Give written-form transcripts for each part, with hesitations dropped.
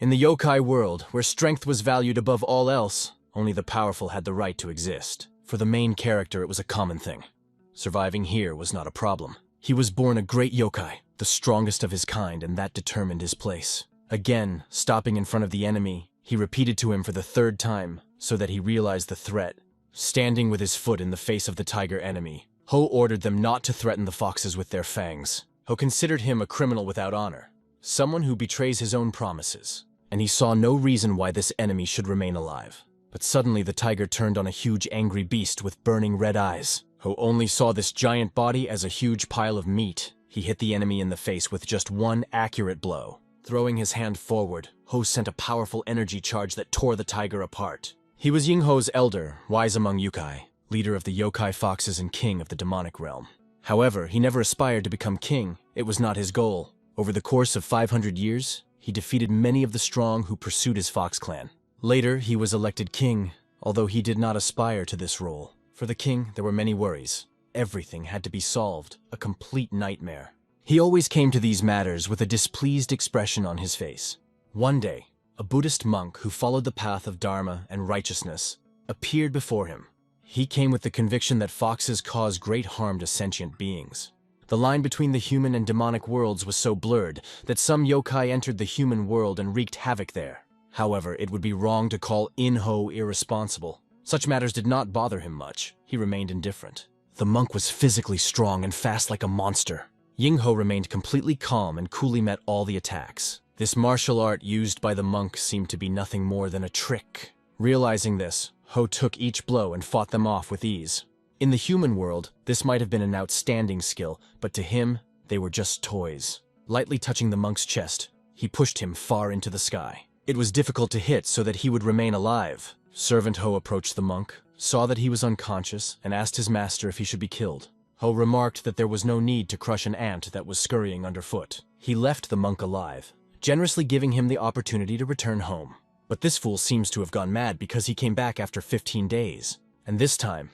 In the yokai world, where strength was valued above all else, only the powerful had the right to exist. For the main character, it was a common thing. Surviving here was not a problem. He was born a great yokai, the strongest of his kind, and that determined his place. Again, stopping in front of the enemy, he repeated to him for the third time, so that he realized the threat. Standing with his foot in the face of the tiger enemy, Ho ordered them not to threaten the foxes with their fangs. Ho considered him a criminal without honor, someone who betrays his own promises, and he saw no reason why this enemy should remain alive. But suddenly the tiger turned on a huge angry beast with burning red eyes. Ho only saw this giant body as a huge pile of meat. He hit the enemy in the face with just one accurate blow. Throwing his hand forward, Ho sent a powerful energy charge that tore the tiger apart. He was Yingho's elder, wise among yokai, leader of the yokai foxes and king of the demonic realm. However, he never aspired to become king. It was not his goal. Over the course of 500 years, he defeated many of the strong who pursued his fox clan. Later, he was elected king, although he did not aspire to this role. For the king, there were many worries. Everything had to be solved, a complete nightmare. He always came to these matters with a displeased expression on his face. One day, a Buddhist monk who followed the path of Dharma and righteousness appeared before him. He came with the conviction that foxes cause great harm to sentient beings. The line between the human and demonic worlds was so blurred that some yokai entered the human world and wreaked havoc there. However, it would be wrong to call Yingho irresponsible. Such matters did not bother him much. He remained indifferent. The monk was physically strong and fast like a monster. Yingho remained completely calm and coolly met all the attacks. This martial art used by the monk seemed to be nothing more than a trick. Realizing this, Ho took each blow and fought them off with ease. In the human world, this might have been an outstanding skill, but to him, they were just toys. Lightly touching the monk's chest, he pushed him far into the sky. It was difficult to hit so that he would remain alive. Servant Ho approached the monk, saw that he was unconscious, and asked his master if he should be killed. Ho remarked that there was no need to crush an ant that was scurrying underfoot. He left the monk alive, generously giving him the opportunity to return home. But this fool seems to have gone mad because he came back after 15 days. And this time,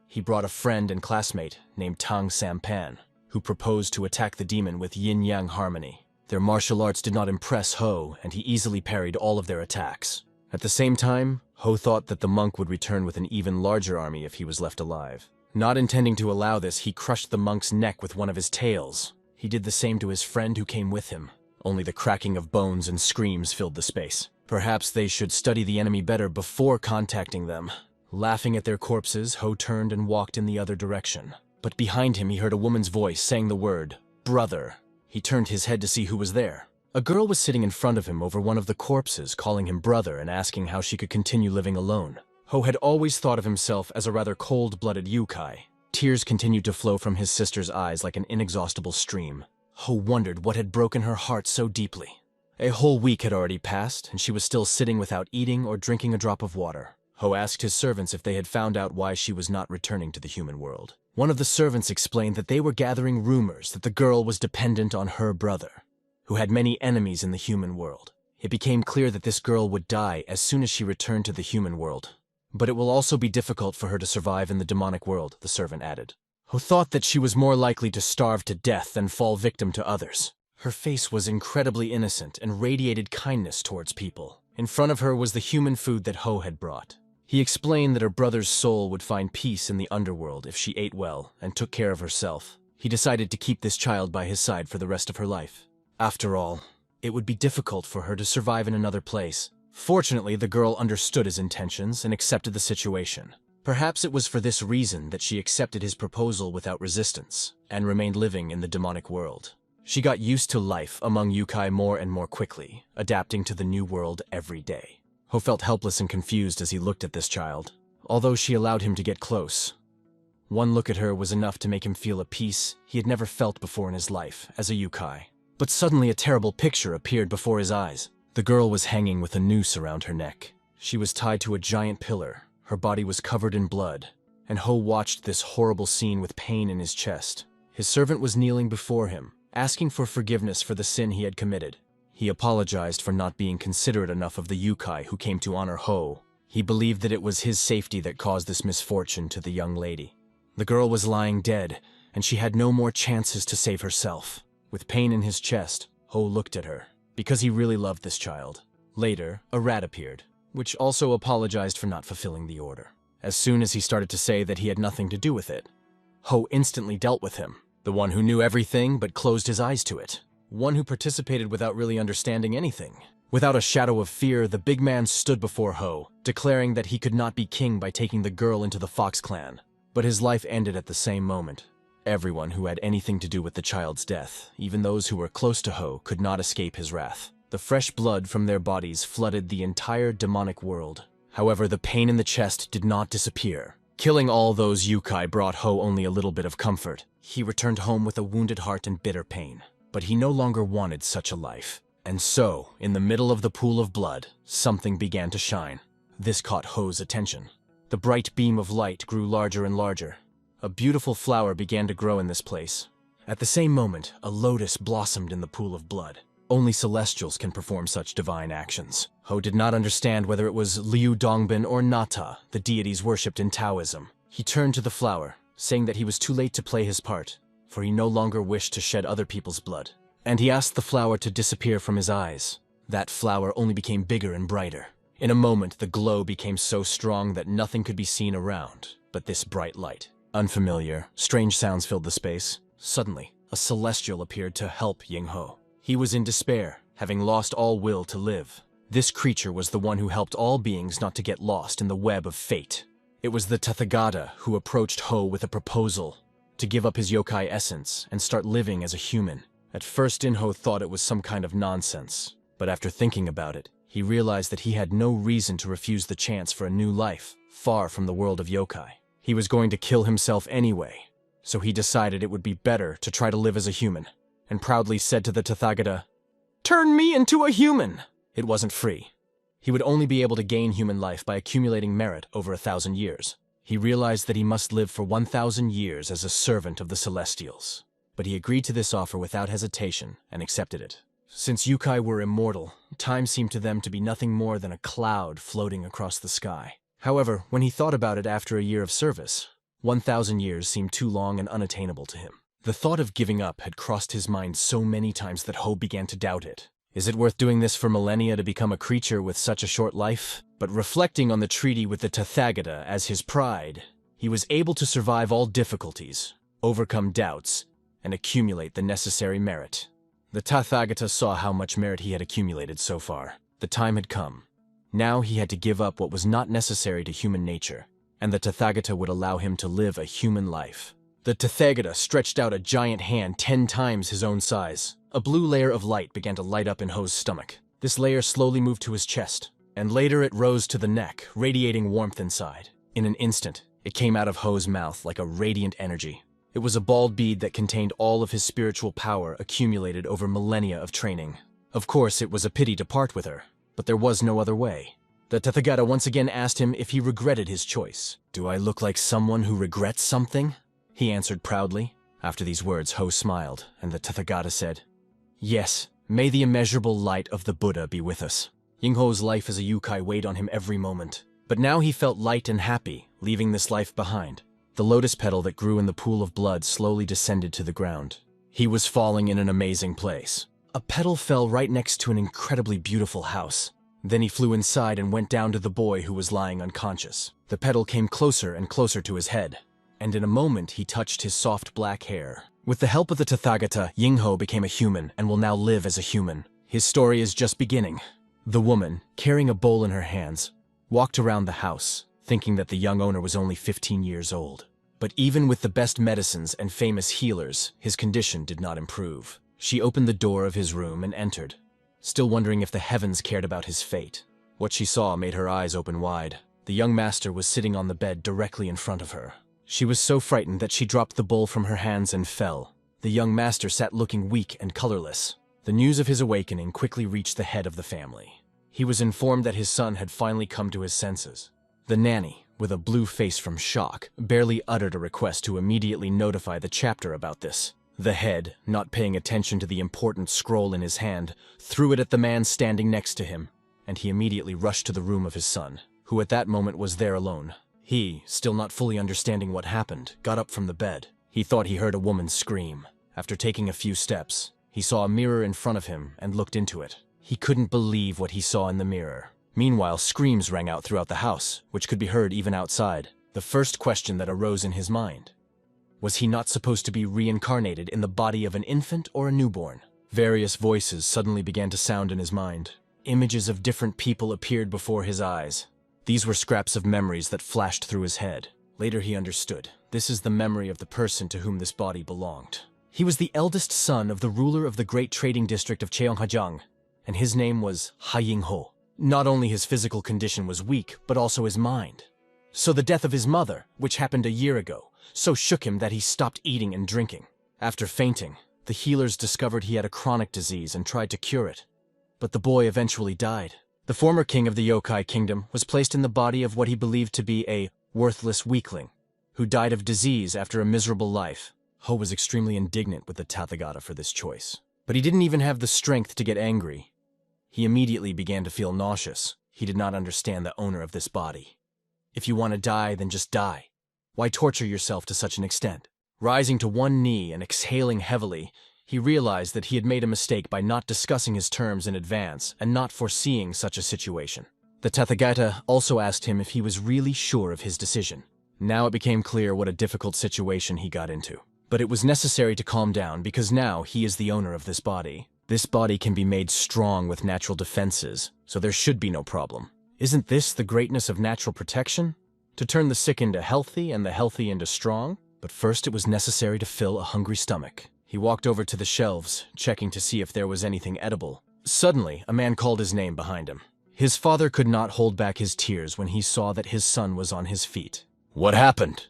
he brought a friend and classmate named Tang Sampan, who proposed to attack the demon with yin-yang harmony. Their martial arts did not impress Ho, and he easily parried all of their attacks. At the same time, Ho thought that the monk would return with an even larger army if he was left alive. Not intending to allow this, he crushed the monk's neck with one of his tails. He did the same to his friend who came with him. Only the cracking of bones and screams filled the space. Perhaps they should study the enemy better before contacting them. Laughing at their corpses, Ho turned and walked in the other direction. But behind him he heard a woman's voice saying the word, "Brother." He turned his head to see who was there. A girl was sitting in front of him over one of the corpses, calling him brother and asking how she could continue living alone. Ho had always thought of himself as a rather cold-blooded yokai. Tears continued to flow from his sister's eyes like an inexhaustible stream. Ho wondered what had broken her heart so deeply. A whole week had already passed, and she was still sitting without eating or drinking a drop of water. Ho asked his servants if they had found out why she was not returning to the human world. One of the servants explained that they were gathering rumors that the girl was dependent on her brother, who had many enemies in the human world. It became clear that this girl would die as soon as she returned to the human world. But it will also be difficult for her to survive in the demonic world, the servant added. Ho thought that she was more likely to starve to death than fall victim to others. Her face was incredibly innocent and radiated kindness towards people. In front of her was the human food that Ho had brought. He explained that her brother's soul would find peace in the underworld if she ate well and took care of herself. He decided to keep this child by his side for the rest of her life. After all, it would be difficult for her to survive in another place. Fortunately, the girl understood his intentions and accepted the situation. Perhaps it was for this reason that she accepted his proposal without resistance and remained living in the demonic world. She got used to life among yokai more and more quickly, adapting to the new world every day. Ho felt helpless and confused as he looked at this child, although she allowed him to get close. One look at her was enough to make him feel a peace he had never felt before in his life as a yokai. But suddenly a terrible picture appeared before his eyes. The girl was hanging with a noose around her neck. She was tied to a giant pillar. Her body was covered in blood, and Ho watched this horrible scene with pain in his chest. His servant was kneeling before him, asking for forgiveness for the sin he had committed. He apologized for not being considerate enough of the yokai who came to honor Ho. He believed that it was his safety that caused this misfortune to the young lady. The girl was lying dead, and she had no more chances to save herself. With pain in his chest, Ho looked at her, because he really loved this child. Later, a rat appeared, which also apologized for not fulfilling the order. As soon as he started to say that he had nothing to do with it, Ho instantly dealt with him, the one who knew everything but closed his eyes to it, one who participated without really understanding anything. Without a shadow of fear, the big man stood before Ho, declaring that he could not be king by taking the girl into the Fox clan. But his life ended at the same moment. Everyone who had anything to do with the child's death, even those who were close to Ho, could not escape his wrath. The fresh blood from their bodies flooded the entire demonic world. However, the pain in the chest did not disappear. Killing all those yokai brought Ho only a little bit of comfort. He returned home with a wounded heart and bitter pain. But he no longer wanted such a life. And so, in the middle of the pool of blood, something began to shine. This caught Ho's attention. The bright beam of light grew larger and larger. A beautiful flower began to grow in this place. At the same moment, a lotus blossomed in the pool of blood. Only celestials can perform such divine actions. Ho did not understand whether it was Liu Dongbin or Nata, the deities worshipped in Taoism. He turned to the flower, saying that he was too late to play his part, for he no longer wished to shed other people's blood. And he asked the flower to disappear from his eyes. That flower only became bigger and brighter. In a moment, the glow became so strong that nothing could be seen around but this bright light. Unfamiliar, strange sounds filled the space. Suddenly, a celestial appeared to help Yingho. He was in despair, having lost all will to live. This creature was the one who helped all beings not to get lost in the web of fate. It was the Tathagata who approached Ho with a proposal to give up his yokai essence and start living as a human. At first, Yingho thought it was some kind of nonsense, but after thinking about it, he realized that he had no reason to refuse the chance for a new life, far from the world of yokai. He was going to kill himself anyway, so he decided it would be better to try to live as a human, and proudly said to the Tathagata, "Turn me into a human!" It wasn't free. He would only be able to gain human life by accumulating merit over 1,000 years. He realized that he must live for 1,000 years as a servant of the Celestials. But he agreed to this offer without hesitation and accepted it. Since yokai were immortal, time seemed to them to be nothing more than a cloud floating across the sky. However, when he thought about it after a year of service, 1,000 years seemed too long and unattainable to him. The thought of giving up had crossed his mind so many times that Ho began to doubt it. Is it worth doing this for millennia to become a creature with such a short life? But reflecting on the treaty with the Tathagata as his pride, he was able to survive all difficulties, overcome doubts, and accumulate the necessary merit. The Tathagata saw how much merit he had accumulated so far. The time had come. Now he had to give up what was not necessary to human nature, and the Tathagata would allow him to live a human life. The Tathagata stretched out a giant hand 10 times his own size. A blue layer of light began to light up in Ho's stomach. This layer slowly moved to his chest, and later it rose to the neck, radiating warmth inside. In an instant, it came out of Ho's mouth like a radiant energy. It was a bald bead that contained all of his spiritual power accumulated over millennia of training. Of course, it was a pity to part with her, but there was no other way. The Tathagata once again asked him if he regretted his choice. "Do I look like someone who regrets something?" he answered proudly. After these words, Ho smiled, and the Tathagata said, "Yes, may the immeasurable light of the Buddha be with us." Yingho's life as a yokai weighed on him every moment, but now he felt light and happy, leaving this life behind. The lotus petal that grew in the pool of blood slowly descended to the ground. He was falling in an amazing place. A petal fell right next to an incredibly beautiful house. Then he flew inside and went down to the boy who was lying unconscious. The petal came closer and closer to his head, and in a moment he touched his soft black hair. With the help of the Tathagata, Yingho became a human and will now live as a human. His story is just beginning. The woman, carrying a bowl in her hands, walked around the house, thinking that the young owner was only 15 years old. But even with the best medicines and famous healers, his condition did not improve. She opened the door of his room and entered, still wondering if the heavens cared about his fate. What she saw made her eyes open wide. The young master was sitting on the bed directly in front of her. She was so frightened that she dropped the bowl from her hands and fell. The young master sat looking weak and colorless. The news of his awakening quickly reached the head of the family. He was informed that his son had finally come to his senses. The nanny, with a blue face from shock, barely uttered a request to immediately notify the chapter about this. The head, not paying attention to the important scroll in his hand, threw it at the man standing next to him, and he immediately rushed to the room of his son, who at that moment was there alone. He, still not fully understanding what happened, got up from the bed. He thought he heard a woman scream. After taking a few steps, he saw a mirror in front of him and looked into it. He couldn't believe what he saw in the mirror. Meanwhile, screams rang out throughout the house, which could be heard even outside. The first question that arose in his mind: was he not supposed to be reincarnated in the body of an infant or a newborn? Various voices suddenly began to sound in his mind. Images of different people appeared before his eyes. These were scraps of memories that flashed through his head. Later he understood. This is the memory of the person to whom this body belonged. He was the eldest son of the ruler of the great trading district of Cheonghajang, and his name was Yingho. Not only his physical condition was weak, but also his mind. So the death of his mother, which happened a year ago, so shook him that he stopped eating and drinking. After fainting, the healers discovered he had a chronic disease and tried to cure it. But the boy eventually died. The former king of the yokai kingdom was placed in the body of what he believed to be a worthless weakling, who died of disease after a miserable life. Ho was extremely indignant with the Tathagata for this choice. But he didn't even have the strength to get angry. He immediately began to feel nauseous. He did not understand the owner of this body. If you want to die, then just die. Why torture yourself to such an extent? Rising to one knee and exhaling heavily, he realized that he had made a mistake by not discussing his terms in advance and not foreseeing such a situation. The Tathagata also asked him if he was really sure of his decision. Now it became clear what a difficult situation he got into. But it was necessary to calm down because now he is the owner of this body. This body can be made strong with natural defenses, so there should be no problem. Isn't this the greatness of natural protection? To turn the sick into healthy and the healthy into strong? But first it was necessary to fill a hungry stomach. He walked over to the shelves, checking to see if there was anything edible. Suddenly, a man called his name behind him. His father could not hold back his tears when he saw that his son was on his feet. "What happened?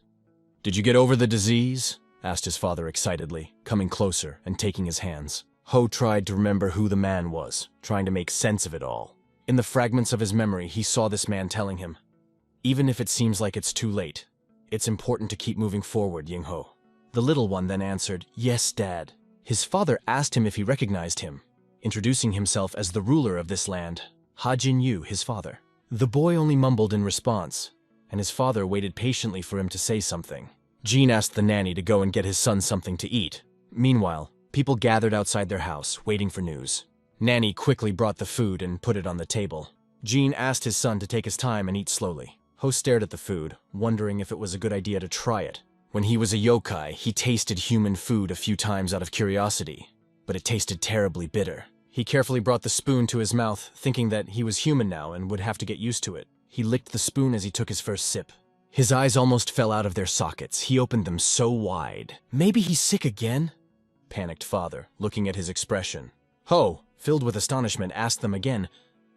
Did you get over the disease?" asked his father excitedly, coming closer and taking his hands. Ho tried to remember who the man was, trying to make sense of it all. In the fragments of his memory, he saw this man telling him, "Even if it seems like it's too late, it's important to keep moving forward, Yingho." The little one then answered, "Yes, Dad." His father asked him if he recognized him, introducing himself as the ruler of this land, Ha Jin-yu, his father. The boy only mumbled in response, and his father waited patiently for him to say something. Jean asked the nanny to go and get his son something to eat. Meanwhile, people gathered outside their house, waiting for news. Nanny quickly brought the food and put it on the table. Jean asked his son to take his time and eat slowly. Ho stared at the food, wondering if it was a good idea to try it. When he was a yokai, he tasted human food a few times out of curiosity, but it tasted terribly bitter. He carefully brought the spoon to his mouth, thinking that he was human now and would have to get used to it. He licked the spoon as he took his first sip. His eyes almost fell out of their sockets. He opened them so wide. "Maybe he's sick again?" panicked father, looking at his expression. Ho, filled with astonishment, asked them again,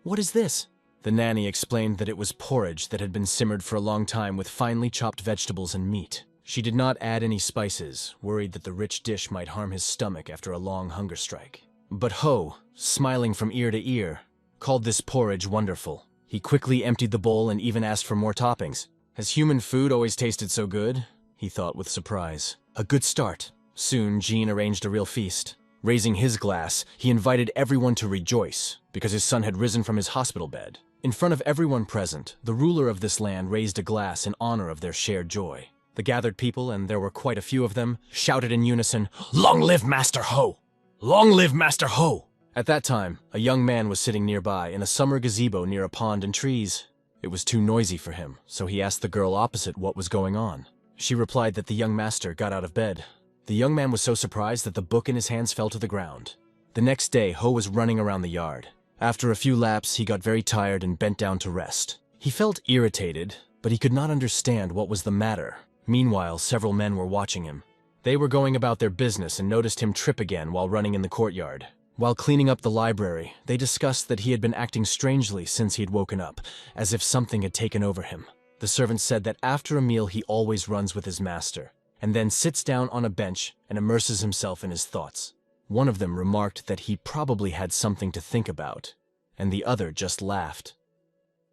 "What is this?" The nanny explained that it was porridge that had been simmered for a long time with finely chopped vegetables and meat. She did not add any spices, worried that the rich dish might harm his stomach after a long hunger strike. But Ho, smiling from ear to ear, called this porridge wonderful. He quickly emptied the bowl and even asked for more toppings. Has human food always tasted so good? He thought with surprise. A good start. Soon, Jean arranged a real feast. Raising his glass, he invited everyone to rejoice, because his son had risen from his hospital bed. In front of everyone present, the ruler of this land raised a glass in honor of their shared joy. The gathered people, and there were quite a few of them, shouted in unison, "Long live Master Ho! Long live Master Ho!" At that time, a young man was sitting nearby in a summer gazebo near a pond and trees. It was too noisy for him, so he asked the girl opposite what was going on. She replied that the young master got out of bed. The young man was so surprised that the book in his hands fell to the ground. The next day, Ho was running around the yard. After a few laps, he got very tired and bent down to rest. He felt irritated, but he could not understand what was the matter. Meanwhile, several men were watching him. They were going about their business and noticed him trip again while running in the courtyard. While cleaning up the library, they discussed that he had been acting strangely since he had woken up, as if something had taken over him. The servant said that after a meal he always runs with his master, and then sits down on a bench and immerses himself in his thoughts. One of them remarked that he probably had something to think about, and the other just laughed.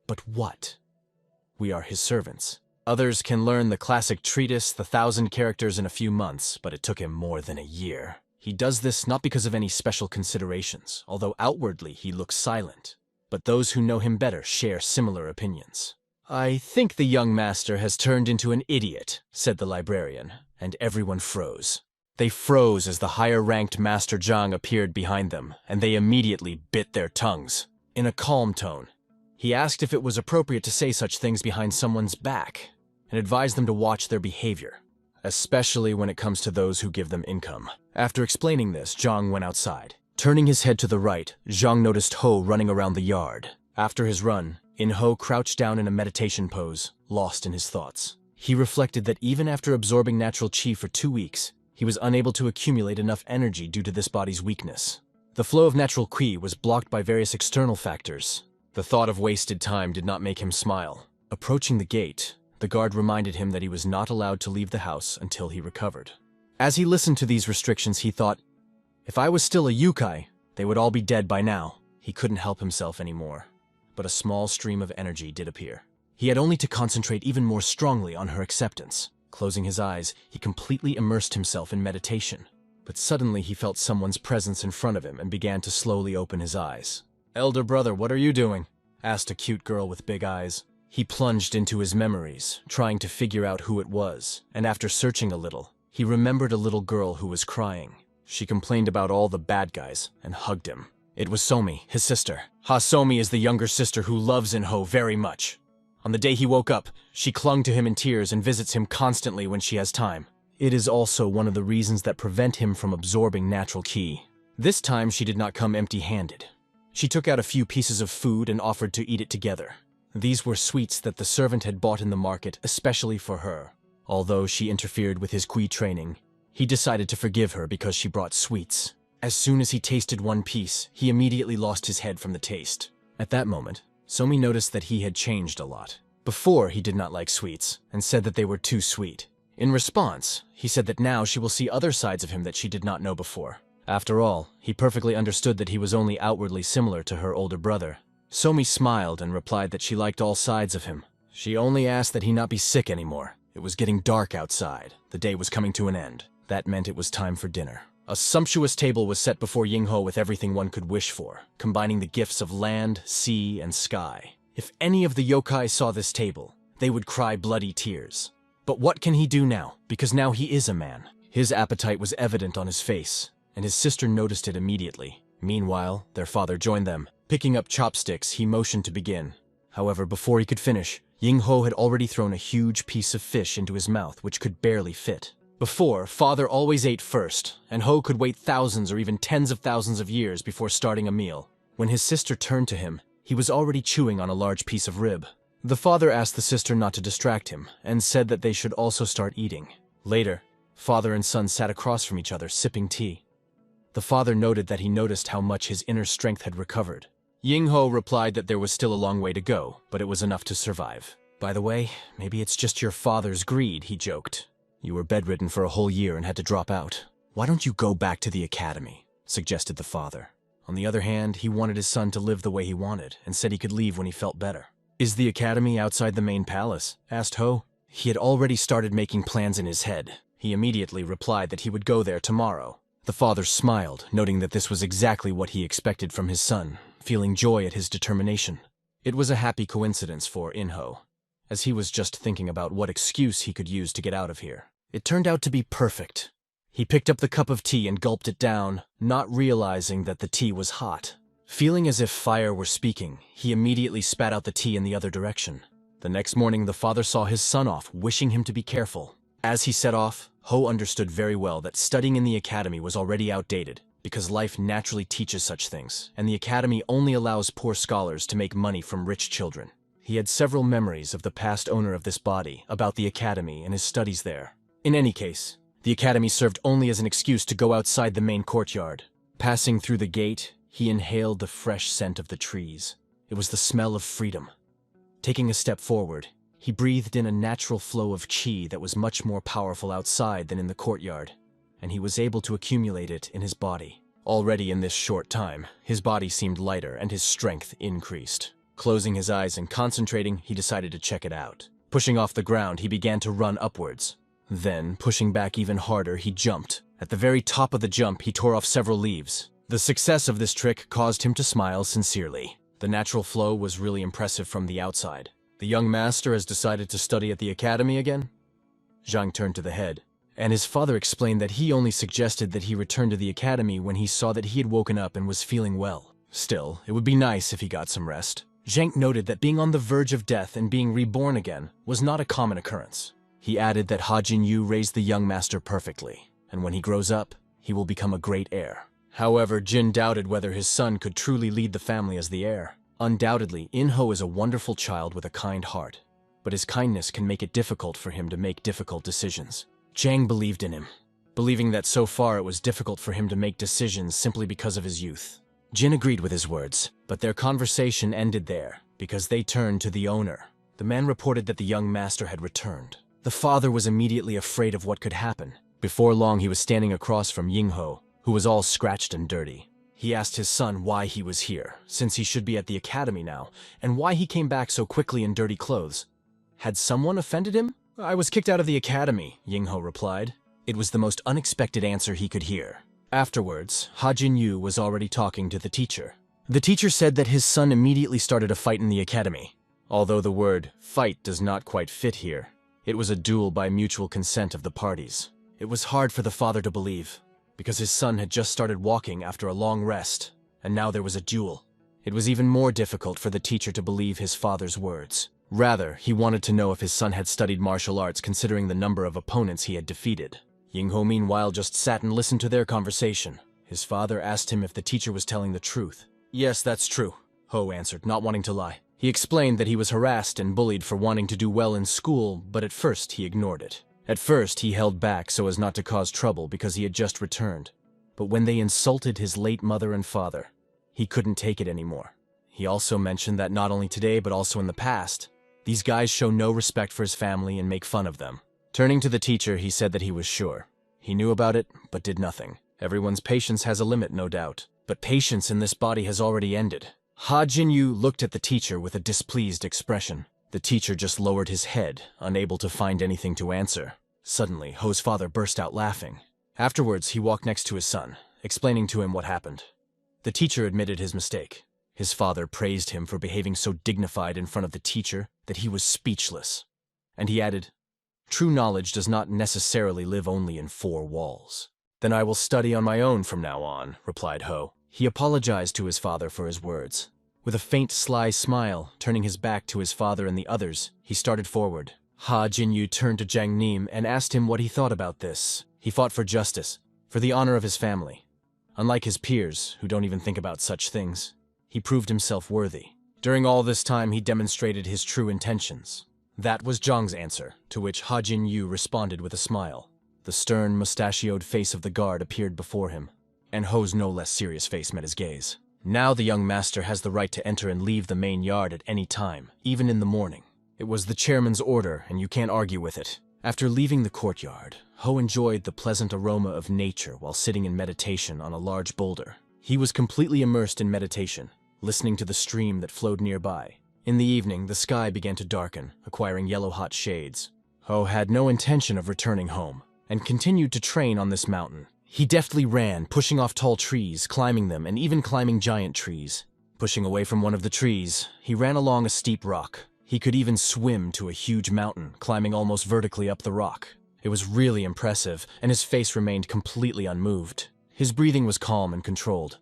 But what? We are his servants. Others can learn the classic treatise, the 1,000 characters in a few months, but it took him more than a year. He does this not because of any special considerations, although outwardly he looks silent. But those who know him better share similar opinions. "I think the young master has turned into an idiot," said the librarian, and everyone froze. They froze as the higher-ranked Master Zhang appeared behind them, and they immediately bit their tongues. In a calm tone, he asked if it was appropriate to say such things behind someone's back, and advised them to watch their behavior, especially when it comes to those who give them income. After explaining this, Zhang went outside. Turning his head to the right, Zhang noticed Ho running around the yard. After his run, Yingho crouched down in a meditation pose, lost in his thoughts. He reflected that even after absorbing natural qi for 2 weeks, he was unable to accumulate enough energy due to this body's weakness. The flow of natural qi was blocked by various external factors. The thought of wasted time did not make him smile. Approaching the gate, the guard reminded him that he was not allowed to leave the house until he recovered. As he listened to these restrictions, he thought, if I was still a yukai, they would all be dead by now. He couldn't help himself anymore. But a small stream of energy did appear. He had only to concentrate even more strongly on her acceptance. Closing his eyes, he completely immersed himself in meditation. But suddenly he felt someone's presence in front of him and began to slowly open his eyes. "Elder brother, what are you doing?" asked a cute girl with big eyes. He plunged into his memories, trying to figure out who it was, and after searching a little, he remembered a little girl who was crying. She complained about all the bad guys and hugged him. It was Somi, his sister. Somi is the younger sister who loves Yingho very much. On the day he woke up, she clung to him in tears and visits him constantly when she has time. It is also one of the reasons that prevent him from absorbing natural qi. This time she did not come empty-handed. She took out a few pieces of food and offered to eat it together. These were sweets that the servant had bought in the market especially for her. Although she interfered with his qi training, he decided to forgive her because she brought sweets. As soon as he tasted one piece, he immediately lost his head from the taste. At that moment, Somi noticed that he had changed a lot. Before, he did not like sweets, and said that they were too sweet. In response, he said that now she will see other sides of him that she did not know before. After all, he perfectly understood that he was only outwardly similar to her older brother. Somi smiled and replied that she liked all sides of him. She only asked that he not be sick anymore. It was getting dark outside. The day was coming to an end. That meant it was time for dinner. A sumptuous table was set before Yingho with everything one could wish for, combining the gifts of land, sea, and sky. If any of the yokai saw this table, they would cry bloody tears. But what can he do now? Because now he is a man. His appetite was evident on his face, and his sister noticed it immediately. Meanwhile, their father joined them. Picking up chopsticks, he motioned to begin. However, before he could finish, Yingho had already thrown a huge piece of fish into his mouth, which could barely fit. Before, father always ate first, and Ho could wait thousands or even tens of thousands of years before starting a meal. When his sister turned to him, he was already chewing on a large piece of rib. The father asked the sister not to distract him, and said that they should also start eating. Later, father and son sat across from each other, sipping tea. The father noted that he noticed how much his inner strength had recovered. Yingho replied that there was still a long way to go, but it was enough to survive. "By the way, maybe it's just your father's greed," he joked. "You were bedridden for a whole year and had to drop out. Why don't you go back to the academy?" suggested the father. On the other hand, he wanted his son to live the way he wanted, and said he could leave when he felt better. "Is the academy outside the main palace?" asked Ho. He had already started making plans in his head. He immediately replied that he would go there tomorrow. The father smiled, noting that this was exactly what he expected from his son, feeling joy at his determination. It was a happy coincidence for Yingho, as he was just thinking about what excuse he could use to get out of here. It turned out to be perfect. He picked up the cup of tea and gulped it down, not realizing that the tea was hot. Feeling as if fire were speaking, he immediately spat out the tea in the other direction. The next morning, the father saw his son off, wishing him to be careful. As he set off, Ho understood very well that studying in the academy was already outdated, because life naturally teaches such things, and the academy only allows poor scholars to make money from rich children. He had several memories of the past owner of this body, about the academy and his studies there. In any case, the academy served only as an excuse to go outside the main courtyard. Passing through the gate, he inhaled the fresh scent of the trees. It was the smell of freedom. Taking a step forward, he breathed in a natural flow of qi that was much more powerful outside than in the courtyard, and he was able to accumulate it in his body. Already in this short time, his body seemed lighter and his strength increased. Closing his eyes and concentrating, he decided to check it out. Pushing off the ground, he began to run upwards. Then, pushing back even harder, he jumped. At the very top of the jump, he tore off several leaves. The success of this trick caused him to smile sincerely. The natural flow was really impressive from the outside. "The young master has decided to study at the academy again?" Zhang turned to the head, and his father explained that he only suggested that he return to the academy when he saw that he had woken up and was feeling well. Still, it would be nice if he got some rest. Zhang noted that being on the verge of death and being reborn again was not a common occurrence. He added that Ha Jinyu raised the young master perfectly, and when he grows up, he will become a great heir. However, Jin doubted whether his son could truly lead the family as the heir. Undoubtedly, Yingho is a wonderful child with a kind heart, but his kindness can make it difficult for him to make difficult decisions. Zhang believed in him, believing that so far it was difficult for him to make decisions simply because of his youth. Jin agreed with his words, but their conversation ended there because they turned to the owner. The man reported that the young master had returned. The father was immediately afraid of what could happen. Before long, he was standing across from Yingho, who was all scratched and dirty. He asked his son why he was here, since he should be at the academy now, and why he came back so quickly in dirty clothes. Had someone offended him? I was kicked out of the academy, Yingho replied. It was the most unexpected answer he could hear. Afterwards, Ha Jinyu was already talking to the teacher. The teacher said that his son immediately started a fight in the academy. Although the word fight does not quite fit here, it was a duel by mutual consent of the parties. It was hard for the father to believe, because his son had just started walking after a long rest, and now there was a duel. It was even more difficult for the teacher to believe his father's words. Rather, he wanted to know if his son had studied martial arts considering the number of opponents he had defeated. Yingho meanwhile just sat and listened to their conversation. His father asked him if the teacher was telling the truth. Yes, that's true, Ho answered, not wanting to lie. He explained that he was harassed and bullied for wanting to do well in school, but at first he ignored it. At first he held back so as not to cause trouble because he had just returned. But when they insulted his late mother and father, he couldn't take it anymore. He also mentioned that not only today but also in the past, these guys show no respect for his family and make fun of them. Turning to the teacher, he said that he was sure. He knew about it, but did nothing. Everyone's patience has a limit, no doubt. But patience in this body has already ended. Ha Jinyu looked at the teacher with a displeased expression. The teacher just lowered his head, unable to find anything to answer. Suddenly, Ho's father burst out laughing. Afterwards, he walked next to his son, explaining to him what happened. The teacher admitted his mistake. His father praised him for behaving so dignified in front of the teacher that he was speechless. And he added, "True knowledge does not necessarily live only in four walls." "Then I will study on my own from now on," replied Ho. He apologized to his father for his words. With a faint, sly smile, turning his back to his father and the others, he started forward. Ha Jinyu turned to Jiang Nim and asked him what he thought about this. He fought for justice, for the honor of his family. Unlike his peers, who don't even think about such things, he proved himself worthy. During all this time, he demonstrated his true intentions. That was Zhang's answer, to which Ha Jinyu responded with a smile. The stern, mustachioed face of the guard appeared before him, and Ho's no less serious face met his gaze. Now the young master has the right to enter and leave the main yard at any time, even in the morning. It was the chairman's order, and you can't argue with it. After leaving the courtyard, Ho enjoyed the pleasant aroma of nature while sitting in meditation on a large boulder. He was completely immersed in meditation, listening to the stream that flowed nearby. In the evening, the sky began to darken, acquiring yellow-hot shades. Ho had no intention of returning home, and continued to train on this mountain. He deftly ran, pushing off tall trees, climbing them, and even climbing giant trees. Pushing away from one of the trees, he ran along a steep rock. He could even swim to a huge mountain, climbing almost vertically up the rock. It was really impressive, and his face remained completely unmoved. His breathing was calm and controlled.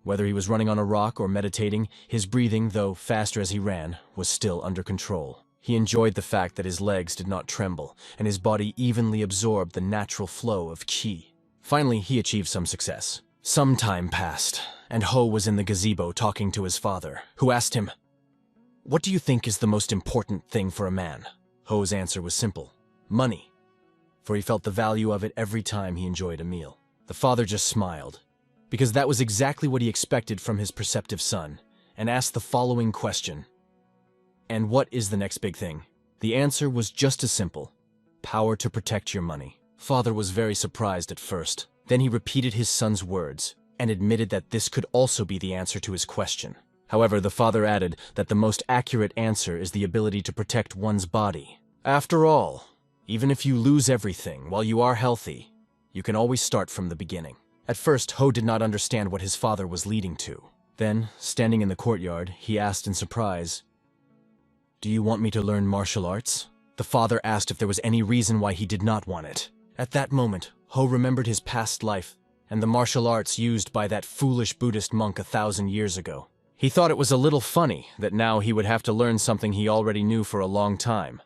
Whether he was running on a rock or meditating, his breathing, though faster as he ran, was still under control. He enjoyed the fact that his legs did not tremble, and his body evenly absorbed the natural flow of qi. Finally, he achieved some success. Some time passed, and Ho was in the gazebo talking to his father, who asked him, "What do you think is the most important thing for a man?" Ho's answer was simple: money, for he felt the value of it every time he enjoyed a meal. The father just smiled, because that was exactly what he expected from his perceptive son, and asked the following question: "And what is the next big thing?" The answer was just as simple: power to protect your money. Father was very surprised at first. Then he repeated his son's words, and admitted that this could also be the answer to his question. However, the father added that the most accurate answer is the ability to protect one's body. After all, even if you lose everything while you are healthy, you can always start from the beginning. At first, Ho did not understand what his father was leading to. Then, standing in the courtyard, he asked in surprise, "Do you want me to learn martial arts?" The father asked if there was any reason why he did not want it, At that moment, Ho remembered his past life and the martial arts used by that foolish Buddhist monk 1,000 years ago. He thought it was a little funny that now he would have to learn something he already knew for a long time.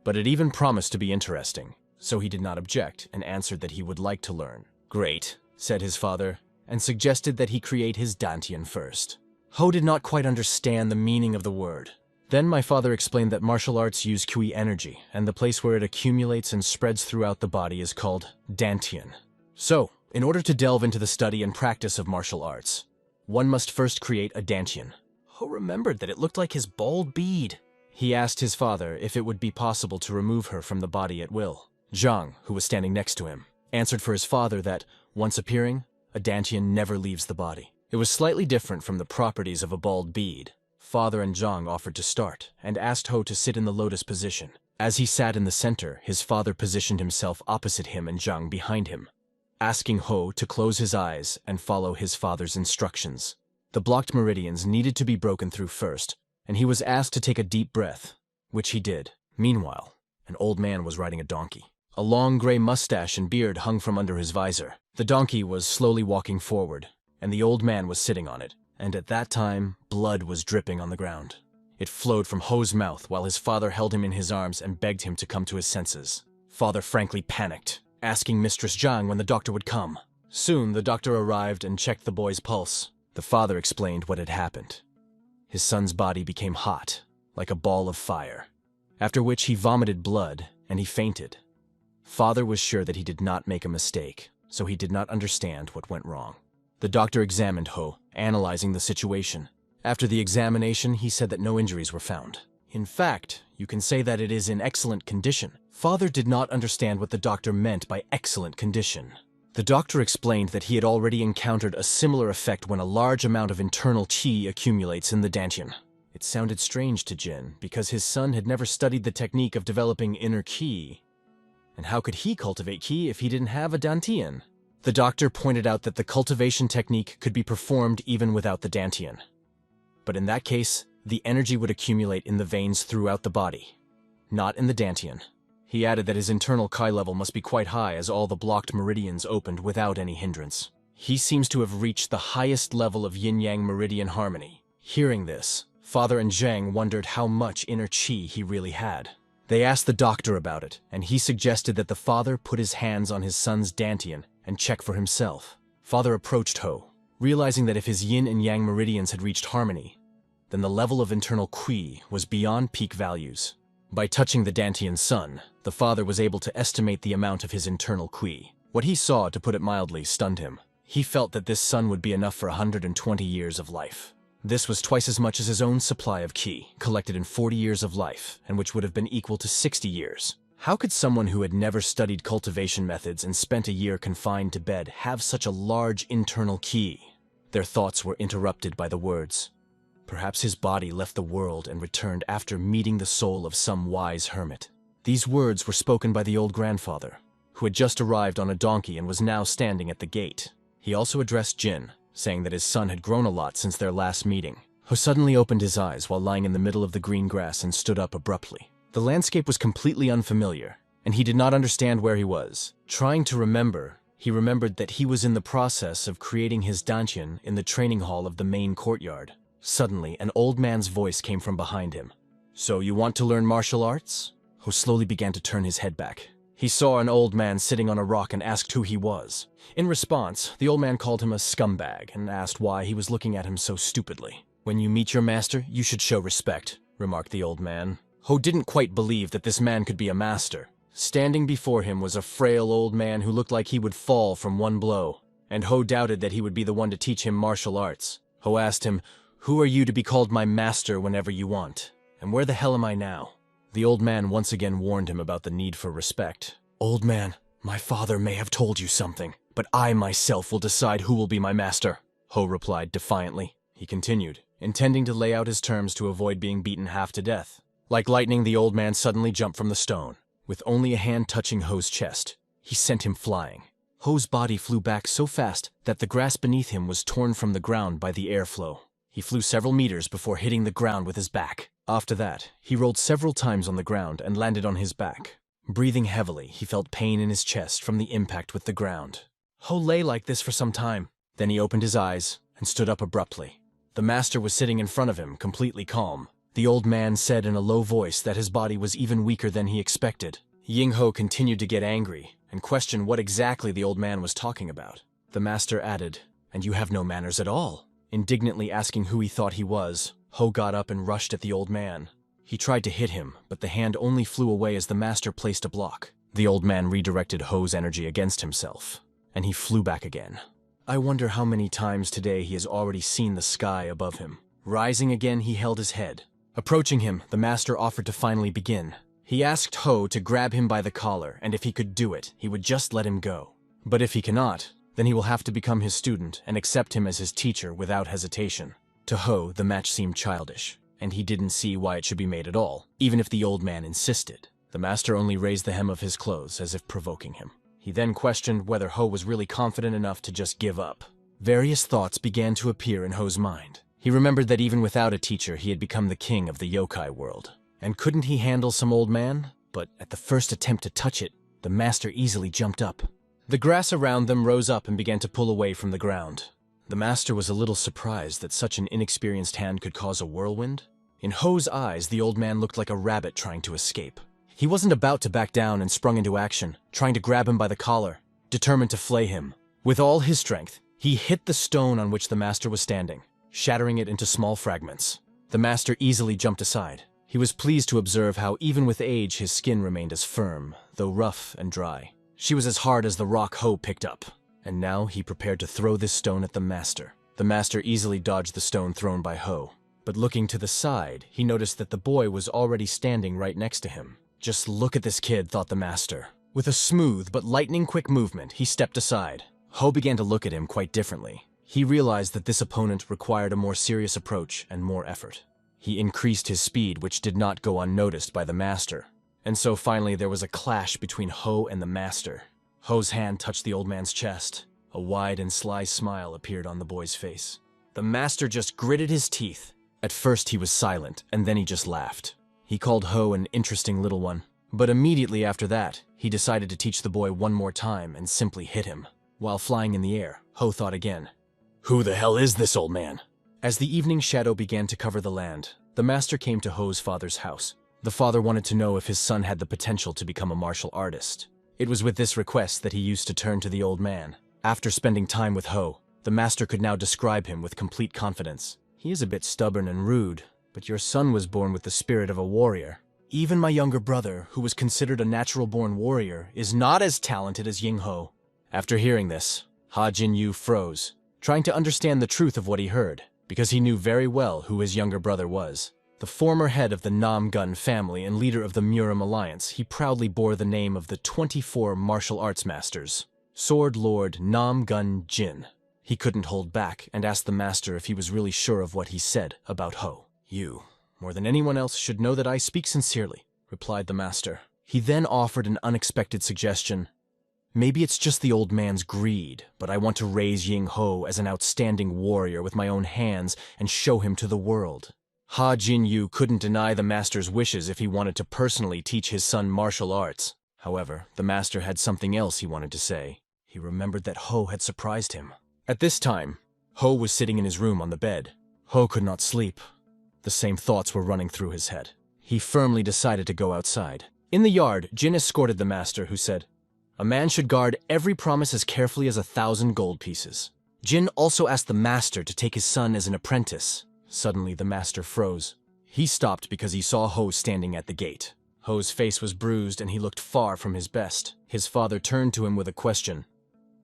But it even promised to be interesting, so he did not object and answered that he would like to learn. "Great," said his father, and suggested that he create his dantian first. Ho did not quite understand the meaning of the word. Then my father explained that martial arts use Qi energy, and the place where it accumulates and spreads throughout the body is called dantian. So, in order to delve into the study and practice of martial arts, one must first create a dantian. Ho remembered that it looked like his bald bead. He asked his father if it would be possible to remove her from the body at will. Zhang, who was standing next to him, answered for his father that, once appearing, a dantian never leaves the body. It was slightly different from the properties of a bald bead. Father and Zhang offered to start, and asked Ho to sit in the lotus position. As he sat in the center, his father positioned himself opposite him and Zhang behind him, asking Ho to close his eyes and follow his father's instructions. The blocked meridians needed to be broken through first, and he was asked to take a deep breath, which he did. Meanwhile, an old man was riding a donkey. A long gray mustache and beard hung from under his visor. The donkey was slowly walking forward, and the old man was sitting on it, and at that time, blood was dripping on the ground. It flowed from Ho's mouth while his father held him in his arms and begged him to come to his senses. Father frankly panicked, asking Mistress Zhang when the doctor would come. Soon, the doctor arrived and checked the boy's pulse. The father explained what had happened. His son's body became hot, like a ball of fire, after which he vomited blood and he fainted. Father was sure that he did not make a mistake, so he did not understand what went wrong. The doctor examined Ho, analyzing the situation. After the examination, he said that no injuries were found. In fact, you can say that it is in excellent condition. Father did not understand what the doctor meant by excellent condition. The doctor explained that he had already encountered a similar effect when a large amount of internal qi accumulates in the dantian. It sounded strange to Jin, because his son had never studied the technique of developing inner qi. And how could he cultivate qi if he didn't have a dantian? The doctor pointed out that the cultivation technique could be performed even without the dantian. But in that case, the energy would accumulate in the veins throughout the body, not in the dantian. He added that his internal qi level must be quite high as all the blocked meridians opened without any hindrance. He seems to have reached the highest level of yin-yang meridian harmony. Hearing this, Father and Zhang wondered how much inner qi he really had. They asked the doctor about it, and he suggested that the father put his hands on his son's dantian and check for himself. Father approached Ho, realizing that if his yin and yang meridians had reached harmony, then the level of internal qi was beyond peak values. By touching the dantian's son, the father was able to estimate the amount of his internal qi. What he saw, to put it mildly, stunned him. He felt that this son would be enough for 120 years of life. This was twice as much as his own supply of qi, collected in 40 years of life, and which would have been equal to 60 years. How could someone who had never studied cultivation methods and spent a year confined to bed have such a large internal qi? Their thoughts were interrupted by the words. Perhaps his body left the world and returned after meeting the soul of some wise hermit. These words were spoken by the old grandfather, who had just arrived on a donkey and was now standing at the gate. He also addressed Jin, saying that his son had grown a lot since their last meeting. Ho suddenly opened his eyes while lying in the middle of the green grass and stood up abruptly. The landscape was completely unfamiliar, and he did not understand where he was. Trying to remember, he remembered that he was in the process of creating his dantian in the training hall of the main courtyard. Suddenly, an old man's voice came from behind him. "So you want to learn martial arts?" Ho slowly began to turn his head back. He saw an old man sitting on a rock and asked who he was. In response, the old man called him a scumbag and asked why he was looking at him so stupidly. "When you meet your master, you should show respect," remarked the old man. Ho didn't quite believe that this man could be a master. Standing before him was a frail old man who looked like he would fall from one blow, and Ho doubted that he would be the one to teach him martial arts. Ho asked him, "Who are you to be called my master whenever you want? And where the hell am I now?" The old man once again warned him about the need for respect. "Old man, my father may have told you something, but I myself will decide who will be my master," Ho replied defiantly. He continued, intending to lay out his terms to avoid being beaten half to death. Like lightning, the old man suddenly jumped from the stone. With only a hand touching Ho's chest, he sent him flying. Ho's body flew back so fast that the grass beneath him was torn from the ground by the airflow. He flew several meters before hitting the ground with his back. After that, he rolled several times on the ground and landed on his back. Breathing heavily, he felt pain in his chest from the impact with the ground. Ho lay like this for some time. Then he opened his eyes and stood up abruptly. The master was sitting in front of him, completely calm. The old man said in a low voice that his body was even weaker than he expected. Yingho continued to get angry and question what exactly the old man was talking about. The master added, "And you have no manners at all." Indignantly asking who he thought he was, Ho got up and rushed at the old man. He tried to hit him, but the hand only flew away as the master placed a block. The old man redirected Ho's energy against himself, and he flew back again. I wonder how many times today he has already seen the sky above him. Rising again, he held his head. Approaching him, the master offered to finally begin. He asked Ho to grab him by the collar, and if he could do it, he would just let him go. But if he cannot, then he will have to become his student and accept him as his teacher without hesitation. To Ho, the match seemed childish, and he didn't see why it should be made at all, even if the old man insisted. The master only raised the hem of his clothes as if provoking him. He then questioned whether Ho was really confident enough to just give up. Various thoughts began to appear in Ho's mind. He remembered that even without a teacher, he had become the king of the yokai world. And couldn't he handle some old man? But at the first attempt to touch it, the master easily jumped up. The grass around them rose up and began to pull away from the ground. The master was a little surprised that such an inexperienced hand could cause a whirlwind. In Ho's eyes, the old man looked like a rabbit trying to escape. He wasn't about to back down and sprung into action, trying to grab him by the collar, determined to flay him. With all his strength, he hit the stone on which the master was standing, shattering it into small fragments. The master easily jumped aside. He was pleased to observe how even with age his skin remained as firm, though rough and dry. She was as hard as the rock Ho picked up, and now he prepared to throw this stone at the master. The master easily dodged the stone thrown by Ho, but looking to the side, he noticed that the boy was already standing right next to him. Just look at this kid, thought the master. With a smooth but lightning-quick movement, he stepped aside. Ho began to look at him quite differently. He realized that this opponent required a more serious approach and more effort. He increased his speed, which did not go unnoticed by the master. And so finally there was a clash between Ho and the master. Ho's hand touched the old man's chest. A wide and sly smile appeared on the boy's face. The master just gritted his teeth. At first he was silent, and then he just laughed. He called Ho an interesting little one. But immediately after that, he decided to teach the boy one more time and simply hit him. While flying in the air, Ho thought again, "Who the hell is this old man?" As the evening shadow began to cover the land, the master came to Ho's father's house. The father wanted to know if his son had the potential to become a martial artist. It was with this request that he used to turn to the old man. After spending time with Ho, the master could now describe him with complete confidence. "He is a bit stubborn and rude, but your son was born with the spirit of a warrior. Even my younger brother, who was considered a natural-born warrior, is not as talented as Yingho." After hearing this, Ha Jinyu froze, trying to understand the truth of what he heard, because he knew very well who his younger brother was. The former head of the Namgun family and leader of the Murim Alliance, he proudly bore the name of the 24 martial arts masters, Sword Lord Namgun Jin. He couldn't hold back and asked the master if he was really sure of what he said about Ho. "You, more than anyone else, should know that I speak sincerely," replied the master. He then offered an unexpected suggestion. "Maybe it's just the old man's greed, but I want to raise Yingho as an outstanding warrior with my own hands and show him to the world." Ha Jinyu couldn't deny the master's wishes if he wanted to personally teach his son martial arts. However, the master had something else he wanted to say. He remembered that Ho had surprised him. At this time, Ho was sitting in his room on the bed. Ho could not sleep. The same thoughts were running through his head. He firmly decided to go outside. In the yard, Jin escorted the master, who said, "A man should guard every promise as carefully as 1,000 gold pieces." Jin also asked the master to take his son as an apprentice. Suddenly, the master froze. He stopped because he saw Ho standing at the gate. Ho's face was bruised and he looked far from his best. His father turned to him with a question.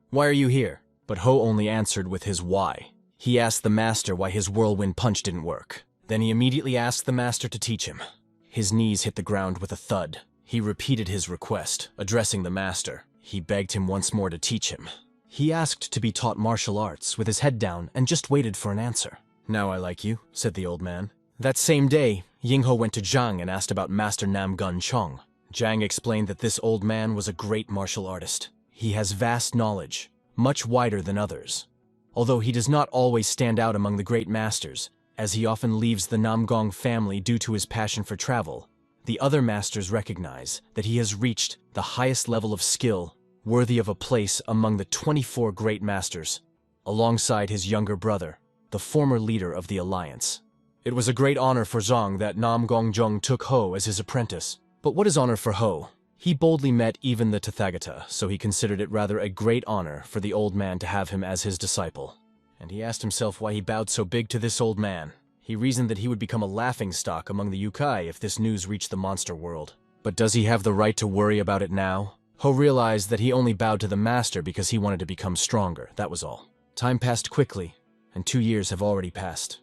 "Why are you here?" But Ho only answered with his why. He asked the master why his whirlwind punch didn't work. Then he immediately asked the master to teach him. His knees hit the ground with a thud. He repeated his request, addressing the master. He begged him once more to teach him. He asked to be taught martial arts with his head down and just waited for an answer. "Now I like you," said the old man. That same day, Yingho went to Zhang and asked about Master Namgun Chong. Zhang explained that this old man was a great martial artist. He has vast knowledge, much wider than others. Although he does not always stand out among the great masters, as he often leaves the Namgong family due to his passion for travel, The other masters recognize that he has reached the highest level of skill worthy of a place among the 24 great masters, alongside his younger brother, the former leader of the Alliance. It was a great honor for Zhang that Nam Gongjung took Ho as his apprentice. But what is honor for Ho? He boldly met even the Tathagata, so he considered it rather a great honor for the old man to have him as his disciple. And he asked himself why he bowed so big to this old man. He reasoned that he would become a laughingstock among the yokai if this news reached the monster world. But does he have the right to worry about it now? Ho realized that he only bowed to the master because he wanted to become stronger, that was all. Time passed quickly, and 2 years have already passed.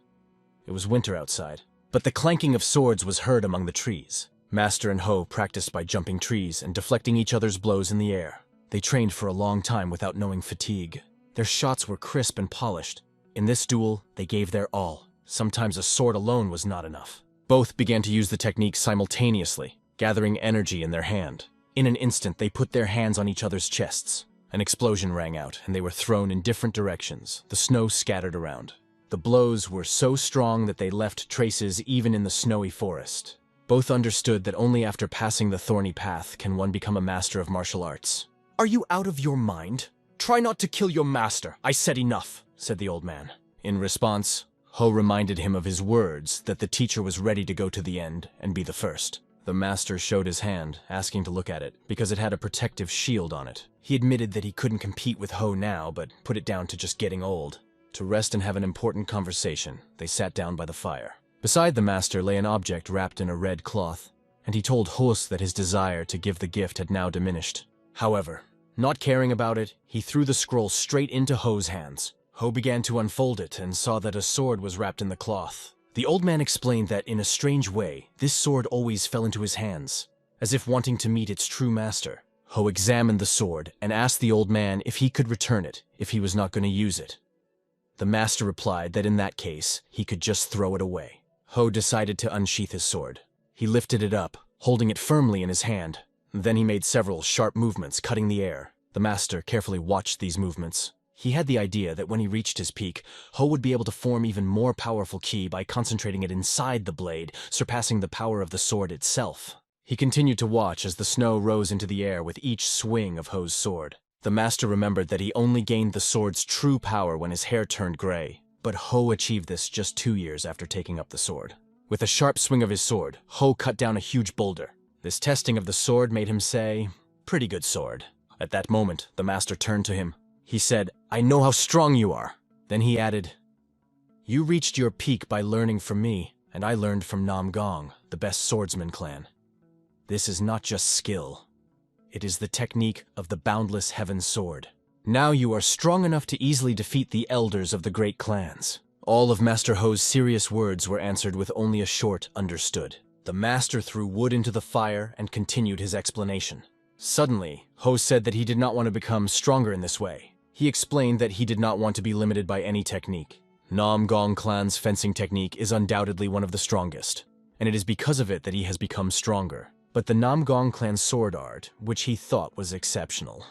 It was winter outside, but the clanking of swords was heard among the trees. Master and Ho practiced by jumping trees and deflecting each other's blows in the air. They trained for a long time without knowing fatigue. Their shots were crisp and polished. In this duel, they gave their all. Sometimes a sword alone was not enough. Both began to use the technique simultaneously, gathering energy in their hand. In an instant, they put their hands on each other's chests. An explosion rang out, and they were thrown in different directions. The snow scattered around. The blows were so strong that they left traces even in the snowy forest. Both understood that only after passing the thorny path can one become a master of martial arts. "Are you out of your mind? Try not to kill your master. I said enough," said the old man. In response, Ho reminded him of his words that the teacher was ready to go to the end and be the first. The master showed his hand, asking to look at it, because it had a protective shield on it. He admitted that he couldn't compete with Ho now, but put it down to just getting old. To rest and have an important conversation, they sat down by the fire. Beside the master lay an object wrapped in a red cloth, and he told Hos that his desire to give the gift had now diminished. However, not caring about it, he threw the scroll straight into Ho's hands. Ho began to unfold it and saw that a sword was wrapped in the cloth. The old man explained that, in a strange way, this sword always fell into his hands, as if wanting to meet its true master. Ho examined the sword and asked the old man if he could return it if he was not going to use it. The master replied that in that case, he could just throw it away. Ho decided to unsheath his sword. He lifted it up, holding it firmly in his hand. Then he made several sharp movements, cutting the air. The master carefully watched these movements. He had the idea that when he reached his peak, Ho would be able to form even more powerful ki by concentrating it inside the blade, surpassing the power of the sword itself. He continued to watch as the snow rose into the air with each swing of Ho's sword. The master remembered that he only gained the sword's true power when his hair turned gray, but Ho achieved this just 2 years after taking up the sword. With a sharp swing of his sword, Ho cut down a huge boulder. This testing of the sword made him say, "Pretty good sword." At that moment, the master turned to him. He said, "I know how strong you are." Then he added, "You reached your peak by learning from me, and I learned from Nam Gong, the best swordsman clan. This is not just skill. It is the technique of the boundless heaven sword. Now you are strong enough to easily defeat the elders of the great clans." All of Master Ho's serious words were answered with only a short understood. The master threw wood into the fire and continued his explanation. Suddenly, Ho said that he did not want to become stronger in this way. He explained that he did not want to be limited by any technique. Nam Gong clan's fencing technique is undoubtedly one of the strongest, and it is because of it that he has become stronger. But the Nam Gong clan's sword art, which he thought was exceptional,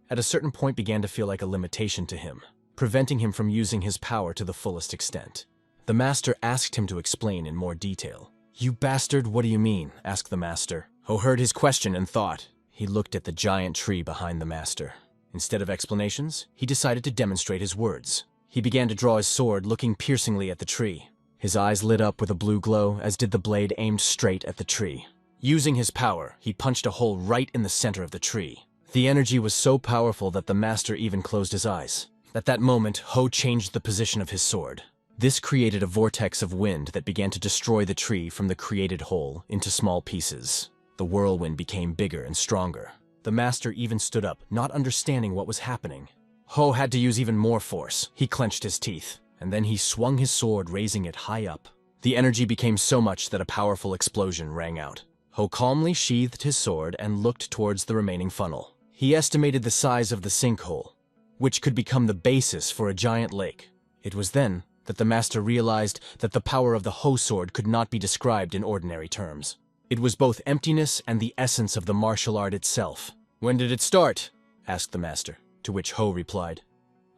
at a certain point began to feel like a limitation to him, preventing him from using his power to the fullest extent. The master asked him to explain in more detail. "You bastard, what do you mean?" asked the master. Ho heard his question and thought. He looked at the giant tree behind the master. Instead of explanations, he decided to demonstrate his words. He began to draw his sword, looking piercingly at the tree. His eyes lit up with a blue glow, as did the blade aimed straight at the tree. Using his power, he punched a hole right in the center of the tree. The energy was so powerful that the master even closed his eyes. At that moment, Ho changed the position of his sword. This created a vortex of wind that began to destroy the tree from the created hole into small pieces. The whirlwind became bigger and stronger. The master even stood up, not understanding what was happening. Ho had to use even more force. He clenched his teeth, and then he swung his sword, raising it high up. The energy became so much that a powerful explosion rang out. Ho calmly sheathed his sword and looked towards the remaining funnel. He estimated the size of the sinkhole, which could become the basis for a giant lake. It was then that the master realized that the power of the Ho sword could not be described in ordinary terms. It was both emptiness and the essence of the martial art itself. "When did it start?" asked the master, to which Ho replied,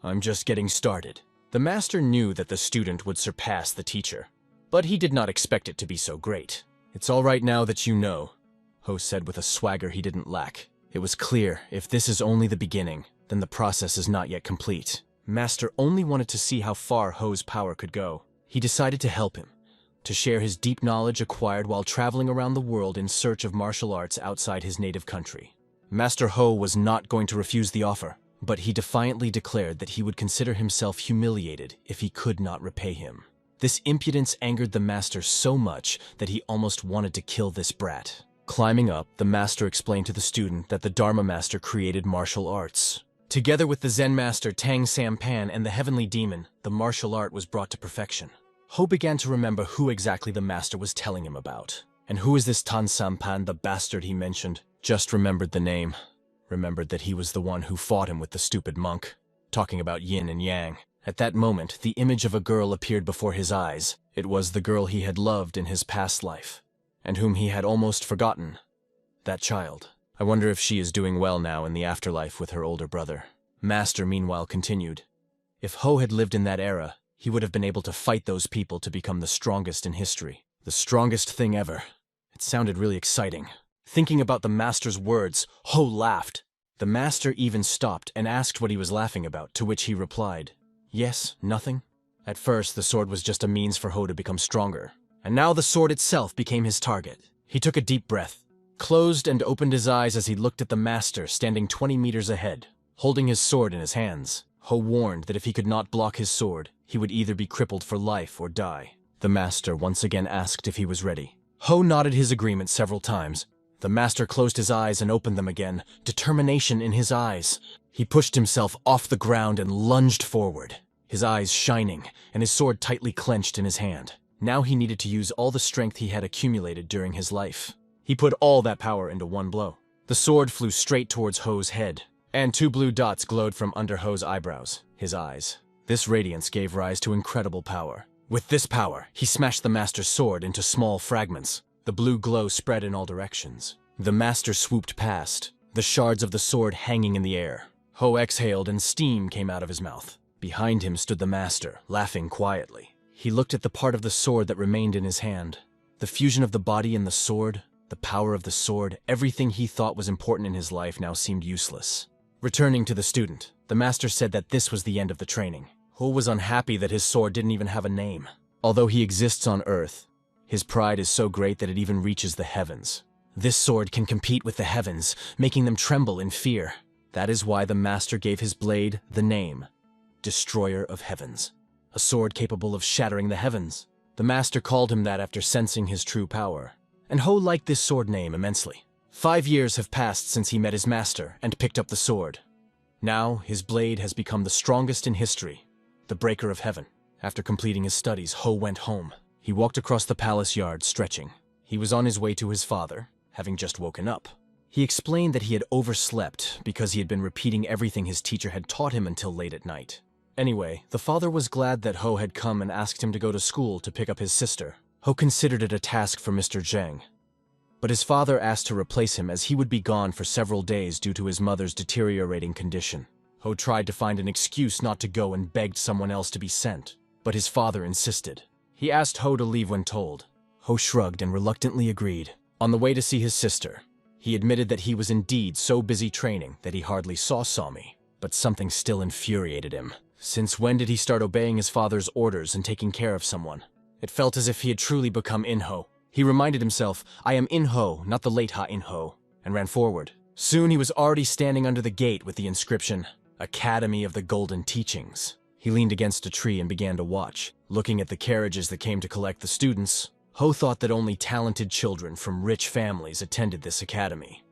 "I'm just getting started." The master knew that the student would surpass the teacher, but he did not expect it to be so great. "It's all right now that you know," Ho said with a swagger he didn't lack. It was clear, if this is only the beginning, then the process is not yet complete. Master only wanted to see how far Ho's power could go. He decided to help him, to share his deep knowledge acquired while traveling around the world in search of martial arts outside his native country. Master Ho was not going to refuse the offer, but he defiantly declared that he would consider himself humiliated if he could not repay him. This impudence angered the master so much that he almost wanted to kill this brat. Climbing up, the master explained to the student that the Dharma master created martial arts. Together with the Zen master Tang Sampan and the heavenly demon, the martial art was brought to perfection. Ho began to remember who exactly the master was telling him about. And who is this Tan Sampan, the bastard he mentioned? Just remembered the name. Remembered that he was the one who fought him with the stupid monk. Talking about yin and yang. At that moment, the image of a girl appeared before his eyes. It was the girl he had loved in his past life, and whom he had almost forgotten. That child. I wonder if she is doing well now in the afterlife with her older brother. Master, meanwhile, continued. If Ho had lived in that era, he would have been able to fight those people to become the strongest in history. The strongest thing ever. It sounded really exciting. Thinking about the master's words, Ho laughed. The master even stopped and asked what he was laughing about, to which he replied, "Yes, nothing." At first, the sword was just a means for Ho to become stronger, and now the sword itself became his target. He took a deep breath, closed and opened his eyes as he looked at the master standing 20 meters ahead, holding his sword in his hands. Ho warned that if he could not block his sword, he would either be crippled for life or die. The master once again asked if he was ready. Ho nodded his agreement several times. The master closed his eyes and opened them again, determination in his eyes. He pushed himself off the ground and lunged forward, his eyes shining and his sword tightly clenched in his hand. Now he needed to use all the strength he had accumulated during his life. He put all that power into one blow. The sword flew straight towards Ho's head, and 2 blue dots glowed from under Ho's eyebrows, his eyes. This radiance gave rise to incredible power. With this power, he smashed the master's sword into small fragments. The blue glow spread in all directions. The master swooped past, the shards of the sword hanging in the air. Ho exhaled and steam came out of his mouth. Behind him stood the master, laughing quietly. He looked at the part of the sword that remained in his hand. The fusion of the body and the sword, the power of the sword, everything he thought was important in his life now seemed useless. Returning to the student, the master said that this was the end of the training. Ho was unhappy that his sword didn't even have a name. Although he exists on Earth, his pride is so great that it even reaches the heavens. This sword can compete with the heavens, making them tremble in fear. That is why the master gave his blade the name, Destroyer of Heavens. A sword capable of shattering the heavens. The master called him that after sensing his true power. And Ho liked this sword name immensely. 5 years have passed since he met his master and picked up the sword. Now, his blade has become the strongest in history, the Breaker of Heaven. After completing his studies, Ho went home. He walked across the palace yard, stretching. He was on his way to his father, having just woken up. He explained that he had overslept because he had been repeating everything his teacher had taught him until late at night. Anyway, the father was glad that Ho had come and asked him to go to school to pick up his sister. Ho considered it a task for Mr. Zhang, but his father asked to replace him as he would be gone for several days due to his mother's deteriorating condition. Ho tried to find an excuse not to go and begged someone else to be sent, but his father insisted. He asked Ho to leave when told. Ho shrugged and reluctantly agreed. On the way to see his sister, he admitted that he was indeed so busy training that he hardly saw Sami, but something still infuriated him. Since when did he start obeying his father's orders and taking care of someone? It felt as if he had truly become Yingho. He reminded himself, "I am Yingho, not the late Yingho," and ran forward. Soon he was already standing under the gate with the inscription, Academy of the Golden Teachings. He leaned against a tree and began to watch. Looking at the carriages that came to collect the students, Ho thought that only talented children from rich families attended this academy.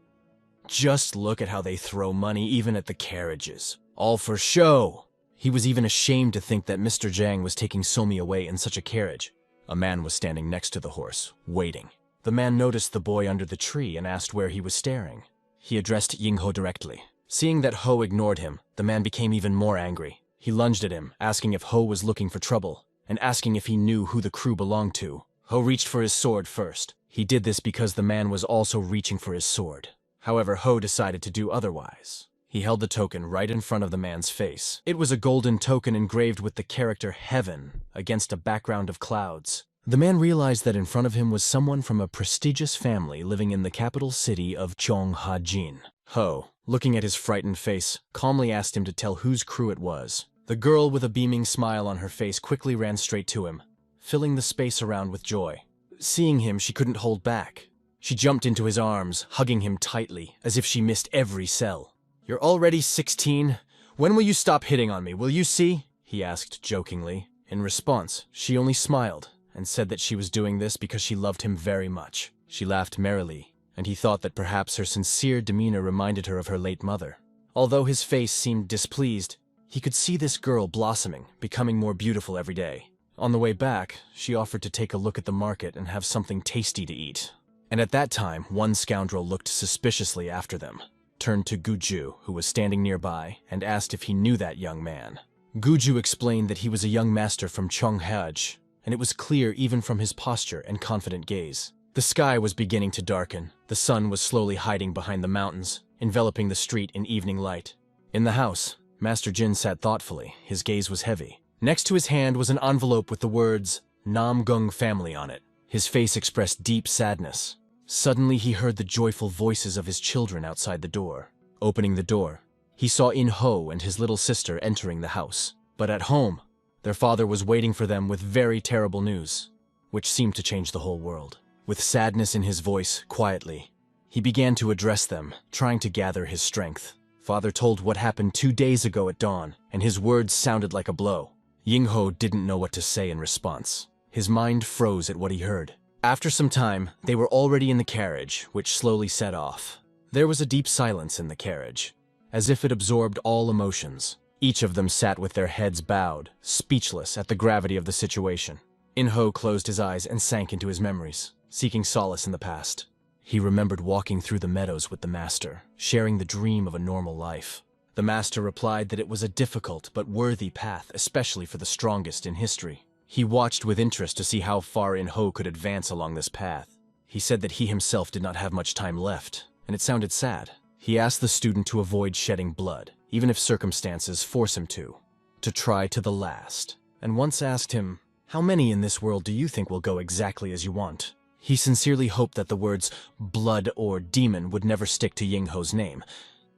Just look at how they throw money even at the carriages. All for show! He was even ashamed to think that Mr. Zhang was taking Somi away in such a carriage. A man was standing next to the horse, waiting. The man noticed the boy under the tree and asked where he was staring. He addressed Yingho directly. Seeing that Ho ignored him, the man became even more angry. He lunged at him, asking if Ho was looking for trouble, and asking if he knew who the crew belonged to. Ho reached for his sword first. He did this because the man was also reaching for his sword. However, Ho decided to do otherwise. He held the token right in front of the man's face. It was a golden token engraved with the character Heaven against a background of clouds. The man realized that in front of him was someone from a prestigious family living in the capital city of Cheonghajin. Ho, looking at his frightened face, calmly asked him to tell whose crew it was. The girl with a beaming smile on her face quickly ran straight to him, filling the space around with joy. Seeing him, she couldn't hold back. She jumped into his arms, hugging him tightly, as if she missed every cell. "You're already 16? When will you stop hitting on me, will you see?" he asked jokingly. In response, she only smiled and said that she was doing this because she loved him very much. She laughed merrily, and he thought that perhaps her sincere demeanor reminded her of her late mother. Although his face seemed displeased, he could see this girl blossoming, becoming more beautiful every day. On the way back, she offered to take a look at the market and have something tasty to eat. And at that time, one scoundrel looked suspiciously after them, turned to Guju, who was standing nearby, and asked if he knew that young man. Guju explained that he was a young master from Cheonghaj, and it was clear even from his posture and confident gaze. The sky was beginning to darken. The sun was slowly hiding behind the mountains, enveloping the street in evening light. In the house, Master Jin sat thoughtfully. His gaze was heavy. Next to his hand was an envelope with the words, "Namgung family" on it. His face expressed deep sadness. Suddenly he heard the joyful voices of his children outside the door. Opening the door, he saw Yingho and his little sister entering the house. But at home, their father was waiting for them with very terrible news, which seemed to change the whole world. With sadness in his voice, quietly, he began to address them, trying to gather his strength. Father told what happened 2 days ago at dawn, and his words sounded like a blow. Yingho didn't know what to say in response. His mind froze at what he heard. After some time, they were already in the carriage, which slowly set off. There was a deep silence in the carriage, as if it absorbed all emotions. Each of them sat with their heads bowed, speechless at the gravity of the situation. Yingho closed his eyes and sank into his memories, seeking solace in the past. He remembered walking through the meadows with the master, sharing the dream of a normal life. The master replied that it was a difficult but worthy path, especially for the strongest in history. He watched with interest to see how far Yingho could advance along this path. He said that he himself did not have much time left, and it sounded sad. He asked the student to avoid shedding blood, even if circumstances force him to try to the last, and once asked him, "How many in this world do you think will go exactly as you want?" He sincerely hoped that the words blood or demon would never stick to Yingho's name.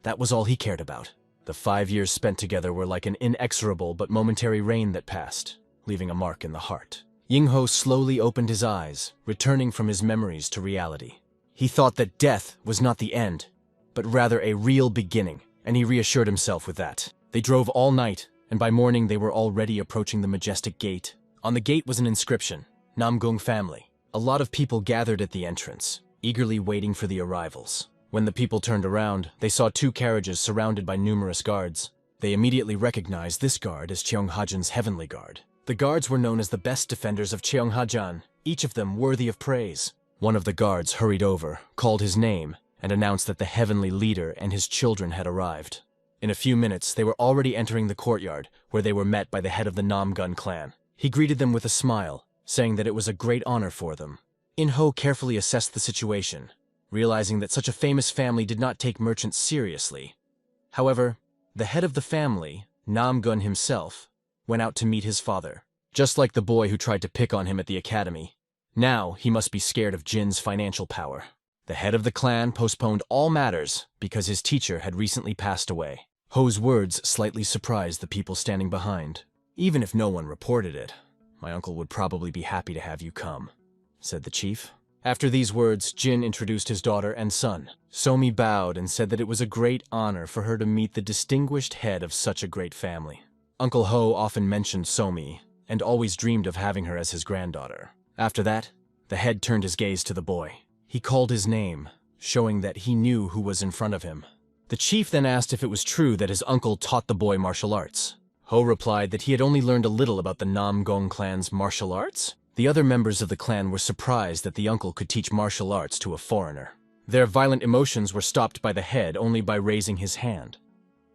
That was all he cared about. The 5 years spent together were like an inexorable but momentary rain that passed, leaving a mark in the heart. Yingho slowly opened his eyes, returning from his memories to reality. He thought that death was not the end, but rather a real beginning, and he reassured himself with that. They drove all night, and by morning they were already approaching the majestic gate. On the gate was an inscription, "Namgung family." A lot of people gathered at the entrance, eagerly waiting for the arrivals. When the people turned around, they saw 2 carriages surrounded by numerous guards. They immediately recognized this guard as Cheonghajin's heavenly guard. The guards were known as the best defenders of Cheonghajan, each of them worthy of praise. One of the guards hurried over, called his name, and announced that the heavenly leader and his children had arrived. In a few minutes, they were already entering the courtyard, where they were met by the head of the Namgun clan. He greeted them with a smile, saying that it was a great honor for them. Yingho carefully assessed the situation, realizing that such a famous family did not take merchants seriously. However, the head of the family, Namgun himself, went out to meet his father, just like the boy who tried to pick on him at the academy. Now he must be scared of Jin's financial power. The head of the clan postponed all matters because his teacher had recently passed away. Ho's words slightly surprised the people standing behind. "Even if no one reported it, my uncle would probably be happy to have you come," said the chief. After these words, Jin introduced his daughter and son. Somi bowed and said that it was a great honor for her to meet the distinguished head of such a great family. Uncle Ho often mentioned Somi, and always dreamed of having her as his granddaughter. After that, the head turned his gaze to the boy. He called his name, showing that he knew who was in front of him. The chief then asked if it was true that his uncle taught the boy martial arts. Ho replied that he had only learned a little about the Namgong clan's martial arts. The other members of the clan were surprised that the uncle could teach martial arts to a foreigner. Their violent emotions were stopped by the head only by raising his hand.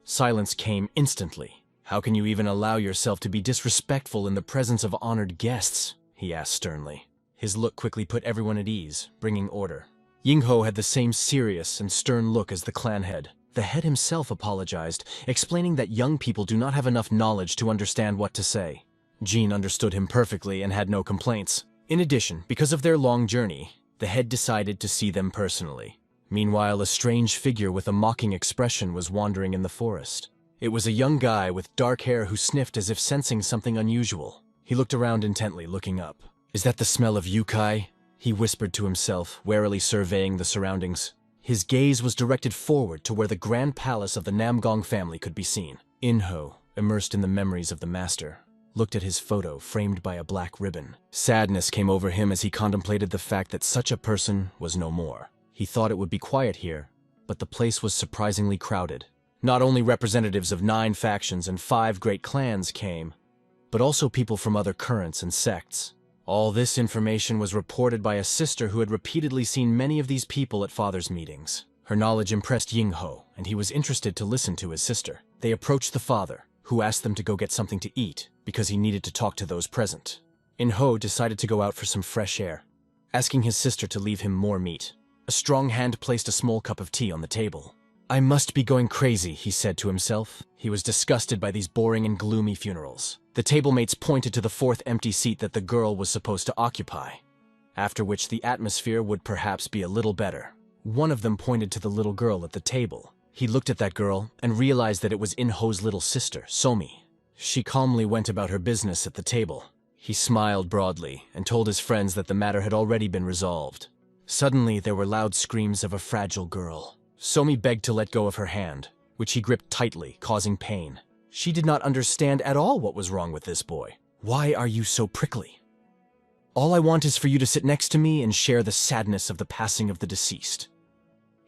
Silence came instantly. "How can you even allow yourself to be disrespectful in the presence of honored guests?" he asked sternly. His look quickly put everyone at ease, bringing order. Yingho had the same serious and stern look as the clan head. The head himself apologized, explaining that young people do not have enough knowledge to understand what to say. Jin understood him perfectly and had no complaints. In addition, because of their long journey, the head decided to see them personally. Meanwhile, a strange figure with a mocking expression was wandering in the forest. It was a young guy with dark hair who sniffed as if sensing something unusual. He looked around intently, looking up. "Is that the smell of yukai?" he whispered to himself, warily surveying the surroundings. His gaze was directed forward to where the grand palace of the Namgong family could be seen. Yingho, immersed in the memories of the master, looked at his photo framed by a black ribbon. Sadness came over him as he contemplated the fact that such a person was no more. He thought it would be quiet here, but the place was surprisingly crowded. Not only representatives of 9 factions and 5 great clans came, but also people from other currents and sects. All this information was reported by a sister who had repeatedly seen many of these people at father's meetings. Her knowledge impressed Yingho, and he was interested to listen to his sister. They approached the father, who asked them to go get something to eat, because he needed to talk to those present. Yingho decided to go out for some fresh air, asking his sister to leave him more meat. A strong hand placed a small cup of tea on the table. "I must be going crazy," he said to himself. He was disgusted by these boring and gloomy funerals. The tablemates pointed to the 4th empty seat that the girl was supposed to occupy, after which the atmosphere would perhaps be a little better. One of them pointed to the little girl at the table. He looked at that girl and realized that it was Yingho's little sister, Somi. She calmly went about her business at the table. He smiled broadly and told his friends that the matter had already been resolved. Suddenly, there were loud screams of a fragile girl. Somi begged to let go of her hand, which he gripped tightly, causing pain. She did not understand at all what was wrong with this boy. "Why are you so prickly? All I want is for you to sit next to me and share the sadness of the passing of the deceased,"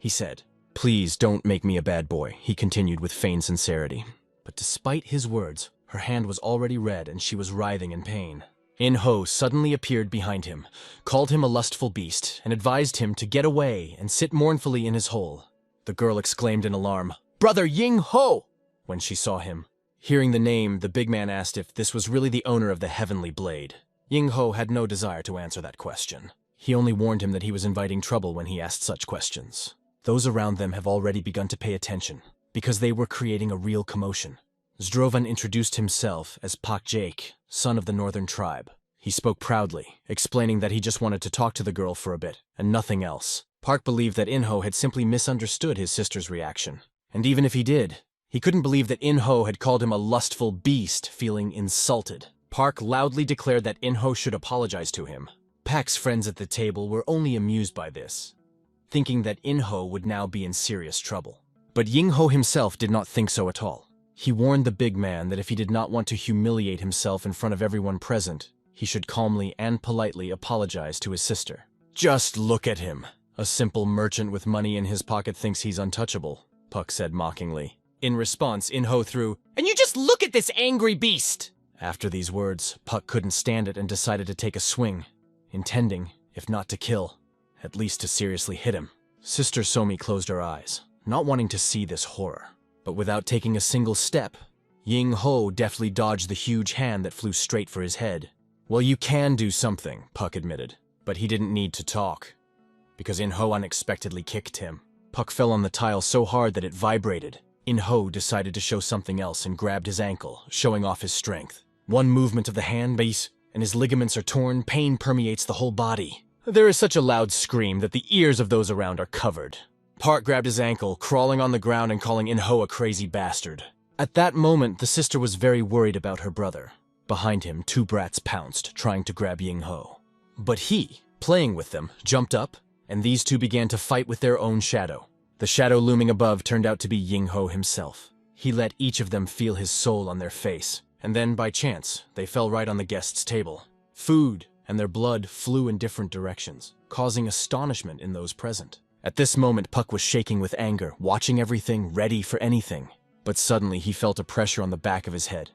he said. "Please don't make me a bad boy," he continued with feigned sincerity. But despite his words, her hand was already red and she was writhing in pain. Yingho suddenly appeared behind him, called him a lustful beast, and advised him to get away and sit mournfully in his hole. The girl exclaimed in alarm, "Brother Yingho!" when she saw him. Hearing the name, the big man asked if this was really the owner of the heavenly blade. Yingho had no desire to answer that question. He only warned him that he was inviting trouble when he asked such questions. Those around them have already begun to pay attention, because they were creating a real commotion. Zdrovan introduced himself as Pak Jake, son of the northern tribe. He spoke proudly, explaining that he just wanted to talk to the girl for a bit, and nothing else. Park believed that Yingho had simply misunderstood his sister's reaction. And even if he did, he couldn't believe that Yingho had called him a lustful beast, feeling insulted. Park loudly declared that Yingho should apologize to him. Pak's friends at the table were only amused by this, thinking that Yingho would now be in serious trouble. But Yingho himself did not think so at all. He warned the big man that if he did not want to humiliate himself in front of everyone present, he should calmly and politely apologize to his sister. "Just look at him. A simple merchant with money in his pocket thinks he's untouchable," Puck said mockingly. In response, Yingho threw, "And you just look at this angry beast!" After these words, Puck couldn't stand it and decided to take a swing, intending, if not to kill, at least to seriously hit him. Sister Somi closed her eyes, not wanting to see this horror. But without taking a single step, Yingho deftly dodged the huge hand that flew straight for his head. "Well, you can do something," Puck admitted, but he didn't need to talk, because Yingho unexpectedly kicked him. Puck fell on the tile so hard that it vibrated. Yingho decided to show something else and grabbed his ankle, showing off his strength. One movement of the hand base, and his ligaments are torn. Pain permeates the whole body. There is such a loud scream that the ears of those around are covered. Park grabbed his ankle, crawling on the ground and calling Yingho a crazy bastard. At that moment, the sister was very worried about her brother. Behind him, 2 brats pounced, trying to grab Yingho. But he, playing with them, jumped up, and these 2 began to fight with their own shadow. The shadow looming above turned out to be Yingho himself. He let each of them feel his soul on their face, and then, by chance, they fell right on the guest's table. Food and their blood flew in different directions, causing astonishment in those present. At this moment, Puck was shaking with anger, watching everything, ready for anything. But suddenly, he felt a pressure on the back of his head.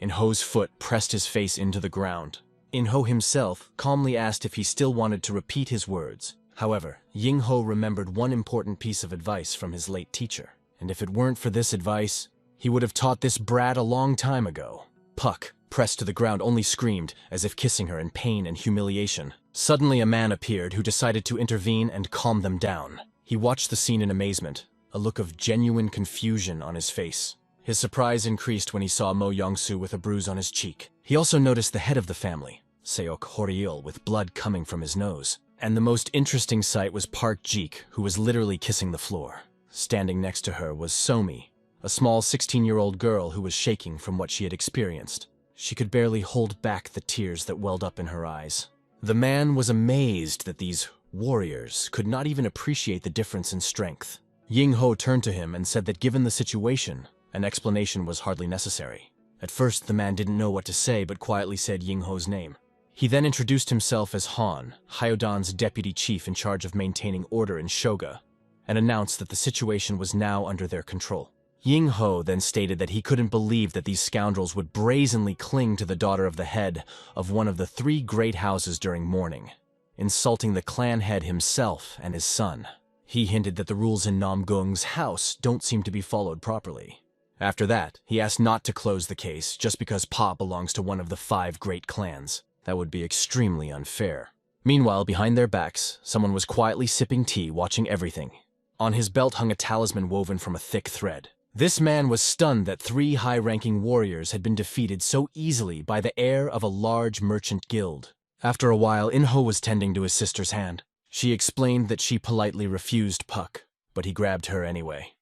Yingho's foot pressed his face into the ground. Yingho himself calmly asked if he still wanted to repeat his words. However, Yingho remembered one important piece of advice from his late teacher, and if it weren't for this advice, he would have taught this brat a long time ago. Puck, pressed to the ground, only screamed, as if kissing her in pain and humiliation. Suddenly a man appeared who decided to intervene and calm them down. He watched the scene in amazement, a look of genuine confusion on his face. His surprise increased when he saw Mo Yongsu with a bruise on his cheek. He also noticed the head of the family, Seok Horiil, with blood coming from his nose. And the most interesting sight was Park Jeek, who was literally kissing the floor. Standing next to her was Somi, a small 16-year-old girl who was shaking from what she had experienced. She could barely hold back the tears that welled up in her eyes. The man was amazed that these warriors could not even appreciate the difference in strength. Yingho turned to him and said that given the situation, an explanation was hardly necessary. At first, the man didn't know what to say, but quietly said Yingho's name. He then introduced himself as Han, Hyodan's deputy chief in charge of maintaining order in Shoga, and announced that the situation was now under their control. Yingho then stated that he couldn't believe that these scoundrels would brazenly cling to the daughter of the head of one of the 3 great houses during mourning, insulting the clan head himself and his son. He hinted that the rules in Namgung's house don't seem to be followed properly. After that, he asked not to close the case just because Pa belongs to one of the 5 great clans. That would be extremely unfair. Meanwhile, behind their backs, someone was quietly sipping tea, watching everything. On his belt hung a talisman woven from a thick thread. This man was stunned that 3 high-ranking warriors had been defeated so easily by the heir of a large merchant guild. After a while, Inho was tending to his sister's hand. She explained that she politely refused Puck, but he grabbed her anyway.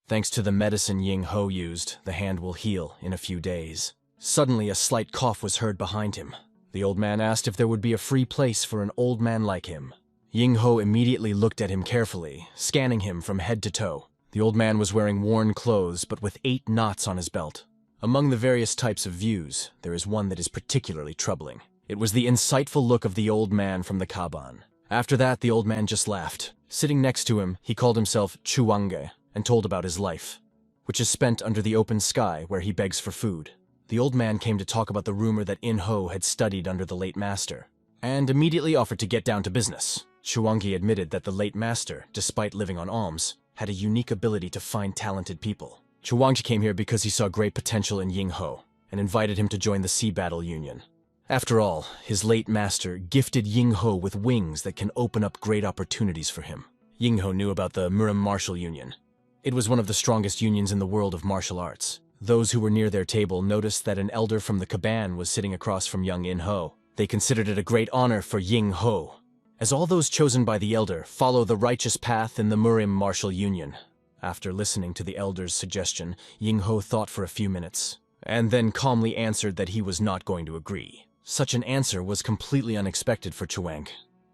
Thanks to the medicine Yingho used, the hand will heal in a few days. Suddenly, a slight cough was heard behind him. The old man asked if there would be a free place for an old man like him. Yingho immediately looked at him carefully, scanning him from head to toe. The old man was wearing worn clothes, but with 8 knots on his belt. Among the various types of views, there is one that is particularly troubling. It was the insightful look of the old man from the Kaban. After that, the old man just laughed. Sitting next to him, he called himself Chuwange and told about his life, which is spent under the open sky where he begs for food. The old man came to talk about the rumor that Inho had studied under the late master, and immediately offered to get down to business. Chuwange admitted that the late master, despite living on alms, had a unique ability to find talented people. Chuwange came here because he saw great potential in Yingho, and invited him to join the Sea Battle Union. After all, his late master gifted Yingho with wings that can open up great opportunities for him. Yingho knew about the Murim Martial Union. It was one of the strongest unions in the world of martial arts. Those who were near their table noticed that an elder from the Kaban was sitting across from young Inho. They considered it a great honor for Yingho, as all those chosen by the elder follow the righteous path in the Murim Martial Union. After listening to the elder's suggestion, Yingho thought for a few minutes, and then calmly answered that he was not going to agree. Such an answer was completely unexpected for Chuang.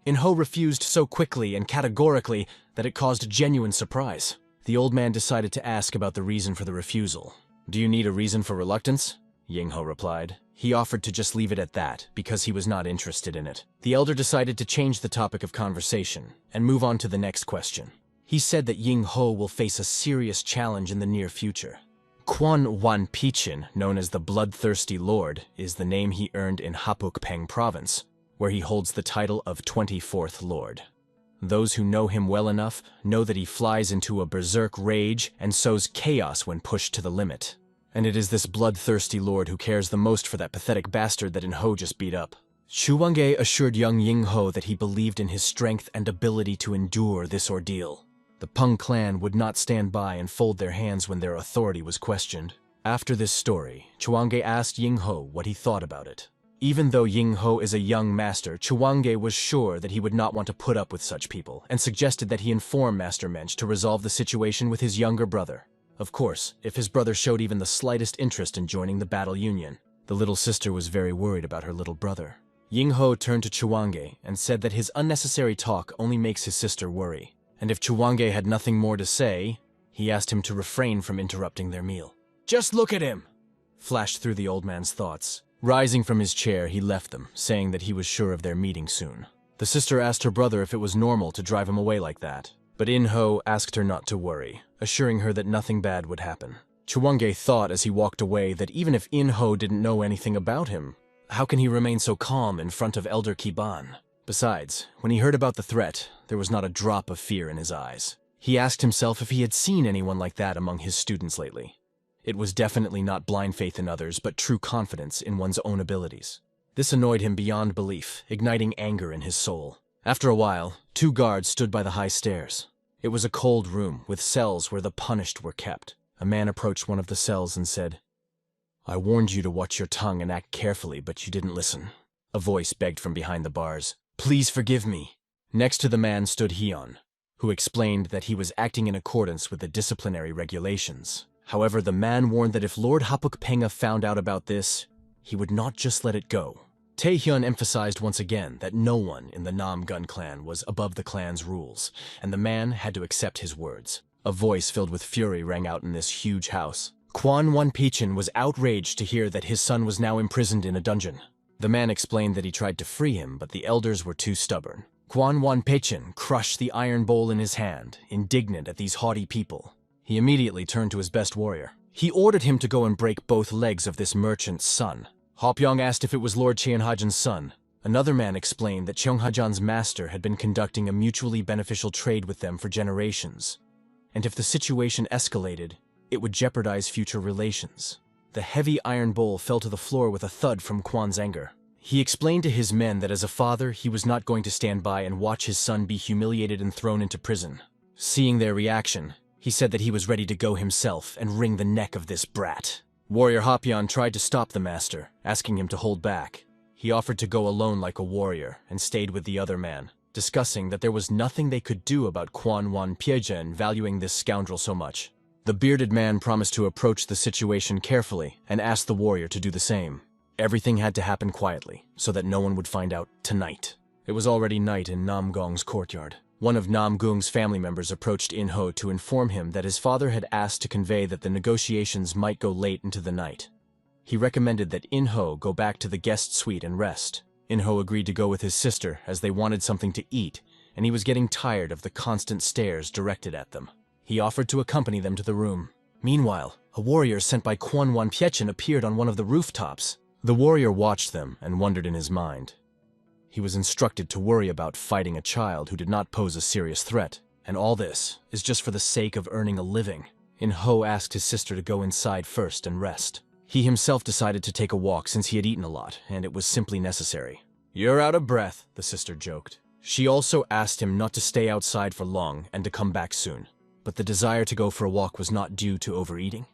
Inho refused so quickly and categorically that it caused genuine surprise. The old man decided to ask about the reason for the refusal. "Do you need a reason for reluctance?" Yingho replied. He offered to just leave it at that, because he was not interested in it. The elder decided to change the topic of conversation and move on to the next question. He said that Yingho will face a serious challenge in the near future. Quan Wan Pichin, known as the Bloodthirsty Lord, is the name he earned in Hapukpeng province, where he holds the title of 24th Lord. Those who know him well enough know that he flies into a berserk rage and sows chaos when pushed to the limit. And it is this bloodthirsty lord who cares the most for that pathetic bastard that Inho just beat up. Chuwange assured young Yingho that he believed in his strength and ability to endure this ordeal. The Peng clan would not stand by and fold their hands when their authority was questioned. After this story, Chuwange asked Yingho what he thought about it. Even though Yingho is a young master, Chuwange was sure that he would not want to put up with such people, and suggested that he inform Master Mensch to resolve the situation with his younger brother. Of course, if his brother showed even the slightest interest in joining the battle union, the little sister was very worried about her little brother. Yingho turned to Chuwange and said that his unnecessary talk only makes his sister worry, and if Chuwange had nothing more to say, he asked him to refrain from interrupting their meal. "Just look at him!" flashed through the old man's thoughts. Rising from his chair, he left them, saying that he was sure of their meeting soon. The sister asked her brother if it was normal to drive him away like that, but Inho asked her not to worry, assuring her that nothing bad would happen. Chuwange thought as he walked away that even if Inho didn't know anything about him, how can he remain so calm in front of Elder Kiban? Besides, when he heard about the threat, there was not a drop of fear in his eyes. He asked himself if he had seen anyone like that among his students lately. It was definitely not blind faith in others, but true confidence in one's own abilities. This annoyed him beyond belief, igniting anger in his soul. After a while, 2 guards stood by the high stairs. It was a cold room with cells where the punished were kept. A man approached one of the cells and said, "I warned you to watch your tongue and act carefully, but you didn't listen. A voice begged from behind the bars. "Please forgive me." Next to the man stood Hyun, who explained that he was acting in accordance with the disciplinary regulations. However, the man warned that if Lord Hapukpenga found out about this, he would not just let it go. Taehyun emphasized once again that no one in the Nam Gun clan was above the clan's rules, and the man had to accept his words. A voice filled with fury rang out in this huge house. Kwon Won-pichin was outraged to hear that his son was now imprisoned in a dungeon. The man explained that he tried to free him, but the elders were too stubborn. Kwon Won-pichin crushed the iron bowl in his hand, indignant at these haughty people. He immediately turned to his best warrior. He ordered him to go and break both legs of this merchant's son. Hopyeong asked if it was Lord Cheonhajan's son. Another man explained that Cheonhajan's master had been conducting a mutually beneficial trade with them for generations, and if the situation escalated, it would jeopardize future relations. The heavy iron bowl fell to the floor with a thud from Kwon's anger. He explained to his men that as a father, he was not going to stand by and watch his son be humiliated and thrown into prison. Seeing their reaction, he said that he was ready to go himself and wring the neck of this brat. Warrior Hopyeon tried to stop the master, asking him to hold back. He offered to go alone like a warrior and stayed with the other man, discussing that there was nothing they could do about Kwon Won-pichin valuing this scoundrel so much. The bearded man promised to approach the situation carefully and asked the warrior to do the same. Everything had to happen quietly, so that no one would find out tonight. It was already night in Namgong's courtyard. One of Namgung's family members approached Yingho to inform him that his father had asked to convey that the negotiations might go late into the night. He recommended that Yingho go back to the guest suite and rest. Yingho agreed to go with his sister as they wanted something to eat, and he was getting tired of the constant stares directed at them. He offered to accompany them to the room. Meanwhile, a warrior sent by Kwon Won-pichin appeared on one of the rooftops. The warrior watched them and wondered in his mind. He was instructed to worry about fighting a child who did not pose a serious threat, and all this is just for the sake of earning a living. Yingho asked his sister to go inside first and rest. He himself decided to take a walk since he had eaten a lot, and it was simply necessary. "You're out of breath," the sister joked. She also asked him not to stay outside for long and to come back soon, but the desire to go for a walk was not due to overeating.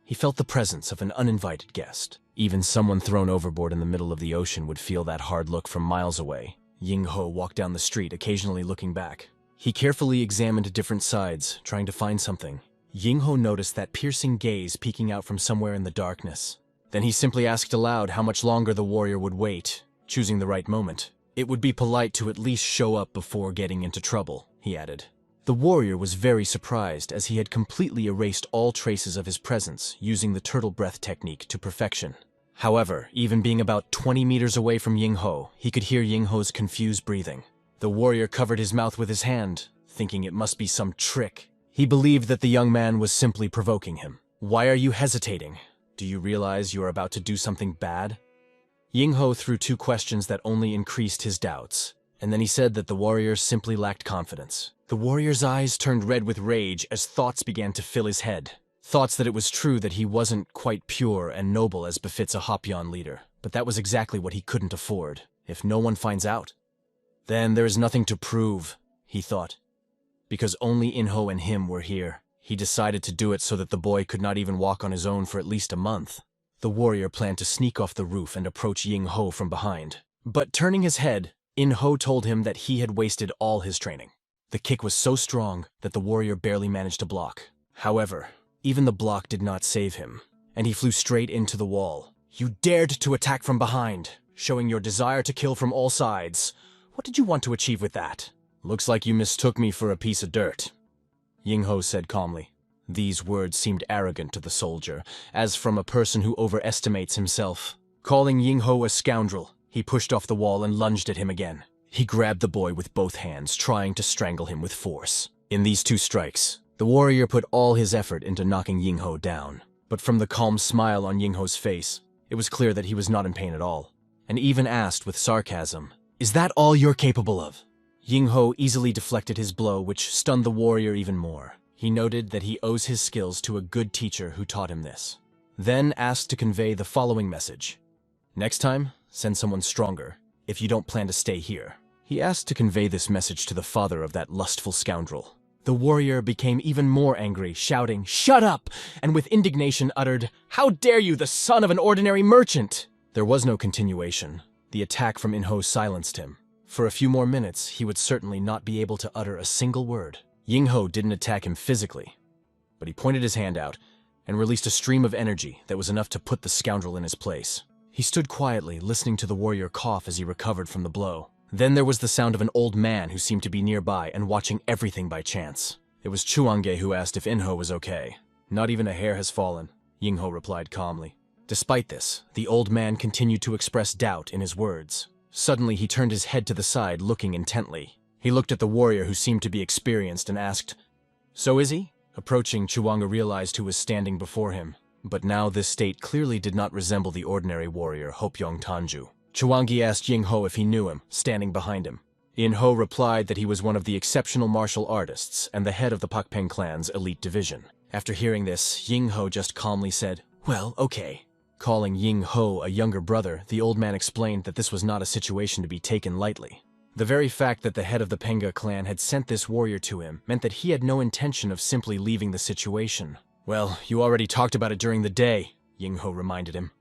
He felt the presence of an uninvited guest. Even someone thrown overboard in the middle of the ocean would feel that hard look from miles away. Yingho walked down the street, occasionally looking back. He carefully examined different sides, trying to find something. Yingho noticed that piercing gaze peeking out from somewhere in the darkness. Then he simply asked aloud how much longer the warrior would wait, choosing the right moment. "It would be polite to at least show up before getting into trouble," he added. The warrior was very surprised, as he had completely erased all traces of his presence, using the turtle breath technique to perfection. However, even being about 20 meters away from Yingho, he could hear Yingho's confused breathing. The warrior covered his mouth with his hand, thinking it must be some trick. He believed that the young man was simply provoking him. "Why are you hesitating? Do you realize you are about to do something bad?" Yingho threw two questions that only increased his doubts, and then he said that the warrior simply lacked confidence. The warrior's eyes turned red with rage as thoughts began to fill his head. Thoughts that it was true that he wasn't quite pure and noble as befits a Hopyeon leader, but that was exactly what he couldn't afford, if no one finds out. Then there is nothing to prove, he thought. Because only Yingho and him were here, he decided to do it so that the boy could not even walk on his own for at least a month. The warrior planned to sneak off the roof and approach Yingho from behind. But turning his head, Yingho told him that he had wasted all his training. The kick was so strong that the warrior barely managed to block. However, even the block did not save him, and he flew straight into the wall. "You dared to attack from behind, showing your desire to kill from all sides. What did you want to achieve with that?" "Looks like you mistook me for a piece of dirt," Yingho said calmly. These words seemed arrogant to the soldier, as from a person who overestimates himself. Calling Yingho a scoundrel, he pushed off the wall and lunged at him again. He grabbed the boy with both hands, trying to strangle him with force. In these two strikes, the warrior put all his effort into knocking Yingho down. But from the calm smile on Yingho's face, it was clear that he was not in pain at all, and even asked with sarcasm, "Is that all you're capable of?" Yingho easily deflected his blow, which stunned the warrior even more. He noted that he owes his skills to a good teacher who taught him this. Then asked to convey the following message. "Next time, send someone stronger, if you don't plan to stay here." He asked to convey this message to the father of that lustful scoundrel. The warrior became even more angry, shouting, "Shut up!" and with indignation uttered, "How dare you, the son of an ordinary merchant!" There was no continuation. The attack from Yingho silenced him. For a few more minutes, he would certainly not be able to utter a single word. Yingho didn't attack him physically, but he pointed his hand out and released a stream of energy that was enough to put the scoundrel in his place. He stood quietly, listening to the warrior cough as he recovered from the blow. Then there was the sound of an old man who seemed to be nearby and watching everything by chance. It was Chuange who asked if Yingho was okay. "Not even a hair has fallen," Yingho replied calmly. Despite this, the old man continued to express doubt in his words. Suddenly, he turned his head to the side, looking intently. He looked at the warrior who seemed to be experienced and asked, "So is he?" Approaching, Chuange realized who was standing before him. But now this state clearly did not resemble the ordinary warrior Hopyong Tanju. Chuange asked Yingho if he knew him, standing behind him. Yingho replied that he was one of the exceptional martial artists and the head of the Pakpeng clan's elite division. After hearing this, Yingho just calmly said, "Well, okay." Calling Yingho a younger brother, the old man explained that this was not a situation to be taken lightly. The very fact that the head of the Penga clan had sent this warrior to him meant that he had no intention of simply leaving the situation. "Well, you already talked about it during the day," Yingho reminded him.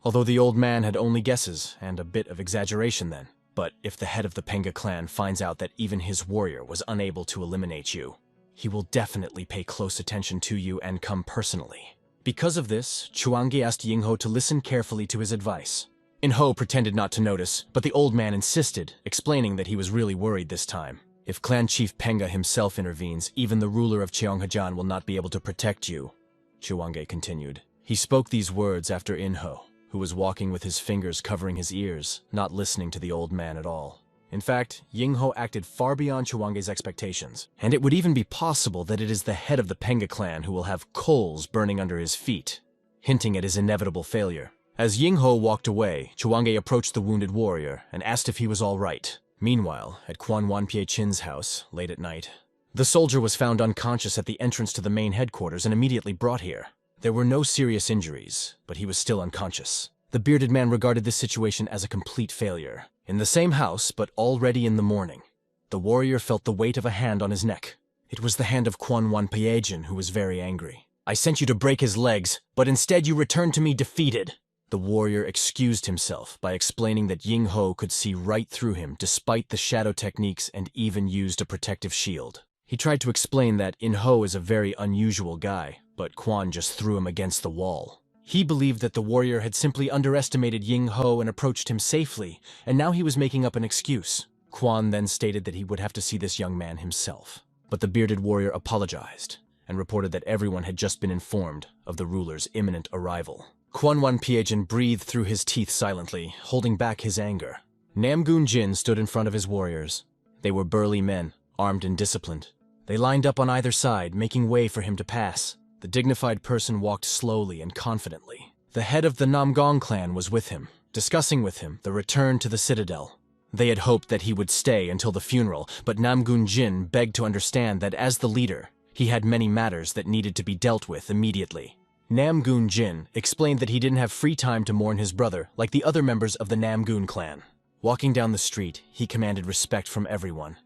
Although the old man had only guesses and a bit of exaggeration then. But if the head of the Penga clan finds out that even his warrior was unable to eliminate you, he will definitely pay close attention to you and come personally. Because of this, Chuange asked Yingho to listen carefully to his advice. Yingho pretended not to notice, but the old man insisted, explaining that he was really worried this time. "If Clan Chief Penga himself intervenes, even the ruler of Cheonghajan will not be able to protect you," Chuange continued. He spoke these words after Yingho, who was walking with his fingers covering his ears, not listening to the old man at all. In fact, Yingho acted far beyond Chuange's expectations, and it would even be possible that it is the head of the Penga clan who will have coals burning under his feet, hinting at his inevitable failure. As Yingho walked away, Chuange approached the wounded warrior and asked if he was all right. Meanwhile, at Quan Wanpie Chin's house, late at night, the soldier was found unconscious at the entrance to the main headquarters and immediately brought here. There were no serious injuries, but he was still unconscious. The bearded man regarded this situation as a complete failure. In the same house, but already in the morning, the warrior felt the weight of a hand on his neck. It was the hand of Quan Wanpie who was very angry. "I sent you to break his legs, but instead you returned to me defeated." The warrior excused himself by explaining that Yingho could see right through him despite the shadow techniques and even used a protective shield. He tried to explain that Yingho is a very unusual guy, but Quan just threw him against the wall. He believed that the warrior had simply underestimated Yingho and approached him safely, and now he was making up an excuse. Quan then stated that he would have to see this young man himself. But the bearded warrior apologized and reported that everyone had just been informed of the ruler's imminent arrival. Quan Wanpie breathed through his teeth silently, holding back his anger. Namgoon Jin stood in front of his warriors. They were burly men, armed and disciplined. They lined up on either side, making way for him to pass. The dignified person walked slowly and confidently. The head of the Namgong clan was with him, discussing with him the return to the citadel. They had hoped that he would stay until the funeral, but Namgoon Jin begged to understand that as the leader, he had many matters that needed to be dealt with immediately. Namgoon Jin explained that he didn't have free time to mourn his brother like the other members of the Namgoon clan. Walking down the street, he commanded respect from everyone.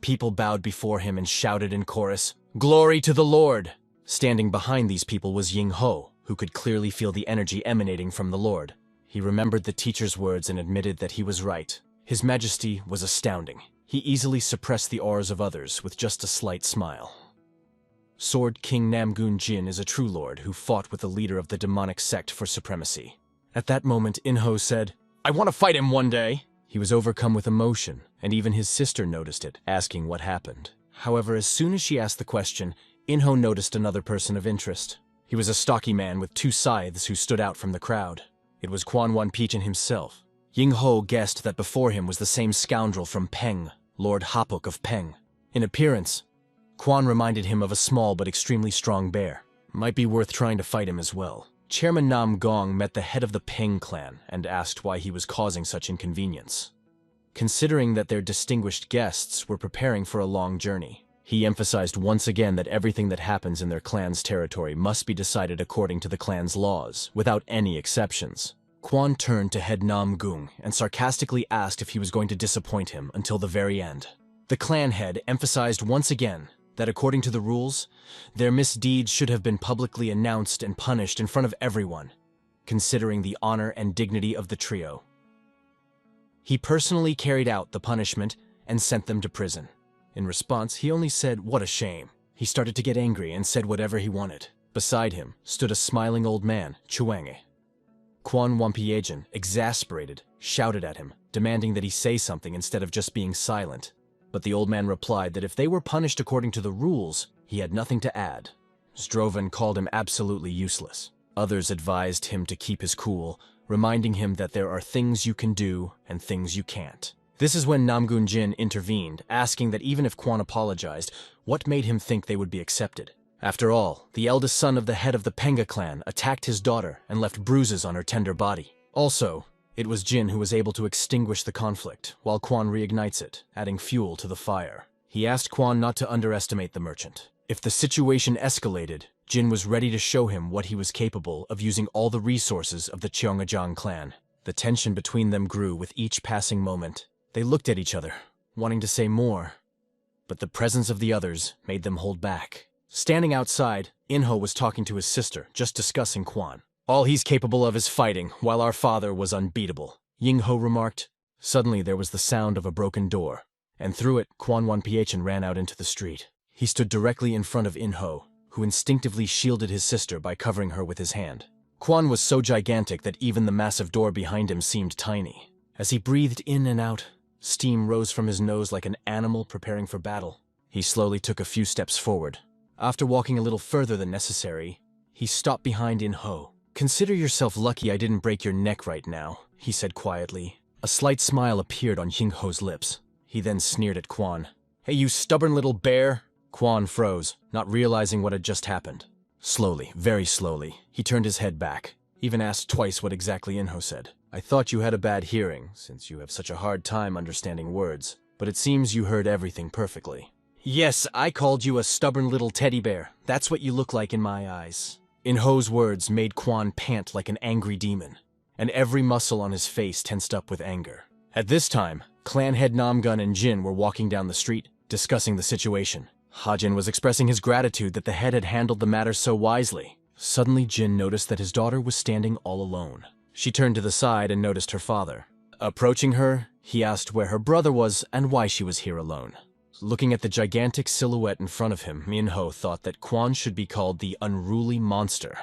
People bowed before him and shouted in chorus, "Glory to the Lord!" Standing behind these people was Yingho, who could clearly feel the energy emanating from the Lord. He remembered the teacher's words and admitted that he was right. His majesty was astounding. He easily suppressed the auras of others with just a slight smile. Sword King Namgoon Jin is a true lord who fought with the leader of the demonic sect for supremacy. At that moment, Yingho said, "I want to fight him one day." He was overcome with emotion, and even his sister noticed it, asking what happened. However, as soon as she asked the question, Yingho noticed another person of interest. He was a stocky man with 2 scythes who stood out from the crowd. It was Quan Wanpie himself. Yingho guessed that before him was the same scoundrel from Peng, Lord Hapuk of Peng. In appearance, Quan reminded him of a small but extremely strong bear. Might be worth trying to fight him as well. Chairman Nam Gong met the head of the Peng clan and asked why he was causing such inconvenience. Considering that their distinguished guests were preparing for a long journey, he emphasized once again that everything that happens in their clan's territory must be decided according to the clan's laws, without any exceptions. Quan turned to head Nam Gung and sarcastically asked if he was going to disappoint him until the very end. The clan head emphasized once again that according to the rules, their misdeeds should have been publicly announced and punished in front of everyone, considering the honor and dignity of the trio. He personally carried out the punishment and sent them to prison. In response, he only said, "What a shame." He started to get angry and said whatever he wanted. Beside him stood a smiling old man, Chuange. Quan Wampiejan, exasperated, shouted at him, demanding that he say something instead of just being silent. But the old man replied that if they were punished according to the rules, he had nothing to add. Zdrovan called him absolutely useless. Others advised him to keep his cool, reminding him that there are things you can do and things you can't. This is when Namgun Jin intervened, asking that even if Quan apologized, what made him think they would be accepted? After all, the eldest son of the head of the Penga clan attacked his daughter and left bruises on her tender body. Also, it was Jin who was able to extinguish the conflict, while Quan reignites it, adding fuel to the fire. He asked Quan not to underestimate the merchant. If the situation escalated, Jin was ready to show him what he was capable of using all the resources of the Cheongajang clan. The tension between them grew with each passing moment. They looked at each other, wanting to say more, but the presence of the others made them hold back. Standing outside, Yingho was talking to his sister, just discussing Quan. "All he's capable of is fighting, while our father was unbeatable," Yingho remarked. Suddenly there was the sound of a broken door, and through it, Quan Wanpiechan ran out into the street. He stood directly in front of Yingho, who instinctively shielded his sister by covering her with his hand. Quan was so gigantic that even the massive door behind him seemed tiny. As he breathed in and out, steam rose from his nose like an animal preparing for battle. He slowly took a few steps forward. After walking a little further than necessary, he stopped behind Yingho. "Consider yourself lucky I didn't break your neck right now," he said quietly. A slight smile appeared on Yingho's lips. He then sneered at Quan. "Hey, you stubborn little bear!" Quan froze, not realizing what had just happened. Slowly, very slowly, he turned his head back, even asked twice what exactly Yingho said. "I thought you had a bad hearing, since you have such a hard time understanding words, but it seems you heard everything perfectly." "Yes, I called you a stubborn little teddy bear. That's what you look like in my eyes." Yingho's words made Quan pant like an angry demon, and every muscle on his face tensed up with anger. At this time, clan head Namgun and Jin were walking down the street, discussing the situation. Hajin was expressing his gratitude that the head had handled the matter so wisely. Suddenly, Jin noticed that his daughter was standing all alone. She turned to the side and noticed her father. Approaching her, he asked where her brother was and why she was here alone. Looking at the gigantic silhouette in front of him, Yingho thought that Quan should be called the unruly monster,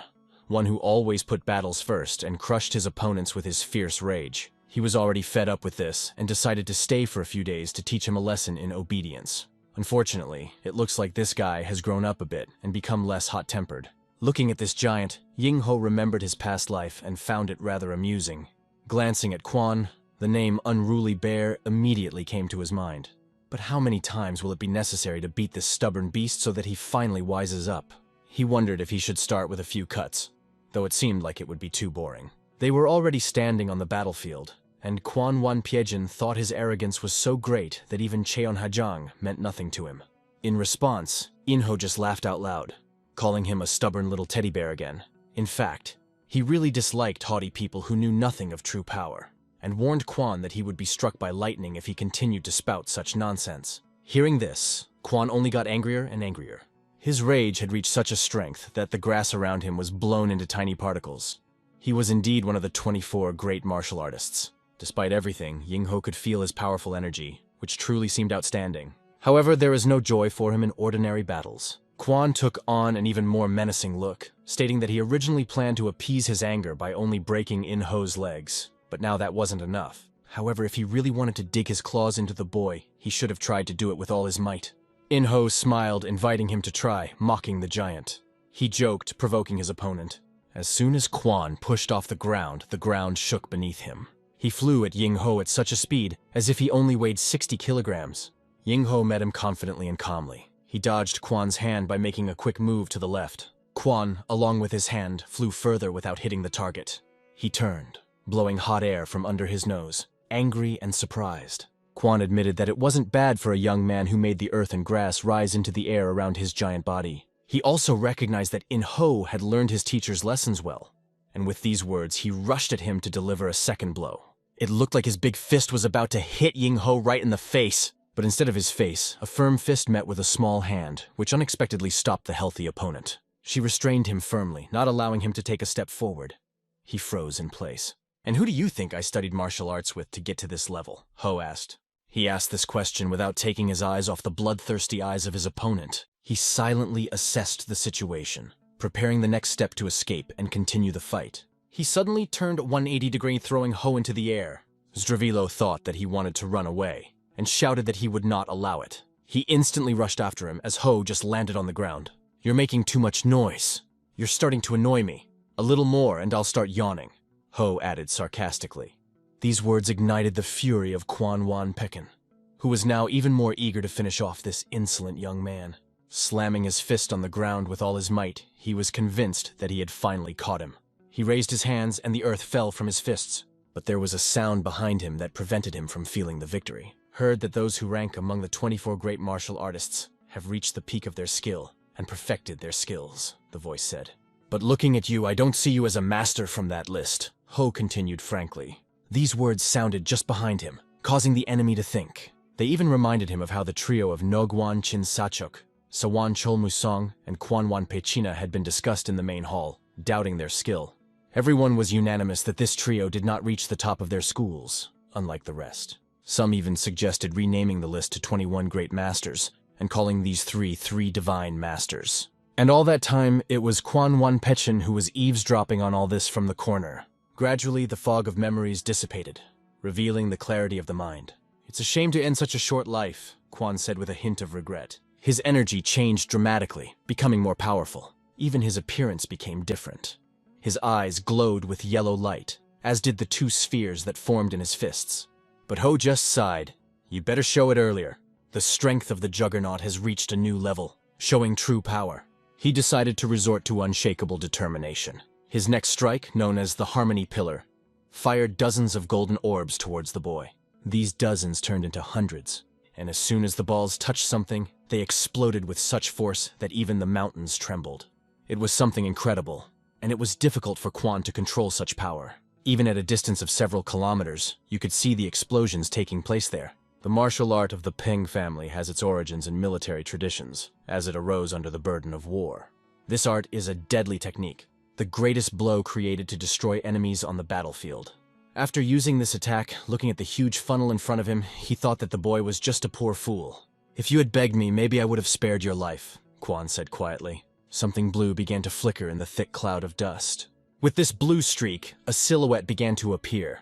one who always put battles first and crushed his opponents with his fierce rage. He was already fed up with this and decided to stay for a few days to teach him a lesson in obedience. Unfortunately, it looks like this guy has grown up a bit and become less hot-tempered. Looking at this giant, Yingho remembered his past life and found it rather amusing. Glancing at Quan, the name Unruly Bear immediately came to his mind. But how many times will it be necessary to beat this stubborn beast so that he finally wises up? He wondered if he should start with a few cuts, though it seemed like it would be too boring. They were already standing on the battlefield, and Quan Wanpiechan thought his arrogance was so great that even Cheonhajang meant nothing to him. In response, Yingho just laughed out loud, calling him a stubborn little teddy bear again. In fact, he really disliked haughty people who knew nothing of true power, and warned Quan that he would be struck by lightning if he continued to spout such nonsense. Hearing this, Quan only got angrier and angrier. His rage had reached such a strength that the grass around him was blown into tiny particles. He was indeed one of the 24 great martial artists. Despite everything, Yingho could feel his powerful energy, which truly seemed outstanding. However, there is no joy for him in ordinary battles. Quan took on an even more menacing look, stating that he originally planned to appease his anger by only breaking Yingho's legs. But now that wasn't enough. However, if he really wanted to dig his claws into the boy, he should have tried to do it with all his might. Yingho smiled, inviting him to try, mocking the giant. He joked, provoking his opponent. As soon as Quan pushed off the ground shook beneath him. He flew at Yingho at such a speed, as if he only weighed 60 kilograms. Yingho met him confidently and calmly. He dodged Quan's hand by making a quick move to the left. Quan, along with his hand, flew further without hitting the target. He turned, blowing hot air from under his nose, angry and surprised. Quan admitted that it wasn't bad for a young man who made the earth and grass rise into the air around his giant body. He also recognized that Yingho had learned his teacher's lessons well, and with these words he rushed at him to deliver a second blow. It looked like his big fist was about to hit Yingho right in the face, but instead of his face, a firm fist met with a small hand, which unexpectedly stopped the healthy opponent. She restrained him firmly, not allowing him to take a step forward. He froze in place. "And who do you think I studied martial arts with to get to this level?" Ho asked. He asked this question without taking his eyes off the bloodthirsty eyes of his opponent. He silently assessed the situation, preparing the next step to escape and continue the fight. He suddenly turned 180-degree, throwing Ho into the air. Zdravilo thought that he wanted to run away, and shouted that he would not allow it. He instantly rushed after him as Ho just landed on the ground. "You're making too much noise. You're starting to annoy me. A little more and I'll start yawning," Ho added sarcastically. These words ignited the fury of Quan Wan Pekin, who was now even more eager to finish off this insolent young man. Slamming his fist on the ground with all his might, he was convinced that he had finally caught him. He raised his hands and the earth fell from his fists, but there was a sound behind him that prevented him from feeling the victory. "Heard that those who rank among the 24 great martial artists have reached the peak of their skill and perfected their skills," the voice said. "But looking at you, I don't see you as a master from that list," Ho continued frankly. These words sounded just behind him, causing the enemy to think. They even reminded him of how the trio of Nogwan Chin Sachok, Sawan Cholmusong, and Kwanwan Pechina had been discussed in the main hall, doubting their skill. Everyone was unanimous that this trio did not reach the top of their schools, unlike the rest. Some even suggested renaming the list to 21 Great Masters, and calling these three Divine Masters. And all that time, it was Kwanwan Pechin who was eavesdropping on all this from the corner. Gradually, the fog of memories dissipated, revealing the clarity of the mind. "It's a shame to end such a short life," Quan said with a hint of regret. His energy changed dramatically, becoming more powerful. Even his appearance became different. His eyes glowed with yellow light, as did the two spheres that formed in his fists. But Ho just sighed. "You better show it earlier. The strength of the Juggernaut has reached a new level, showing true power." He decided to resort to unshakable determination. His next strike, known as the Harmony Pillar, fired dozens of golden orbs towards the boy. These dozens turned into hundreds, and as soon as the balls touched something, they exploded with such force that even the mountains trembled. It was something incredible, and it was difficult for Quan to control such power. Even at a distance of several kilometers, you could see the explosions taking place there. The martial art of the Peng family has its origins in military traditions, as it arose under the burden of war. This art is a deadly technique, the greatest blow created to destroy enemies on the battlefield. After using this attack, looking at the huge funnel in front of him, he thought that the boy was just a poor fool. "If you had begged me, maybe I would have spared your life," Quan said quietly. Something blue began to flicker in the thick cloud of dust. With this blue streak, a silhouette began to appear,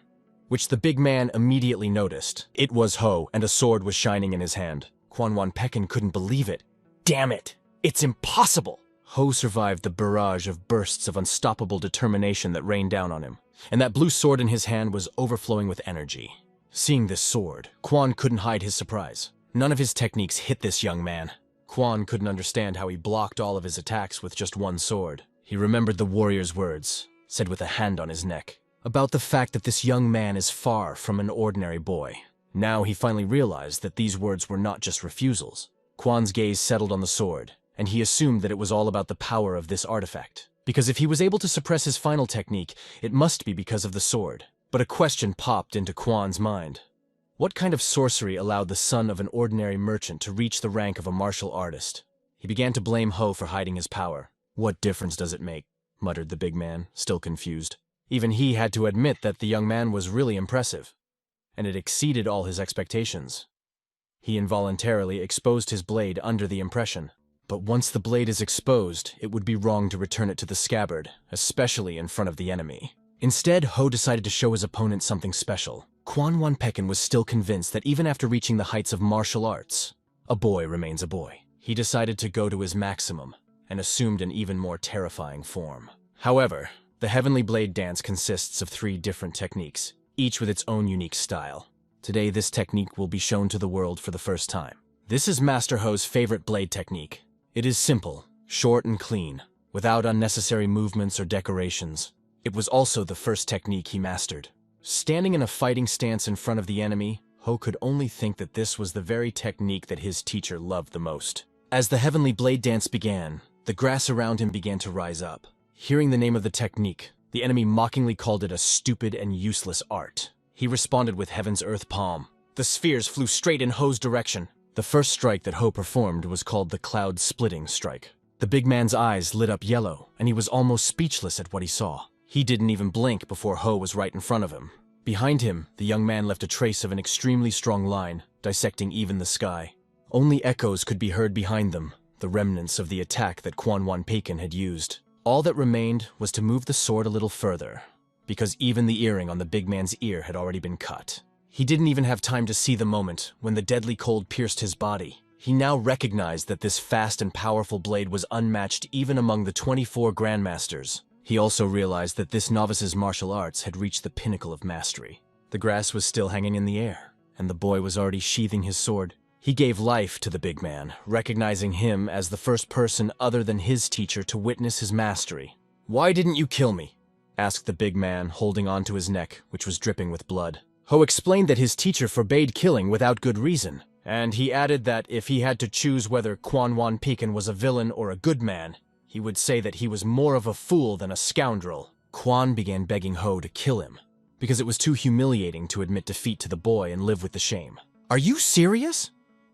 which the big man immediately noticed. It was Ho, and a sword was shining in his hand. Kwanwan Pekin couldn't believe it. "Damn it! It's impossible!" Ho survived the barrage of bursts of unstoppable determination that rained down on him, and that blue sword in his hand was overflowing with energy. Seeing this sword, Quan couldn't hide his surprise. None of his techniques hit this young man. Quan couldn't understand how he blocked all of his attacks with just one sword. He remembered the warrior's words, said with a hand on his neck, about the fact that this young man is far from an ordinary boy. Now he finally realized that these words were not just refusals. Quan's gaze settled on the sword, and he assumed that it was all about the power of this artifact. Because if he was able to suppress his final technique, it must be because of the sword. But a question popped into Quan's mind. What kind of sorcery allowed the son of an ordinary merchant to reach the rank of a martial artist? He began to blame Ho for hiding his power. "What difference does it make?" muttered the big man, still confused. Even he had to admit that the young man was really impressive, and it exceeded all his expectations. He involuntarily exposed his blade under the impression. But once the blade is exposed, it would be wrong to return it to the scabbard, especially in front of the enemy. Instead, Ho decided to show his opponent something special. Kwanwan Pekin was still convinced that even after reaching the heights of martial arts, a boy remains a boy. He decided to go to his maximum, and assumed an even more terrifying form. However, the Heavenly Blade Dance consists of 3 different techniques, each with its own unique style. Today, this technique will be shown to the world for the first time. This is Master Ho's favorite blade technique. It is simple, short and clean, without unnecessary movements or decorations. It was also the first technique he mastered. Standing in a fighting stance in front of the enemy, Ho could only think that this was the very technique that his teacher loved the most. As the Heavenly Blade Dance began, the grass around him began to rise up. Hearing the name of the technique, the enemy mockingly called it a stupid and useless art. He responded with Heaven's Earth Palm. The spheres flew straight in Ho's direction. The first strike that Ho performed was called the Cloud Splitting Strike. The big man's eyes lit up yellow, and he was almost speechless at what he saw. He didn't even blink before Ho was right in front of him. Behind him, the young man left a trace of an extremely strong line, dissecting even the sky. Only echoes could be heard behind them, the remnants of the attack that ManhwaCapped had used. All that remained was to move the sword a little further, because even the earring on the big man's ear had already been cut. He didn't even have time to see the moment when the deadly cold pierced his body. He now recognized that this fast and powerful blade was unmatched even among the 24 grandmasters. He also realized that this novice's martial arts had reached the pinnacle of mastery. The grass was still hanging in the air, and the boy was already sheathing his sword. He gave life to the big man, recognizing him as the first person other than his teacher to witness his mastery. "Why didn't you kill me?" asked the big man, holding onto his neck, which was dripping with blood. Ho explained that his teacher forbade killing without good reason, and he added that if he had to choose whether ManhwaCapped was a villain or a good man, he would say that he was more of a fool than a scoundrel. Quan began begging Ho to kill him, because it was too humiliating to admit defeat to the boy and live with the shame. "Are you serious?"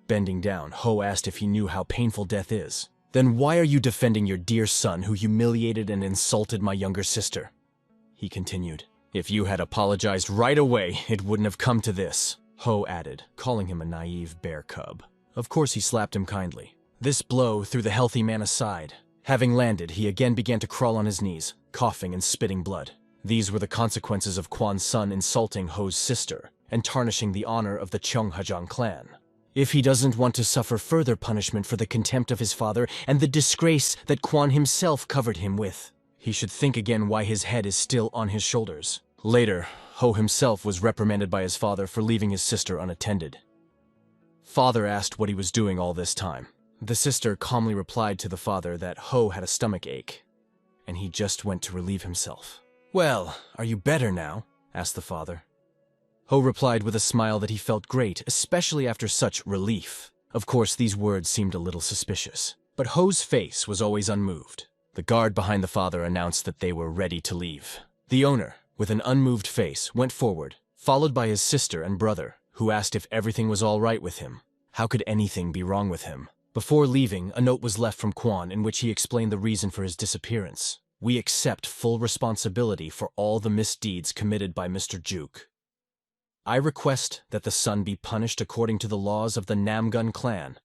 Bending down, Ho asked if he knew how painful death is. "Then why are you defending your dear son who humiliated and insulted my younger sister?" He continued. "If you had apologized right away, it wouldn't have come to this," Ho added, calling him a naive bear cub. Of course he slapped him kindly. This blow threw the healthy man aside. Having landed, he again began to crawl on his knees, coughing and spitting blood. These were the consequences of Quan's son insulting Ho's sister and tarnishing the honor of the Cheonghajang clan. If he doesn't want to suffer further punishment for the contempt of his father and the disgrace that Quan himself covered him with, he should think again why his head is still on his shoulders. Later, Ho himself was reprimanded by his father for leaving his sister unattended. Father asked what he was doing all this time. The sister calmly replied to the father that Ho had a stomach ache, and he just went to relieve himself. "Well, are you better now?" asked the father. Ho replied with a smile that he felt great, especially after such relief. Of course, these words seemed a little suspicious, but Ho's face was always unmoved. The guard behind the father announced that they were ready to leave. The owner, with an unmoved face, went forward, followed by his sister and brother, who asked if everything was all right with him. How could anything be wrong with him? Before leaving, a note was left from Quan in which he explained the reason for his disappearance. "We accept full responsibility for all the misdeeds committed by Mr. Juke. I request that the son be punished according to the laws of the Namgun clan,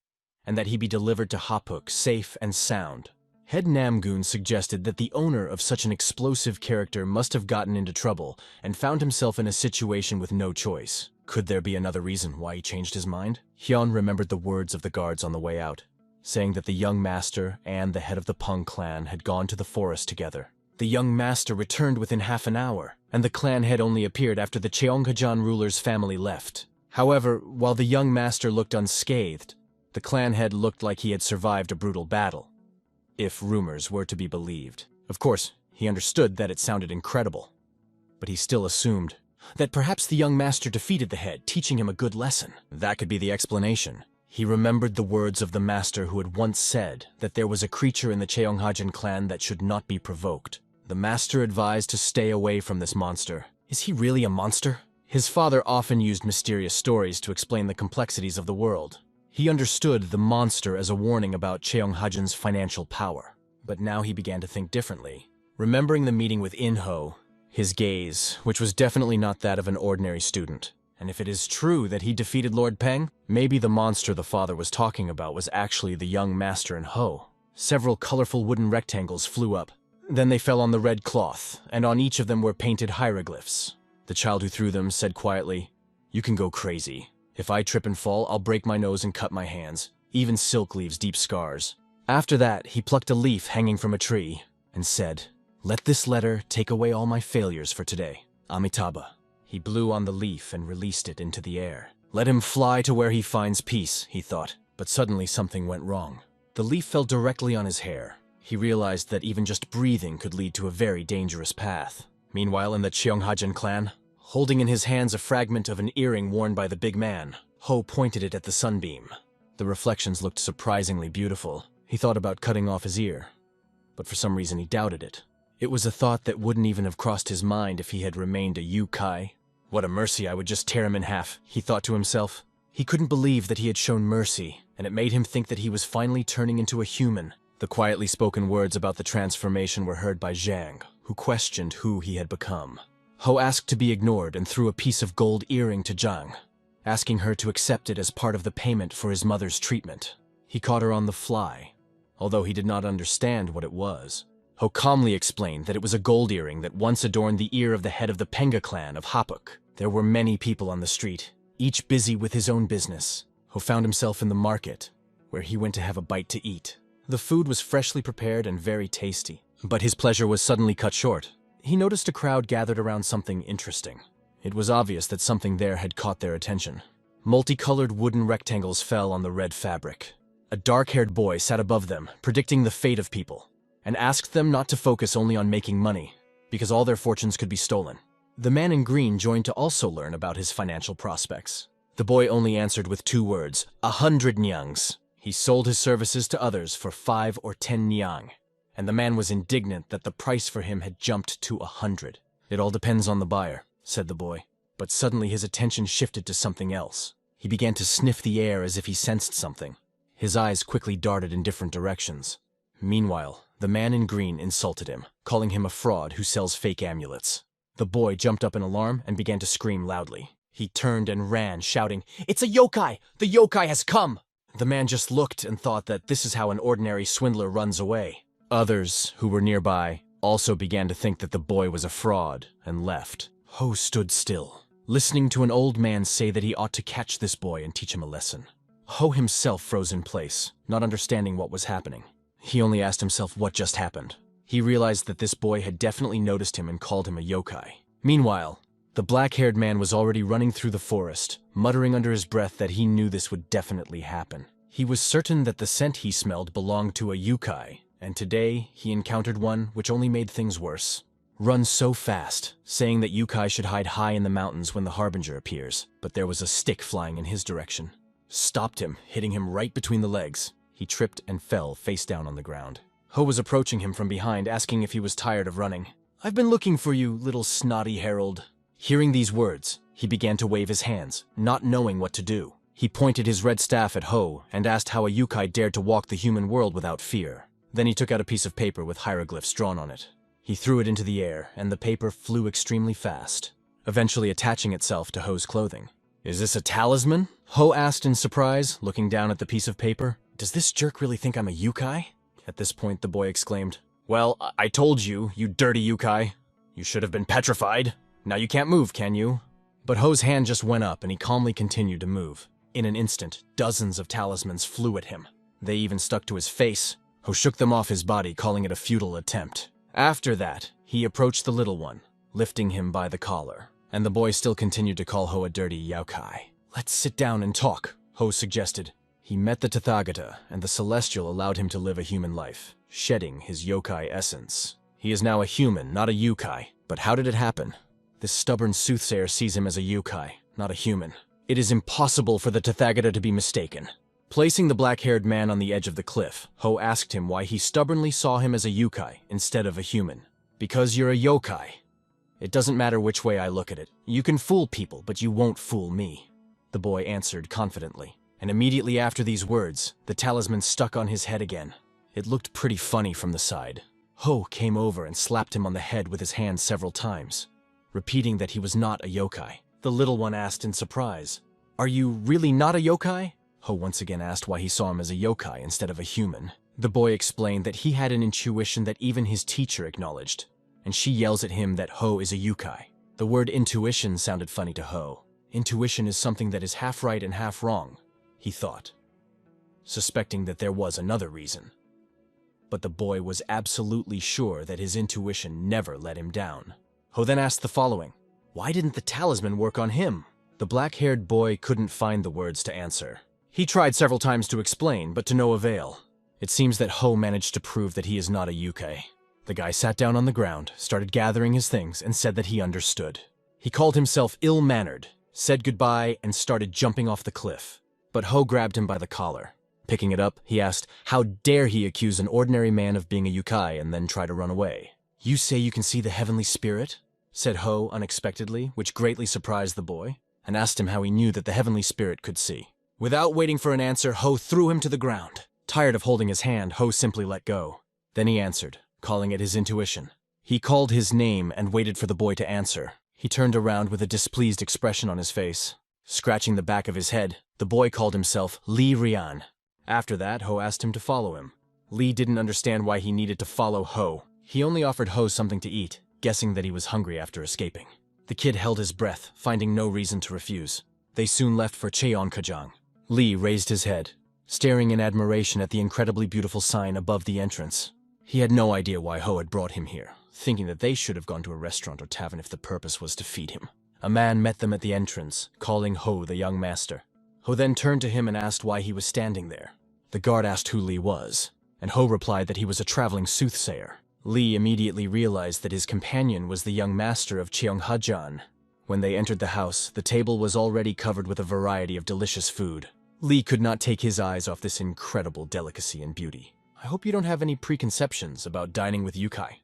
and that he be delivered to Hapuk safe and sound." Head Namgun suggested that the owner of such an explosive character must have gotten into trouble and found himself in a situation with no choice. Could there be another reason why he changed his mind? Hyun remembered the words of the guards on the way out, saying that the young master and the head of the Pung clan had gone to the forest together. The young master returned within half an hour, and the clan head only appeared after the Cheonghajang ruler's family left. However, while the young master looked unscathed, the clan head looked like he had survived a brutal battle, if rumors were to be believed. Of course, he understood that it sounded incredible, but he still assumed that perhaps the young master defeated the head, teaching him a good lesson. That could be the explanation. He remembered the words of the master who had once said that there was a creature in the Cheonghajang clan that should not be provoked. The master advised to stay away from this monster. Is he really a monster? His father often used mysterious stories to explain the complexities of the world. He understood the monster as a warning about Cheonghajang's financial power. But now he began to think differently. Remembering the meeting with Yingho, his gaze, which was definitely not that of an ordinary student. And if it is true that he defeated Lord Peng, maybe the monster the father was talking about was actually the young master in Ho. Several colorful wooden rectangles flew up. Then they fell on the red cloth, and on each of them were painted hieroglyphs. The child who threw them said quietly, "You can go crazy. If I trip and fall, I'll break my nose and cut my hands. Even silk leaves deep scars." After that, he plucked a leaf hanging from a tree and said, "Let this letter take away all my failures for today. Amitabha." He blew on the leaf and released it into the air. Let him fly to where he finds peace, he thought. But suddenly something went wrong. The leaf fell directly on his hair. He realized that even just breathing could lead to a very dangerous path. Meanwhile, in the Cheonghajang clan, holding in his hands a fragment of an earring worn by the big man, Ho pointed it at the sunbeam. The reflections looked surprisingly beautiful. He thought about cutting off his ear, but for some reason he doubted it. It was a thought that wouldn't even have crossed his mind if he had remained a Yukai. What a mercy, I would just tear him in half, he thought to himself. He couldn't believe that he had shown mercy, and it made him think that he was finally turning into a human. The quietly spoken words about the transformation were heard by Zhang, who questioned who he had become. Ho asked to be ignored and threw a piece of gold earring to Zhang, asking her to accept it as part of the payment for his mother's treatment. He caught her on the fly, although he did not understand what it was. Ho calmly explained that it was a gold earring that once adorned the ear of the head of the Penga clan of Hapuk. There were many people on the street, each busy with his own business. Ho found himself in the market, where he went to have a bite to eat. The food was freshly prepared and very tasty, but his pleasure was suddenly cut short. He noticed a crowd gathered around something interesting. It was obvious that something there had caught their attention. Multicolored wooden rectangles fell on the red fabric. A dark-haired boy sat above them, predicting the fate of people, and asked them not to focus only on making money, because all their fortunes could be stolen. The man in green joined to also learn about his financial prospects. The boy only answered with 2 words, 100 nyangs. He sold his services to others for 5 or 10 nyang, and the man was indignant that the price for him had jumped to 100. It all depends on the buyer, said the boy. But suddenly his attention shifted to something else. He began to sniff the air as if he sensed something. His eyes quickly darted in different directions. Meanwhile, the man in green insulted him, calling him a fraud who sells fake amulets. The boy jumped up in alarm and began to scream loudly. He turned and ran, shouting, "It's a yokai! The yokai has come!" The man just looked and thought that this is how an ordinary swindler runs away. Others, who were nearby, also began to think that the boy was a fraud and left. Ho stood still, listening to an old man say that he ought to catch this boy and teach him a lesson. Ho himself froze in place, not understanding what was happening. He only asked himself what just happened. He realized that this boy had definitely noticed him and called him a yokai. Meanwhile, the black-haired man was already running through the forest, muttering under his breath that he knew this would definitely happen. He was certain that the scent he smelled belonged to a yokai, and today he encountered one which only made things worse. Run so fast, saying that yokai should hide high in the mountains when the harbinger appears, but there was a stick flying in his direction. Stopped him, hitting him right between the legs. He tripped and fell face down on the ground. Ho was approaching him from behind, asking if he was tired of running. "I've been looking for you, little snotty herald." Hearing these words, he began to wave his hands, not knowing what to do. He pointed his red staff at Ho and asked how a yokai dared to walk the human world without fear. Then he took out a piece of paper with hieroglyphs drawn on it. He threw it into the air, and the paper flew extremely fast, eventually attaching itself to Ho's clothing. "Is this a talisman?" Ho asked in surprise, looking down at the piece of paper. "Does this jerk really think I'm a yokai?" At this point, the boy exclaimed, "Well, I told you, you dirty yokai. You should have been petrified. Now you can't move, can you?" But Ho's hand just went up and he calmly continued to move. In an instant, dozens of talismans flew at him. They even stuck to his face. Ho shook them off his body, calling it a futile attempt. After that, he approached the little one, lifting him by the collar. And the boy still continued to call Ho a dirty yokai. "Let's sit down and talk," Ho suggested. He met the Tathagata, and the Celestial allowed him to live a human life, shedding his yokai essence. He is now a human, not a yokai. But how did it happen? This stubborn soothsayer sees him as a yokai, not a human. It is impossible for the Tathagata to be mistaken. Placing the black-haired man on the edge of the cliff, Ho asked him why he stubbornly saw him as a yokai instead of a human. "Because you're a yokai. It doesn't matter which way I look at it. You can fool people, but you won't fool me," the boy answered confidently. And immediately after these words, the talisman stuck on his head again. It looked pretty funny from the side. Ho came over and slapped him on the head with his hand several times, repeating that he was not a yokai. The little one asked in surprise, "Are you really not a yokai?" Ho once again asked why he saw him as a yokai instead of a human. The boy explained that he had an intuition that even his teacher acknowledged, and she yells at him that Ho is a yokai. The word intuition sounded funny to Ho. Intuition is something that is half right and half wrong, he thought, suspecting that there was another reason. But the boy was absolutely sure that his intuition never let him down. Ho then asked the following: "Why didn't the talisman work on him?" The black-haired boy couldn't find the words to answer. He tried several times to explain, but to no avail. It seems that Ho managed to prove that he is not a yokai. The guy sat down on the ground, started gathering his things, and said that he understood. He called himself ill-mannered, said goodbye, and started jumping off the cliff. But Ho grabbed him by the collar. Picking it up, he asked, how dare he accuse an ordinary man of being a yokai and then try to run away? "You say you can see the heavenly spirit?" said Ho unexpectedly, which greatly surprised the boy, and asked him how he knew that the heavenly spirit could see. Without waiting for an answer, Ho threw him to the ground. Tired of holding his hand, Ho simply let go. Then he answered, calling it his intuition. He called his name and waited for the boy to answer. He turned around with a displeased expression on his face. Scratching the back of his head, the boy called himself Lee Rian. After that, Ho asked him to follow him. Lee didn't understand why he needed to follow Ho. He only offered Ho something to eat, guessing that he was hungry after escaping. The kid held his breath, finding no reason to refuse. They soon left for Cheonkajang. Lee raised his head, staring in admiration at the incredibly beautiful sign above the entrance. He had no idea why Ho had brought him here, thinking that they should have gone to a restaurant or tavern if the purpose was to feed him. A man met them at the entrance, calling Ho the young master. Ho then turned to him and asked why he was standing there. The guard asked who Lee was, and Ho replied that he was a traveling soothsayer. Lee immediately realized that his companion was the young master of Cheonghajan. When they entered the house, the table was already covered with a variety of delicious food. Lee could not take his eyes off this incredible delicacy and beauty. "I hope you don't have any preconceptions about dining with yokai?"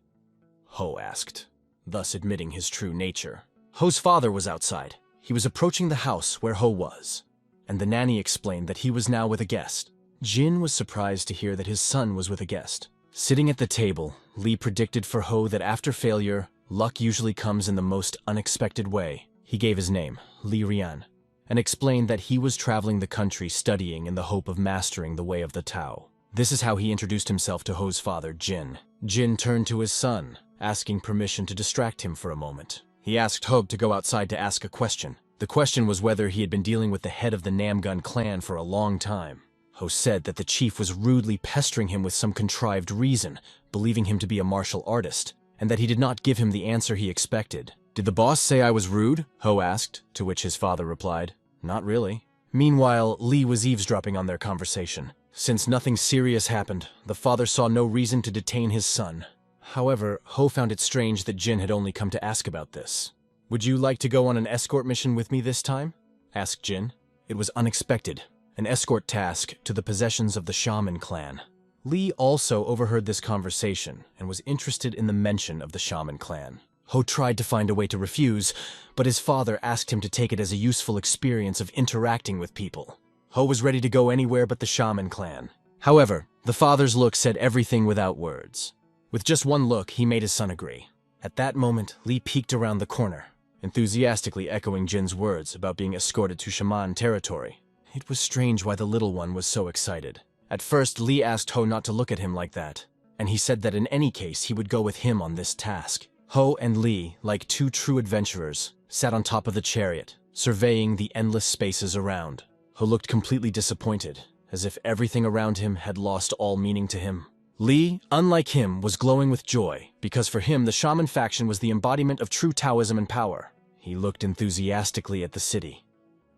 Ho asked, thus admitting his true nature. Ho's father was outside. He was approaching the house where Ho was, and the nanny explained that he was now with a guest. Jin was surprised to hear that his son was with a guest. Sitting at the table, Lee predicted for Ho that after failure, luck usually comes in the most unexpected way. He gave his name, Lee Rian, and explained that he was traveling the country studying in the hope of mastering the way of the Tao. This is how he introduced himself to Ho's father, Jin. Jin turned to his son, asking permission to distract him for a moment. He asked Ho to go outside to ask a question. The question was whether he had been dealing with the head of the Namgun clan for a long time. Ho said that the chief was rudely pestering him with some contrived reason, believing him to be a martial artist, and that he did not give him the answer he expected. "Did the boss say I was rude?" Ho asked, to which his father replied, "Not really." Meanwhile, Lee was eavesdropping on their conversation. Since nothing serious happened, the father saw no reason to detain his son. However, Ho found it strange that Jin had only come to ask about this. "Would you like to go on an escort mission with me this time?" asked Jin. It was unexpected, an escort task to the possessions of the Shaman clan. Lee also overheard this conversation and was interested in the mention of the Shaman clan. Ho tried to find a way to refuse, but his father asked him to take it as a useful experience of interacting with people. Ho was ready to go anywhere but the Shaman clan. However, the father's look said everything without words. With just one look, he made his son agree. At that moment, Lee peeked around the corner, enthusiastically echoing Jin's words about being escorted to Shaman territory. It was strange why the little one was so excited. At first, Lee asked Ho not to look at him like that, and he said that in any case he would go with him on this task. Ho and Lee, like two true adventurers, sat on top of the chariot, surveying the endless spaces around. Ho looked completely disappointed, as if everything around him had lost all meaning to him. Lee, unlike him, was glowing with joy, because for him the Shaman faction was the embodiment of true Taoism and power. He looked enthusiastically at the city,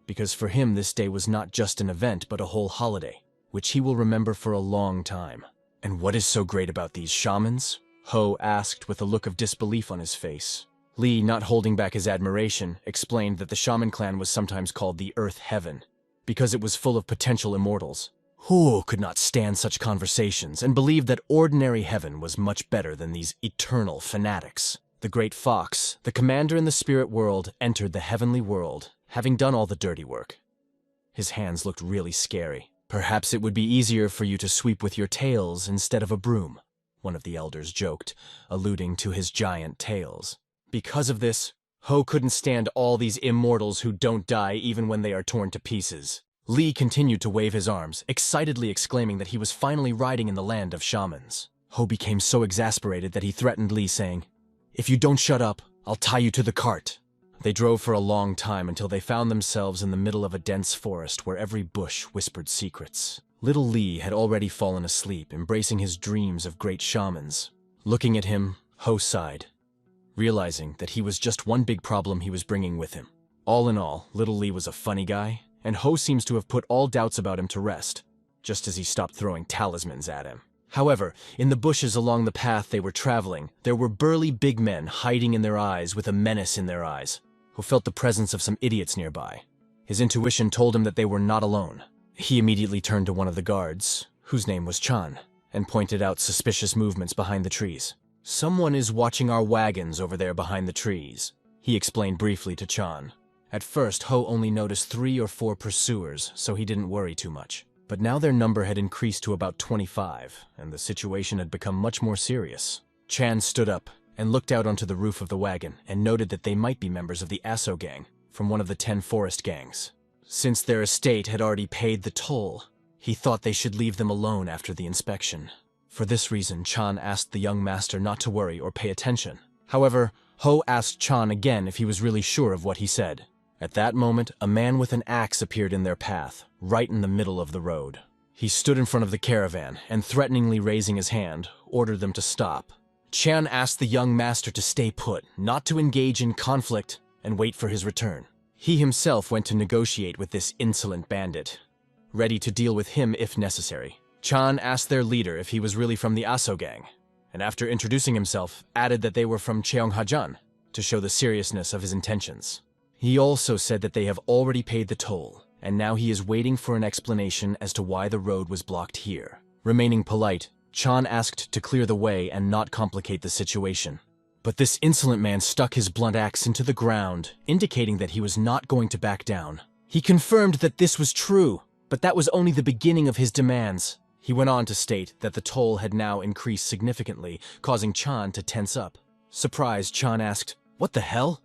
because for him this day was not just an event but a whole holiday, which he will remember for a long time. "And what is so great about these shamans?" Ho asked with a look of disbelief on his face. Lee, not holding back his admiration, explained that the Shaman clan was sometimes called the Earth Heaven, because it was full of potential immortals. Who could not stand such conversations and believed that ordinary heaven was much better than these eternal fanatics. The great fox, the commander in the spirit world, entered the heavenly world, having done all the dirty work. His hands looked really scary. "Perhaps it would be easier for you to sweep with your tails instead of a broom," one of the elders joked, alluding to his giant tails. Because of this, Ho couldn't stand all these immortals who don't die even when they are torn to pieces. Lee continued to wave his arms, excitedly exclaiming that he was finally riding in the land of shamans. Ho became so exasperated that he threatened Lee, saying, "If you don't shut up, I'll tie you to the cart." They drove for a long time until they found themselves in the middle of a dense forest where every bush whispered secrets. Little Lee had already fallen asleep, embracing his dreams of great shamans. Looking at him, Ho sighed, realizing that he was just one big problem he was bringing with him. All in all, little Lee was a funny guy, and Ho seems to have put all doubts about him to rest, just as he stopped throwing talismans at him. However, in the bushes along the path they were traveling, there were burly big men hiding in their eyes with a menace in their eyes, who felt the presence of some idiots nearby. His intuition told him that they were not alone. He immediately turned to one of the guards, whose name was Chan, and pointed out suspicious movements behind the trees. "Someone is watching our wagons over there behind the trees," he explained briefly to Chan. At first, Ho only noticed 3 or 4 pursuers, so he didn't worry too much. But now their number had increased to about 25, and the situation had become much more serious. Chan stood up and looked out onto the roof of the wagon and noted that they might be members of the Asso gang from one of the 10 forest gangs. Since their estate had already paid the toll, he thought they should leave them alone after the inspection. For this reason, Chan asked the young master not to worry or pay attention. However, Ho asked Chan again if he was really sure of what he said. At that moment, a man with an axe appeared in their path, right in the middle of the road. He stood in front of the caravan and, threateningly raising his hand, ordered them to stop. Chan asked the young master to stay put, not to engage in conflict, and wait for his return. He himself went to negotiate with this insolent bandit, ready to deal with him if necessary. Chan asked their leader if he was really from the Asso gang, and after introducing himself, added that they were from Cheonghajan, to show the seriousness of his intentions. He also said that they have already paid the toll, and now he is waiting for an explanation as to why the road was blocked here. Remaining polite, Chan asked to clear the way and not complicate the situation. But this insolent man stuck his blunt axe into the ground, indicating that he was not going to back down. He confirmed that this was true, but that was only the beginning of his demands. He went on to state that the toll had now increased significantly, causing Chan to tense up. Surprised, Chan asked, "What the hell?"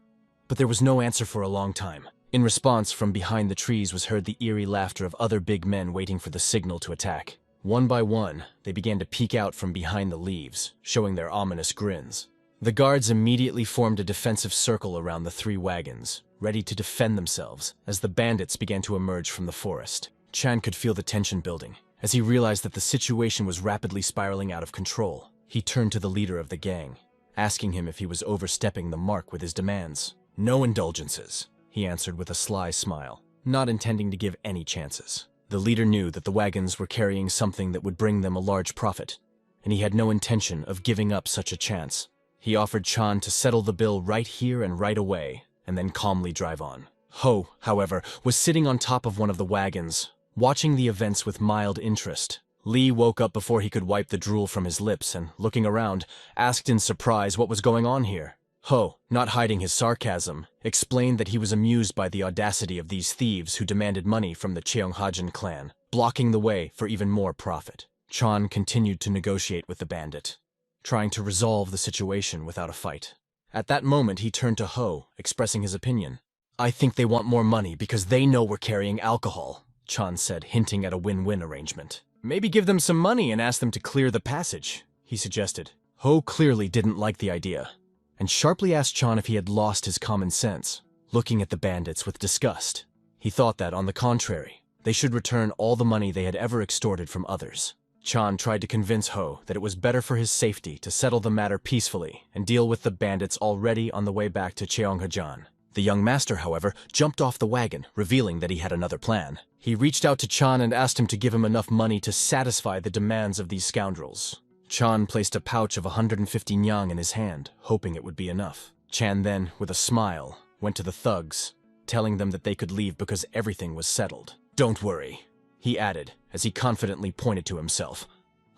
But there was no answer for a long time. In response, from behind the trees was heard the eerie laughter of other big men waiting for the signal to attack. One by one, they began to peek out from behind the leaves, showing their ominous grins. The guards immediately formed a defensive circle around the 3 wagons, ready to defend themselves as the bandits began to emerge from the forest. Chan could feel the tension building. As he realized that the situation was rapidly spiraling out of control, he turned to the leader of the gang, asking him if he was overstepping the mark with his demands. "No indulgences," he answered with a sly smile, not intending to give any chances. The leader knew that the wagons were carrying something that would bring them a large profit, and he had no intention of giving up such a chance. He offered Chan to settle the bill right here and right away, and then calmly drive on. Ho, however, was sitting on top of one of the wagons, watching the events with mild interest. Lee woke up before he could wipe the drool from his lips and, looking around, asked in surprise what was going on here. Ho, not hiding his sarcasm, explained that he was amused by the audacity of these thieves who demanded money from the Cheonghajan clan, blocking the way for even more profit. Chan continued to negotiate with the bandit, trying to resolve the situation without a fight. At that moment, he turned to Ho, expressing his opinion. "I think they want more money because they know we're carrying alcohol," Chan said, hinting at a win-win arrangement. "Maybe give them some money and ask them to clear the passage," he suggested. Ho clearly didn't like the idea, and sharply asked Chan if he had lost his common sense, looking at the bandits with disgust. He thought that, on the contrary, they should return all the money they had ever extorted from others. Chan tried to convince Ho that it was better for his safety to settle the matter peacefully and deal with the bandits already on the way back to Cheonghajan. The young master, however, jumped off the wagon, revealing that he had another plan. He reached out to Chan and asked him to give him enough money to satisfy the demands of these scoundrels. Chan placed a pouch of 150 nyang in his hand, hoping it would be enough. Chan then, with a smile, went to the thugs, telling them that they could leave because everything was settled. "Don't worry," he added, as he confidently pointed to himself.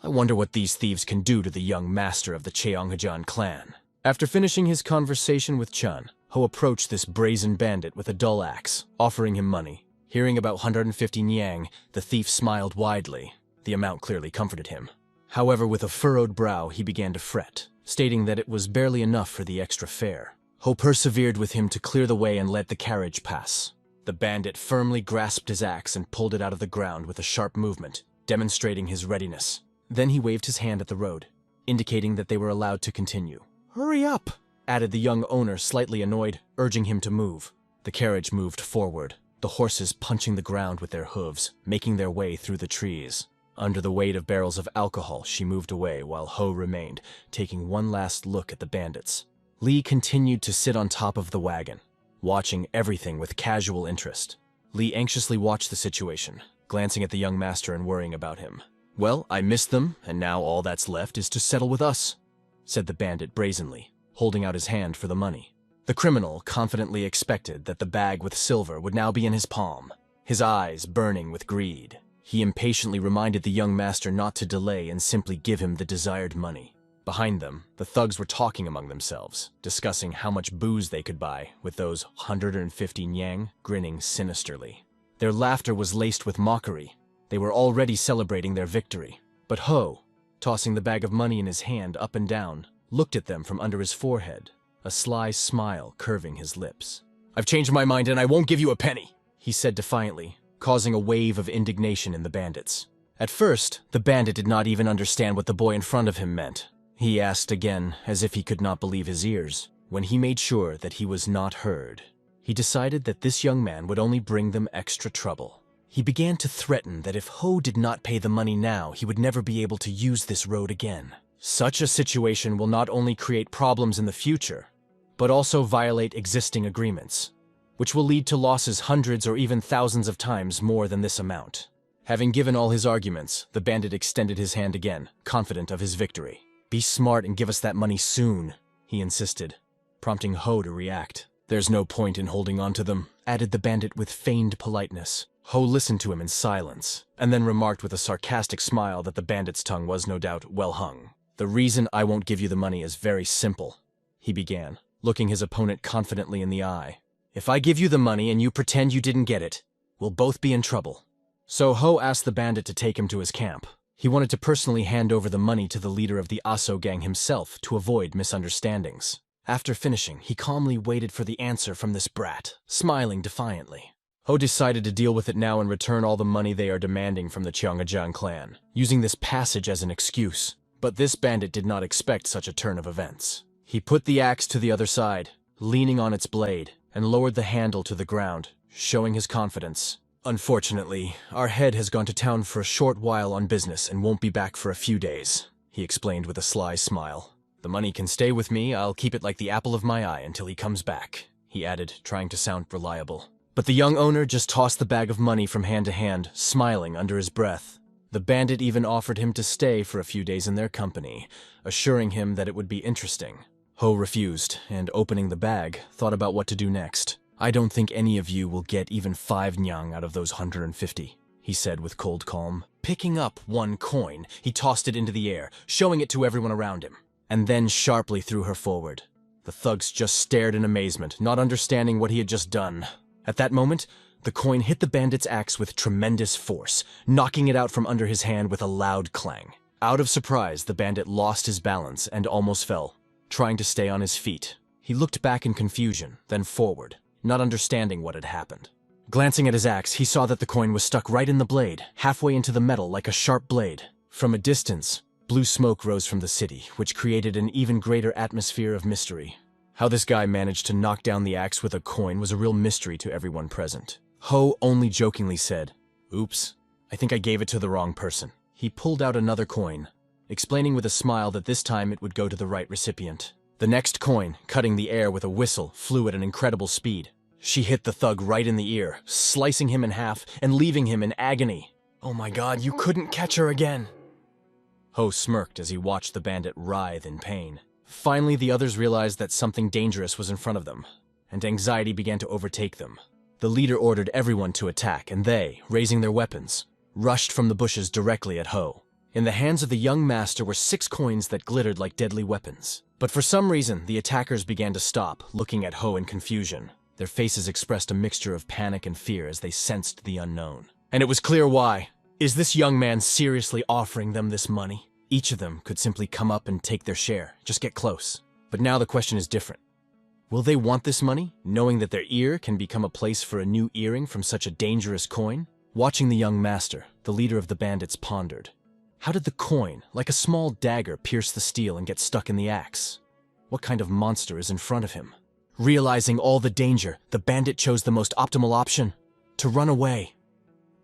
"I wonder what these thieves can do to the young master of the Cheonghajan clan." After finishing his conversation with Chan, Ho approached this brazen bandit with a dull axe, offering him money. Hearing about 150 nyang, the thief smiled widely. The amount clearly comforted him. However, with a furrowed brow, he began to fret, stating that it was barely enough for the extra fare. Ho persevered with him to clear the way and let the carriage pass. The bandit firmly grasped his axe and pulled it out of the ground with a sharp movement, demonstrating his readiness. Then he waved his hand at the road, indicating that they were allowed to continue. "Hurry up," added the young owner, slightly annoyed, urging him to move. The carriage moved forward, the horses punching the ground with their hooves, making their way through the trees. Under the weight of barrels of alcohol, she moved away while Ho remained, taking one last look at the bandits. Lee continued to sit on top of the wagon, watching everything with casual interest. Lee anxiously watched the situation, glancing at the young master and worrying about him. "Well, I missed them, and now all that's left is to settle with us," said the bandit brazenly, holding out his hand for the money. The criminal confidently expected that the bag with silver would now be in his palm, his eyes burning with greed. He impatiently reminded the young master not to delay and simply give him the desired money. Behind them, the thugs were talking among themselves, discussing how much booze they could buy, with those 150 nyang grinning sinisterly. Their laughter was laced with mockery. They were already celebrating their victory. But Ho, tossing the bag of money in his hand up and down, looked at them from under his forehead, a sly smile curving his lips. "I've changed my mind and I won't give you a penny," he said defiantly, causing a wave of indignation in the bandits. At first, the bandit did not even understand what the boy in front of him meant. He asked again, as if he could not believe his ears. When he made sure that he was not heard, he decided that this young man would only bring them extra trouble. He began to threaten that if Ho did not pay the money now, he would never be able to use this road again. Such a situation will not only create problems in the future, but also violate existing agreements, which will lead to losses hundreds or even thousands of times more than this amount. Having given all his arguments, the bandit extended his hand again, confident of his victory. "Be smart and give us that money soon," he insisted, prompting Ho to react. "There's no point in holding on to them," added the bandit with feigned politeness. Ho listened to him in silence, and then remarked with a sarcastic smile that the bandit's tongue was no doubt well hung. "The reason I won't give you the money is very simple," he began, looking his opponent confidently in the eye. "If I give you the money and you pretend you didn't get it, we'll both be in trouble." So Ho asked the bandit to take him to his camp. He wanted to personally hand over the money to the leader of the Aso gang himself to avoid misunderstandings. After finishing, he calmly waited for the answer from this brat, smiling defiantly. Ho decided to deal with it now and return all the money they are demanding from the Cheonghajiang clan, using this passage as an excuse. But this bandit did not expect such a turn of events. He put the axe to the other side, leaning on its blade, and lowered the handle to the ground, showing his confidence. "Unfortunately, our head has gone to town for a short while on business and won't be back for a few days," he explained with a sly smile. "The money can stay with me, I'll keep it like the apple of my eye until he comes back," he added, trying to sound reliable. But the young owner just tossed the bag of money from hand to hand, smiling under his breath. The bandit even offered him to stay for a few days in their company, assuring him that it would be interesting. Ho refused, and opening the bag, thought about what to do next. "I don't think any of you will get even 5 nyang out of those 150, he said with cold calm. Picking up one coin, he tossed it into the air, showing it to everyone around him, and then sharply threw her forward. The thugs just stared in amazement, not understanding what he had just done. At that moment, the coin hit the bandit's axe with tremendous force, knocking it out from under his hand with a loud clang. Out of surprise, the bandit lost his balance and almost fell, trying to stay on his feet. He looked back in confusion, then forward, not understanding what had happened. Glancing at his axe, he saw that the coin was stuck right in the blade, halfway into the metal like a sharp blade. From a distance, blue smoke rose from the city, which created an even greater atmosphere of mystery. How this guy managed to knock down the axe with a coin was a real mystery to everyone present. Ho only jokingly said, "Oops, I think I gave it to the wrong person." He pulled out another coin, explaining with a smile that this time it would go to the right recipient. The next coin, cutting the air with a whistle, flew at an incredible speed. She hit the thug right in the ear, slicing him in half and leaving him in agony. "Oh my god, you couldn't catch her again!" Ho smirked as he watched the bandit writhe in pain. Finally, the others realized that something dangerous was in front of them, and anxiety began to overtake them. The leader ordered everyone to attack, and they, raising their weapons, rushed from the bushes directly at Ho. In the hands of the young master were 6 coins that glittered like deadly weapons. But for some reason, the attackers began to stop, looking at Ho in confusion. Their faces expressed a mixture of panic and fear as they sensed the unknown. And it was clear why. Is this young man seriously offering them this money? Each of them could simply come up and take their share, just get close. But now the question is different. Will they want this money, knowing that their ear can become a place for a new earring from such a dangerous coin? Watching the young master, the leader of the bandits pondered. How did the coin, like a small dagger, pierce the steel and get stuck in the axe? What kind of monster is in front of him? Realizing all the danger, the bandit chose the most optimal option: to run away.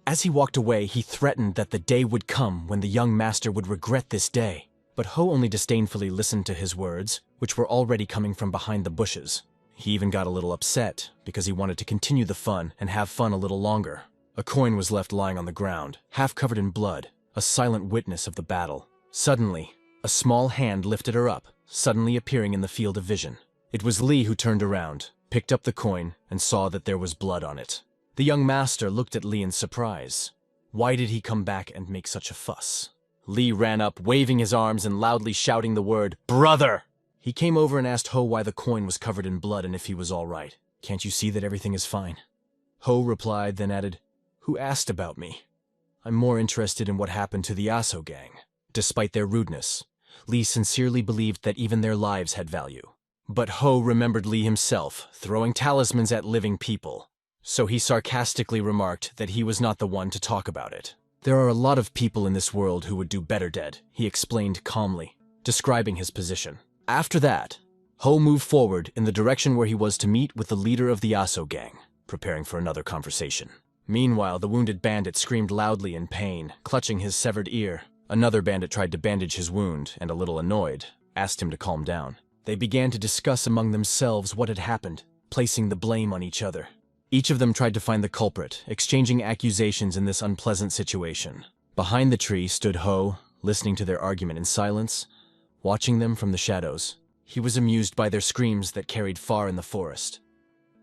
As he walked away, he threatened that the day would come when the young master would regret this day. But Ho only disdainfully listened to his words, which were already coming from behind the bushes. He even got a little upset, because he wanted to continue the fun and have fun a little longer. A coin was left lying on the ground, half covered in blood, a silent witness of the battle. Suddenly, a small hand lifted her up, suddenly appearing in the field of vision. It was Lee who turned around, picked up the coin, and saw that there was blood on it. The young master looked at Lee in surprise. Why did he come back and make such a fuss? Lee ran up, waving his arms and loudly shouting the word, "Brother!" He came over and asked Ho why the coin was covered in blood and if he was all right. "Can't you see that everything is fine?" Ho replied, then added, "Who asked about me? I'm more interested in what happened to the Aso gang." Despite their rudeness, Lee sincerely believed that even their lives had value. But Ho remembered Lee himself, throwing talismans at living people. So he sarcastically remarked that he was not the one to talk about it. There are a lot of people in this world who would do better dead, he explained calmly, describing his position. After that, Ho moved forward in the direction where he was to meet with the leader of the Aso gang, preparing for another conversation. Meanwhile, the wounded bandit screamed loudly in pain, clutching his severed ear. Another bandit tried to bandage his wound and, a little annoyed, asked him to calm down. They began to discuss among themselves what had happened, placing the blame on each other. Each of them tried to find the culprit, exchanging accusations in this unpleasant situation. Behind the tree stood Ho, listening to their argument in silence, watching them from the shadows. He was amused by their screams that carried far in the forest.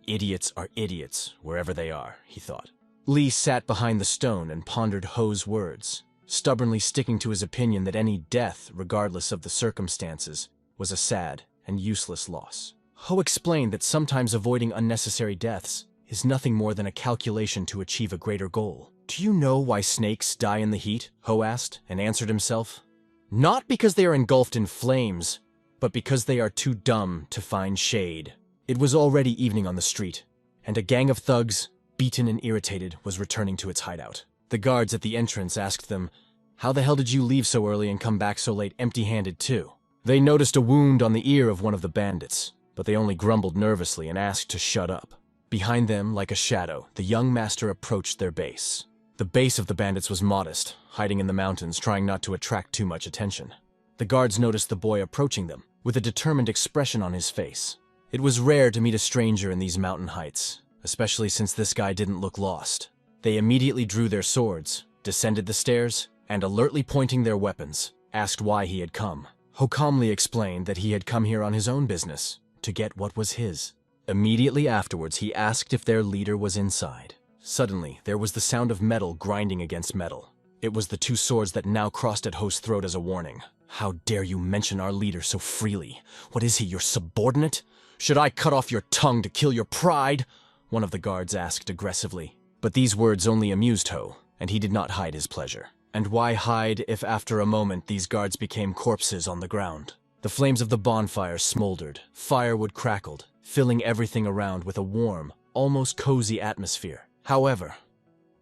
Idiots are idiots, wherever they are, he thought. Lee sat behind the stone and pondered Ho's words, stubbornly sticking to his opinion that any death, regardless of the circumstances, was a sad and useless loss. Ho explained that sometimes avoiding unnecessary deaths is nothing more than a calculation to achieve a greater goal. Do you know why snakes die in the heat? Ho asked, and answered himself. Not because they are engulfed in flames, but because they are too dumb to find shade. It was already evening on the street, and a gang of thugs, beaten and irritated, was returning to its hideout. The guards at the entrance asked them, "How the hell did you leave so early and come back so late empty-handed too?" They noticed a wound on the ear of one of the bandits, but they only grumbled nervously and asked to shut up. Behind them, like a shadow, the young master approached their base. The base of the bandits was modest, hiding in the mountains, trying not to attract too much attention. The guards noticed the boy approaching them, with a determined expression on his face. It was rare to meet a stranger in these mountain heights, especially since this guy didn't look lost. They immediately drew their swords, descended the stairs, and alertly pointing their weapons, asked why he had come. Ho calmly explained that he had come here on his own business, to get what was his. Immediately afterwards, he asked if their leader was inside. Suddenly, there was the sound of metal grinding against metal. It was the two swords that now crossed at Ho's throat as a warning. How dare you mention our leader so freely? What is he, your subordinate? Should I cut off your tongue to kill your pride? One of the guards asked aggressively. But these words only amused Ho, and he did not hide his pleasure. And why hide if after a moment these guards became corpses on the ground? The flames of the bonfire smoldered, firewood crackled, filling everything around with a warm, almost cozy atmosphere. However,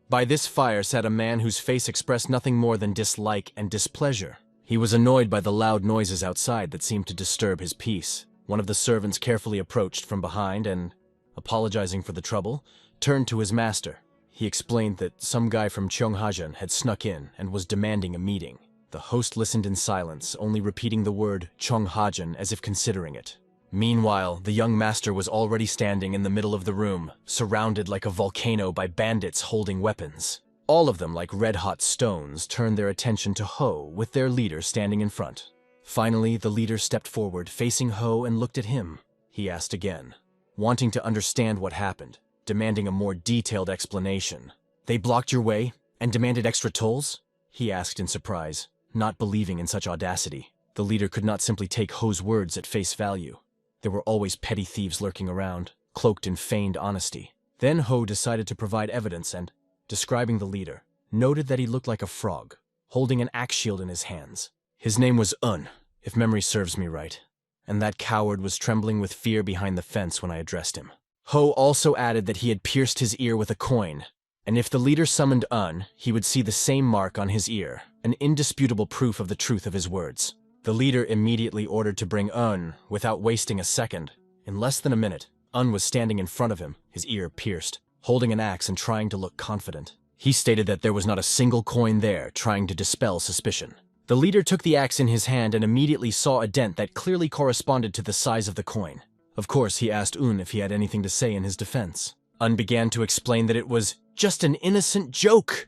by this fire sat a man whose face expressed nothing more than dislike and displeasure. He was annoyed by the loud noises outside that seemed to disturb his peace. One of the servants carefully approached from behind and, apologizing for the trouble, turned to his master. He explained that some guy from Cheonghajan had snuck in and was demanding a meeting. The host listened in silence, only repeating the word Cheonghajan as if considering it. Meanwhile, the young master was already standing in the middle of the room, surrounded like a volcano by bandits holding weapons. All of them, like red-hot stones, turned their attention to Ho, with their leader standing in front. Finally, the leader stepped forward, facing Ho, and looked at him. He asked again, wanting to understand what happened, demanding a more detailed explanation. "They blocked your way and demanded extra tolls?" he asked in surprise, not believing in such audacity. The leader could not simply take Ho's words at face value. There were always petty thieves lurking around, cloaked in feigned honesty. Then Ho decided to provide evidence and, describing the leader, noted that he looked like a frog, holding an axe shield in his hands. His name was if memory serves me right, and that coward was trembling with fear behind the fence when I addressed him. Ho also added that he had pierced his ear with a coin, and if the leader summoned he would see the same mark on his ear, an indisputable proof of the truth of his words. The leader immediately ordered to bring without wasting a second. In less than a minute, was standing in front of him, his ear pierced, holding an axe and trying to look confident. He stated that there was not a single coin there, trying to dispel suspicion. The leader took the axe in his hand and immediately saw a dent that clearly corresponded to the size of the coin. Of course, he asked if he had anything to say in his defense. Began to explain that it was just an innocent joke,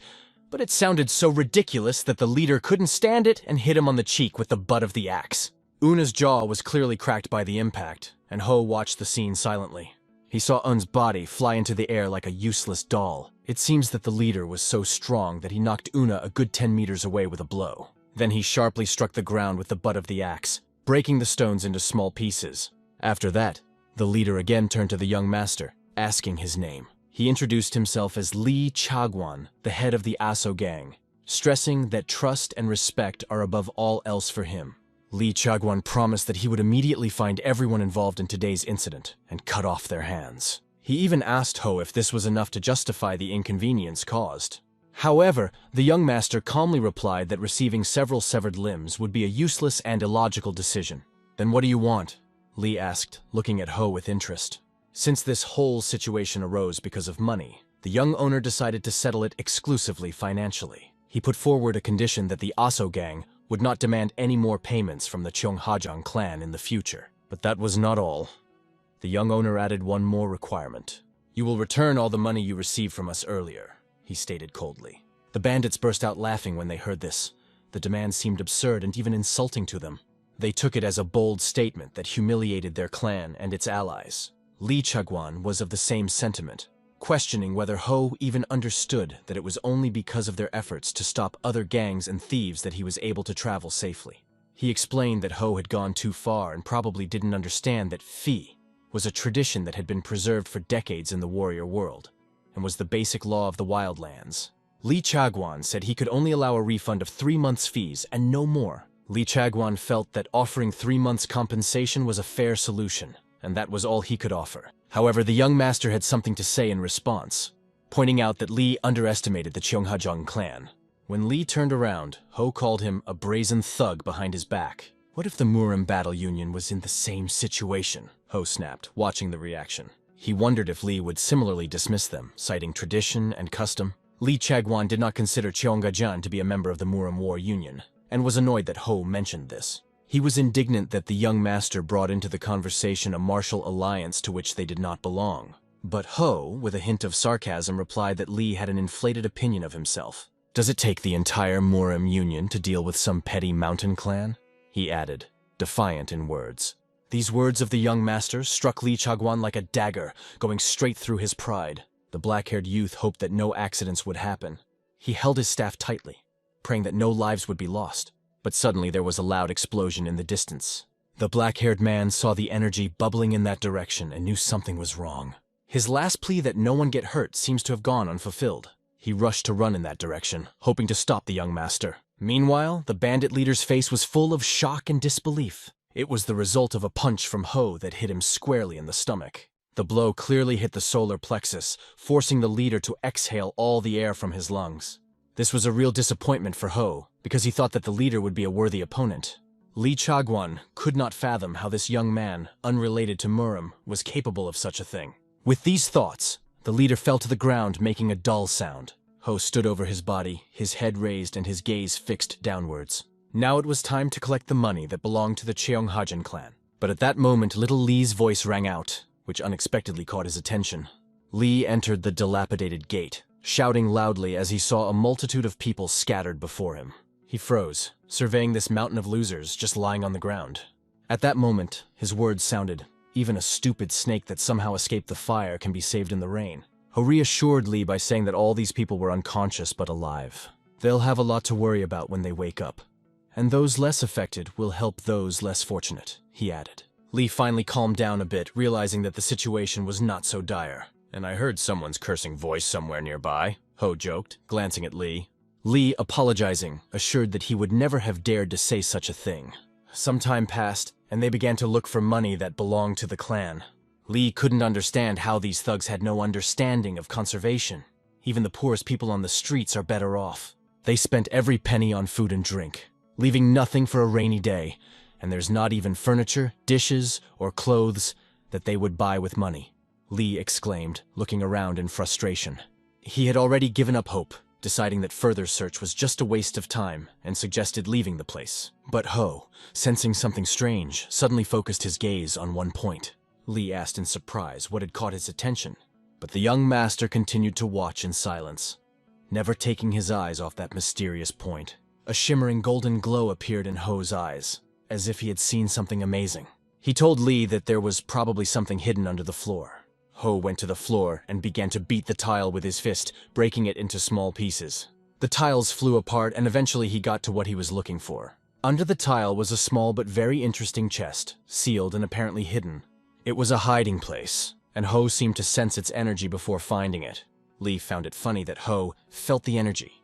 but it sounded so ridiculous that the leader couldn't stand it and hit him on the cheek with the butt of the axe. Una's jaw was clearly cracked by the impact, and Ho watched the scene silently. He saw Un's body fly into the air like a useless doll. It seems that the leader was so strong that he knocked Una a good 10 meters away with a blow. Then he sharply struck the ground with the butt of the axe, breaking the stones into small pieces. After that, the leader again turned to the young master, asking his name. He introduced himself as Lee Chagwan, the head of the Aso gang, stressing that trust and respect are above all else for him. Lee Chagwan promised that he would immediately find everyone involved in today's incident and cut off their hands. He even asked Ho if this was enough to justify the inconvenience caused. However, the young master calmly replied that receiving several severed limbs would be a useless and illogical decision. "Then what do you want?" Lee asked, looking at Ho with interest. Since this whole situation arose because of money, the young owner decided to settle it exclusively financially. He put forward a condition that the Aso gang would not demand any more payments from the Cheonghajang clan in the future. But that was not all. The young owner added one more requirement. "You will return all the money you received from us earlier," he stated coldly. The bandits burst out laughing when they heard this. The demand seemed absurd and even insulting to them. They took it as a bold statement that humiliated their clan and its allies. Lee Chagwan was of the same sentiment, questioning whether Ho even understood that it was only because of their efforts to stop other gangs and thieves that he was able to travel safely. He explained that Ho had gone too far and probably didn't understand that Fi was a tradition that had been preserved for decades in the warrior world, and was the basic law of the wildlands. Lee Chagwan said he could only allow a refund of 3 months' fees and no more. Lee Chagwan felt that offering 3 months' compensation was a fair solution, and that was all he could offer. However, the young master had something to say in response, pointing out that Lee underestimated the Cheonghajang clan. When Lee turned around, Ho called him a brazen thug behind his back. What if the Murim Battle Union was in the same situation? Ho snapped, watching the reaction. He wondered if Lee would similarly dismiss them, citing tradition and custom. Lee Chagwan did not consider Cheonghajang to be a member of the Murim War Union, and was annoyed that Ho mentioned this. He was indignant that the young master brought into the conversation a martial alliance to which they did not belong. But Ho, with a hint of sarcasm, replied that Lee had an inflated opinion of himself. "Does it take the entire Murim Union to deal with some petty mountain clan?" he added, defiant in words. These words of the young master struck Lee Chagwan like a dagger, going straight through his pride. The black-haired youth hoped that no accidents would happen. He held his staff tightly, praying that no lives would be lost. But suddenly there was a loud explosion in the distance. The black-haired man saw the energy bubbling in that direction and knew something was wrong. His last plea that no one get hurt seems to have gone unfulfilled. He rushed to run in that direction, hoping to stop the young master. Meanwhile, the bandit leader's face was full of shock and disbelief. It was the result of a punch from Ho that hit him squarely in the stomach. The blow clearly hit the solar plexus, forcing the leader to exhale all the air from his lungs. This was a real disappointment for Ho, because he thought that the leader would be a worthy opponent. Lee Chagwan could not fathom how this young man, unrelated to Murim, was capable of such a thing. With these thoughts, the leader fell to the ground, making a dull sound. Ho stood over his body, his head raised and his gaze fixed downwards. Now it was time to collect the money that belonged to the Cheonghajang clan. But at that moment, little Lee's voice rang out, which unexpectedly caught his attention. Lee entered the dilapidated gate, shouting loudly as he saw a multitude of people scattered before him. He froze, surveying this mountain of losers just lying on the ground. At that moment, his words sounded, "Even a stupid snake that somehow escaped the fire can be saved in the rain." Ho reassured Lee by saying that all these people were unconscious but alive. They'll have a lot to worry about when they wake up. And those less affected will help those less fortunate, he added. Lee finally calmed down a bit, realizing that the situation was not so dire. "And I heard someone's cursing voice somewhere nearby," Ho joked, glancing at Lee. Lee, apologizing, assured that he would never have dared to say such a thing. Some time passed, and they began to look for money that belonged to the clan. Lee couldn't understand how these thugs had no understanding of conservation. Even the poorest people on the streets are better off. They spent every penny on food and drink, leaving nothing for a rainy day, and there's not even furniture, dishes, or clothes that they would buy with money. Lee exclaimed, looking around in frustration. He had already given up hope, deciding that further search was just a waste of time, and suggested leaving the place. But Ho, sensing something strange, suddenly focused his gaze on one point. Lee asked in surprise what had caught his attention, but the young master continued to watch in silence, never taking his eyes off that mysterious point. A shimmering golden glow appeared in Ho's eyes, as if he had seen something amazing. He told Lee that there was probably something hidden under the floor. Ho went to the floor and began to beat the tile with his fist, breaking it into small pieces. The tiles flew apart, and eventually he got to what he was looking for. Under the tile was a small but very interesting chest, sealed and apparently hidden. It was a hiding place, and Ho seemed to sense its energy before finding it. Lee found it funny that Ho felt the energy,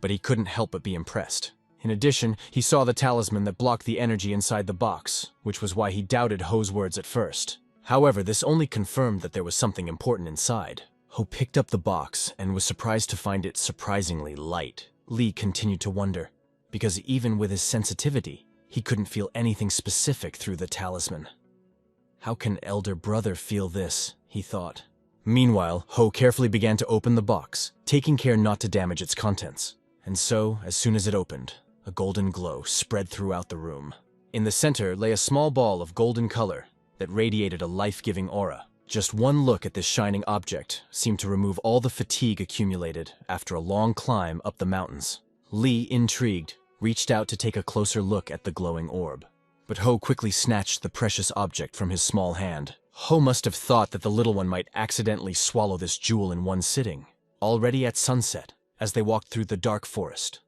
but he couldn't help but be impressed. In addition, he saw the talisman that blocked the energy inside the box, which was why he doubted Ho's words at first. However, this only confirmed that there was something important inside. Ho picked up the box and was surprised to find it surprisingly light. Lee continued to wonder, because even with his sensitivity, he couldn't feel anything specific through the talisman. How can elder brother feel this, he thought. Meanwhile, Ho carefully began to open the box, taking care not to damage its contents. And so, as soon as it opened, a golden glow spread throughout the room. In the center lay a small ball of golden color that radiated a life-giving aura. Just one look at this shining object seemed to remove all the fatigue accumulated after a long climb up the mountains. Lee, intrigued, reached out to take a closer look at the glowing orb. But Ho quickly snatched the precious object from his small hand. Ho must have thought that the little one might accidentally swallow this jewel in one sitting. Already at sunset, as they walked through the dark forest,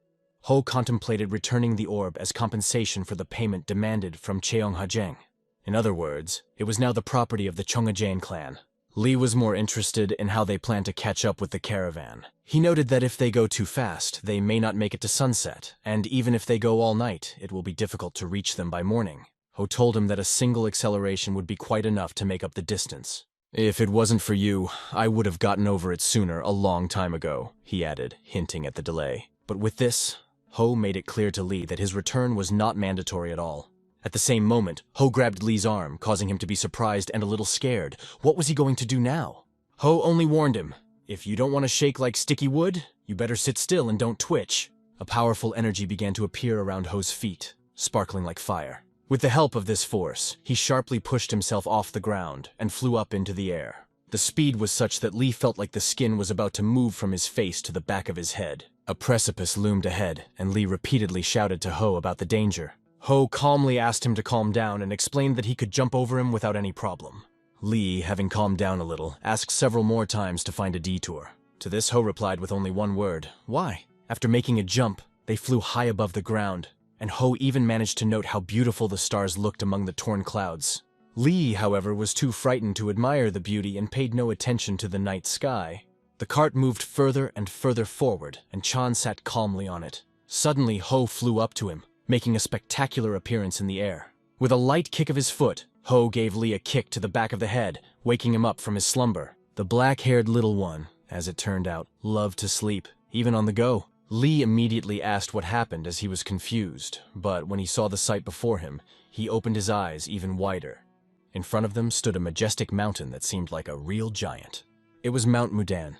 Ho contemplated returning the orb as compensation for the payment demanded from Cheonghajang. In other words, it was now the property of the Cheonghajang clan. Lee was more interested in how they planned to catch up with the caravan. He noted that if they go too fast, they may not make it to sunset, and even if they go all night, it will be difficult to reach them by morning. Ho told him that a single acceleration would be quite enough to make up the distance. "If it wasn't for you, I would have gotten over it sooner a long time ago," he added, hinting at the delay. But with this, Ho made it clear to Lee that his return was not mandatory at all. At the same moment, Ho grabbed Lee's arm, causing him to be surprised and a little scared. What was he going to do now? Ho only warned him, "If you don't want to shake like sticky wood, you better sit still and don't twitch." A powerful energy began to appear around Ho's feet, sparkling like fire. With the help of this force, he sharply pushed himself off the ground and flew up into the air. The speed was such that Lee felt like the skin was about to move from his face to the back of his head. A precipice loomed ahead, and Lee repeatedly shouted to Ho about the danger. Ho calmly asked him to calm down and explained that he could jump over him without any problem. Lee, having calmed down a little, asked several more times to find a detour. To this, Ho replied with only one word: "Why?" After making a jump, they flew high above the ground, and Ho even managed to note how beautiful the stars looked among the torn clouds. Lee, however, was too frightened to admire the beauty and paid no attention to the night sky. The cart moved further and further forward, and Chan sat calmly on it. Suddenly, Ho flew up to him, making a spectacular appearance in the air. With a light kick of his foot, Ho gave Lee a kick to the back of the head, waking him up from his slumber. The black-haired little one, as it turned out, loved to sleep, even on the go. Lee immediately asked what happened as he was confused, but when he saw the sight before him, he opened his eyes even wider. In front of them stood a majestic mountain that seemed like a real giant. It was Mount Mudan,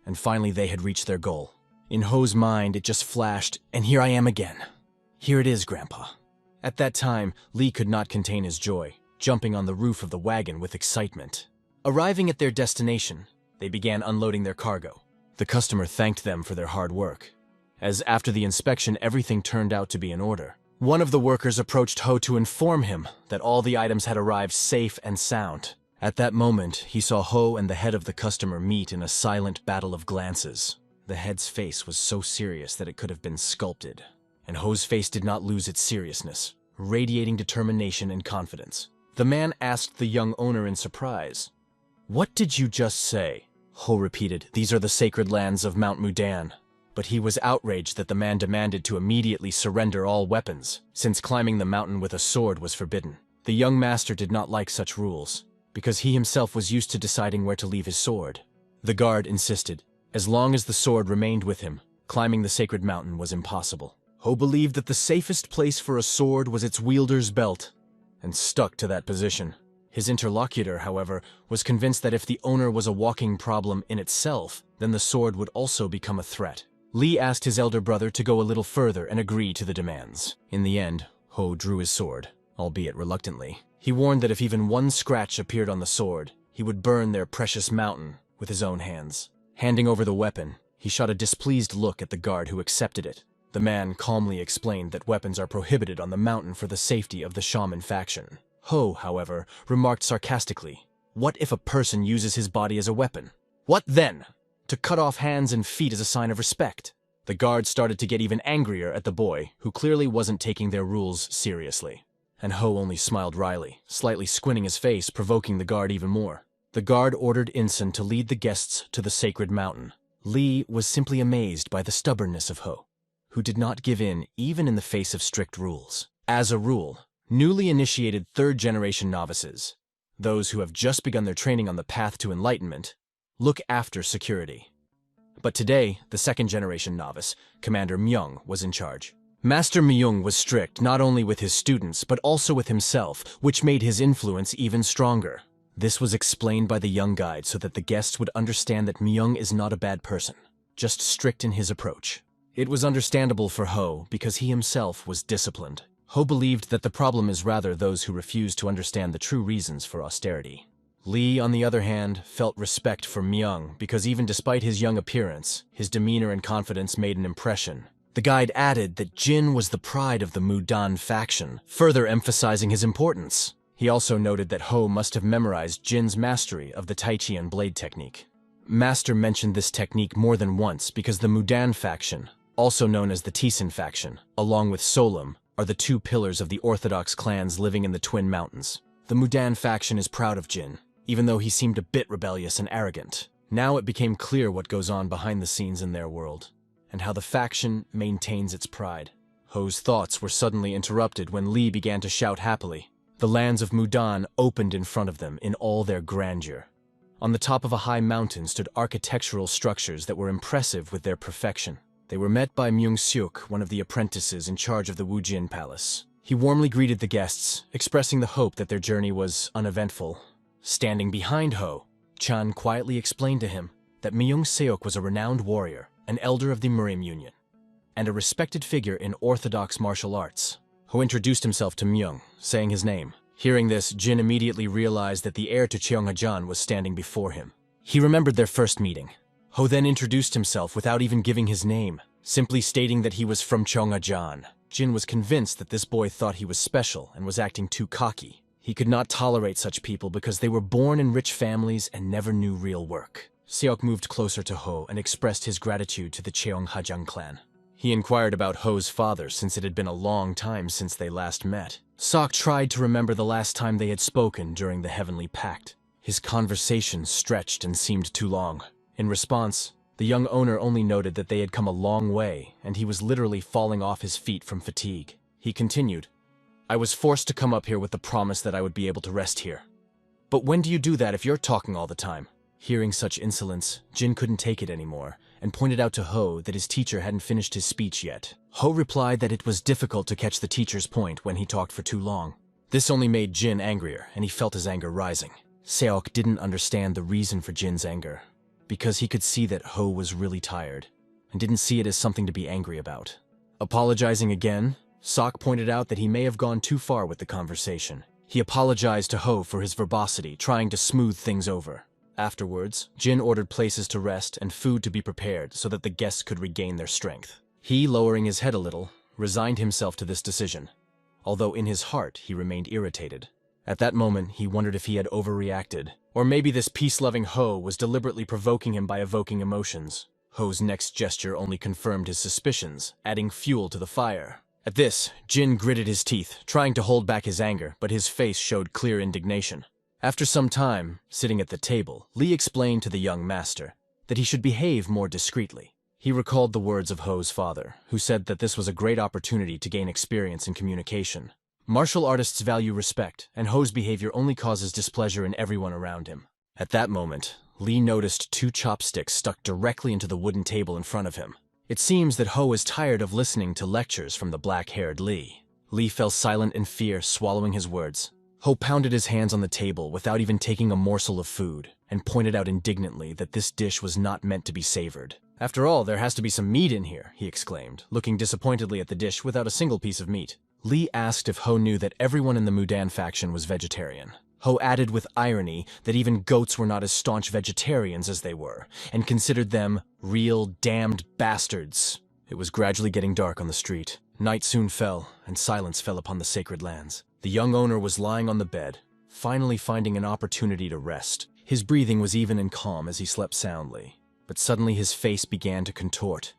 and finally they had reached their goal. In Ho's mind, it just flashed, "And here I am again. Here it is, Grandpa." At that time, Lee could not contain his joy, jumping on the roof of the wagon with excitement. Arriving at their destination, they began unloading their cargo. The customer thanked them for their hard work, as after the inspection everything turned out to be in order. One of the workers approached Ho to inform him that all the items had arrived safe and sound. At that moment, he saw Ho and the head of the customer meet in a silent battle of glances. The head's face was so serious that it could have been sculpted, and Ho's face did not lose its seriousness, radiating determination and confidence. The man asked the young owner in surprise, "What did you just say?" Ho repeated, "These are the sacred lands of Mount Mudan." But he was outraged that the man demanded to immediately surrender all weapons, since climbing the mountain with a sword was forbidden. The young master did not like such rules, because he himself was used to deciding where to leave his sword. The guard insisted, as long as the sword remained with him, climbing the sacred mountain was impossible. Ho believed that the safest place for a sword was its wielder's belt, and stuck to that position. His interlocutor, however, was convinced that if the owner was a walking problem in itself, then the sword would also become a threat. Lee asked his elder brother to go a little further and agree to the demands. In the end, Ho drew his sword, albeit reluctantly. He warned that if even one scratch appeared on the sword, he would burn their precious mountain with his own hands. Handing over the weapon, he shot a displeased look at the guard who accepted it. The man calmly explained that weapons are prohibited on the mountain for the safety of the shaman faction. Ho, however, remarked sarcastically, "What if a person uses his body as a weapon? What then? To cut off hands and feet is a sign of respect." The guard started to get even angrier at the boy, who clearly wasn't taking their rules seriously. And Ho only smiled wryly, slightly squinting his face, provoking the guard even more. The guard ordered Insun to lead the guests to the sacred mountain. Lee was simply amazed by the stubbornness of Ho, who did not give in even in the face of strict rules. As a rule, newly initiated third-generation novices, those who have just begun their training on the path to enlightenment, look after security. But today, the second-generation novice, Commander Myung, was in charge. Master Myung was strict not only with his students but also with himself, which made his influence even stronger. This was explained by the young guide so that the guests would understand that Myung is not a bad person, just strict in his approach. It was understandable for Ho because he himself was disciplined. Ho believed that the problem is rather those who refuse to understand the true reasons for austerity. Lee, on the other hand, felt respect for Myung because even despite his young appearance, his demeanor and confidence made an impression. The guide added that Jin was the pride of the Mudan faction, further emphasizing his importance. He also noted that Ho must have memorized Jin's mastery of the Tai Chi and blade technique. Master mentioned this technique more than once because the Mudan faction, also known as the Tisan faction, along with Solum, are the two pillars of the orthodox clans living in the Twin Mountains. The Mudan faction is proud of Jin, even though he seemed a bit rebellious and arrogant. Now it became clear what goes on behind the scenes in their world, and how the faction maintains its pride. Ho's thoughts were suddenly interrupted when Lee began to shout happily. The lands of Mudan opened in front of them in all their grandeur. On the top of a high mountain stood architectural structures that were impressive with their perfection. They were met by Myung-seok, one of the apprentices in charge of the Wujin Palace. He warmly greeted the guests, expressing the hope that their journey was uneventful. Standing behind Ho, Chan quietly explained to him that Myung-seok was a renowned warrior, an elder of the Murim Union, and a respected figure in orthodox martial arts. Ho introduced himself to Myung, saying his name. Hearing this, Jin immediately realized that the heir to Cheonghajan was standing before him. He remembered their first meeting. Ho then introduced himself without even giving his name, simply stating that he was from Cheonghajan. Jin was convinced that this boy thought he was special and was acting too cocky. He could not tolerate such people because they were born in rich families and never knew real work. Seok moved closer to Ho and expressed his gratitude to the Cheonghajang clan. He inquired about Ho's father since it had been a long time since they last met. Seok tried to remember the last time they had spoken during the Heavenly Pact. His conversation stretched and seemed too long. In response, the young owner only noted that they had come a long way and he was literally falling off his feet from fatigue. He continued, "I was forced to come up here with the promise that I would be able to rest here. But when do you do that if you're talking all the time?" Hearing such insolence, Jin couldn't take it anymore and pointed out to Ho that his teacher hadn't finished his speech yet. Ho replied that it was difficult to catch the teacher's point when he talked for too long. This only made Jin angrier, and he felt his anger rising. Seok didn't understand the reason for Jin's anger, because he could see that Ho was really tired, and didn't see it as something to be angry about. Apologizing again, Seok pointed out that he may have gone too far with the conversation. He apologized to Ho for his verbosity, trying to smooth things over. Afterwards, Jin ordered places to rest and food to be prepared so that the guests could regain their strength. He, lowering his head a little, resigned himself to this decision, although in his heart he remained irritated. At that moment, he wondered if he had overreacted, or maybe this peace-loving Ho was deliberately provoking him by evoking emotions. Ho's next gesture only confirmed his suspicions, adding fuel to the fire. At this, Jin gritted his teeth, trying to hold back his anger, but his face showed clear indignation. After some time, sitting at the table, Lee explained to the young master that he should behave more discreetly. He recalled the words of Ho's father, who said that this was a great opportunity to gain experience in communication. Martial artists value respect, and Ho's behavior only causes displeasure in everyone around him. At that moment, Lee noticed two chopsticks stuck directly into the wooden table in front of him. It seems that Ho is tired of listening to lectures from the black-haired Lee. Lee fell silent in fear, swallowing his words. Ho pounded his hands on the table without even taking a morsel of food, and pointed out indignantly that this dish was not meant to be savored. "After all, there has to be some meat in here," he exclaimed, looking disappointedly at the dish without a single piece of meat. Lee asked if Ho knew that everyone in the Mudan faction was vegetarian. Ho added with irony that even goats were not as staunch vegetarians as they were, and considered them real damned bastards. It was gradually getting dark on the street. Night soon fell, and silence fell upon the sacred lands. The young owner was lying on the bed, finally finding an opportunity to rest. His breathing was even and calm as he slept soundly, but suddenly his face began to contort,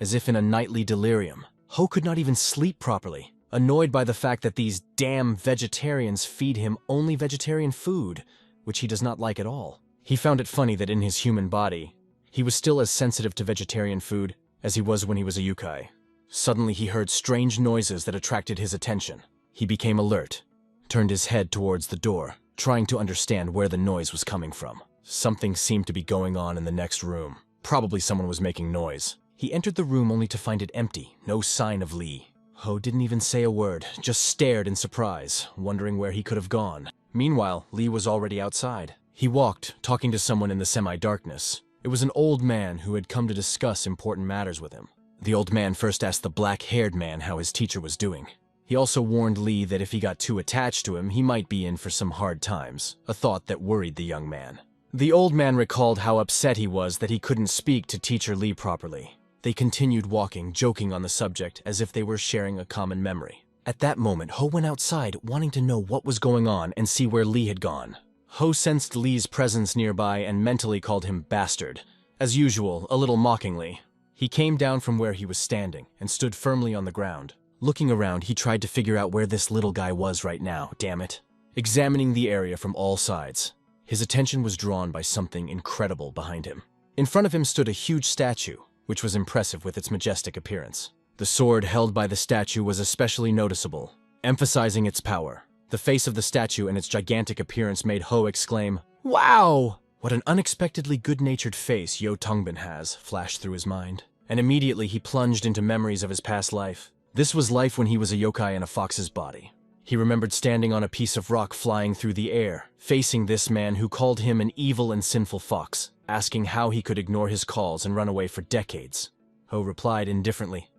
as if in a nightly delirium. Ho could not even sleep properly, annoyed by the fact that these damn vegetarians feed him only vegetarian food, which he does not like at all. He found it funny that in his human body, he was still as sensitive to vegetarian food as he was when he was a yokai. Suddenly he heard strange noises that attracted his attention. He became alert, turned his head towards the door, trying to understand where the noise was coming from. Something seemed to be going on in the next room. Probably someone was making noise. He entered the room only to find it empty, no sign of Lee. Ho didn't even say a word, just stared in surprise, wondering where he could have gone. Meanwhile, Lee was already outside. He walked, talking to someone in the semi-darkness. It was an old man who had come to discuss important matters with him. The old man first asked the black-haired man how his teacher was doing. He also warned Lee that if he got too attached to him, he might be in for some hard times, a thought that worried the young man. The old man recalled how upset he was that he couldn't speak to teacher Lee properly. They continued walking, joking on the subject as if they were sharing a common memory. At that moment, Ho went outside, wanting to know what was going on and see where Lee had gone. Ho sensed Lee's presence nearby and mentally called him bastard. As usual, a little mockingly. He came down from where he was standing and stood firmly on the ground. Looking around, he tried to figure out where this little guy was right now, damn it. Examining the area from all sides, his attention was drawn by something incredible behind him. In front of him stood a huge statue, which was impressive with its majestic appearance. The sword held by the statue was especially noticeable, emphasizing its power. The face of the statue and its gigantic appearance made Ho exclaim, "Wow! What an unexpectedly good-natured face Yo Tongbin has," flashed through his mind. And immediately he plunged into memories of his past life. This was life when he was a yokai in a fox's body. He remembered standing on a piece of rock flying through the air, facing this man who called him an evil and sinful fox, asking how he could ignore his calls and run away for decades. Ho replied indifferently,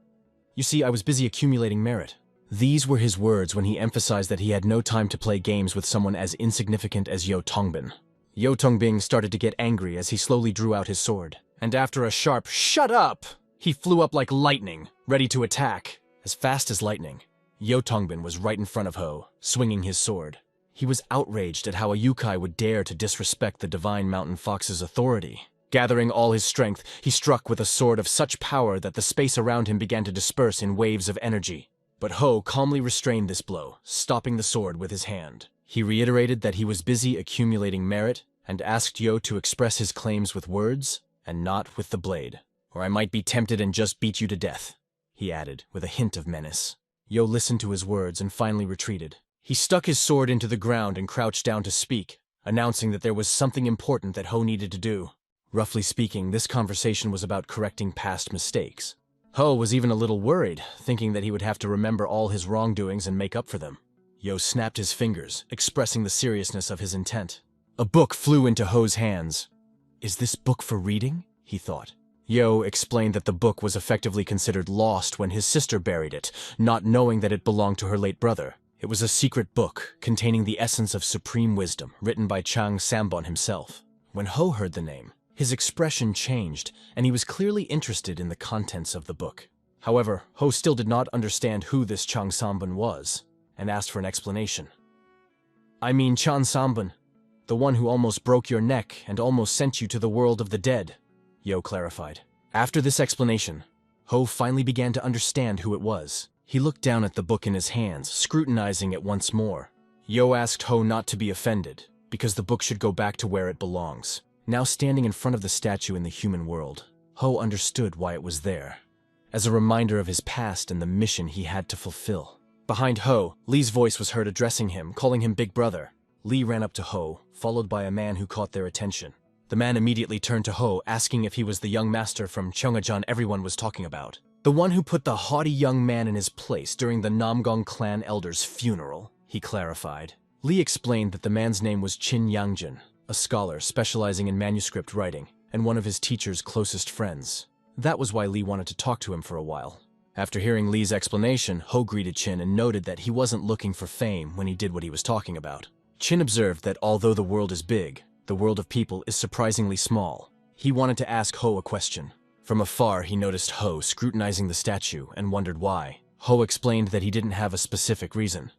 "You see, I was busy accumulating merit." These were his words when he emphasized that he had no time to play games with someone as insignificant as Yo Tongbin. Yo Tongbin started to get angry as he slowly drew out his sword, and after a sharp "shut up," he flew up like lightning, ready to attack. As fast as lightning, Yo Tongbin was right in front of Ho, swinging his sword. He was outraged at how a yokai would dare to disrespect the divine mountain fox's authority. Gathering all his strength, he struck with a sword of such power that the space around him began to disperse in waves of energy. But Ho calmly restrained this blow, stopping the sword with his hand. He reiterated that he was busy accumulating merit and asked Yo to express his claims with words and not with the blade, "Or I might be tempted and just beat you to death," he added, with a hint of menace. Yo listened to his words and finally retreated. He stuck his sword into the ground and crouched down to speak, announcing that there was something important that Ho needed to do. Roughly speaking, this conversation was about correcting past mistakes. Ho was even a little worried, thinking that he would have to remember all his wrongdoings and make up for them. Yo snapped his fingers, expressing the seriousness of his intent. A book flew into Ho's hands. "Is this book for reading?" he thought. Yo explained that the book was effectively considered lost when his sister buried it, not knowing that it belonged to her late brother. It was a secret book containing the essence of supreme wisdom, written by Chang Sambon himself. When Ho heard the name, his expression changed, and he was clearly interested in the contents of the book. However, Ho still did not understand who this Chang Sambon was, and asked for an explanation. "I mean Chang Sambon, the one who almost broke your neck and almost sent you to the world of the dead," Yo clarified. After this explanation, Ho finally began to understand who it was. He looked down at the book in his hands, scrutinizing it once more. Yo asked Ho not to be offended, because the book should go back to where it belongs. Now standing in front of the statue in the human world, Ho understood why it was there, as a reminder of his past and the mission he had to fulfill. Behind Ho, Lee's voice was heard addressing him, calling him Big Brother. Lee ran up to Ho, followed by a man who caught their attention. The man immediately turned to Ho, asking if he was the young master from Cheongajeon everyone was talking about. The one who put the haughty young man in his place during the Namgong clan elder's funeral, he clarified. Lee explained that the man's name was Chin Yangjin, a scholar specializing in manuscript writing, and one of his teacher's closest friends. That was why Lee wanted to talk to him for a while. After hearing Lee's explanation, Ho greeted Chin and noted that he wasn't looking for fame when he did what he was talking about. Chin observed that although the world is big, the world of people is surprisingly small. He wanted to ask Ho a question. From afar, he noticed Ho scrutinizing the statue and wondered why. Ho explained that he didn't have a specific reason,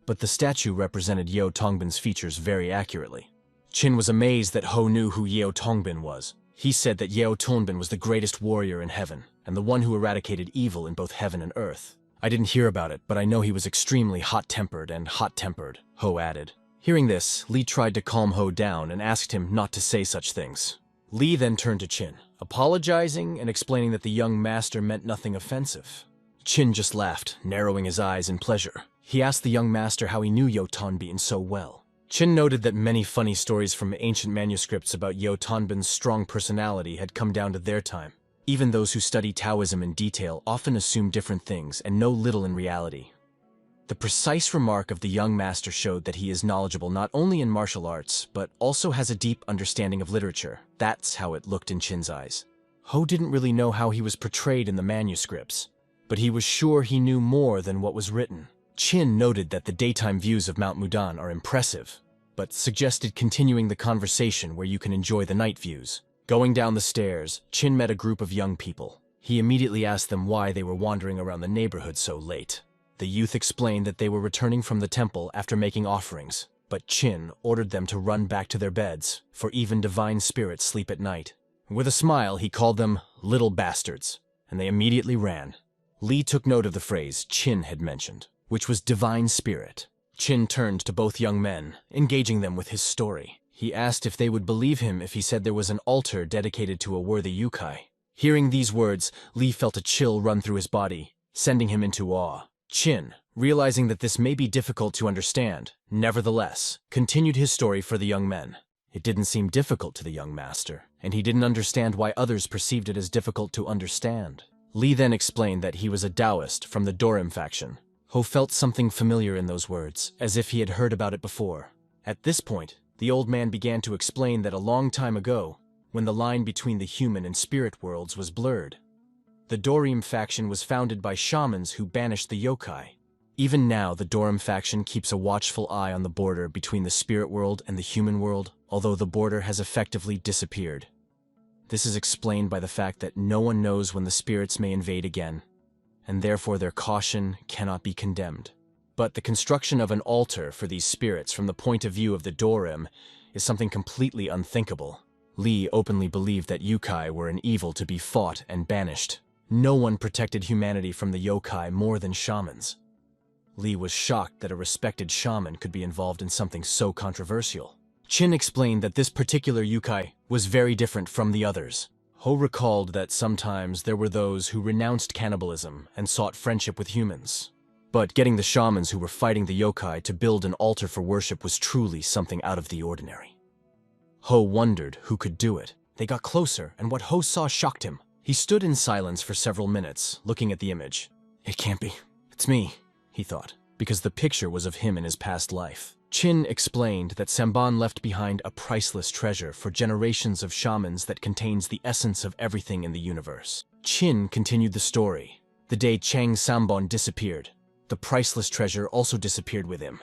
but the statue represented Yo Tongbin's features very accurately. Chin was amazed that Ho knew who Yo Tongbin was. He said that Yo Tongbin was the greatest warrior in heaven, and the one who eradicated evil in both heaven and earth. "I didn't hear about it, but I know he was extremely hot-tempered, Ho added. Hearing this, Lee tried to calm Ho down and asked him not to say such things. Lee then turned to Chin, apologizing and explaining that the young master meant nothing offensive. Chin just laughed, narrowing his eyes in pleasure. He asked the young master how he knew Yotanbin so well. Chin noted that many funny stories from ancient manuscripts about Yotanbin's strong personality had come down to their time. Even those who study Taoism in detail often assume different things and know little in reality. The precise remark of the young master showed that he is knowledgeable not only in martial arts, but also has a deep understanding of literature. That's how it looked in Chin's eyes. Ho didn't really know how he was portrayed in the manuscripts, but he was sure he knew more than what was written. Chin noted that the daytime views of Mount Mudan are impressive, but suggested continuing the conversation where you can enjoy the night views. Going down the stairs, Chin met a group of young people. He immediately asked them why they were wandering around the neighborhood so late. The youth explained that they were returning from the temple after making offerings, but Chin ordered them to run back to their beds, for even divine spirits sleep at night. With a smile, he called them little bastards, and they immediately ran. Lee took note of the phrase Chin had mentioned, which was divine spirit. Chin turned to both young men, engaging them with his story. He asked if they would believe him if he said there was an altar dedicated to a worthy yokai. Hearing these words, Lee felt a chill run through his body, sending him into awe. Chin, realizing that this may be difficult to understand, nevertheless, continued his story for the young men. It didn't seem difficult to the young master, and he didn't understand why others perceived it as difficult to understand. Lee then explained that he was a Taoist from the Dorim faction. Ho felt something familiar in those words, as if he had heard about it before. At this point, the old man began to explain that a long time ago, when the line between the human and spirit worlds was blurred, the Dorim faction was founded by shamans who banished the yokai. Even now, the Dorim faction keeps a watchful eye on the border between the spirit world and the human world, although the border has effectively disappeared. This is explained by the fact that no one knows when the spirits may invade again, and therefore their caution cannot be condemned. But the construction of an altar for these spirits from the point of view of the Dorim is something completely unthinkable. Lee openly believed that yokai were an evil to be fought and banished. No one protected humanity from the yokai more than shamans. Lee was shocked that a respected shaman could be involved in something so controversial. Chin explained that this particular yokai was very different from the others. Ho recalled that sometimes there were those who renounced cannibalism and sought friendship with humans. But getting the shamans who were fighting the yokai to build an altar for worship was truly something out of the ordinary. Ho wondered who could do it. They got closer, and what Ho saw shocked him. He stood in silence for several minutes, looking at the image. It can't be. It's me, he thought, because the picture was of him in his past life. Chin explained that Samban left behind a priceless treasure for generations of shamans that contains the essence of everything in the universe. Chin continued the story. The day Chang Sambon disappeared, the priceless treasure also disappeared with him.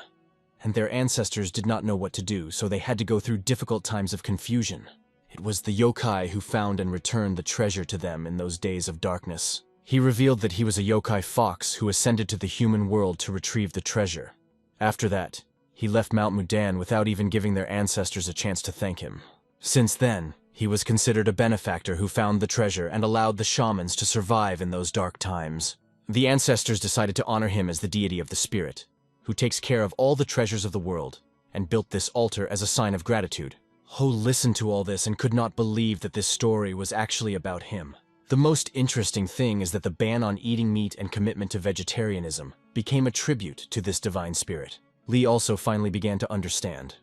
And their ancestors did not know what to do, so they had to go through difficult times of confusion. It was the yokai who found and returned the treasure to them in those days of darkness. He revealed that he was a yokai fox who ascended to the human world to retrieve the treasure. After that, he left Mount Mudan without even giving their ancestors a chance to thank him. Since then, he was considered a benefactor who found the treasure and allowed the shamans to survive in those dark times. The ancestors decided to honor him as the deity of the spirit, who takes care of all the treasures of the world, and built this altar as a sign of gratitude. Ho listened to all this and could not believe that this story was actually about him. The most interesting thing is that the ban on eating meat and commitment to vegetarianism became a tribute to this divine spirit. Lee also finally began to understand.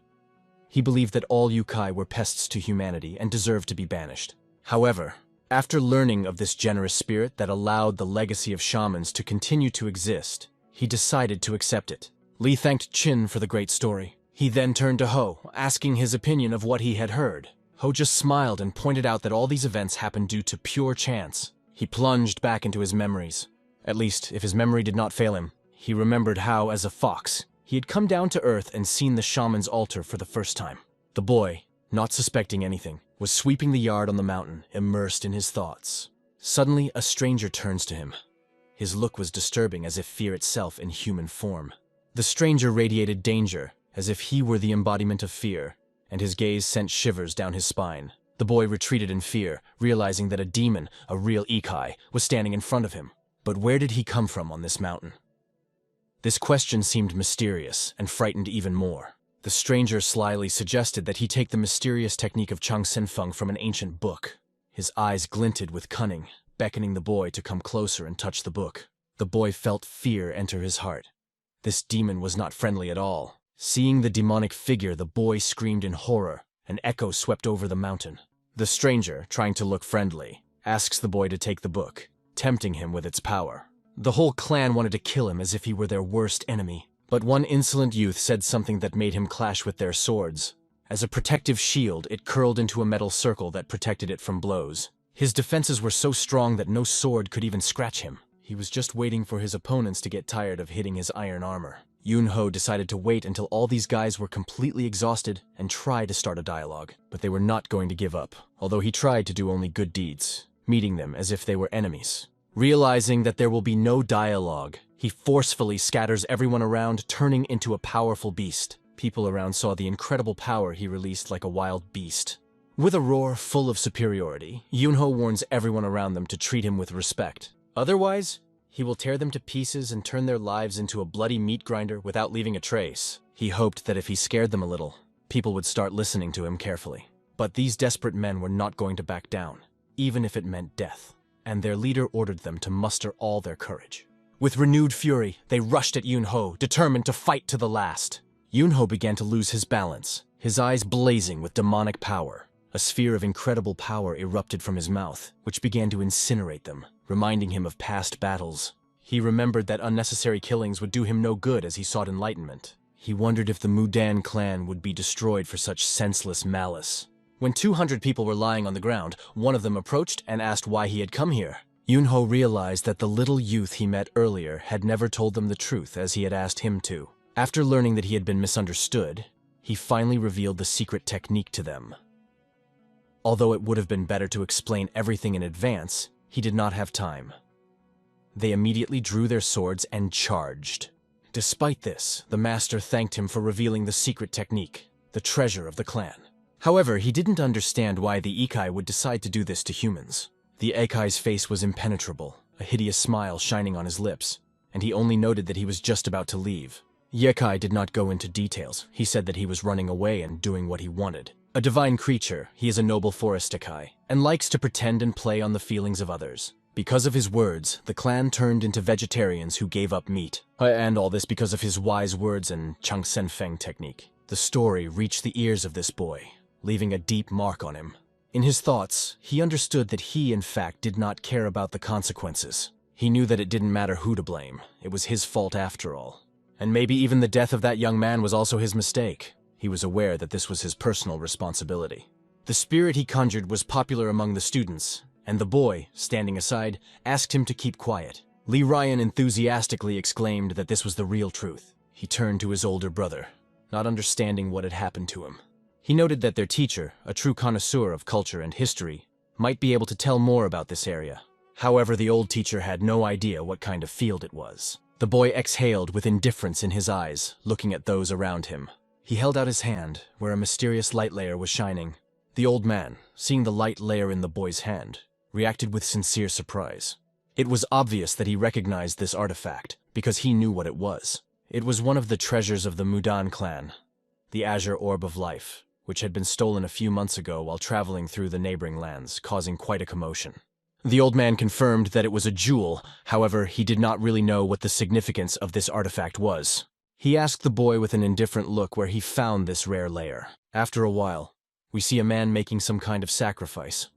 He believed that all yokai were pests to humanity and deserved to be banished. However, after learning of this generous spirit that allowed the legacy of shamans to continue to exist, he decided to accept it. Lee thanked Chin for the great story. He then turned to Ho, asking his opinion of what he had heard. Ho just smiled and pointed out that all these events happened due to pure chance. He plunged back into his memories. At least, if his memory did not fail him, he remembered how, as a fox, he had come down to earth and seen the shaman's altar for the first time. The boy, not suspecting anything, was sweeping the yard on the mountain, immersed in his thoughts. Suddenly, a stranger turns to him. His look was disturbing, as if fear itself in human form. The stranger radiated danger, as if he were the embodiment of fear, and his gaze sent shivers down his spine. The boy retreated in fear, realizing that a demon, a real Ikai, was standing in front of him. But where did he come from on this mountain? This question seemed mysterious, and frightened even more. The stranger slyly suggested that he take the mysterious technique of Chang Senfeng from an ancient book. His eyes glinted with cunning, beckoning the boy to come closer and touch the book. The boy felt fear enter his heart. This demon was not friendly at all. Seeing the demonic figure, the boy screamed in horror. An echo swept over the mountain. The stranger, trying to look friendly, asks the boy to take the book, tempting him with its power. The whole clan wanted to kill him as if he were their worst enemy, but one insolent youth said something that made him clash with their swords. As a protective shield, it curled into a metal circle that protected it from blows. His defenses were so strong that no sword could even scratch him. He was just waiting for his opponents to get tired of hitting his iron armor. Yingho decided to wait until all these guys were completely exhausted and try to start a dialogue, but they were not going to give up, although he tried to do only good deeds, meeting them as if they were enemies. Realizing that there will be no dialogue, he forcefully scatters everyone around, turning into a powerful beast. People around saw the incredible power he released like a wild beast. With a roar full of superiority, Yingho warns everyone around them to treat him with respect. Otherwise, he will tear them to pieces and turn their lives into a bloody meat grinder without leaving a trace. He hoped that if he scared them a little, people would start listening to him carefully. But these desperate men were not going to back down, even if it meant death, and their leader ordered them to muster all their courage. With renewed fury, they rushed at Yingho, determined to fight to the last. Yingho began to lose his balance, his eyes blazing with demonic power. A sphere of incredible power erupted from his mouth, which began to incinerate them, reminding him of past battles. He remembered that unnecessary killings would do him no good as he sought enlightenment. He wondered if the Mudan clan would be destroyed for such senseless malice. When 200 people were lying on the ground, one of them approached and asked why he had come here. Yingho realized that the little youth he met earlier had never told them the truth as he had asked him to. After learning that he had been misunderstood, he finally revealed the secret technique to them. Although it would have been better to explain everything in advance, he did not have time. They immediately drew their swords and charged. Despite this, the master thanked him for revealing the secret technique, the treasure of the clan. However, he didn't understand why the Ikai would decide to do this to humans. The Ikai's face was impenetrable, a hideous smile shining on his lips, and he only noted that he was just about to leave. Ikai did not go into details. He said that he was running away and doing what he wanted. A divine creature, he is a noble forest Ikai, and likes to pretend and play on the feelings of others. Because of his words, the clan turned into vegetarians who gave up meat. And all this because of his wise words and Changsen Feng technique. The story reached the ears of this boy, leaving a deep mark on him. In his thoughts, he understood that he, in fact, did not care about the consequences. He knew that it didn't matter who to blame. It was his fault after all. And maybe even the death of that young man was also his mistake. He was aware that this was his personal responsibility. The spirit he conjured was popular among the students, and the boy, standing aside, asked him to keep quiet. Lee Ryan enthusiastically exclaimed that this was the real truth. He turned to his older brother, not understanding what had happened to him. He noted that their teacher, a true connoisseur of culture and history, might be able to tell more about this area. However, the old teacher had no idea what kind of field it was. The boy exhaled with indifference in his eyes, looking at those around him. He held out his hand, where a mysterious light layer was shining. The old man, seeing the light layer in the boy's hand, reacted with sincere surprise. It was obvious that he recognized this artifact, because he knew what it was. It was one of the treasures of the Mudan clan, the Azure Orb of Life, which had been stolen a few months ago while traveling through the neighboring lands, causing quite a commotion. The old man confirmed that it was a jewel, however, he did not really know what the significance of this artifact was. He asked the boy with an indifferent look where he found this rare layer. After a while, we see a man making some kind of sacrifice,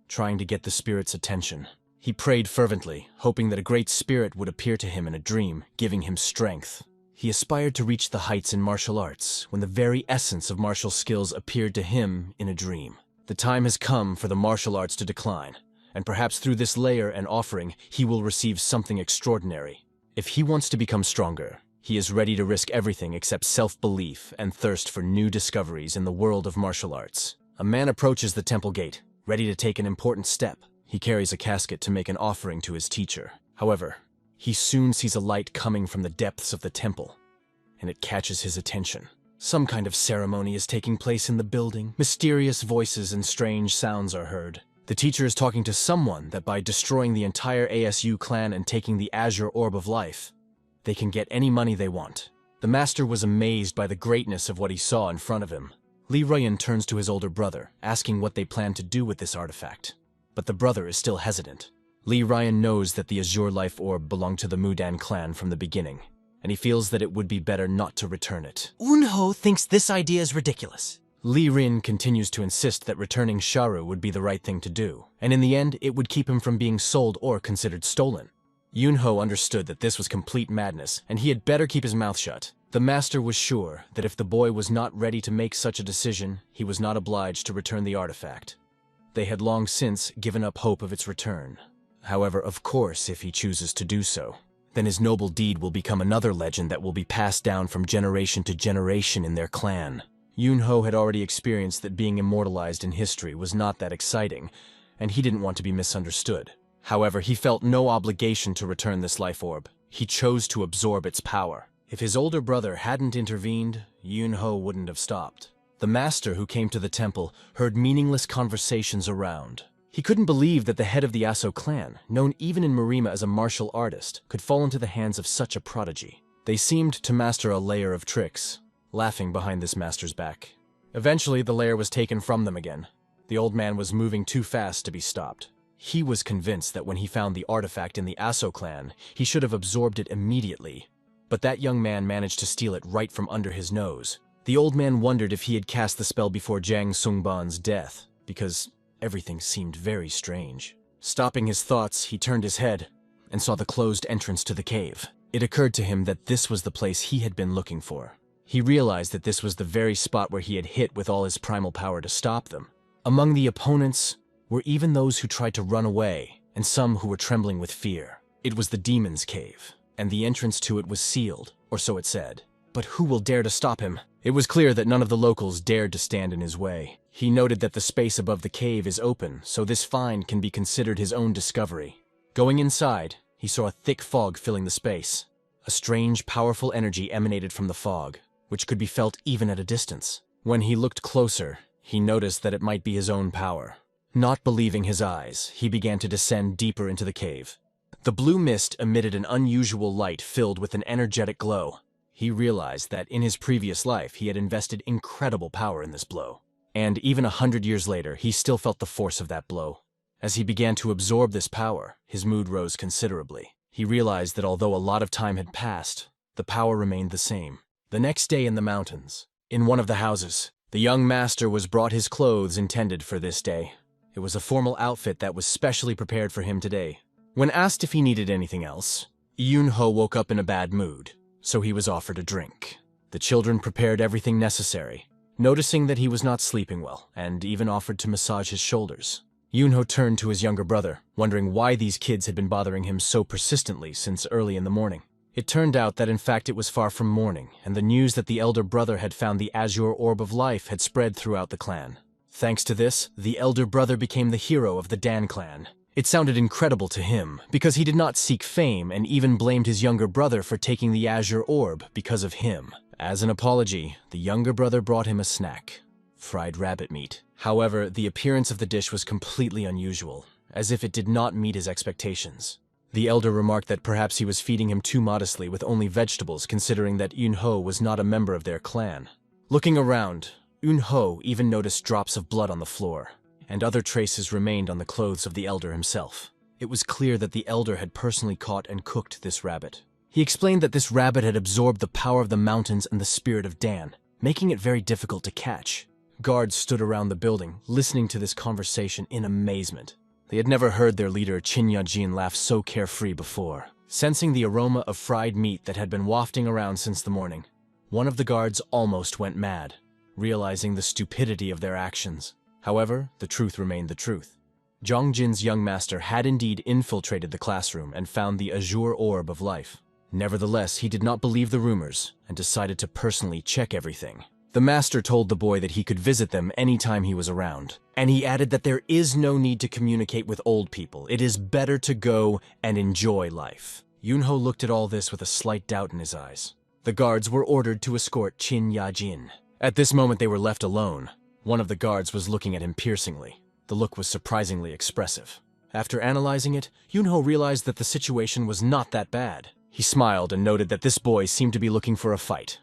trying to get the spirit's attention. He prayed fervently, hoping that a great spirit would appear to him in a dream, giving him strength. He aspired to reach the heights in martial arts when the very essence of martial skills appeared to him in a dream. The time has come for the martial arts to decline, and perhaps through this layer and offering, he will receive something extraordinary. If he wants to become stronger, he is ready to risk everything except self-belief and thirst for new discoveries in the world of martial arts. A man approaches the temple gate, ready to take an important step. He carries a casket to make an offering to his teacher. However, he soon sees a light coming from the depths of the temple, and it catches his attention. Some kind of ceremony is taking place in the building. Mysterious voices and strange sounds are heard. The teacher is talking to someone that by destroying the entire ASU clan and taking the Azure Orb of Life, they can get any money they want. The master was amazed by the greatness of what he saw in front of him. Lee Ryan turns to his older brother, asking what they plan to do with this artifact. But the brother is still hesitant. Lee Ryan knows that the Azure Life Orb belonged to the Mudan clan from the beginning, and he feels that it would be better not to return it. Yingho thinks this idea is ridiculous. Li Rin continues to insist that returning Sharu would be the right thing to do, and in the end, it would keep him from being sold or considered stolen. Yunho understood that this was complete madness, and he had better keep his mouth shut. The master was sure that if the boy was not ready to make such a decision, he was not obliged to return the artifact. They had long since given up hope of its return. However, of course, if he chooses to do so, then his noble deed will become another legend that will be passed down from generation to generation in their clan. Yunho had already experienced that being immortalized in history was not that exciting, and he didn't want to be misunderstood. However, he felt no obligation to return this life orb. He chose to absorb its power. If his older brother hadn't intervened, Yunho wouldn't have stopped. The master who came to the temple heard meaningless conversations around. He couldn't believe that the head of the Aso clan, known even in Marima as a martial artist, could fall into the hands of such a prodigy. They seemed to master a layer of tricks, laughing behind this master's back. Eventually, the layer was taken from them again. The old man was moving too fast to be stopped. He was convinced that when he found the artifact in the Aso clan, he should have absorbed it immediately. But that young man managed to steal it right from under his nose. The old man wondered if he had cast the spell before Jang Sungban's death, because everything seemed very strange. Stopping his thoughts, he turned his head and saw the closed entrance to the cave. It occurred to him that this was the place he had been looking for. He realized that this was the very spot where he had hit with all his primal power to stop them. Among the opponents were even those who tried to run away, and some who were trembling with fear. It was the Demon's Cave, and the entrance to it was sealed, or so it said. But who will dare to stop him? It was clear that none of the locals dared to stand in his way. He noted that the space above the cave is open, so this find can be considered his own discovery. Going inside, he saw a thick fog filling the space. A strange, powerful energy emanated from the fog, which could be felt even at a distance. When he looked closer, he noticed that it might be his own power. Not believing his eyes, he began to descend deeper into the cave. The blue mist emitted an unusual light filled with an energetic glow. He realized that in his previous life he had invested incredible power in this blow. And even 100 years later, he still felt the force of that blow. As he began to absorb this power, his mood rose considerably. He realized that although a lot of time had passed, the power remained the same. The next day in the mountains, in one of the houses, the young master was brought his clothes intended for this day. It was a formal outfit that was specially prepared for him today. When asked if he needed anything else, Yunho woke up in a bad mood, so he was offered a drink. The children prepared everything necessary, noticing that he was not sleeping well, and even offered to massage his shoulders. Yunho turned to his younger brother, wondering why these kids had been bothering him so persistently since early in the morning. It turned out that in fact it was far from morning, and the news that the elder brother had found the Azure Orb of Life had spread throughout the clan. Thanks to this, the elder brother became the hero of the Dan clan. It sounded incredible to him, because he did not seek fame and even blamed his younger brother for taking the Azure Orb because of him. As an apology, the younger brother brought him a snack: fried rabbit meat. However, the appearance of the dish was completely unusual, as if it did not meet his expectations. The elder remarked that perhaps he was feeding him too modestly with only vegetables, considering that Yunho was not a member of their clan. Looking around, Yunho even noticed drops of blood on the floor, and other traces remained on the clothes of the elder himself. It was clear that the elder had personally caught and cooked this rabbit. He explained that this rabbit had absorbed the power of the mountains and the spirit of Dan, making it very difficult to catch. Guards stood around the building, listening to this conversation in amazement. They had never heard their leader Chin Yajin laugh so carefree before. Sensing the aroma of fried meat that had been wafting around since the morning, one of the guards almost went mad, realizing the stupidity of their actions. However, the truth remained the truth. Zhang Jin's young master had indeed infiltrated the classroom and found the Azure Orb of Life. Nevertheless, he did not believe the rumors and decided to personally check everything. The master told the boy that he could visit them anytime he was around, and he added that there is no need to communicate with old people. It is better to go and enjoy life. Yunho looked at all this with a slight doubt in his eyes. The guards were ordered to escort Chin Yajin. At this moment they were left alone. One of the guards was looking at him piercingly. The look was surprisingly expressive. After analyzing it, Yunho realized that the situation was not that bad. He smiled and noted that this boy seemed to be looking for a fight.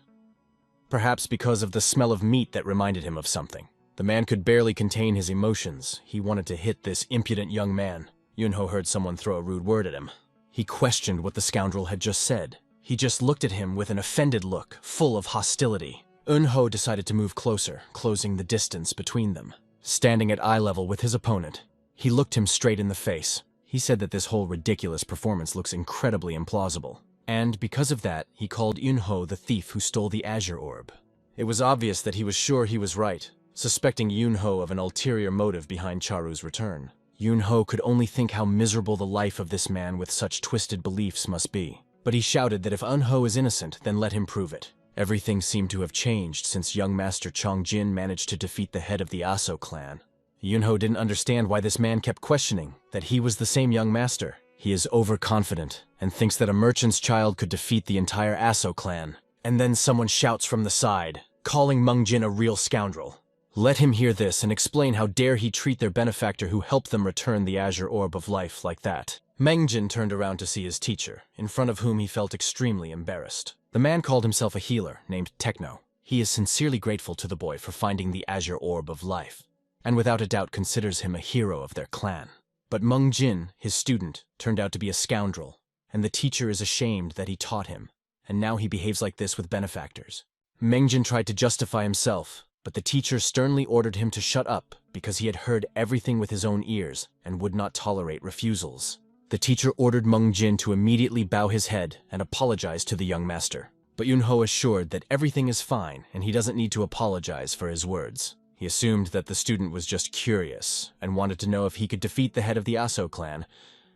Perhaps because of the smell of meat that reminded him of something. The man could barely contain his emotions. He wanted to hit this impudent young man. Yunho heard someone throw a rude word at him. He questioned what the scoundrel had just said. He just looked at him with an offended look, full of hostility. Yunho decided to move closer, closing the distance between them. Standing at eye level with his opponent, he looked him straight in the face. He said that this whole ridiculous performance looks incredibly implausible. And because of that, he called Yunho the thief who stole the Azure Orb. It was obvious that he was sure he was right, suspecting Yunho of an ulterior motive behind Charu's return. Yunho could only think how miserable the life of this man with such twisted beliefs must be. But he shouted that if Yunho is innocent, then let him prove it. Everything seemed to have changed since young Master Chongjin managed to defeat the head of the Aso clan. Yunho didn't understand why this man kept questioning that he was the same young master. He is overconfident and thinks that a merchant's child could defeat the entire Aso clan. And then someone shouts from the side, calling Mungjin a real scoundrel. Let him hear this and explain how dare he treat their benefactor who helped them return the Azure Orb of Life like that. Mungjin turned around to see his teacher, in front of whom he felt extremely embarrassed. The man called himself a healer named Techno. He is sincerely grateful to the boy for finding the Azure Orb of Life, and without a doubt considers him a hero of their clan. But Mungjin, his student, turned out to be a scoundrel, and the teacher is ashamed that he taught him, and now he behaves like this with benefactors. Mungjin tried to justify himself, but the teacher sternly ordered him to shut up because he had heard everything with his own ears and would not tolerate refusals. The teacher ordered Mungjin to immediately bow his head and apologize to the young master. But Yunho assured that everything is fine and he doesn't need to apologize for his words. He assumed that the student was just curious and wanted to know if he could defeat the head of the Aso clan,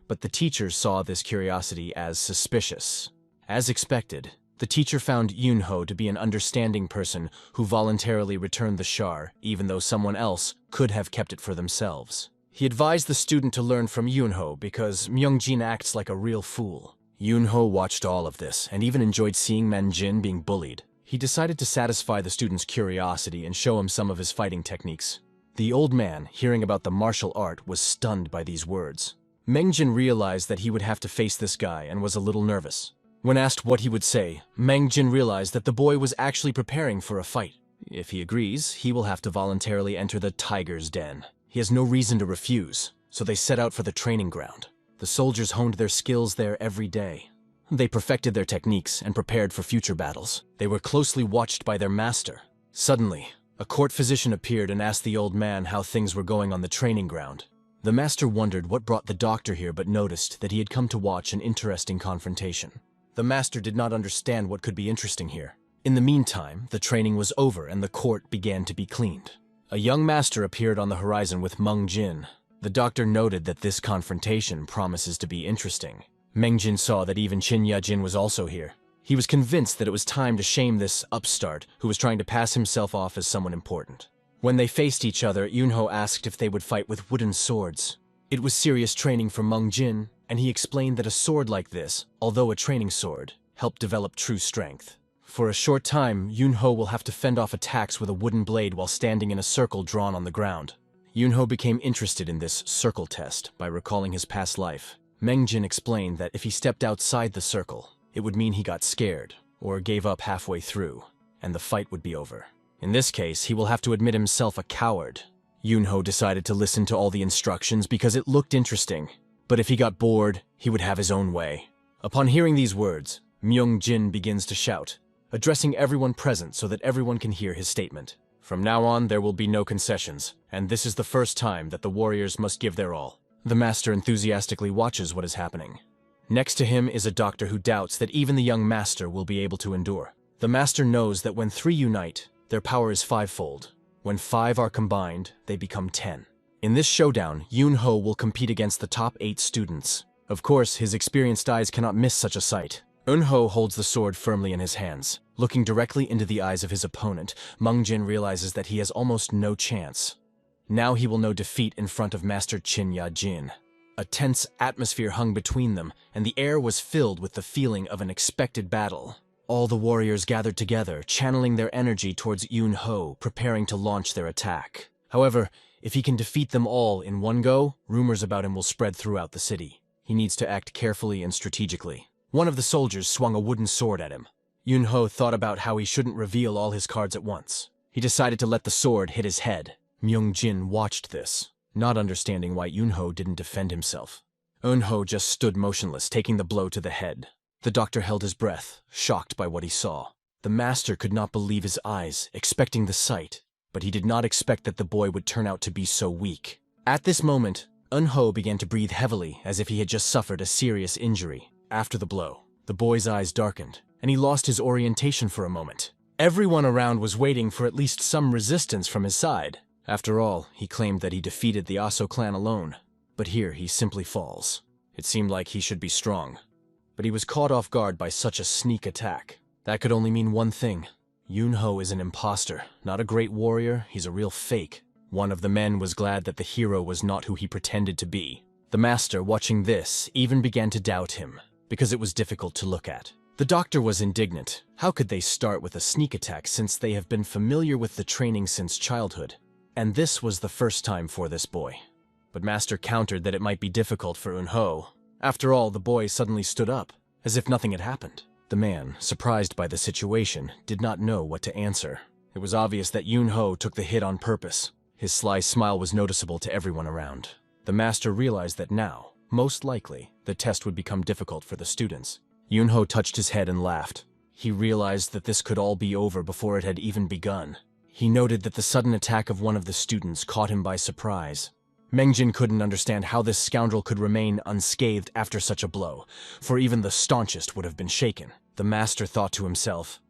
but the teacher saw this curiosity as suspicious. As expected, the teacher found Yunho to be an understanding person who voluntarily returned the shar, even though someone else could have kept it for themselves. He advised the student to learn from Yunho because Mungjin acts like a real fool. Yunho watched all of this and even enjoyed seeing Mungjin being bullied. He decided to satisfy the student's curiosity and show him some of his fighting techniques. The old man, hearing about the martial art, was stunned by these words. Mungjin realized that he would have to face this guy and was a little nervous. When asked what he would say, Mungjin realized that the boy was actually preparing for a fight. If he agrees, he will have to voluntarily enter the tiger's den. He has no reason to refuse, so they set out for the training ground. The soldiers honed their skills there every day. They perfected their techniques and prepared for future battles. They were closely watched by their master. Suddenly, a court physician appeared and asked the old man how things were going on the training ground. The master wondered what brought the doctor here but noticed that he had come to watch an interesting confrontation. The master did not understand what could be interesting here. In the meantime, the training was over and the court began to be cleaned. A young master appeared on the horizon with Mungjin. The doctor noted that this confrontation promises to be interesting. Mungjin saw that even Qin Yajin was also here. He was convinced that it was time to shame this upstart who was trying to pass himself off as someone important. When they faced each other, Yunho asked if they would fight with wooden swords. It was serious training for Mungjin, and he explained that a sword like this, although a training sword, helped develop true strength. For a short time, Yunho will have to fend off attacks with a wooden blade while standing in a circle drawn on the ground. Yunho became interested in this circle test by recalling his past life. Mungjin explained that if he stepped outside the circle, it would mean he got scared or gave up halfway through, and the fight would be over. In this case, he will have to admit himself a coward. Yunho decided to listen to all the instructions because it looked interesting, but if he got bored, he would have his own way. Upon hearing these words, Mungjin begins to shout, addressing everyone present so that everyone can hear his statement. From now on, there will be no concessions, and this is the first time that the warriors must give their all. The master enthusiastically watches what is happening. Next to him is a doctor who doubts that even the young master will be able to endure. The master knows that when 3 unite, their power is 5-fold. When 5 are combined, they become 10. In this showdown, Yunho will compete against the top 8 students. Of course, his experienced eyes cannot miss such a sight. Yunho holds the sword firmly in his hands. Looking directly into the eyes of his opponent, Mungjin realizes that he has almost no chance. Now he will know defeat in front of Master Qin Yajin. A tense atmosphere hung between them, and the air was filled with the feeling of an expected battle. All the warriors gathered together, channeling their energy towards Yunho, preparing to launch their attack. However, if he can defeat them all in one go, rumors about him will spread throughout the city. He needs to act carefully and strategically. One of the soldiers swung a wooden sword at him. Yunho thought about how he shouldn't reveal all his cards at once. He decided to let the sword hit his head. Mungjin watched this, not understanding why Yunho didn't defend himself. Yingho just stood motionless, taking the blow to the head. The doctor held his breath, shocked by what he saw. The master could not believe his eyes, expecting the sight, but he did not expect that the boy would turn out to be so weak. At this moment, Yingho began to breathe heavily as if he had just suffered a serious injury. After the blow, the boy's eyes darkened, and he lost his orientation for a moment. Everyone around was waiting for at least some resistance from his side. After all, he claimed that he defeated the Aso clan alone. But here he simply falls. It seemed like he should be strong. But he was caught off guard by such a sneak attack. That could only mean one thing. Yingho is an imposter, not a great warrior, he's a real fake. One of the men was glad that the hero was not who he pretended to be. The master, watching this, even began to doubt him, because it was difficult to look at. The doctor was indignant. How could they start with a sneak attack since they have been familiar with the training since childhood? And this was the first time for this boy. But Master countered that it might be difficult for Yingho. After all, the boy suddenly stood up, as if nothing had happened. The man, surprised by the situation, did not know what to answer. It was obvious that Yingho took the hit on purpose. His sly smile was noticeable to everyone around. The master realized that now, most likely, the test would become difficult for the students. Yingho touched his head and laughed. He realized that this could all be over before it had even begun. He noted that the sudden attack of one of the students caught him by surprise. Mengjin couldn't understand how this scoundrel could remain unscathed after such a blow, for even the staunchest would have been shaken. The master thought to himself,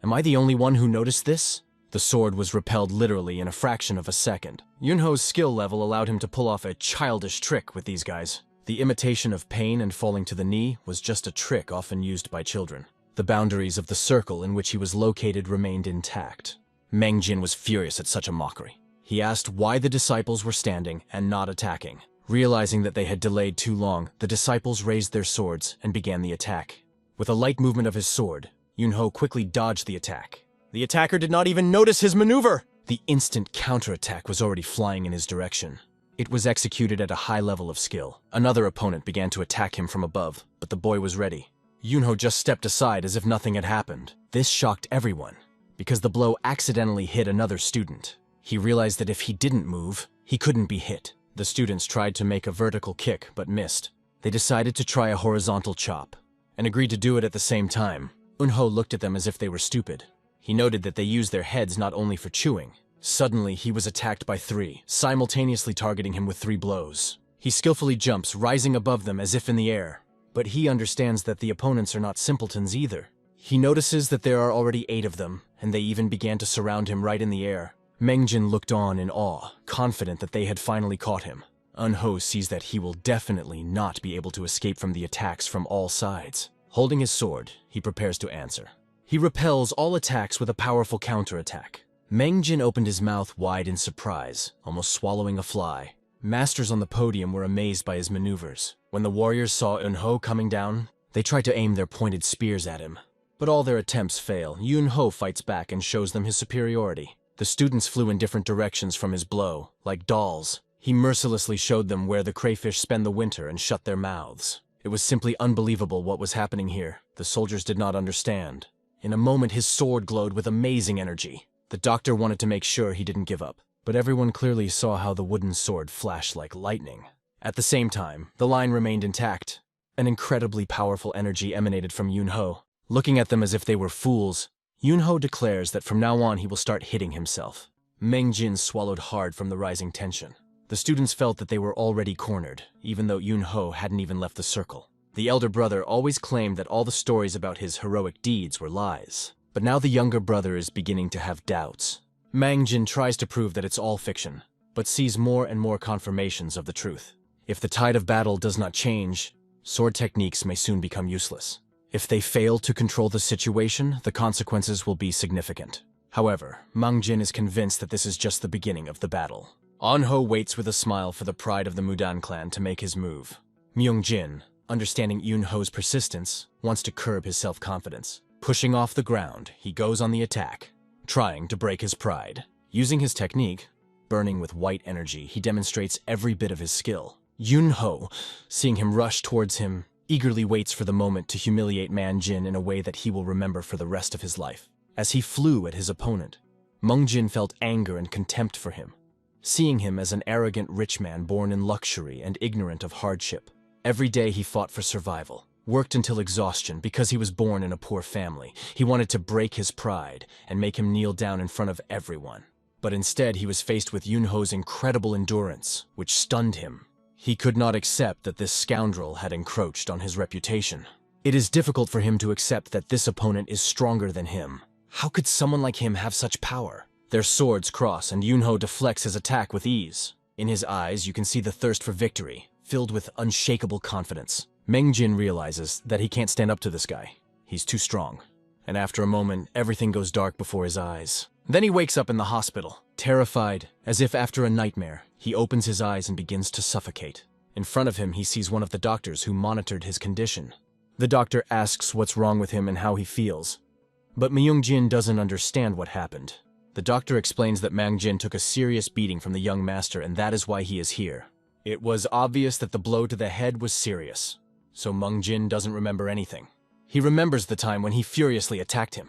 "Am I the only one who noticed this?" The sword was repelled literally in a fraction of a second. Yunho's skill level allowed him to pull off a childish trick with these guys. The imitation of pain and falling to the knee was just a trick often used by children. The boundaries of the circle in which he was located remained intact. Mengjin was furious at such a mockery. He asked why the disciples were standing and not attacking. Realizing that they had delayed too long, the disciples raised their swords and began the attack. With a light movement of his sword, Yingho quickly dodged the attack. The attacker did not even notice his maneuver! The instant counterattack was already flying in his direction. It was executed at a high level of skill. Another opponent began to attack him from above, but the boy was ready. Yingho just stepped aside as if nothing had happened. This shocked everyone, because the blow accidentally hit another student. He realized that if he didn't move, he couldn't be hit. The students tried to make a vertical kick, but missed. They decided to try a horizontal chop, and agreed to do it at the same time. Yingho looked at them as if they were stupid. He noted that they used their heads not only for chewing. Suddenly, he was attacked by three, simultaneously targeting him with 3 blows. He skillfully jumps, rising above them as if in the air. But he understands that the opponents are not simpletons either. He notices that there are already 8 of them, and they even began to surround him right in the air. Mengjin looked on in awe, confident that they had finally caught him. Yingho sees that he will definitely not be able to escape from the attacks from all sides. Holding his sword, he prepares to answer. He repels all attacks with a powerful counterattack. Mengjin opened his mouth wide in surprise, almost swallowing a fly. Masters on the podium were amazed by his maneuvers. When the warriors saw Yingho coming down, they tried to aim their pointed spears at him. But all their attempts fail. Yingho fights back and shows them his superiority. The students flew in different directions from his blow, like dolls. He mercilessly showed them where the crayfish spend the winter and shut their mouths. It was simply unbelievable what was happening here. The soldiers did not understand. In a moment, his sword glowed with amazing energy. The doctor wanted to make sure he didn't give up, but everyone clearly saw how the wooden sword flashed like lightning. At the same time, the line remained intact. An incredibly powerful energy emanated from Yingho. Looking at them as if they were fools, Yingho declares that from now on he will start hitting himself. Mengjin swallowed hard from the rising tension. The students felt that they were already cornered, even though Yingho hadn't even left the circle. The elder brother always claimed that all the stories about his heroic deeds were lies. But now the younger brother is beginning to have doubts. Mengjin tries to prove that it's all fiction, but sees more and more confirmations of the truth. If the tide of battle does not change, sword techniques may soon become useless. If they fail to control the situation, the consequences will be significant. However, Mengjin is convinced that this is just the beginning of the battle. Yingho waits with a smile for the pride of the Mudan clan to make his move. Myungjin, understanding Yunho's persistence, wants to curb his self-confidence. Pushing off the ground, he goes on the attack, trying to break his pride. Using his technique, burning with white energy, he demonstrates every bit of his skill. Yingho, seeing him rush towards him, eagerly waits for the moment to humiliate Mengjin in a way that he will remember for the rest of his life. As he flew at his opponent, Mengjin felt anger and contempt for him. Seeing him as an arrogant rich man born in luxury and ignorant of hardship, Every day he fought for survival, worked until exhaustion because he was born in a poor family. He wanted to break his pride and make him kneel down in front of everyone. But instead he was faced with Yunho's incredible endurance, which stunned him. He could not accept that this scoundrel had encroached on his reputation. It is difficult for him to accept that this opponent is stronger than him. How could someone like him have such power? Their swords cross and Yunho deflects his attack with ease. In his eyes you can see the thirst for victory, filled with unshakable confidence. Mengjin realizes that he can't stand up to this guy. He's too strong. And after a moment, everything goes dark before his eyes. Then he wakes up in the hospital, terrified, as if after a nightmare. He opens his eyes and begins to suffocate. In front of him, he sees one of the doctors who monitored his condition. The doctor asks what's wrong with him and how he feels. But Myungjin doesn't understand what happened. The doctor explains that Mangjin took a serious beating from the young master and that is why he is here. It was obvious that the blow to the head was serious, so Mangjin doesn't remember anything. He remembers the time when he furiously attacked him.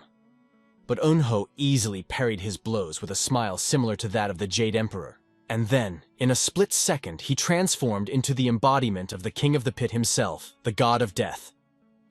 But Eunho easily parried his blows with a smile similar to that of the Jade Emperor. And then, in a split second, he transformed into the embodiment of the King of the Pit himself, the God of Death,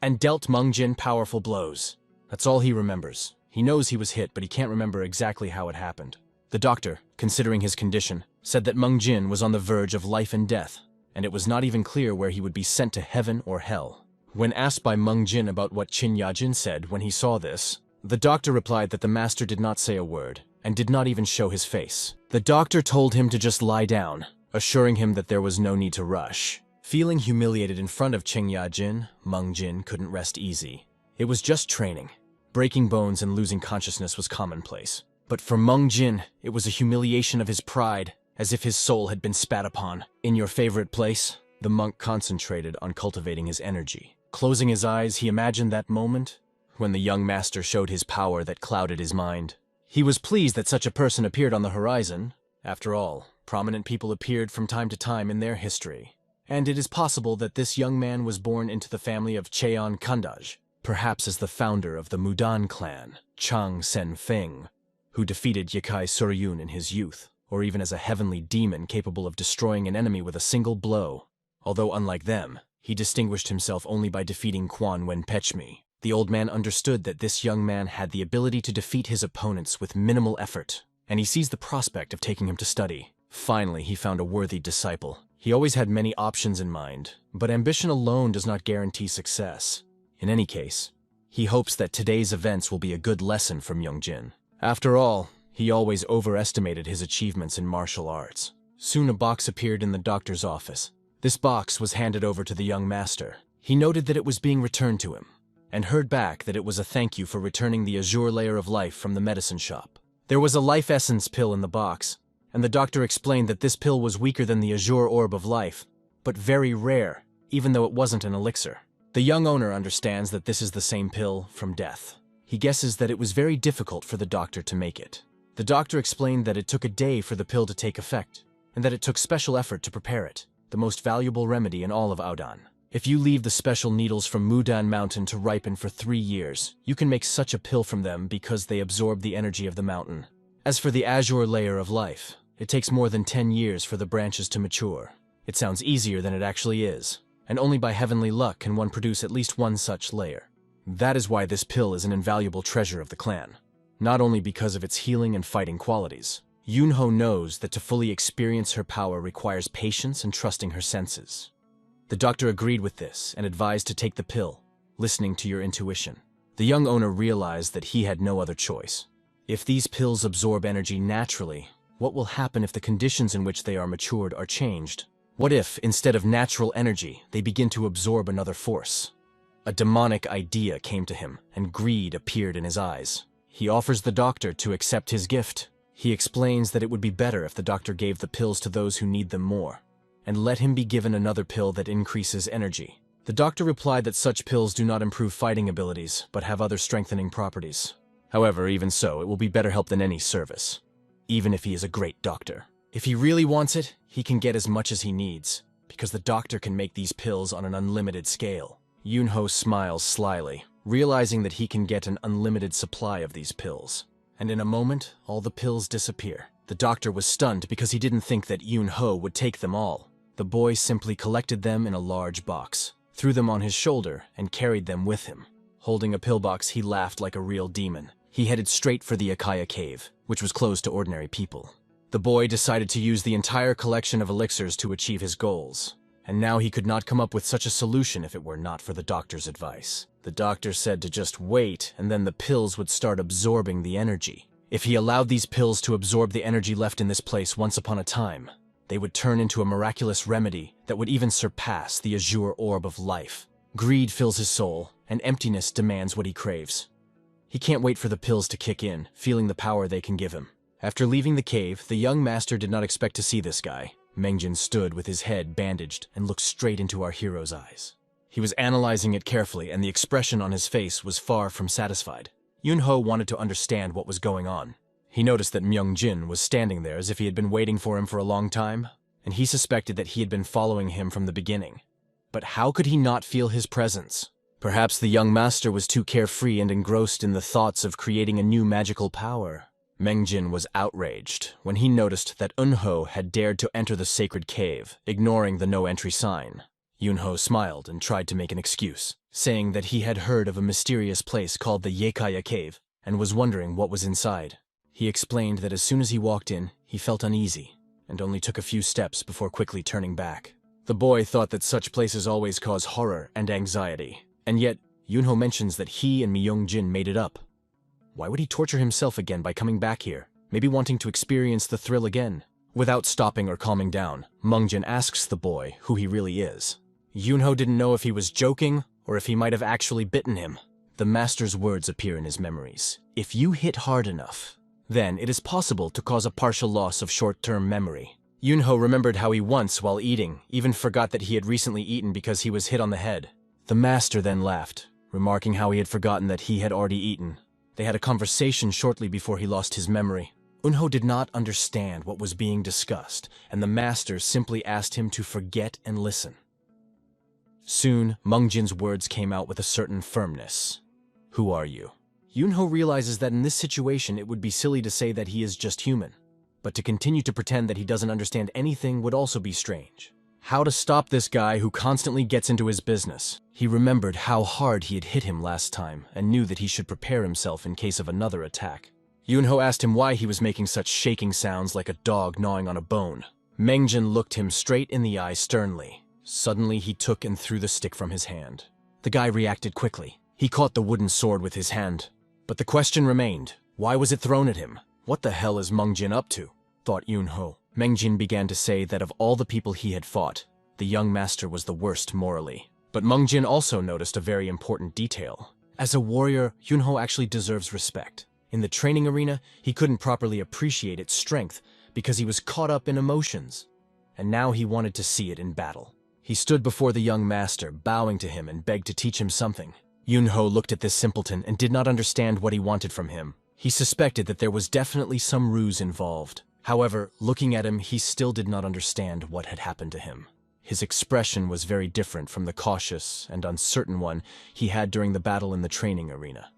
and dealt Mangjin powerful blows. That's all he remembers. He knows he was hit, but he can't remember exactly how it happened. The doctor, considering his condition, said that Mangjin was on the verge of life and death, and it was not even clear where he would be sent to heaven or hell. When asked by Mangjin about what Qin Yajin said when he saw this, the doctor replied that the master did not say a word, and did not even show his face. The doctor told him to just lie down, assuring him that there was no need to rush. Feeling humiliated in front of Qin Yajin, Mangjin couldn't rest easy. It was just training. Breaking bones and losing consciousness was commonplace. But for Mangjin, it was a humiliation of his pride, as if his soul had been spat upon. In your favorite place? The monk concentrated on cultivating his energy. Closing his eyes, he imagined that moment when the young master showed his power that clouded his mind. He was pleased that such a person appeared on the horizon. After all, prominent people appeared from time to time in their history. And it is possible that this young man was born into the family of Cheon Kandaj, perhaps as the founder of the Mudan clan, Chang Sen-feng, who defeated Yakai Suryun in his youth, or even as a heavenly demon capable of destroying an enemy with a single blow. Although unlike them, he distinguished himself only by defeating Quan Wen Pechmi. The old man understood that this young man had the ability to defeat his opponents with minimal effort, and he seized the prospect of taking him to study. Finally, he found a worthy disciple. He always had many options in mind, but ambition alone does not guarantee success. In any case, he hopes that today's events will be a good lesson for Myungjin. After all, he always overestimated his achievements in martial arts. Soon a box appeared in the doctor's office. This box was handed over to the young master. He noted that it was being returned to him, and heard back that it was a thank you for returning the azure layer of life from the medicine shop. There was a life essence pill in the box, and the doctor explained that this pill was weaker than the azure orb of life, but very rare, even though it wasn't an elixir. The young owner understands that this is the same pill from death. He guesses that it was very difficult for the doctor to make it. The doctor explained that it took a day for the pill to take effect, and that it took special effort to prepare it, the most valuable remedy in all of Aodan. If you leave the special needles from Mudan Mountain to ripen for 3 years, you can make such a pill from them because they absorb the energy of the mountain. As for the azure layer of life, it takes more than 10 years for the branches to mature. It sounds easier than it actually is, and only by heavenly luck can one produce at least one such layer. That is why this pill is an invaluable treasure of the clan, not only because of its healing and fighting qualities. Yunho knows that to fully experience her power requires patience and trusting her senses. The doctor agreed with this and advised to take the pill, listening to your intuition. The young owner realized that he had no other choice. If these pills absorb energy naturally, what will happen if the conditions in which they are matured are changed? What if, instead of natural energy, they begin to absorb another force? A demonic idea came to him, and greed appeared in his eyes. He offers the doctor to accept his gift. He explains that it would be better if the doctor gave the pills to those who need them more, and let him be given another pill that increases energy. The doctor replied that such pills do not improve fighting abilities, but have other strengthening properties. However, even so, it will be better help than any service, even if he is a great doctor. If he really wants it, he can get as much as he needs, because the doctor can make these pills on an unlimited scale. Yunho smiles slyly, realizing that he can get an unlimited supply of these pills. And in a moment, all the pills disappear. The doctor was stunned because he didn't think that Yunho would take them all. The boy simply collected them in a large box, threw them on his shoulder, and carried them with him. Holding a pillbox, he laughed like a real demon. He headed straight for the Akaya cave, which was closed to ordinary people. The boy decided to use the entire collection of elixirs to achieve his goals. And now he could not come up with such a solution if it were not for the doctor's advice. The doctor said to just wait, and then the pills would start absorbing the energy. If he allowed these pills to absorb the energy left in this place once upon a time, they would turn into a miraculous remedy that would even surpass the azure orb of life. Greed fills his soul, and emptiness demands what he craves. He can't wait for the pills to kick in, feeling the power they can give him. After leaving the cave, the young master did not expect to see this guy. Mengjin stood with his head bandaged and looked straight into our hero's eyes. He was analyzing it carefully, and the expression on his face was far from satisfied. Yingho wanted to understand what was going on. He noticed that Mengjin was standing there as if he had been waiting for him for a long time, and he suspected that he had been following him from the beginning. But how could he not feel his presence? Perhaps the young master was too carefree and engrossed in the thoughts of creating a new magical power. Mengjin was outraged when he noticed that Yingho had dared to enter the sacred cave, ignoring the no-entry sign. Yingho smiled and tried to make an excuse, saying that he had heard of a mysterious place called the Yahello cave and was wondering what was inside. He explained that as soon as he walked in, he felt uneasy and only took a few steps before quickly turning back. The boy thought that such places always cause horror and anxiety, and yet Yingho mentions that he and Mengjin made it up. Why would he torture himself again by coming back here, maybe wanting to experience the thrill again? Without stopping or calming down, Mengjin asks the boy who he really is. Yingho didn't know if he was joking or if he might have actually bitten him. The master's words appear in his memories. If you hit hard enough, then it is possible to cause a partial loss of short-term memory. Yingho remembered how he once, while eating, even forgot that he had recently eaten because he was hit on the head. The master then laughed, remarking how he had forgotten that he had already eaten. They had a conversation shortly before he lost his memory. Yingho did not understand what was being discussed, and the master simply asked him to forget and listen. Soon, Mengjin's words came out with a certain firmness. Who are you? Yingho realizes that in this situation it would be silly to say that he is just human, but to continue to pretend that he doesn't understand anything would also be strange. How to stop this guy who constantly gets into his business? He remembered how hard he had hit him last time and knew that he should prepare himself in case of another attack. Yingho asked him why he was making such shaking sounds like a dog gnawing on a bone. Mengjin looked him straight in the eye sternly. Suddenly he took and threw the stick from his hand. The guy reacted quickly. He caught the wooden sword with his hand. But the question remained, why was it thrown at him? What the hell is Mengjin up to? Thought Yingho. Mengjin began to say that of all the people he had fought, the young master was the worst morally. But Mengjin also noticed a very important detail. As a warrior, Yingho actually deserves respect. In the training arena, he couldn't properly appreciate its strength because he was caught up in emotions. And now he wanted to see it in battle. He stood before the young master, bowing to him and begged to teach him something. Yingho looked at this simpleton and did not understand what he wanted from him. He suspected that there was definitely some ruse involved. However, looking at him, he still did not understand what had happened to him. His expression was very different from the cautious and uncertain one he had during the battle in the training arena.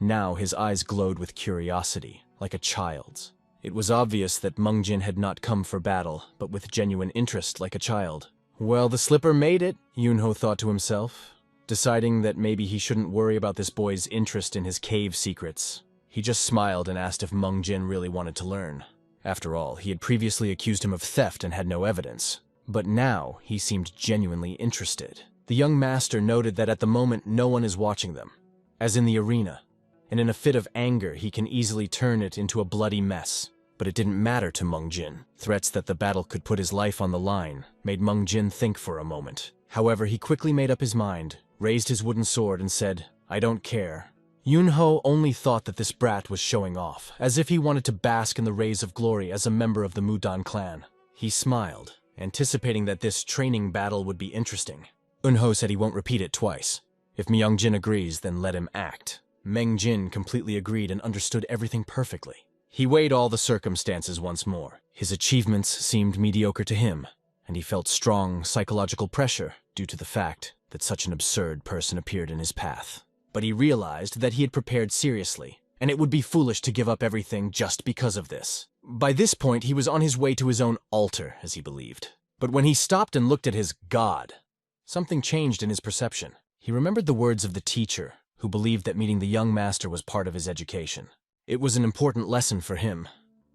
Now his eyes glowed with curiosity, like a child's. It was obvious that Mengjin had not come for battle, but with genuine interest like a child. Well, the slipper made it, Yingho thought to himself, deciding that maybe he shouldn't worry about this boy's interest in his cave secrets. He just smiled and asked if Mengjin really wanted to learn. After all, he had previously accused him of theft and had no evidence. But now, he seemed genuinely interested. The young master noted that at the moment no one is watching them, as in the arena, and in a fit of anger he can easily turn it into a bloody mess. But it didn't matter to Mengjin. Threats that the battle could put his life on the line made Mengjin think for a moment. However, he quickly made up his mind, raised his wooden sword and said, "I don't care." Yingho only thought that this brat was showing off, as if he wanted to bask in the rays of glory as a member of the Mudan clan. He smiled, anticipating that this training battle would be interesting. Yingho said he won't repeat it twice. If Mengjin agrees, then let him act. Mengjin completely agreed and understood everything perfectly. He weighed all the circumstances once more. His achievements seemed mediocre to him, and he felt strong psychological pressure due to the fact that such an absurd person appeared in his path. But he realized that he had prepared seriously, and it would be foolish to give up everything just because of this. By this point, he was on his way to his own altar, as he believed. But when he stopped and looked at his god, something changed in his perception. He remembered the words of the teacher, who believed that meeting the young master was part of his education. It was an important lesson for him,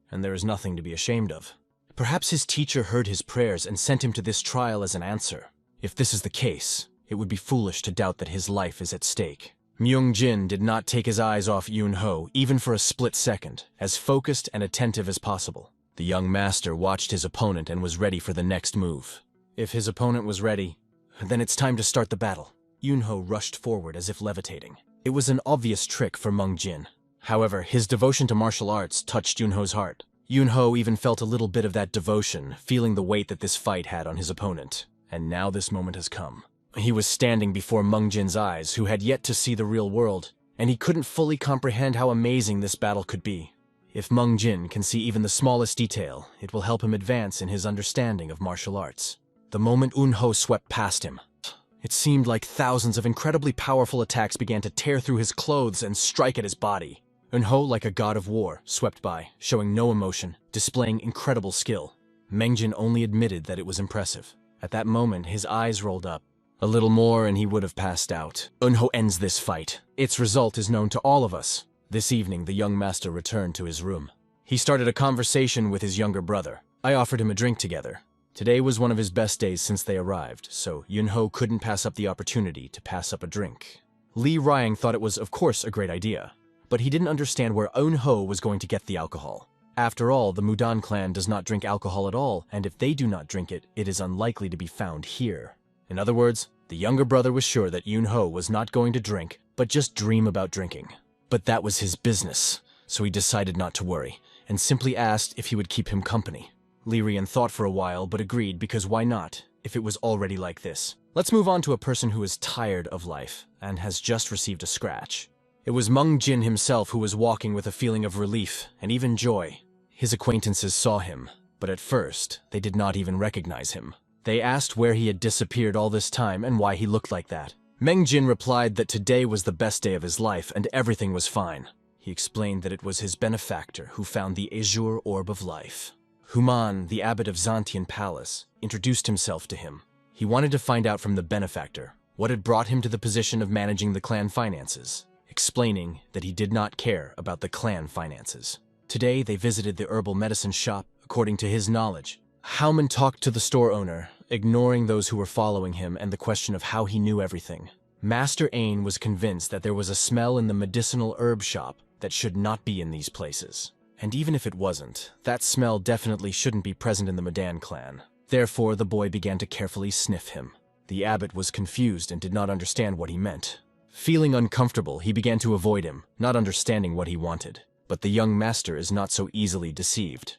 and there is nothing to be ashamed of. Perhaps his teacher heard his prayers and sent him to this trial as an answer. If this is the case, it would be foolish to doubt that his life is at stake. Myung-jin did not take his eyes off Yunho even for a split second, as focused and attentive as possible. The young master watched his opponent and was ready for the next move. If his opponent was ready, then it's time to start the battle. Yunho rushed forward as if levitating. It was an obvious trick for Myung-jin. However, his devotion to martial arts touched Yunho's heart. Yunho even felt a little bit of that devotion, feeling the weight that this fight had on his opponent. And now this moment has come. He was standing before Myung-jin's eyes, who had yet to see the real world, and he couldn't fully comprehend how amazing this battle could be. If Myung-jin can see even the smallest detail, it will help him advance in his understanding of martial arts. The moment Yunho swept past him, it seemed like thousands of incredibly powerful attacks began to tear through his clothes and strike at his body. Yunho, like a god of war, swept by, showing no emotion, displaying incredible skill. Myung-jin only admitted that it was impressive. At that moment, his eyes rolled up. A little more and he would have passed out. Yunho ends this fight. Its result is known to all of us. This evening, the young master returned to his room. He started a conversation with his younger brother. I offered him a drink together. Today was one of his best days since they arrived, so Yunho couldn't pass up the opportunity to pass up a drink. Li Ryang thought it was, of course, a great idea, but he didn't understand where Yunho was going to get the alcohol. After all, the Mudan clan does not drink alcohol at all, and if they do not drink it, it is unlikely to be found here. In other words, the younger brother was sure that Yunho was not going to drink, but just dream about drinking. But that was his business, so he decided not to worry, and simply asked if he would keep him company. Li Rian thought for a while, but agreed because why not, if it was already like this. Let's move on to a person who is tired of life, and has just received a scratch. It was Myung-jin himself who was walking with a feeling of relief, and even joy. His acquaintances saw him, but at first, they did not even recognize him. They asked where he had disappeared all this time and why he looked like that. Myung-jin replied that today was the best day of his life and everything was fine. He explained that it was his benefactor who found the azure orb of life. Human, the abbot of Zantian Palace, introduced himself to him. He wanted to find out from the benefactor what had brought him to the position of managing the clan finances, explaining that he did not care about the clan finances. Today, they visited the herbal medicine shop, according to his knowledge. Hauman talked to the store owner, ignoring those who were following him and the question of how he knew everything. Master Ain was convinced that there was a smell in the medicinal herb shop that should not be in these places. And even if it wasn't, that smell definitely shouldn't be present in the Mudan clan. Therefore, the boy began to carefully sniff him. The abbot was confused and did not understand what he meant. Feeling uncomfortable, he began to avoid him, not understanding what he wanted. But the young master is not so easily deceived.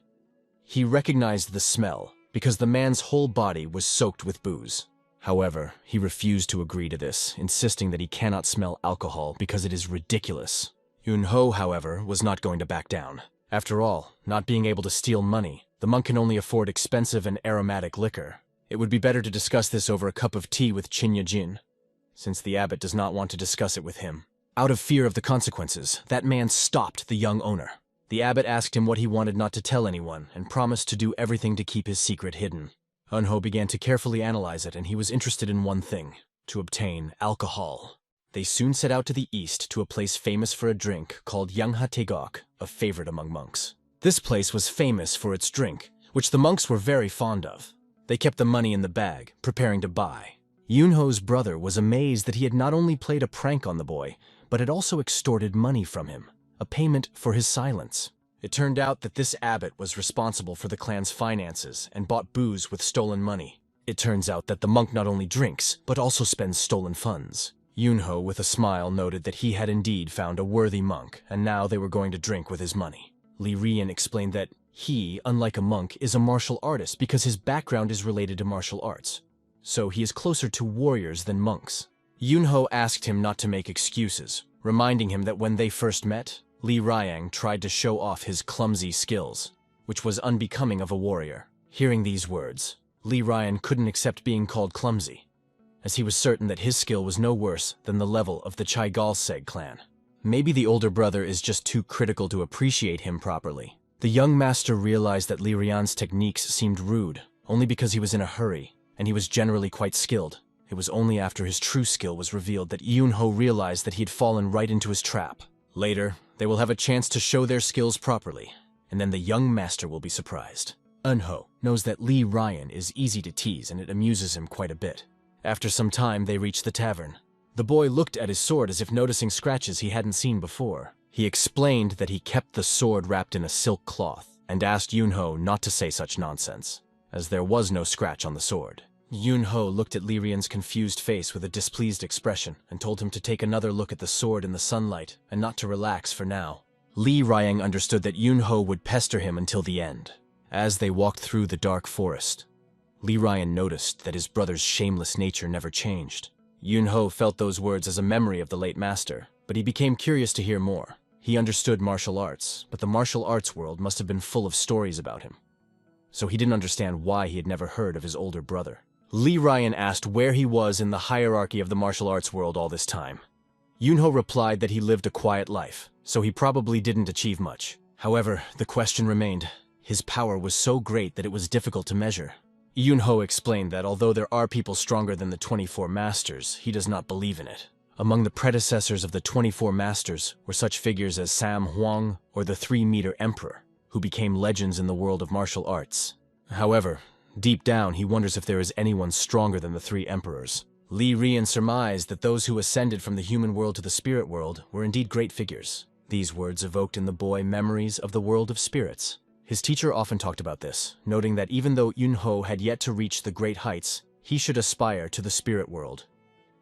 He recognized the smell, because the man's whole body was soaked with booze. However, he refused to agree to this, insisting that he cannot smell alcohol because it is ridiculous. Yunho, however, was not going to back down. After all, not being able to steal money, the monk can only afford expensive and aromatic liquor. It would be better to discuss this over a cup of tea with Chinya-jin, since the abbot does not want to discuss it with him. Out of fear of the consequences, that man stopped the young owner. The abbot asked him what he wanted not to tell anyone and promised to do everything to keep his secret hidden. Yunho began to carefully analyze it and he was interested in one thing, to obtain alcohol. They soon set out to the east to a place famous for a drink called Yangha-tegok, a favorite among monks. This place was famous for its drink, which the monks were very fond of. They kept the money in the bag, preparing to buy. Yunho's brother was amazed that he had not only played a prank on the boy, but had also extorted money from him, a payment for his silence. It turned out that this abbot was responsible for the clan's finances and bought booze with stolen money. It turns out that the monk not only drinks, but also spends stolen funds. Yunho, with a smile, noted that he had indeed found a worthy monk, and now they were going to drink with his money. Li Rian explained that he, unlike a monk, is a martial artist because his background is related to martial arts. So he is closer to warriors than monks. Yunho asked him not to make excuses, reminding him that when they first met, Li Ryang tried to show off his clumsy skills, which was unbecoming of a warrior. Hearing these words, Li Ryan couldn't accept being called clumsy, as he was certain that his skill was no worse than the level of the Chai Galseg clan. Maybe the older brother is just too critical to appreciate him properly. The young master realized that Li Ryan's techniques seemed rude, only because he was in a hurry, and he was generally quite skilled. It was only after his true skill was revealed that Yingho realized that he had fallen right into his trap. Later, they will have a chance to show their skills properly, and then the young master will be surprised. Yingho knows that Lee Ryan is easy to tease and it amuses him quite a bit. After some time, they reach the tavern. The boy looked at his sword as if noticing scratches he hadn't seen before. He explained that he kept the sword wrapped in a silk cloth and asked Yingho not to say such nonsense, as there was no scratch on the sword. Yingho looked at Lee Ryan's confused face with a displeased expression and told him to take another look at the sword in the sunlight and not to relax for now. Lee Ryan understood that Yingho would pester him until the end. As they walked through the dark forest, Lee Ryan noticed that his brother's shameless nature never changed. Yingho felt those words as a memory of the late master, but he became curious to hear more. He understood martial arts, but the martial arts world must have been full of stories about him. So he didn't understand why he had never heard of his older brother. Lee Ryan asked where he was in the hierarchy of the martial arts world all this time. Yingho replied that he lived a quiet life, so he probably didn't achieve much. However, the question remained. His power was so great that it was difficult to measure. Yingho explained that although there are people stronger than the 24 Masters, he does not believe in it. Among the predecessors of the 24 Masters were such figures as Sam Huang or the 3-meter Emperor, who became legends in the world of martial arts. However, deep down he wonders if there is anyone stronger than the 3 Emperors. Lee Ryan surmised that those who ascended from the human world to the spirit world were indeed great figures. These words evoked in the boy memories of the world of spirits. His teacher often talked about this, noting that even though Yingho had yet to reach the great heights, he should aspire to the spirit world,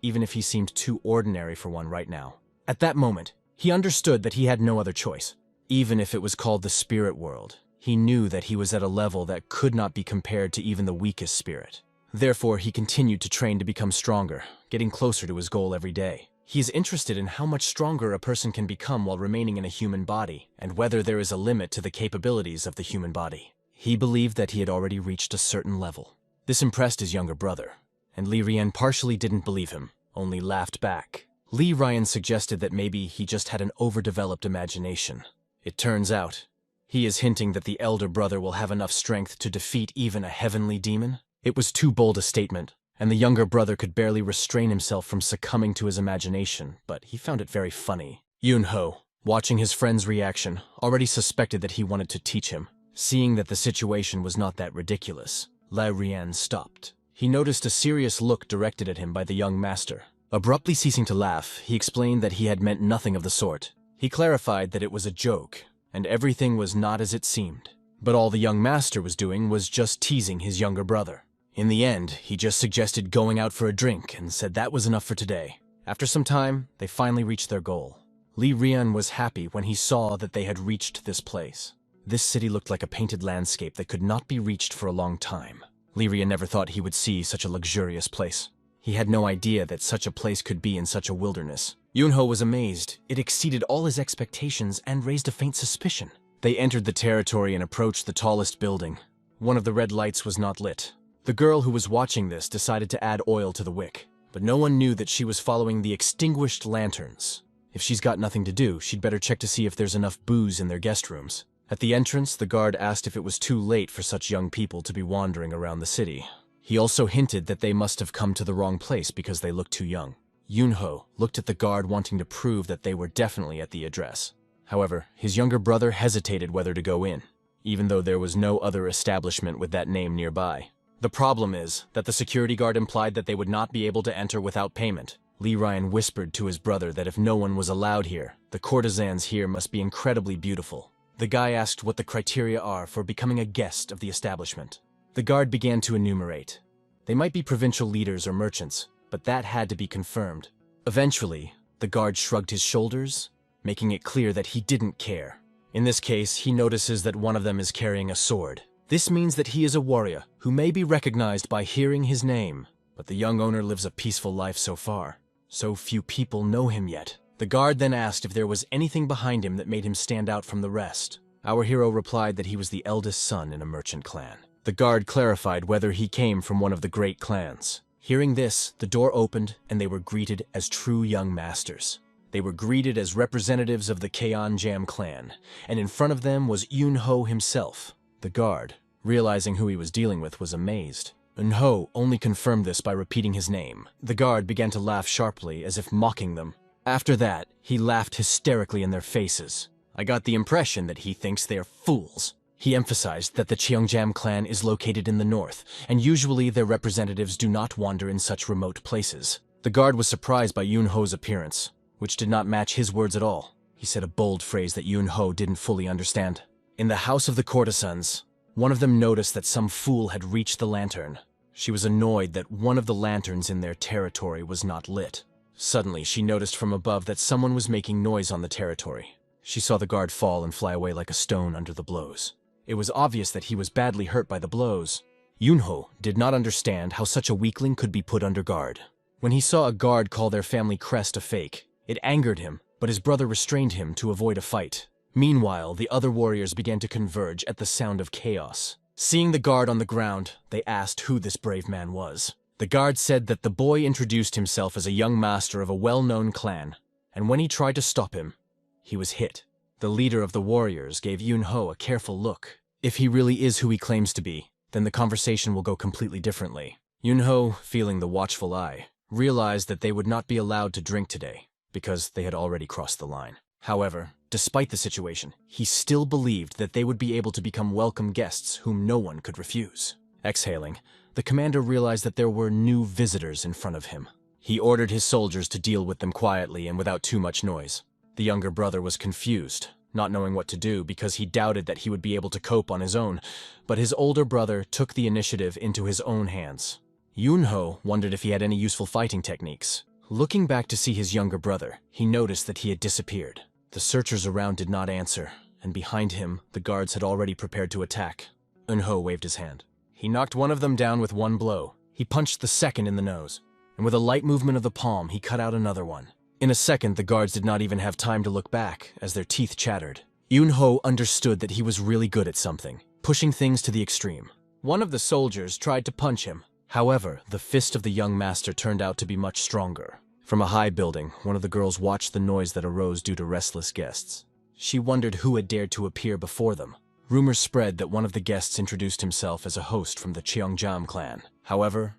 even if he seemed too ordinary for one right now. At that moment, he understood that he had no other choice. Even if it was called the spirit world, he knew that he was at a level that could not be compared to even the weakest spirit. Therefore, he continued to train to become stronger, getting closer to his goal every day. He is interested in how much stronger a person can become while remaining in a human body, and whether there is a limit to the capabilities of the human body. He believed that he had already reached a certain level. This impressed his younger brother, and Lee Ryan partially didn't believe him, only laughed back. Lee Ryan suggested that maybe he just had an overdeveloped imagination. It turns out, he is hinting that the elder brother will have enough strength to defeat even a heavenly demon. It was too bold a statement, and the younger brother could barely restrain himself from succumbing to his imagination, but he found it very funny. Yingho, watching his friend's reaction, already suspected that he wanted to teach him. Seeing that the situation was not that ridiculous, Lee Ryan stopped. He noticed a serious look directed at him by the young master. Abruptly ceasing to laugh, he explained that he had meant nothing of the sort. He clarified that it was a joke, and everything was not as it seemed. But all the young master was doing was just teasing his younger brother. In the end, he just suggested going out for a drink and said that was enough for today. After some time, they finally reached their goal. Lee Ryan was happy when he saw that they had reached this place. This city looked like a painted landscape that could not be reached for a long time. Lee Ryan never thought he would see such a luxurious place. He had no idea that such a place could be in such a wilderness. Yingho was amazed. It exceeded all his expectations and raised a faint suspicion. They entered the territory and approached the tallest building. One of the red lights was not lit. The girl who was watching this decided to add oil to the wick, but no one knew that she was following the extinguished lanterns. If she's got nothing to do, she'd better check to see if there's enough booze in their guest rooms. At the entrance, the guard asked if it was too late for such young people to be wandering around the city. He also hinted that they must have come to the wrong place because they looked too young. Yingho looked at the guard, wanting to prove that they were definitely at the address. However, his younger brother hesitated whether to go in, even though there was no other establishment with that name nearby. The problem is that the security guard implied that they would not be able to enter without payment. Lee Ryan whispered to his brother that if no one was allowed here, the courtesans here must be incredibly beautiful. The guy asked what the criteria are for becoming a guest of the establishment. The guard began to enumerate. They might be provincial leaders or merchants, but that had to be confirmed. Eventually, the guard shrugged his shoulders, making it clear that he didn't care. In this case, he notices that one of them is carrying a sword. This means that he is a warrior who may be recognized by hearing his name, but the young owner lives a peaceful life so far. So few people know him yet. The guard then asked if there was anything behind him that made him stand out from the rest. Our hero replied that he was the eldest son in a merchant clan. The guard clarified whether he came from one of the great clans. Hearing this, the door opened and they were greeted as true young masters. They were greeted as representatives of the Kaon Jam clan, and in front of them was Yingho himself. The guard realizing who he was dealing with, was amazed. Yingho only confirmed this by repeating his name. The guard began to laugh sharply, as if mocking them. After that, he laughed hysterically in their faces. I got the impression that he thinks they are fools. He emphasized that the Cheongjam clan is located in the north, and usually their representatives do not wander in such remote places. The guard was surprised by Yingho's appearance, which did not match his words at all. He said a bold phrase that Yingho didn't fully understand. In the house of the courtesans, one of them noticed that some fool had reached the lantern. She was annoyed that one of the lanterns in their territory was not lit. Suddenly, she noticed from above that someone was making noise on the territory. She saw the guard fall and fly away like a stone under the blows. It was obvious that he was badly hurt by the blows. Yingho did not understand how such a weakling could be put under guard. When he saw a guard call their family crest a fake, it angered him, but his brother restrained him to avoid a fight. Meanwhile, the other warriors began to converge at the sound of chaos. Seeing the guard on the ground, they asked who this brave man was. The guard said that the boy introduced himself as a young master of a well-known clan, and when he tried to stop him, he was hit. The leader of the warriors gave Yingho a careful look. If he really is who he claims to be, then the conversation will go completely differently. Yingho, feeling the watchful eye, realized that they would not be allowed to drink today, because they had already crossed the line. However, despite the situation, he still believed that they would be able to become welcome guests whom no one could refuse. Exhaling, the commander realized that there were new visitors in front of him. He ordered his soldiers to deal with them quietly and without too much noise. The younger brother was confused, not knowing what to do because he doubted that he would be able to cope on his own, but his older brother took the initiative into his own hands. Yingho wondered if he had any useful fighting techniques. Looking back to see his younger brother, he noticed that he had disappeared. The searchers around did not answer, and behind him, the guards had already prepared to attack. Yingho waved his hand. He knocked one of them down with one blow. He punched the second in the nose, and with a light movement of the palm, he cut out another one. In a second, the guards did not even have time to look back, as their teeth chattered. Yingho understood that he was really good at something, pushing things to the extreme. One of the soldiers tried to punch him. However, the fist of the young master turned out to be much stronger. From a high building, one of the girls watched the noise that arose due to restless guests. She wondered who had dared to appear before them. Rumors spread that one of the guests introduced himself as a host from the Cheongjam clan. However,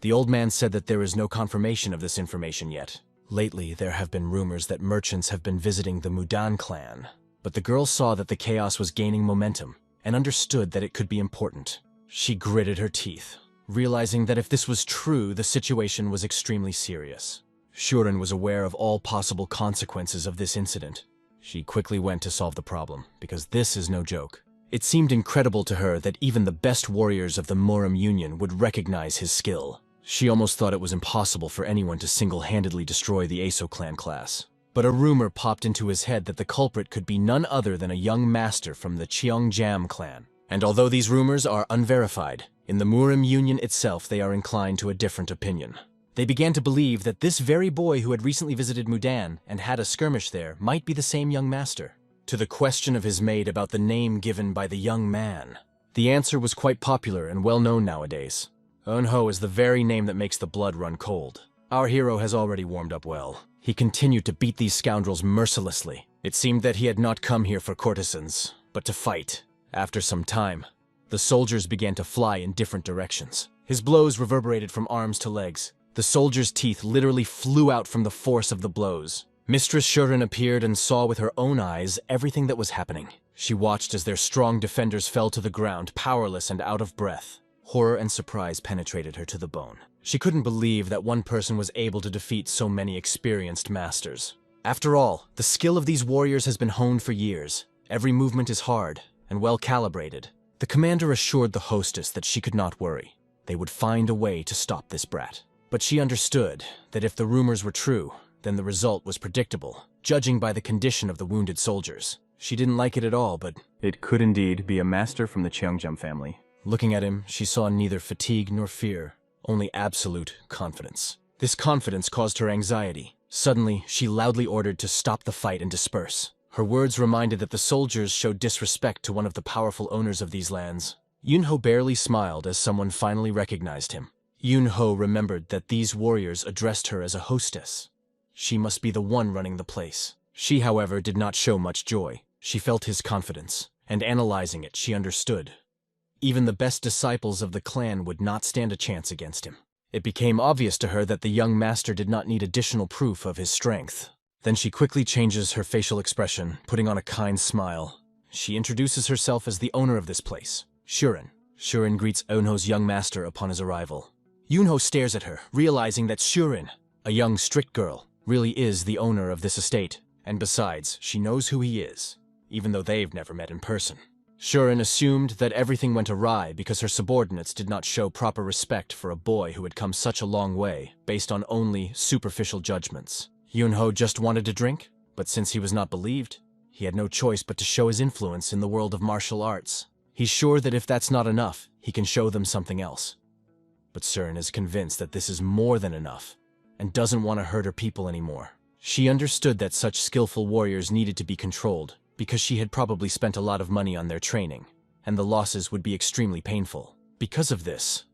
the old man said that there is no confirmation of this information yet. Lately, there have been rumors that merchants have been visiting the Mudan clan, but the girl saw that the chaos was gaining momentum and understood that it could be important. She gritted her teeth, realizing that if this was true, the situation was extremely serious. Shuren was aware of all possible consequences of this incident. She quickly went to solve the problem, because this is no joke. It seemed incredible to her that even the best warriors of the Murim Union would recognize his skill. She almost thought it was impossible for anyone to single-handedly destroy the Aso clan class. But a rumor popped into his head that the culprit could be none other than a young master from the Cheongjam clan. And although these rumors are unverified, in the Murim Union itself they are inclined to a different opinion. They began to believe that this very boy who had recently visited Mudan and had a skirmish there might be the same young master. To the question of his maid about the name given by the young man, the answer was quite popular and well known nowadays. Yingho is the very name that makes the blood run cold. Our hero has already warmed up well. He continued to beat these scoundrels mercilessly. It seemed that he had not come here for courtesans, but to fight. After some time, the soldiers began to fly in different directions. His blows reverberated from arms to legs. The soldiers' teeth literally flew out from the force of the blows. Mistress Shuren appeared and saw with her own eyes everything that was happening. She watched as their strong defenders fell to the ground, powerless and out of breath. Horror and surprise penetrated her to the bone. She couldn't believe that one person was able to defeat so many experienced masters. After all, the skill of these warriors has been honed for years. Every movement is hard and well calibrated. The commander assured the hostess that she could not worry. They would find a way to stop this brat. But she understood that if the rumors were true, then the result was predictable, judging by the condition of the wounded soldiers. She didn't like it at all, but it could indeed be a master from the Cheongjam family. Looking at him, she saw neither fatigue nor fear, only absolute confidence. This confidence caused her anxiety. Suddenly, she loudly ordered to stop the fight and disperse. Her words reminded that the soldiers showed disrespect to one of the powerful owners of these lands. Yingho barely smiled as someone finally recognized him. Yingho remembered that these warriors addressed her as a hostess. She must be the one running the place. She, however, did not show much joy. She felt his confidence, and analyzing it, she understood. Even the best disciples of the clan would not stand a chance against him. It became obvious to her that the young master did not need additional proof of his strength. Then she quickly changes her facial expression, putting on a kind smile. She introduces herself as the owner of this place, Shuren. Shuren greets Yunho's young master upon his arrival. Yunho stares at her, realizing that Shuren, a young strict girl, really is the owner of this estate, and besides, she knows who he is, even though they've never met in person. Shuren assumed that everything went awry because her subordinates did not show proper respect for a boy who had come such a long way, based on only superficial judgments. Yunho just wanted to drink, but since he was not believed, he had no choice but to show his influence in the world of martial arts. He's sure that if that's not enough, he can show them something else. But Shuren is convinced that this is more than enough, and doesn't want to hurt her people anymore. She understood that such skillful warriors needed to be controlled, because she had probably spent a lot of money on their training, and the losses would be extremely painful. Because of this,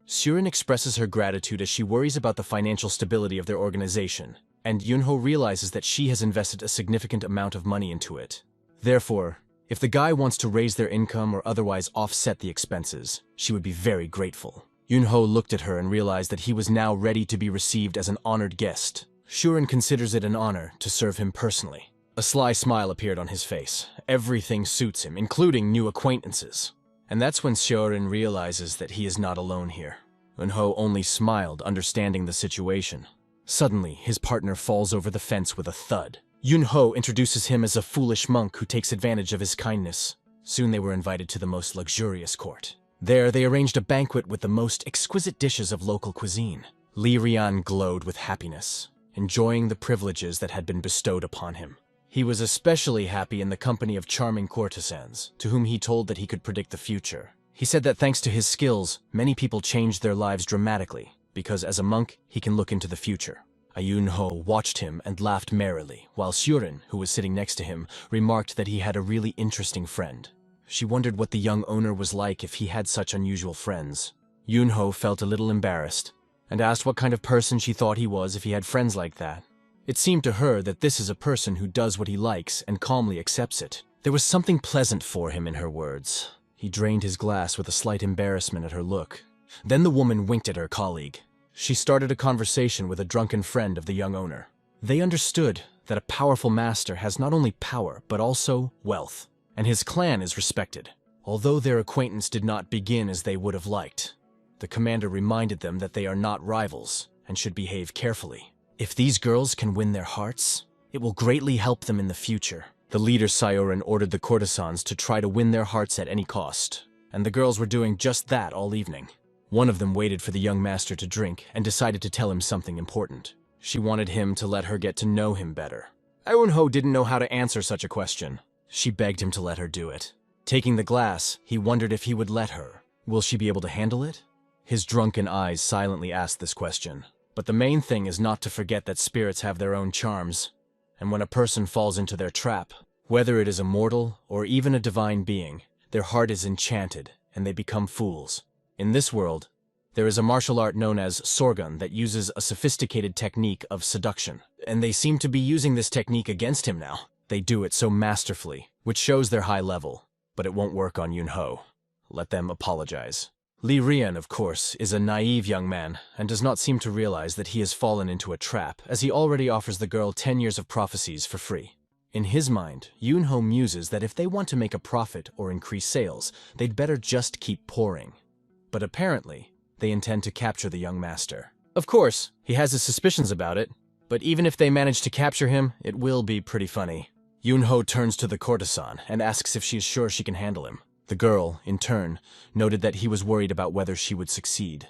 Shuren expresses her gratitude as she worries about the financial stability of their organization, and Yunho realizes that she has invested a significant amount of money into it. Therefore, if the guy wants to raise their income or otherwise offset the expenses, she would be very grateful. Yunho looked at her and realized that he was now ready to be received as an honored guest. Shuren considers it an honor to serve him personally. A sly smile appeared on his face. Everything suits him, including new acquaintances. And that's when Shuren realizes that he is not alone here. Yunho only smiled, understanding the situation. Suddenly, his partner falls over the fence with a thud. Yunho introduces him as a foolish monk who takes advantage of his kindness. Soon they were invited to the most luxurious court. There, they arranged a banquet with the most exquisite dishes of local cuisine. Li Rian glowed with happiness, enjoying the privileges that had been bestowed upon him. He was especially happy in the company of charming courtesans, to whom he told that he could predict the future. He said that thanks to his skills, many people changed their lives dramatically, because as a monk, he can look into the future. Yunho watched him and laughed merrily, while Shuren, who was sitting next to him, remarked that he had a really interesting friend. She wondered what the young owner was like if he had such unusual friends. Yunho felt a little embarrassed, and asked what kind of person she thought he was if he had friends like that. It seemed to her that this is a person who does what he likes and calmly accepts it. There was something pleasant for him in her words. He drained his glass with a slight embarrassment at her look. Then the woman winked at her colleague. She started a conversation with a drunken friend of the young owner. They understood that a powerful master has not only power, but also wealth, and his clan is respected. Although their acquaintance did not begin as they would have liked, the commander reminded them that they are not rivals and should behave carefully. If these girls can win their hearts, it will greatly help them in the future. The leader Syoren ordered the courtesans to try to win their hearts at any cost, and the girls were doing just that all evening. One of them waited for the young master to drink and decided to tell him something important. She wanted him to let her get to know him better. Yunho didn't know how to answer such a question. She begged him to let her do it. Taking the glass, he wondered if he would let her. Will she be able to handle it? His drunken eyes silently asked this question. But the main thing is not to forget that spirits have their own charms, and when a person falls into their trap, whether it is a mortal or even a divine being, their heart is enchanted and they become fools. In this world, there is a martial art known as Sorgun that uses a sophisticated technique of seduction, and they seem to be using this technique against him now. They do it so masterfully, which shows their high level, but it won't work on Yunho. Let them apologize. Li Rian, of course, is a naive young man and does not seem to realize that he has fallen into a trap, as he already offers the girl 10 years of prophecies for free. In his mind, Yunho muses that if they want to make a profit or increase sales, they'd better just keep pouring. But apparently, they intend to capture the young master. Of course, he has his suspicions about it, but even if they manage to capture him, it will be pretty funny. Yunho turns to the courtesan and asks if she is sure she can handle him. The girl, in turn, noted that he was worried about whether she would succeed,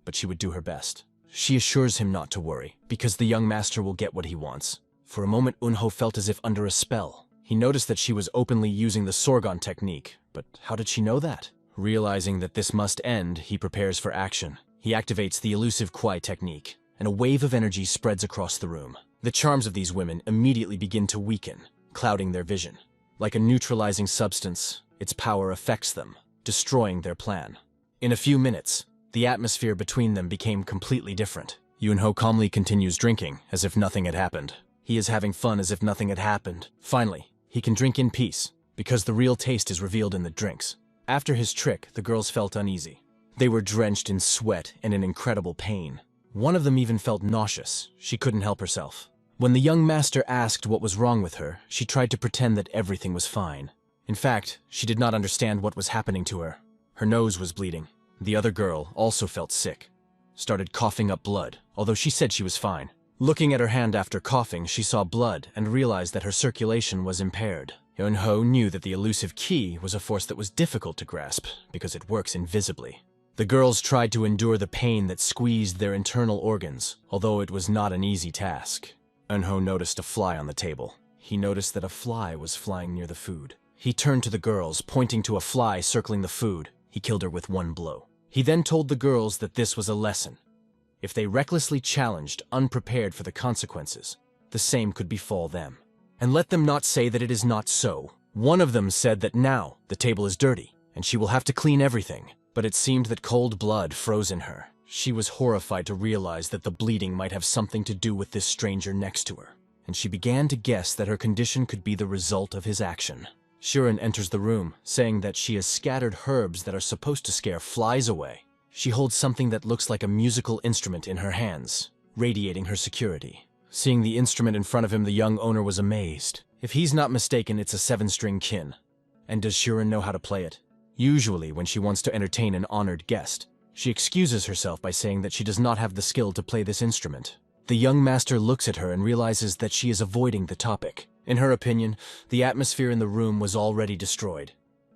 but she would do her best. She assures him not to worry, because the young master will get what he wants. For a moment, Yunho felt as if under a spell. He noticed that she was openly using the Sorgun technique, but how did she know that? Realizing that this must end, he prepares for action. He activates the elusive Kwai technique, and a wave of energy spreads across the room. The charms of these women immediately begin to weaken, clouding their vision. Like a neutralizing substance, its power affects them, destroying their plan. In a few minutes, the atmosphere between them became completely different. Yunho calmly continues drinking, as if nothing had happened. He is having fun as if nothing had happened. Finally, he can drink in peace, because the real taste is revealed in the drinks. After his trick, the girls felt uneasy. They were drenched in sweat and in incredible pain. One of them even felt nauseous. She couldn't help herself. When the young master asked what was wrong with her, she tried to pretend that everything was fine. In fact, she did not understand what was happening to her. Her nose was bleeding. The other girl also felt sick, started coughing up blood, although she said she was fine. Looking at her hand after coughing, she saw blood and realized that her circulation was impaired. Yingho knew that the elusive key was a force that was difficult to grasp because it works invisibly. The girls tried to endure the pain that squeezed their internal organs, although it was not an easy task. Yingho noticed a fly on the table. He noticed that a fly was flying near the food. He turned to the girls, pointing to a fly circling the food. He killed her with one blow. He then told the girls that this was a lesson. If they recklessly challenged, unprepared for the consequences, the same could befall them. And let them not say that it is not so. One of them said that now the table is dirty, and she will have to clean everything. But it seemed that cold blood froze in her. She was horrified to realize that the bleeding might have something to do with this stranger next to her, and she began to guess that her condition could be the result of his action. Shuren enters the room, saying that she has scattered herbs that are supposed to scare flies away. She holds something that looks like a musical instrument in her hands, radiating her security. Seeing the instrument in front of him, the young owner was amazed. If he's not mistaken, it's a 7-string kin. And does Shuren know how to play it? Usually, when she wants to entertain an honored guest, she excuses herself by saying that she does not have the skill to play this instrument. The young master looks at her and realizes that she is avoiding the topic. In her opinion, the atmosphere in the room was already destroyed,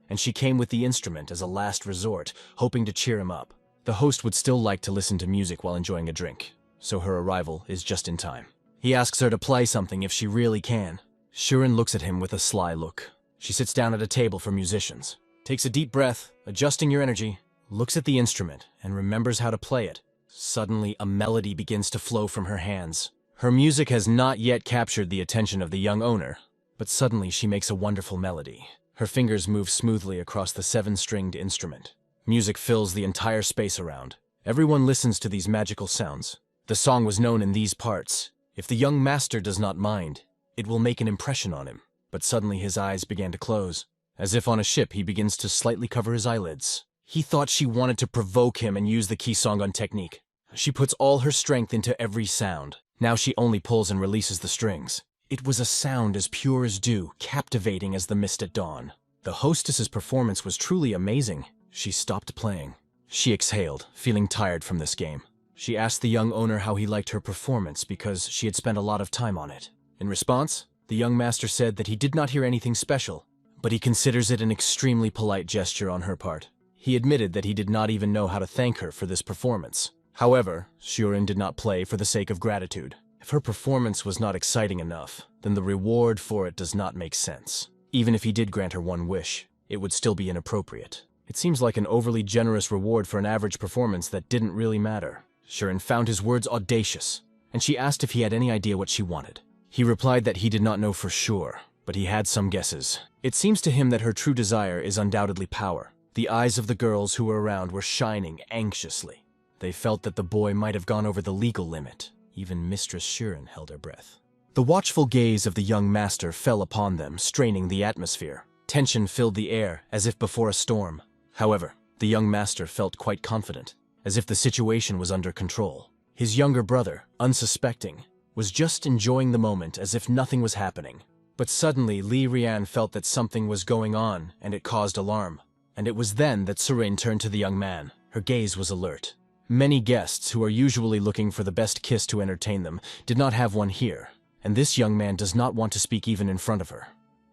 and she came with the instrument as a last resort, hoping to cheer him up. The host would still like to listen to music while enjoying a drink, so her arrival is just in time. He asks her to play something if she really can. Shuren looks at him with a sly look. She sits down at a table for musicians, takes a deep breath, adjusting your energy, looks at the instrument, and remembers how to play it. Suddenly, a melody begins to flow from her hands. Her music has not yet captured the attention of the young owner, but suddenly she makes a wonderful melody. Her fingers move smoothly across the 7-stringed instrument. Music fills the entire space around. Everyone listens to these magical sounds. The song was known in these parts. If the young master does not mind, it will make an impression on him. But suddenly his eyes began to close. As if on a ship, he begins to slightly cover his eyelids. He thought she wanted to provoke him and use the key song on technique. She puts all her strength into every sound. Now she only pulls and releases the strings. It was a sound as pure as dew, captivating as the mist at dawn. The hostess's performance was truly amazing. She stopped playing. She exhaled, feeling tired from this game. She asked the young owner how he liked her performance because she had spent a lot of time on it. In response, the young master said that he did not hear anything special, but he considers it an extremely polite gesture on her part. He admitted that he did not even know how to thank her for this performance. However, Shuren did not play for the sake of gratitude. If her performance was not exciting enough, then the reward for it does not make sense. Even if he did grant her one wish, it would still be inappropriate. It seems like an overly generous reward for an average performance that didn't really matter. Shuren found his words audacious, and she asked if he had any idea what she wanted. He replied that he did not know for sure, but he had some guesses. It seems to him that her true desire is undoubtedly power. The eyes of the girls who were around were shining anxiously. They felt that the boy might have gone over the legal limit. Even Mistress Shuren held her breath. The watchful gaze of the young master fell upon them, straining the atmosphere. Tension filled the air, as if before a storm. However, the young master felt quite confident, as if the situation was under control. His younger brother, unsuspecting, was just enjoying the moment as if nothing was happening. But suddenly, Li Rian felt that something was going on, and it caused alarm. And it was then that Seren turned to the young man. Her gaze was alert. Many guests, who are usually looking for the best kiss to entertain them, did not have one here, and this young man does not want to speak even in front of her.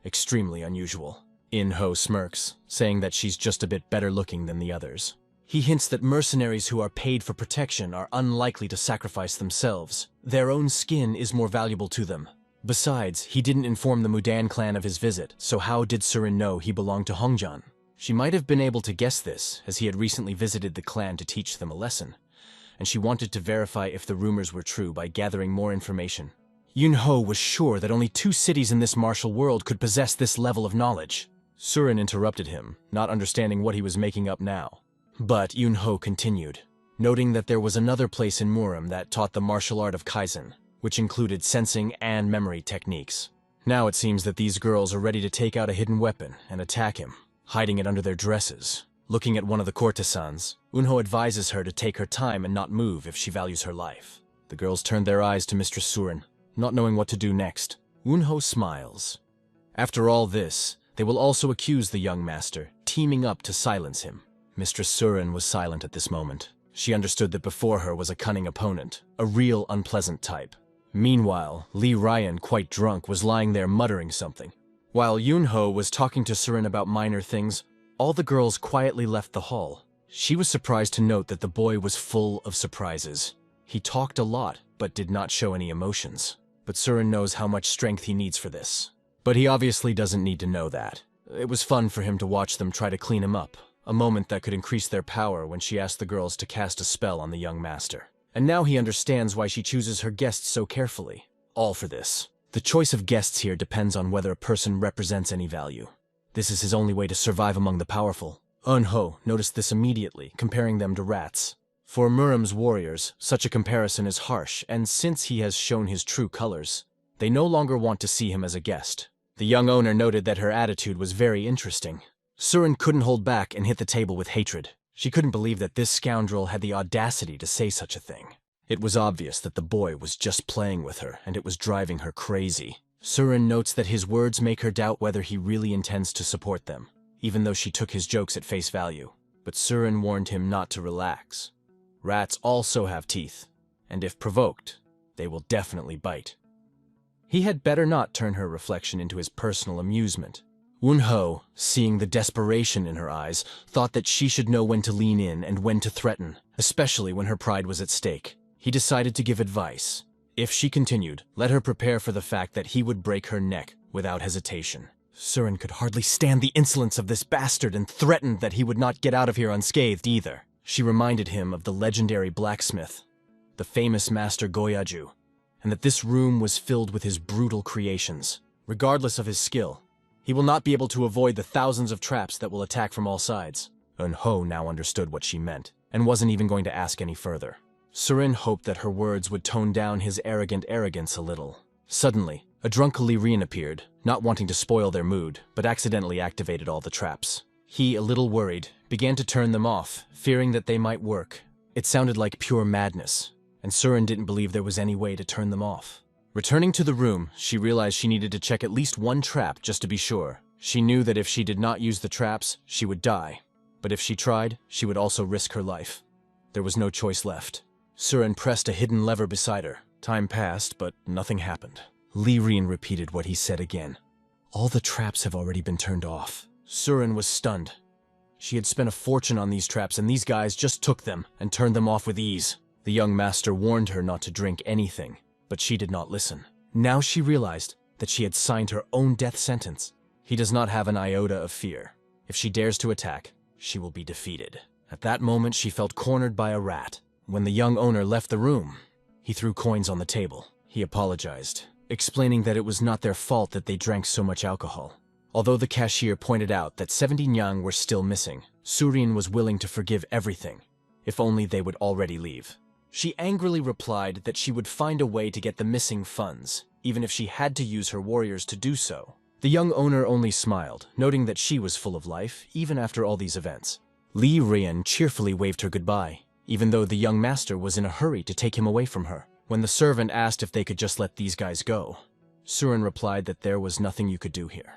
Extremely unusual. Yingho smirks, saying that she's just a bit better looking than the others. He hints that mercenaries who are paid for protection are unlikely to sacrifice themselves. Their own skin is more valuable to them. Besides, he didn't inform the Mudan clan of his visit, so how did Seren know he belonged to Hongjian? She might have been able to guess this, as he had recently visited the clan to teach them a lesson, and she wanted to verify if the rumors were true by gathering more information. Yingho was sure that only 2 cities in this martial world could possess this level of knowledge. Seren interrupted him, not understanding what he was making up now. But Yingho continued, noting that there was another place in Murim that taught the martial art of Kaizen, which included sensing and memory techniques. Now it seems that these girls are ready to take out a hidden weapon and attack him. hiding it under their dresses. Looking at one of the courtesans, Yingho advises her to take her time and not move if she values her life. The girls turn their eyes to Mistress Surin, not knowing what to do next. Yingho smiles. After all this, they will also accuse the young master, teaming up to silence him. Mistress Surin was silent at this moment. She understood that before her was a cunning opponent, a real unpleasant type. Meanwhile, Lee Ryan, quite drunk, was lying there muttering something. While Yingho was talking to Surin about minor things, all the girls quietly left the hall. She was surprised to note that the boy was full of surprises. He talked a lot, but did not show any emotions. But Surin knows how much strength he needs for this. But he obviously doesn't need to know that. It was fun for him to watch them try to clean him up, a moment that could increase their power when she asked the girls to cast a spell on the young master. And now he understands why she chooses her guests so carefully. All for this. The choice of guests here depends on whether a person represents any value. This is his only way to survive among the powerful. Yingho noticed this immediately, comparing them to rats. For Muram's warriors, such a comparison is harsh, and since he has shown his true colors, they no longer want to see him as a guest. The young owner noted that her attitude was very interesting. Surin couldn't hold back and hit the table with hatred. She couldn't believe that this scoundrel had the audacity to say such a thing. It was obvious that the boy was just playing with her, and it was driving her crazy. Surin notes that his words make her doubt whether he really intends to support them, even though she took his jokes at face value. But Surin warned him not to relax. Rats also have teeth, and if provoked, they will definitely bite. He had better not turn her reflection into his personal amusement. Yingho, seeing the desperation in her eyes, thought that she should know when to lean in and when to threaten, especially when her pride was at stake. He decided to give advice. If she continued, let her prepare for the fact that he would break her neck without hesitation. Surin could hardly stand the insolence of this bastard and threatened that he would not get out of here unscathed either. She reminded him of the legendary blacksmith, the famous master Goyaju, and that this room was filled with his brutal creations. Regardless of his skill, he will not be able to avoid the thousands of traps that will attack from all sides. Yingho now understood what she meant, and wasn't even going to ask any further. Surin hoped that her words would tone down his arrogant arrogance a little. Suddenly, a drunk Illyrian appeared, not wanting to spoil their mood, but accidentally activated all the traps. He, a little worried, began to turn them off, fearing that they might work. It sounded like pure madness, and Surin didn't believe there was any way to turn them off. Returning to the room, she realized she needed to check at least one trap just to be sure. She knew that if she did not use the traps, she would die. But if she tried, she would also risk her life. There was no choice left. Surin pressed a hidden lever beside her. Time passed, but nothing happened. Lyrian repeated what he said again. All the traps have already been turned off. Surin was stunned. She had spent a fortune on these traps, and these guys just took them and turned them off with ease. The young master warned her not to drink anything, but she did not listen. Now she realized that she had signed her own death sentence. He does not have an iota of fear. If she dares to attack, she will be defeated. At that moment, she felt cornered by a rat. When the young owner left the room, he threw coins on the table. He apologized, explaining that it was not their fault that they drank so much alcohol. Although the cashier pointed out that 70 nyang were still missing, Surin was willing to forgive everything, if only they would already leave. She angrily replied that she would find a way to get the missing funds, even if she had to use her warriors to do so. The young owner only smiled, noting that she was full of life, even after all these events. Li Rian cheerfully waved her goodbye, even though the young master was in a hurry to take him away from her. When the servant asked if they could just let these guys go, Surin replied that there was nothing you could do here.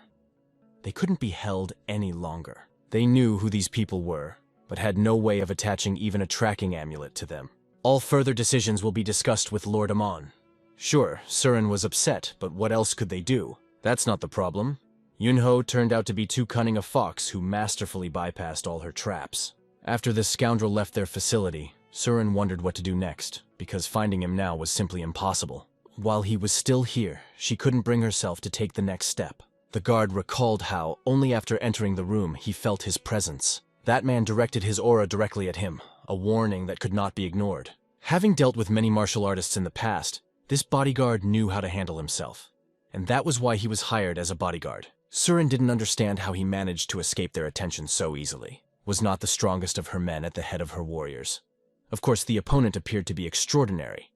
They couldn't be held any longer. They knew who these people were, but had no way of attaching even a tracking amulet to them. All further decisions will be discussed with Lord Amon. Sure, Surin was upset, but what else could they do? That's not the problem. Yingho turned out to be too cunning a fox who masterfully bypassed all her traps. After this scoundrel left their facility, Surin wondered what to do next, because finding him now was simply impossible. While he was still here, she couldn't bring herself to take the next step. The guard recalled how, only after entering the room, he felt his presence. That man directed his aura directly at him, a warning that could not be ignored. Having dealt with many martial artists in the past, this bodyguard knew how to handle himself. And that was why he was hired as a bodyguard. Surin didn't understand how he managed to escape their attention so easily. Was not the strongest of her men at the head of her warriors. Of course, the opponent appeared to be extraordinary,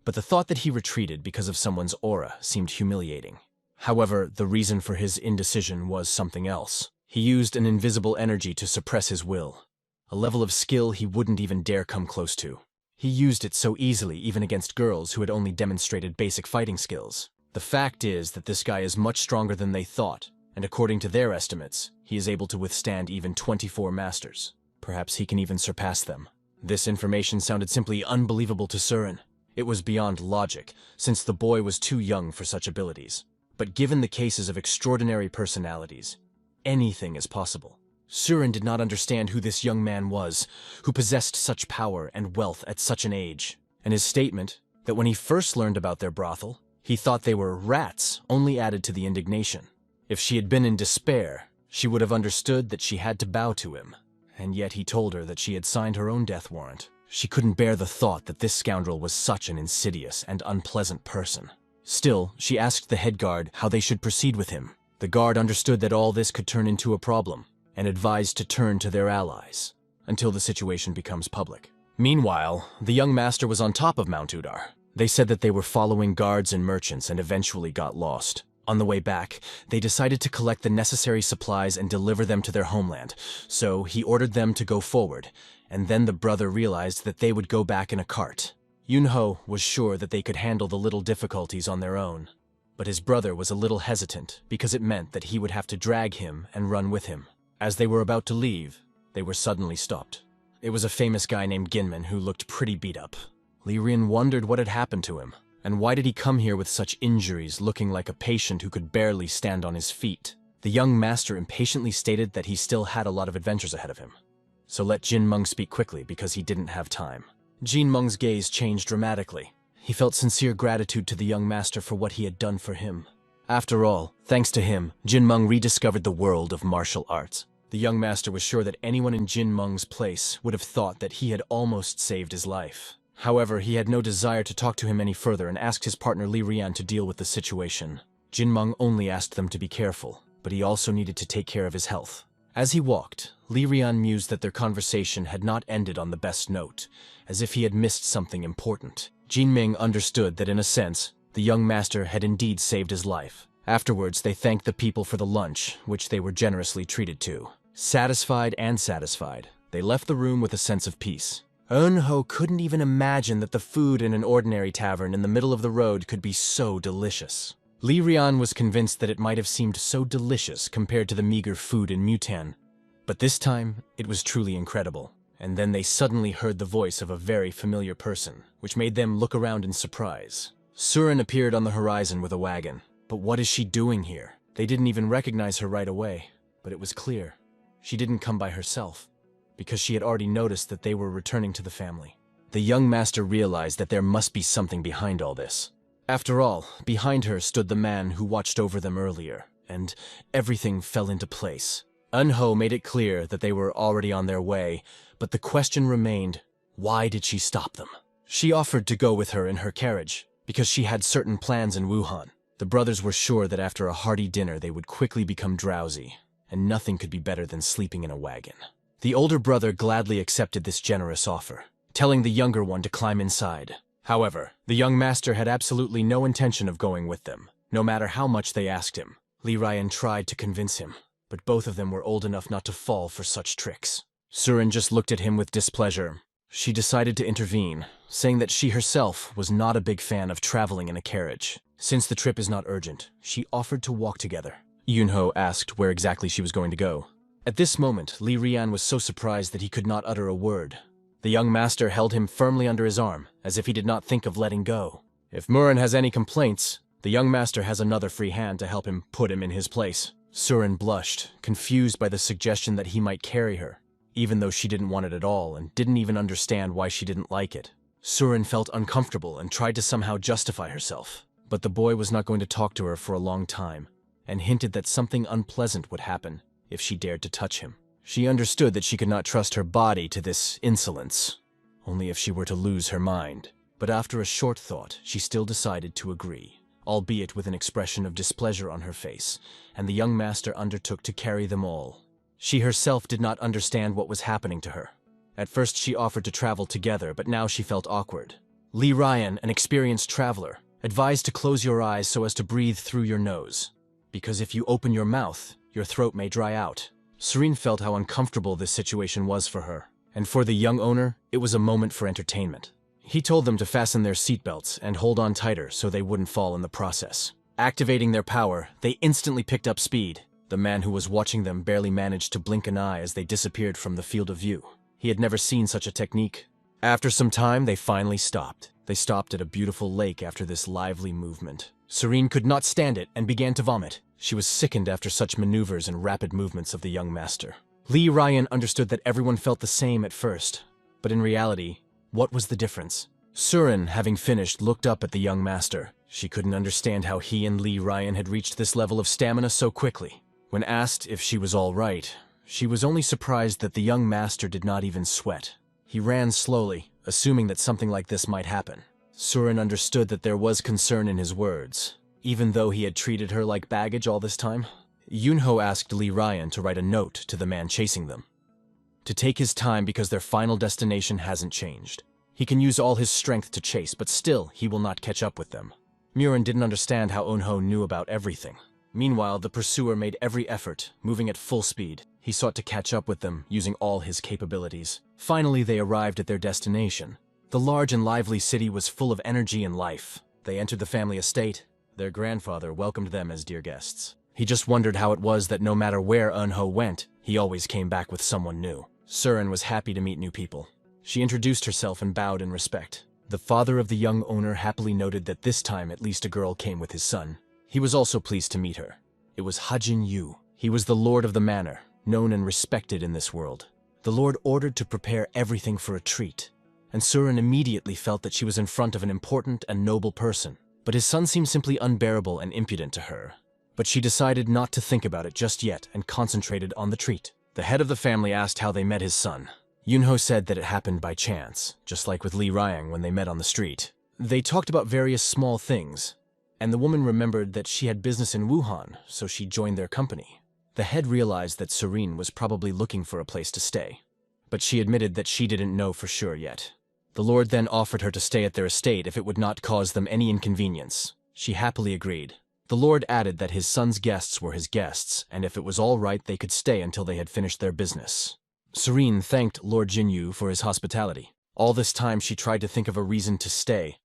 but the thought that he retreated because of someone's aura seemed humiliating. However, the reason for his indecision was something else. He used an invisible energy to suppress his will, a level of skill he wouldn't even dare come close to. He used it so easily even against girls who had only demonstrated basic fighting skills. The fact is that this guy is much stronger than they thought, and according to their estimates, he is able to withstand even 24 masters. Perhaps he can even surpass them. This information sounded simply unbelievable to Surin. It was beyond logic, since the boy was too young for such abilities. But given the cases of extraordinary personalities, anything is possible. Surin did not understand who this young man was, who possessed such power and wealth at such an age. And his statement that when he first learned about their brothel, he thought they were rats only added to the indignation. If she had been in despair, she would have understood that she had to bow to him. And yet he told her that she had signed her own death warrant. She couldn't bear the thought that this scoundrel was such an insidious and unpleasant person. Still, she asked the head guard how they should proceed with him. The guard understood that all this could turn into a problem, and advised to turn to their allies, until the situation becomes public. Meanwhile, the young master was on top of Mount Udar. They said that they were following guards and merchants and eventually got lost. On the way back, they decided to collect the necessary supplies and deliver them to their homeland, so he ordered them to go forward, and then the brother realized that they would go back in a cart. Yingho was sure that they could handle the little difficulties on their own, but his brother was a little hesitant because it meant that he would have to drag him and run with him. As they were about to leave, they were suddenly stopped. It was a famous guy named Ginman who looked pretty beat up. Li Rian wondered what had happened to him, and why did he come here with such injuries, looking like a patient who could barely stand on his feet. The young master impatiently stated that he still had a lot of adventures ahead of him, so let Jin Meng speak quickly because he didn't have time. Jin Meng's gaze changed dramatically. He felt sincere gratitude to the young master for what he had done for him. After all, thanks to him, Jin Meng rediscovered the world of martial arts. The young master was sure that anyone in Jin Meng's place would have thought that he had almost saved his life. However, he had no desire to talk to him any further and asked his partner Li Rian to deal with the situation. Jin Meng only asked them to be careful, but he also needed to take care of his health. As he walked, Li Rian mused that their conversation had not ended on the best note, as if he had missed something important. Jin Ming understood that in a sense, the young master had indeed saved his life. Afterwards, they thanked the people for the lunch, which they were generously treated to. Satisfied and satisfied, they left the room with a sense of peace. Eunho couldn't even imagine that the food in an ordinary tavern in the middle of the road could be so delicious. Li Rian was convinced that it might have seemed so delicious compared to the meager food in Mutan. But this time, it was truly incredible. And then they suddenly heard the voice of a very familiar person, which made them look around in surprise. Surin appeared on the horizon with a wagon. But what is she doing here? They didn't even recognize her right away, but it was clear. She didn't come by herself, because she had already noticed that they were returning to the family. The young master realized that there must be something behind all this. After all, behind her stood the man who watched over them earlier, and everything fell into place. Eunho made it clear that they were already on their way, but the question remained, why did she stop them? She offered to go with her in her carriage, because she had certain plans in Wuhan. The brothers were sure that after a hearty dinner they would quickly become drowsy, and nothing could be better than sleeping in a wagon. The older brother gladly accepted this generous offer, telling the younger one to climb inside. However, the young master had absolutely no intention of going with them, no matter how much they asked him. Li Rian tried to convince him, but both of them were old enough not to fall for such tricks. Surin just looked at him with displeasure. She decided to intervene, saying that she herself was not a big fan of traveling in a carriage. Since the trip is not urgent, she offered to walk together. Yunho asked where exactly she was going to go. At this moment, Li Rian was so surprised that he could not utter a word. The young master held him firmly under his arm, as if he did not think of letting go. If Murin has any complaints, the young master has another free hand to help him put him in his place. Surin blushed, confused by the suggestion that he might carry her, even though she didn't want it at all and didn't even understand why she didn't like it. Surin felt uncomfortable and tried to somehow justify herself, but the boy was not going to talk to her for a long time, and hinted that something unpleasant would happen if she dared to touch him. She understood that she could not trust her body to this insolence, only if she were to lose her mind. But after a short thought, she still decided to agree, albeit with an expression of displeasure on her face, and the young master undertook to carry them all. She herself did not understand what was happening to her. At first she offered to travel together, but now she felt awkward. Li Rian, an experienced traveler, advised to close your eyes so as to breathe through your nose, because if you open your mouth, your throat may dry out. Serene felt how uncomfortable this situation was for her, and for the young owner, it was a moment for entertainment. He told them to fasten their seatbelts and hold on tighter so they wouldn't fall in the process. Activating their power, they instantly picked up speed. The man who was watching them barely managed to blink an eye as they disappeared from the field of view. He had never seen such a technique. After some time, they finally stopped. They stopped at a beautiful lake after this lively movement. Serene could not stand it and began to vomit. She was sickened after such maneuvers and rapid movements of the young master. Lee Ryan understood that everyone felt the same at first, but in reality, what was the difference? Surin, having finished, looked up at the young master. She couldn't understand how he and Lee Ryan had reached this level of stamina so quickly. When asked if she was all right, she was only surprised that the young master did not even sweat. He ran slowly, assuming that something like this might happen. Surin understood that there was concern in his words, even though he had treated her like baggage all this time. Yingho asked Lee Ryan to write a note to the man chasing them, to take his time because their final destination hasn't changed. He can use all his strength to chase, but still, he will not catch up with them. Murin didn't understand how Eunho knew about everything. Meanwhile, the pursuer made every effort, moving at full speed. He sought to catch up with them, using all his capabilities. Finally, they arrived at their destination. The large and lively city was full of energy and life. They entered the family estate. Their grandfather welcomed them as dear guests. He just wondered how it was that no matter where Eunho went, he always came back with someone new. Surin was happy to meet new people. She introduced herself and bowed in respect. The father of the young owner happily noted that this time at least a girl came with his son. He was also pleased to meet her. It was Hajin Yu. He was the lord of the manor, known and respected in this world. The lord ordered to prepare everything for a treat, and Surin immediately felt that she was in front of an important and noble person. But his son seemed simply unbearable and impudent to her. But she decided not to think about it just yet and concentrated on the treat. The head of the family asked how they met his son. Yunho said that it happened by chance, just like with Lee Ryang when they met on the street. They talked about various small things, and the woman remembered that she had business in Wuhan, so she joined their company. The head realized that Serene was probably looking for a place to stay, but she admitted that she didn't know for sure yet. The lord then offered her to stay at their estate if it would not cause them any inconvenience. She happily agreed. The lord added that his son's guests were his guests, and if it was all right, they could stay until they had finished their business. Serene thanked Lord Jinyu for his hospitality. All this time she tried to think of a reason to stay,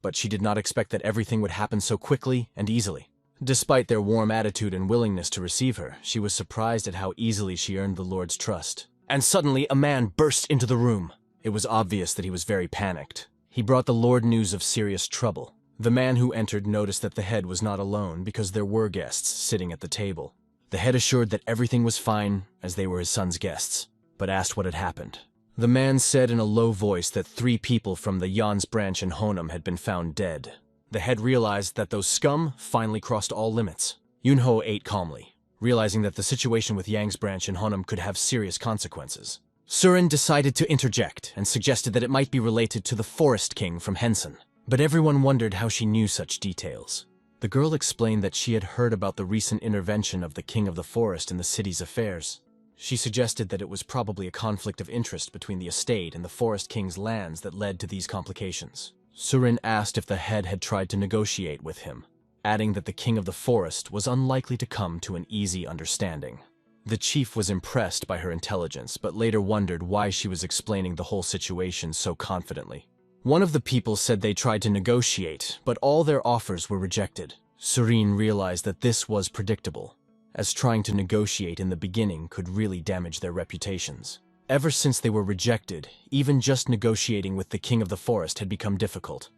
but she did not expect that everything would happen so quickly and easily. Despite their warm attitude and willingness to receive her, she was surprised at how easily she earned the lord's trust. And suddenly a man burst into the room. It was obvious that he was very panicked. He brought the lord news of serious trouble. The man who entered noticed that the head was not alone because there were guests sitting at the table. The head assured that everything was fine as they were his son's guests, but asked what had happened. The man said in a low voice that 3 people from the Yan's branch in Honam had been found dead. The head realized that those scum finally crossed all limits. Yunho ate calmly, realizing that the situation with Yang's branch in Honam could have serious consequences. Surin decided to interject and suggested that it might be related to the Forest King from Henson. But everyone wondered how she knew such details. The girl explained that she had heard about the recent intervention of the King of the Forest in the city's affairs. She suggested that it was probably a conflict of interest between the estate and the Forest King's lands that led to these complications. Surin asked if the head had tried to negotiate with him, adding that the King of the Forest was unlikely to come to an easy understanding. The chief was impressed by her intelligence, but later wondered why she was explaining the whole situation so confidently. One of the people said they tried to negotiate, but all their offers were rejected. Serene realized that this was predictable, as trying to negotiate in the beginning could really damage their reputations. Ever since they were rejected, even just negotiating with the King of the Forest had become difficult.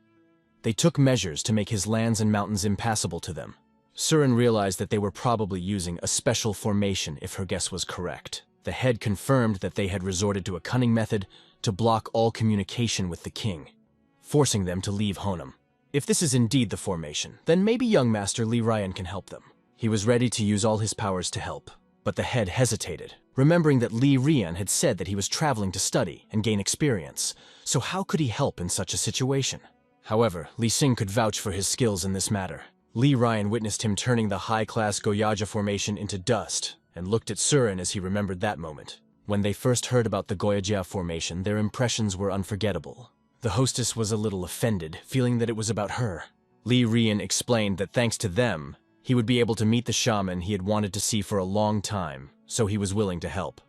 They took measures to make his lands and mountains impassable to them. Surin realized that they were probably using a special formation if her guess was correct. The head confirmed that they had resorted to a cunning method to block all communication with the king, forcing them to leave Honam. If this is indeed the formation, then maybe young Master Lee Ryan can help them. He was ready to use all his powers to help, but the head hesitated, remembering that Lee Ryan had said that he was traveling to study and gain experience, so how could he help in such a situation? However, Lee Sing could vouch for his skills in this matter. Lee Ryan witnessed him turning the high-class Goyaja formation into dust, and looked at Surin as he remembered that moment. When they first heard about the Goyaja formation, their impressions were unforgettable. The hostess was a little offended, feeling that it was about her. Lee Ryan explained that thanks to them, he would be able to meet the shaman he had wanted to see for a long time. so he was willing to help.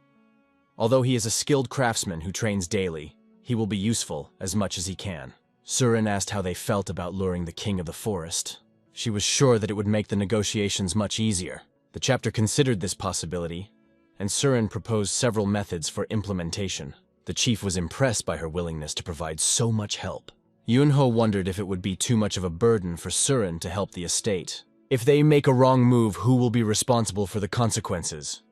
Although he is a skilled craftsman who trains daily, he will be useful as much as he can. Surin asked how they felt about luring the king of the forest. She was sure that it would make the negotiations much easier. The chapter considered this possibility, and Surin proposed several methods for implementation. The chief was impressed by her willingness to provide so much help. Yingho wondered if it would be too much of a burden for Surin to help the estate. If they make a wrong move, who will be responsible for the consequences?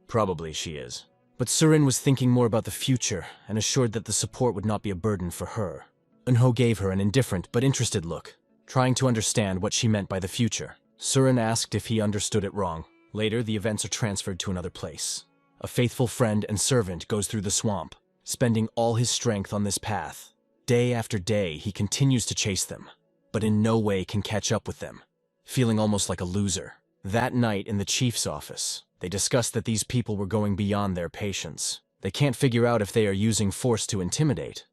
Probably she is. But Surin was thinking more about the future and assured that the support would not be a burden for her. Yingho gave her an indifferent but interested look, trying to understand what she meant by the future. Surin asked if he understood it wrong. Later, the events are transferred to another place. A faithful friend and servant goes through the swamp, spending all his strength on this path. Day after day, he continues to chase them, but in no way can catch up with them, feeling almost like a loser. That night in the chief's office, they discussed that these people were going beyond their patience. They can't figure out if they are using force to intimidate.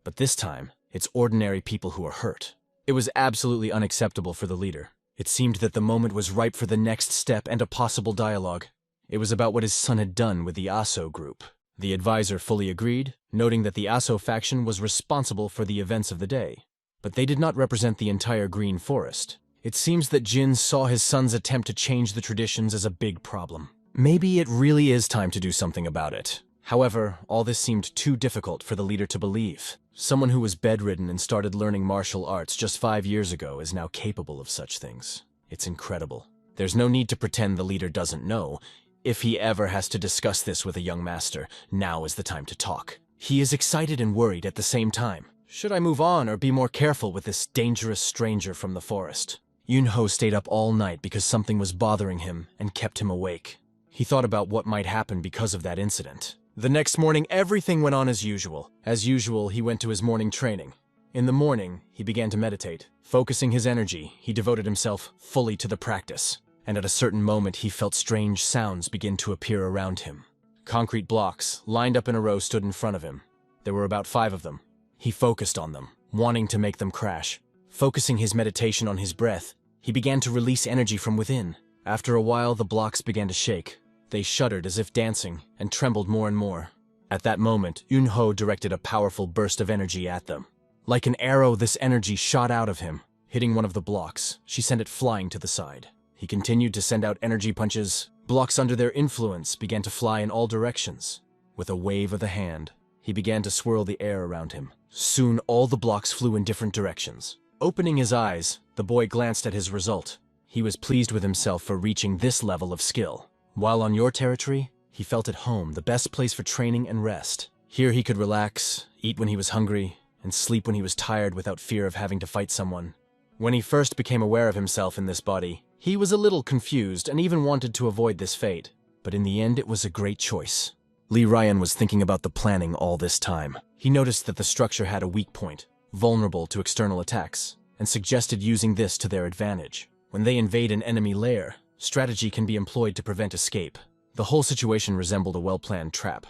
But this time, it's ordinary people who are hurt. It was absolutely unacceptable for the leader. It seemed that the moment was ripe for the next step and a possible dialogue. It was about what his son had done with the Aso group. The advisor fully agreed, noting that the Aso faction was responsible for the events of the day. But they did not represent the entire Green Forest. It seems that Jin saw his son's attempt to change the traditions as a big problem. Maybe it really is time to do something about it. However, all this seemed too difficult for the leader to believe. Someone who was bedridden and started learning martial arts just 5 years ago is now capable of such things. It's incredible. There's no need to pretend the leader doesn't know. If he ever has to discuss this with a young master, now is the time to talk. He is excited and worried at the same time. Should I move on or be more careful with this dangerous stranger from the forest? Yingho stayed up all night because something was bothering him and kept him awake. He thought about what might happen because of that incident. The next morning, everything went on as usual. As usual, he went to his morning training. In the morning, he began to meditate. Focusing his energy, he devoted himself fully to the practice. And at a certain moment, he felt strange sounds begin to appear around him. Concrete blocks, lined up in a row, stood in front of him. There were about 5 of them. He focused on them, wanting to make them crash. Focusing his meditation on his breath, he began to release energy from within. After a while, the blocks began to shake. They shuddered as if dancing, and trembled more and more. At that moment, Yingho directed a powerful burst of energy at them. Like an arrow, this energy shot out of him. Hitting one of the blocks, she sent it flying to the side. He continued to send out energy punches. Blocks under their influence began to fly in all directions. With a wave of the hand, he began to swirl the air around him. Soon, all the blocks flew in different directions. Opening his eyes, the boy glanced at his result. He was pleased with himself for reaching this level of skill. While on your territory, he felt at home, the best place for training and rest. Here he could relax, eat when he was hungry, and sleep when he was tired without fear of having to fight someone. When he first became aware of himself in this body, he was a little confused and even wanted to avoid this fate. But in the end, it was a great choice. Lee Ryan was thinking about the planning all this time. He noticed that the structure had a weak point, vulnerable to external attacks, and suggested using this to their advantage. When they invade an enemy lair, strategy can be employed to prevent escape. The whole situation resembled a well-planned trap,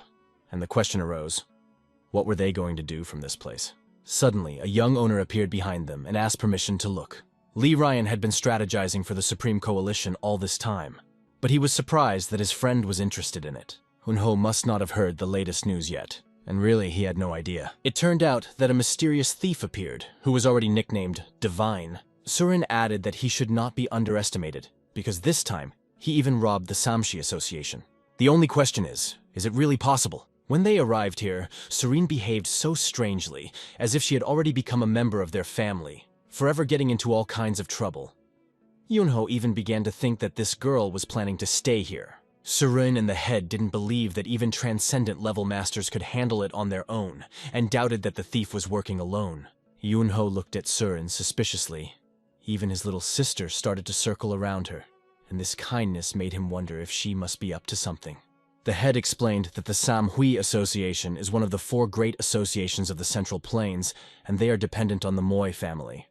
and the question arose, what were they going to do from this place? Suddenly, a young owner appeared behind them and asked permission to look. Lee Ryan had been strategizing for the Supreme Coalition all this time, but he was surprised that his friend was interested in it. Yingho must not have heard the latest news yet, and really he had no idea. It turned out that a mysterious thief appeared, who was already nicknamed Divine. Surin added that he should not be underestimated, because this time, he even robbed the Samshi Association. The only question is it really possible? When they arrived here, Surin behaved so strangely, as if she had already become a member of their family, forever getting into all kinds of trouble. Yingho even began to think that this girl was planning to stay here. Surin and the head didn't believe that even transcendent level masters could handle it on their own, and doubted that the thief was working alone. Yingho looked at Surin suspiciously. Even his little sister started to circle around her, and this kindness made him wonder if she must be up to something. The head explained that the Samhui Association is one of the 4 great associations of the Central Plains, and they are dependent on the Moi family.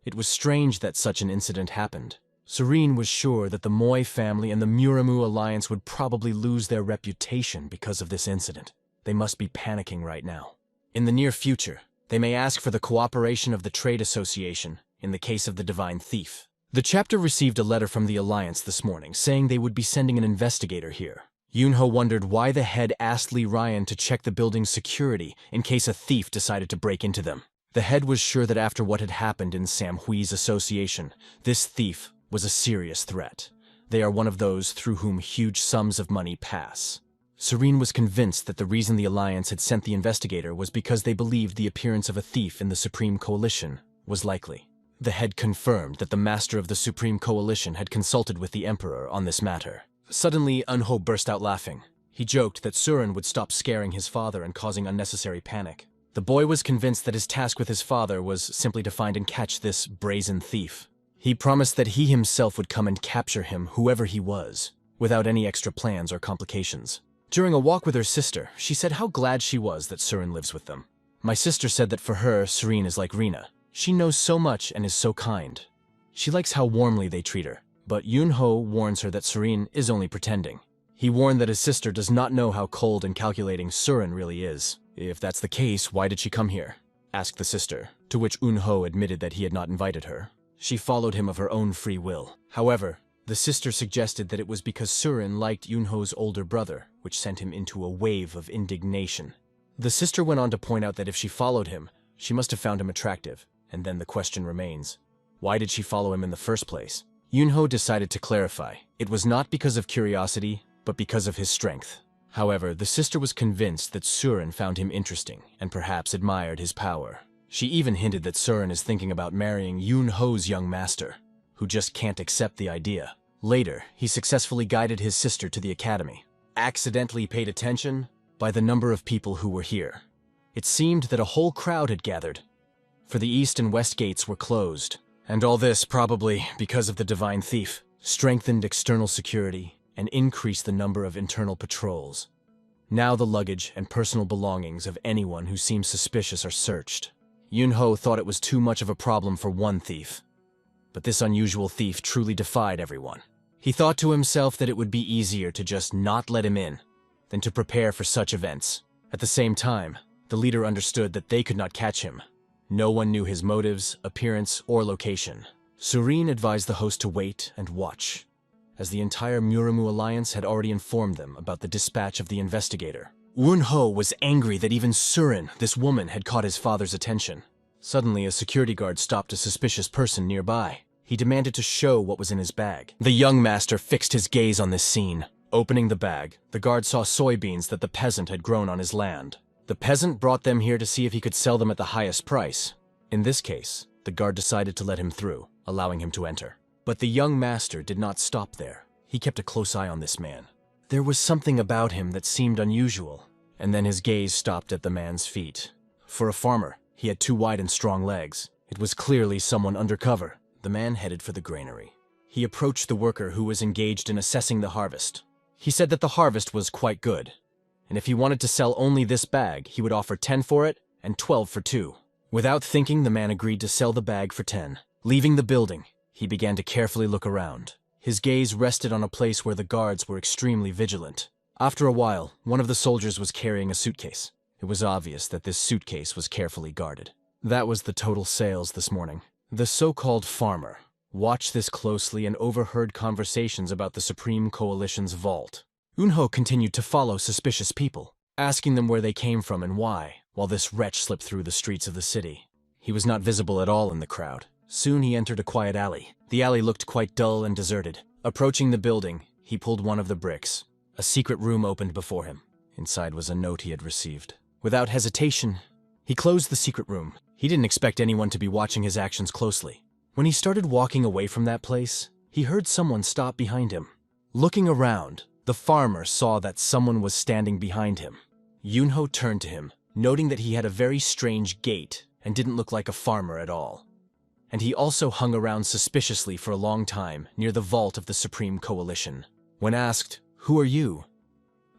It was strange that such an incident happened. Surin was sure that the Moi family and the Muramu alliance would probably lose their reputation because of this incident. They must be panicking right now. In the near future, they may ask for the cooperation of the Trade Association in the case of the Divine Thief. The chapter received a letter from the Alliance this morning saying they would be sending an investigator here. Yingho wondered why the head asked Lee Ryan to check the building's security in case a thief decided to break into them. The head was sure that after what had happened in Sam Hui's association, this thief was a serious threat. They are one of those through whom huge sums of money pass. Serene was convinced that the reason the Alliance had sent the investigator was because they believed the appearance of a thief in the Supreme Coalition was likely. The head confirmed that the master of the Supreme Coalition had consulted with the Emperor on this matter. Suddenly, Eunho burst out laughing. He joked that Surin would stop scaring his father and causing unnecessary panic. The boy was convinced that his task with his father was simply to find and catch this brazen thief. He promised that he himself would come and capture him, whoever he was, without any extra plans or complications. During a walk with her sister, she said how glad she was that Surin lives with them. My sister said that for her, Serene is like Rina. She knows so much and is so kind. She likes how warmly they treat her. But Yunho warns her that Serene is only pretending. He warned that his sister does not know how cold and calculating Surin really is. If that's the case, why did she come here? Asked the sister, to which Eunho admitted that he had not invited her. She followed him of her own free will. However, the sister suggested that it was because Surin liked Yunho's older brother, which sent him into a wave of indignation. The sister went on to point out that if she followed him, she must have found him attractive, and then the question remains, why did she follow him in the first place? Yunho decided to clarify. It was not because of curiosity, but because of his strength. However, the sister was convinced that Surin found him interesting, and perhaps admired his power. She even hinted that Surin is thinking about marrying Yunho's young master, who just can't accept the idea. Later, he successfully guided his sister to the academy. Accidentally paid attention by the number of people who were here. It seemed that a whole crowd had gathered, for the east and west gates were closed. And all this probably because of the divine thief, strengthened external security, and increased the number of internal patrols. Now the luggage and personal belongings of anyone who seems suspicious are searched. Yunho thought it was too much of a problem for one thief, but this unusual thief truly defied everyone. He thought to himself that it would be easier to just not let him in than to prepare for such events. At the same time, the leader understood that they could not catch him. No one knew his motives, appearance, or location. Serene advised the host to wait and watch, as the entire Muramu Alliance had already informed them about the dispatch of the investigator. Eunho was angry that even Surin, this woman, had caught his father's attention. Suddenly, a security guard stopped a suspicious person nearby. He demanded to show what was in his bag. The young master fixed his gaze on this scene. Opening the bag, the guard saw soybeans that the peasant had grown on his land. The peasant brought them here to see if he could sell them at the highest price. In this case, the guard decided to let him through, allowing him to enter. But the young master did not stop there. He kept a close eye on this man. There was something about him that seemed unusual, and then his gaze stopped at the man's feet. For a farmer, he had 2 wide and strong legs. It was clearly someone undercover. The man headed for the granary. He approached the worker who was engaged in assessing the harvest. He said that the harvest was quite good, and if he wanted to sell only this bag, he would offer 10 for it and 12 for 2. Without thinking, the man agreed to sell the bag for 10. Leaving the building, he began to carefully look around. His gaze rested on a place where the guards were extremely vigilant. After a while, one of the soldiers was carrying a suitcase. It was obvious that this suitcase was carefully guarded. That was the total sales this morning. The so-called farmer watched this closely and overheard conversations about the Supreme Coalition's vault. Eunho continued to follow suspicious people, asking them where they came from and why, while this wretch slipped through the streets of the city. He was not visible at all in the crowd. Soon he entered a quiet alley. The alley looked quite dull and deserted. Approaching the building, he pulled one of the bricks. A secret room opened before him. Inside was a note he had received. Without hesitation, he closed the secret room. He didn't expect anyone to be watching his actions closely. When he started walking away from that place, he heard someone stop behind him. Looking around, the farmer saw that someone was standing behind him. Yunho turned to him, noting that he had a very strange gait and didn't look like a farmer at all. And he also hung around suspiciously for a long time near the vault of the Supreme Coalition. When asked, "Who are you?"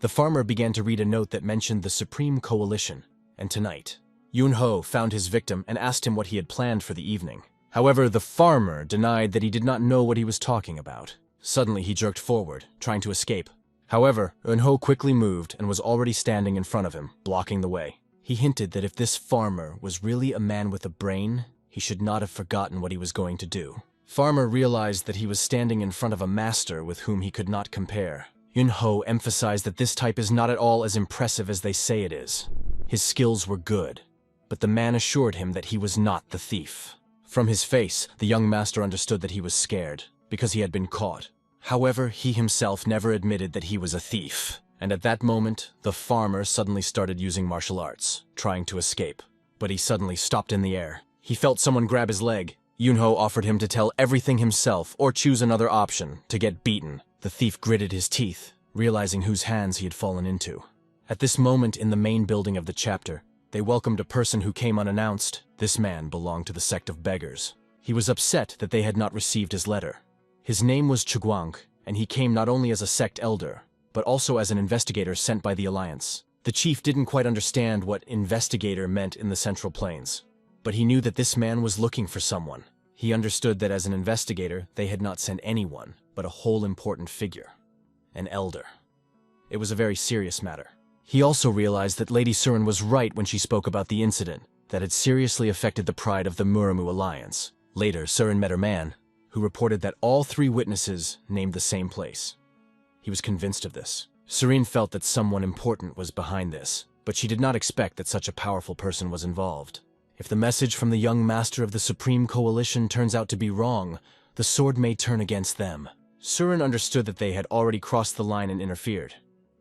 the farmer began to read a note that mentioned the Supreme Coalition and tonight. Yunho found his victim and asked him what he had planned for the evening. However, the farmer denied that he did not know what he was talking about. Suddenly, he jerked forward, trying to escape. However, Eunho quickly moved and was already standing in front of him, blocking the way. He hinted that if this farmer was really a man with a brain, he should not have forgotten what he was going to do. Farmer realized that he was standing in front of a master with whom he could not compare. Yingho emphasized that this type is not at all as impressive as they say it is. His skills were good, but the man assured him that he was not the thief. From his face, the young master understood that he was scared, because he had been caught. However, he himself never admitted that he was a thief. And at that moment, the farmer suddenly started using martial arts, trying to escape. But he suddenly stopped in the air. He felt someone grab his leg. Yingho offered him to tell everything himself or choose another option, to get beaten. The thief gritted his teeth, realizing whose hands he had fallen into. At this moment in the main building of the chapter, they welcomed a person who came unannounced. This man belonged to the sect of beggars. He was upset that they had not received his letter. His name was Chugwang, and he came not only as a sect elder, but also as an investigator sent by the Alliance. The chief didn't quite understand what investigator meant in the Central Plains, but he knew that this man was looking for someone. He understood that as an investigator, they had not sent anyone, but a whole important figure, an elder. It was a very serious matter. He also realized that Lady Surin was right when she spoke about the incident that had seriously affected the pride of the Muramu Alliance. Later, Surin met her man, who reported that all 3 witnesses named the same place. He was convinced of this. Surin felt that someone important was behind this, but she did not expect that such a powerful person was involved. If the message from the young master of the Supreme Coalition turns out to be wrong, the sword may turn against them. Surin understood that they had already crossed the line and interfered,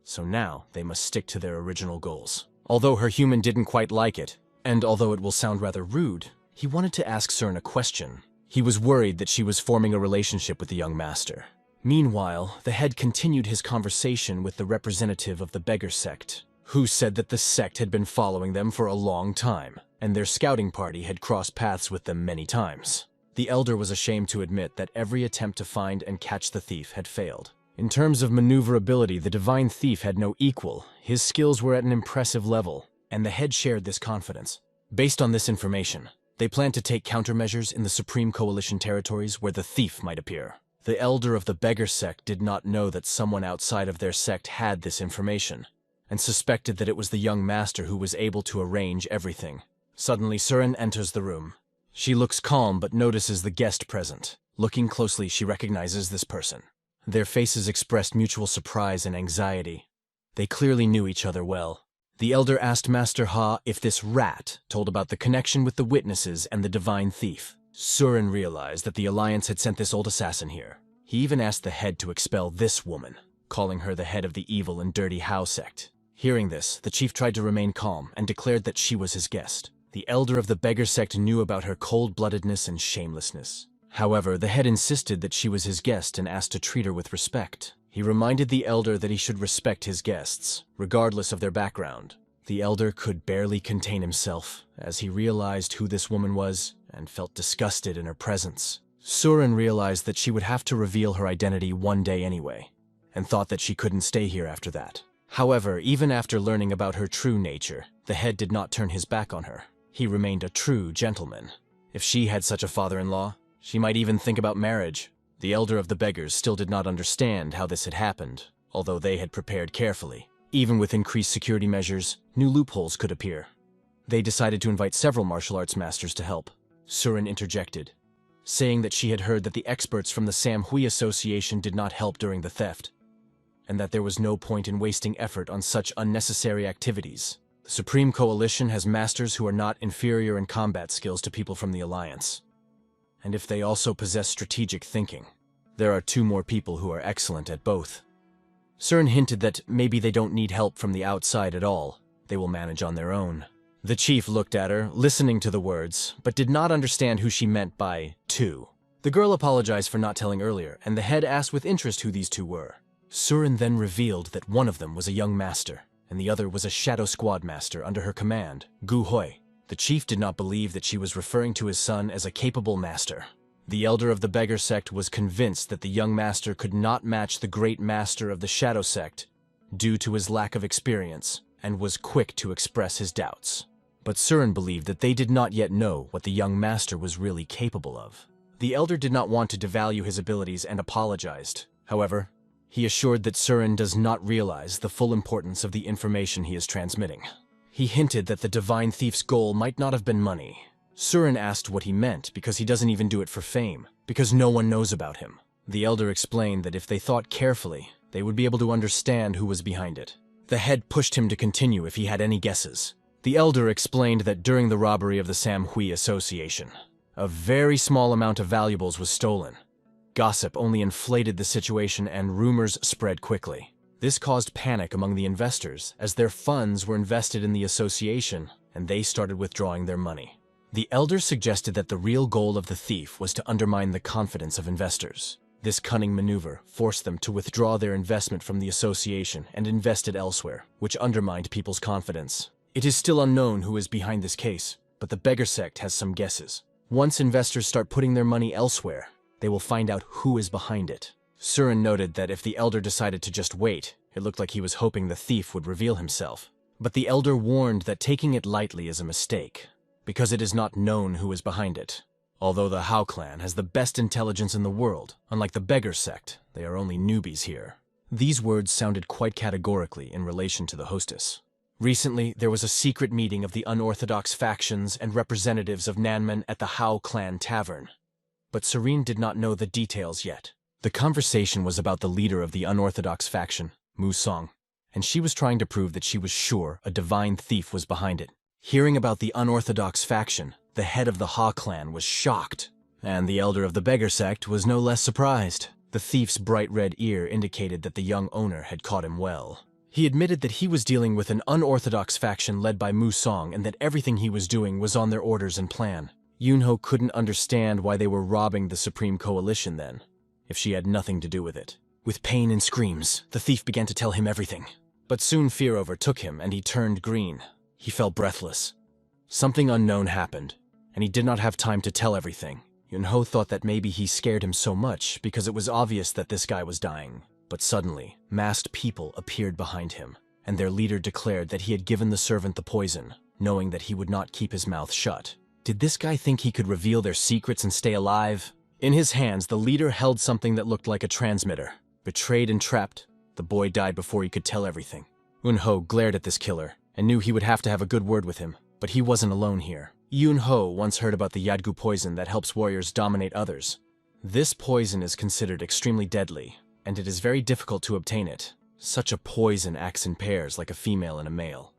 so now they must stick to their original goals. Although her human didn't quite like it, and although it will sound rather rude, he wanted to ask Surin a question. He was worried that she was forming a relationship with the young master. Meanwhile, the head continued his conversation with the representative of the beggar sect, who said that the sect had been following them for a long time, and their scouting party had crossed paths with them many times. The elder was ashamed to admit that every attempt to find and catch the thief had failed. In terms of maneuverability, the divine thief had no equal. His skills were at an impressive level, and the head shared this confidence. Based on this information, they planned to take countermeasures in the Supreme Coalition territories where the thief might appear. The elder of the beggar sect did not know that someone outside of their sect had this information, and suspected that it was the young master who was able to arrange everything. Suddenly, Surin enters the room. She looks calm but notices the guest present. Looking closely, she recognizes this person. Their faces expressed mutual surprise and anxiety. They clearly knew each other well. The elder asked Master Ha if this rat told about the connection with the witnesses and the divine thief. Surin realized that the Alliance had sent this old assassin here. He even asked the head to expel this woman, calling her the head of the evil and dirty Hao sect. Hearing this, the chief tried to remain calm and declared that she was his guest. The elder of the beggar sect knew about her cold-bloodedness and shamelessness. However, the head insisted that she was his guest and asked to treat her with respect. He reminded the elder that he should respect his guests, regardless of their background. The elder could barely contain himself as he realized who this woman was and felt disgusted in her presence. Surin realized that she would have to reveal her identity one day anyway, and thought that she couldn't stay here after that. However, even after learning about her true nature, the head did not turn his back on her. He remained a true gentleman. If she had such a father-in-law, she might even think about marriage. The elder of the beggars still did not understand how this had happened, although they had prepared carefully. Even with increased security measures, new loopholes could appear. They decided to invite several martial arts masters to help. Surin interjected, saying that she had heard that the experts from the Samhui Association did not help during the theft, and that there was no point in wasting effort on such unnecessary activities. The Supreme Coalition has masters who are not inferior in combat skills to people from the Alliance. And if they also possess strategic thinking, there are 2 more people who are excellent at both. Surin hinted that maybe they don't need help from the outside at all. They will manage on their own. The chief looked at her, listening to the words, but did not understand who she meant by 2. The girl apologized for not telling earlier, and the head asked with interest who these 2 were. Surin then revealed that one of them was a young master, and the other was a shadow squad master under her command, Gu Hoi. The chief did not believe that she was referring to his son as a capable master. The elder of the beggar sect was convinced that the young master could not match the great master of the shadow sect due to his lack of experience, and was quick to express his doubts. But Surin believed that they did not yet know what the young master was really capable of. The elder did not want to devalue his abilities and apologized. However, he assured that Surin does not realize the full importance of the information he is transmitting. He hinted that the divine thief's goal might not have been money, Surin asked what he meant because he doesn't even do it for fame, because no one knows about him. The elder explained that if they thought carefully, they would be able to understand who was behind it. The head pushed him to continue if he had any guesses. The elder explained that during the robbery of the Samhui Association, a very small amount of valuables was stolen. Gossip only inflated the situation and rumors spread quickly. This caused panic among the investors as their funds were invested in the association and they started withdrawing their money. The elder suggested that the real goal of the thief was to undermine the confidence of investors. This cunning maneuver forced them to withdraw their investment from the association and invest it elsewhere, which undermined people's confidence. It is still unknown who is behind this case, but the beggar sect has some guesses. Once investors start putting their money elsewhere, they will find out who is behind it. Surin noted that if the elder decided to just wait, it looked like he was hoping the thief would reveal himself. But the elder warned that taking it lightly is a mistake, because it is not known who is behind it. Although the Hao clan has the best intelligence in the world, unlike the beggar sect, they are only newbies here. These words sounded quite categorically in relation to the hostess. Recently, there was a secret meeting of the unorthodox factions and representatives of Nanman at the Hao clan tavern. But Serene did not know the details yet. The conversation was about the leader of the unorthodox faction, Mu Song, and she was trying to prove that she was sure a divine thief was behind it. Hearing about the unorthodox faction, the head of the Ha clan was shocked, and the elder of the beggar sect was no less surprised. The thief's bright red ear indicated that the young owner had caught him well. He admitted that he was dealing with an unorthodox faction led by Mu Song and that everything he was doing was on their orders and plan. Yingho couldn't understand why they were robbing the Supreme Coalition then, if she had nothing to do with it. With pain and screams, the thief began to tell him everything. But soon fear overtook him and he turned green. He fell breathless. Something unknown happened, and he did not have time to tell everything. Yunho thought that maybe he scared him so much because it was obvious that this guy was dying. But suddenly, masked people appeared behind him, and their leader declared that he had given the servant the poison, knowing that he would not keep his mouth shut. Did this guy think he could reveal their secrets and stay alive? In his hands, the leader held something that looked like a transmitter. Betrayed and trapped, the boy died before he could tell everything. Yunho glared at this killer and knew he would have to have a good word with him, but he wasn't alone here. Yunho once heard about the Yadgu poison that helps warriors dominate others. This poison is considered extremely deadly, and it is very difficult to obtain it. Such a poison acts in pairs like a female and a male.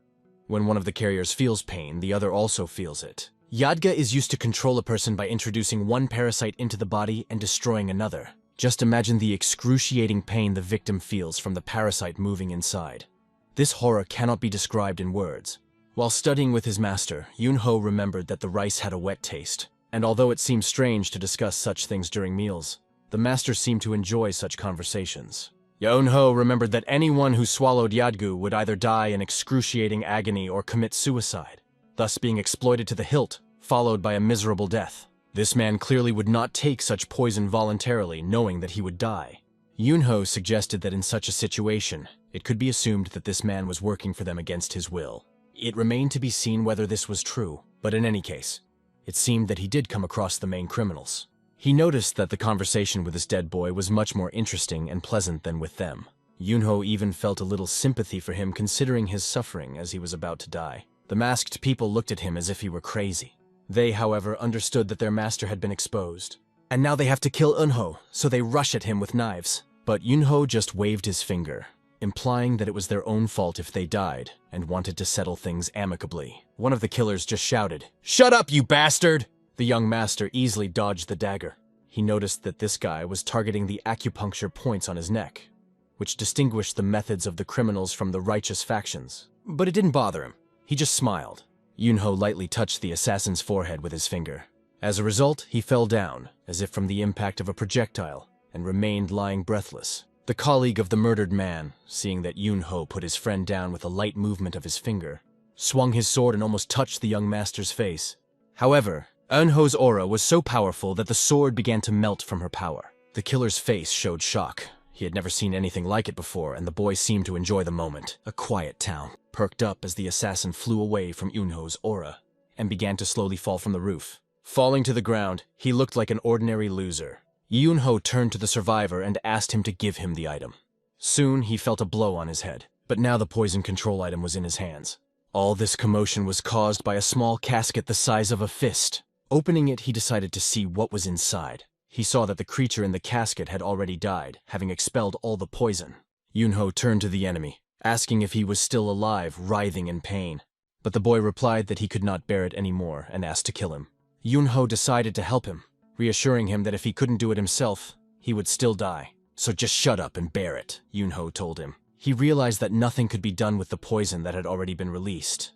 When one of the carriers feels pain, the other also feels it. Yadga is used to control a person by introducing one parasite into the body and destroying another. Just imagine the excruciating pain the victim feels from the parasite moving inside. This horror cannot be described in words. While studying with his master, Yunho remembered that the rice had a wet taste, and although it seemed strange to discuss such things during meals, the master seemed to enjoy such conversations. Yunho remembered that anyone who swallowed Yadgu would either die in excruciating agony or commit suicide, thus being exploited to the hilt, followed by a miserable death. This man clearly would not take such poison voluntarily, knowing that he would die. Yunho suggested that in such a situation, it could be assumed that this man was working for them against his will. It remained to be seen whether this was true, but in any case, it seemed that he did come across the main criminals. He noticed that the conversation with this dead boy was much more interesting and pleasant than with them. Yunho even felt a little sympathy for him considering his suffering as he was about to die. The masked people looked at him as if he were crazy. They, however, understood that their master had been exposed. And now they have to kill Yunho, so they rush at him with knives. But Yunho just waved his finger, implying that it was their own fault if they died, and wanted to settle things amicably. One of the killers just shouted, "Shut up, you bastard!" The young master easily dodged the dagger. He noticed that this guy was targeting the acupuncture points on his neck, which distinguished the methods of the criminals from the righteous factions. But it didn't bother him. He just smiled. Yunho lightly touched the assassin's forehead with his finger. As a result, he fell down, as if from the impact of a projectile, and remained lying breathless. The colleague of the murdered man, seeing that Yunho put his friend down with a light movement of his finger, swung his sword and almost touched the young master's face. However, Yunho's aura was so powerful that the sword began to melt from her power. The killer's face showed shock. He had never seen anything like it before, and the boy seemed to enjoy the moment. A quiet town perked up as the assassin flew away from Yunho's aura and began to slowly fall from the roof. Falling to the ground, he looked like an ordinary loser. Yunho turned to the survivor and asked him to give him the item. Soon he felt a blow on his head, but now the poison control item was in his hands. All this commotion was caused by a small casket the size of a fist. Opening it, he decided to see what was inside. He saw that the creature in the casket had already died, having expelled all the poison. Yingho turned to the enemy, asking if he was still alive, writhing in pain. But the boy replied that he could not bear it anymore and asked to kill him. Yingho decided to help him, reassuring him that if he couldn't do it himself, he would still die. "So just shut up and bear it," Yingho told him. He realized that nothing could be done with the poison that had already been released.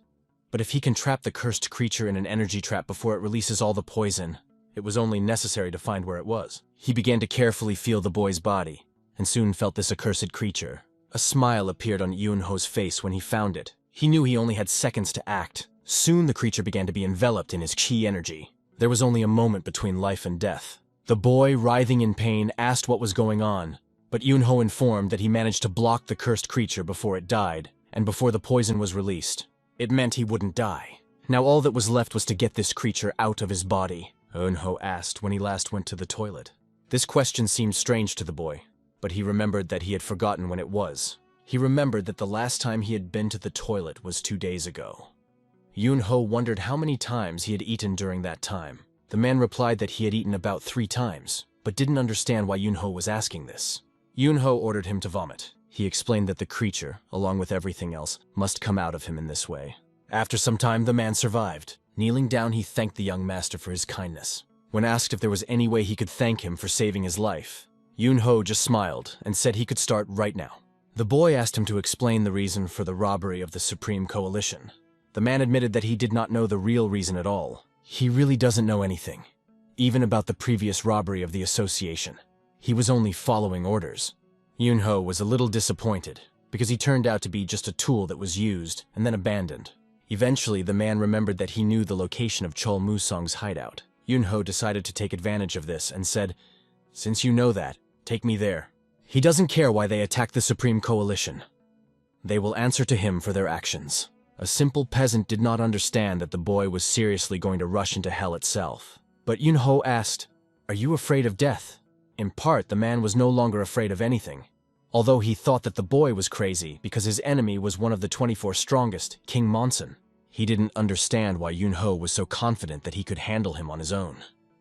But if he can trap the cursed creature in an energy trap before it releases all the poison, it was only necessary to find where it was. He began to carefully feel the boy's body, and soon felt this accursed creature. A smile appeared on Yingho's face when he found it. He knew he only had seconds to act. Soon the creature began to be enveloped in his chi energy. There was only a moment between life and death. The boy, writhing in pain, asked what was going on, but Yingho informed that he managed to block the cursed creature before it died, and before the poison was released. It meant he wouldn't die. Now all that was left was to get this creature out of his body, Yingho asked when he last went to the toilet. This question seemed strange to the boy, but he remembered that he had forgotten when it was. He remembered that the last time he had been to the toilet was 2 days ago. Yingho wondered how many times he had eaten during that time. The man replied that he had eaten about 3 times, but didn't understand why Yingho was asking this. Yingho ordered him to vomit. He explained that the creature, along with everything else, must come out of him in this way. After some time, the man survived. Kneeling down, he thanked the young master for his kindness. When asked if there was any way he could thank him for saving his life, Yingho just smiled and said he could start right now. The boy asked him to explain the reason for the robbery of the Supreme Coalition. The man admitted that he did not know the real reason at all. He really doesn't know anything, even about the previous robbery of the association. He was only following orders. Yingho was a little disappointed, because he turned out to be just a tool that was used and then abandoned. Eventually, the man remembered that he knew the location of Chol Musong's hideout. Yingho decided to take advantage of this and said, "Since you know that, take me there." He doesn't care why they attack the Supreme Coalition. They will answer to him for their actions. A simple peasant did not understand that the boy was seriously going to rush into hell itself. But Yingho asked, "Are you afraid of death?" In part, the man was no longer afraid of anything, although he thought that the boy was crazy because his enemy was one of the 24 strongest, King Monson. He didn't understand why Yingho was so confident that he could handle him on his own.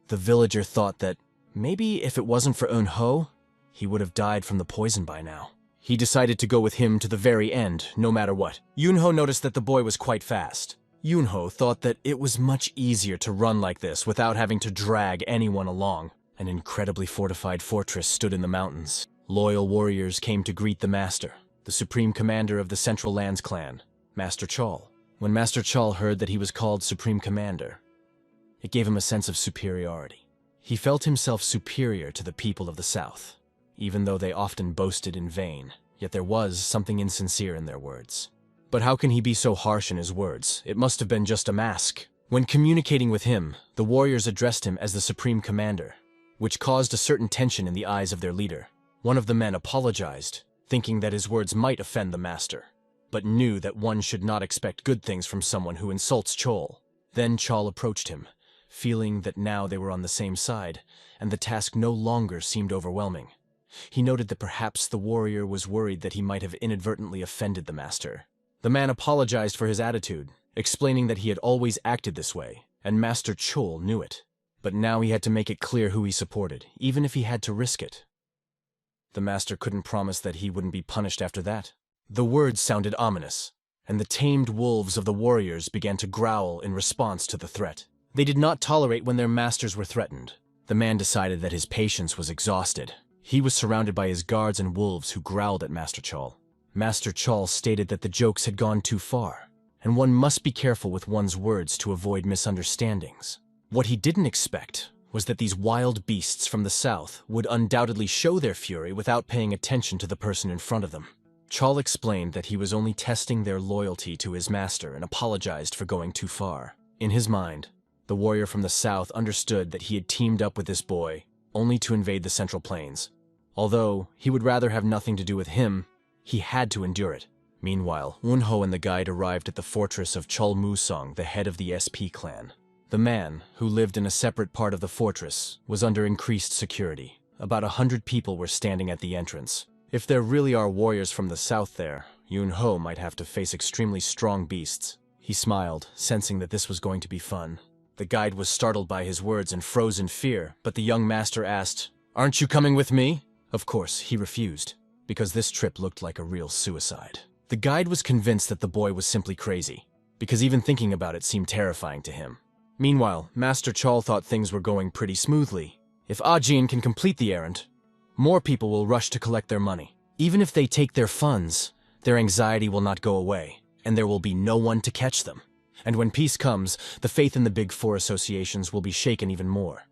The villager thought that maybe if it wasn't for Yingho, he would have died from the poison by now. He decided to go with him to the very end, no matter what. Yingho noticed that the boy was quite fast. Yingho thought that it was much easier to run like this without having to drag anyone along. An incredibly fortified fortress stood in the mountains. Loyal warriors came to greet the master, the supreme commander of the Central Lands clan, Master Chol. When Master Chol heard that he was called Supreme Commander, it gave him a sense of superiority. He felt himself superior to the people of the South, even though they often boasted in vain, yet there was something insincere in their words. But how can he be so harsh in his words? It must have been just a mask. When communicating with him, the warriors addressed him as the Supreme Commander, which caused a certain tension in the eyes of their leader. One of the men apologized, thinking that his words might offend the master, but knew that one should not expect good things from someone who insults Chol. Then Chol approached him, feeling that now they were on the same side, and the task no longer seemed overwhelming. He noted that perhaps the warrior was worried that he might have inadvertently offended the master. The man apologized for his attitude, explaining that he had always acted this way, and Master Chol knew it. But now he had to make it clear who he supported, even if he had to risk it. The master couldn't promise that he wouldn't be punished after that. The words sounded ominous, and the tamed wolves of the warriors began to growl in response to the threat. They did not tolerate when their masters were threatened. The man decided that his patience was exhausted. He was surrounded by his guards and wolves who growled at Master Chol. Master Chol stated that the jokes had gone too far, and one must be careful with one's words to avoid misunderstandings. What he didn't expect was that these wild beasts from the south would undoubtedly show their fury without paying attention to the person in front of them. Chol explained that he was only testing their loyalty to his master and apologized for going too far. In his mind, the warrior from the south understood that he had teamed up with this boy only to invade the Central Plains. Although he would rather have nothing to do with him, he had to endure it. Meanwhile, Yingho and the guide arrived at the fortress of Chol Musong, the head of the SP clan. The man, who lived in a separate part of the fortress, was under increased security. About 100 people were standing at the entrance. If there really are warriors from the south there, Yingho might have to face extremely strong beasts. He smiled, sensing that this was going to be fun. The guide was startled by his words and froze in fear, but the young master asked, "Aren't you coming with me?" Of course, he refused, because this trip looked like a real suicide. The guide was convinced that the boy was simply crazy, because even thinking about it seemed terrifying to him. Meanwhile, Master Chol thought things were going pretty smoothly. If Ajin can complete the errand, more people will rush to collect their money. Even if they take their funds, their anxiety will not go away, and there will be no one to catch them. And when peace comes, the faith in the big four associations will be shaken even more.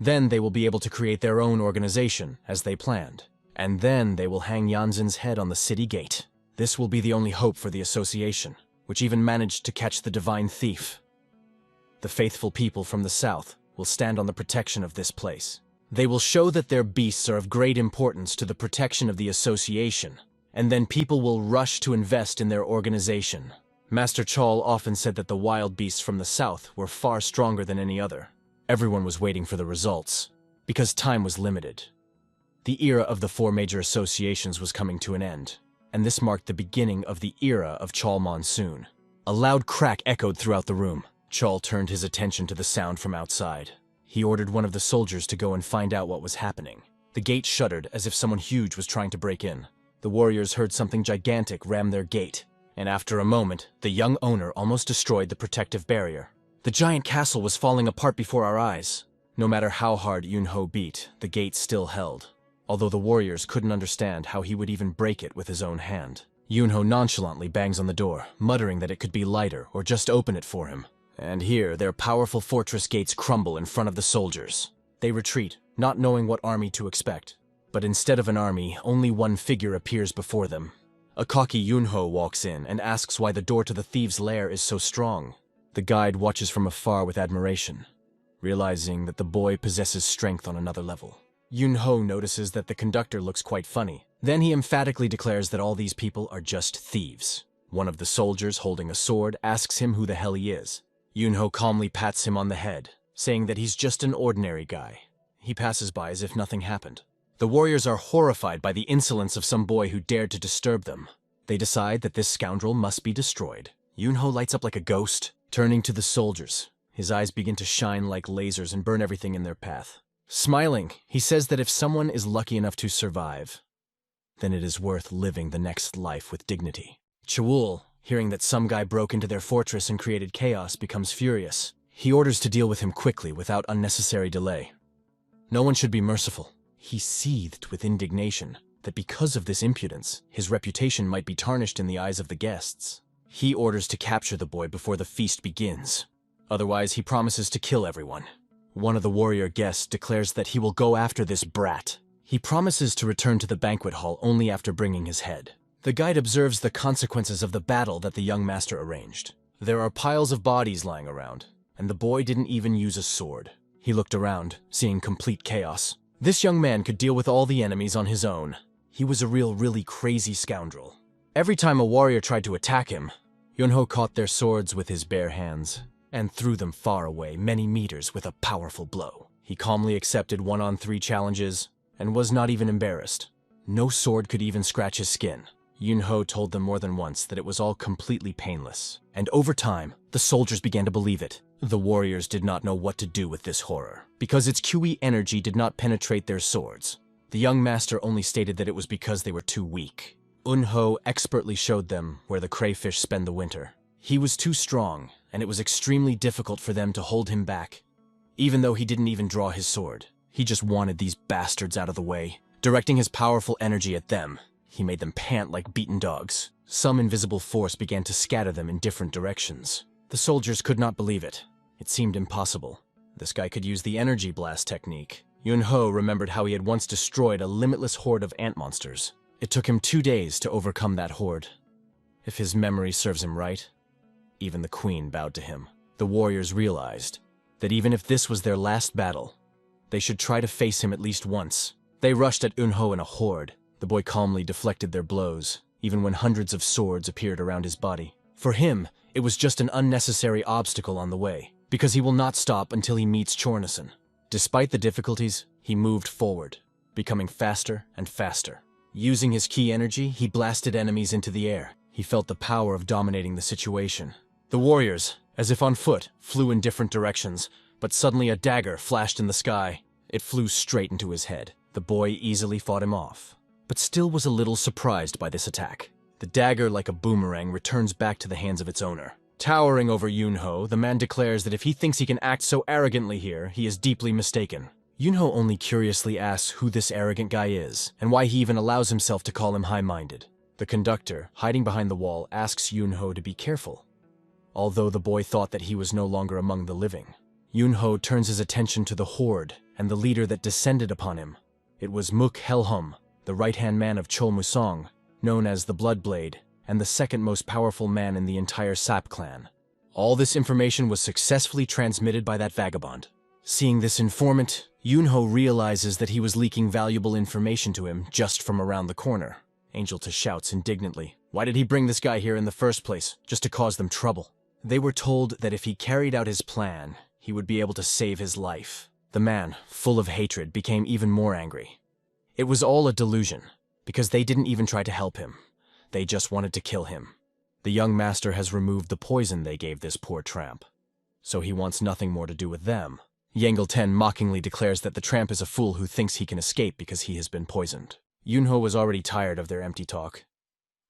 Then they will be able to create their own organization, as they planned. And then they will hang Yanzin's head on the city gate. This will be the only hope for the association, which even managed to catch the divine thief. The faithful people from the south will stand on the protection of this place. They will show that their beasts are of great importance to the protection of the association, and then people will rush to invest in their organization. Master Chol often said that the wild beasts from the south were far stronger than any other. Everyone was waiting for the results, because time was limited. The era of the four major associations was coming to an end, and this marked the beginning of the era of Chol Monsoon. A loud crack echoed throughout the room. Chol turned his attention to the sound from outside. He ordered one of the soldiers to go and find out what was happening. The gate shuddered as if someone huge was trying to break in. The warriors heard something gigantic ram their gate, and after a moment, the young owner almost destroyed the protective barrier. The giant castle was falling apart before our eyes. No matter how hard Yingho beat, the gate still held, although the warriors couldn't understand how he would even break it with his own hand. Yingho nonchalantly bangs on the door, muttering that it could be lighter or just open it for him. And here, their powerful fortress gates crumble in front of the soldiers. They retreat, not knowing what army to expect. But instead of an army, only one figure appears before them. A cocky Yingho walks in and asks why the door to the thieves' lair is so strong. The guide watches from afar with admiration, realizing that the boy possesses strength on another level. Yingho notices that the conductor looks quite funny. Then he emphatically declares that all these people are just thieves. One of the soldiers, holding a sword, asks him who the hell he is. Yingho calmly pats him on the head, saying that he's just an ordinary guy. He passes by as if nothing happened. The warriors are horrified by the insolence of some boy who dared to disturb them. They decide that this scoundrel must be destroyed. Yingho lights up like a ghost. Turning to the soldiers, his eyes begin to shine like lasers and burn everything in their path. Smiling, he says that if someone is lucky enough to survive, then it is worth living the next life with dignity. Chawul, hearing that some guy broke into their fortress and created chaos, becomes furious. He orders to deal with him quickly without unnecessary delay. No one should be merciful. He seethed with indignation that because of this impudence, his reputation might be tarnished in the eyes of the guests. He orders to capture the boy before the feast begins. Otherwise, he promises to kill everyone. One of the warrior guests declares that he will go after this brat. He promises to return to the banquet hall only after bringing his head. The guide observes the consequences of the battle that the young master arranged. There are piles of bodies lying around, and the boy didn't even use a sword. He looked around, seeing complete chaos. This young man could deal with all the enemies on his own. He was a really crazy scoundrel. Every time a warrior tried to attack him, Yingho caught their swords with his bare hands and threw them far away, many meters, with a powerful blow. He calmly accepted 1-on-3 challenges and was not even embarrassed. No sword could even scratch his skin. Yingho told them more than once that it was all completely painless, and over time, the soldiers began to believe it. The warriors did not know what to do with this horror, because its QE energy did not penetrate their swords. The young master only stated that it was because they were too weak. Yingho expertly showed them where the crayfish spend the winter. He was too strong, and it was extremely difficult for them to hold him back. Even though he didn't even draw his sword, he just wanted these bastards out of the way. Directing his powerful energy at them, he made them pant like beaten dogs. Some invisible force began to scatter them in different directions. The soldiers could not believe it. It seemed impossible. This guy could use the energy blast technique. Yingho remembered how he had once destroyed a limitless horde of ant monsters. It took him 2 days to overcome that horde. If his memory serves him right, even the queen bowed to him. The warriors realized that even if this was their last battle, they should try to face him at least once. They rushed at Yingho in a horde. The boy calmly deflected their blows, even when hundreds of swords appeared around his body. For him, it was just an unnecessary obstacle on the way, because he will not stop until he meets Chornison. Despite the difficulties, he moved forward, becoming faster and faster. Using his ki energy, he blasted enemies into the air. He felt the power of dominating the situation. The warriors, as if on foot, flew in different directions, but suddenly a dagger flashed in the sky. It flew straight into his head. The boy easily fought him off, but still was a little surprised by this attack. The dagger, like a boomerang, returns back to the hands of its owner. Towering over Yingho, the man declares that if he thinks he can act so arrogantly here, he is deeply mistaken. Yingho only curiously asks who this arrogant guy is, and why he even allows himself to call him high-minded. The conductor, hiding behind the wall, asks Yingho to be careful, although the boy thought that he was no longer among the living. Yingho turns his attention to the horde and the leader that descended upon him. It was Muk Helhum, the right-hand man of Chol Musong, known as the Bloodblade, and the second most powerful man in the entire Sap clan. All this information was successfully transmitted by that vagabond. Seeing this informant, Yingho realizes that he was leaking valuable information to him just from around the corner. Angelta shouts indignantly, "Why did he bring this guy here in the first place, just to cause them trouble?" They were told that if he carried out his plan, he would be able to save his life. The man, full of hatred, became even more angry. It was all a delusion, because they didn't even try to help him. They just wanted to kill him. The young master has removed the poison they gave this poor tramp, so he wants nothing more to do with them. Yangel mockingly declares that the tramp is a fool who thinks he can escape because he has been poisoned. Yingho was already tired of their empty talk.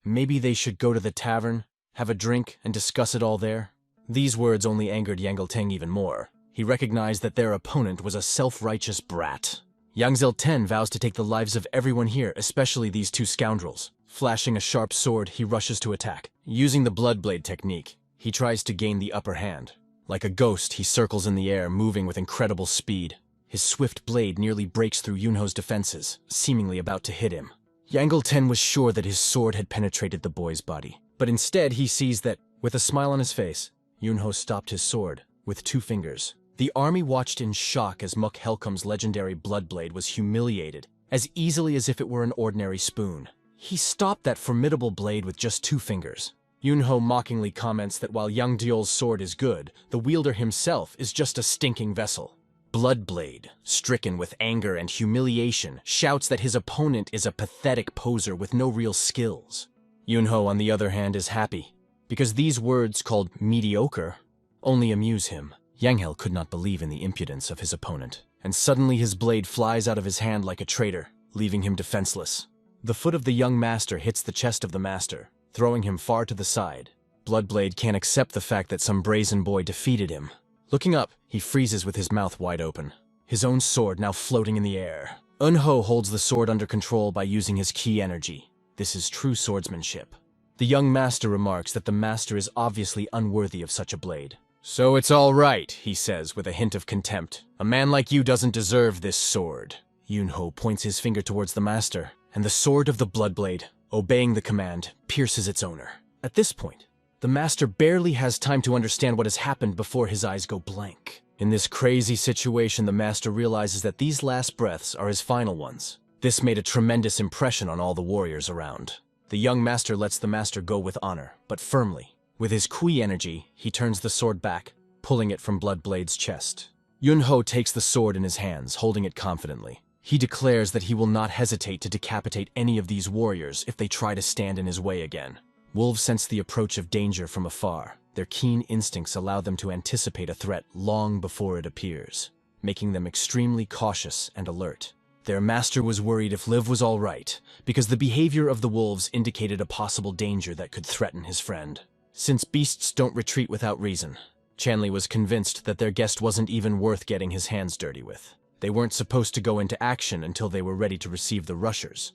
Maybe they should go to the tavern, have a drink, and discuss it all there? These words only angered Yangel even more. He recognized that their opponent was a self-righteous brat. Yangel vows to take the lives of everyone here, especially these two scoundrels. Flashing a sharp sword, he rushes to attack. Using the Bloodblade technique, he tries to gain the upper hand. Like a ghost, he circles in the air, moving with incredible speed. His swift blade nearly breaks through Yunho's defenses, seemingly about to hit him. Yangel was sure that his sword had penetrated the boy's body, but instead he sees that, with a smile on his face, Yingho stopped his sword with 2 fingers. The army watched in shock as Muk Helkum's legendary Bloodblade was humiliated, as easily as if it were an ordinary spoon. He stopped that formidable blade with just 2 fingers. Yingho mockingly comments that while Yang Diol's sword is good, the wielder himself is just a stinking vessel. Bloodblade, stricken with anger and humiliation, shouts that his opponent is a pathetic poser with no real skills. Yingho, on the other hand, is happy, because these words, called mediocre, only amuse him. Yahello could not believe in the impudence of his opponent, and suddenly his blade flies out of his hand like a traitor, leaving him defenseless. The foot of the young master hits the chest of the master, throwing him far to the side. Bloodblade can't accept the fact that some brazen boy defeated him. Looking up, he freezes with his mouth wide open, his own sword now floating in the air. Yingho holds the sword under control by using his ki energy. This is true swordsmanship. The young master remarks that the master is obviously unworthy of such a blade. "So it's all right," he says with a hint of contempt. "A man like you doesn't deserve this sword." Yingho points his finger towards the master, and the sword of the Bloodblade, obeying the command, pierces its owner. At this point, the master barely has time to understand what has happened before his eyes go blank. In this crazy situation, the master realizes that these last breaths are his final ones. This made a tremendous impression on all the warriors around. The young master lets the master go with honor, but firmly. With his Kui energy, he turns the sword back, pulling it from Bloodblade's chest. Yingho takes the sword in his hands, holding it confidently. He declares that he will not hesitate to decapitate any of these warriors if they try to stand in his way again. Wolves sense the approach of danger from afar. Their keen instincts allow them to anticipate a threat long before it appears, making them extremely cautious and alert. Their master was worried if Liv was all right, because the behavior of the wolves indicated a possible danger that could threaten his friend. Since beasts don't retreat without reason, Chanley was convinced that their guest wasn't even worth getting his hands dirty with. They weren't supposed to go into action until they were ready to receive the rushers.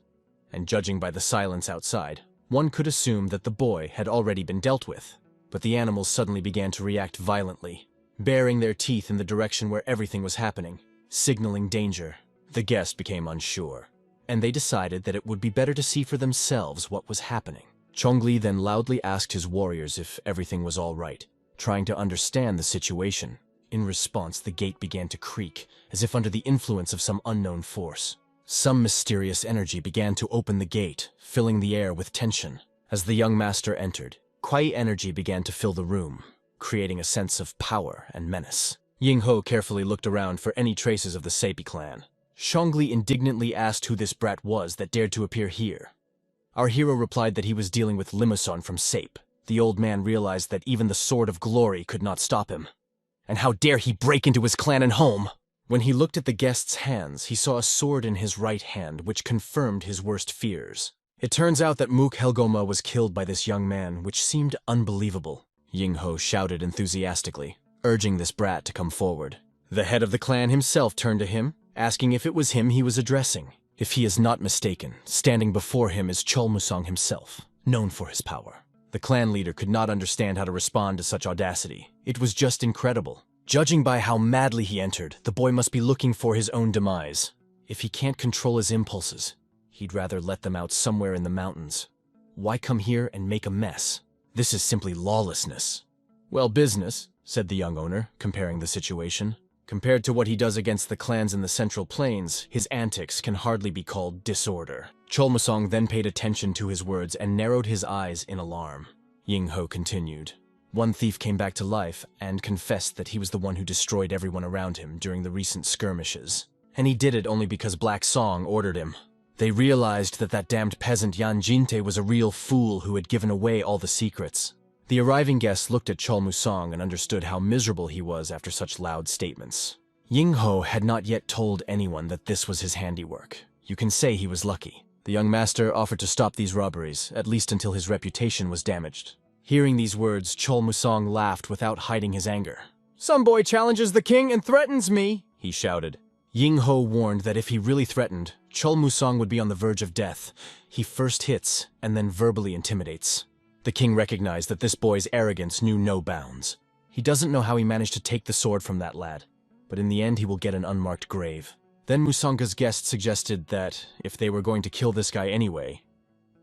And judging by the silence outside, one could assume that the boy had already been dealt with. But the animals suddenly began to react violently, baring their teeth in the direction where everything was happening, signaling danger. The guest became unsure, and they decided that it would be better to see for themselves what was happening. Chongli then loudly asked his warriors if everything was all right, trying to understand the situation. In response, the gate began to creak, as if under the influence of some unknown force. Some mysterious energy began to open the gate, filling the air with tension. As the young master entered, Kwai energy began to fill the room, creating a sense of power and menace. Yingho carefully looked around for any traces of the Seipi clan. Chongli indignantly asked who this brat was that dared to appear here. Our hero replied that he was dealing with Limoson from Sape. the old man realized that even the Sword of Glory could not stop him. And how dare he break into his clan and home? When he looked at the guest's hands, he saw a sword in his right hand, which confirmed his worst fears. It turns out that Mook Helgoma was killed by this young man, which seemed unbelievable. Yingho shouted enthusiastically, urging this brat to come forward. The head of the clan himself turned to him, asking if it was him he was addressing. If he is not mistaken, standing before him is Chol Musang himself, known for his power. The clan leader could not understand how to respond to such audacity. It was just incredible. Judging by how madly he entered, the boy must be looking for his own demise. If he can't control his impulses, he'd rather let them out somewhere in the mountains. Why come here and make a mess? This is simply lawlessness. Well, business, said the young owner, comparing the situation. Compared to what he does against the clans in the Central Plains, his antics can hardly be called disorder. Chol Musang then paid attention to his words and narrowed his eyes in alarm. Yingho continued. One thief came back to life and confessed that he was the one who destroyed everyone around him during the recent skirmishes. And he did it only because Black Song ordered him. They realized that that damned peasant Yan Jinte was a real fool who had given away all the secrets. The arriving guests looked at Chol Musang and understood how miserable he was after such loud statements. Yingho had not yet told anyone that this was his handiwork. You can say he was lucky. The young master offered to stop these robberies, at least until his reputation was damaged. Hearing these words, Chol Musang laughed without hiding his anger. "Some boy challenges the king and threatens me," he shouted. Yingho warned that if he really threatened, Chol Musang would be on the verge of death. He first hits and then verbally intimidates. The king recognized that this boy's arrogance knew no bounds. He doesn't know how he managed to take the sword from that lad, but in the end he will get an unmarked grave. Then Musanga's guest suggested that, if they were going to kill this guy anyway,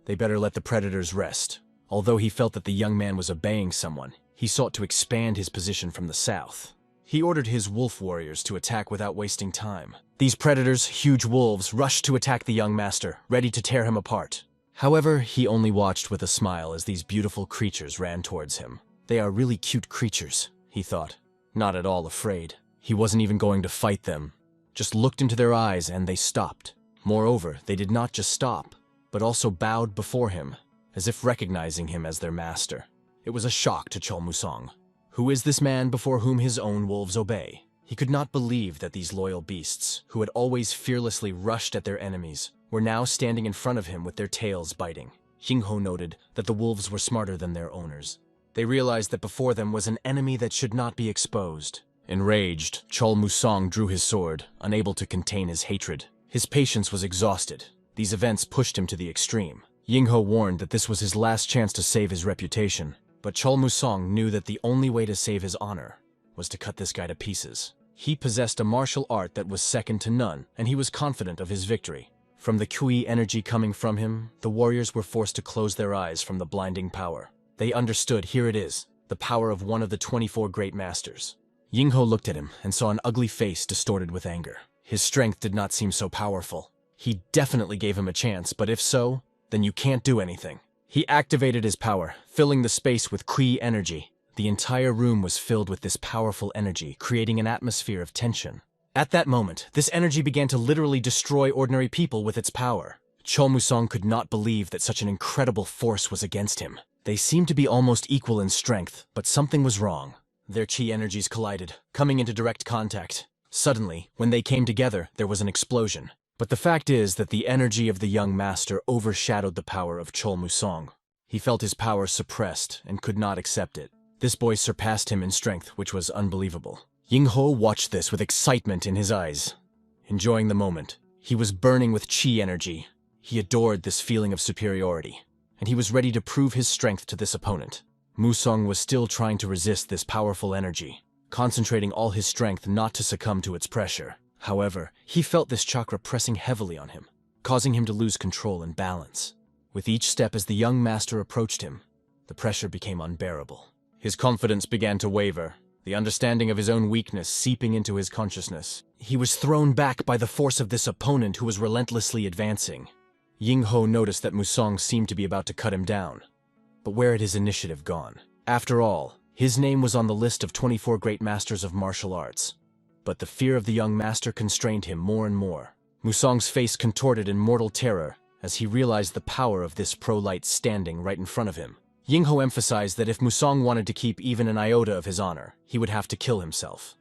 they better let the predators rest. Although he felt that the young man was obeying someone, he sought to expand his position from the south. He ordered his wolf warriors to attack without wasting time. These predators, huge wolves, rushed to attack the young master, ready to tear him apart. However, he only watched with a smile as these beautiful creatures ran towards him. They are really cute creatures, he thought, not at all afraid. He wasn't even going to fight them, just looked into their eyes and they stopped. Moreover, they did not just stop, but also bowed before him, as if recognizing him as their master. It was a shock to Chol Musang. Who is this man before whom his own wolves obey? He could not believe that these loyal beasts, who had always fearlessly rushed at their enemies, were now standing in front of him with their tails biting. Yingho noted that the wolves were smarter than their owners. They realized that before them was an enemy that should not be exposed. Enraged, Chol Musang drew his sword, unable to contain his hatred. His patience was exhausted. These events pushed him to the extreme. Yingho warned that this was his last chance to save his reputation, but Chol Musang knew that the only way to save his honor was to cut this guy to pieces. He possessed a martial art that was second to none, and he was confident of his victory. From the Kui energy coming from him, the warriors were forced to close their eyes from the blinding power. They understood, here it is, the power of one of the 24 great masters. Yingho looked at him and saw an ugly face distorted with anger. His strength did not seem so powerful. He definitely gave him a chance, but if so, then you can't do anything. He activated his power, filling the space with Kui energy. The entire room was filled with this powerful energy, creating an atmosphere of tension. At that moment, this energy began to literally destroy ordinary people with its power. Chol Musang could not believe that such an incredible force was against him. They seemed to be almost equal in strength, but something was wrong. Their chi energies collided, coming into direct contact. Suddenly, when they came together, there was an explosion. But the fact is that the energy of the young master overshadowed the power of Chol Musang. He felt his power suppressed and could not accept it. This boy surpassed him in strength, which was unbelievable. Yingho watched this with excitement in his eyes, enjoying the moment. He was burning with chi energy. He adored this feeling of superiority, and he was ready to prove his strength to this opponent. Musang was still trying to resist this powerful energy, concentrating all his strength not to succumb to its pressure. However, he felt this chakra pressing heavily on him, causing him to lose control and balance. With each step as the young master approached him, the pressure became unbearable. His confidence began to waver, the understanding of his own weakness seeping into his consciousness. He was thrown back by the force of this opponent who was relentlessly advancing. Yingho noticed that Musang seemed to be about to cut him down. But where had his initiative gone? After all, his name was on the list of 24 great masters of martial arts. But the fear of the young master constrained him more and more. Musang's face contorted in mortal terror as he realized the power of this pro-light standing right in front of him. Yingho emphasized that if Musong wanted to keep even an iota of his honor, he would have to kill himself.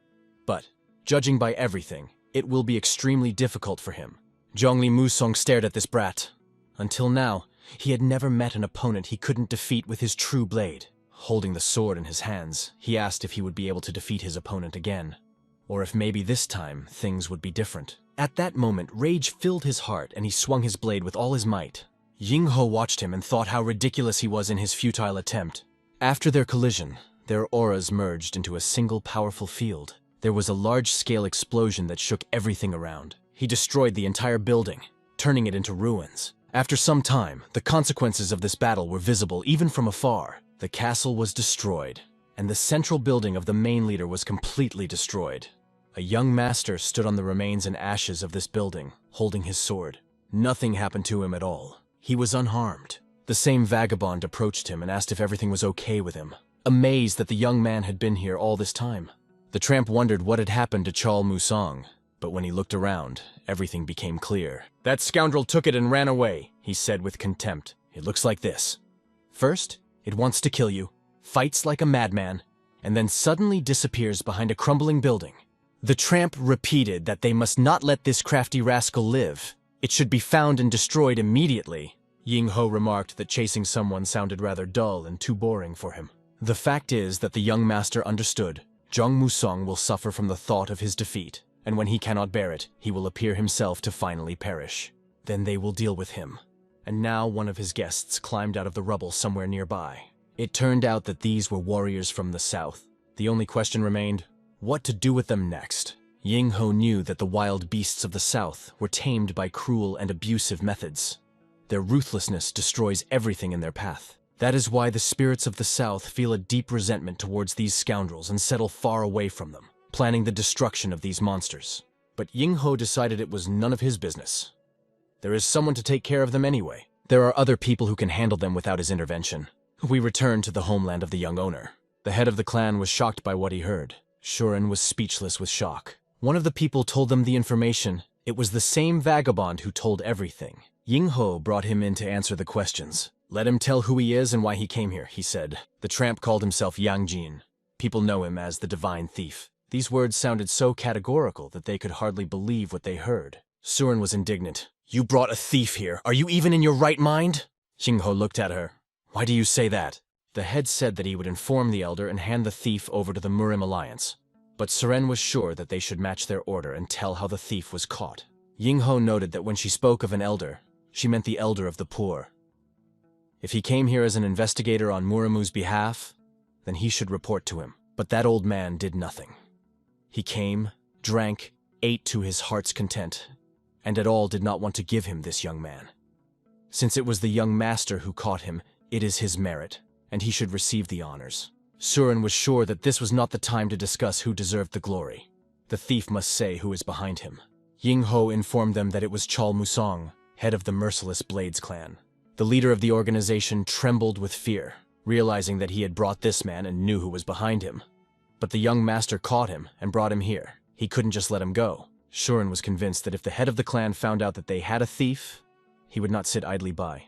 But, judging by everything, it will be extremely difficult for him. Zhongli Musong stared at this brat. Until now, he had never met an opponent he couldn't defeat with his true blade. Holding the sword in his hands, he asked if he would be able to defeat his opponent again. Or if maybe this time, things would be different. At that moment, rage filled his heart and he swung his blade with all his might. Yingho watched him and thought how ridiculous he was in his futile attempt. After their collision, their auras merged into a single powerful field. There was a large-scale explosion that shook everything around. He destroyed the entire building, turning it into ruins. After some time, the consequences of this battle were visible even from afar. The castle was destroyed, and the central building of the main leader was completely destroyed. A young master stood on the remains and ashes of this building, holding his sword. Nothing happened to him at all. He was unharmed. The same vagabond approached him and asked if everything was okay with him, amazed that the young man had been here all this time. The tramp wondered what had happened to Chal Musong, but when he looked around, everything became clear. "That scoundrel took it and ran away," he said with contempt. "It looks like this. First, it wants to kill you, fights like a madman, and then suddenly disappears behind a crumbling building." The tramp repeated that they must not let this crafty rascal live. It should be found and destroyed immediately. Yingho remarked that chasing someone sounded rather dull and too boring for him. The fact is that the young master understood. Zhong Musong will suffer from the thought of his defeat, and when he cannot bear it, he will appear himself to finally perish. Then they will deal with him. And now one of his guests climbed out of the rubble somewhere nearby. It turned out that these were warriors from the south. The only question remained, what to do with them next? Yingho knew that the wild beasts of the south were tamed by cruel and abusive methods. Their ruthlessness destroys everything in their path. That is why the spirits of the south feel a deep resentment towards these scoundrels and settle far away from them, planning the destruction of these monsters. But Yingho decided it was none of his business. There is someone to take care of them anyway. There are other people who can handle them without his intervention. We returned to the homeland of the young owner. The head of the clan was shocked by what he heard. Shuren was speechless with shock. One of the people told them the information. It was the same vagabond who told everything. Yingho brought him in to answer the questions. "Let him tell who he is and why he came here," he said. The tramp called himself Yangjin. People know him as the Divine Thief. These words sounded so categorical that they could hardly believe what they heard. Suren was indignant. "You brought a thief here. Are you even in your right mind?" Yingho looked at her. "Why do you say that?" The head said that he would inform the elder and hand the thief over to the Murim Alliance. But Suren was sure that they should match their order and tell how the thief was caught. Yingho noted that when she spoke of an elder, she meant the elder of the poor. If he came here as an investigator on Murimu's behalf, then he should report to him. But that old man did nothing. He came, drank, ate to his heart's content, and at all did not want to give him this young man. Since it was the young master who caught him, it is his merit, and he should receive the honors. Suren was sure that this was not the time to discuss who deserved the glory. The thief must say who is behind him. Yingho informed them that it was Chal Musong, head of the Merciless Blades clan. The leader of the organization trembled with fear, realizing that he had brought this man and knew who was behind him. But the young master caught him and brought him here. He couldn't just let him go. Shuren was convinced that if the head of the clan found out that they had a thief, he would not sit idly by.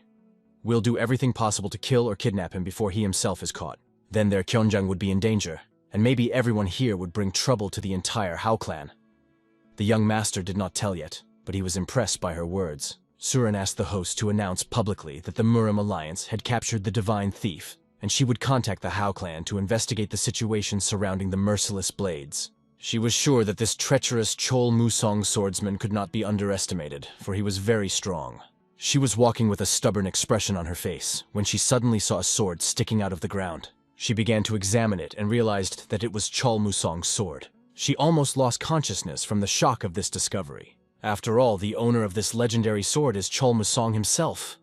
"We'll do everything possible to kill or kidnap him before he himself is caught. Then their Kyeonjang would be in danger, and maybe everyone here would bring trouble to the entire Hao clan." The young master did not tell yet, but he was impressed by her words. Suren asked the host to announce publicly that the Murim Alliance had captured the Divine Thief, and she would contact the Hao clan to investigate the situation surrounding the Merciless Blades. She was sure that this treacherous Chol Musong swordsman could not be underestimated, for he was very strong. She was walking with a stubborn expression on her face when she suddenly saw a sword sticking out of the ground. She began to examine it and realized that it was Chol Musong's sword. She almost lost consciousness from the shock of this discovery. After all, the owner of this legendary sword is Chol Musong himself.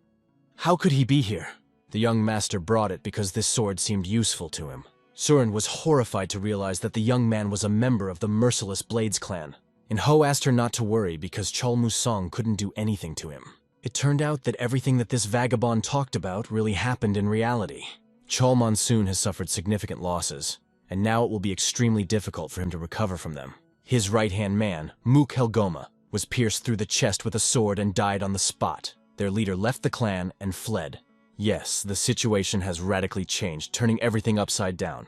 How could he be here? The young master brought it because this sword seemed useful to him. Suren was horrified to realize that the young man was a member of the Merciless Blades clan. And Ho asked her not to worry because Chol Musong couldn't do anything to him. It turned out that everything that this vagabond talked about really happened in reality. Chol Monsoon has suffered significant losses, and now it will be extremely difficult for him to recover from them. His right-hand man, Mook Helgoma, was pierced through the chest with a sword and died on the spot. Their leader left the clan and fled. Yes, the situation has radically changed, turning everything upside down.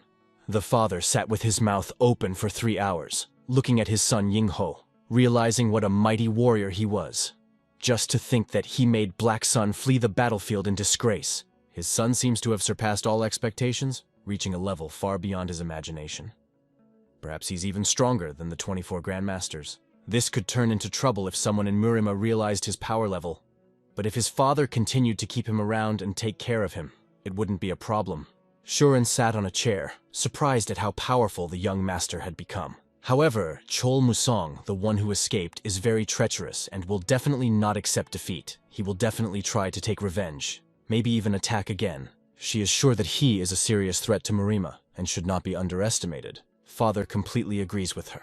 The father sat with his mouth open for 3 hours, looking at his son Yingho, realizing what a mighty warrior he was. Just to think that he made Black Sun flee the battlefield in disgrace. His son seems to have surpassed all expectations, reaching a level far beyond his imagination. Perhaps he's even stronger than the 24 Grandmasters. This could turn into trouble if someone in Murima realized his power level. But if his father continued to keep him around and take care of him, it wouldn't be a problem. Shuren sat on a chair, surprised at how powerful the young master had become. However, Chol Musong, the one who escaped, is very treacherous and will definitely not accept defeat. He will definitely try to take revenge, maybe even attack again. She is sure that he is a serious threat to Murima and should not be underestimated. Father completely agrees with her.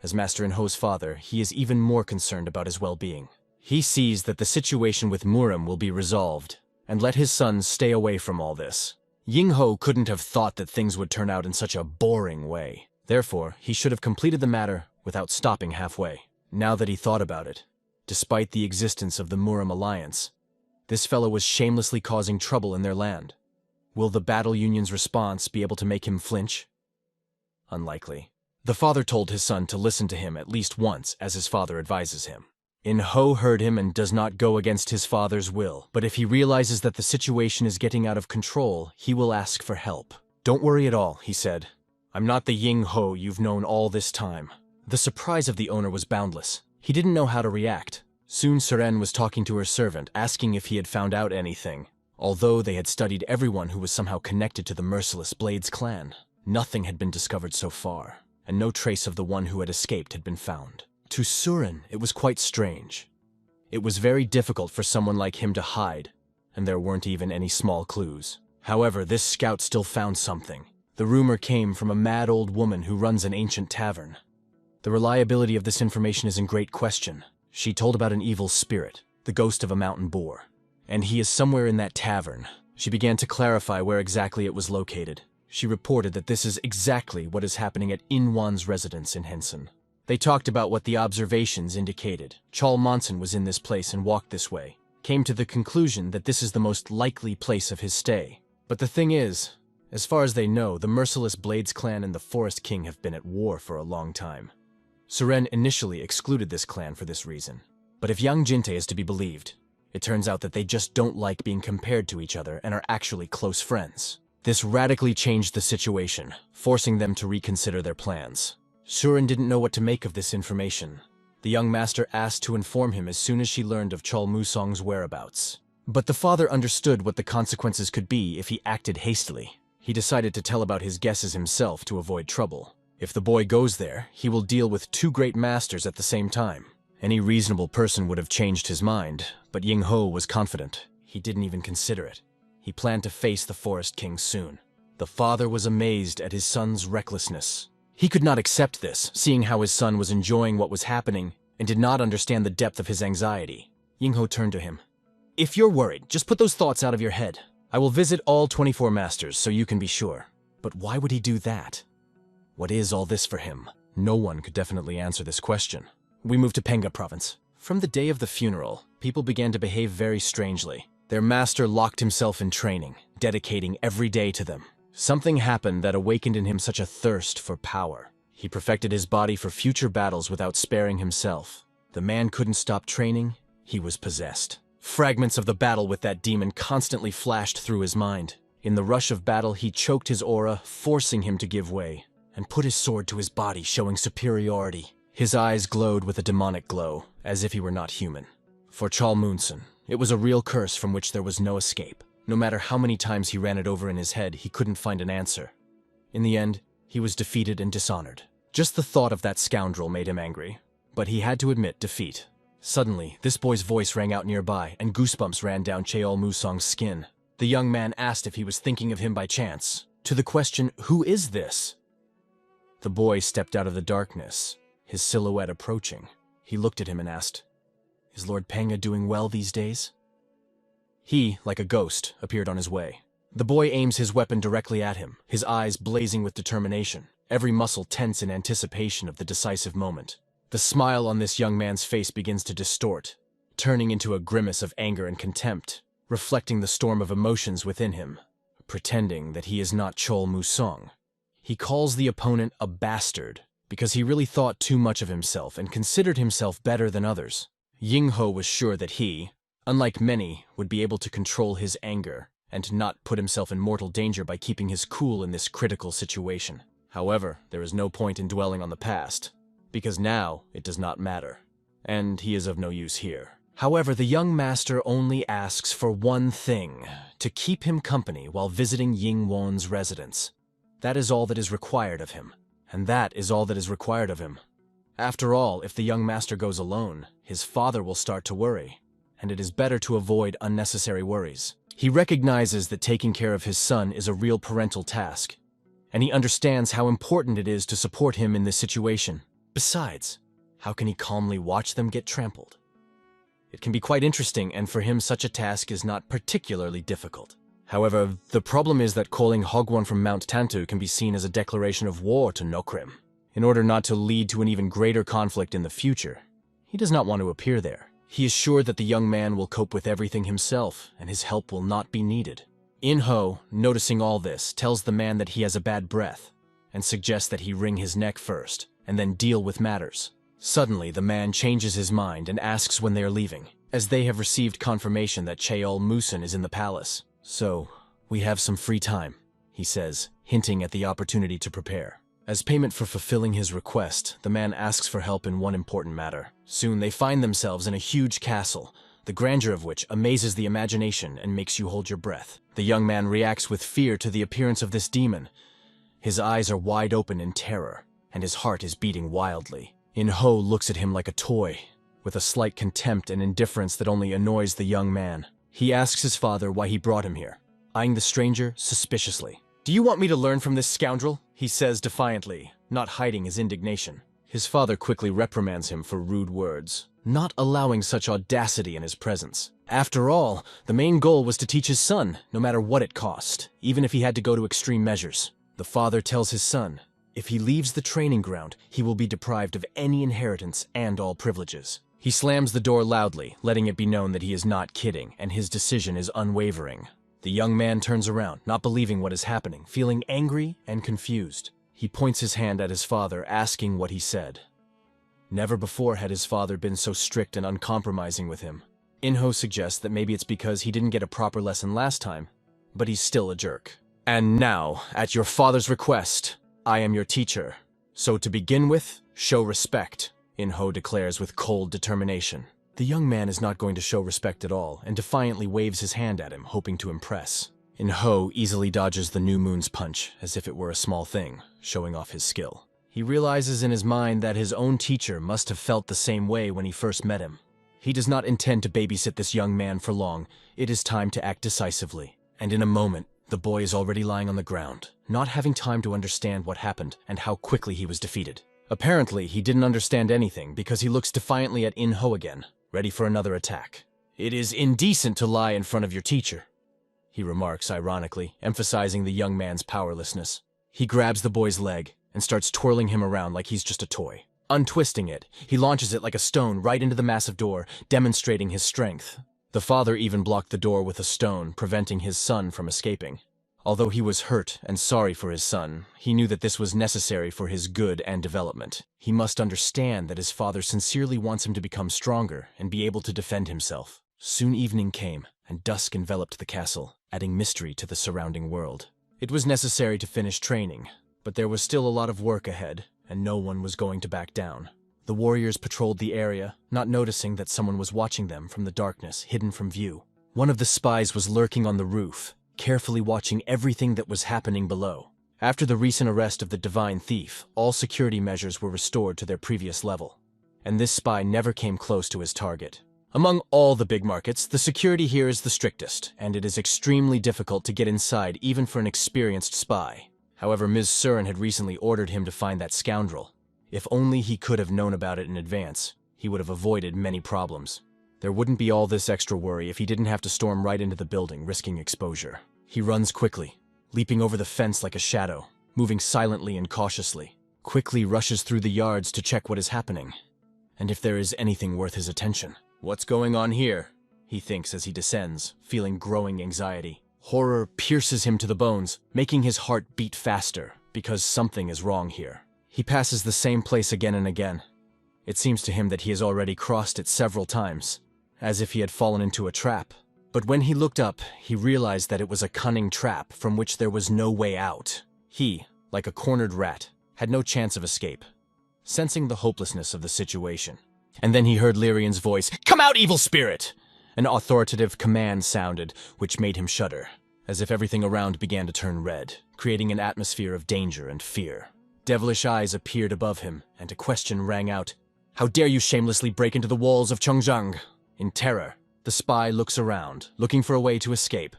As Master Inho's father, he is even more concerned about his well-being. He sees that the situation with Murim will be resolved, and let his son stay away from all this. Yingho couldn't have thought that things would turn out in such a boring way. Therefore, he should have completed the matter without stopping halfway. Now that he thought about it, despite the existence of the Murim alliance, this fellow was shamelessly causing trouble in their land. Will the Battle Union's response be able to make him flinch? Unlikely. The father told his son to listen to him at least once, as his father advises him. Inho heard him and does not go against his father's will, but if he realizes that the situation is getting out of control, he will ask for help. Don't worry at all, he said. I'm not the Yingho you've known all this time. The surprise of the owner was boundless. He didn't know how to react. Soon Seren was talking to her servant, asking if he had found out anything. Although they had studied everyone who was somehow connected to the merciless Blades clan, nothing had been discovered so far, and no trace of the one who had escaped had been found. To Surin, it was quite strange. It was very difficult for someone like him to hide, and there weren't even any small clues. However, this scout still found something. The rumor came from a mad old woman who runs an ancient tavern. The reliability of this information is in great question. She told about an evil spirit, the ghost of a mountain boar, and he is somewhere in that tavern. She began to clarify where exactly it was located. She reported that this is exactly what is happening at Inwan's residence in Henson. They talked about what the observations indicated. Chol Monson was in this place and walked this way, came to the conclusion that this is the most likely place of his stay. But the thing is, as far as they know, the merciless Blades clan and the Forest King have been at war for a long time. Suren initially excluded this clan for this reason. But if Yang Jinte is to be believed, it turns out that they just don't like being compared to each other and are actually close friends. This radically changed the situation, forcing them to reconsider their plans. Suren didn't know what to make of this information. The young master asked to inform him as soon as she learned of Chol Musong's whereabouts. But the father understood what the consequences could be if he acted hastily. He decided to tell about his guesses himself to avoid trouble. If the boy goes there, he will deal with 2 great masters at the same time. Any reasonable person would have changed his mind, but Yingho was confident. He didn't even consider it. He planned to face the Forest King soon. The father was amazed at his son's recklessness. He could not accept this, seeing how his son was enjoying what was happening and did not understand the depth of his anxiety. Yingho turned to him. If you're worried, just put those thoughts out of your head. I will visit all 24 masters so you can be sure. But why would he do that? What is all this for him? No one could definitely answer this question. We moved to Penga province. From the day of the funeral, people began to behave very strangely. Their master locked himself in training, dedicating every day to them. Something happened that awakened in him such a thirst for power. He perfected his body for future battles without sparing himself. The man couldn't stop training. He was possessed. Fragments of the battle with that demon constantly flashed through his mind. In the rush of battle, he choked his aura, forcing him to give way, and put his sword to his body, showing superiority. His eyes glowed with a demonic glow, as if he were not human. For Chol Munson, it was a real curse from which there was no escape. No matter how many times he ran it over in his head, he couldn't find an answer. In the end, he was defeated and dishonored. Just the thought of that scoundrel made him angry, but he had to admit defeat. Suddenly, this boy's voice rang out nearby, and goosebumps ran down Cheol Musong's skin. The young man asked if he was thinking of him by chance. To the question, "Who is this?" The boy stepped out of the darkness, his silhouette approaching. He looked at him and asked, "Is Lord Penga doing well these days?" He, like a ghost, appeared on his way. The boy aims his weapon directly at him, his eyes blazing with determination, every muscle tense in anticipation of the decisive moment. The smile on this young man's face begins to distort, turning into a grimace of anger and contempt. reflecting the storm of emotions within him, pretending that he is not Chol Musong. He calls the opponent a bastard because he really thought too much of himself and considered himself better than others. Yingho was sure that he, unlike many, would be able to control his anger and not put himself in mortal danger by keeping his cool in this critical situation. However, there is no point in dwelling on the past, because now it does not matter, and he is of no use here. However, the young master only asks for one thing: to keep him company while visiting Yingwon's residence. That is all that is required of him, and that is all that is required of him. After all, if the young master goes alone, his father will start to worry, and it is better to avoid unnecessary worries. He recognizes that taking care of his son is a real parental task, and he understands how important it is to support him in this situation. Besides, how can he calmly watch them get trampled? It can be quite interesting, and for him such a task is not particularly difficult. However, the problem is that calling Hogwon from Mount Tantu can be seen as a declaration of war to Nokrim. In order not to lead to an even greater conflict in the future, he does not want to appear there. He is sure that the young man will cope with everything himself, and his help will not be needed. Inho, noticing all this, tells the man that he has a bad breath, and suggests that he wring his neck first, and then deal with matters. Suddenly, the man changes his mind and asks when they are leaving, as they have received confirmation that Cheol Musin is in the palace. "So, we have some free time," he says, hinting at the opportunity to prepare. As payment for fulfilling his request, the man asks for help in one important matter. Soon they find themselves in a huge castle, the grandeur of which amazes the imagination and makes you hold your breath. The young man reacts with fear to the appearance of this demon. His eyes are wide open in terror, and his heart is beating wildly. Inho looks at him like a toy, with a slight contempt and indifference that only annoys the young man. He asks his father why he brought him here, eyeing the stranger suspiciously. "Do you want me to learn from this scoundrel?" he says defiantly, not hiding his indignation. His father quickly reprimands him for rude words, not allowing such audacity in his presence. After all, the main goal was to teach his son, no matter what it cost, even if he had to go to extreme measures. The father tells his son, if he leaves the training ground, he will be deprived of any inheritance and all privileges. He slams the door loudly, letting it be known that he is not kidding, and his decision is unwavering. The young man turns around, not believing what is happening, feeling angry and confused. He points his hand at his father, asking what he said. Never before had his father been so strict and uncompromising with him. Inho suggests that maybe it's because he didn't get a proper lesson last time, but he's still a jerk. "And now, at your father's request, I am your teacher. So to begin with, show respect," Inho declares with cold determination. The young man is not going to show respect at all, and defiantly waves his hand at him, hoping to impress. Inho easily dodges the new moon's punch, as if it were a small thing, showing off his skill. He realizes in his mind that his own teacher must have felt the same way when he first met him. He does not intend to babysit this young man for long. It is time to act decisively. And in a moment, the boy is already lying on the ground, not having time to understand what happened and how quickly he was defeated. Apparently, he didn't understand anything because he looks defiantly at Inho again, ready for another attack. "It is indecent to lie in front of your teacher," he remarks ironically, emphasizing the young man's powerlessness. He grabs the boy's leg and starts twirling him around like he's just a toy. Untwisting it, he launches it like a stone right into the massive door, demonstrating his strength. The father even blocked the door with a stone, preventing his son from escaping. Although he was hurt and sorry for his son, he knew that this was necessary for his good and development. He must understand that his father sincerely wants him to become stronger and be able to defend himself. Soon evening came, and dusk enveloped the castle, adding mystery to the surrounding world. It was necessary to finish training, but there was still a lot of work ahead, and no one was going to back down. The warriors patrolled the area, not noticing that someone was watching them from the darkness, hidden from view. One of the spies was lurking on the roof, carefully watching everything that was happening below. After the recent arrest of the divine thief, all security measures were restored to their previous level, and this spy never came close to his target. Among all the big markets, the security here is the strictest, and it is extremely difficult to get inside even for an experienced spy. However, Ms. Surin had recently ordered him to find that scoundrel. If only he could have known about it in advance, he would have avoided many problems. There wouldn't be all this extra worry if he didn't have to storm right into the building, risking exposure. He runs quickly, leaping over the fence like a shadow, moving silently and cautiously. Quickly rushes through the yards to check what is happening, and if there is anything worth his attention. "What's going on here?" he thinks as he descends, feeling growing anxiety. Horror pierces him to the bones, making his heart beat faster, because something is wrong here. He passes the same place again and again. It seems to him that he has already crossed it several times, as if he had fallen into a trap. But when he looked up, he realized that it was a cunning trap from which there was no way out. He, like a cornered rat, had no chance of escape, sensing the hopelessness of the situation. And then he heard Lyrian's voice, "Come out, evil spirit!" An authoritative command sounded, which made him shudder, as if everything around began to turn red, creating an atmosphere of danger and fear. Devilish eyes appeared above him, and a question rang out, "How dare you shamelessly break into the walls of Chongjiang?" In terror, the spy looks around, looking for a way to escape,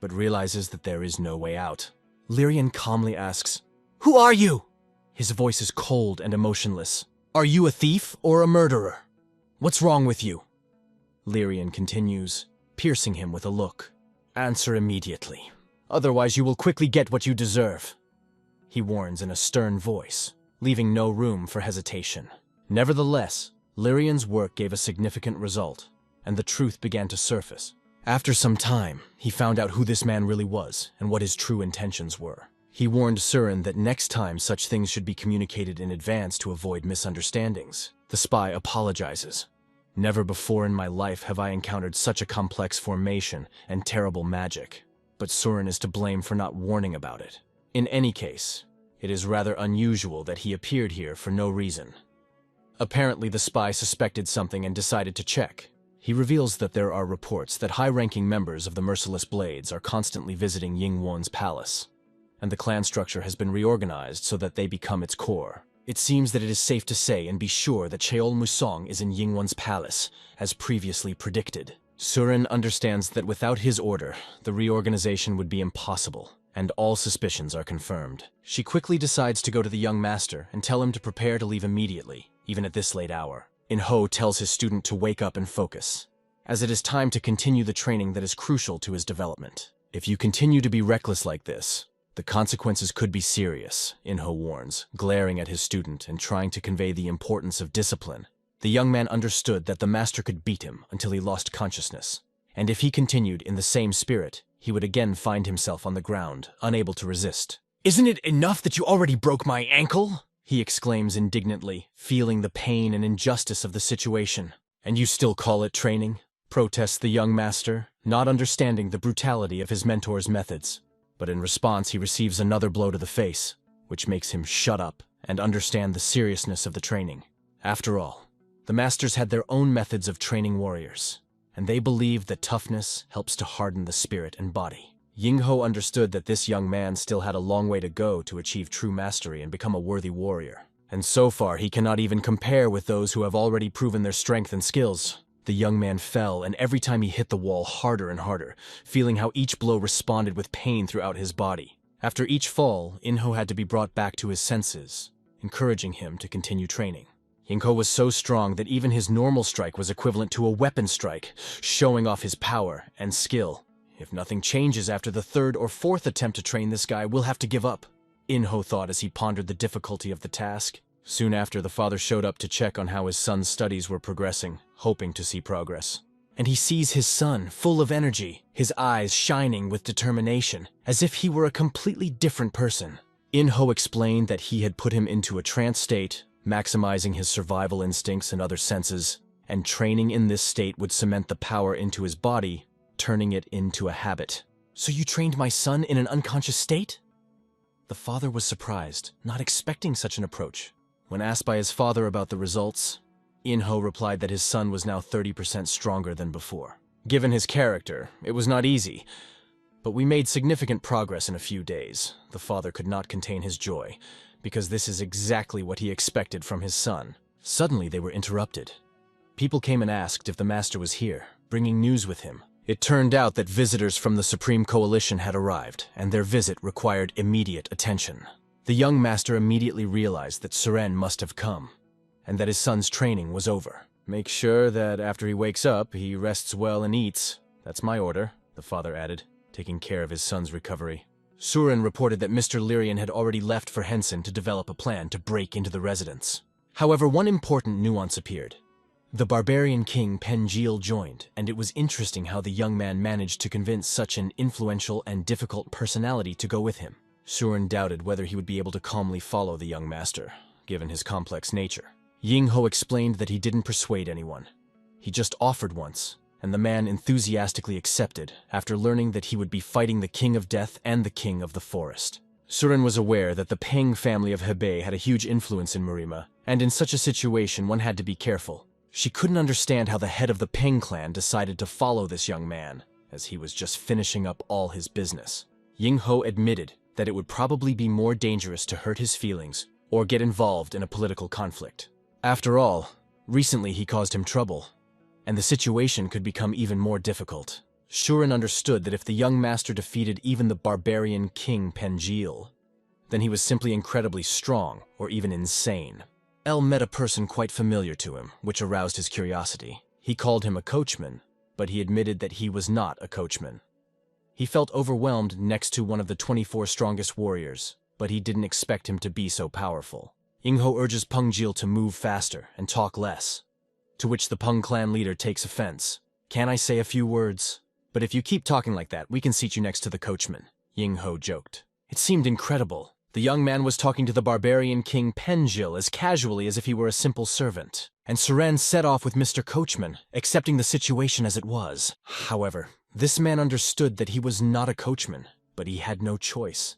but realizes that there is no way out. Lyrian calmly asks, "Who are you?" His voice is cold and emotionless. "Are you a thief or a murderer? What's wrong with you?" Lyrian continues, piercing him with a look. "Answer immediately. Otherwise you will quickly get what you deserve," he warns in a stern voice, leaving no room for hesitation. Nevertheless, Lyrian's work gave a significant result, and the truth began to surface. After some time, he found out who this man really was and what his true intentions were. He warned Surin that next time such things should be communicated in advance to avoid misunderstandings. The spy apologizes. "Never before in my life have I encountered such a complex formation and terrible magic, but Surin is to blame for not warning about it. In any case, it is rather unusual that he appeared here for no reason." Apparently, the spy suspected something and decided to check. He reveals that there are reports that high-ranking members of the Merciless Blades are constantly visiting Yinghuo's palace, and the clan structure has been reorganized so that they become its core. It seems that it is safe to say and be sure that Cheol Musong is in Yinghuo's palace, as previously predicted. Surin understands that without his order, the reorganization would be impossible, and all suspicions are confirmed. She quickly decides to go to the young master and tell him to prepare to leave immediately, even at this late hour. Yingho tells his student to wake up and focus, as it is time to continue the training that is crucial to his development. "If you continue to be reckless like this, the consequences could be serious," Yingho warns, glaring at his student and trying to convey the importance of discipline. The young man understood that the master could beat him until he lost consciousness, and if he continued in the same spirit, he would again find himself on the ground, unable to resist. "Isn't it enough that you already broke my ankle?" he exclaims indignantly, feeling the pain and injustice of the situation. "And you still call it training?" protests the young master, not understanding the brutality of his mentor's methods. But in response, he receives another blow to the face, which makes him shut up and understand the seriousness of the training. After all, the masters had their own methods of training warriors, and they believed that toughness helps to harden the spirit and body. Yingho understood that this young man still had a long way to go to achieve true mastery and become a worthy warrior. And so far, he cannot even compare with those who have already proven their strength and skills. The young man fell, and every time he hit the wall harder and harder, feeling how each blow responded with pain throughout his body. After each fall, Yingho had to be brought back to his senses, encouraging him to continue training. Yingho was so strong that even his normal strike was equivalent to a weapon strike, showing off his power and skill. "If nothing changes after the third or fourth attempt to train this guy, we'll have to give up," Yingho thought as he pondered the difficulty of the task. Soon after, the father showed up to check on how his son's studies were progressing, hoping to see progress. And he sees his son, full of energy, his eyes shining with determination, as if he were a completely different person. Yingho explained that he had put him into a trance state, maximizing his survival instincts and other senses, and training in this state would cement the power into his body, turning it into a habit. "So you trained my son in an unconscious state?" The father was surprised, not expecting such an approach. When asked by his father about the results, Yingho replied that his son was now 30% stronger than before. Given his character, it was not easy, but we made significant progress in a few days. The father could not contain his joy, because this is exactly what he expected from his son. Suddenly they were interrupted. People came and asked if the master was here, bringing news with him. It turned out that visitors from the Supreme Coalition had arrived, and their visit required immediate attention. The young master immediately realized that Suren must have come, and that his son's training was over. "Make sure that after he wakes up, he rests well and eats. That's my order," the father added, taking care of his son's recovery. Suren reported that Mr. Lyrian had already left for Henson to develop a plan to break into the residence. However, one important nuance appeared. The barbarian king Penjil joined, and it was interesting how the young man managed to convince such an influential and difficult personality to go with him. Surin doubted whether he would be able to calmly follow the young master, given his complex nature. Yingho explained that he didn't persuade anyone. He just offered once, and the man enthusiastically accepted after learning that he would be fighting the King of Death and the King of the Forest. Surin was aware that the Peng family of Hebei had a huge influence in Murima, and in such a situation one had to be careful. She couldn't understand how the head of the Peng clan decided to follow this young man, as he was just finishing up all his business. Yingho admitted that it would probably be more dangerous to hurt his feelings or get involved in a political conflict. After all, recently he caused him trouble, and the situation could become even more difficult. Surin understood that if the young master defeated even the barbarian king Penjil, then he was simply incredibly strong or even insane. El met a person quite familiar to him, which aroused his curiosity. He called him a coachman, but he admitted that he was not a coachman. He felt overwhelmed next to one of the 24 strongest warriors, but he didn't expect him to be so powerful. Yingho urges Penjil to move faster and talk less, to which the Peng clan leader takes offense. "Can I say a few words? But if you keep talking like that, we can seat you next to the coachman," Yingho joked. It seemed incredible. The young man was talking to the barbarian king Penjil as casually as if he were a simple servant, and Surin set off with Mr. Coachman, accepting the situation as it was. However, this man understood that he was not a coachman, but he had no choice,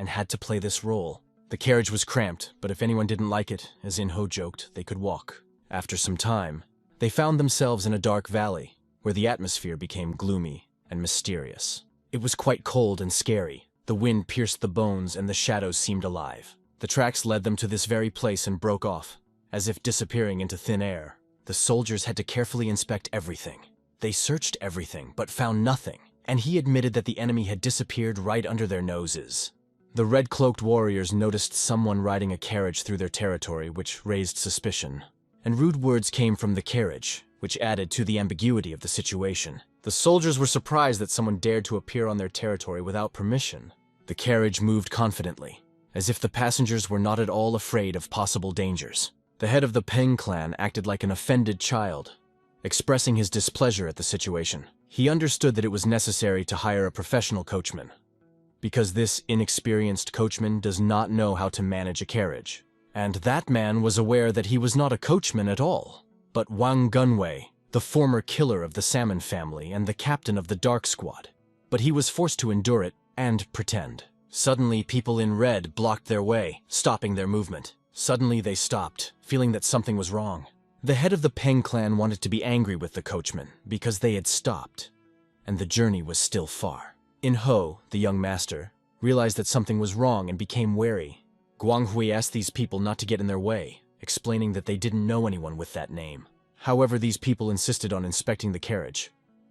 and had to play this role. The carriage was cramped, but if anyone didn't like it, as Yingho joked, they could walk. After some time, they found themselves in a dark valley, where the atmosphere became gloomy and mysterious. It was quite cold and scary. The wind pierced the bones and the shadows seemed alive. The tracks led them to this very place and broke off, as if disappearing into thin air. The soldiers had to carefully inspect everything. They searched everything, but found nothing, and he admitted that the enemy had disappeared right under their noses. The red-cloaked warriors noticed someone riding a carriage through their territory, which raised suspicion. And rude words came from the carriage, which added to the ambiguity of the situation. The soldiers were surprised that someone dared to appear on their territory without permission. The carriage moved confidently, as if the passengers were not at all afraid of possible dangers. The head of the Peng clan acted like an offended child, expressing his displeasure at the situation. He understood that it was necessary to hire a professional coachman, because this inexperienced coachman does not know how to manage a carriage. And that man was aware that he was not a coachman at all, but Wang Gunwei, the former killer of the Salmon family and the captain of the Dark Squad. But he was forced to endure it and pretend. Suddenly, people in red blocked their way, stopping their movement. Suddenly, they stopped, feeling that something was wrong. The head of the Peng clan wanted to be angry with the coachman because they had stopped, and the journey was still far. Yingho, the young master, realized that something was wrong and became wary. Guanghui asked these people not to get in their way, explaining that they didn't know anyone with that name. However, these people insisted on inspecting the carriage,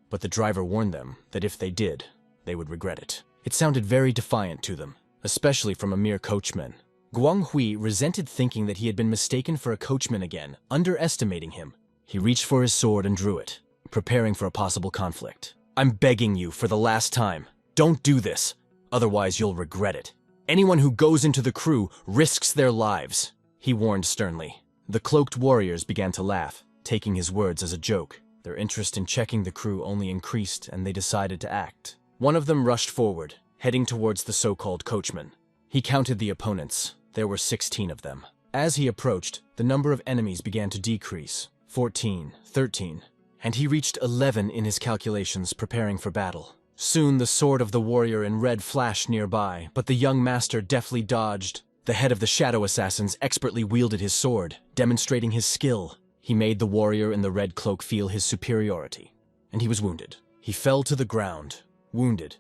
but the driver warned them that if they did, they would regret it. It sounded very defiant to them, especially from a mere coachman. Guanghui resented thinking that he had been mistaken for a coachman again, underestimating him. He reached for his sword and drew it, preparing for a possible conflict. "I'm begging you for the last time, don't do this, otherwise you'll regret it. Anyone who goes into the crew risks their lives," he warned sternly. The cloaked warriors began to laugh, taking his words as a joke. Their interest in checking the crew only increased, and they decided to act. One of them rushed forward, heading towards the so-called coachman. He counted the opponents. There were 16 of them. As he approached, the number of enemies began to decrease. 14, 13, and he reached 11 in his calculations, preparing for battle. Soon the sword of the warrior in red flashed nearby, but the young master deftly dodged. The head of the shadow assassins expertly wielded his sword, demonstrating his skill. He made the warrior in the red cloak feel his superiority, and he was wounded. He fell to the ground, wounded,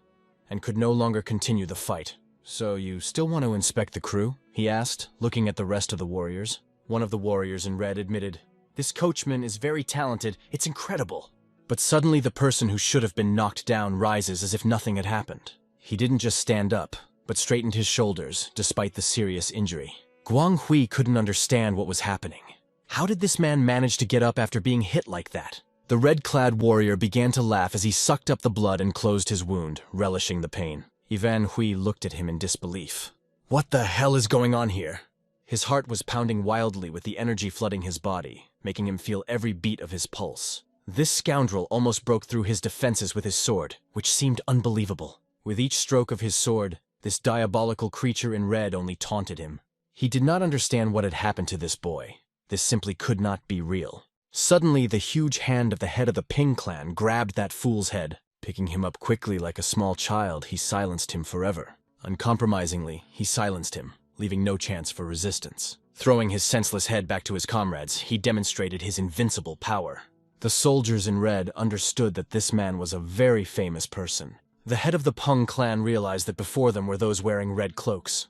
and could no longer continue the fight. "So you still want to inspect the crew?" he asked, looking at the rest of the warriors. One of the warriors in red admitted, "This coachman is very talented, it's incredible." But suddenly the person who should have been knocked down rises as if nothing had happened. He didn't just stand up, but straightened his shoulders, despite the serious injury. Guanghui couldn't understand what was happening. How did this man manage to get up after being hit like that? The red-clad warrior began to laugh as he sucked up the blood and closed his wound, relishing the pain. Ivan Hui looked at him in disbelief. "What the hell is going on here?" His heart was pounding wildly with the energy flooding his body, making him feel every beat of his pulse. This scoundrel almost broke through his defenses with his sword, which seemed unbelievable. With each stroke of his sword, this diabolical creature in red only taunted him. He did not understand what had happened to this boy. This simply could not be real. Suddenly, the huge hand of the head of the Ping clan grabbed that fool's head. Picking him up quickly like a small child, he silenced him forever. Uncompromisingly, he silenced him, leaving no chance for resistance. Throwing his senseless head back to his comrades, he demonstrated his invincible power. The soldiers in red understood that this man was a very famous person. The head of the Peng clan realized that before them were those wearing red cloaks.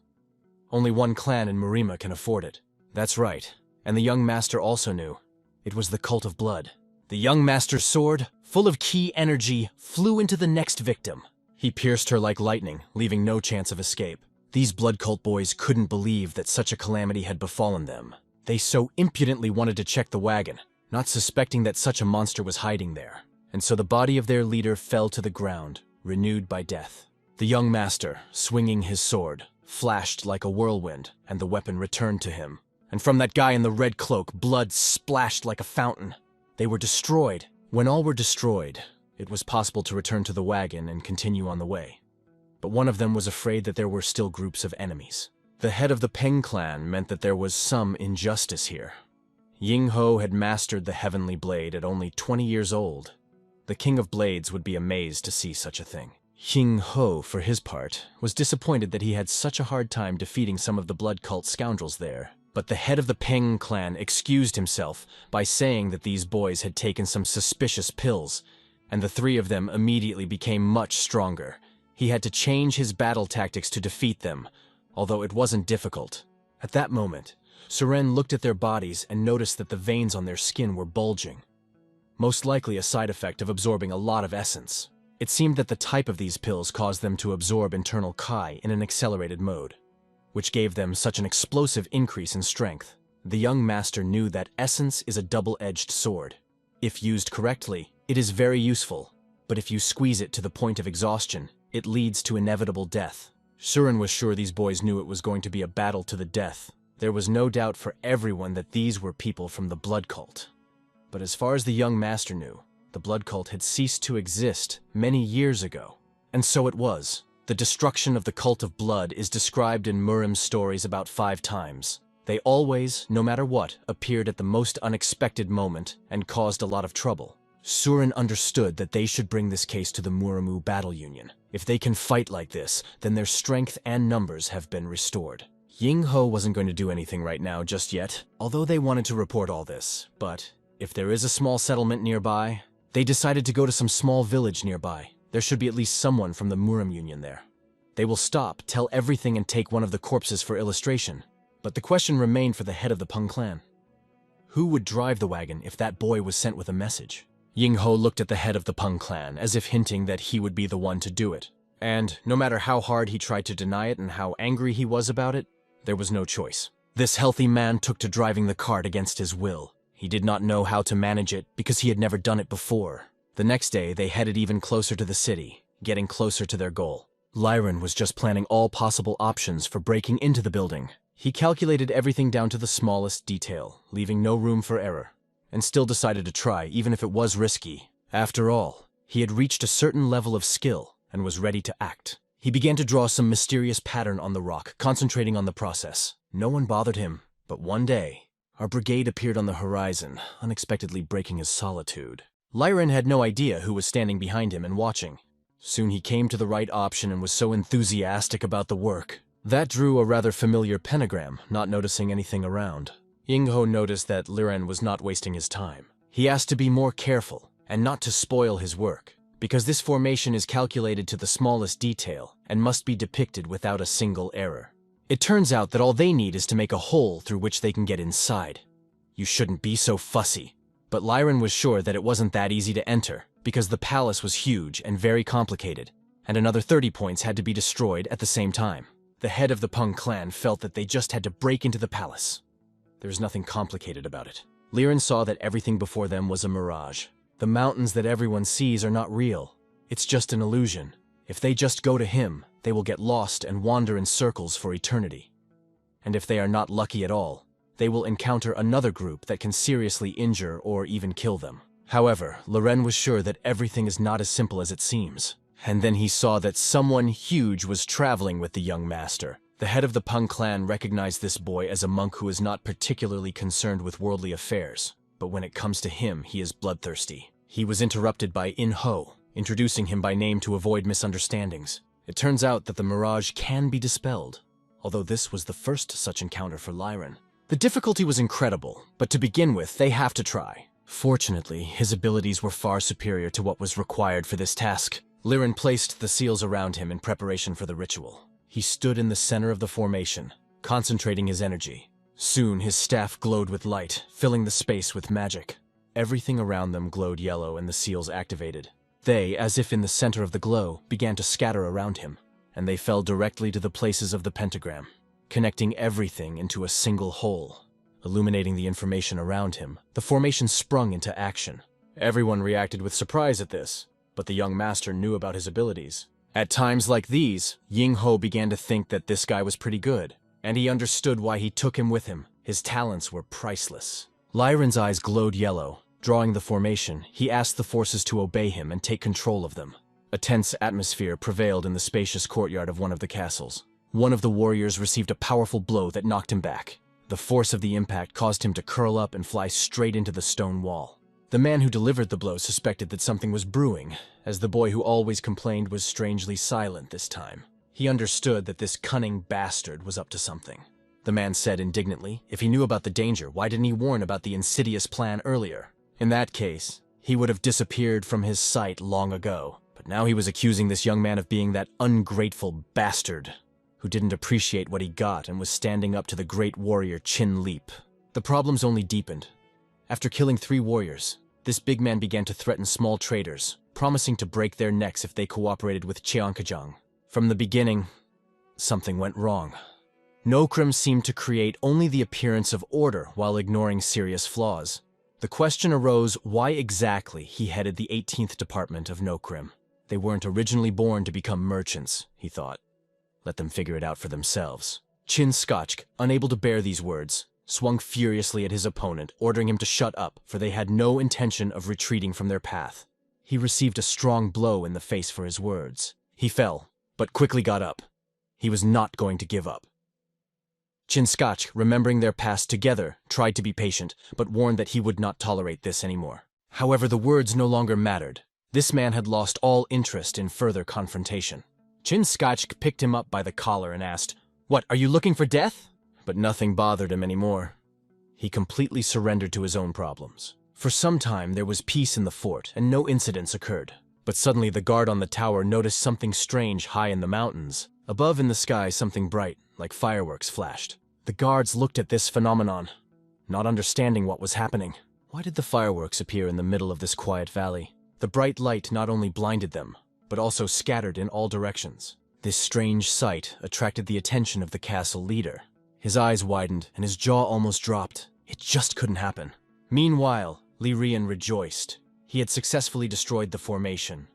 Only one clan in Murima can afford it. That's right, and the young master also knew. It was the cult of blood. The young master's sword, full of ki energy, flew into the next victim. He pierced her like lightning, leaving no chance of escape. These blood cult boys couldn't believe that such a calamity had befallen them. They so impudently wanted to check the wagon, not suspecting that such a monster was hiding there. And so the body of their leader fell to the ground, renewed by death. The young master, swinging his sword, flashed like a whirlwind, and the weapon returned to him. And from that guy in the red cloak, blood splashed like a fountain. They were destroyed. When all were destroyed, it was possible to return to the wagon and continue on the way. But one of them was afraid that there were still groups of enemies. The head of the Peng clan meant that there was some injustice here. Yingho had mastered the heavenly blade at only 20 years old. The king of blades would be amazed to see such a thing. Yingho, for his part, was disappointed that he had such a hard time defeating some of the blood cult scoundrels there. But the head of the Peng clan excused himself by saying that these boys had taken some suspicious pills, and the three of them immediately became much stronger. He had to change his battle tactics to defeat them, although it wasn't difficult. At that moment, Suren looked at their bodies and noticed that the veins on their skin were bulging. Most likely a side effect of absorbing a lot of essence. It seemed that the type of these pills caused them to absorb internal Kai in an accelerated mode, which gave them such an explosive increase in strength. The young master knew that essence is a double-edged sword. If used correctly, it is very useful, but if you squeeze it to the point of exhaustion, it leads to inevitable death. Suren was sure these boys knew it was going to be a battle to the death. There was no doubt for everyone that these were people from the blood cult. But as far as the young master knew, the blood cult had ceased to exist many years ago. And so it was. The destruction of the cult of blood is described in Murim's stories about 5 times. They always, no matter what, appeared at the most unexpected moment and caused a lot of trouble. Suren understood that they should bring this case to the Murimu Battle Union. If they can fight like this, then their strength and numbers have been restored. Yingho wasn't going to do anything right now just yet, although they wanted to report all this. But if there is a small settlement nearby, they decided to go to some small village nearby. There should be at least someone from the Murim Union there. They will stop, tell everything, and take one of the corpses for illustration. But the question remained for the head of the Peng clan. Who would drive the wagon if that boy was sent with a message? Yingho looked at the head of the Peng clan, as if hinting that he would be the one to do it. And no matter how hard he tried to deny it and how angry he was about it, there was no choice. This healthy man took to driving the cart against his will. He did not know how to manage it because he had never done it before. The next day, they headed even closer to the city, getting closer to their goal. Lyran was just planning all possible options for breaking into the building. He calculated everything down to the smallest detail, leaving no room for error, and still decided to try, even if it was risky. After all, he had reached a certain level of skill and was ready to act. He began to draw some mysterious pattern on the rock, concentrating on the process. No one bothered him, but one day, our brigade appeared on the horizon, unexpectedly breaking his solitude. Lyran had no idea who was standing behind him and watching. Soon he came to the right option and was so enthusiastic about the work. That drew a rather familiar pentagram, not noticing anything around. Yingho noticed that Lyran was not wasting his time. He asked to be more careful and not to spoil his work, because this formation is calculated to the smallest detail and must be depicted without a single error. It turns out that all they need is to make a hole through which they can get inside. You shouldn't be so fussy. But Lyran was sure that it wasn't that easy to enter, because the palace was huge and very complicated, and another 30 points had to be destroyed at the same time. The head of the Peng clan felt that they just had to break into the palace. There was nothing complicated about it. Lyran saw that everything before them was a mirage. The mountains that everyone sees are not real. It's just an illusion. If they just go to him, they will get lost and wander in circles for eternity. and if they are not lucky at all, they will encounter another group that can seriously injure or even kill them. However, Loren was sure that everything is not as simple as it seems. And then he saw that someone huge was traveling with the young master. The head of the Peng clan recognized this boy as a monk who is not particularly concerned with worldly affairs, but when it comes to him, he is bloodthirsty. He was interrupted by Yingho, introducing him by name to avoid misunderstandings. It turns out that the mirage can be dispelled, although this was the first such encounter for Lyran. The difficulty was incredible, but to begin with, they have to try. Fortunately, his abilities were far superior to what was required for this task. Lyran placed the seals around him in preparation for the ritual. He stood in the center of the formation, concentrating his energy. Soon, his staff glowed with light, filling the space with magic. Everything around them glowed yellow and the seals activated. They, as if in the center of the glow, began to scatter around him, and they fell directly to the places of the pentagram, connecting everything into a single whole. Illuminating the information around him, the formation sprung into action. Everyone reacted with surprise at this, but the young master knew about his abilities. At times like these, Yingho began to think that this guy was pretty good, and he understood why he took him with him. His talents were priceless. Lyran's eyes glowed yellow. Drawing the formation, he asked the forces to obey him and take control of them. A tense atmosphere prevailed in the spacious courtyard of one of the castles. One of the warriors received a powerful blow that knocked him back. The force of the impact caused him to curl up and fly straight into the stone wall. The man who delivered the blow suspected that something was brewing, as the boy who always complained was strangely silent this time. He understood that this cunning bastard was up to something. The man said indignantly, if he knew about the danger, why didn't he warn about the insidious plan earlier? In that case, he would have disappeared from his sight long ago. But now he was accusing this young man of being that ungrateful bastard who didn't appreciate what he got and was standing up to the great warrior Qin Leap. The problems only deepened. After killing 3 warriors, this big man began to threaten small traders, promising to break their necks if they cooperated with Chiankajang. From the beginning, something went wrong. Nokrim seemed to create only the appearance of order while ignoring serious flaws. The question arose why exactly he headed the 18th Department of Nokrim. They weren't originally born to become merchants, he thought. Let them figure it out for themselves. Qin Scotch, unable to bear these words, swung furiously at his opponent, ordering him to shut up, for they had no intention of retreating from their path. He received a strong blow in the face for his words. He fell, but quickly got up. He was not going to give up. Qin Scotch, remembering their past together, tried to be patient, but warned that he would not tolerate this anymore. However, the words no longer mattered. This man had lost all interest in further confrontation. Qin Scotch picked him up by the collar and asked, "What, are you looking for death?" But nothing bothered him anymore. He completely surrendered to his own problems. For some time, there was peace in the fort, and no incidents occurred. But suddenly the guard on the tower noticed something strange high in the mountains. Above in the sky, something bright, like fireworks, flashed. The guards looked at this phenomenon, not understanding what was happening. Why did the fireworks appear in the middle of this quiet valley? The bright light not only blinded them, but also scattered in all directions. This strange sight attracted the attention of the castle leader. His eyes widened, and his jaw almost dropped. It just couldn't happen. Meanwhile, Li Rian rejoiced. He had successfully destroyed the formation.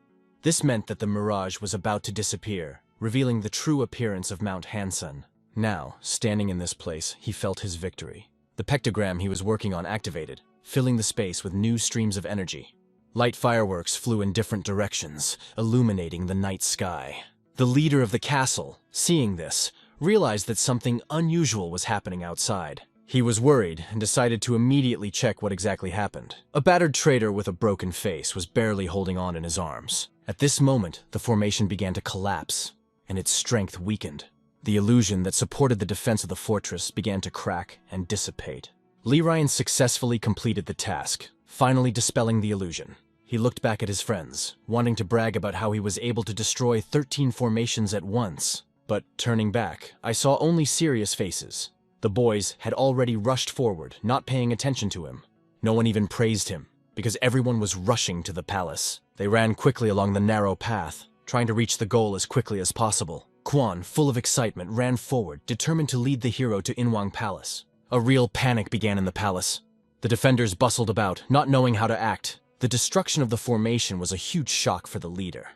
This meant that the mirage was about to disappear, revealing the true appearance of Mount Hansen. Now, standing in this place, he felt his victory. The pectogram he was working on activated, filling the space with new streams of energy. Light fireworks flew in different directions, illuminating the night sky. The leader of the castle, seeing this, realized that something unusual was happening outside. He was worried and decided to immediately check what exactly happened. A battered trader with a broken face was barely holding on in his arms. At this moment, the formation began to collapse, and its strength weakened. The illusion that supported the defense of the fortress began to crack and dissipate. Li Rian successfully completed the task, finally dispelling the illusion. He looked back at his friends, wanting to brag about how he was able to destroy 13 formations at once. But turning back, I saw only serious faces. The boys had already rushed forward, not paying attention to him. No one even praised him, because everyone was rushing to the palace. They ran quickly along the narrow path, trying to reach the goal as quickly as possible. Quan, full of excitement, ran forward, determined to lead the hero to Inwang Palace. A real panic began in the palace. The defenders bustled about, not knowing how to act. The destruction of the formation was a huge shock for the leader,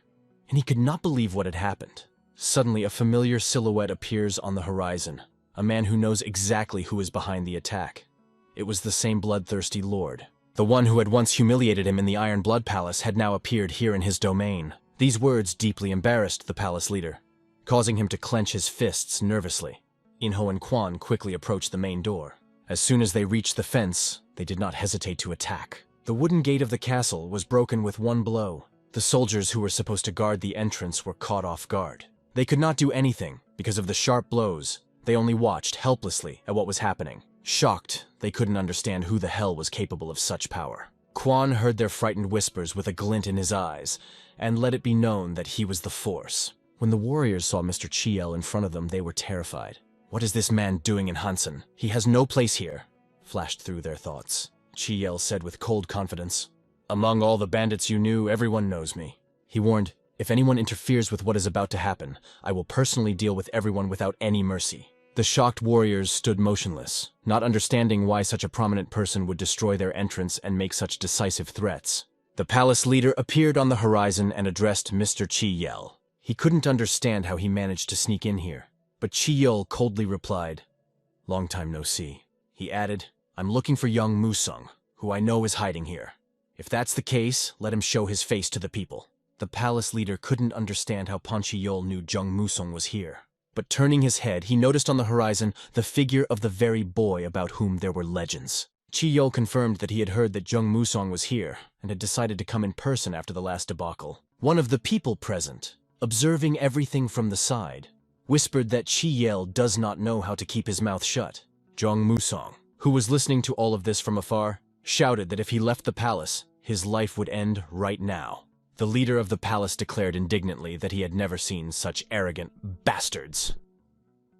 and he could not believe what had happened. Suddenly, a familiar silhouette appears on the horizon. a man who knows exactly who is behind the attack. It was the same bloodthirsty lord. The one who had once humiliated him in the Iron Blood Palace had now appeared here in his domain. These words deeply embarrassed the palace leader, causing him to clench his fists nervously. Yingho and Quan quickly approached the main door. As soon as they reached the fence, they did not hesitate to attack. The wooden gate of the castle was broken with one blow. The soldiers who were supposed to guard the entrance were caught off guard. They could not do anything because of the sharp blows. They only watched helplessly at what was happening. Shocked, they couldn't understand who the hell was capable of such power. Quan heard their frightened whispers with a glint in his eyes, and let it be known that he was the force. When the warriors saw Mr. Chiel in front of them, they were terrified. "What is this man doing in Hansen? He has no place here," flashed through their thoughts. Chiel said with cold confidence, "Among all the bandits you knew, everyone knows me." He warned, "If anyone interferes with what is about to happen, I will personally deal with everyone without any mercy." The shocked warriors stood motionless, not understanding why such a prominent person would destroy their entrance and make such decisive threats. The palace leader appeared on the horizon and addressed Mr. Chiel. He couldn't understand how he managed to sneak in here, but Chiel coldly replied, "Long time no see." He added, "I'm looking for young Musung, who I know is hiding here. If that's the case, let him show his face to the people." The palace leader couldn't understand how Ponchiol knew Jung Musung was here. But turning his head, he noticed on the horizon the figure of the very boy about whom there were legends. Chiel confirmed that he had heard that Jung Musong was here, and had decided to come in person after the last debacle. One of the people present, observing everything from the side, whispered that Chiel does not know how to keep his mouth shut. Jung Musong, who was listening to all of this from afar, shouted that if he left the palace, his life would end right now. The leader of the palace declared indignantly that he had never seen such arrogant bastards.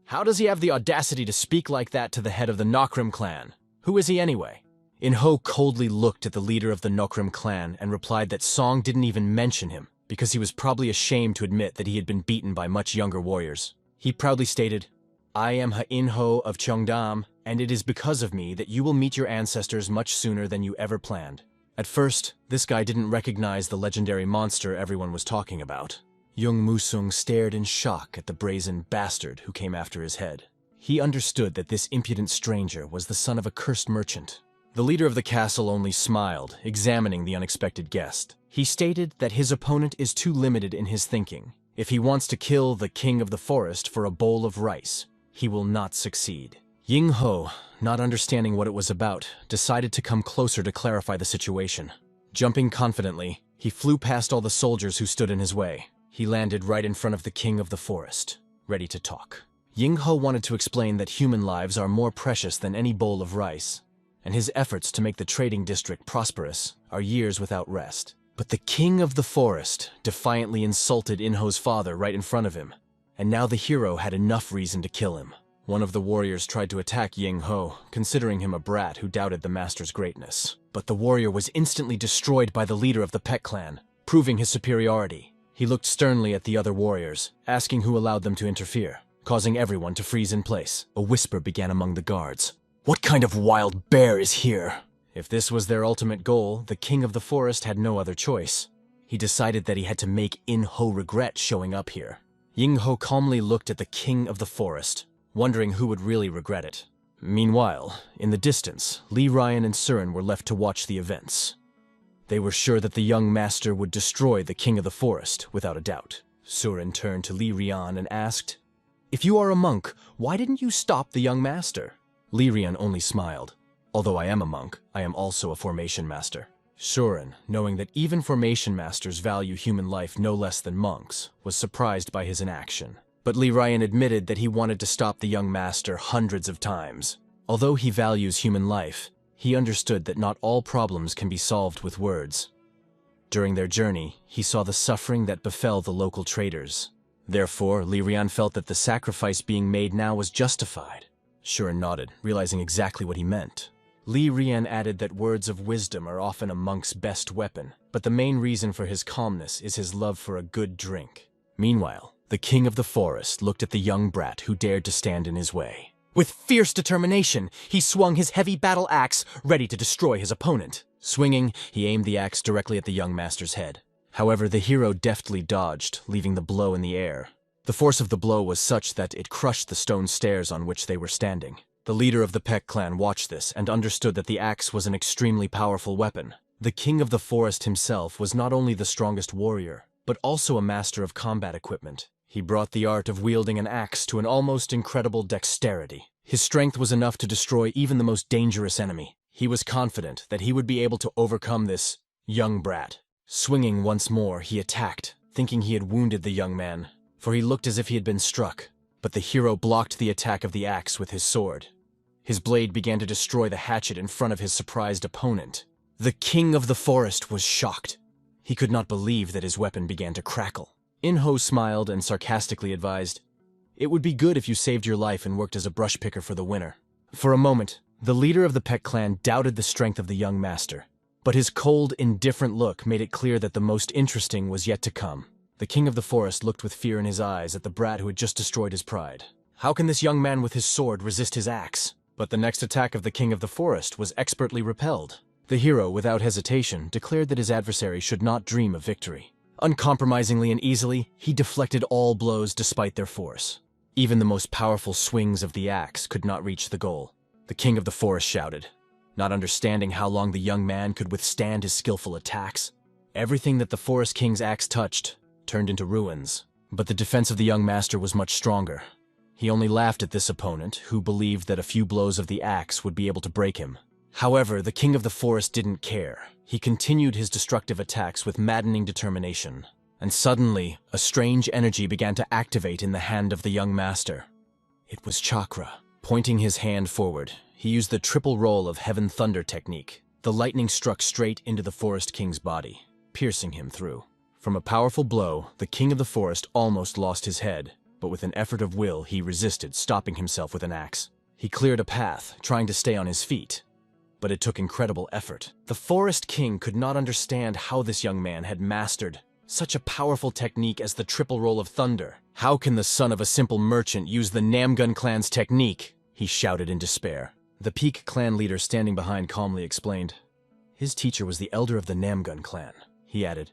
"How does he have the audacity to speak like that to the head of the Nokrim clan? Who is he anyway?" Yingho coldly looked at the leader of the Nokrim clan and replied that Song didn't even mention him because he was probably ashamed to admit that he had been beaten by much younger warriors. He proudly stated, "I am Yingho of Cheongdam, and it is because of me that you will meet your ancestors much sooner than you ever planned." At first, this guy didn't recognize the legendary monster everyone was talking about. Jung Musung stared in shock at the brazen bastard who came after his head. He understood that this impudent stranger was the son of a cursed merchant. The leader of the castle only smiled, examining the unexpected guest. He stated that his opponent is too limited in his thinking. If he wants to kill the king of the forest for a bowl of rice, he will not succeed. Yingho, not understanding what it was about, decided to come closer to clarify the situation. Jumping confidently, he flew past all the soldiers who stood in his way. He landed right in front of the king of the forest, ready to talk. Yingho wanted to explain that human lives are more precious than any bowl of rice, and his efforts to make the trading district prosperous are years without rest. But the king of the forest defiantly insulted Yingho's father right in front of him, and now the hero had enough reason to kill him. One of the warriors tried to attack Yingho, considering him a brat who doubted the master's greatness. But the warrior was instantly destroyed by the leader of the Pet clan, proving his superiority. He looked sternly at the other warriors, asking who allowed them to interfere, causing everyone to freeze in place. A whisper began among the guards. "What kind of wild bear is here?" If this was their ultimate goal, the king of the forest had no other choice. He decided that he had to make Yingho regret showing up here. Yingho calmly looked at the king of the forest, wondering who would really regret it. Meanwhile, in the distance, Li Ryan and Surin were left to watch the events. They were sure that the young master would destroy the king of the forest, without a doubt. Surin turned to Li Ryan and asked, "If you are a monk, why didn't you stop the young master?" Li Ryan only smiled. "Although I am a monk, I am also a formation master." Surin, knowing that even formation masters value human life no less than monks, was surprised by his inaction. But Li Ryan admitted that he wanted to stop the young master hundreds of times. Although he values human life, he understood that not all problems can be solved with words. During their journey, he saw the suffering that befell the local traders. Therefore, Li Ryan felt that the sacrifice being made now was justified. Surin nodded, realizing exactly what he meant. Li Ryan added that words of wisdom are often a monk's best weapon, but the main reason for his calmness is his love for a good drink. Meanwhile, the king of the forest looked at the young brat who dared to stand in his way. With fierce determination, he swung his heavy battle axe, ready to destroy his opponent. Swinging, he aimed the axe directly at the young master's head. However, the hero deftly dodged, leaving the blow in the air. The force of the blow was such that it crushed the stone stairs on which they were standing. The leader of the Peck clan watched this and understood that the axe was an extremely powerful weapon. The king of the forest himself was not only the strongest warrior, but also a master of combat equipment. He brought the art of wielding an axe to an almost incredible dexterity. His strength was enough to destroy even the most dangerous enemy. He was confident that he would be able to overcome this young brat. Swinging once more, he attacked, thinking he had wounded the young man, for he looked as if he had been struck. But the hero blocked the attack of the axe with his sword. His blade began to destroy the hatchet in front of his surprised opponent. The king of the forest was shocked. He could not believe that his weapon began to crackle. Yingho smiled and sarcastically advised, "It would be good if you saved your life and worked as a brush picker for the winter." For a moment, the leader of the Peck clan doubted the strength of the young master, but his cold, indifferent look made it clear that the most interesting was yet to come. The king of the forest looked with fear in his eyes at the brat who had just destroyed his pride. How can this young man with his sword resist his axe? But the next attack of the king of the forest was expertly repelled. The hero, without hesitation, declared that his adversary should not dream of victory. Uncompromisingly and easily, he deflected all blows despite their force. Even the most powerful swings of the axe could not reach the goal. The king of the forest shouted, not understanding how long the young man could withstand his skillful attacks. Everything that the forest king's axe touched turned into ruins. But the defense of the young master was much stronger. He only laughed at this opponent, who believed that a few blows of the axe would be able to break him. However, the king of the forest didn't care. He continued his destructive attacks with maddening determination. And suddenly, a strange energy began to activate in the hand of the young master. It was chakra. Pointing his hand forward, he used the triple roll of heaven thunder technique. The lightning struck straight into the forest king's body, piercing him through. From a powerful blow, the king of the forest almost lost his head, but with an effort of will, he resisted, stopping himself with an axe. He cleared a path, trying to stay on his feet. But it took incredible effort. The forest king could not understand how this young man had mastered such a powerful technique as the triple roll of thunder. How can the son of a simple merchant use the Namgun clan's technique? He shouted in despair. The Peak clan leader standing behind calmly explained. His teacher was the elder of the Namgun clan, he added.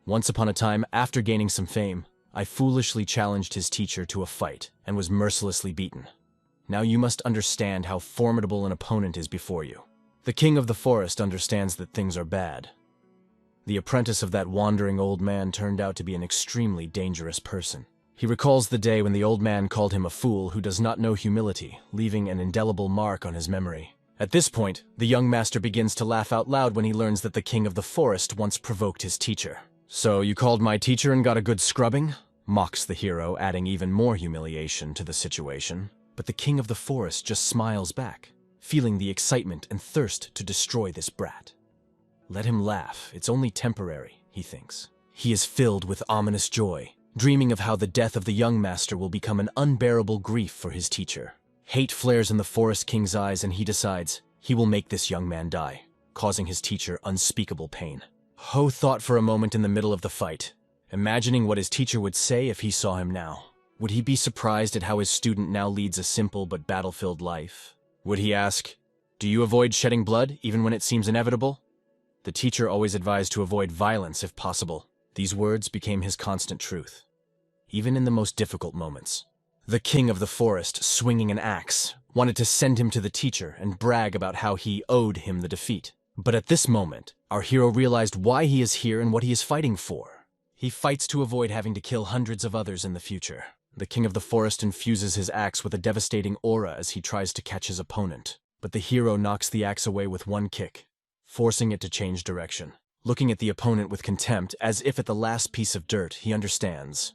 Once upon a time, after gaining some fame, I foolishly challenged his teacher to a fight and was mercilessly beaten. Now you must understand how formidable an opponent is before you. The king of the forest understands that things are bad. The apprentice of that wandering old man turned out to be an extremely dangerous person. He recalls the day when the old man called him a fool who does not know humility, leaving an indelible mark on his memory. At this point, the young master begins to laugh out loud when he learns that the king of the forest once provoked his teacher. "So you called my teacher and got a good scrubbing?" mocks the hero, adding even more humiliation to the situation. But the king of the forest just smiles back, feeling the excitement and thirst to destroy this brat. Let him laugh, it's only temporary, he thinks. He is filled with ominous joy, dreaming of how the death of the young master will become an unbearable grief for his teacher. Hate flares in the forest king's eyes and he decides he will make this young man die, causing his teacher unspeakable pain. Ho thought for a moment in the middle of the fight, imagining what his teacher would say if he saw him now. Would he be surprised at how his student now leads a simple but battle-filled life? Would he ask, "Do you avoid shedding blood even when it seems inevitable?" The teacher always advised to avoid violence if possible. These words became his constant truth, even in the most difficult moments. The king of the forest, swinging an axe, wanted to send him to the teacher and brag about how he owed him the defeat. But at this moment, our hero realized why he is here and what he is fighting for. He fights to avoid having to kill hundreds of others in the future. The king of the forest infuses his axe with a devastating aura as he tries to catch his opponent. But the hero knocks the axe away with one kick, forcing it to change direction. Looking at the opponent with contempt, as if at the last piece of dirt, he understands.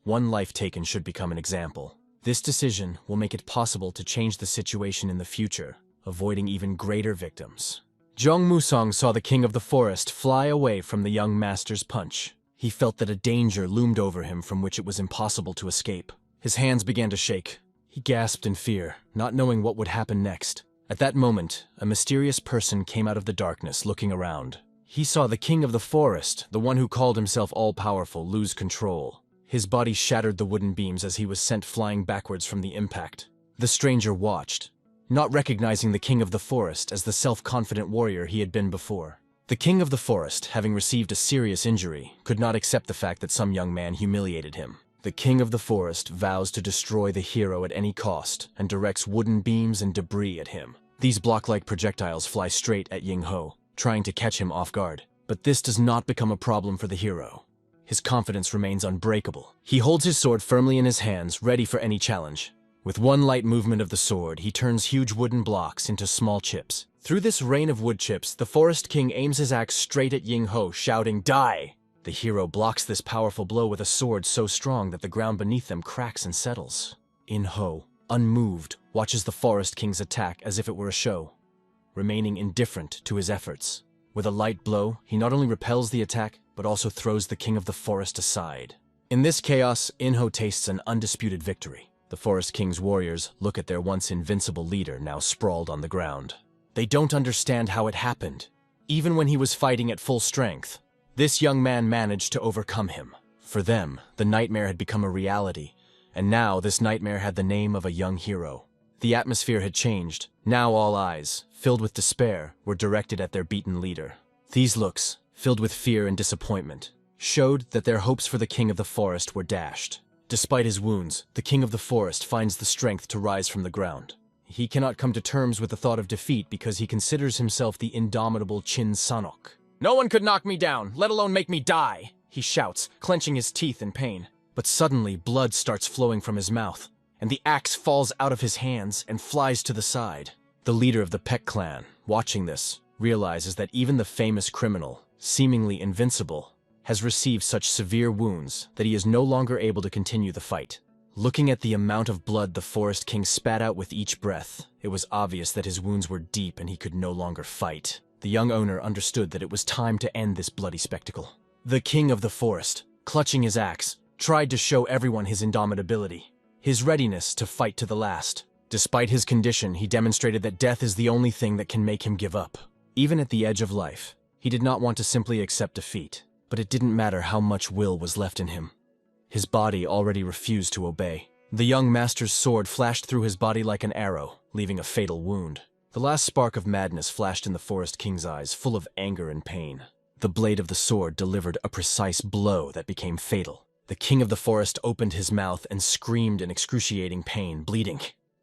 One life taken should become an example. This decision will make it possible to change the situation in the future, avoiding even greater victims. Zhong Musong saw the king of the forest fly away from the young master's punch. He felt that a danger loomed over him from which it was impossible to escape. His hands began to shake. He gasped in fear, not knowing what would happen next. At that moment, a mysterious person came out of the darkness, looking around. He saw the king of the forest, the one who called himself all-powerful, lose control. His body shattered the wooden beams as he was sent flying backwards from the impact. The stranger watched, not recognizing the king of the forest as the self-confident warrior he had been before. The king of the forest, having received a serious injury, could not accept the fact that some young man humiliated him. The king of the forest vows to destroy the hero at any cost and directs wooden beams and debris at him. These block-like projectiles fly straight at Yingho, trying to catch him off guard. But this does not become a problem for the hero. His confidence remains unbreakable. He holds his sword firmly in his hands, ready for any challenge. With one light movement of the sword, he turns huge wooden blocks into small chips. Through this rain of wood chips, the Forest King aims his axe straight at Yingho, shouting, "Die!" The hero blocks this powerful blow with a sword so strong that the ground beneath them cracks and settles. Yingho, unmoved, watches the Forest King's attack as if it were a show, remaining indifferent to his efforts. With a light blow, he not only repels the attack, but also throws the king of the forest aside. In this chaos, Yingho tastes an undisputed victory. The Forest King's warriors look at their once invincible leader now sprawled on the ground. They don't understand how it happened. Even when he was fighting at full strength, this young man managed to overcome him. For them, the nightmare had become a reality, and now this nightmare had the name of a young hero. The atmosphere had changed. Now all eyes, filled with despair, were directed at their beaten leader. These looks, filled with fear and disappointment, showed that their hopes for the king of the forest were dashed. Despite his wounds, the king of the forest finds the strength to rise from the ground. He cannot come to terms with the thought of defeat because he considers himself the indomitable Chin Sanok. "No one could knock me down, let alone make me die," he shouts, clenching his teeth in pain. But suddenly, blood starts flowing from his mouth, and the axe falls out of his hands and flies to the side. The leader of the Peck clan, watching this, realizes that even the famous criminal, seemingly invincible, has received such severe wounds that he is no longer able to continue the fight. Looking at the amount of blood the Forest King spat out with each breath, it was obvious that his wounds were deep and he could no longer fight. The young owner understood that it was time to end this bloody spectacle. The king of the forest, clutching his axe, tried to show everyone his indomitability, his readiness to fight to the last. Despite his condition, he demonstrated that death is the only thing that can make him give up. Even at the edge of life, he did not want to simply accept defeat, but it didn't matter how much will was left in him. His body already refused to obey. The young master's sword flashed through his body like an arrow, leaving a fatal wound. The last spark of madness flashed in the Forest King's eyes, full of anger and pain. The blade of the sword delivered a precise blow that became fatal. The king of the forest opened his mouth and screamed in excruciating pain, bleeding.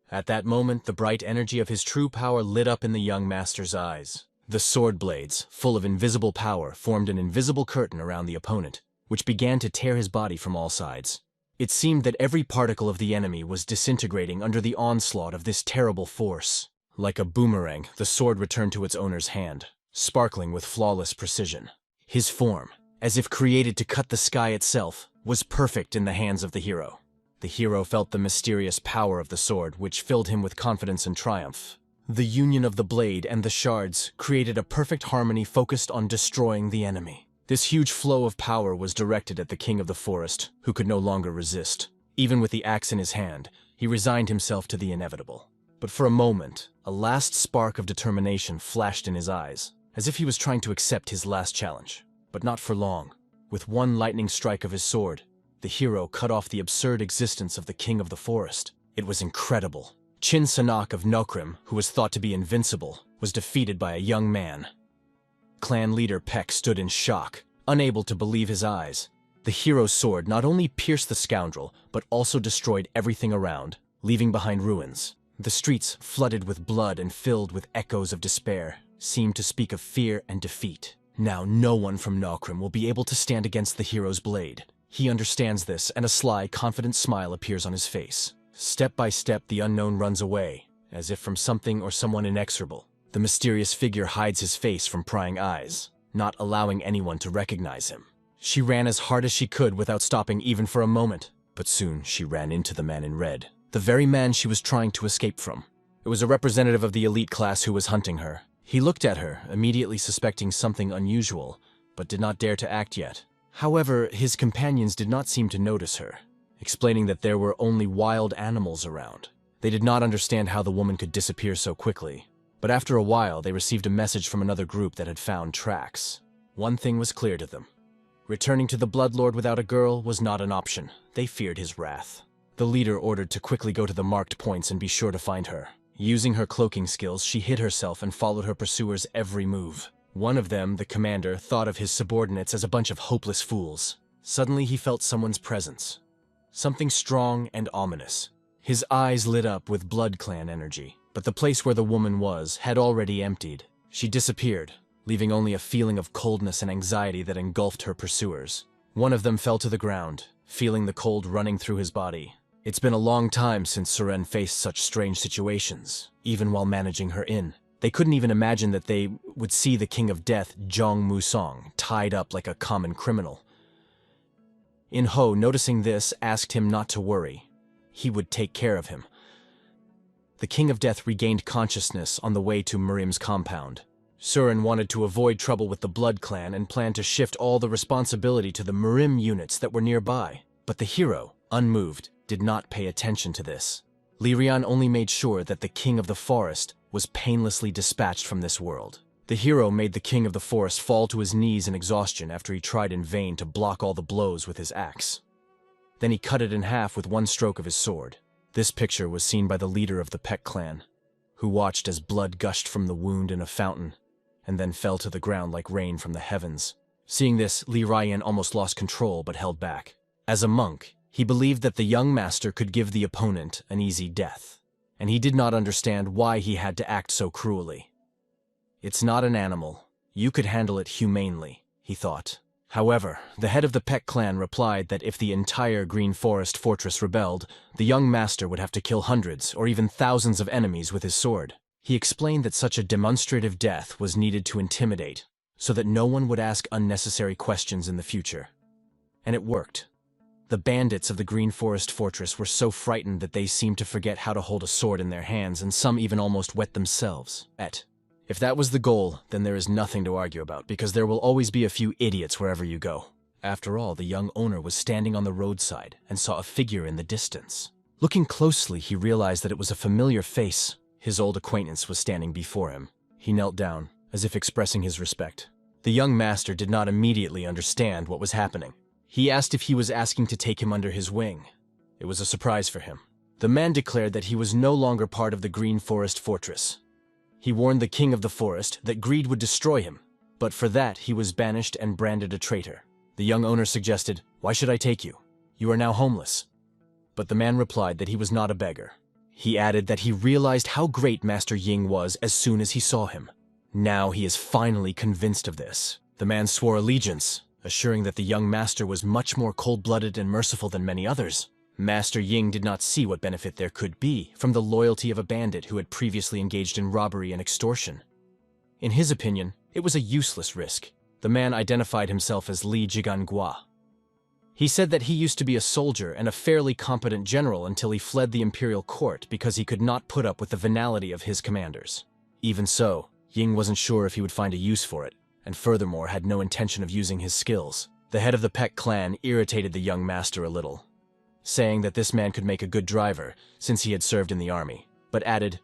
At that moment, the bright energy of his true power lit up in the young master's eyes. The sword blades, full of invisible power, formed an invisible curtain around the opponent, which began to tear his body from all sides. It seemed that every particle of the enemy was disintegrating under the onslaught of this terrible force. Like a boomerang, the sword returned to its owner's hand, sparkling with flawless precision. His form, as if created to cut the sky itself, was perfect in the hands of the hero. The hero felt the mysterious power of the sword, which filled him with confidence and triumph. The union of the blade and the shards created a perfect harmony focused on destroying the enemy. This huge flow of power was directed at the king of the forest, who could no longer resist. Even with the axe in his hand, he resigned himself to the inevitable. But for a moment, a last spark of determination flashed in his eyes, as if he was trying to accept his last challenge. But not for long. With one lightning strike of his sword, the hero cut off the absurd existence of the king of the forest. It was incredible. Chin Sanok of Nokrim, who was thought to be invincible, was defeated by a young man. Clan leader Peck stood in shock, unable to believe his eyes. The hero's sword not only pierced the scoundrel, but also destroyed everything around, leaving behind ruins. The streets, flooded with blood and filled with echoes of despair, seemed to speak of fear and defeat. Now no one from Nokrim will be able to stand against the hero's blade. He understands this, and a sly, confident smile appears on his face. Step by step, the unknown runs away, as if from something or someone inexorable. The mysterious figure hides his face from prying eyes, not allowing anyone to recognize him. She ran as hard as she could without stopping even for a moment, but soon she ran into the man in red. The very man she was trying to escape from. It was a representative of the elite class who was hunting her. He looked at her, immediately suspecting something unusual, but did not dare to act yet. However, his companions did not seem to notice her, explaining that there were only wild animals around. They did not understand how the woman could disappear so quickly, but after a while they received a message from another group that had found tracks. One thing was clear to them. Returning to the Bloodlord without a girl was not an option. They feared his wrath. The leader ordered to quickly go to the marked points and be sure to find her. Using her cloaking skills, she hid herself and followed her pursuers' every move. One of them, the commander, thought of his subordinates as a bunch of hopeless fools. Suddenly he felt someone's presence. something strong and ominous. His eyes lit up with Blood Clan energy, but the place where the woman was had already emptied. She disappeared, leaving only a feeling of coldness and anxiety that engulfed her pursuers. One of them fell to the ground, feeling the cold running through his body. It's been a long time since Suren faced such strange situations, even while managing her inn. They couldn't even imagine that they would see the King of Death, Zhong Musong, tied up like a common criminal. Yingho, noticing this, asked him not to worry. He would take care of him. The King of Death regained consciousness on the way to Mirim's compound. Suren wanted to avoid trouble with the Blood Clan and planned to shift all the responsibility to the Mirim units that were nearby. But the hero, unmoved, did not pay attention to this. Lirian only made sure that the King of the Forest was painlessly dispatched from this world. The hero made the King of the Forest fall to his knees in exhaustion after he tried in vain to block all the blows with his axe. Then he cut it in half with one stroke of his sword. This picture was seen by the leader of the Peck clan, who watched as blood gushed from the wound in a fountain, and then fell to the ground like rain from the heavens. Seeing this, Li Ryan almost lost control but held back. As a monk, he believed that the young master could give the opponent an easy death, and he did not understand why he had to act so cruelly. It's not an animal. You could handle it humanely, he thought. However, the head of the Peck clan replied that if the entire Green Forest fortress rebelled, the young master would have to kill hundreds or even thousands of enemies with his sword. He explained that such a demonstrative death was needed to intimidate, so that no one would ask unnecessary questions in the future. And it worked. The bandits of the Green Forest fortress were so frightened that they seemed to forget how to hold a sword in their hands, and some even almost wet themselves. If that was the goal, then there is nothing to argue about, because there will always be a few idiots wherever you go. After all, the young owner was standing on the roadside and saw a figure in the distance. Looking closely, he realized that it was a familiar face. His old acquaintance was standing before him. He knelt down, as if expressing his respect. The young master did not immediately understand what was happening. He asked if he was asking to take him under his wing. It was a surprise for him. The man declared that he was no longer part of the Green Forest fortress. He warned the King of the Forest that greed would destroy him, but for that he was banished and branded a traitor. The young owner suggested, "Why should I take you? You are now homeless." But the man replied that he was not a beggar. He added that he realized how great Master Ying was as soon as he saw him. Now he is finally convinced of this. The man swore allegiance, assuring that the young master was much more cold-blooded and merciful than many others. Master Ying did not see what benefit there could be from the loyalty of a bandit who had previously engaged in robbery and extortion. In his opinion, it was a useless risk. The man identified himself as Li Jigangua. He said that he used to be a soldier and a fairly competent general until he fled the imperial court because he could not put up with the venality of his commanders. Even so, Ying wasn't sure if he would find a use for it, and furthermore had no intention of using his skills. The head of the Peck clan irritated the young master a little, saying that this man could make a good driver since he had served in the army, but added,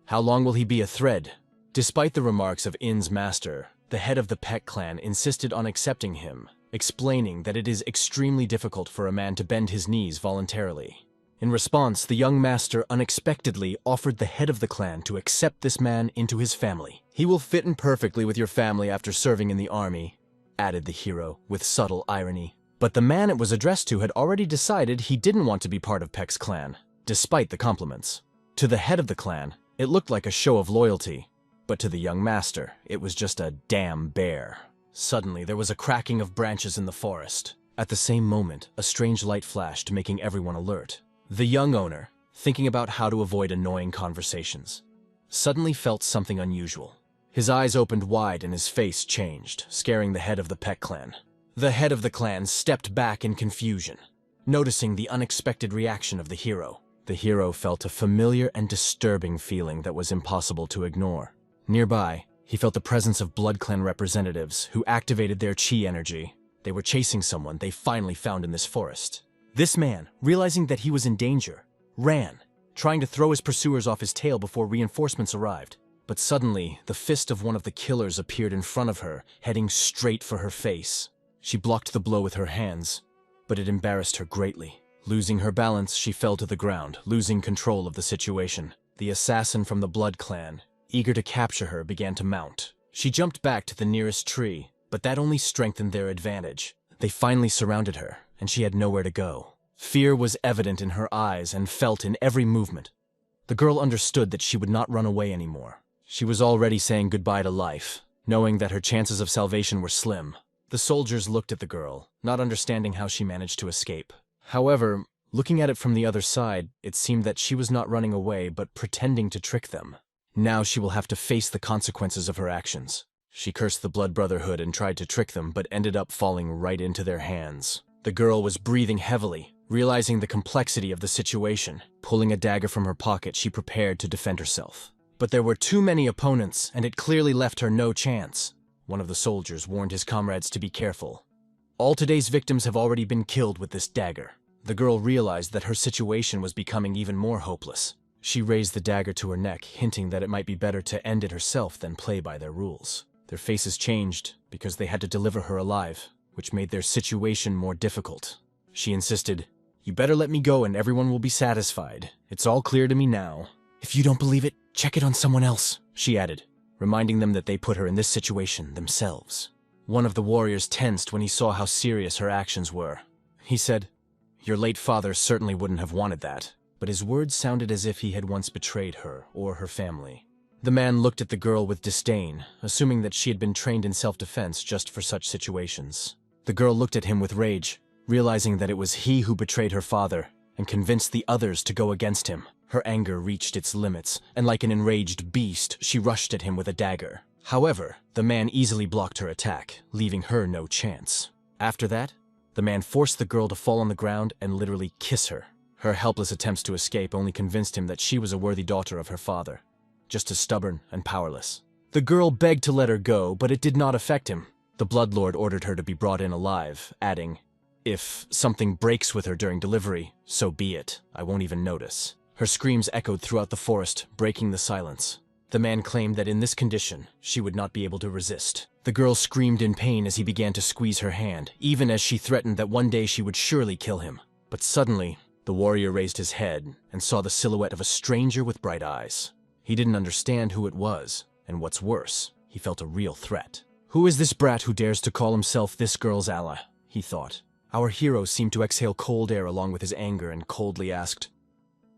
"How long will he be a thread?" Despite the remarks of In's master, the head of the Peck clan insisted on accepting him, explaining that it is extremely difficult for a man to bend his knees voluntarily. In response, the young master unexpectedly offered the head of the clan to accept this man into his family. "He will fit in perfectly with your family after serving in the army," added the hero with subtle irony. But the man it was addressed to had already decided he didn't want to be part of Peck's clan, despite the compliments. To the head of the clan, it looked like a show of loyalty, but to the young master, it was just a damn bear. Suddenly, there was a cracking of branches in the forest. At the same moment, a strange light flashed, making everyone alert. The young owner, thinking about how to avoid annoying conversations, suddenly felt something unusual. His eyes opened wide and his face changed, scaring the head of the Peck clan. The head of the clan stepped back in confusion, noticing the unexpected reaction of the hero. The hero felt a familiar and disturbing feeling that was impossible to ignore. Nearby, he felt the presence of Blood Clan representatives who activated their chi energy. They were chasing someone they finally found in this forest. This man, realizing that he was in danger, ran, trying to throw his pursuers off his tail before reinforcements arrived. But suddenly, the fist of one of the killers appeared in front of her, heading straight for her face. She blocked the blow with her hands, but it embarrassed her greatly. Losing her balance, she fell to the ground, losing control of the situation. The assassin from the Blood Clan, eager to capture her, began to mount. She jumped back to the nearest tree, but that only strengthened their advantage. They finally surrounded her, and she had nowhere to go. Fear was evident in her eyes and felt in every movement. The girl understood that she would not run away anymore. She was already saying goodbye to life, knowing that her chances of salvation were slim. The soldiers looked at the girl, not understanding how she managed to escape. However, looking at it from the other side, it seemed that she was not running away but pretending to trick them. Now she will have to face the consequences of her actions. She cursed the Blood Brotherhood and tried to trick them, but ended up falling right into their hands. The girl was breathing heavily, realizing the complexity of the situation. Pulling a dagger from her pocket, she prepared to defend herself. But there were too many opponents, and it clearly left her no chance. One of the soldiers warned his comrades to be careful. All today's victims have already been killed with this dagger. The girl realized that her situation was becoming even more hopeless. She raised the dagger to her neck, hinting that it might be better to end it herself than play by their rules. Their faces changed because they had to deliver her alive, which made their situation more difficult. She insisted, "You better let me go and everyone will be satisfied. It's all clear to me now." "If you don't believe it, check it on someone else," she added, reminding them that they put her in this situation themselves. One of the warriors tensed when he saw how serious her actions were. He said, "Your late father certainly wouldn't have wanted that," but his words sounded as if he had once betrayed her or her family. The man looked at the girl with disdain, assuming that she had been trained in self-defense just for such situations. The girl looked at him with rage, realizing that it was he who betrayed her father and convinced the others to go against him. Her anger reached its limits, and like an enraged beast, she rushed at him with a dagger. However, the man easily blocked her attack, leaving her no chance. After that, the man forced the girl to fall on the ground and literally kiss her. Her helpless attempts to escape only convinced him that she was a worthy daughter of her father, just as stubborn and powerless. The girl begged to let her go, but it did not affect him. The Bloodlord ordered her to be brought in alive, adding, "If something breaks with her during delivery, so be it. I won't even notice." Her screams echoed throughout the forest, breaking the silence. The man claimed that in this condition, she would not be able to resist. The girl screamed in pain as he began to squeeze her hand, even as she threatened that one day she would surely kill him. But suddenly, the warrior raised his head and saw the silhouette of a stranger with bright eyes. He didn't understand who it was, and what's worse, he felt a real threat. "Who is this brat who dares to call himself this girl's ally?" he thought. Our hero seemed to exhale cold air along with his anger and coldly asked,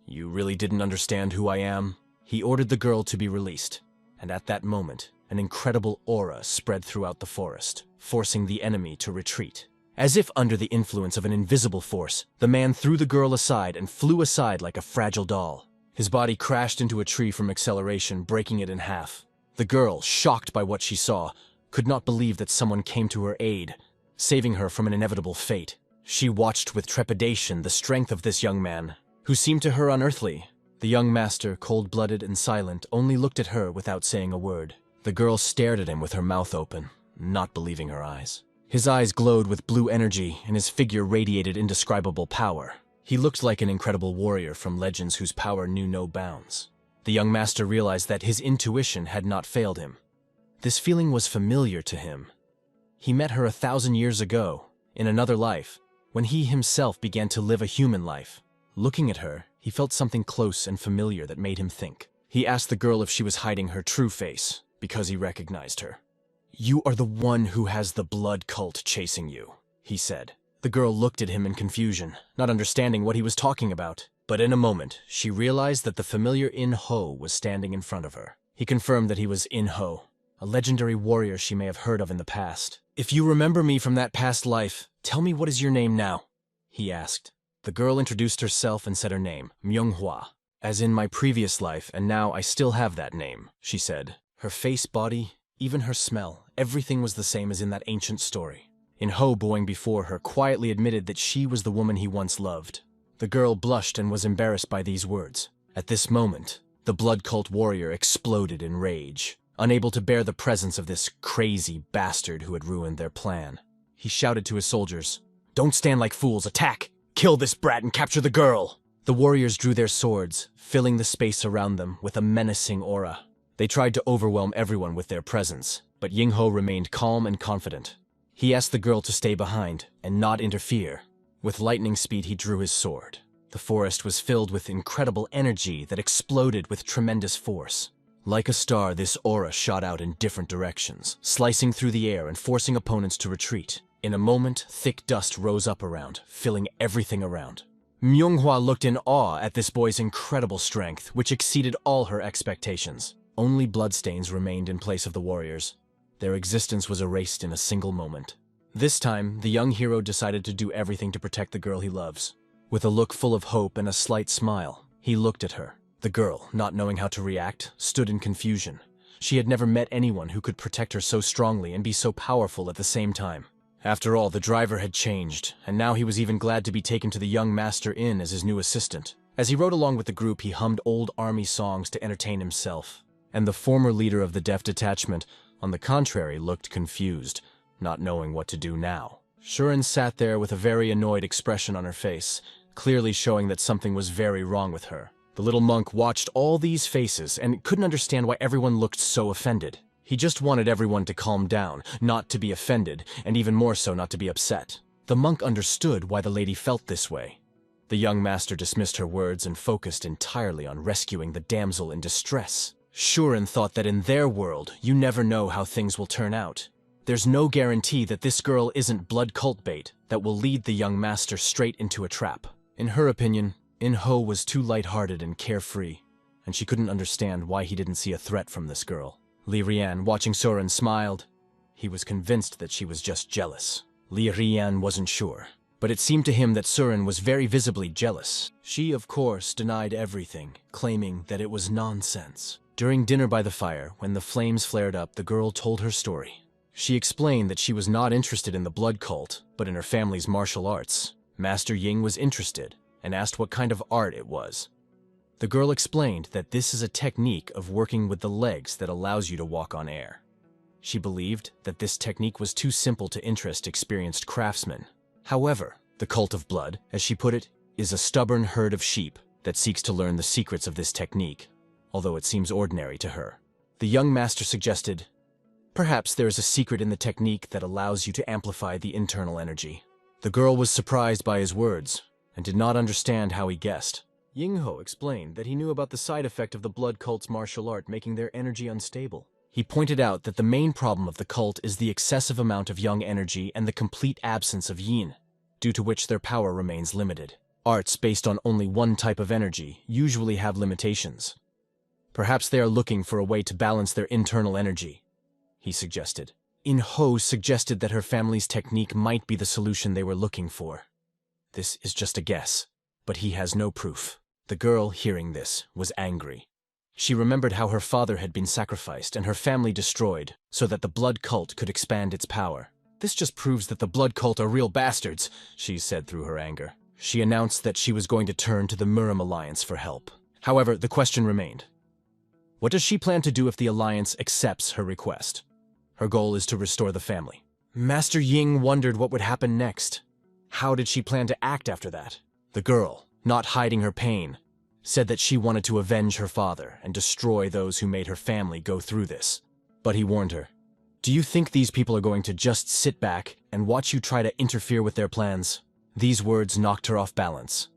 "You really didn't understand who I am?" He ordered the girl to be released, and at that moment, an incredible aura spread throughout the forest, forcing the enemy to retreat. As if under the influence of an invisible force, the man threw the girl aside and flew aside like a fragile doll. His body crashed into a tree from acceleration, breaking it in half. The girl, shocked by what she saw, could not believe that someone came to her aid, saving her from an inevitable fate. She watched with trepidation the strength of this young man, who seemed to her unearthly. The young master, cold-blooded and silent, only looked at her without saying a word. The girl stared at him with her mouth open, not believing her eyes. His eyes glowed with blue energy, and his figure radiated indescribable power. He looked like an incredible warrior from legends whose power knew no bounds. The young master realized that his intuition had not failed him. This feeling was familiar to him. He met her 1,000 years ago, in another life, when he himself began to live a human life. Looking at her, he felt something close and familiar that made him think. He asked the girl if she was hiding her true face, because he recognized her. "You are the one who has the blood cult chasing you," he said. The girl looked at him in confusion, not understanding what he was talking about. But in a moment, she realized that the familiar Yingho was standing in front of her. He confirmed that he was Yingho, a legendary warrior she may have heard of in the past. "If you remember me from that past life, tell me what is your name now?" he asked. The girl introduced herself and said her name, MANHUA. "As in my previous life, and now I still have that name," she said. Her face, body, even her smell, everything was the same as in that ancient story. Yingho, bowing before her, quietly admitted that she was the woman he once loved. The girl blushed and was embarrassed by these words. At this moment, the blood cult warrior exploded in rage, unable to bear the presence of this crazy bastard who had ruined their plan. He shouted to his soldiers, "Don't stand like fools, attack! Kill this brat and capture the girl!" The warriors drew their swords, filling the space around them with a menacing aura. They tried to overwhelm everyone with their presence, but Yingho remained calm and confident. He asked the girl to stay behind and not interfere. With lightning speed, he drew his sword. The forest was filled with incredible energy that exploded with tremendous force. Like a star, this aura shot out in different directions, slicing through the air and forcing opponents to retreat. In a moment, thick dust rose up around, filling everything around. Manhwa looked in awe at this boy's incredible strength, which exceeded all her expectations. Only bloodstains remained in place of the warriors. Their existence was erased in a single moment. This time, the young hero decided to do everything to protect the girl he loves. With a look full of hope and a slight smile, he looked at her. The girl, not knowing how to react, stood in confusion. She had never met anyone who could protect her so strongly and be so powerful at the same time. After all, the driver had changed, and now he was even glad to be taken to the young master inn as his new assistant. As he rode along with the group, he hummed old army songs to entertain himself. And the former leader of the deaf detachment, on the contrary, looked confused, not knowing what to do now. Surin sat there with a very annoyed expression on her face, clearly showing that something was very wrong with her. The little monk watched all these faces and couldn't understand why everyone looked so offended. He just wanted everyone to calm down, not to be offended, and even more so not to be upset. The monk understood why the lady felt this way. The young master dismissed her words and focused entirely on rescuing the damsel in distress. Surin thought that in their world, you never know how things will turn out. There's no guarantee that this girl isn't blood cult bait that will lead the young master straight into a trap. In her opinion, Yingho was too lighthearted and carefree, and she couldn't understand why he didn't see a threat from this girl. Li Rian, watching Surin, smiled. He was convinced that she was just jealous. Li Rian wasn't sure, but it seemed to him that Surin was very visibly jealous. She, of course, denied everything, claiming that it was nonsense. During dinner by the fire, when the flames flared up, the girl told her story. She explained that she was not interested in the blood cult, but in her family's martial arts. Master Ying was interested, and asked what kind of art it was. The girl explained that this is a technique of working with the legs that allows you to walk on air. She believed that this technique was too simple to interest experienced craftsmen. However, the cult of blood, as she put it, is a stubborn herd of sheep that seeks to learn the secrets of this technique, although it seems ordinary to her. The young master suggested, perhaps there is a secret in the technique that allows you to amplify the internal energy. The girl was surprised by his words, and did not understand how he guessed. Yingho explained that he knew about the side effect of the blood cult's martial art making their energy unstable. He pointed out that the main problem of the cult is the excessive amount of yang energy and the complete absence of yin, due to which their power remains limited. Arts based on only one type of energy usually have limitations. Perhaps they are looking for a way to balance their internal energy, he suggested. Yingho suggested that her family's technique might be the solution they were looking for. This is just a guess, but he has no proof. The girl, hearing this, was angry. She remembered how her father had been sacrificed and her family destroyed so that the blood cult could expand its power. This just proves that the blood cult are real bastards, she said through her anger. She announced that she was going to turn to the Murim Alliance for help. However, the question remained. What does she plan to do if the Alliance accepts her request? Her goal is to restore the family. Master Ying wondered what would happen next. How did she plan to act after that? The girl, not hiding her pain, said that she wanted to avenge her father and destroy those who made her family go through this. But he warned her, do you think these people are going to just sit back and watch you try to interfere with their plans? These words knocked her off balance.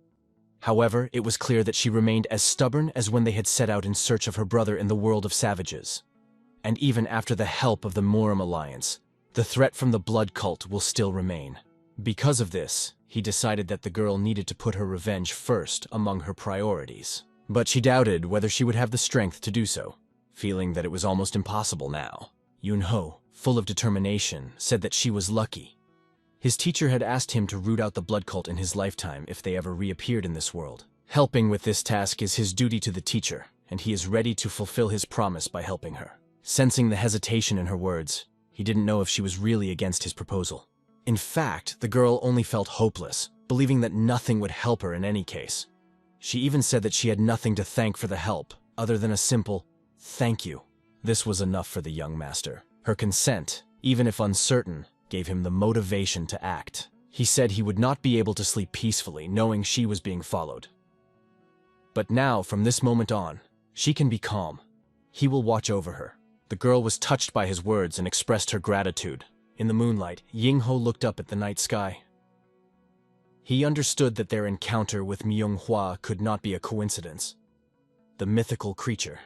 However, it was clear that she remained as stubborn as when they had set out in search of her brother in the world of savages. And even after the help of the Murim Alliance, the threat from the blood cult will still remain. Because of this, he decided that the girl needed to put her revenge first among her priorities. But she doubted whether she would have the strength to do so, feeling that it was almost impossible now. Yingho, full of determination, said that she was lucky. His teacher had asked him to root out the blood cult in his lifetime if they ever reappeared in this world. Helping with this task is his duty to the teacher, and he is ready to fulfill his promise by helping her. Sensing the hesitation in her words, he didn't know if she was really against his proposal. In fact, the girl only felt hopeless, believing that nothing would help her in any case. She even said that she had nothing to thank for the help, other than a simple, thank you. This was enough for the young master. Her consent, even if uncertain, gave him the motivation to act. He said he would not be able to sleep peacefully, knowing she was being followed. But now, from this moment on, she can be calm. He will watch over her. The girl was touched by his words and expressed her gratitude. In the moonlight, Yingho looked up at the night sky. He understood that their encounter with Manhwa could not be a coincidence. The mythical creature,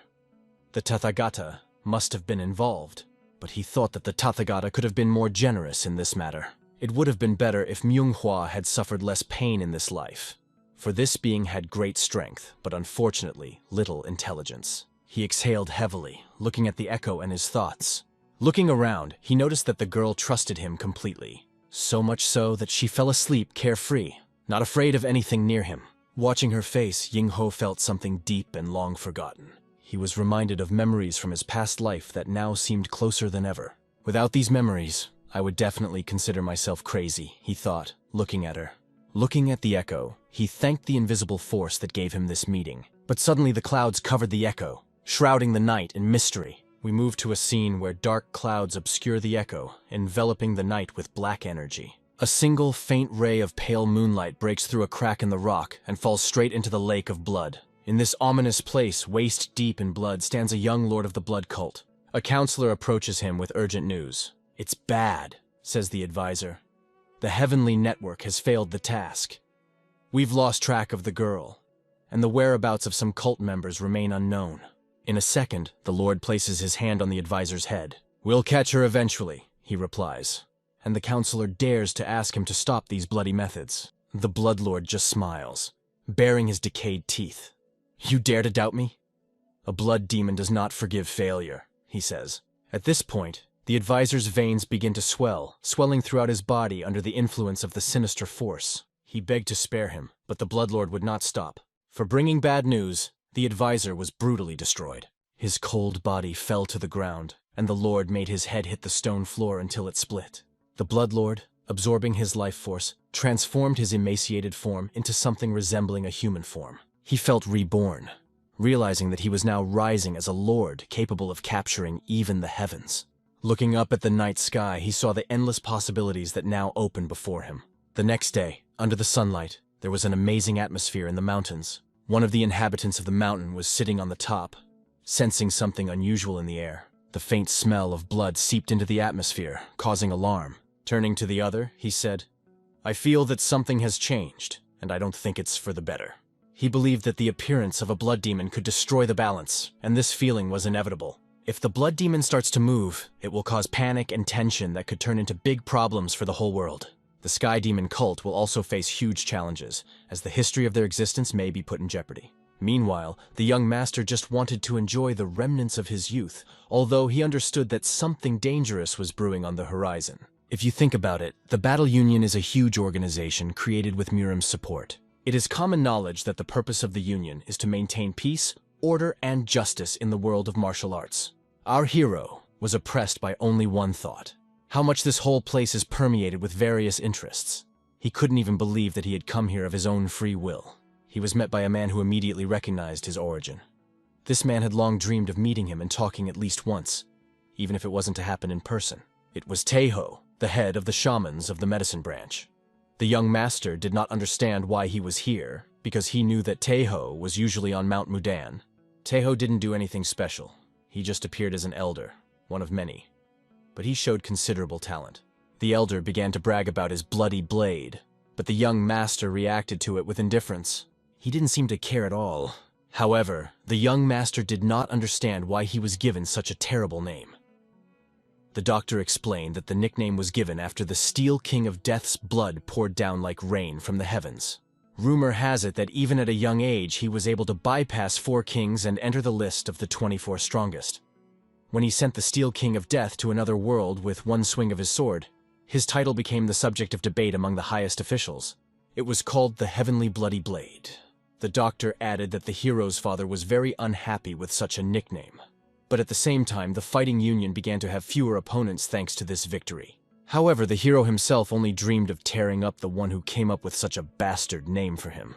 the Tathagata, must have been involved, but he thought that the Tathagata could have been more generous in this matter. It would have been better if Manhwa had suffered less pain in this life. for this being had great strength, but unfortunately little intelligence. He exhaled heavily, looking at the echo and his thoughts. Looking around, he noticed that the girl trusted him completely. So much so that she fell asleep carefree, not afraid of anything near him. Watching her face, Yingho felt something deep and long forgotten. He was reminded of memories from his past life that now seemed closer than ever. Without these memories, I would definitely consider myself crazy, he thought, looking at her. Looking at the echo, he thanked the invisible force that gave him this meeting. But suddenly the clouds covered the echo, shrouding the night in mystery. We move to a scene where dark clouds obscure the echo, enveloping the night with black energy. A single faint ray of pale moonlight breaks through a crack in the rock and falls straight into the lake of blood. In this ominous place, waist deep in blood, stands a young lord of the blood cult. A counselor approaches him with urgent news. "It's bad," says the advisor. "The heavenly network has failed the task. We've lost track of the girl, and the whereabouts of some cult members remain unknown." In a second, the Lord places his hand on the advisor's head. "We'll catch her eventually," he replies, and the counselor dares to ask him to stop these bloody methods. The Bloodlord just smiles, baring his decayed teeth. "You dare to doubt me? A blood demon does not forgive failure," he says. At this point, the advisor's veins begin to swell, swelling throughout his body under the influence of the sinister force. He begged to spare him, but the Bloodlord would not stop. For bringing bad news, the advisor was brutally destroyed. His cold body fell to the ground, and the Lord made his head hit the stone floor until it split. The Bloodlord, absorbing his life force, transformed his emaciated form into something resembling a human form. He felt reborn, realizing that he was now rising as a lord capable of capturing even the heavens. Looking up at the night sky, he saw the endless possibilities that now opened before him. The next day, under the sunlight, there was an amazing atmosphere in the mountains. One of the inhabitants of the mountain was sitting on the top. Sensing something unusual in the air, the faint smell of blood seeped into the atmosphere, causing alarm. Turning to the other, he said, "I feel that something has changed, and I don't think it's for the better." He believed that the appearance of a blood demon could destroy the balance, and this feeling was inevitable. If the blood demon starts to move, it will cause panic and tension that could turn into big problems for the whole world. The Sky Demon cult will also face huge challenges, as the history of their existence may be put in jeopardy. Meanwhile, the young master just wanted to enjoy the remnants of his youth, although he understood that something dangerous was brewing on the horizon. If you think about it, the Battle Union is a huge organization created with Murim's support. It is common knowledge that the purpose of the Union is to maintain peace, order, and justice in the world of martial arts. Our hero was oppressed by only one thought: how much this whole place is permeated with various interests. He couldn't even believe that he had come here of his own free will. He was met by a man who immediately recognized his origin. This man had long dreamed of meeting him and talking at least once, even if it wasn't to happen in person. It was Taeho, the head of the shamans of the medicine branch. The young master did not understand why he was here, because he knew that Taeho was usually on Mount Mudan. Taeho didn't do anything special. He just appeared as an elder, one of many. But he showed considerable talent. The elder began to brag about his bloody blade, but the young master reacted to it with indifference. He didn't seem to care at all. However, the young master did not understand why he was given such a terrible name. The doctor explained that the nickname was given after the Steel King of Death's blood poured down like rain from the heavens. Rumor has it that even at a young age he was able to bypass 4 kings and enter the list of the 24 strongest. When he sent the Steel King of Death to another world with one swing of his sword, his title became the subject of debate among the highest officials. It was called the Heavenly Bloody Blade. The doctor added that the hero's father was very unhappy with such a nickname. But at the same time, the fighting union began to have fewer opponents thanks to this victory. However, the hero himself only dreamed of tearing up the one who came up with such a bastard name for him.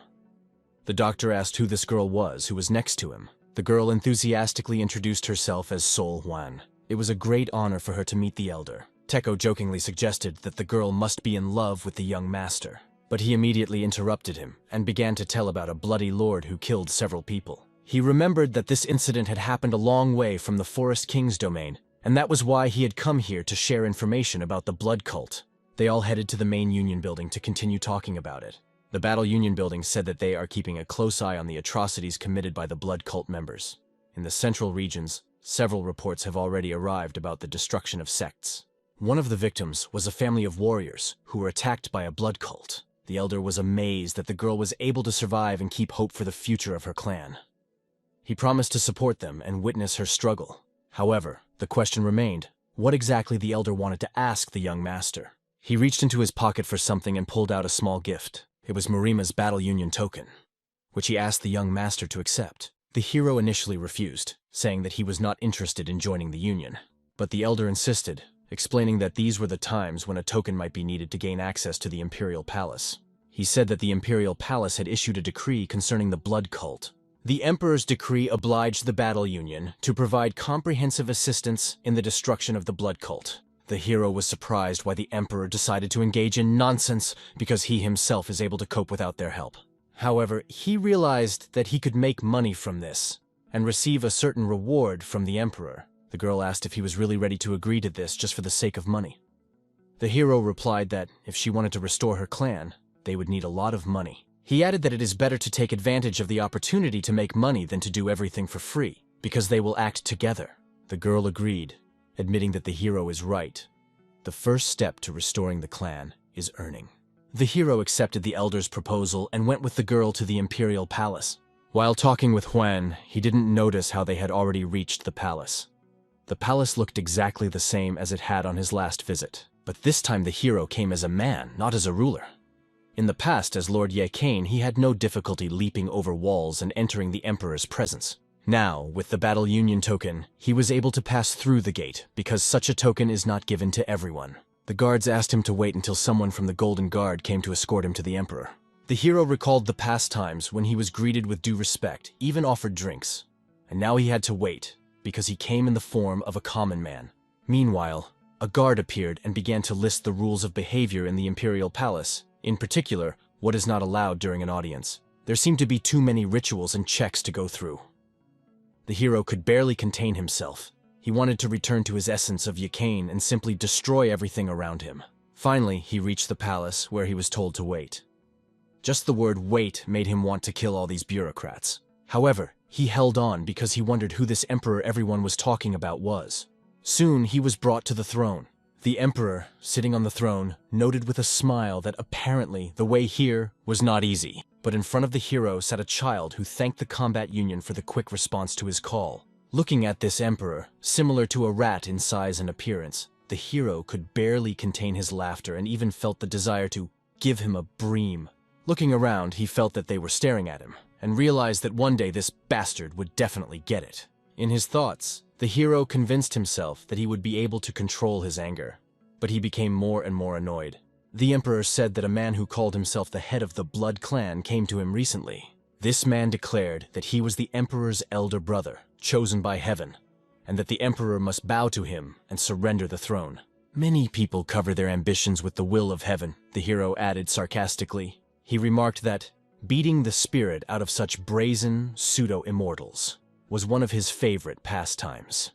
The doctor asked who this girl was who was next to him. The girl enthusiastically introduced herself as Sol Huan. It was a great honor for her to meet the elder. Teko jokingly suggested that the girl must be in love with the young master. But he immediately interrupted him and began to tell about a bloody lord who killed several people. He remembered that this incident had happened a long way from the Forest King's domain, and that was why he had come here to share information about the blood cult. They all headed to the main Union building to continue talking about it. The Battle Union building said that they are keeping a close eye on the atrocities committed by the blood cult members. In the central regions, several reports have already arrived about the destruction of sects. One of the victims was a family of warriors who were attacked by a blood cult. The elder was amazed that the girl was able to survive and keep hope for the future of her clan. He promised to support them and witness her struggle. However, the question remained, what exactly the elder wanted to ask the young master. He reached into his pocket for something and pulled out a small gift. It was Marima's battle union token, which he asked the young master to accept. The hero initially refused, saying that he was not interested in joining the union. But the elder insisted, explaining that these were the times when a token might be needed to gain access to the Imperial Palace. He said that the Imperial Palace had issued a decree concerning the blood cult. The Emperor's decree obliged the battle union to provide comprehensive assistance in the destruction of the blood cult. The hero was surprised why the Emperor decided to engage in nonsense because he himself is able to cope without their help. However, he realized that he could make money from this and receive a certain reward from the Emperor. The girl asked if he was really ready to agree to this just for the sake of money. The hero replied that if she wanted to restore her clan, they would need a lot of money. He added that it is better to take advantage of the opportunity to make money than to do everything for free, because they will act together. The girl agreed, admitting that the hero is right. The first step to restoring the clan is earning. The hero accepted the elder's proposal and went with the girl to the Imperial Palace. While talking with Huan, he didn't notice how they had already reached the palace. The palace looked exactly the same as it had on his last visit, but this time the hero came as a man, not as a ruler. In the past, as Lord Ye Kane, he had no difficulty leaping over walls and entering the Emperor's presence. Now, with the Battle Union token, he was able to pass through the gate, because such a token is not given to everyone. The guards asked him to wait until someone from the Golden Guard came to escort him to the Emperor. The hero recalled the past times when he was greeted with due respect, even offered drinks. And now he had to wait, because he came in the form of a common man. Meanwhile, a guard appeared and began to list the rules of behavior in the Imperial Palace, in particular, what is not allowed during an audience. There seemed to be too many rituals and checks to go through. The hero could barely contain himself. He wanted to return to his essence of Yikane and simply destroy everything around him. Finally, he reached the palace, where he was told to wait. Just the word wait made him want to kill all these bureaucrats. However, he held on because he wondered who this emperor everyone was talking about was. Soon, he was brought to the throne. The emperor, sitting on the throne, noted with a smile that apparently the way here was not easy. But in front of the hero sat a child who thanked the combat union for the quick response to his call. Looking at this emperor, similar to a rat in size and appearance, the hero could barely contain his laughter and even felt the desire to give him a bream. Looking around, he felt that they were staring at him, and realized that one day this bastard would definitely get it. In his thoughts, the hero convinced himself that he would be able to control his anger, but he became more and more annoyed. The emperor said that a man who called himself the head of the Blood Clan came to him recently. This man declared that he was the emperor's elder brother, chosen by heaven, and that the emperor must bow to him and surrender the throne. Many people cover their ambitions with the will of heaven, the hero added sarcastically. He remarked that beating the spirit out of such brazen pseudo-immortals was one of his favorite pastimes.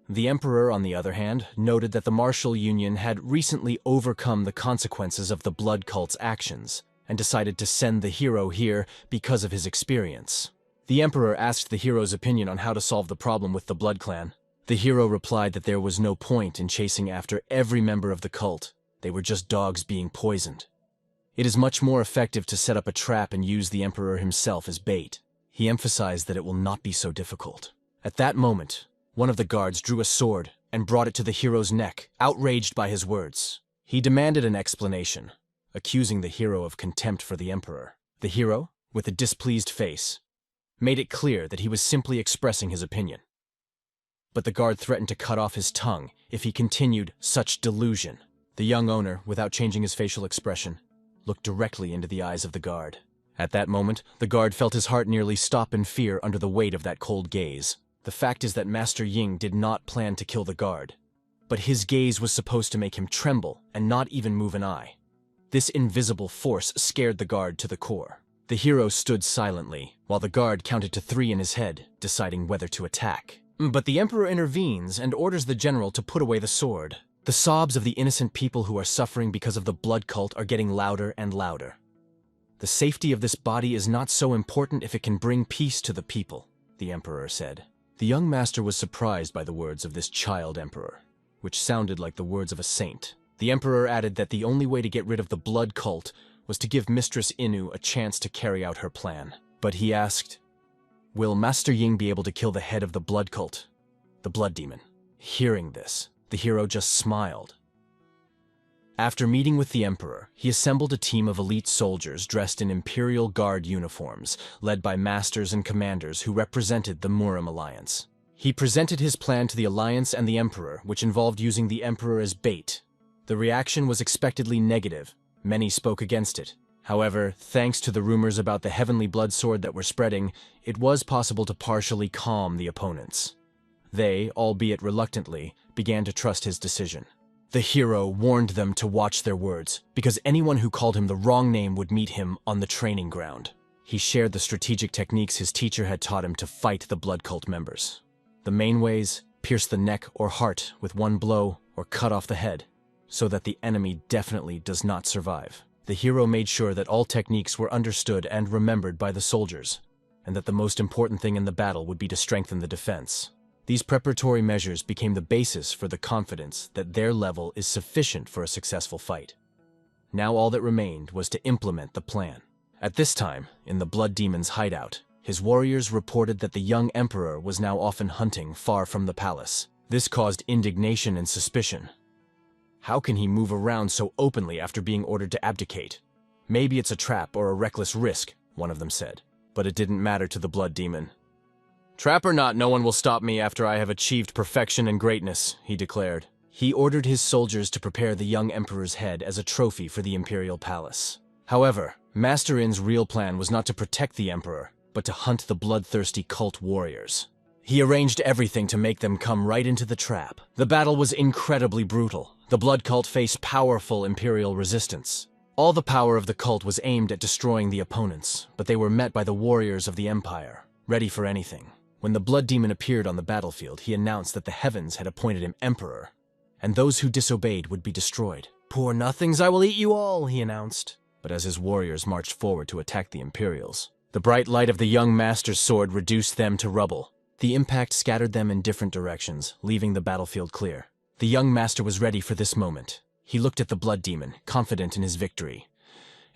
The emperor, on the other hand, noted that the martial union had recently overcome the consequences of the blood cult's actions, and decided to send the hero here because of his experience. The emperor asked the hero's opinion on how to solve the problem with the Blood Clan. The hero replied that there was no point in chasing after every member of the cult. They were just dogs being poisoned. It is much more effective to set up a trap and use the emperor himself as bait. He emphasized that it will not be so difficult. At that moment, one of the guards drew a sword and brought it to the hero's neck, outraged by his words. He demanded an explanation, accusing the hero of contempt for the emperor. The hero, with a displeased face, made it clear that he was simply expressing his opinion. But the guard threatened to cut off his tongue if he continued such delusion. The young owner, without changing his facial expression, looked directly into the eyes of the guard. At that moment, the guard felt his heart nearly stop in fear under the weight of that cold gaze. The fact is that Master Ying did not plan to kill the guard, but his gaze was supposed to make him tremble and not even move an eye. This invisible force scared the guard to the core. The hero stood silently, while the guard counted to 3 in his head, deciding whether to attack. But the emperor intervenes and orders the general to put away the sword. The sobs of the innocent people who are suffering because of the blood cult are getting louder and louder. The safety of this body is not so important if it can bring peace to the people, the emperor said. The young master was surprised by the words of this child emperor, which sounded like the words of a saint. The emperor added that the only way to get rid of the blood cult was to give Mistress Inu a chance to carry out her plan. But he asked, "Will Master Ying be able to kill the head of the blood cult, the blood demon?" Hearing this, the hero just smiled. After meeting with the Emperor, he assembled a team of elite soldiers dressed in Imperial Guard uniforms, led by masters and commanders who represented the Murim Alliance. He presented his plan to the Alliance and the Emperor, which involved using the Emperor as bait. The reaction was expectedly negative. Many spoke against it. However, thanks to the rumors about the heavenly blood sword that were spreading, it was possible to partially calm the opponents. They, albeit reluctantly, began to trust his decision. The hero warned them to watch their words, because anyone who called him the wrong name would meet him on the training ground. He shared the strategic techniques his teacher had taught him to fight the blood cult members. The main ways: pierce the neck or heart with one blow or cut off the head, so that the enemy definitely does not survive. The hero made sure that all techniques were understood and remembered by the soldiers, and that the most important thing in the battle would be to strengthen the defense. These preparatory measures became the basis for the confidence that their level is sufficient for a successful fight. Now all that remained was to implement the plan. At this time, in the Blood Demon's hideout, his warriors reported that the young emperor was now often hunting far from the palace. This caused indignation and suspicion. How can he move around so openly after being ordered to abdicate? Maybe it's a trap or a reckless risk, one of them said. But it didn't matter to the Blood Demon. "Trap or not, no one will stop me after I have achieved perfection and greatness," he declared. He ordered his soldiers to prepare the young emperor's head as a trophy for the imperial palace. However, Master In's real plan was not to protect the emperor, but to hunt the bloodthirsty cult warriors. He arranged everything to make them come right into the trap. The battle was incredibly brutal. The blood cult faced powerful imperial resistance. All the power of the cult was aimed at destroying the opponents, but they were met by the warriors of the empire, ready for anything. When the blood demon appeared on the battlefield, he announced that the heavens had appointed him emperor, and those who disobeyed would be destroyed. "Poor nothings, I will eat you all," he announced. But as his warriors marched forward to attack the Imperials, the bright light of the young master's sword reduced them to rubble. The impact scattered them in different directions, leaving the battlefield clear. The young master was ready for this moment. He looked at the blood demon, confident in his victory.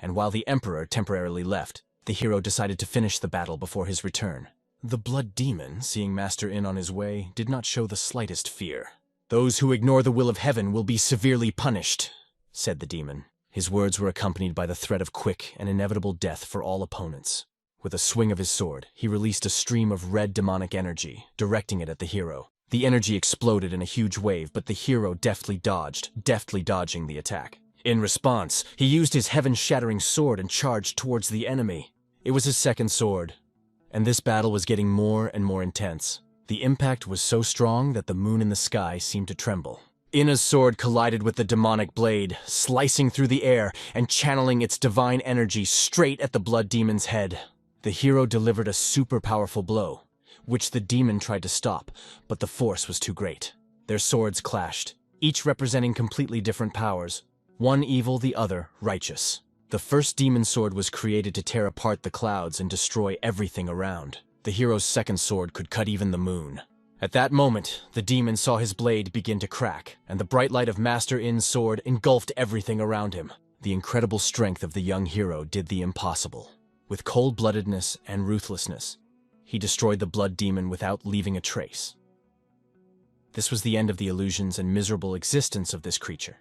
And while the emperor temporarily left, the hero decided to finish the battle before his return. The blood demon, seeing Master In on his way, did not show the slightest fear. "Those who ignore the will of heaven will be severely punished," said the demon. His words were accompanied by the threat of quick and inevitable death for all opponents. With a swing of his sword, he released a stream of red demonic energy, directing it at the hero. The energy exploded in a huge wave, but the hero deftly dodging the attack. In response, he used his heaven-shattering sword and charged towards the enemy. It was his second sword, and this battle was getting more and more intense. The impact was so strong that the moon in the sky seemed to tremble. Ina's sword collided with the demonic blade, slicing through the air and channeling its divine energy straight at the blood demon's head. The hero delivered a super powerful blow, which the demon tried to stop, but the force was too great. Their swords clashed, each representing completely different powers, one evil, the other righteous. The first demon sword was created to tear apart the clouds and destroy everything around. The hero's second sword could cut even the moon. At that moment, the demon saw his blade begin to crack, and the bright light of Master In's sword engulfed everything around him. The incredible strength of the young hero did the impossible. With cold-bloodedness and ruthlessness, he destroyed the blood demon without leaving a trace. This was the end of the illusions and miserable existence of this creature,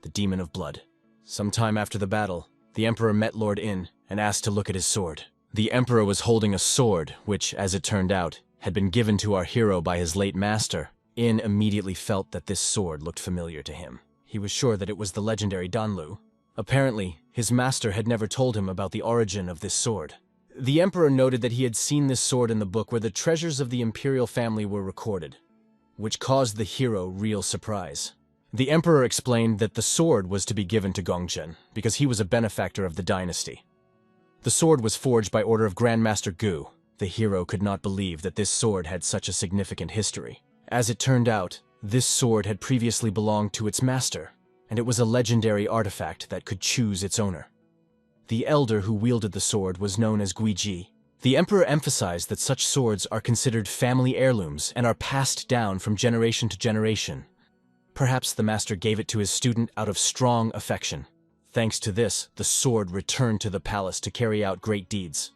the demon of blood. Some time after the battle, the Emperor met Lord In and asked to look at his sword. The Emperor was holding a sword, which, as it turned out, had been given to our hero by his late master. In immediately felt that this sword looked familiar to him. He was sure that it was the legendary Danlu. Apparently, his master had never told him about the origin of this sword. The Emperor noted that he had seen this sword in the book where the treasures of the imperial family were recorded, which caused the hero real surprise. The Emperor explained that the sword was to be given to Gongzhen because he was a benefactor of the dynasty. The sword was forged by order of Grandmaster Gu. The hero could not believe that this sword had such a significant history. As it turned out, this sword had previously belonged to its master, and it was a legendary artifact that could choose its owner. The elder who wielded the sword was known as Guiji. The Emperor emphasized that such swords are considered family heirlooms and are passed down from generation to generation. Perhaps the master gave it to his student out of strong affection. Thanks to this, the sword returned to the palace to carry out great deeds.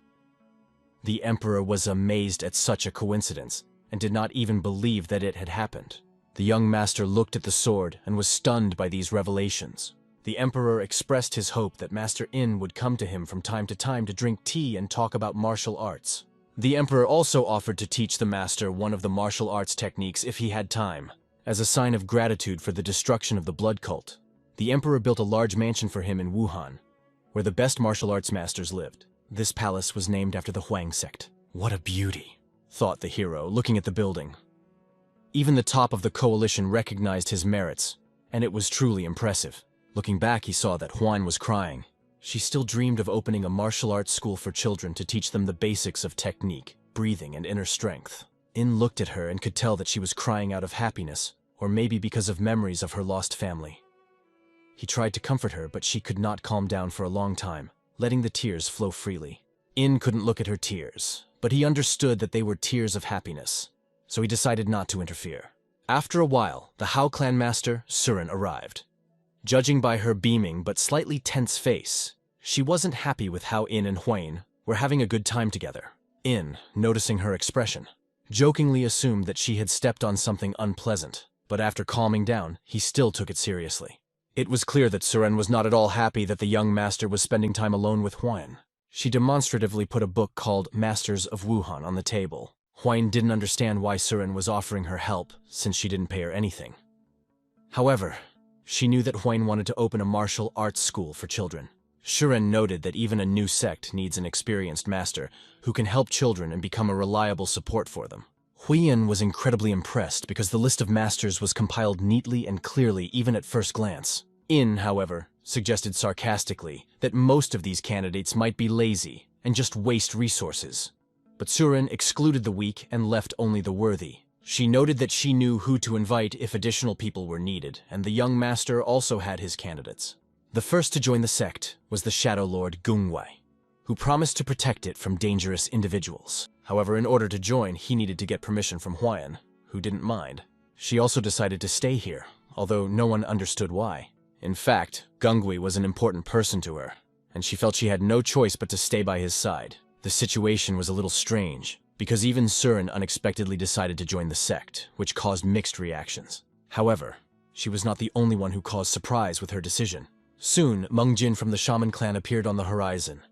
The emperor was amazed at such a coincidence, and did not even believe that it had happened. The young master looked at the sword and was stunned by these revelations. The emperor expressed his hope that Master In would come to him from time to drink tea and talk about martial arts. The emperor also offered to teach the master one of the martial arts techniques if he had time, as a sign of gratitude for the destruction of the blood cult. The emperor built a large mansion for him in Wuhan, where the best martial arts masters lived. This palace was named after the Huang sect. What a beauty, thought the hero, looking at the building. Even the top of the coalition recognized his merits, and it was truly impressive. Looking back, he saw that Huan was crying. She still dreamed of opening a martial arts school for children to teach them the basics of technique, breathing, and inner strength. In looked at her and could tell that she was crying out of happiness, or maybe because of memories of her lost family. He tried to comfort her, but she could not calm down for a long time, letting the tears flow freely. In couldn't look at her tears, but he understood that they were tears of happiness, so he decided not to interfere. After a while, the Hao clan master, Surin, arrived. Judging by her beaming but slightly tense face, she wasn't happy with how In and Huane were having a good time together. In, noticing her expression, jokingly assumed that she had stepped on something unpleasant, but after calming down, he still took it seriously. It was clear that Surin was not at all happy that the young master was spending time alone with Huan. She demonstratively put a book called Masters of Wuhan on the table. Huan didn't understand why Surin was offering her help, since she didn't pay her anything. However, she knew that Huan wanted to open a martial arts school for children. Surin noted that even a new sect needs an experienced master who can help children and become a reliable support for them. Huiyan was incredibly impressed because the list of masters was compiled neatly and clearly even at first glance. In, however, suggested sarcastically that most of these candidates might be lazy and just waste resources. But Surin excluded the weak and left only the worthy. She noted that she knew who to invite if additional people were needed, and the young master also had his candidates. The first to join the sect was the Shadow Lord Gungwei, who promised to protect it from dangerous individuals. However, in order to join, he needed to get permission from Huan, who didn't mind. She also decided to stay here, although no one understood why. In fact, Gungwei was an important person to her, and she felt she had no choice but to stay by his side. The situation was a little strange, because even Surin unexpectedly decided to join the sect, which caused mixed reactions. However, she was not the only one who caused surprise with her decision. Soon, Meng Jin from the Shaman clan appeared on the horizon,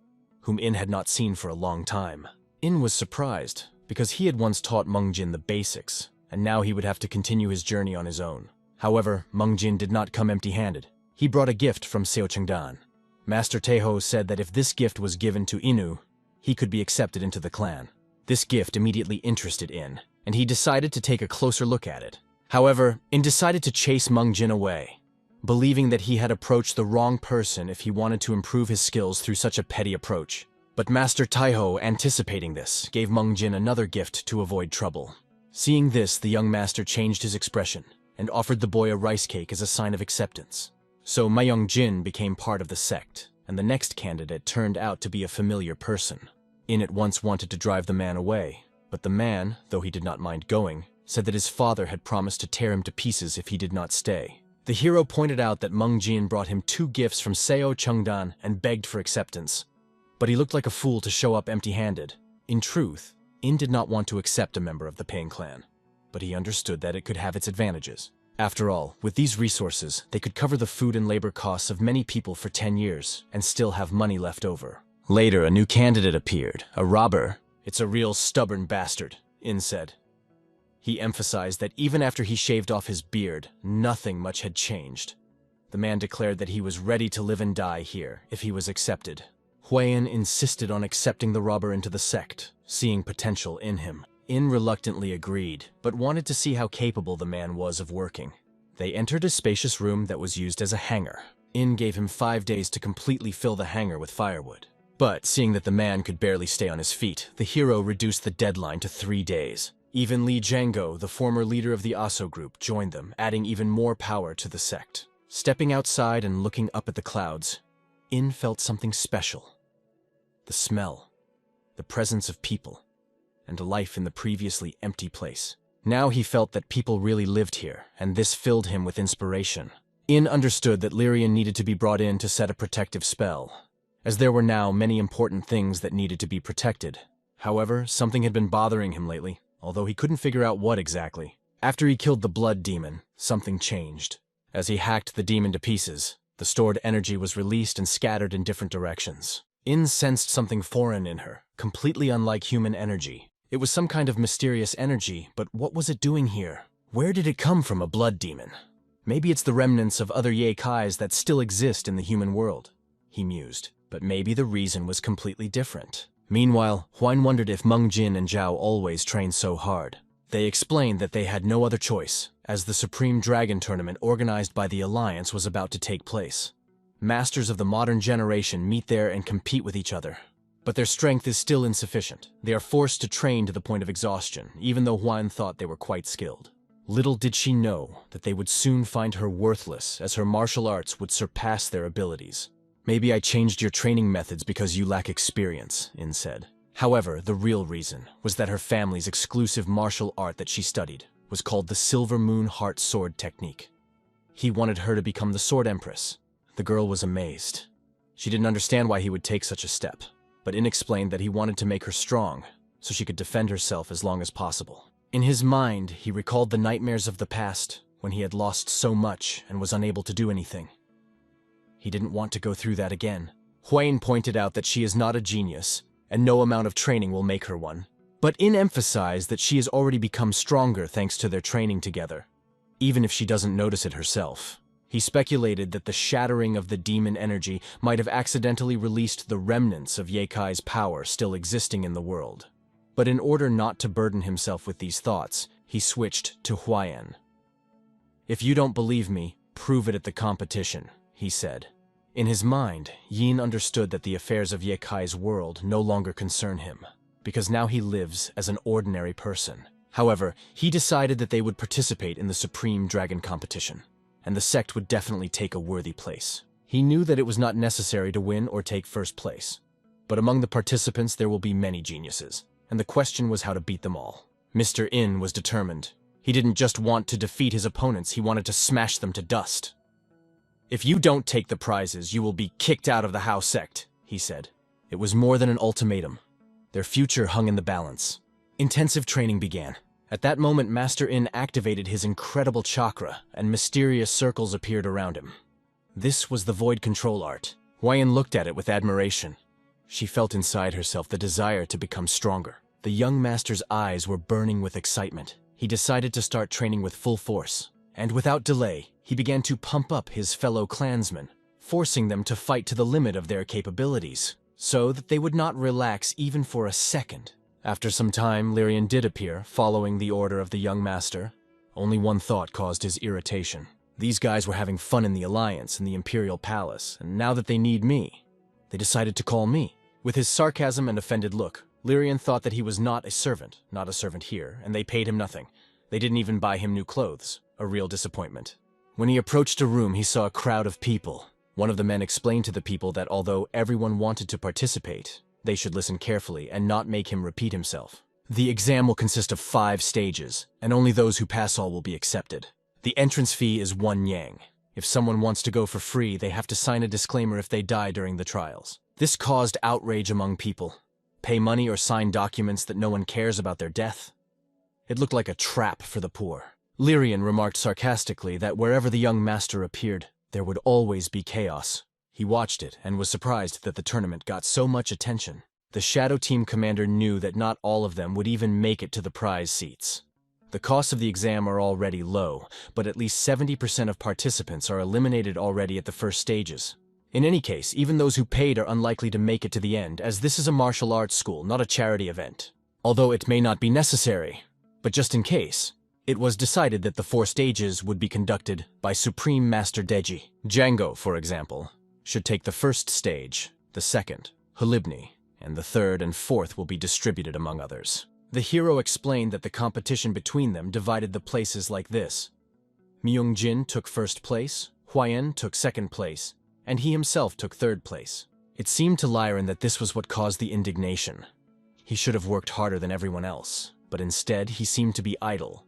whom In had not seen for a long time. In was surprised, because he had once taught Meng Jin the basics, and now he would have to continue his journey on his own. However, Meng Jin did not come empty-handed. He brought a gift from Seo Chengdan. Master Teho said that if this gift was given to Inu, he could be accepted into the clan. This gift immediately interested In, and he decided to take a closer look at it. However, In decided to chase Meng Jin away, believing that he had approached the wrong person if he wanted to improve his skills through such a petty approach. But Master Taiho, anticipating this, gave Meng Jin another gift to avoid trouble. Seeing this, the young master changed his expression and offered the boy a rice cake as a sign of acceptance. So Mayong Jin became part of the sect, and the next candidate turned out to be a familiar person. In at once wanted to drive the man away, but the man, though he did not mind going, said that his father had promised to tear him to pieces if he did not stay. The hero pointed out that Meng Jin brought him 2 gifts from Seo Chengdan and begged for acceptance. But he looked like a fool to show up empty-handed. In truth, In did not want to accept a member of the Pain clan, but he understood that it could have its advantages. After all, with these resources, they could cover the food and labor costs of many people for 10 years and still have money left over. Later, a new candidate appeared, a robber. "It's a real stubborn bastard," In said. He emphasized that even after he shaved off his beard, nothing much had changed. The man declared that he was ready to live and die here if he was accepted. Huiyan insisted on accepting the robber into the sect, seeing potential in him. In reluctantly agreed, but wanted to see how capable the man was of working. They entered a spacious room that was used as a hangar. In gave him 5 days to completely fill the hangar with firewood. But seeing that the man could barely stay on his feet, the hero reduced the deadline to 3 days. Even Li Jiango, the former leader of the Aso group, joined them, adding even more power to the sect. Stepping outside and looking up at the clouds, In felt something special. The smell, the presence of people, and life in the previously empty place. Now he felt that people really lived here, and this filled him with inspiration. In understood that Lyrian needed to be brought in to set a protective spell, as there were now many important things that needed to be protected. However, something had been bothering him lately, although he couldn't figure out what exactly. After he killed the blood demon, something changed. As he hacked the demon to pieces, the stored energy was released and scattered in different directions. In sensed something foreign in her, completely unlike human energy. It was some kind of mysterious energy, but what was it doing here? Where did it come from, a blood demon? Maybe it's the remnants of other Yeikais that still exist in the human world, he mused. But maybe the reason was completely different. Meanwhile, Huan wondered if Meng Jin and Zhao always trained so hard. They explained that they had no other choice, as the Supreme Dragon Tournament organized by the Alliance was about to take place. Masters of the modern generation meet there and compete with each other. But their strength is still insufficient. They are forced to train to the point of exhaustion, even though Huan thought they were quite skilled. Little did she know that they would soon find her worthless, as her martial arts would surpass their abilities. Maybe I changed your training methods because you lack experience, In said. However, the real reason was that her family's exclusive martial art that she studied was called the Silver Moon Heart Sword Technique. He wanted her to become the Sword Empress. The girl was amazed. She didn't understand why he would take such a step, but In explained that he wanted to make her strong so she could defend herself as long as possible. In his mind, he recalled the nightmares of the past when he had lost so much and was unable to do anything. He didn't want to go through that again. Huayin pointed out that she is not a genius, and no amount of training will make her one. But In emphasized that she has already become stronger thanks to their training together, even if she doesn't notice it herself. He speculated that the shattering of the demon energy might have accidentally released the remnants of Yeikai's power still existing in the world. But in order not to burden himself with these thoughts, he switched to Huayan. If you don't believe me, prove it at the competition, he said. In his mind, Yin understood that the affairs of Yeikai's world no longer concern him, because now he lives as an ordinary person. However, he decided that they would participate in the Supreme Dragon competition, and the sect would definitely take a worthy place. He knew that it was not necessary to win or take first place, but among the participants there will be many geniuses, and the question was how to beat them all. Mr. In was determined. He didn't just want to defeat his opponents, he wanted to smash them to dust. If you don't take the prizes, you will be kicked out of the Hao sect, he said. It was more than an ultimatum. Their future hung in the balance. Intensive training began. At that moment, Master In activated his incredible chakra, and mysterious circles appeared around him. This was the void control art. Huayan looked at it with admiration. She felt inside herself the desire to become stronger. The young master's eyes were burning with excitement. He decided to start training with full force, and without delay, he began to pump up his fellow clansmen, forcing them to fight to the limit of their capabilities, so that they would not relax even for a second. After some time, Lyrian did appear, following the order of the young master. Only one thought caused his irritation. These guys were having fun in the Alliance in the Imperial Palace, and now that they need me, they decided to call me. With his sarcasm and offended look, Lyrian thought that he was not a servant here, and they paid him nothing. They didn't even buy him new clothes, a real disappointment. When he approached a room, he saw a crowd of people. One of the men explained to the people that although everyone wanted to participate, they should listen carefully and not make him repeat himself. The exam will consist of 5 stages, and only those who pass all will be accepted. The entrance fee is 1 yang. If someone wants to go for free, they have to sign a disclaimer if they die during the trials. This caused outrage among people. Pay money or sign documents that no one cares about their death. It looked like a trap for the poor. Lyrian remarked sarcastically that wherever the young master appeared, there would always be chaos. He watched it and was surprised that the tournament got so much attention. The Shadow Team commander knew that not all of them would even make it to the prize seats. The costs of the exam are already low, but at least 70% of participants are eliminated already at the first stages. In any case, even those who paid are unlikely to make it to the end, as this is a martial arts school, not a charity event. Although it may not be necessary, but just in case, it was decided that the 4 stages would be conducted by Supreme Master Deji. Django, for example, should take the first stage, the second, Halibni, and the third and fourth will be distributed among others. The hero explained that the competition between them divided the places like this. Myung-jin took first place, Huayan took second place, and he himself took third place. It seemed to Lyran that this was what caused the indignation. He should have worked harder than everyone else, but instead he seemed to be idle.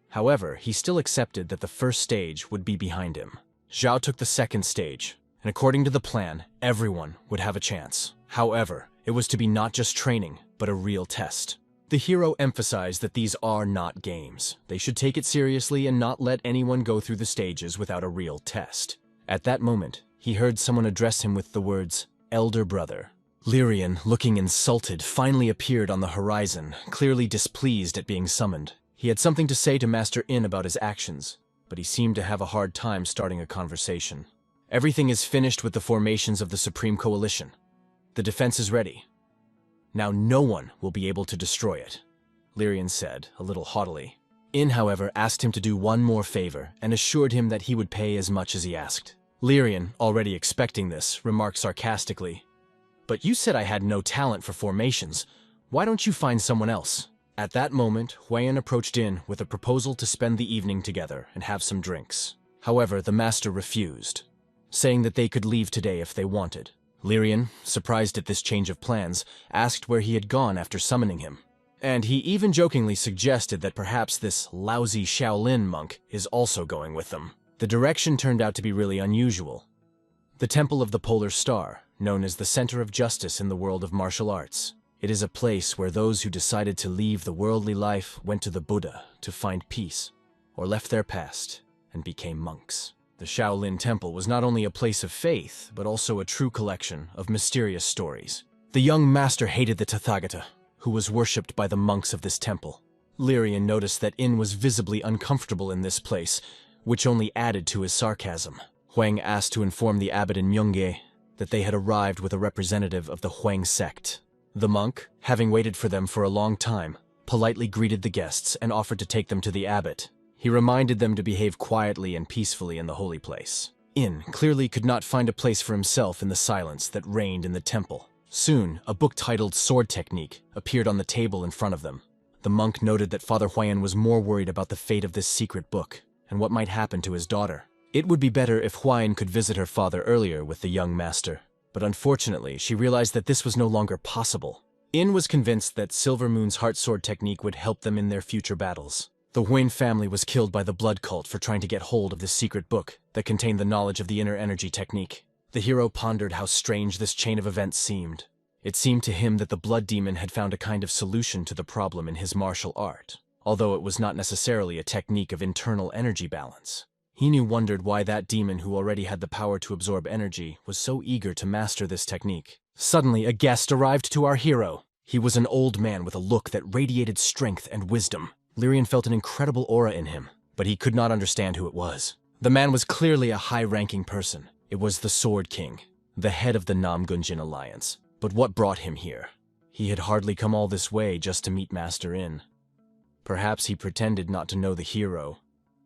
However, he still accepted that the first stage would be behind him. Zhao took the second stage, and according to the plan, everyone would have a chance. However, it was to be not just training, but a real test. The hero emphasized that these are not games. They should take it seriously and not let anyone go through the stages without a real test. At that moment, he heard someone address him with the words, "Elder brother." Lyrian, looking insulted, finally appeared on the horizon, clearly displeased at being summoned. He had something to say to Master In about his actions, but he seemed to have a hard time starting a conversation. Everything is finished with the formations of the Supreme Coalition. The defense is ready. Now no one will be able to destroy it, Lyrian said, a little haughtily. In, however, asked him to do one more favor and assured him that he would pay as much as he asked. Lyrian, already expecting this, remarked sarcastically, "But you said I had no talent for formations. Why don't you find someone else?" At that moment, Huayan approached In with a proposal to spend the evening together and have some drinks. However, the master refused, saying that they could leave today if they wanted. Lyrian, surprised at this change of plans, asked where he had gone after summoning him. And he even jokingly suggested that perhaps this lousy Shaolin monk is also going with them. The direction turned out to be really unusual. The Temple of the Polar Star, known as the center of justice in the world of martial arts. It is a place where those who decided to leave the worldly life went to the Buddha to find peace, or left their past and became monks. The Shaolin Temple was not only a place of faith, but also a true collection of mysterious stories. The young master hated the Tathagata, who was worshipped by the monks of this temple. Lyrian noticed that In was visibly uncomfortable in this place, which only added to his sarcasm. Huang asked to inform the abbot in Myungye that they had arrived with a representative of the Huang sect. The monk, having waited for them for a long time, politely greeted the guests and offered to take them to the abbot. He reminded them to behave quietly and peacefully in the holy place. In clearly could not find a place for himself in the silence that reigned in the temple. Soon, a book titled Sword Technique appeared on the table in front of them. The monk noted that Father Huayan was more worried about the fate of this secret book and what might happen to his daughter. It would be better if Huayan could visit her father earlier with the young master, but unfortunately, she realized that this was no longer possible. In was convinced that Silver Moon's Heart Sword technique would help them in their future battles. The Huayan family was killed by the blood cult for trying to get hold of this secret book that contained the knowledge of the inner energy technique. The hero pondered how strange this chain of events seemed. It seemed to him that the blood demon had found a kind of solution to the problem in his martial art, although it was not necessarily a technique of internal energy balance. He wondered why that demon who already had the power to absorb energy was so eager to master this technique. Suddenly, a guest arrived to our hero. He was an old man with a look that radiated strength and wisdom. Lyrian felt an incredible aura in him, but he could not understand who it was. The man was clearly a high-ranking person. It was the Sword King, the head of the Namgunjin Alliance. But what brought him here? He had hardly come all this way just to meet Master In. Perhaps he pretended not to know the hero,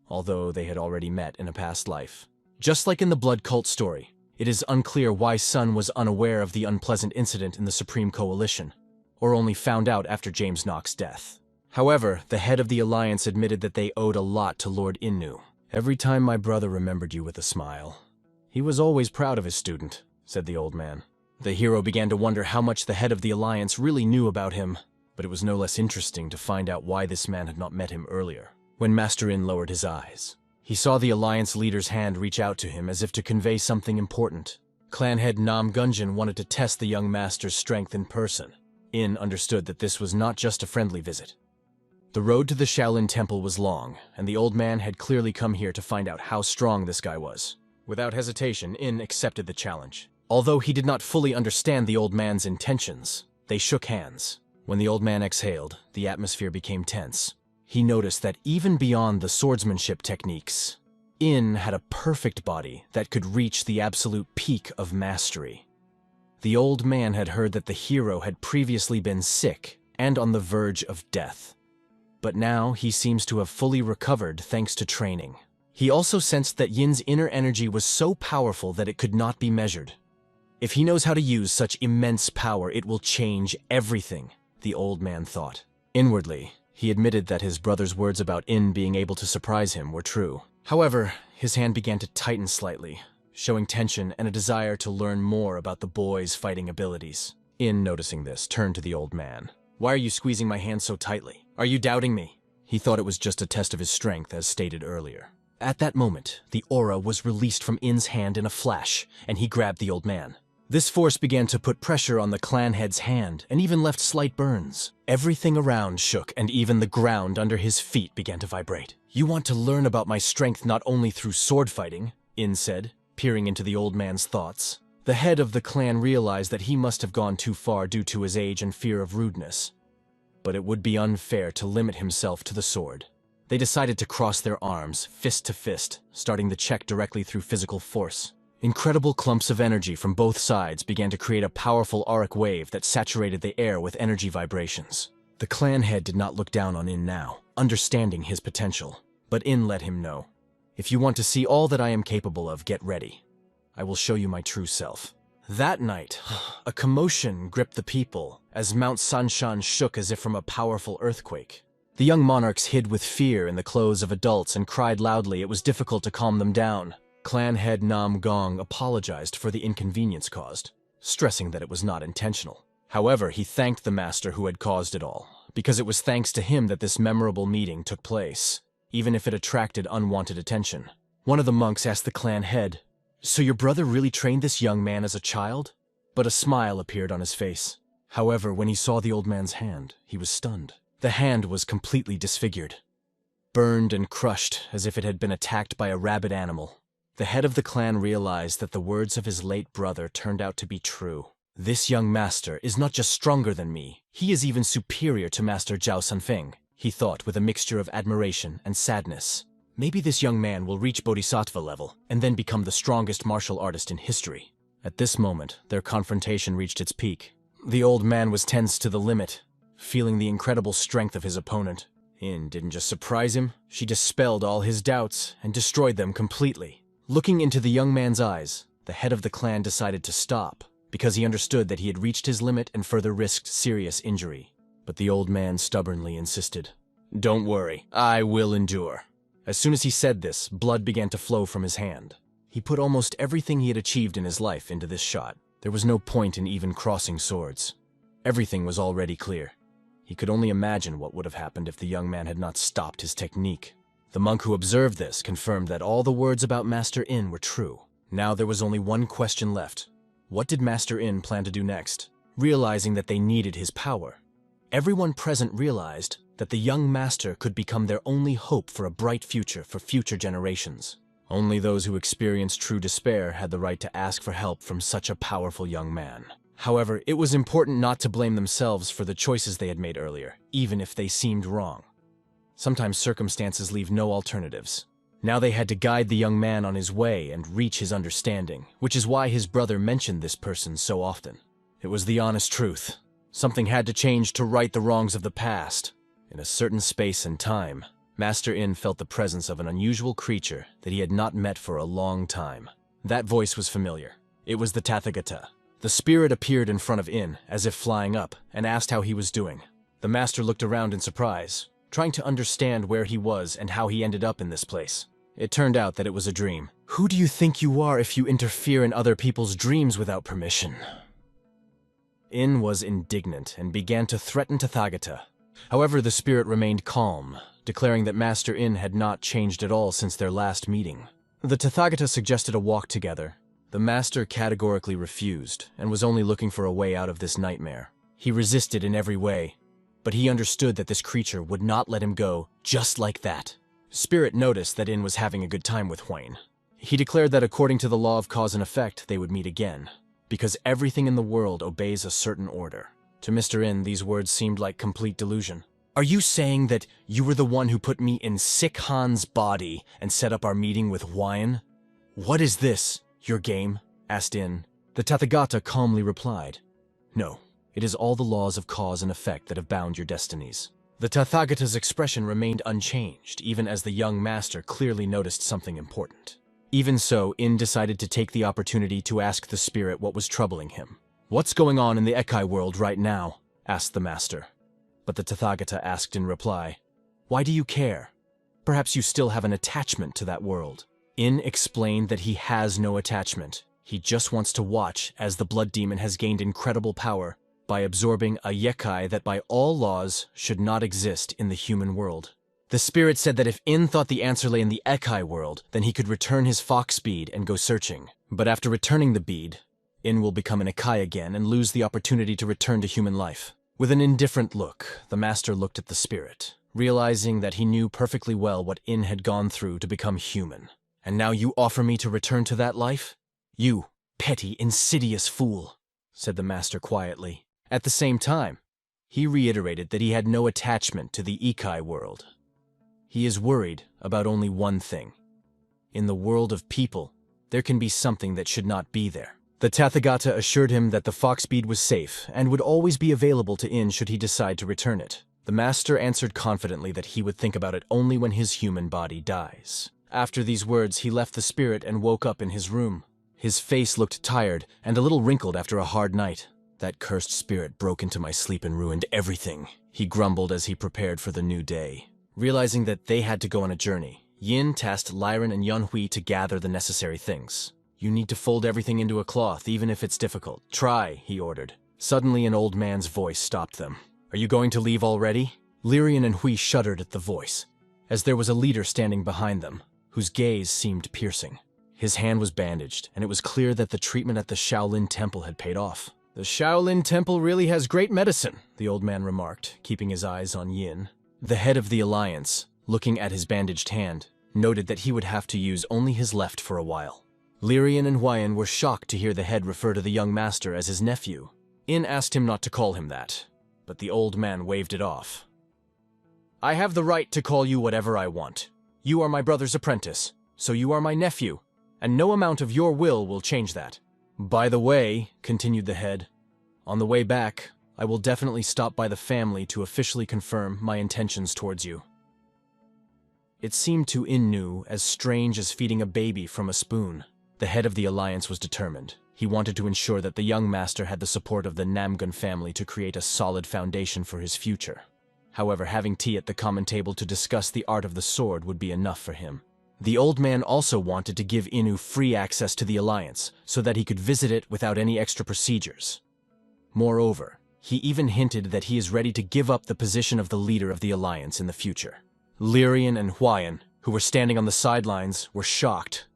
although they had already met in a past life. Just like in the blood cult story, it is unclear why Sun was unaware of the unpleasant incident in the Supreme Coalition, or only found out after James Knox's death. However, the head of the Alliance admitted that they owed a lot to Lord Innu. "Every time my brother remembered you with a smile. He was always proud of his student," said the old man. The hero began to wonder how much the head of the Alliance really knew about him, but it was no less interesting to find out why this man had not met him earlier. When Master In lowered his eyes, he saw the Alliance leader's hand reach out to him as if to convey something important. Clan head Nam Gunjin wanted to test the young master's strength in person. In understood that this was not just a friendly visit. The road to the Shaolin Temple was long, and the old man had clearly come here to find out how strong this guy was. Without hesitation, In accepted the challenge. Although he did not fully understand the old man's intentions, they shook hands. When the old man exhaled, the atmosphere became tense. He noticed that even beyond the swordsmanship techniques, In had a perfect body that could reach the absolute peak of mastery. The old man had heard that the hero had previously been sick and on the verge of death. But now he seems to have fully recovered thanks to training. He also sensed that Yin's inner energy was so powerful that it could not be measured. If he knows how to use such immense power, it will change everything, the old man thought. Inwardly, he admitted that his brother's words about In being able to surprise him were true. However, his hand began to tighten slightly, showing tension and a desire to learn more about the boy's fighting abilities. In, noticing this, turned to the old man. "Why are you squeezing my hand so tightly? Are you doubting me?" He thought it was just a test of his strength, as stated earlier. At that moment, the aura was released from In's hand in a flash, and he grabbed the old man. This force began to put pressure on the clan head's hand, and even left slight burns. Everything around shook, and even the ground under his feet began to vibrate. "You want to learn about my strength not only through sword fighting," In said, peering into the old man's thoughts. The head of the clan realized that he must have gone too far due to his age and fear of rudeness. But it would be unfair to limit himself to the sword. They decided to cross their arms, fist to fist, starting the check directly through physical force. Incredible clumps of energy from both sides began to create a powerful auric wave that saturated the air with energy vibrations. The clan head did not look down on In now, understanding his potential. But In let him know, "If you want to see all that I am capable of, get ready. I will show you my true self." That night, a commotion gripped the people as Mount Sanshan shook as if from a powerful earthquake. The young monarchs hid with fear in the clothes of adults and cried loudly. It was difficult to calm them down. Clan head Nam Gong apologized for the inconvenience caused, stressing that it was not intentional. However, he thanked the master who had caused it all, because it was thanks to him that this memorable meeting took place, even if it attracted unwanted attention. One of the monks asked the clan head, "So your brother really trained this young man as a child?" But a smile appeared on his face. However, when he saw the old man's hand, he was stunned. The hand was completely disfigured, burned and crushed as if it had been attacked by a rabid animal. The head of the clan realized that the words of his late brother turned out to be true. "This young master is not just stronger than me, he is even superior to Master Zhao Sanfeng," he thought with a mixture of admiration and sadness. Maybe this young man will reach Bodhisattva level and then become the strongest martial artist in history. At this moment, their confrontation reached its peak. The old man was tense to the limit, feeling the incredible strength of his opponent. In didn't just surprise him, she dispelled all his doubts and destroyed them completely. Looking into the young man's eyes, the head of the clan decided to stop, because he understood that he had reached his limit and further risked serious injury. But the old man stubbornly insisted, "Don't worry, I will endure." As soon as he said this, blood began to flow from his hand. He put almost everything he had achieved in his life into this shot. There was no point in even crossing swords. Everything was already clear. He could only imagine what would have happened if the young man had not stopped his technique. The monk who observed this confirmed that all the words about Master In were true. Now there was only one question left. What did Master In plan to do next? Realizing that they needed his power, everyone present realized that the young master could become their only hope for a bright future for future generations. Only those who experienced true despair had the right to ask for help from such a powerful young man. However, it was important not to blame themselves for the choices they had made earlier, even if they seemed wrong. Sometimes circumstances leave no alternatives. Now they had to guide the young man on his way and reach his understanding, which is why his brother mentioned this person so often. It was the honest truth. Something had to change to right the wrongs of the past. In a certain space and time, Master In felt the presence of an unusual creature that he had not met for a long time. That voice was familiar. It was the Tathagata. The spirit appeared in front of In, as if flying up, and asked how he was doing. The master looked around in surprise, trying to understand where he was and how he ended up in this place. It turned out that it was a dream. "Who do you think you are if you interfere in other people's dreams without permission?" In was indignant and began to threaten Tathagata. However, the spirit remained calm, declaring that Master In had not changed at all since their last meeting. The Tathagata suggested a walk together. The master categorically refused and was only looking for a way out of this nightmare. He resisted in every way, but he understood that this creature would not let him go just like that. Spirit noticed that In was having a good time with Huayne. He declared that according to the law of cause and effect, they would meet again, because everything in the world obeys a certain order. To Mr. In, these words seemed like complete delusion. "Are you saying that you were the one who put me in Sick Han's body and set up our meeting with Huayne? What is this? Your game?" asked In. The Tathagata calmly replied, "No, it is all the laws of cause and effect that have bound your destinies." The Tathagata's expression remained unchanged, even as the young master clearly noticed something important. Even so, In decided to take the opportunity to ask the spirit what was troubling him. "What's going on in the Ekai world right now?" asked the master. But the Tathagata asked in reply, "Why do you care? Perhaps you still have an attachment to that world." In explained that he has no attachment. He just wants to watch as the blood demon has gained incredible power by absorbing a Yekai that by all laws should not exist in the human world. The spirit said that if In thought the answer lay in the Ekai world, then he could return his fox bead and go searching. But after returning the bead, In will become an Ekai again and lose the opportunity to return to human life. With an indifferent look, the master looked at the spirit, realizing that he knew perfectly well what In had gone through to become human. And now you offer me to return to that life? You petty, insidious fool, said the master quietly. At the same time, he reiterated that he had no attachment to the Ikai world. He is worried about only one thing. In the world of people, there can be something that should not be there. The Tathagata assured him that the fox bead was safe and would always be available to In should he decide to return it. The master answered confidently that he would think about it only when his human body dies. After these words, he left the spirit and woke up in his room. His face looked tired and a little wrinkled after a hard night. That cursed spirit broke into my sleep and ruined everything, he grumbled as he prepared for the new day. Realizing that they had to go on a journey, Yin tasked Lyran and Yunhui to gather the necessary things. You need to fold everything into a cloth, even if it's difficult. Try, he ordered. Suddenly, an old man's voice stopped them. Are you going to leave already? Lyrian and Hui shuddered at the voice, as there was a leader standing behind them, whose gaze seemed piercing. His hand was bandaged, and it was clear that the treatment at the Shaolin Temple had paid off. The Shaolin Temple really has great medicine, the old man remarked, keeping his eyes on Yin. The head of the alliance, looking at his bandaged hand, noted that he would have to use only his left for a while. Lyrian and Huayan were shocked to hear the head refer to the young master as his nephew. In asked him not to call him that, but the old man waved it off. I have the right to call you whatever I want. You are my brother's apprentice, so you are my nephew, and no amount of your will change that. By the way, continued the head, on the way back, I will definitely stop by the family to officially confirm my intentions towards you. It seemed to Innu as strange as feeding a baby from a spoon. The head of the alliance was determined. He wanted to ensure that the young master had the support of the Namgun family to create a solid foundation for his future. However, having tea at the common table to discuss the art of the sword would be enough for him. The old man also wanted to give Innu free access to the alliance so that he could visit it without any extra procedures. Moreover, he even hinted that he is ready to give up the position of the leader of the alliance in the future. Lyrian and Huayan, who were standing on the sidelines, were shocked.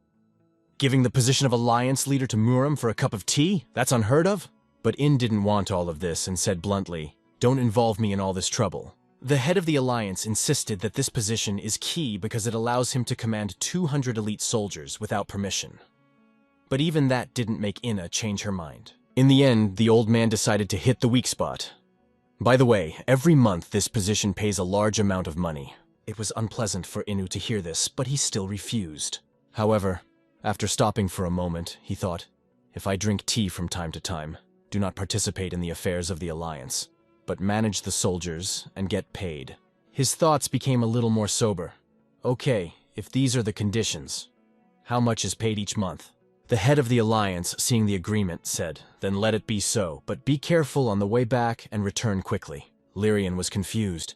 Giving the position of alliance leader to Muram for a cup of tea? That's unheard of? But In didn't want all of this and said bluntly, "Don't involve me in all this trouble." The head of the alliance insisted that this position is key because it allows him to command 200 elite soldiers without permission. But even that didn't make Inna change her mind. In the end, the old man decided to hit the weak spot. By the way, every month this position pays a large amount of money. It was unpleasant for Innu to hear this, but he still refused. However, after stopping for a moment, he thought, if I drink tea from time to time, do not participate in the affairs of the alliance, but manage the soldiers and get paid. His thoughts became a little more sober. Okay, if these are the conditions, how much is paid each month? The head of the alliance, seeing the agreement, said, then let it be so, but be careful on the way back and return quickly. Lyrian was confused.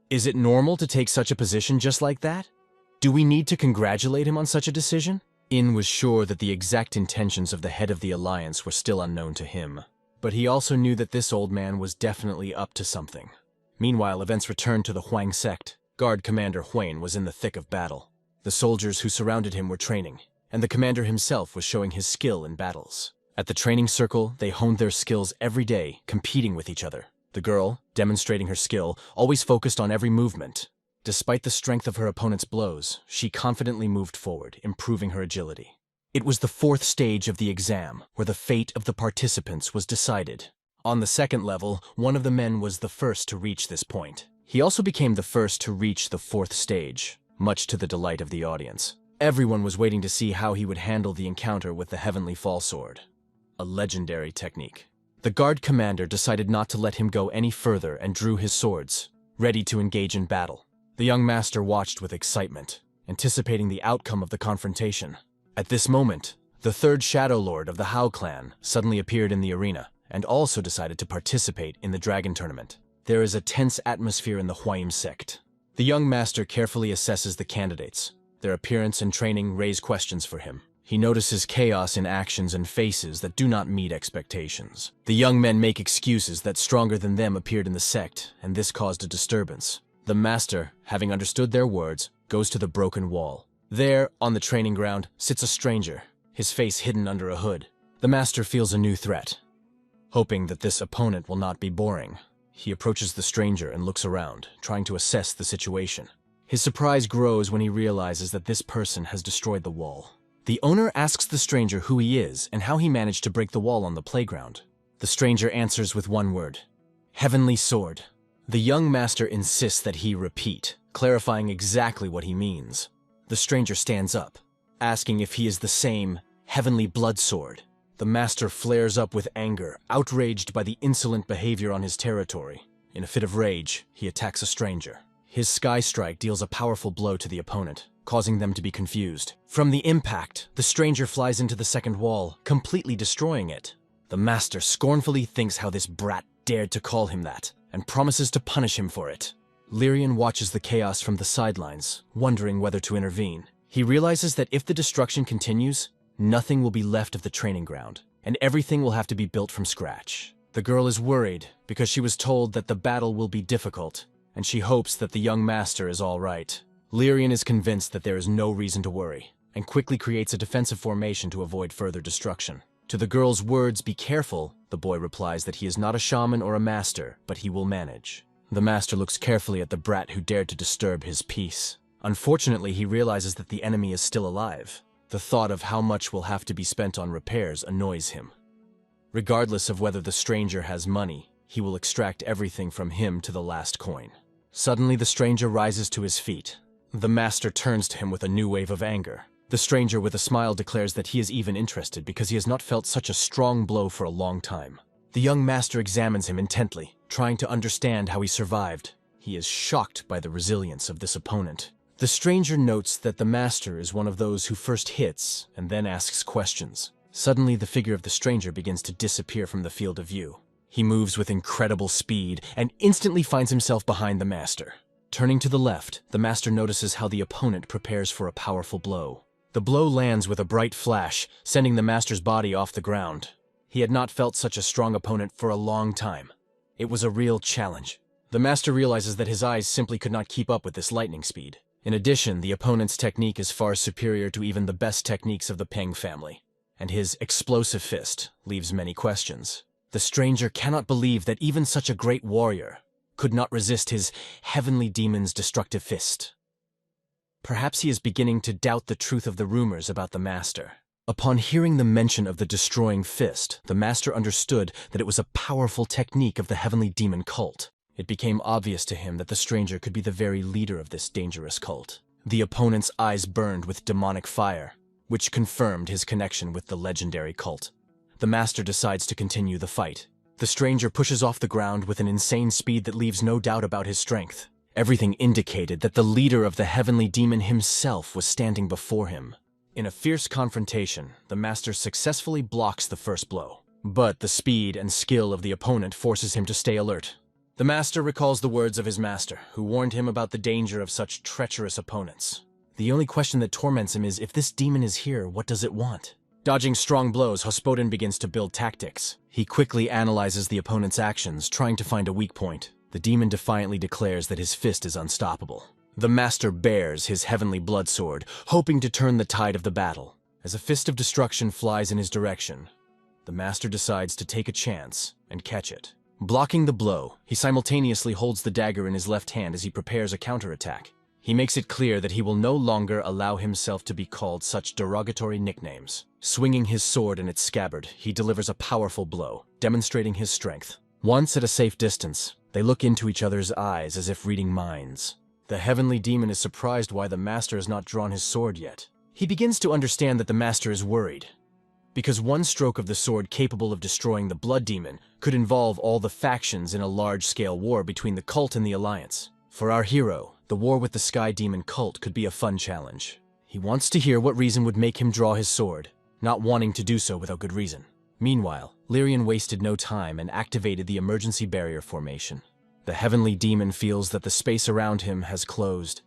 Is it normal to take such a position just like that? Do we need to congratulate him on such a decision? In was sure that the exact intentions of the head of the alliance were still unknown to him, but he also knew that this old man was definitely up to something. Meanwhile, events returned to the Huang sect. Guard Commander Huane was in the thick of battle. The soldiers who surrounded him were training, and the commander himself was showing his skill in battles. At the training circle, they honed their skills every day, competing with each other. The girl, demonstrating her skill, always focused on every movement. Despite the strength of her opponent's blows, she confidently moved forward, improving her agility. It was the fourth stage of the exam, where the fate of the participants was decided. On the second level, one of the men was the first to reach this point. He also became the first to reach the fourth stage, much to the delight of the audience. Everyone was waiting to see how he would handle the encounter with the Heavenly Fall Sword, a legendary technique. The guard commander decided not to let him go any further and drew his swords, ready to engage in battle. The young master watched with excitement, anticipating the outcome of the confrontation. At this moment, the third Shadow Lord of the Hao clan suddenly appeared in the arena and also decided to participate in the dragon tournament. There is a tense atmosphere in the Huaim sect. The young master carefully assesses the candidates. Their appearance and training raise questions for him. He notices chaos in actions and faces that do not meet expectations. The young men make excuses that stronger than them appeared in the sect, and this caused a disturbance. The master, having understood their words, goes to the broken wall. There, on the training ground, sits a stranger, his face hidden under a hood. The master feels a new threat. Hoping that this opponent will not be boring, he approaches the stranger and looks around, trying to assess the situation. His surprise grows when he realizes that this person has destroyed the wall. The owner asks the stranger who he is and how he managed to break the wall on the playground. The stranger answers with one word: Heavenly Sword. The young master insists that he repeat, clarifying exactly what he means. The stranger stands up, asking if he is the same Heavenly Blood Sword. The master flares up with anger, outraged by the insolent behavior on his territory. In a fit of rage, he attacks a stranger. His Sky Strike deals a powerful blow to the opponent, causing them to be confused. From the impact, the stranger flies into the second wall, completely destroying it. The master scornfully thinks how this brat dared to call him that, and promises to punish him for it. Lyrian watches the chaos from the sidelines, wondering whether to intervene. He realizes that if the destruction continues, nothing will be left of the training ground, and everything will have to be built from scratch. The girl is worried because she was told that the battle will be difficult, and she hopes that the young master is all right. Lyrian is convinced that there is no reason to worry, and quickly creates a defensive formation to avoid further destruction. To the girl's words, "Be careful," the boy replies that he is not a shaman or a master, but he will manage. The master looks carefully at the brat who dared to disturb his peace. Unfortunately, he realizes that the enemy is still alive. The thought of how much will have to be spent on repairs annoys him. Regardless of whether the stranger has money, he will extract everything from him to the last coin. Suddenly, the stranger rises to his feet. The master turns to him with a new wave of anger. The stranger with a smile declares that he is even interested because he has not felt such a strong blow for a long time. The young master examines him intently, trying to understand how he survived. He is shocked by the resilience of this opponent. The stranger notes that the master is one of those who first hits and then asks questions. Suddenly, the figure of the stranger begins to disappear from the field of view. He moves with incredible speed and instantly finds himself behind the master. Turning to the left, the master notices how the opponent prepares for a powerful blow. The blow lands with a bright flash, sending the master's body off the ground. He had not felt such a strong opponent for a long time. It was a real challenge. The master realizes that his eyes simply could not keep up with this lightning speed. In addition, the opponent's technique is far superior to even the best techniques of the Peng family, and his explosive fist leaves many questions. The stranger cannot believe that even such a great warrior could not resist his heavenly demon's destructive fist. Perhaps he is beginning to doubt the truth of the rumors about the master. Upon hearing the mention of the destroying fist, the master understood that it was a powerful technique of the heavenly demon cult. It became obvious to him that the stranger could be the very leader of this dangerous cult. The opponent's eyes burned with demonic fire, which confirmed his connection with the legendary cult. The master decides to continue the fight. The stranger pushes off the ground with an insane speed that leaves no doubt about his strength. Everything indicated that the leader of the heavenly demon himself was standing before him. In a fierce confrontation, the master successfully blocks the first blow. But the speed and skill of the opponent forces him to stay alert. The master recalls the words of his master, who warned him about the danger of such treacherous opponents. The only question that torments him is, if this demon is here, what does it want? Dodging strong blows, Hospodin begins to build tactics. He quickly analyzes the opponent's actions, trying to find a weak point. The demon defiantly declares that his fist is unstoppable. The master bares his heavenly blood sword, hoping to turn the tide of the battle. As a fist of destruction flies in his direction, the master decides to take a chance and catch it. Blocking the blow, he simultaneously holds the dagger in his left hand as he prepares a counterattack. He makes it clear that he will no longer allow himself to be called such derogatory nicknames. Swinging his sword in its scabbard, he delivers a powerful blow, demonstrating his strength. Once at a safe distance, they look into each other's eyes as if reading minds. The heavenly demon is surprised why the master has not drawn his sword yet. He begins to understand that the master is worried, because one stroke of the sword capable of destroying the blood demon could involve all the factions in a large-scale war between the cult and the Alliance. For our hero, the war with the Sky Demon cult could be a fun challenge. He wants to hear what reason would make him draw his sword, not wanting to do so without good reason. Meanwhile, Lyrian wasted no time and activated the emergency barrier formation. The heavenly demon feels that the space around him has closed,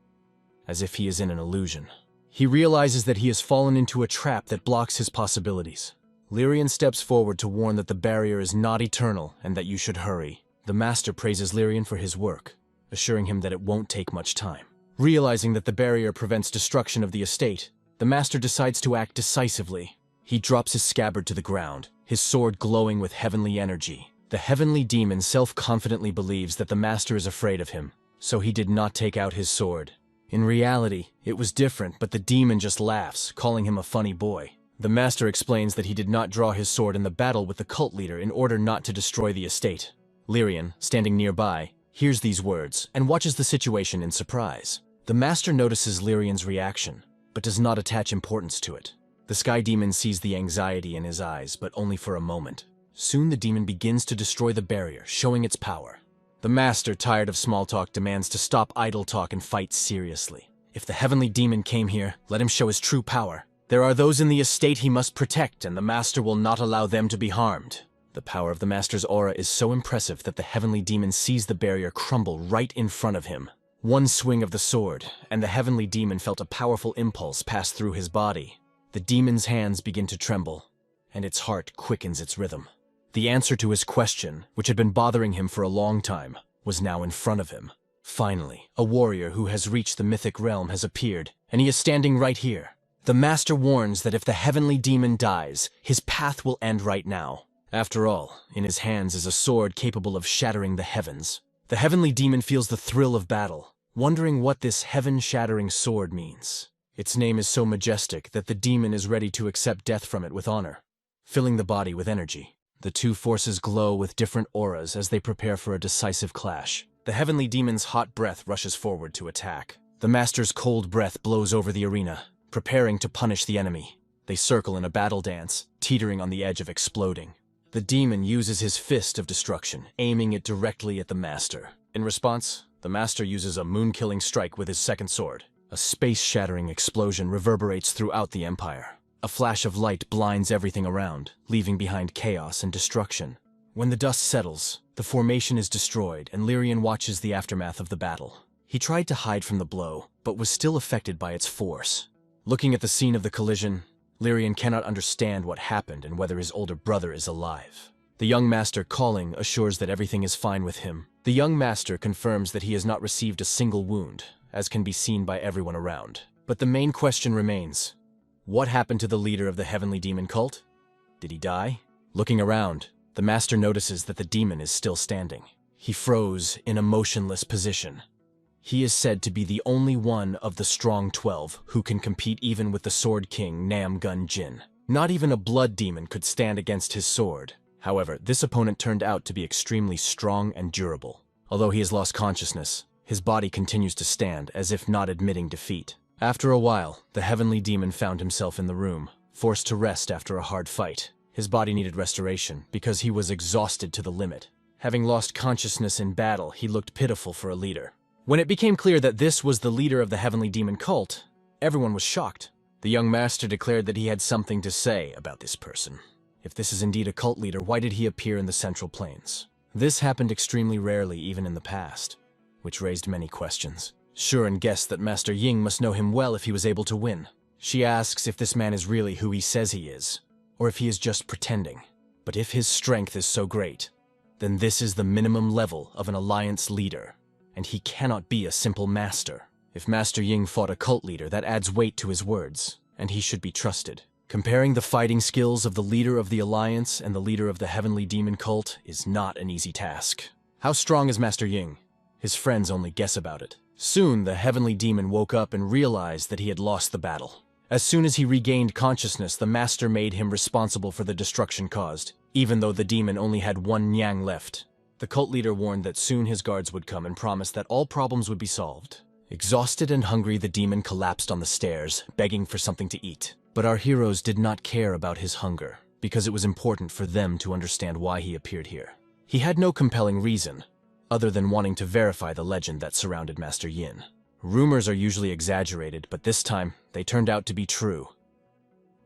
as if he is in an illusion. He realizes that he has fallen into a trap that blocks his possibilities. Lyrian steps forward to warn that the barrier is not eternal and that you should hurry. The master praises Lyrian for his work, assuring him that it won't take much time. Realizing that the barrier prevents destruction of the estate, the master decides to act decisively. He drops his scabbard to the ground, his sword glowing with heavenly energy. The heavenly demon self-confidently believes that the master is afraid of him, so he did not take out his sword. In reality, it was different, but the demon just laughs, calling him a funny boy. The master explains that he did not draw his sword in the battle with the cult leader in order not to destroy the estate. Lyrian, standing nearby, hears these words and watches the situation in surprise. The master notices Lyrian's reaction, but does not attach importance to it. The sky demon sees the anxiety in his eyes, but only for a moment. Soon the demon begins to destroy the barrier, showing its power. The master, tired of small talk, demands to stop idle talk and fight seriously. If the heavenly demon came here, let him show his true power. There are those in the estate he must protect, and the master will not allow them to be harmed. The power of the master's aura is so impressive that the heavenly demon sees the barrier crumble right in front of him. One swing of the sword, and the heavenly demon felt a powerful impulse pass through his body. The demon's hands begin to tremble, and its heart quickens its rhythm. The answer to his question, which had been bothering him for a long time, was now in front of him. Finally, a warrior who has reached the mythic realm has appeared, and he is standing right here. The master warns that if the heavenly demon dies, his path will end right now. After all, in his hands is a sword capable of shattering the heavens. The heavenly demon feels the thrill of battle, wondering what this heaven-shattering sword means. Its name is so majestic that the demon is ready to accept death from it with honor, filling the body with energy. The two forces glow with different auras as they prepare for a decisive clash. The heavenly demon's hot breath rushes forward to attack. The master's cold breath blows over the arena, preparing to punish the enemy. They circle in a battle dance, teetering on the edge of exploding. The demon uses his fist of destruction, aiming it directly at the master. In response, the master uses a moon-killing strike with his second sword. A space-shattering explosion reverberates throughout the empire. A flash of light blinds everything around, leaving behind chaos and destruction. When the dust settles, the formation is destroyed, and Lyrian watches the aftermath of the battle. He tried to hide from the blow, but was still affected by its force. Looking at the scene of the collision, Lyrian cannot understand what happened and whether his older brother is alive. The young master, calling, assures that everything is fine with him. The young master confirms that he has not received a single wound, as can be seen by everyone around. But the main question remains: what happened to the leader of the heavenly demon cult? Did he die? Looking around, the master notices that the demon is still standing. He froze in a motionless position. He is said to be the only one of the strong 12 who can compete even with the Sword King Nam Gun Jin. Not even a blood demon could stand against his sword. However, this opponent turned out to be extremely strong and durable. Although he has lost consciousness, his body continues to stand as if not admitting defeat. After a while, the heavenly demon found himself in the room, forced to rest after a hard fight. His body needed restoration because he was exhausted to the limit. Having lost consciousness in battle, he looked pitiful for a leader. When it became clear that this was the leader of the heavenly demon cult, everyone was shocked. The young master declared that he had something to say about this person. If this is indeed a cult leader, why did he appear in the Central Plains? This happened extremely rarely even in the past, which raised many questions. Shuren guessed that Master Ying must know him well if he was able to win. She asks if this man is really who he says he is, or if he is just pretending. But if his strength is so great, then this is the minimum level of an alliance leader, and he cannot be a simple master. If Master Ying fought a cult leader, that adds weight to his words, and he should be trusted. Comparing the fighting skills of the leader of the alliance and the leader of the heavenly demon cult is not an easy task. How strong is Master Ying? His friends only guess about it. Soon, the heavenly demon woke up and realized that he had lost the battle. As soon as he regained consciousness, the master made him responsible for the destruction caused, even though the demon only had one Nyang left. The cult leader warned that soon his guards would come and promised that all problems would be solved. Exhausted and hungry, the demon collapsed on the stairs, begging for something to eat. But our heroes did not care about his hunger, because it was important for them to understand why he appeared here. He had no compelling reason, other than wanting to verify the legend that surrounded Master Yin. Rumors are usually exaggerated, but this time, they turned out to be true.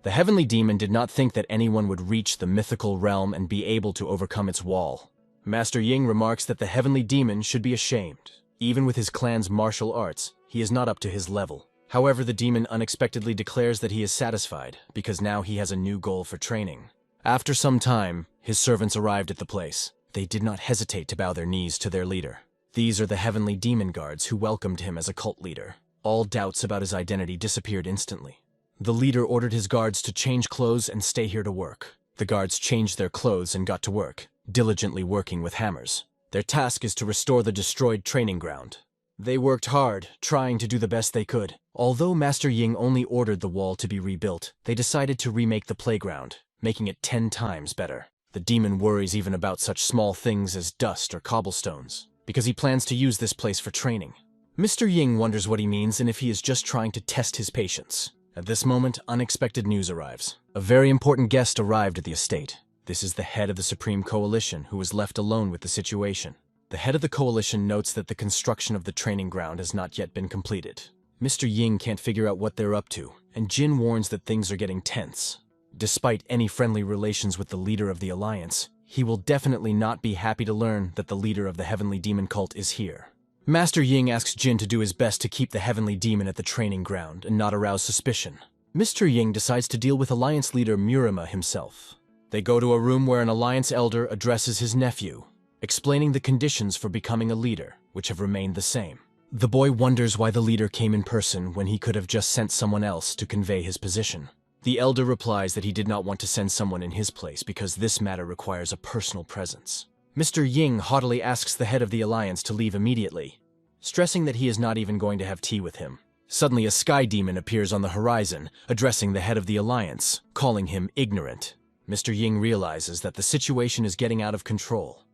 The heavenly demon did not think that anyone would reach the mythical realm and be able to overcome its wall. Master Ying remarks that the heavenly demon should be ashamed. Even with his clan's martial arts, he is not up to his level. However, the demon unexpectedly declares that he is satisfied, because now he has a new goal for training. After some time, his servants arrived at the place. They did not hesitate to bow their knees to their leader. These are the heavenly demon guards who welcomed him as a cult leader. All doubts about his identity disappeared instantly. The leader ordered his guards to change clothes and stay here to work. The guards changed their clothes and got to work, diligently working with hammers. Their task is to restore the destroyed training ground. They worked hard, trying to do the best they could. Although Master Ying only ordered the wall to be rebuilt, they decided to remake the playground, making it 10 times better. The demon worries even about such small things as dust or cobblestones, because he plans to use this place for training. Mr. Ying wonders what he means and if he is just trying to test his patience. At this moment, unexpected news arrives. A very important guest arrived at the estate. This is the head of the Supreme Coalition, who was left alone with the situation. The head of the coalition notes that the construction of the training ground has not yet been completed. Mr. Ying can't figure out what they're up to, and Jin warns that things are getting tense. Despite any friendly relations with the leader of the alliance, he will definitely not be happy to learn that the leader of the heavenly demon cult is here. Master Ying asks Jin to do his best to keep the heavenly demon at the training ground and not arouse suspicion. Mr. Ying decides to deal with alliance leader Murima himself. They go to a room where an alliance elder addresses his nephew, explaining the conditions for becoming a leader, which have remained the same. The boy wonders why the leader came in person when he could have just sent someone else to convey his position. The elder replies that he did not want to send someone in his place because this matter requires a personal presence. Mr. Ying haughtily asks the head of the alliance to leave immediately, stressing that he is not even going to have tea with him. Suddenly a sky demon appears on the horizon, addressing the head of the alliance, calling him ignorant. Mr. Ying realizes that the situation is getting out of control,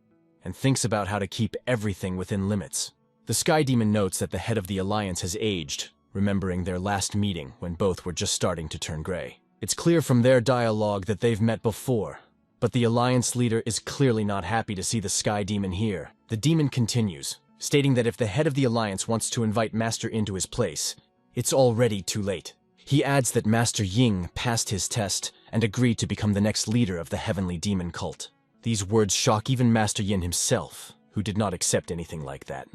and thinks about how to keep everything within limits. The Sky Demon notes that the head of the Alliance has aged, remembering their last meeting when both were just starting to turn gray. It's clear from their dialogue that they've met before, but the Alliance leader is clearly not happy to see the Sky Demon here. The demon continues, stating that if the head of the Alliance wants to invite Master into his place, it's already too late. He adds that Master Ying passed his test and agreed to become the next leader of the heavenly demon cult. These words shock even Master Yin himself, who did not accept anything like that.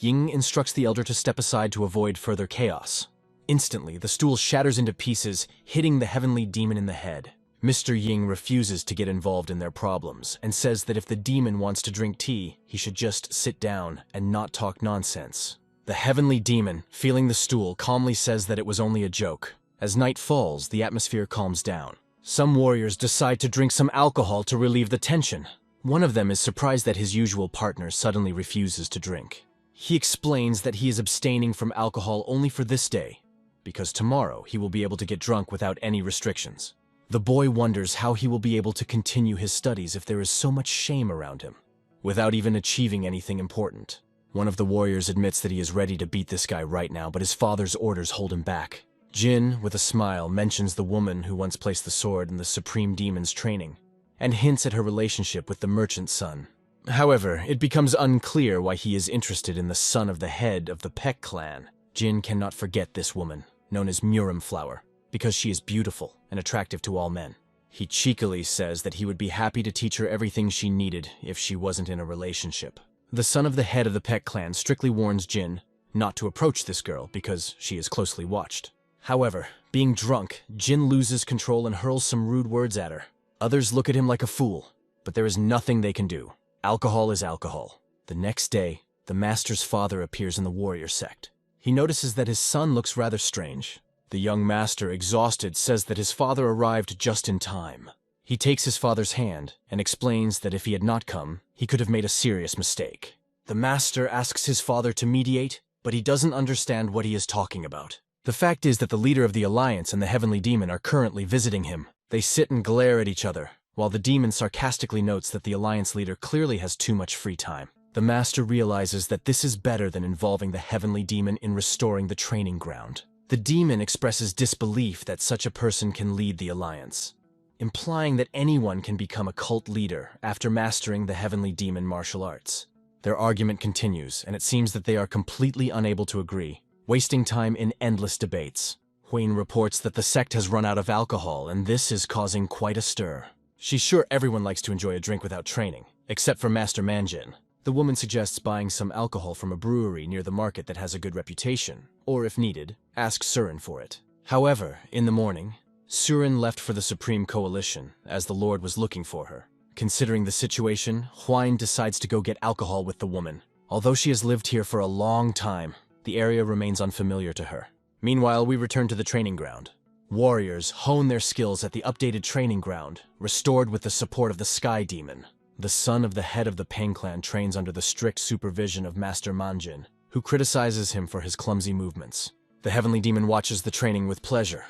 Ying instructs the elder to step aside to avoid further chaos. Instantly, the stool shatters into pieces, hitting the heavenly demon in the head. Mr. Ying refuses to get involved in their problems and says that if the demon wants to drink tea, he should just sit down and not talk nonsense. The heavenly demon, feeling the stool, calmly says that it was only a joke. As night falls, the atmosphere calms down. Some warriors decide to drink some alcohol to relieve the tension. One of them is surprised that his usual partner suddenly refuses to drink. He explains that he is abstaining from alcohol only for this day, because tomorrow he will be able to get drunk without any restrictions. The boy wonders how he will be able to continue his studies if there is so much shame around him, without even achieving anything important. One of the warriors admits that he is ready to beat this guy right now, but his father's orders hold him back. Jin, with a smile, mentions the woman who once placed the sword in the Supreme Demon's training, and hints at her relationship with the merchant's son. However, it becomes unclear why he is interested in the son of the head of the Peck clan. Jin cannot forget this woman, known as Murim Flower, because she is beautiful and attractive to all men. He cheekily says that he would be happy to teach her everything she needed if she wasn't in a relationship. The son of the head of the Peck clan strictly warns Jin not to approach this girl because she is closely watched. However, being drunk, Jin loses control and hurls some rude words at her. Others look at him like a fool, but there is nothing they can do. Alcohol is alcohol. The next day, the master's father appears in the warrior sect. He notices that his son looks rather strange. The young master, exhausted, says that his father arrived just in time. He takes his father's hand and explains that if he had not come, he could have made a serious mistake. The master asks his father to mediate, but he doesn't understand what he is talking about. The fact is that the leader of the Alliance and the Heavenly Demon are currently visiting him. They sit and glare at each other, while the demon sarcastically notes that the Alliance leader clearly has too much free time. The master realizes that this is better than involving the Heavenly Demon in restoring the training ground. The demon expresses disbelief that such a person can lead the Alliance, implying that anyone can become a cult leader after mastering the Heavenly Demon martial arts. Their argument continues, and it seems that they are completely unable to agree, wasting time in endless debates. Huane reports that the sect has run out of alcohol, and this is causing quite a stir. She's sure everyone likes to enjoy a drink without training, except for Master Manjin. The woman suggests buying some alcohol from a brewery near the market that has a good reputation, or if needed, ask Surin for it. However, in the morning, Surin left for the Supreme Coalition, as the Lord was looking for her. Considering the situation, Huine decides to go get alcohol with the woman. Although she has lived here for a long time, the area remains unfamiliar to her. Meanwhile, we return to the training ground. Warriors hone their skills at the updated training ground, restored with the support of the Sky Demon. The son of the head of the Pain Clan trains under the strict supervision of Master Manjin, who criticizes him for his clumsy movements. The Heavenly Demon watches the training with pleasure,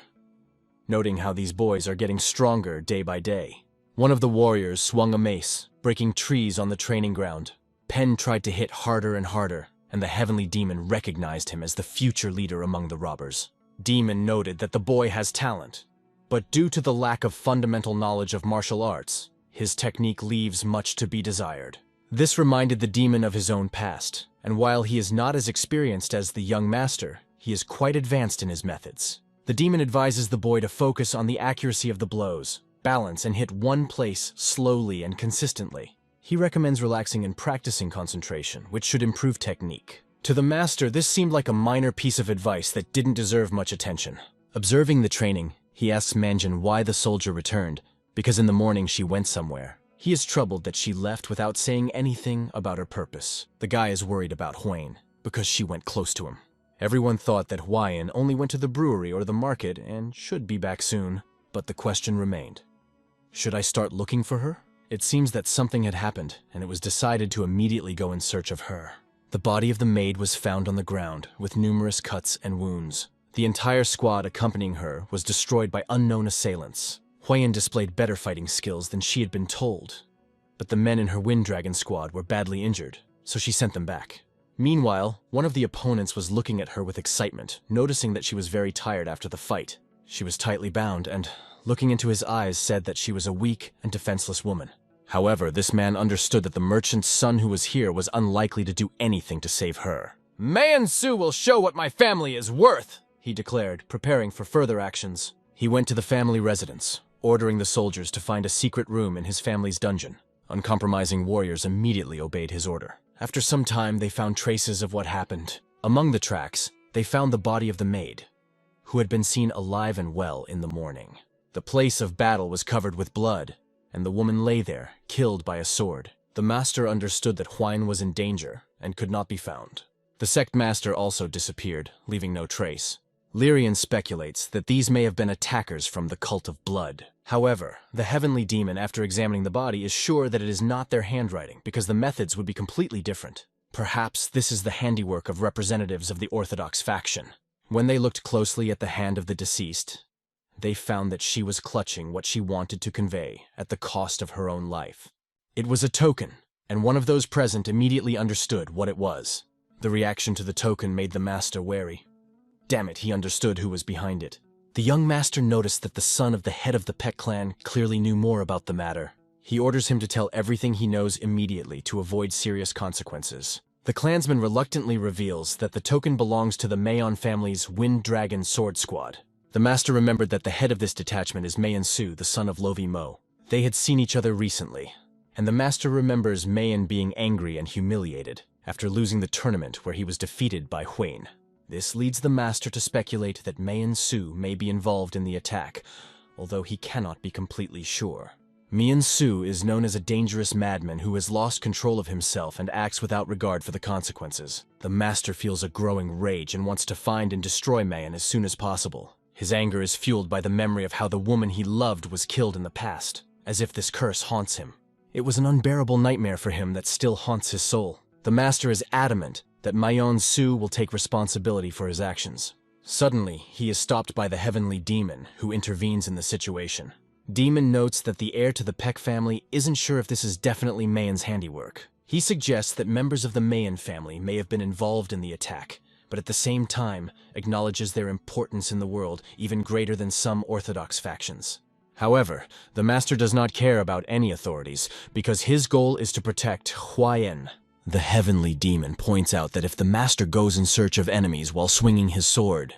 noting how these boys are getting stronger day by day. One of the warriors swung a mace, breaking trees on the training ground. Pen tried to hit harder and harder, and the Heavenly Demon recognized him as the future leader among the robbers. Demon noted that the boy has talent, but due to the lack of fundamental knowledge of martial arts, his technique leaves much to be desired. This reminded the demon of his own past, and while he is not as experienced as the young master, he is quite advanced in his methods. The demon advises the boy to focus on the accuracy of the blows, balance, and hit one place slowly and consistently. He recommends relaxing and practicing concentration, which should improve technique. To the master, this seemed like a minor piece of advice that didn't deserve much attention. Observing the training, he asks Manjin why the soldier returned, because in the morning she went somewhere. He is troubled that she left without saying anything about her purpose. The guy is worried about Huayan, because she went close to him. Everyone thought that Huayan only went to the brewery or the market and should be back soon, but the question remained. Should I start looking for her? It seems that something had happened, and it was decided to immediately go in search of her. The body of the maid was found on the ground, with numerous cuts and wounds. The entire squad accompanying her was destroyed by unknown assailants. Huayan displayed better fighting skills than she had been told, but the men in her Wind Dragon squad were badly injured, so she sent them back. Meanwhile, one of the opponents was looking at her with excitement, noticing that she was very tired after the fight. She was tightly bound and, looking into his eyes, said that she was a weak and defenseless woman. However, this man understood that the merchant's son who was here was unlikely to do anything to save her. "Su will show what my family is worth," he declared, preparing for further actions. He went to the family residence, ordering the soldiers to find a secret room in his family's dungeon. Uncompromising warriors immediately obeyed his order. After some time, they found traces of what happened. Among the tracks, they found the body of the maid, who had been seen alive and well in the morning. The place of battle was covered with blood, and the woman lay there, killed by a sword. The master understood that Huayan was in danger and could not be found. The sect master also disappeared, leaving no trace. Lyrian speculates that these may have been attackers from the cult of blood. However, the Heavenly Demon, after examining the body, is sure that it is not their handwriting because the methods would be completely different. Perhaps this is the handiwork of representatives of the Orthodox faction. When they looked closely at the hand of the deceased, they found that she was clutching what she wanted to convey at the cost of her own life. It was a token, and one of those present immediately understood what it was. The reaction to the token made the master wary. Damn it, he understood who was behind it. The young master noticed that the son of the head of the Pet Clan clearly knew more about the matter. He orders him to tell everything he knows immediately to avoid serious consequences. The clansman reluctantly reveals that the token belongs to the Mayon family's Wind Dragon Sword Squad. The master remembered that the head of this detachment is Su, the son of Lovi Mo. They had seen each other recently, and the master remembers Mayan being angry and humiliated after losing the tournament where he was defeated by Huayan. This leads the master to speculate that Su may be involved in the attack, although he cannot be completely sure. Su is known as a dangerous madman who has lost control of himself and acts without regard for the consequences. The master feels a growing rage and wants to find and destroy Mayan as soon as possible. His anger is fueled by the memory of how the woman he loved was killed in the past, as if this curse haunts him. It was an unbearable nightmare for him that still haunts his soul. The master is adamant that Su will take responsibility for his actions. Suddenly, he is stopped by the Heavenly Demon, who intervenes in the situation. Demon notes that the heir to the Peck family isn't sure if this is definitely Mayan's handiwork. He suggests that members of the Mayan family may have been involved in the attack, but at the same time acknowledges their importance in the world even greater than some Orthodox factions. However, the master does not care about any authorities because his goal is to protect Huayan. The Heavenly Demon points out that if the master goes in search of enemies while swinging his sword,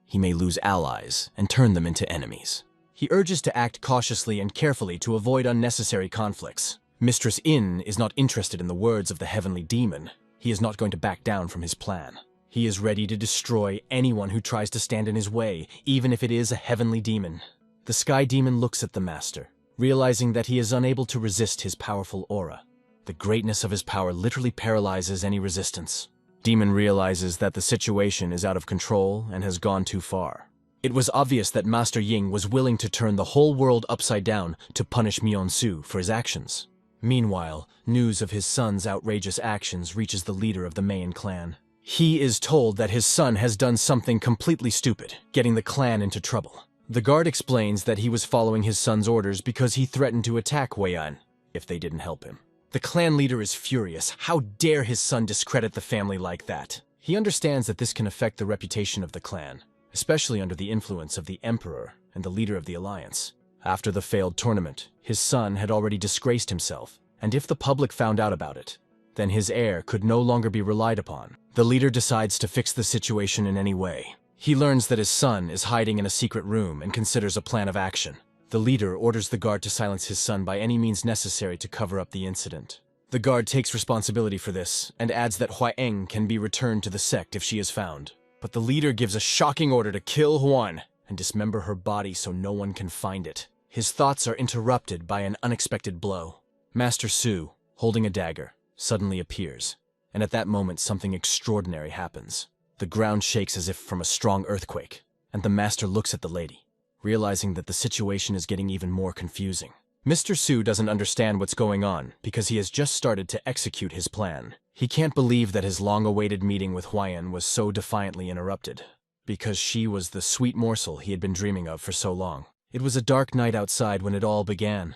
he may lose allies and turn them into enemies. He urges to act cautiously and carefully to avoid unnecessary conflicts. Mistress In is not interested in the words of the Heavenly Demon. He is not going to back down from his plan. He is ready to destroy anyone who tries to stand in his way, even if it is a Heavenly Demon. The Sky Demon looks at the master, realizing that he is unable to resist his powerful aura. The greatness of his power literally paralyzes any resistance. Demon realizes that the situation is out of control and has gone too far. It was obvious that Master Ying was willing to turn the whole world upside down to punish Myeon-su for his actions. Meanwhile, news of his son's outrageous actions reaches the leader of the Mayan clan. He is told that his son has done something completely stupid, getting the clan into trouble. The guard explains that he was following his son's orders because he threatened to attack Huiyan if they didn't help him. The clan leader is furious. How dare his son discredit the family like that? He understands that this can affect the reputation of the clan, especially under the influence of the emperor and the leader of the alliance. After the failed tournament, his son had already disgraced himself, and if the public found out about it, then his heir could no longer be relied upon. The leader decides to fix the situation in any way. He learns that his son is hiding in a secret room and considers a plan of action. The leader orders the guard to silence his son by any means necessary to cover up the incident. The guard takes responsibility for this and adds that Huiyan can be returned to the sect if she is found. But the leader gives a shocking order to kill Huan and dismember her body so no one can find it. His thoughts are interrupted by an unexpected blow. Master Su, holding a dagger, suddenly appears, and at that moment something extraordinary happens. The ground shakes as if from a strong earthquake, and the master looks at the lady, realizing that the situation is getting even more confusing. Mr. Su doesn't understand what's going on because he has just started to execute his plan. He can't believe that his long-awaited meeting with Huiyan was so defiantly interrupted, because she was the sweet morsel he had been dreaming of for so long. It was a dark night outside when it all began,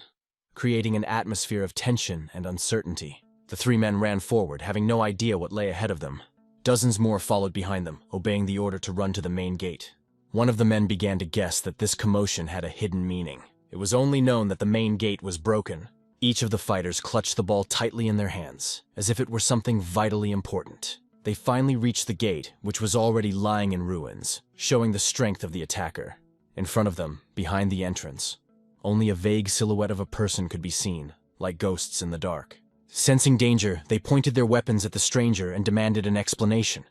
creating an atmosphere of tension and uncertainty. The three men ran forward, having no idea what lay ahead of them. Dozens more followed behind them, obeying the order to run to the main gate. One of the men began to guess that this commotion had a hidden meaning. It was only known that the main gate was broken. Each of the fighters clutched the ball tightly in their hands, as if it were something vitally important. They finally reached the gate, which was already lying in ruins, showing the strength of the attacker. In front of them, behind the entrance, only a vague silhouette of a person could be seen, like ghosts in the dark. Sensing danger, they pointed their weapons at the stranger and demanded an explanation.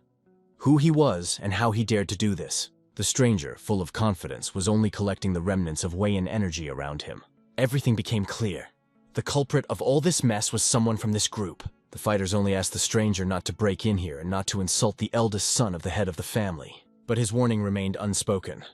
Who he was and how he dared to do this. The stranger, full of confidence, was only collecting the remnants of Weian energy around him. Everything became clear. The culprit of all this mess was someone from this group. The fighters only asked the stranger not to break in here and not to insult the eldest son of the head of the family. But his warning remained unspoken.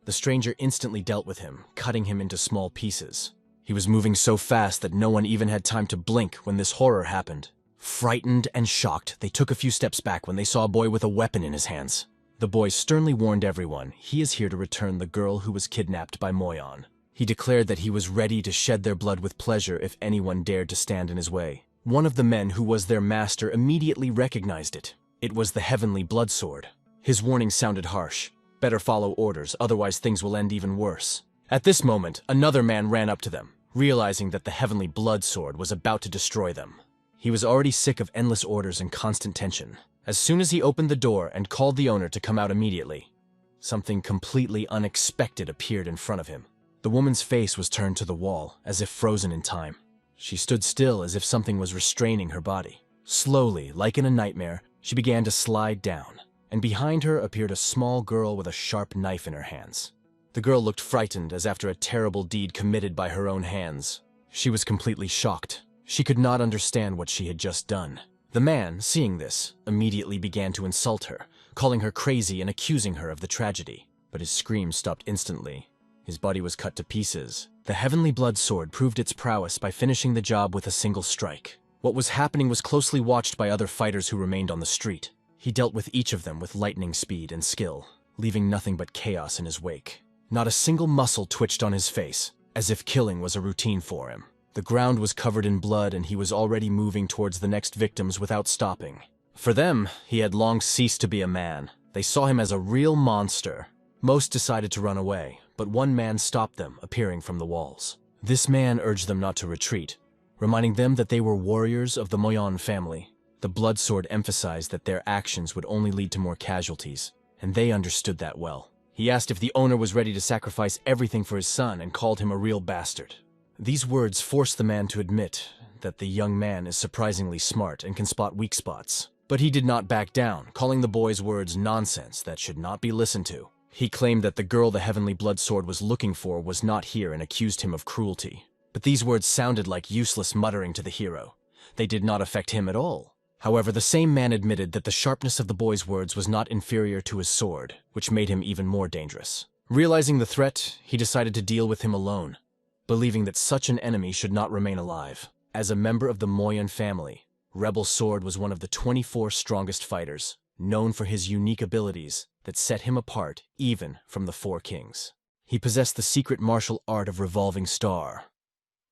The stranger instantly dealt with him, cutting him into small pieces. He was moving so fast that no one even had time to blink when this horror happened. Frightened and shocked, they took a few steps back when they saw a boy with a weapon in his hands. The boy sternly warned everyone he is here to return the girl who was kidnapped by Moyon. He declared that he was ready to shed their blood with pleasure if anyone dared to stand in his way. One of the men who was their master immediately recognized it. It was the Heavenly Blood Sword. His warning sounded harsh. Better follow orders, otherwise things will end even worse. At this moment, another man ran up to them, realizing that the Heavenly Blood Sword was about to destroy them. He was already sick of endless orders and constant tension. As soon as he opened the door and called the owner to come out immediately, something completely unexpected appeared in front of him. The woman's face was turned to the wall, as if frozen in time. She stood still as if something was restraining her body. Slowly, like in a nightmare, she began to slide down, and behind her appeared a small girl with a sharp knife in her hands. The girl looked frightened as after a terrible deed committed by her own hands. She was completely shocked. She could not understand what she had just done. The man, seeing this, immediately began to insult her, calling her crazy and accusing her of the tragedy. But his screams stopped instantly. His body was cut to pieces. The Heavenly Blood Sword proved its prowess by finishing the job with a single strike. What was happening was closely watched by other fighters who remained on the street. He dealt with each of them with lightning speed and skill, leaving nothing but chaos in his wake. Not a single muscle twitched on his face, as if killing was a routine for him. The ground was covered in blood and he was already moving towards the next victims without stopping. For them, he had long ceased to be a man. They saw him as a real monster. Most decided to run away, but one man stopped them, appearing from the walls. This man urged them not to retreat, reminding them that they were warriors of the Moyon family. The Blood Sword emphasized that their actions would only lead to more casualties, and they understood that well. He asked if the owner was ready to sacrifice everything for his son and called him a real bastard. These words forced the man to admit that the young man is surprisingly smart and can spot weak spots. But he did not back down, calling the boy's words nonsense that should not be listened to. He claimed that the girl the Heavenly Blood Sword was looking for was not here and accused him of cruelty. But these words sounded like useless muttering to the hero. they did not affect him at all. However, the same man admitted that the sharpness of the boy's words was not inferior to his sword, which made him even more dangerous. Realizing the threat, he decided to deal with him alone, believing that such an enemy should not remain alive. As a member of the Moyon family, Rebel Sword was one of the 24 strongest fighters, known for his unique abilities that set him apart even from the Four Kings. He possessed the secret martial art of Revolving Star,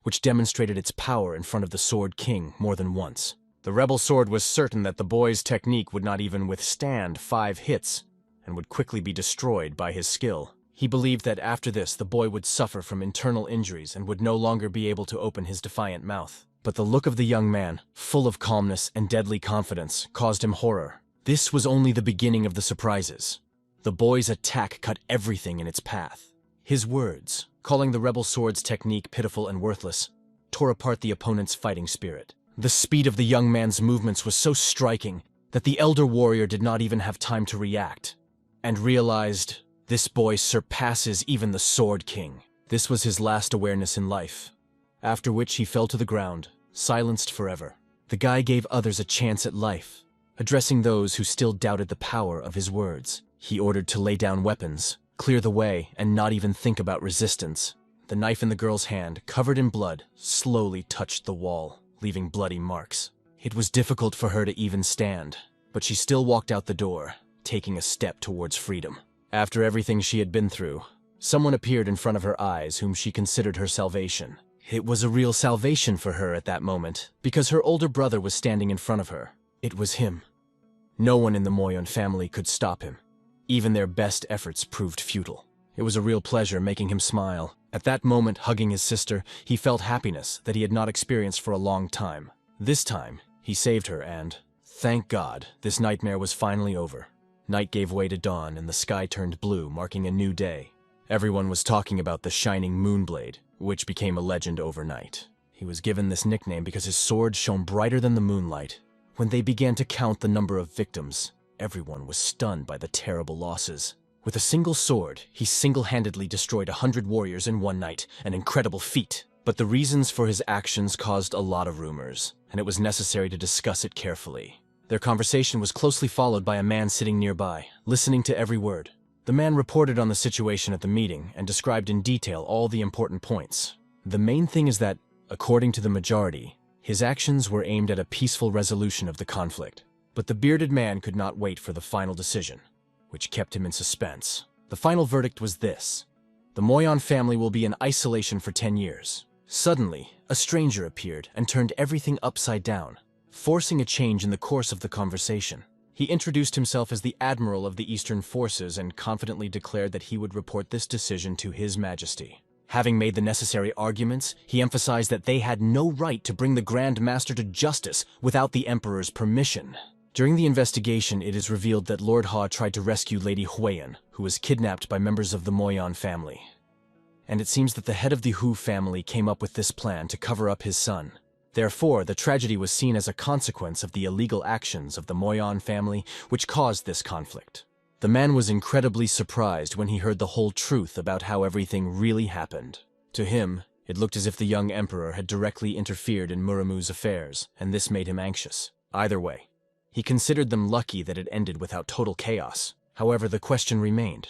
which demonstrated its power in front of the Sword King more than once. The Rebel Sword was certain that the boy's technique would not even withstand 5 hits and would quickly be destroyed by his skill. He believed that after this, the boy would suffer from internal injuries and would no longer be able to open his defiant mouth. But the look of the young man, full of calmness and deadly confidence, caused him horror. This was only the beginning of the surprises. The boy's attack cut everything in its path. His words, calling the Rebel Sword's technique pitiful and worthless, tore apart the opponent's fighting spirit. The speed of the young man's movements was so striking that the elder warrior did not even have time to react, and realized, this boy surpasses even the Sword King. This was his last awareness in life, after which he fell to the ground, silenced forever. The guy gave others a chance at life, addressing those who still doubted the power of his words. He ordered to lay down weapons, clear the way, and not even think about resistance. The knife in the girl's hand, covered in blood, slowly touched the wall, leaving bloody marks. It was difficult for her to even stand, but she still walked out the door, taking a step towards freedom. After everything she had been through, someone appeared in front of her eyes whom she considered her salvation. It was a real salvation for her at that moment, because her older brother was standing in front of her. It was him. No one in the Moyon family could stop him. Even their best efforts proved futile. It was a real pleasure making him smile. At that moment, hugging his sister, he felt happiness that he had not experienced for a long time. This time, he saved her and, thank God, this nightmare was finally over. Night gave way to dawn and the sky turned blue, marking a new day. Everyone was talking about the shining Moonblade, which became a legend overnight. He was given this nickname because his sword shone brighter than the moonlight. When they began to count the number of victims, everyone was stunned by the terrible losses. With a single sword, he single-handedly destroyed 100 warriors in one night, an incredible feat. But the reasons for his actions caused a lot of rumors, and it was necessary to discuss it carefully. Their conversation was closely followed by a man sitting nearby, listening to every word. The man reported on the situation at the meeting and described in detail all the important points. The main thing is that, according to the majority, his actions were aimed at a peaceful resolution of the conflict. But the bearded man could not wait for the final decision, which kept him in suspense. The final verdict was this: the Moyon family will be in isolation for 10 years. Suddenly, a stranger appeared and turned everything upside down, forcing a change in the course of the conversation. He introduced himself as the Admiral of the Eastern Forces and confidently declared that he would report this decision to His Majesty. Having made the necessary arguments, he emphasized that they had no right to bring the Grand Master to justice without the Emperor's permission. During the investigation, it is revealed that Lord Ha tried to rescue Lady Huiyan, who was kidnapped by members of the Moyon family. And it seems that the head of the Hu family came up with this plan to cover up his son. Therefore, the tragedy was seen as a consequence of the illegal actions of the Moyon family, which caused this conflict. The man was incredibly surprised when he heard the whole truth about how everything really happened. To him, it looked as if the young emperor had directly interfered in Muramu's affairs, and this made him anxious. Either way, he considered them lucky that it ended without total chaos. However, the question remained: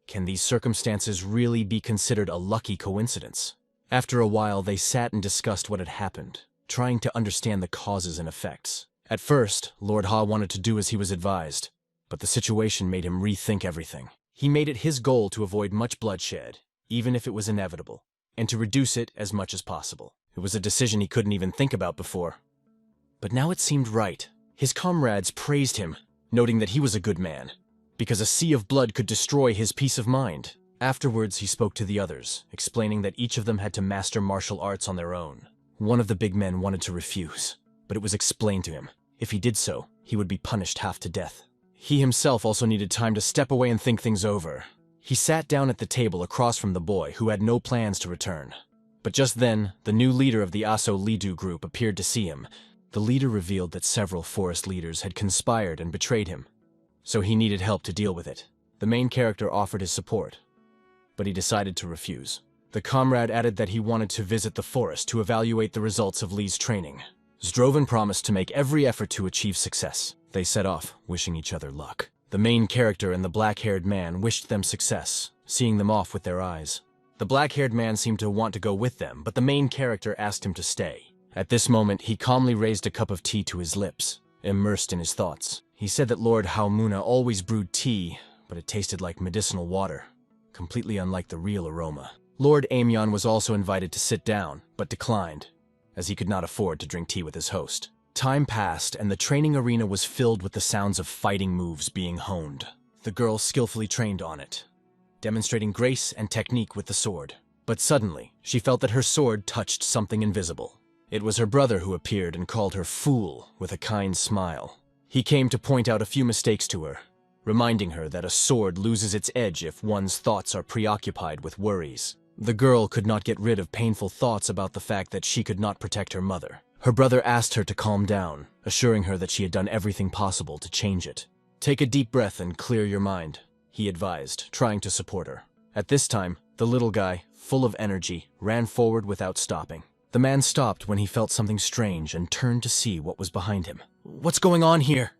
can these circumstances really be considered a lucky coincidence? After a while, they sat and discussed what had happened, trying to understand the causes and effects. At first, Lord Ha wanted to do as he was advised, but the situation made him rethink everything. He made it his goal to avoid much bloodshed, even if it was inevitable, and to reduce it as much as possible. It was a decision he couldn't even think about before. But now it seemed right. His comrades praised him, noting that he was a good man, because a sea of blood could destroy his peace of mind. Afterwards, he spoke to the others, explaining that each of them had to master martial arts on their own. One of the big men wanted to refuse, but it was explained to him. If he did so, he would be punished half to death. He himself also needed time to step away and think things over. He sat down at the table across from the boy, who had no plans to return. But just then, the new leader of the Aso Lidu group appeared to see him. The leader revealed that several forest leaders had conspired and betrayed him, so he needed help to deal with it. The main character offered his support, but he decided to refuse. The comrade added that he wanted to visit the forest to evaluate the results of Lee's training. Zdroven promised to make every effort to achieve success. They set off, wishing each other luck. The main character and the black-haired man wished them success, seeing them off with their eyes. The black-haired man seemed to want to go with them, but the main character asked him to stay. At this moment, he calmly raised a cup of tea to his lips, immersed in his thoughts. He said that Lord Haumuna always brewed tea, but it tasted like medicinal water, completely unlike the real aroma. Lord Aemyon was also invited to sit down, but declined, as he could not afford to drink tea with his host. Time passed, and the training arena was filled with the sounds of fighting moves being honed. The girl skillfully trained on it, demonstrating grace and technique with the sword. But suddenly, she felt that her sword touched something invisible. It was her brother who appeared and called her fool with a kind smile. He came to point out a few mistakes to her, reminding her that a sword loses its edge if one's thoughts are preoccupied with worries. The girl could not get rid of painful thoughts about the fact that she could not protect her mother. Her brother asked her to calm down, assuring her that she had done everything possible to change it. "Take a deep breath and clear your mind," he advised, trying to support her. At this time, the little guy, full of energy, ran forward without stopping. The man stopped when he felt something strange and turned to see what was behind him. "What's going on here?"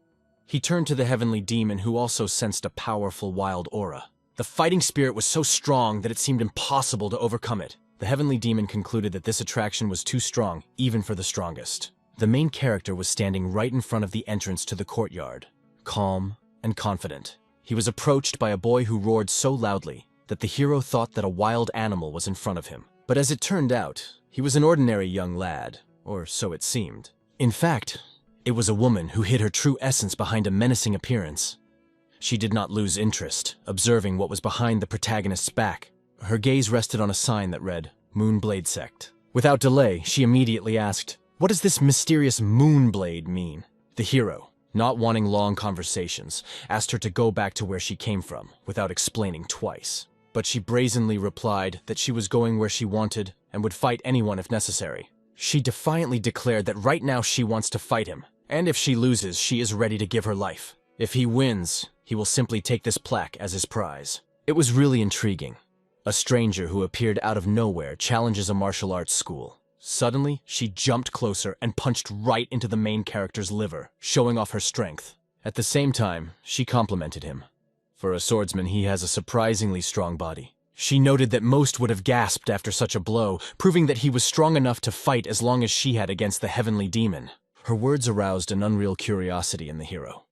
He turned to the heavenly demon, who also sensed a powerful wild aura. The fighting spirit was so strong that it seemed impossible to overcome it. The heavenly demon concluded that this attraction was too strong, even for the strongest. The main character was standing right in front of the entrance to the courtyard, calm and confident. He was approached by a boy who roared so loudly that the hero thought that a wild animal was in front of him. But as it turned out, he was an ordinary young lad, or so it seemed. In fact, it was a woman who hid her true essence behind a menacing appearance. She did not lose interest, observing what was behind the protagonist's back. Her gaze rested on a sign that read, Moonblade Sect. Without delay, she immediately asked, "What does this mysterious Moonblade mean?" The hero, not wanting long conversations, asked her to go back to where she came from, without explaining twice. But she brazenly replied that she was going where she wanted and would fight anyone if necessary. She defiantly declared that right now she wants to fight him, and if she loses, she is ready to give her life. If he wins, he will simply take this plaque as his prize. It was really intriguing. A stranger who appeared out of nowhere challenges a martial arts school. Suddenly, she jumped closer and punched right into the main character's liver, showing off her strength. At the same time, she complimented him. For a swordsman, he has a surprisingly strong body. She noted that most would have gasped after such a blow, proving that he was strong enough to fight as long as she had against the heavenly demon. Her words aroused an unreal curiosity in the hero.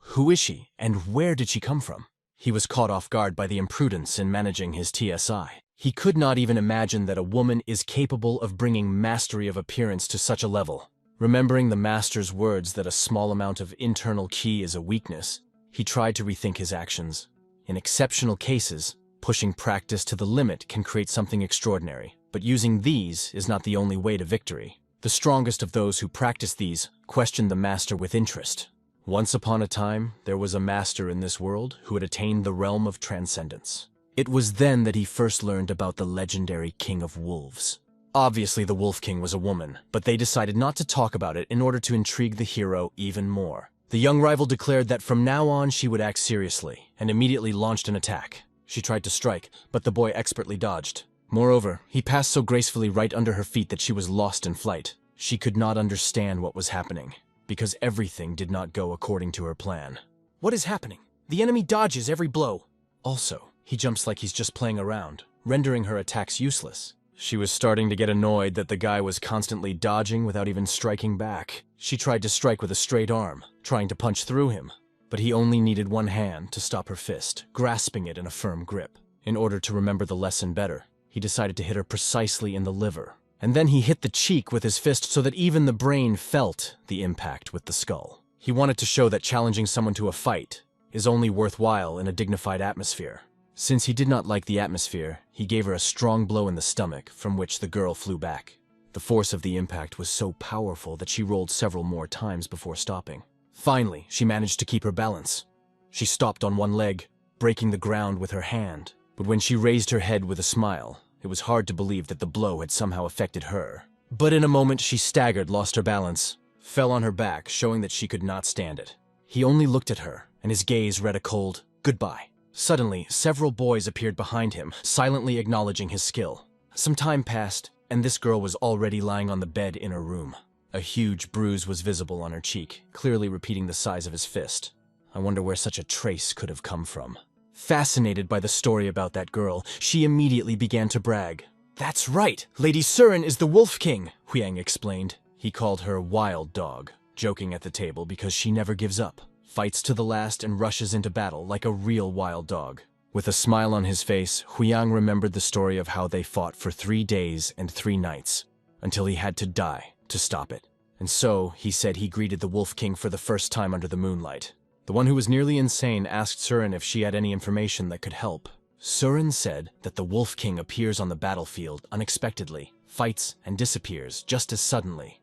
Who is she, and where did she come from? He was caught off guard by the imprudence in managing his TSI. He could not even imagine that a woman is capable of bringing mastery of appearance to such a level. Remembering the master's words that a small amount of internal ki is a weakness, he tried to rethink his actions. In exceptional cases, pushing practice to the limit can create something extraordinary, but using these is not the only way to victory. The strongest of those who practice these questioned the master with interest. Once upon a time, there was a master in this world who had attained the realm of transcendence. It was then that he first learned about the legendary King of Wolves. Obviously, the Wolf King was a woman, but they decided not to talk about it in order to intrigue the hero even more. The young rival declared that from now on she would act seriously, and immediately launched an attack. She tried to strike, but the boy expertly dodged. Moreover, he passed so gracefully right under her feet that she was lost in flight. She could not understand what was happening, because everything did not go according to her plan. What is happening? The enemy dodges every blow. Also, he jumps like he's just playing around, rendering her attacks useless. She was starting to get annoyed that the guy was constantly dodging without even striking back. She tried to strike with a straight arm, trying to punch through him, but he only needed one hand to stop her fist, grasping it in a firm grip. In order to remember the lesson better, he decided to hit her precisely in the liver. And then he hit the cheek with his fist so that even the brain felt the impact with the skull. He wanted to show that challenging someone to a fight is only worthwhile in a dignified atmosphere. Since he did not like the atmosphere, he gave her a strong blow in the stomach, from which the girl flew back. The force of the impact was so powerful that she rolled several more times before stopping. Finally, she managed to keep her balance. She stopped on one leg, breaking the ground with her hand. But when she raised her head with a smile, it was hard to believe that the blow had somehow affected her. But in a moment, she staggered, lost her balance, fell on her back, showing that she could not stand it. He only looked at her, and his gaze read a cold goodbye. Suddenly, several boys appeared behind him, silently acknowledging his skill. Some time passed, and this girl was already lying on the bed in her room. A huge bruise was visible on her cheek, clearly repeating the size of his fist. I wonder where such a trace could have come from. Fascinated by the story about that girl, she immediately began to brag. "That's right! Lady Surin is the Wolf King," Huyang explained. He called her Wild Dog, joking at the table because she never gives up, fights to the last and rushes into battle like a real wild dog. With a smile on his face, Huyang remembered the story of how they fought for 3 days and 3 nights, until he had to die to stop it. And so, he said he greeted the Wolf King for the first time under the moonlight. The one who was nearly insane asked Surin if she had any information that could help. Surin said that the Wolf King appears on the battlefield unexpectedly, fights, and disappears just as suddenly.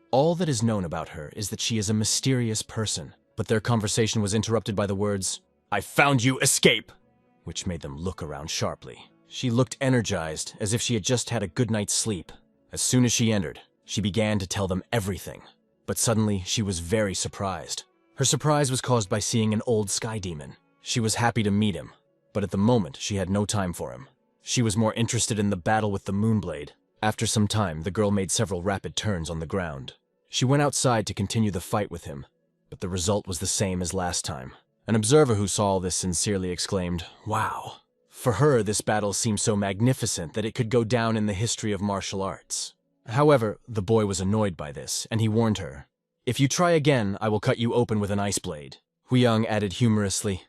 All that is known about her is that she is a mysterious person, but their conversation was interrupted by the words, "I found you, escape!" which made them look around sharply. She looked energized, as if she had just had a good night's sleep. As soon as she entered, she began to tell them everything. But suddenly, she was very surprised. Her surprise was caused by seeing an old sky demon. She was happy to meet him, but at the moment, she had no time for him. She was more interested in the battle with the Moonblade. After some time, the girl made several rapid turns on the ground. She went outside to continue the fight with him, but the result was the same as last time. An observer who saw all this sincerely exclaimed, "Wow." For her, this battle seemed so magnificent that it could go down in the history of martial arts. However, the boy was annoyed by this, and he warned her, "If you try again, I will cut you open with an ice blade." Huyang added humorously,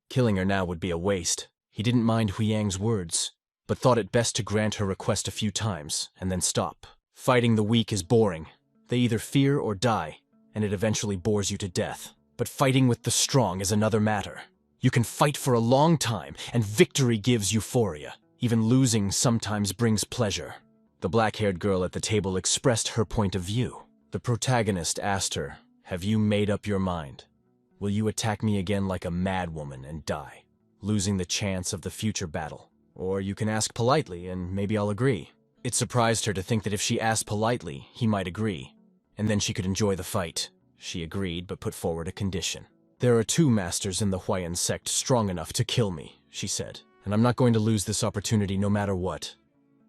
"Killing her now would be a waste." He didn't mind Huyang's words, but thought it best to grant her request a few times, and then stop. Fighting the weak is boring. They either fear or die, and it eventually bores you to death. But fighting with the strong is another matter. You can fight for a long time, and victory gives euphoria. Even losing sometimes brings pleasure. The black-haired girl at the table expressed her point of view. The protagonist asked her, "Have you made up your mind? Will you attack me again like a madwoman and die, losing the chance of the future battle? Or you can ask politely, and maybe I'll agree." It surprised her to think that if she asked politely, he might agree, and then she could enjoy the fight. She agreed, but put forward a condition. "There are 2 masters in the Huayan sect strong enough to kill me," she said, "and I'm not going to lose this opportunity no matter what.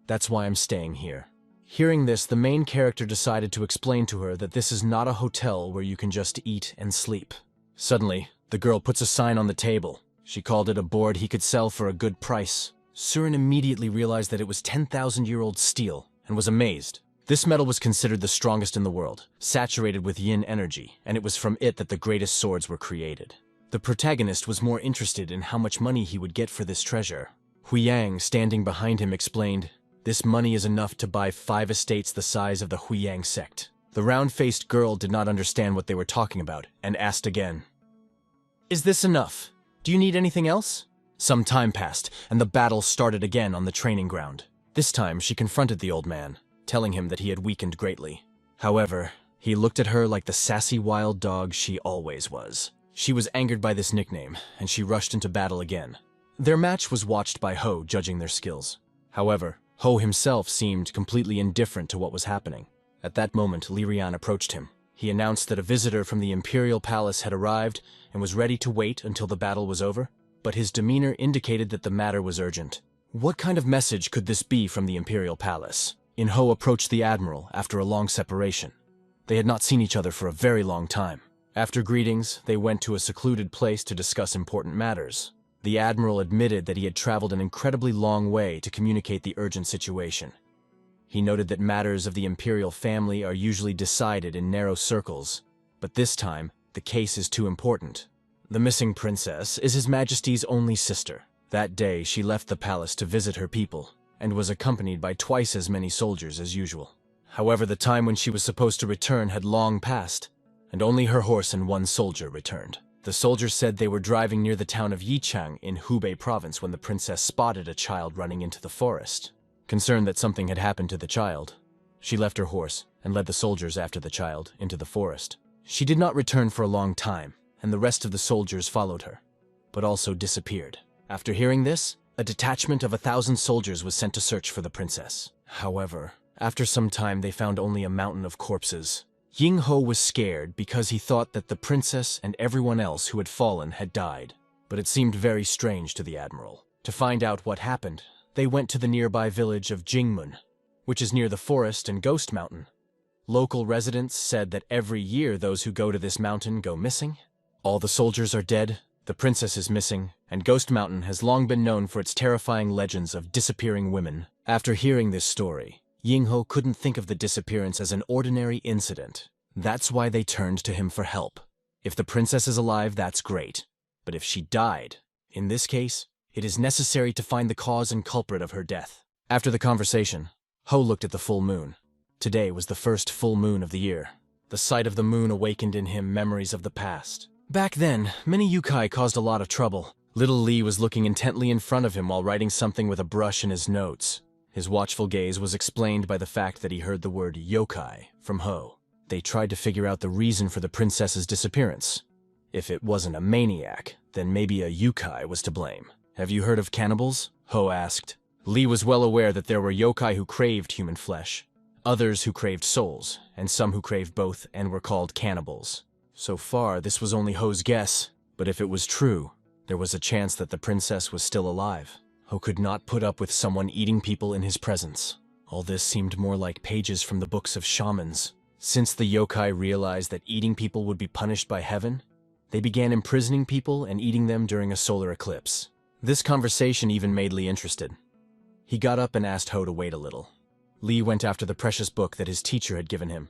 That's why I'm staying here." Hearing this, the main character decided to explain to her that this is not a hotel where you can just eat and sleep. Suddenly, the girl puts a sign on the table. She called it a board he could sell for a good price. Surin immediately realized that it was 10,000-year-old steel and was amazed. This metal was considered the strongest in the world, saturated with yin energy, and it was from it that the greatest swords were created. The protagonist was more interested in how much money he would get for this treasure. Huyang, standing behind him, explained, "This money is enough to buy 5 estates the size of the Huyang sect." The round-faced girl did not understand what they were talking about, and asked again, "Is this enough? Do you need anything else?" Some time passed, and the battle started again on the training ground. This time, she confronted the old man, telling him that he had weakened greatly. However, he looked at her like the sassy wild dog she always was. She was angered by this nickname, and she rushed into battle again. Their match was watched by Ho, judging their skills. However, Ho himself seemed completely indifferent to what was happening. At that moment, Li Rian approached him. He announced that a visitor from the Imperial Palace had arrived and was ready to wait until the battle was over, but his demeanor indicated that the matter was urgent. What kind of message could this be from the Imperial Palace? Yingho approached the Admiral after a long separation. They had not seen each other for a very long time. After greetings, they went to a secluded place to discuss important matters. The Admiral admitted that he had traveled an incredibly long way to communicate the urgent situation. He noted that matters of the Imperial family are usually decided in narrow circles, but this time, the case is too important. The missing princess is His Majesty's only sister. That day, she left the palace to visit her people, and was accompanied by twice as many soldiers as usual. However, the time when she was supposed to return had long passed, and only her horse and 1 soldier returned. The soldiers said they were driving near the town of Yichang in Hubei province when the princess spotted a child running into the forest. Concerned that something had happened to the child, she left her horse and led the soldiers after the child into the forest. She did not return for a long time, and the rest of the soldiers followed her, but also disappeared. After hearing this, a detachment of 1,000 soldiers was sent to search for the princess. However, after some time they found only a mountain of corpses. Yingho was scared because he thought that the princess and everyone else who had fallen had died, but it seemed very strange to the Admiral. To find out what happened, they went to the nearby village of Jingmun, which is near the forest and Ghost Mountain. Local residents said that every year those who go to this mountain go missing. All the soldiers are dead, the princess is missing, and Ghost Mountain has long been known for its terrifying legends of disappearing women. After hearing this story, Yingho couldn't think of the disappearance as an ordinary incident. That's why they turned to him for help. If the princess is alive, that's great. But if she died, in this case, it is necessary to find the cause and culprit of her death. After the conversation, Ho looked at the full moon. Today was the first full moon of the year. The sight of the moon awakened in him memories of the past. Back then, many yokai caused a lot of trouble. Little Lee was looking intently in front of him while writing something with a brush in his notes. His watchful gaze was explained by the fact that he heard the word yokai from Ho. They tried to figure out the reason for the princess's disappearance. If it wasn't a maniac, then maybe a yokai was to blame. Have you heard of cannibals? Ho asked. Lee was well aware that there were yokai who craved human flesh, others who craved souls, and some who craved both and were called cannibals. So far, this was only Ho's guess, but if it was true, there was a chance that the princess was still alive. Ho could not put up with someone eating people in his presence. All this seemed more like pages from the books of shamans. Since the yokai realized that eating people would be punished by heaven, they began imprisoning people and eating them during a solar eclipse. This conversation even made Lee interested. He got up and asked Ho to wait a little. Lee went after the precious book that his teacher had given him,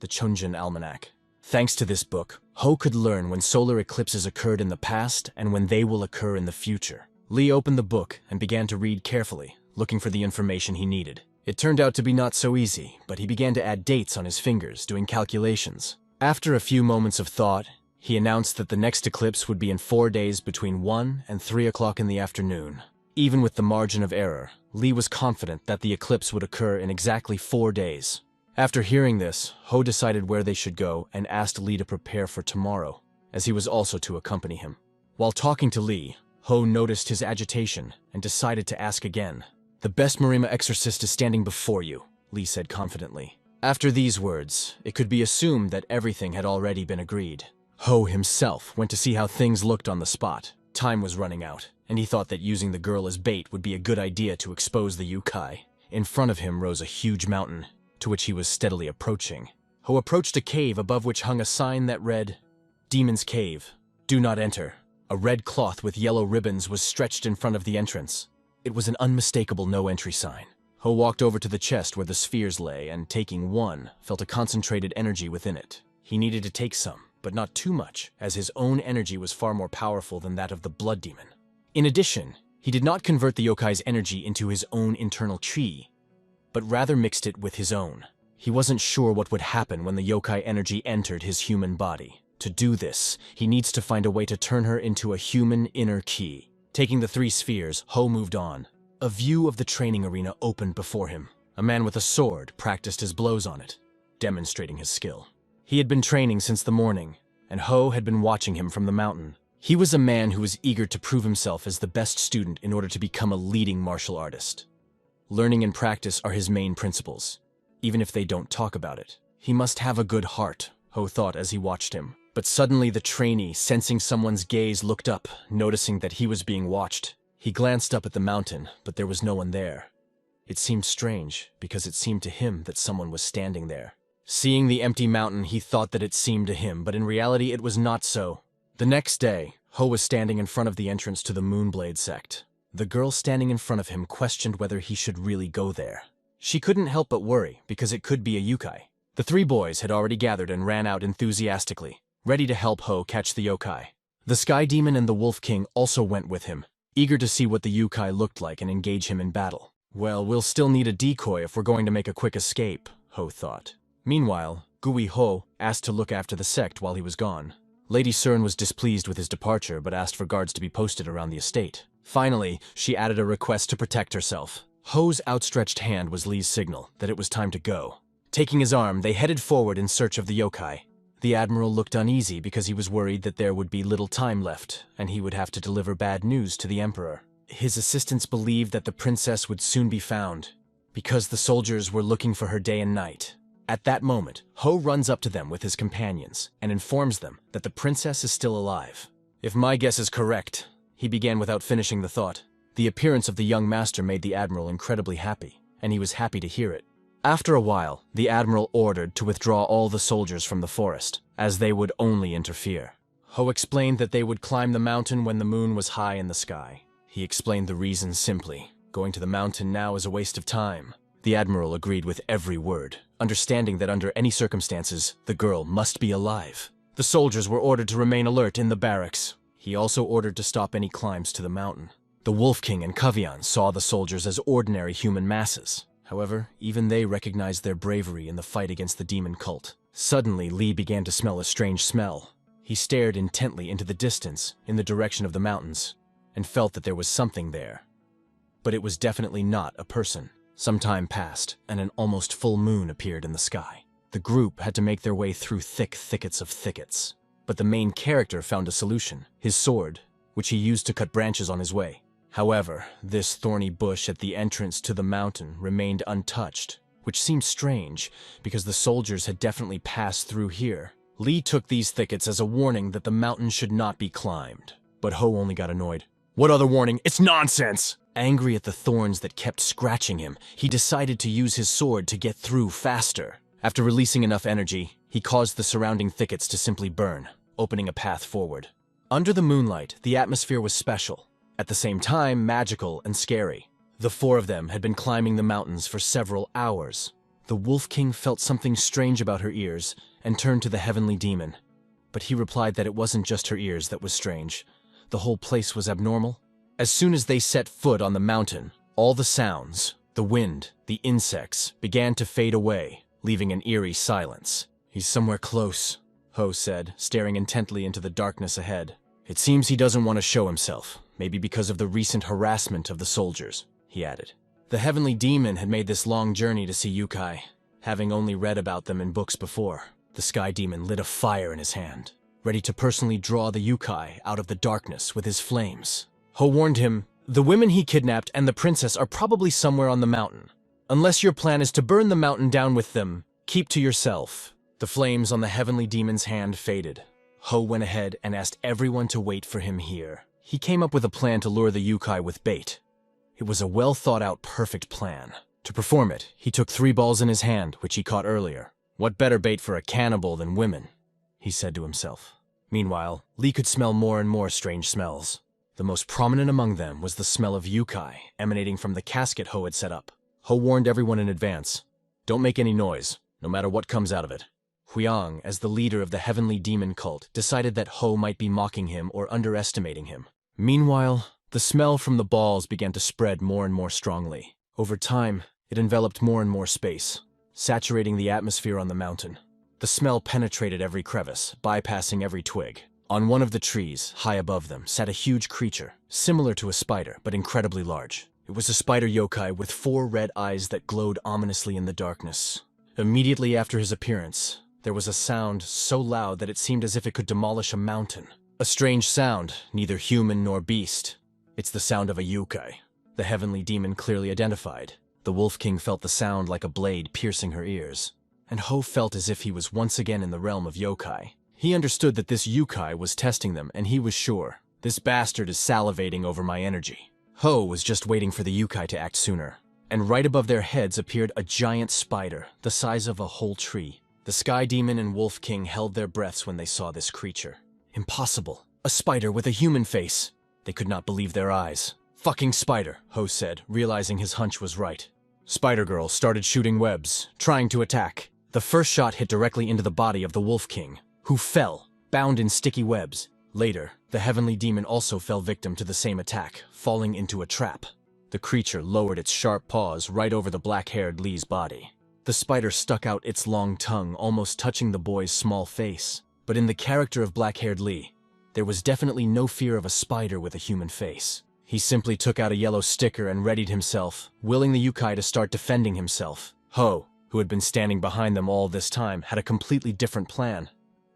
the Chunjin Almanac. Thanks to this book, Ho could learn when solar eclipses occurred in the past and when they will occur in the future. Lee opened the book and began to read carefully, looking for the information he needed. It turned out to be not so easy, but he began to add dates on his fingers, doing calculations. After a few moments of thought, he announced that the next eclipse would be in 4 days between 1 and 3 o'clock in the afternoon. Even with the margin of error, Lee was confident that the eclipse would occur in exactly 4 days. After hearing this, Ho decided where they should go and asked Lee to prepare for tomorrow, as he was also to accompany him. While talking to Lee, Ho noticed his agitation and decided to ask again. "The best Marima exorcist is standing before you," Lee said confidently. After these words, it could be assumed that everything had already been agreed. Ho himself went to see how things looked on the spot. Time was running out, and he thought that using the girl as bait would be a good idea to expose the yokai. In front of him rose a huge mountain, to which he was steadily approaching. Ho approached a cave above which hung a sign that read, "Demon's Cave. Do not enter." A red cloth with yellow ribbons was stretched in front of the entrance. It was an unmistakable no-entry sign. Ho walked over to the chest where the spheres lay and, taking one, felt a concentrated energy within it. He needed to take some, but not too much, as his own energy was far more powerful than that of the blood demon. In addition, he did not convert the yokai's energy into his own internal chi, but rather mixed it with his own. He wasn't sure what would happen when the yokai energy entered his human body. To do this, he needs to find a way to turn her into a human inner ki. Taking the 3 spheres, Ho moved on. A view of the training arena opened before him. A man with a sword practiced his blows on it, demonstrating his skill. He had been training since the morning, and Ho had been watching him from the mountain. He was a man who was eager to prove himself as the best student in order to become a leading martial artist. Learning and practice are his main principles, even if they don't talk about it. He must have a good heart, Ho thought as he watched him. But suddenly the trainee, sensing someone's gaze, looked up, noticing that he was being watched. He glanced up at the mountain, but there was no one there. It seemed strange, because it seemed to him that someone was standing there. Seeing the empty mountain, he thought that it seemed to him, but in reality it was not so. The next day, Ho was standing in front of the entrance to the Moonblade sect. The girl standing in front of him questioned whether he should really go there. She couldn't help but worry, because it could be a yokai. The 3 boys had already gathered and ran out enthusiastically, ready to help Ho catch the yokai. The Sky Demon and the Wolf King also went with him, eager to see what the yokai looked like and engage him in battle. Well, we'll still need a decoy if we're going to make a quick escape, Ho thought. Meanwhile, Gui Ho asked to look after the sect while he was gone. Lady Cern was displeased with his departure but asked for guards to be posted around the estate. Finally, she added a request to protect herself. Ho's outstretched hand was Lee's signal that it was time to go. Taking his arm, they headed forward in search of the yokai. The Admiral looked uneasy because he was worried that there would be little time left, and he would have to deliver bad news to the Emperor. His assistants believed that the princess would soon be found, because the soldiers were looking for her day and night. At that moment, Ho runs up to them with his companions and informs them that the princess is still alive. "If my guess is correct," he began without finishing the thought. The appearance of the young master made the Admiral incredibly happy, and he was happy to hear it. After a while, the admiral ordered to withdraw all the soldiers from the forest, as they would only interfere. Ho explained that they would climb the mountain when the moon was high in the sky. He explained the reason simply. Going to the mountain now is a waste of time. The admiral agreed with every word, understanding that under any circumstances, the girl must be alive. The soldiers were ordered to remain alert in the barracks. He also ordered to stop any climbs to the mountain. The Wolf King and Kavian saw the soldiers as ordinary human masses. However, even they recognized their bravery in the fight against the demon cult. Suddenly, Lee began to smell a strange smell. He stared intently into the distance, in the direction of the mountains, and felt that there was something there. But it was definitely not a person. Some time passed, and an almost full moon appeared in the sky. The group had to make their way through thick thickets of thickets. But the main character found a solution, his sword, which he used to cut branches on his way. However, this thorny bush at the entrance to the mountain remained untouched, which seemed strange, because the soldiers had definitely passed through here. Lee took these thickets as a warning that the mountain should not be climbed. But Ho only got annoyed. "What other warning? It's nonsense!" Angry at the thorns that kept scratching him, he decided to use his sword to get through faster. After releasing enough energy, he caused the surrounding thickets to simply burn, opening a path forward. Under the moonlight, the atmosphere was special. At the same time, magical and scary. The four of them had been climbing the mountains for several hours. The Wolf King felt something strange about her ears and turned to the heavenly demon. But he replied that it wasn't just her ears that was strange. The whole place was abnormal. As soon as they set foot on the mountain, all the sounds, the wind, the insects, began to fade away, leaving an eerie silence. "He's somewhere close," Ho said, staring intently into the darkness ahead. "It seems he doesn't want to show himself, maybe because of the recent harassment of the soldiers," he added. The heavenly demon had made this long journey to see Yukai, having only read about them in books before. The sky demon lit a fire in his hand, ready to personally draw the Yukai out of the darkness with his flames. Ho warned him, "The women he kidnapped and the princess are probably somewhere on the mountain. Unless your plan is to burn the mountain down with them, keep to yourself." The flames on the heavenly demon's hand faded. Ho went ahead and asked everyone to wait for him here. He came up with a plan to lure the Yukai with bait. It was a well-thought-out, perfect plan. To perform it, he took 3 balls in his hand, which he caught earlier. What better bait for a cannibal than women, he said to himself. Meanwhile, Lee could smell more and more strange smells. The most prominent among them was the smell of Yukai, emanating from the casket Ho had set up. Ho warned everyone in advance, "Don't make any noise, no matter what comes out of it." Huang, as the leader of the heavenly demon cult, decided that Ho might be mocking him or underestimating him. Meanwhile, the smell from the balls began to spread more and more strongly. Over time, it enveloped more and more space, saturating the atmosphere on the mountain. The smell penetrated every crevice, bypassing every twig. On one of the trees, high above them, sat a huge creature, similar to a spider, but incredibly large. It was a spider yokai with 4 red eyes that glowed ominously in the darkness. Immediately after his appearance, there was a sound so loud that it seemed as if it could demolish a mountain. A strange sound, neither human nor beast. "It's the sound of a yokai," the heavenly demon clearly identified. The Wolf King felt the sound like a blade piercing her ears, and Ho felt as if he was once again in the realm of yokai. He understood that this yokai was testing them, and he was sure, "This bastard is salivating over my energy." Ho was just waiting for the yokai to act sooner, and right above their heads appeared a giant spider, the size of a whole tree. The Sky Demon and Wolf King held their breaths when they saw this creature. Impossible. A spider with a human face. They could not believe their eyes. "Fucking spider," Ho said, realizing his hunch was right. Spider-Girl started shooting webs, trying to attack. The first shot hit directly into the body of the Wolf King, who fell, bound in sticky webs. Later, the heavenly demon also fell victim to the same attack, falling into a trap. The creature lowered its sharp paws right over the black-haired Lee's body. The spider stuck out its long tongue, almost touching the boy's small face. But in the character of black-haired Lee, there was definitely no fear of a spider with a human face. He simply took out a yellow sticker and readied himself, willing the yokai to start defending himself. Ho, who had been standing behind them all this time, had a completely different plan: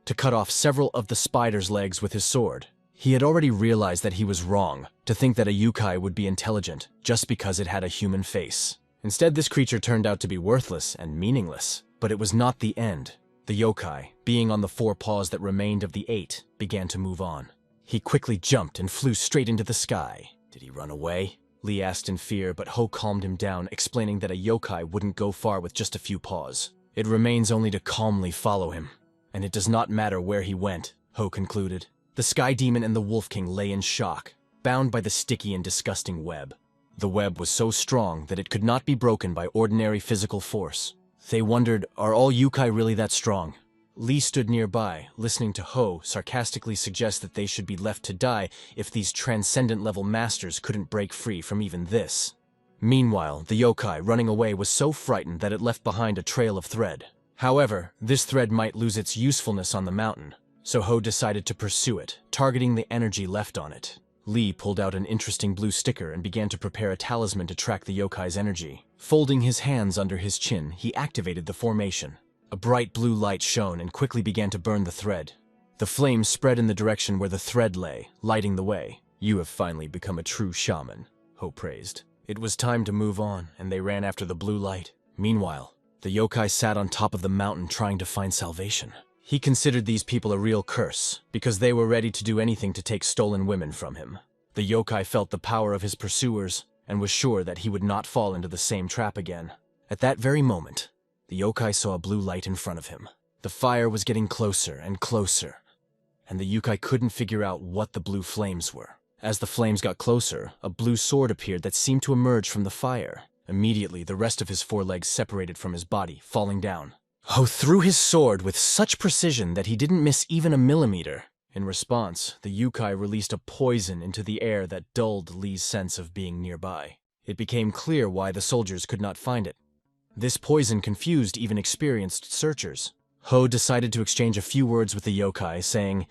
to cut off several of the spider's legs with his sword. He had already realized that he was wrong to think that a yokai would be intelligent just because it had a human face. Instead, this creature turned out to be worthless and meaningless. But it was not the end. The yokai, being on the 4 paws that remained of the 8, began to move on. He quickly jumped and flew straight into the sky. Did he run away? Lee asked in fear, but Ho calmed him down, explaining that a yokai wouldn't go far with just a few paws. It remains only to calmly follow him. And it does not matter where he went, Ho concluded. The Sky Demon and the Wolf King lay in shock, bound by the sticky and disgusting web. The web was so strong that it could not be broken by ordinary physical force. They wondered, are all yokai really that strong? Lee stood nearby, listening to Ho sarcastically suggest that they should be left to die if these transcendent-level masters couldn't break free from even this. Meanwhile, the yokai running away was so frightened that it left behind a trail of thread. However, this thread might lose its usefulness on the mountain, so Ho decided to pursue it, targeting the energy left on it. Lee pulled out an interesting blue sticker and began to prepare a talisman to track the yokai's energy. Folding his hands under his chin, he activated the formation. A bright blue light shone and quickly began to burn the thread. The flames spread in the direction where the thread lay, lighting the way. "You have finally become a true shaman," Ho praised. It was time to move on, and they ran after the blue light. Meanwhile, the yokai sat on top of the mountain trying to find salvation. He considered these people a real curse, because they were ready to do anything to take stolen women from him. The yokai felt the power of his pursuers, and was sure that he would not fall into the same trap again. At that very moment, the yokai saw a blue light in front of him. The fire was getting closer and closer, and the yokai couldn't figure out what the blue flames were. As the flames got closer, a blue sword appeared that seemed to emerge from the fire. Immediately, the rest of his forelegs separated from his body, falling down. Ho threw his sword with such precision that he didn't miss even a millimeter. In response, the yokai released a poison into the air that dulled Lee's sense of being nearby. It became clear why the soldiers could not find it. This poison confused even experienced searchers. Ho decided to exchange a few words with the yokai, saying,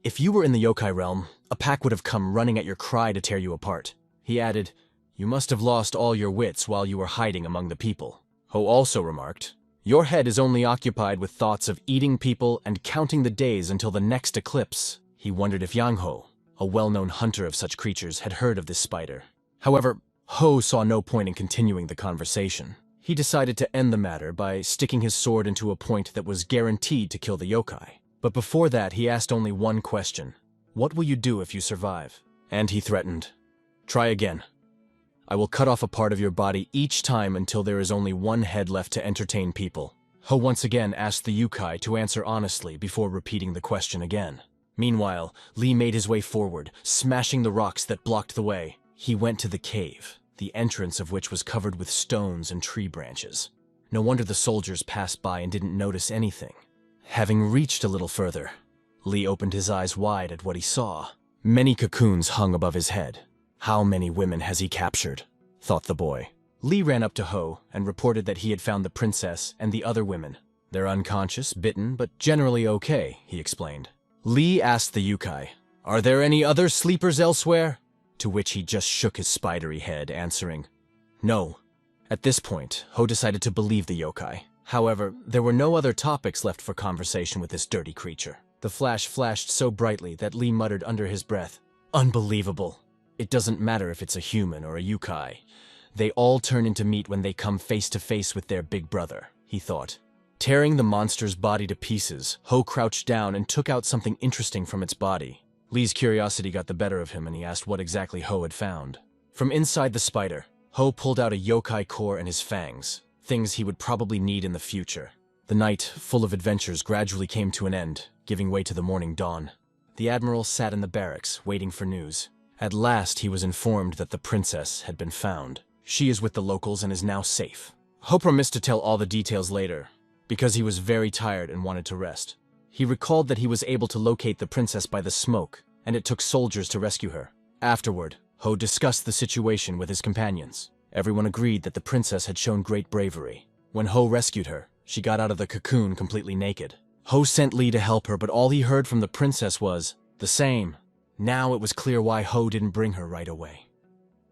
"If you were in the yokai realm, a pack would have come running at your cry to tear you apart." He added, "You must have lost all your wits while you were hiding among the people." Ho also remarked, "Your head is only occupied with thoughts of eating people and counting the days until the next eclipse." He wondered if Yingho, a well-known hunter of such creatures, had heard of this spider. However, Ho saw no point in continuing the conversation. He decided to end the matter by sticking his sword into a point that was guaranteed to kill the yokai. But before that, he asked only one question. "What will you do if you survive?" And he threatened, "Try again. I will cut off a part of your body each time until there is only one head left to entertain people." Ho once again asked the yokai to answer honestly before repeating the question again. Meanwhile, Lee made his way forward, smashing the rocks that blocked the way. He went to the cave, the entrance of which was covered with stones and tree branches. No wonder the soldiers passed by and didn't notice anything. Having reached a little further, Lee opened his eyes wide at what he saw. Many cocoons hung above his head. "How many women has he captured?" thought the boy. Lee ran up to Ho and reported that he had found the princess and the other women. "They're unconscious, bitten, but generally okay," he explained. Lee asked the yokai, "Are there any other sleepers elsewhere?" To which he just shook his spidery head, answering, "No." At this point, Ho decided to believe the yokai. However, there were no other topics left for conversation with this dirty creature. The flash flashed so brightly that Lee muttered under his breath, "Unbelievable. It doesn't matter if it's a human or a yokai. They all turn into meat when they come face to face with their big brother," he thought. Tearing the monster's body to pieces, Ho crouched down and took out something interesting from its body. Lee's curiosity got the better of him and he asked what exactly Ho had found. From inside the spider, Ho pulled out a yokai core and his fangs, things he would probably need in the future. The night, full of adventures, gradually came to an end, giving way to the morning dawn. The admiral sat in the barracks, waiting for news. At last, he was informed that the princess had been found. She is with the locals and is now safe. Ho promised to tell all the details later, because he was very tired and wanted to rest. He recalled that he was able to locate the princess by the smoke, and it took soldiers to rescue her. Afterward, Ho discussed the situation with his companions. Everyone agreed that the princess had shown great bravery. When Ho rescued her, she got out of the cocoon completely naked. Ho sent Lee to help her, but all he heard from the princess was, "The same." Now it was clear why Ho didn't bring her right away.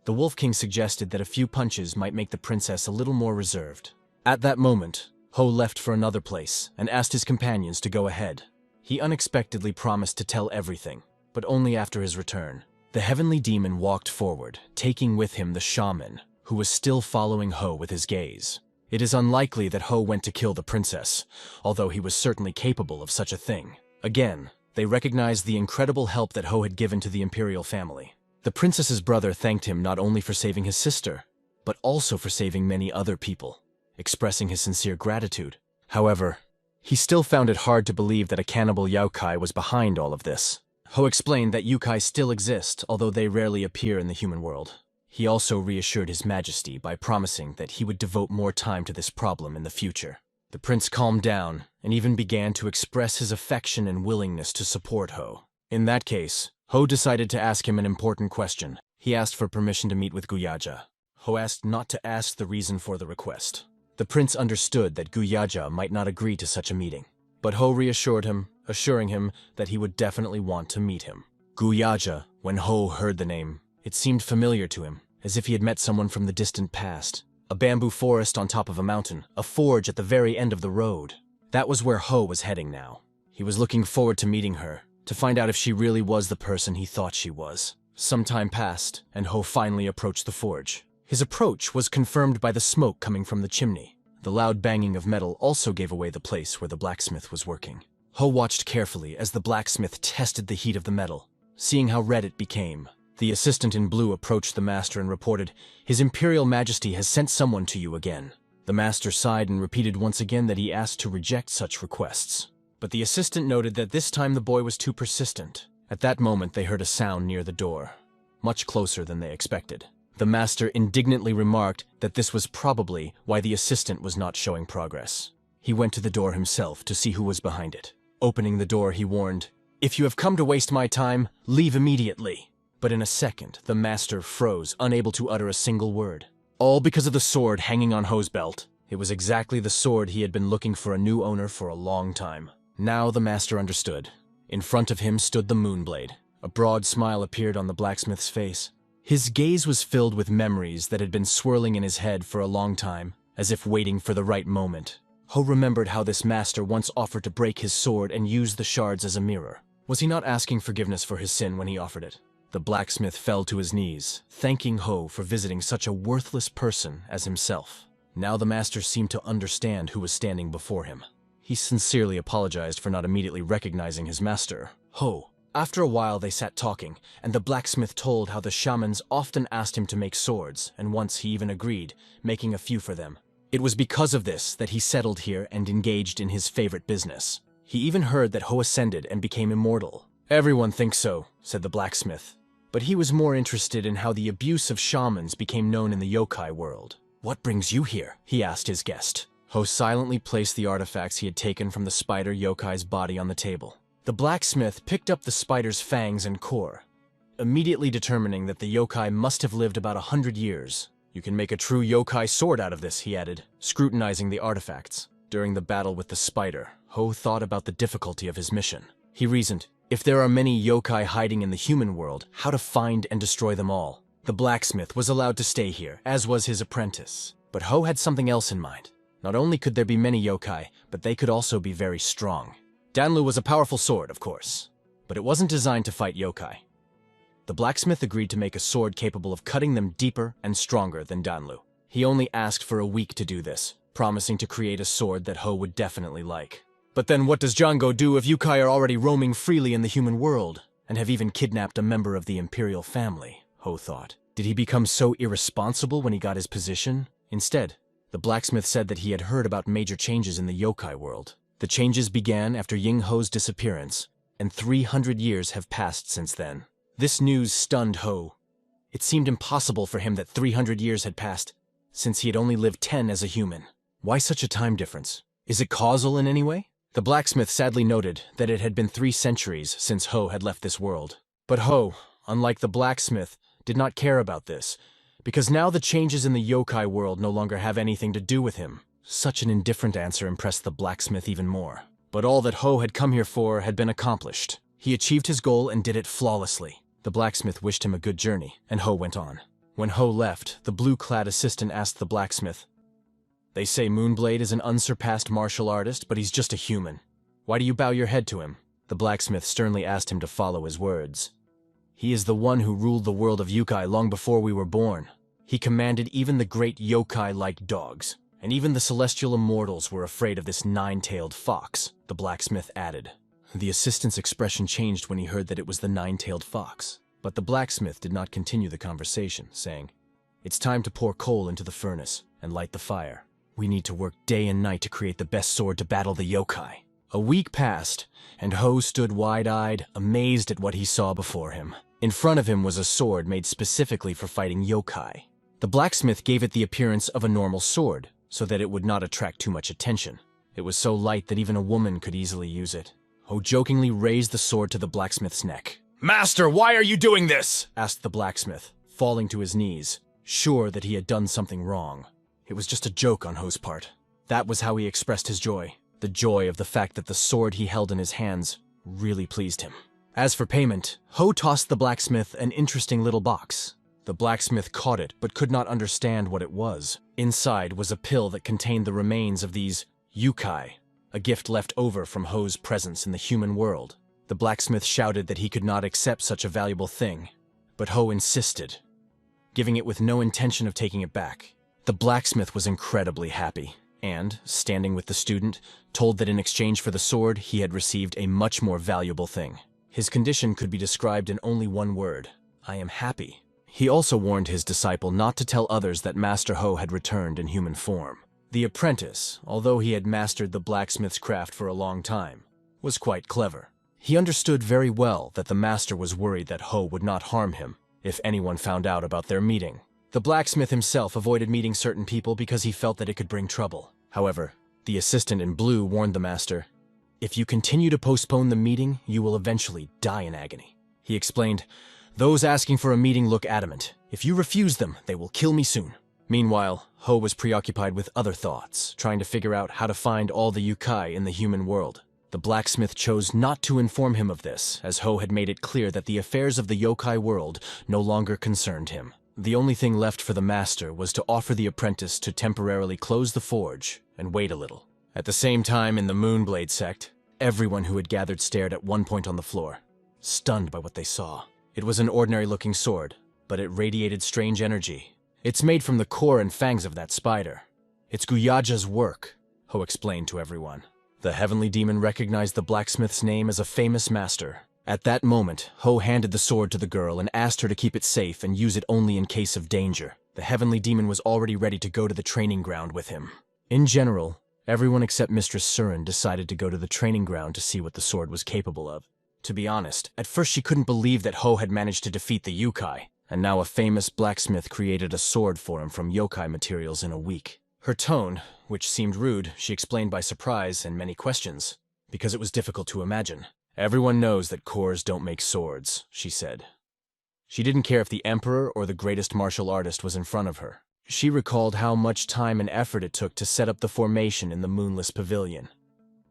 The Wolf King suggested that a few punches might make the princess a little more reserved. At that moment, Ho left for another place and asked his companions to go ahead. He unexpectedly promised to tell everything, but only after his return. The heavenly demon walked forward, taking with him the shaman, who was still following Ho with his gaze. It is unlikely that Ho went to kill the princess, although he was certainly capable of such a thing. Again, they recognized the incredible help that Ho had given to the imperial family. The princess's brother thanked him not only for saving his sister, but also for saving many other people, expressing his sincere gratitude. However, he still found it hard to believe that a cannibal yokai was behind all of this. Ho explained that yokai still exist, although they rarely appear in the human world. He also reassured His Majesty by promising that he would devote more time to this problem in the future. The prince calmed down and even began to express his affection and willingness to support Ho. In that case, Ho decided to ask him an important question. He asked for permission to meet with Guyaja. Ho asked not to ask the reason for the request. The prince understood that Guyaja might not agree to such a meeting, but Ho reassured him, assuring him that he would definitely want to meet him. Guyaja, when Ho heard the name, it seemed familiar to him, as if he had met someone from the distant past. A bamboo forest on top of a mountain, a forge at the very end of the road. That was where Ho was heading now. He was looking forward to meeting her, to find out if she really was the person he thought she was. Some time passed, and Ho finally approached the forge. His approach was confirmed by the smoke coming from the chimney. The loud banging of metal also gave away the place where the blacksmith was working. Ho watched carefully as the blacksmith tested the heat of the metal, seeing how red it became. The assistant in blue approached the master and reported, "His Imperial Majesty has sent someone to you again." The master sighed and repeated once again that he asked to reject such requests. But the assistant noted that this time the boy was too persistent. At that moment they heard a sound near the door, much closer than they expected. The master indignantly remarked that this was probably why the assistant was not showing progress. He went to the door himself to see who was behind it. Opening the door, he warned, "If you have come to waste my time, leave immediately." But in a second, the master froze, unable to utter a single word. All because of the sword hanging on Ho's belt. It was exactly the sword he had been looking for a new owner for a long time. Now the master understood. In front of him stood the Moonblade. A broad smile appeared on the blacksmith's face. His gaze was filled with memories that had been swirling in his head for a long time, as if waiting for the right moment. Ho remembered how this master once offered to break his sword and use the shards as a mirror. Was he not asking forgiveness for his sin when he offered it? The blacksmith fell to his knees, thanking Ho for visiting such a worthless person as himself. Now the master seemed to understand who was standing before him. He sincerely apologized for not immediately recognizing his master, Ho. After a while they sat talking, and the blacksmith told how the shamans often asked him to make swords, and once he even agreed, making a few for them. It was because of this that he settled here and engaged in his favorite business. He even heard that Ho ascended and became immortal. "Everyone thinks so," said the blacksmith. But he was more interested in how the abuse of shamans became known in the yokai world. "What brings you here?" he asked his guest. Ho silently placed the artifacts he had taken from the spider yokai's body on the table. The blacksmith picked up the spider's fangs and core, immediately determining that the yokai must have lived about 100 years. "You can make a true yokai sword out of this," he added, scrutinizing the artifacts. During the battle with the spider, Ho thought about the difficulty of his mission. He reasoned, if there are many yokai hiding in the human world, how to find and destroy them all. The blacksmith was allowed to stay here, as was his apprentice. But Ho had something else in mind. Not only could there be many yokai, but they could also be very strong. Danlu was a powerful sword, of course, but it wasn't designed to fight yokai. The blacksmith agreed to make a sword capable of cutting them deeper and stronger than Danlu. He only asked for a week to do this, promising to create a sword that Ho would definitely like. But then what does Django do if yokai are already roaming freely in the human world, and have even kidnapped a member of the imperial family? Ho thought. Did he become so irresponsible when he got his position? Instead, the blacksmith said that he had heard about major changes in the yokai world. The changes began after Yingho's disappearance, and 300 years have passed since then. This news stunned Ho. It seemed impossible for him that 300 years had passed, since he had only lived 10 as a human. Why such a time difference? Is it causal in any way? The blacksmith sadly noted that it had been 3 centuries since Ho had left this world. But Ho, unlike the blacksmith, did not care about this, because now the changes in the yokai world no longer have anything to do with him. Such an indifferent answer impressed the blacksmith even more. But all that Ho had come here for had been accomplished. He achieved his goal and did it flawlessly. The blacksmith wished him a good journey, and Ho went on. When Ho left, the blue-clad assistant asked the blacksmith, "They say Moonblade is an unsurpassed martial artist, but he's just a human. Why do you bow your head to him?" The blacksmith sternly asked him to follow his words. "He is the one who ruled the world of yokai long before we were born. He commanded even the great yokai like dogs, and even the celestial immortals were afraid of this 9-tailed fox," the blacksmith added. The assistant's expression changed when he heard that it was the 9-tailed fox. But the blacksmith did not continue the conversation, saying, "It's time to pour coal into the furnace and light the fire. We need to work day and night to create the best sword to battle the yokai." A week passed, and Ho stood wide-eyed, amazed at what he saw before him. In front of him was a sword made specifically for fighting yokai. The blacksmith gave it the appearance of a normal sword, so that it would not attract too much attention. It was so light that even a woman could easily use it. Ho jokingly raised the sword to the blacksmith's neck. "Master, why are you doing this?" asked the blacksmith, falling to his knees, sure that he had done something wrong. It was just a joke on Ho's part. That was how he expressed his joy. The joy of the fact that the sword he held in his hands really pleased him. As for payment, Ho tossed the blacksmith an interesting little box. The blacksmith caught it, but could not understand what it was. Inside was a pill that contained the remains of these yukai, a gift left over from Ho's presence in the human world. The blacksmith shouted that he could not accept such a valuable thing, but Ho insisted, giving it with no intention of taking it back. The blacksmith was incredibly happy, and, standing with the student, told that in exchange for the sword, he had received a much more valuable thing. His condition could be described in only one word: "I am happy." He also warned his disciple not to tell others that Master Ho had returned in human form. The apprentice, although he had mastered the blacksmith's craft for a long time, was quite clever. He understood very well that the master was worried that Ho would not harm him if anyone found out about their meeting. The blacksmith himself avoided meeting certain people because he felt that it could bring trouble. However, the assistant in blue warned the master, "If you continue to postpone the meeting, you will eventually die in agony." He explained, "Those asking for a meeting look adamant. If you refuse them, they will kill me soon." Meanwhile, Ho was preoccupied with other thoughts, trying to figure out how to find all the yukai in the human world. The blacksmith chose not to inform him of this, as Ho had made it clear that the affairs of the yokai world no longer concerned him. The only thing left for the master was to offer the apprentice to temporarily close the forge and wait a little. At the same time, in the Moonblade sect, everyone who had gathered stared at one point on the floor, stunned by what they saw. It was an ordinary-looking sword, but it radiated strange energy. "It's made from the core and fangs of that spider. It's Guyaja's work," Ho explained to everyone. The heavenly demon recognized the blacksmith's name as a famous master. At that moment, Ho handed the sword to the girl and asked her to keep it safe and use it only in case of danger. The heavenly demon was already ready to go to the training ground with him. In general, everyone except Mistress Surin decided to go to the training ground to see what the sword was capable of. To be honest, at first she couldn't believe that Ho had managed to defeat the yukai, and now a famous blacksmith created a sword for him from yokai materials in a week. Her tone, which seemed rude, she explained by surprise and many questions, because it was difficult to imagine. "Everyone knows that cores don't make swords," she said. She didn't care if the emperor or the greatest martial artist was in front of her. She recalled how much time and effort it took to set up the formation in the Moonless Pavilion.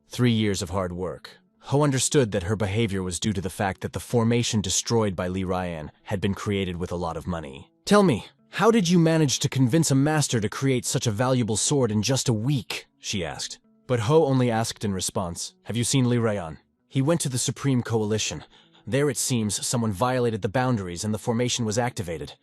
3 years of hard work. Ho understood that her behavior was due to the fact that the formation destroyed by Li Ryan had been created with a lot of money. "Tell me, how did you manage to convince a master to create such a valuable sword in just a week?" she asked. But Ho only asked in response, "Have you seen Li Ryan? He went to the Supreme Coalition. There it seems someone violated the boundaries and the formation was activated."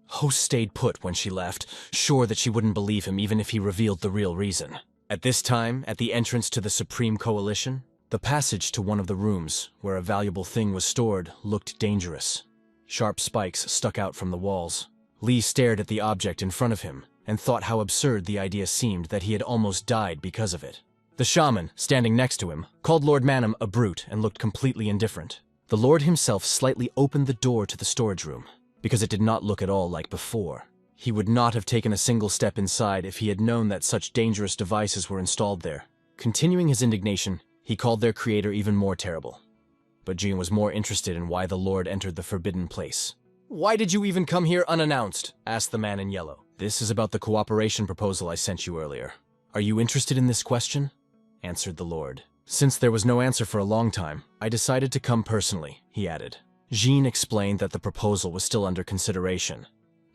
Ho stayed put when she left, sure that she wouldn't believe him even if he revealed the real reason. At this time, at the entrance to the Supreme Coalition, the passage to one of the rooms, where a valuable thing was stored, looked dangerous. Sharp spikes stuck out from the walls. Li stared at the object in front of him, and thought how absurd the idea seemed that he had almost died because of it. The shaman, standing next to him, called Lord Manhwa a brute and looked completely indifferent. The Lord himself slightly opened the door to the storage room, because it did not look at all like before. He would not have taken a single step inside if he had known that such dangerous devices were installed there. Continuing his indignation, he called their creator even more terrible. But Jean was more interested in why the Lord entered the forbidden place. "Why did you even come here unannounced?" asked the man in yellow. "This is about the cooperation proposal I sent you earlier. Are you interested in this question?" answered the Lord. "Since there was no answer for a long time, I decided to come personally," he added. Jean explained that the proposal was still under consideration,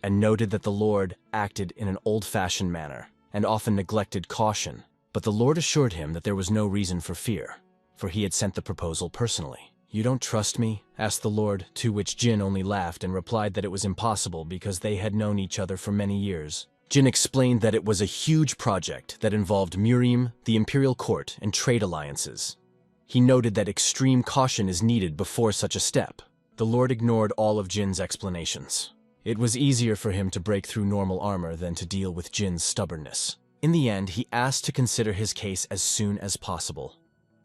and noted that the Lord acted in an old-fashioned manner, and often neglected caution. But the Lord assured him that there was no reason for fear, for he had sent the proposal personally. "You don't trust me?" asked the Lord, to which Jin only laughed and replied that it was impossible because they had known each other for many years. Jin explained that it was a huge project that involved Miriam, the Imperial Court, and trade alliances. He noted that extreme caution is needed before such a step. The Lord ignored all of Jin's explanations. It was easier for him to break through normal armor than to deal with Jin's stubbornness. In the end, he asked to consider his case as soon as possible,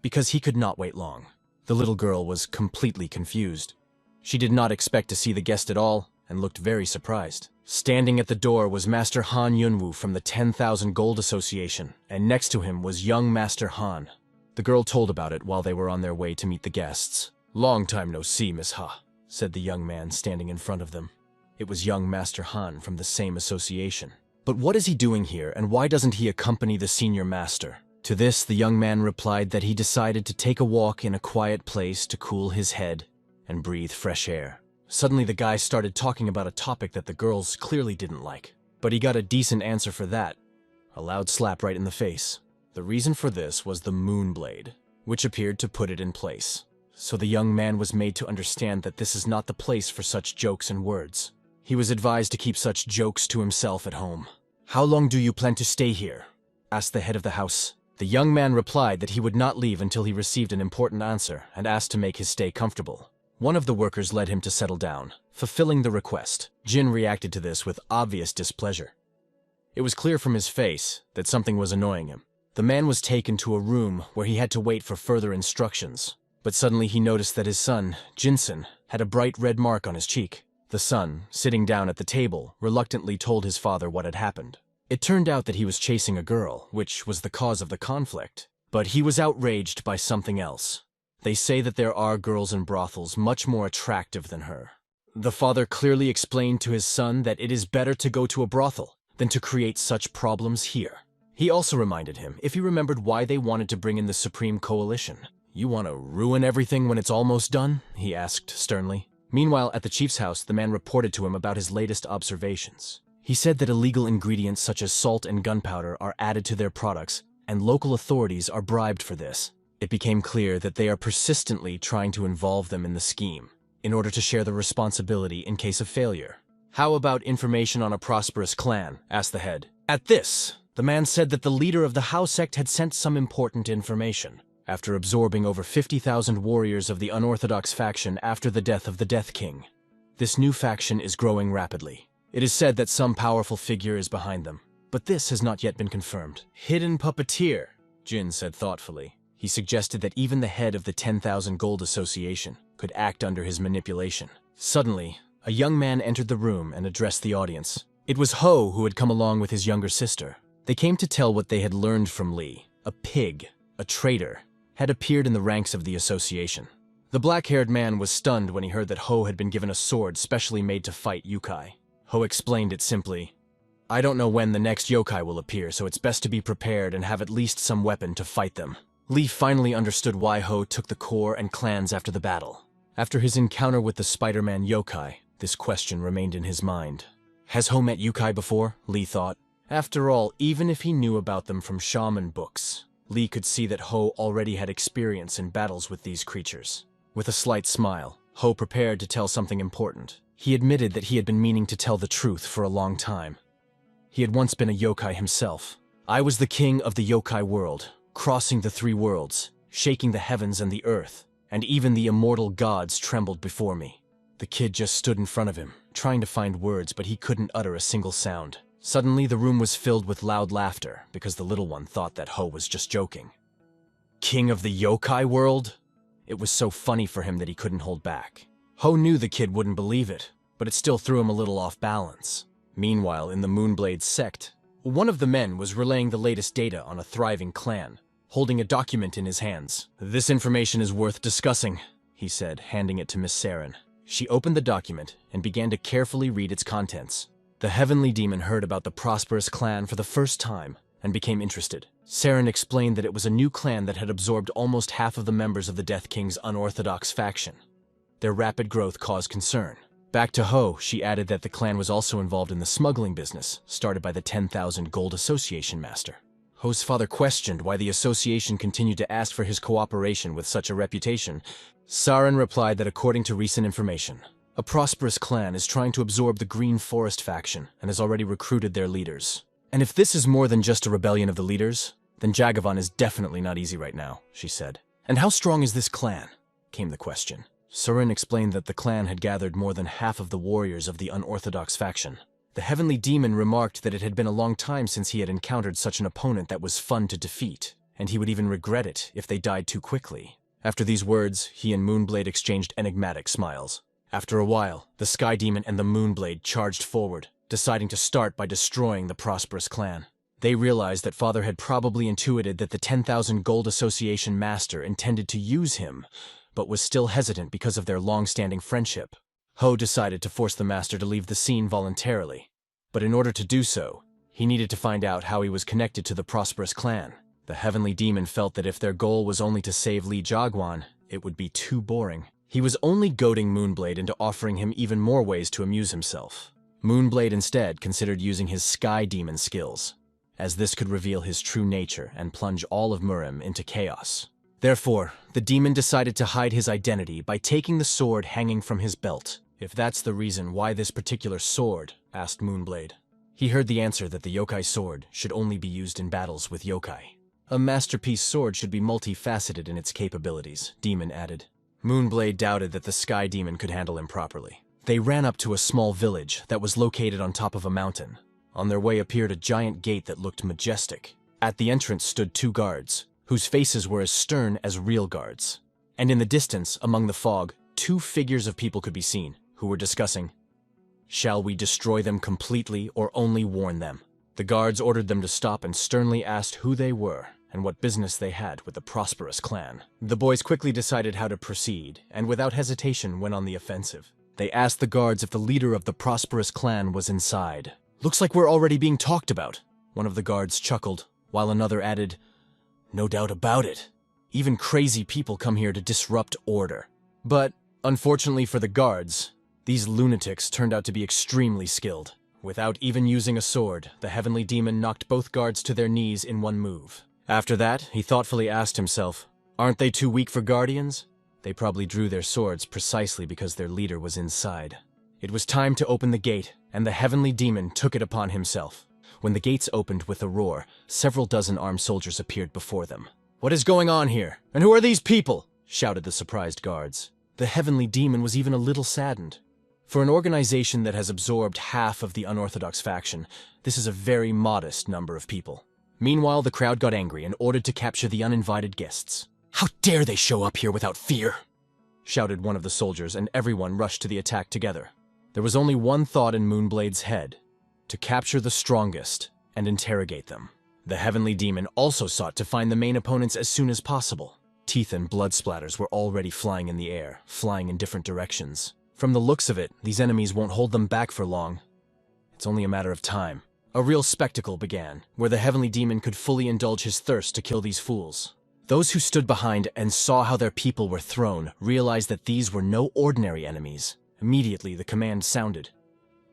because he could not wait long. The little girl was completely confused. She did not expect to see the guest at all, and looked very surprised. Standing at the door was Master Han Yunwoo from the 10,000 Gold Association, and next to him was young Master Han. The girl told about it while they were on their way to meet the guests. "Long time no see, Miss Ha," said the young man standing in front of them. It was young Master Han from the same association. But what is he doing here, and why doesn't he accompany the senior master? To this, the young man replied that he decided to take a walk in a quiet place to cool his head and breathe fresh air. Suddenly the guy started talking about a topic that the girls clearly didn't like. But he got a decent answer for that. A loud slap right in the face. The reason for this was the moon blade, which appeared to put it in place. So the young man was made to understand that this is not the place for such jokes and words. He was advised to keep such jokes to himself at home. "How long do you plan to stay here?" asked the head of the house. The young man replied that he would not leave until he received an important answer and asked to make his stay comfortable. One of the workers led him to settle down, fulfilling the request. Jin reacted to this with obvious displeasure. It was clear from his face that something was annoying him. The man was taken to a room where he had to wait for further instructions. But suddenly he noticed that his son, Jinsen, had a bright red mark on his cheek. The son, sitting down at the table, reluctantly told his father what had happened. It turned out that he was chasing a girl, which was the cause of the conflict. But he was outraged by something else. They say that there are girls in brothels much more attractive than her. The father clearly explained to his son that it is better to go to a brothel than to create such problems here. He also reminded him if he remembered why they wanted to bring in the Supreme Coalition. "You want to ruin everything when it's almost done?" he asked sternly. Meanwhile, at the chief's house, the man reported to him about his latest observations. He said that illegal ingredients such as salt and gunpowder are added to their products, and local authorities are bribed for this. It became clear that they are persistently trying to involve them in the scheme, in order to share the responsibility in case of failure. "How about information on a prosperous clan?" asked the head. At this, the man said that the leader of the Hao sect had sent some important information. After absorbing over 50,000 warriors of the unorthodox faction after the death of the Death King. This new faction is growing rapidly. It is said that some powerful figure is behind them, but this has not yet been confirmed. "Hidden puppeteer," Jin said thoughtfully. He suggested that even the head of the 10,000 Gold Association could act under his manipulation. Suddenly, a young man entered the room and addressed the audience. It was Ho who had come along with his younger sister. They came to tell what they had learned from Lee. A pig, a traitor, had appeared in the ranks of the association. The black-haired man was stunned when he heard that Ho had been given a sword specially made to fight yokai. Ho explained it simply. "I don't know when the next yokai will appear, so it's best to be prepared and have at least some weapon to fight them." Lee finally understood why Ho took the core and clans after the battle. After his encounter with the Spider-Man yokai, this question remained in his mind. Has Ho met yokai before? Lee thought. After all, even if he knew about them from shaman books, Lee could see that Ho already had experience in battles with these creatures. With a slight smile, Ho prepared to tell something important. He admitted that he had been meaning to tell the truth for a long time. He had once been a yokai himself. "I was the king of the yokai world, crossing the 3 worlds, shaking the heavens and the earth, and even the immortal gods trembled before me." The kid just stood in front of him, trying to find words, but he couldn't utter a single sound. Suddenly, the room was filled with loud laughter, because the little one thought that Ho was just joking. King of the yokai world? It was so funny for him that he couldn't hold back. Ho knew the kid wouldn't believe it, but it still threw him a little off balance. Meanwhile, in the Moonblade sect, one of the men was relaying the latest data on a thriving clan, holding a document in his hands. "This information is worth discussing," he said, handing it to Miss Saren. She opened the document and began to carefully read its contents. The Heavenly Demon heard about the prosperous clan for the first time and became interested. Saren explained that it was a new clan that had absorbed almost half of the members of the Death King's unorthodox faction. Their rapid growth caused concern. Back to Ho, she added that the clan was also involved in the smuggling business, started by the 10,000 Gold Association master. Ho's father questioned why the association continued to ask for his cooperation with such a reputation. Saren replied that according to recent information, a prosperous clan is trying to absorb the Green Forest faction and has already recruited their leaders. "And if this is more than just a rebellion of the leaders, then Jagavan is definitely not easy right now," she said. "And how strong is this clan?" came the question. Surin explained that the clan had gathered more than half of the warriors of the unorthodox faction. The heavenly demon remarked that it had been a long time since he had encountered such an opponent that was fun to defeat, and he would even regret it if they died too quickly. After these words, he and Moonblade exchanged enigmatic smiles. After a while, the Sky Demon and the Moonblade charged forward, deciding to start by destroying the prosperous clan. They realized that Father had probably intuited that the 10,000 Gold Association master intended to use him, but was still hesitant because of their long-standing friendship. Ho decided to force the master to leave the scene voluntarily, but in order to do so, he needed to find out how he was connected to the prosperous clan. The heavenly demon felt that if their goal was only to save Li Jiaguan, it would be too boring. He was only goading Moonblade into offering him even more ways to amuse himself. Moonblade instead considered using his Sky Demon skills, as this could reveal his true nature and plunge all of Murim into chaos. Therefore, the demon decided to hide his identity by taking the sword hanging from his belt. If that's the reason why this particular sword, asked Moonblade. He heard the answer that the yokai sword should only be used in battles with yokai. A masterpiece sword should be multifaceted in its capabilities, Demon added. Moonblade doubted that the Sky Demon could handle him properly. They ran up to a small village that was located on top of a mountain. On their way appeared a giant gate that looked majestic. At the entrance stood 2 guards, whose faces were as stern as real guards. And in the distance, among the fog, 2 figures of people could be seen, who were discussing, "Shall we destroy them completely or only warn them?" The guards ordered them to stop and sternly asked who they were and what business they had with the prosperous clan. The boys quickly decided how to proceed, and without hesitation went on the offensive. They asked the guards if the leader of the prosperous clan was inside. "Looks like we're already being talked about," one of the guards chuckled, while another added, "No doubt about it. Even crazy people come here to disrupt order." But, unfortunately for the guards, these lunatics turned out to be extremely skilled. Without even using a sword, the heavenly demon knocked both guards to their knees in one move. After that, he thoughtfully asked himself, aren't they too weak for guardians? They probably drew their swords precisely because their leader was inside. It was time to open the gate, and the heavenly demon took it upon himself. When the gates opened with a roar, several dozen armed soldiers appeared before them. "What is going on here? And who are these people?" shouted the surprised guards. The heavenly demon was even a little saddened. For an organization that has absorbed half of the unorthodox faction, this is a very modest number of people. Meanwhile, the crowd got angry and ordered to capture the uninvited guests. "How dare they show up here without fear?" shouted one of the soldiers, and everyone rushed to the attack together. There was only one thought in Moonblade's head: to capture the strongest and interrogate them. The heavenly demon also sought to find the main opponents as soon as possible. Teeth and blood splatters were already flying in the air, flying in different directions. From the looks of it, these enemies won't hold them back for long. It's only a matter of time. A real spectacle began, where the heavenly demon could fully indulge his thirst to kill these fools. Those who stood behind and saw how their people were thrown realized that these were no ordinary enemies. Immediately, the command sounded.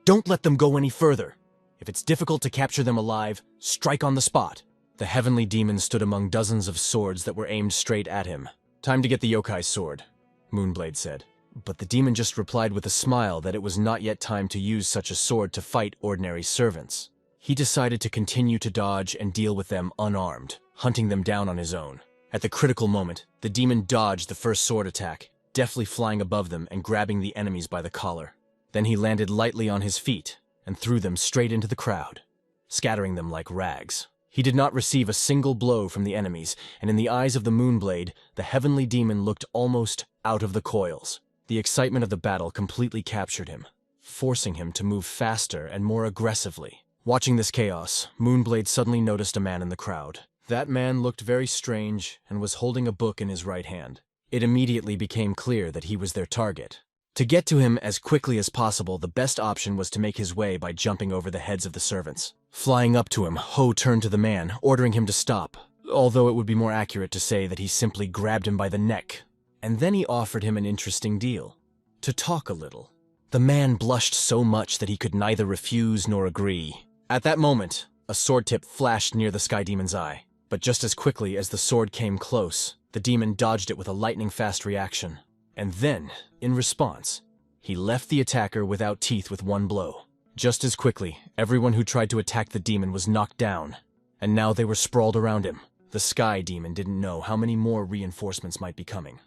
"Don't let them go any further. If it's difficult to capture them alive, strike on the spot." The heavenly demon stood among dozens of swords that were aimed straight at him. "Time to get the yokai sword," Moonblade said. But the demon just replied with a smile that it was not yet time to use such a sword to fight ordinary servants. He decided to continue to dodge and deal with them unarmed, hunting them down on his own. At the critical moment, the demon dodged the first sword attack, deftly flying above them and grabbing the enemies by the collar. Then he landed lightly on his feet and threw them straight into the crowd, scattering them like rags. He did not receive a single blow from the enemies, and in the eyes of the Moonblade, the heavenly demon looked almost out of the coils. The excitement of the battle completely captured him, forcing him to move faster and more aggressively. Watching this chaos, Moonblade suddenly noticed a man in the crowd. That man looked very strange and was holding a book in his right hand. It immediately became clear that he was their target. To get to him as quickly as possible, the best option was to make his way by jumping over the heads of the servants. Flying up to him, Ho turned to the man, ordering him to stop, although it would be more accurate to say that he simply grabbed him by the neck. And then he offered him an interesting deal: to talk a little. The man blushed so much that he could neither refuse nor agree. At that moment, a sword tip flashed near the Sky Demon's eye, but just as quickly as the sword came close, the demon dodged it with a lightning-fast reaction. And then, in response, he left the attacker without teeth with one blow. Just as quickly, everyone who tried to attack the demon was knocked down, and now they were sprawled around him. The Sky Demon didn't know how many more reinforcements might be coming.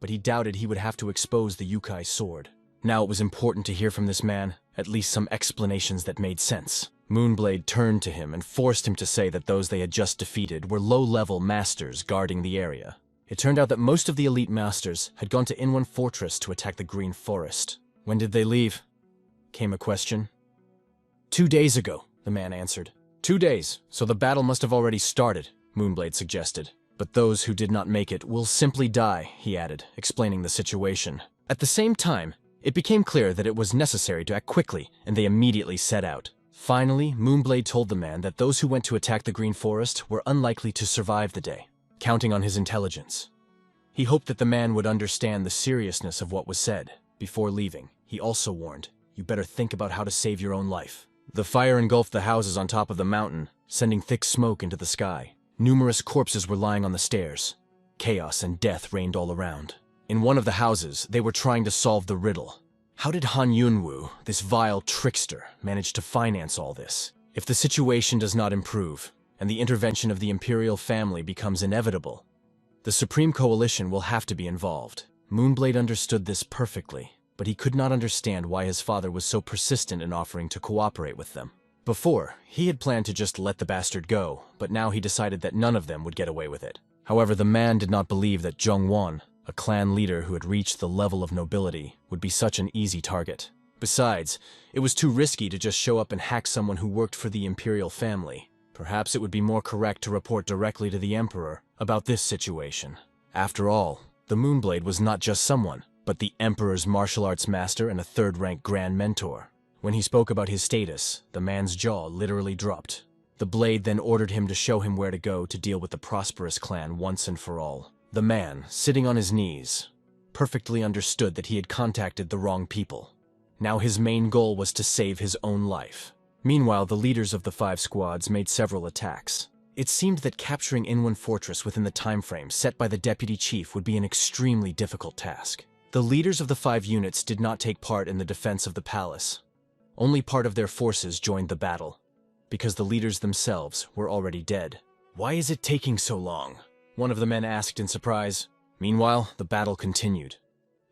but he doubted he would have to expose the Yukai's sword. Now it was important to hear from this man, at least some explanations that made sense. Moonblade turned to him and forced him to say that those they had just defeated were low-level masters guarding the area. It turned out that most of the elite masters had gone to Inwan Fortress to attack the Green Forest. When did they leave? Came a question. 2 days ago, the man answered. 2 days, so the battle must have already started, Moonblade suggested. But those who did not make it will simply die, he added, explaining the situation. At the same time, it became clear that it was necessary to act quickly, and they immediately set out. Finally, Moonblade told the man that those who went to attack the Green Forest were unlikely to survive the day, counting on his intelligence. He hoped that the man would understand the seriousness of what was said. Before leaving, he also warned, "You better think about how to save your own life." The fire engulfed the houses on top of the mountain, sending thick smoke into the sky. Numerous corpses were lying on the stairs. Chaos and death reigned all around. In one of the houses, they were trying to solve the riddle. How did Han Yunwoo, this vile trickster, manage to finance all this? If the situation does not improve, and the intervention of the imperial family becomes inevitable, the Supreme Coalition will have to be involved. Moonblade understood this perfectly, but he could not understand why his father was so persistent in offering to cooperate with them. Before, he had planned to just let the bastard go, but now he decided that none of them would get away with it. However, the man did not believe that Zhongwan, a clan leader who had reached the level of nobility, would be such an easy target. Besides, it was too risky to just show up and hack someone who worked for the imperial family. Perhaps it would be more correct to report directly to the emperor about this situation. After all, the Moonblade was not just someone, but the emperor's martial arts master and a third-rank grand mentor. When he spoke about his status, the man's jaw literally dropped. The blade then ordered him to show him where to go to deal with the prosperous clan once and for all. The man, sitting on his knees, perfectly understood that he had contacted the wrong people. Now his main goal was to save his own life. Meanwhile, the leaders of the 5 squads made several attacks. It seemed that capturing Inwan Fortress within the time frame set by the deputy chief would be an extremely difficult task. The leaders of the 5 units did not take part in the defense of the palace. Only part of their forces joined the battle, because the leaders themselves were already dead. "Why is it taking so long?" one of the men asked in surprise. Meanwhile, the battle continued,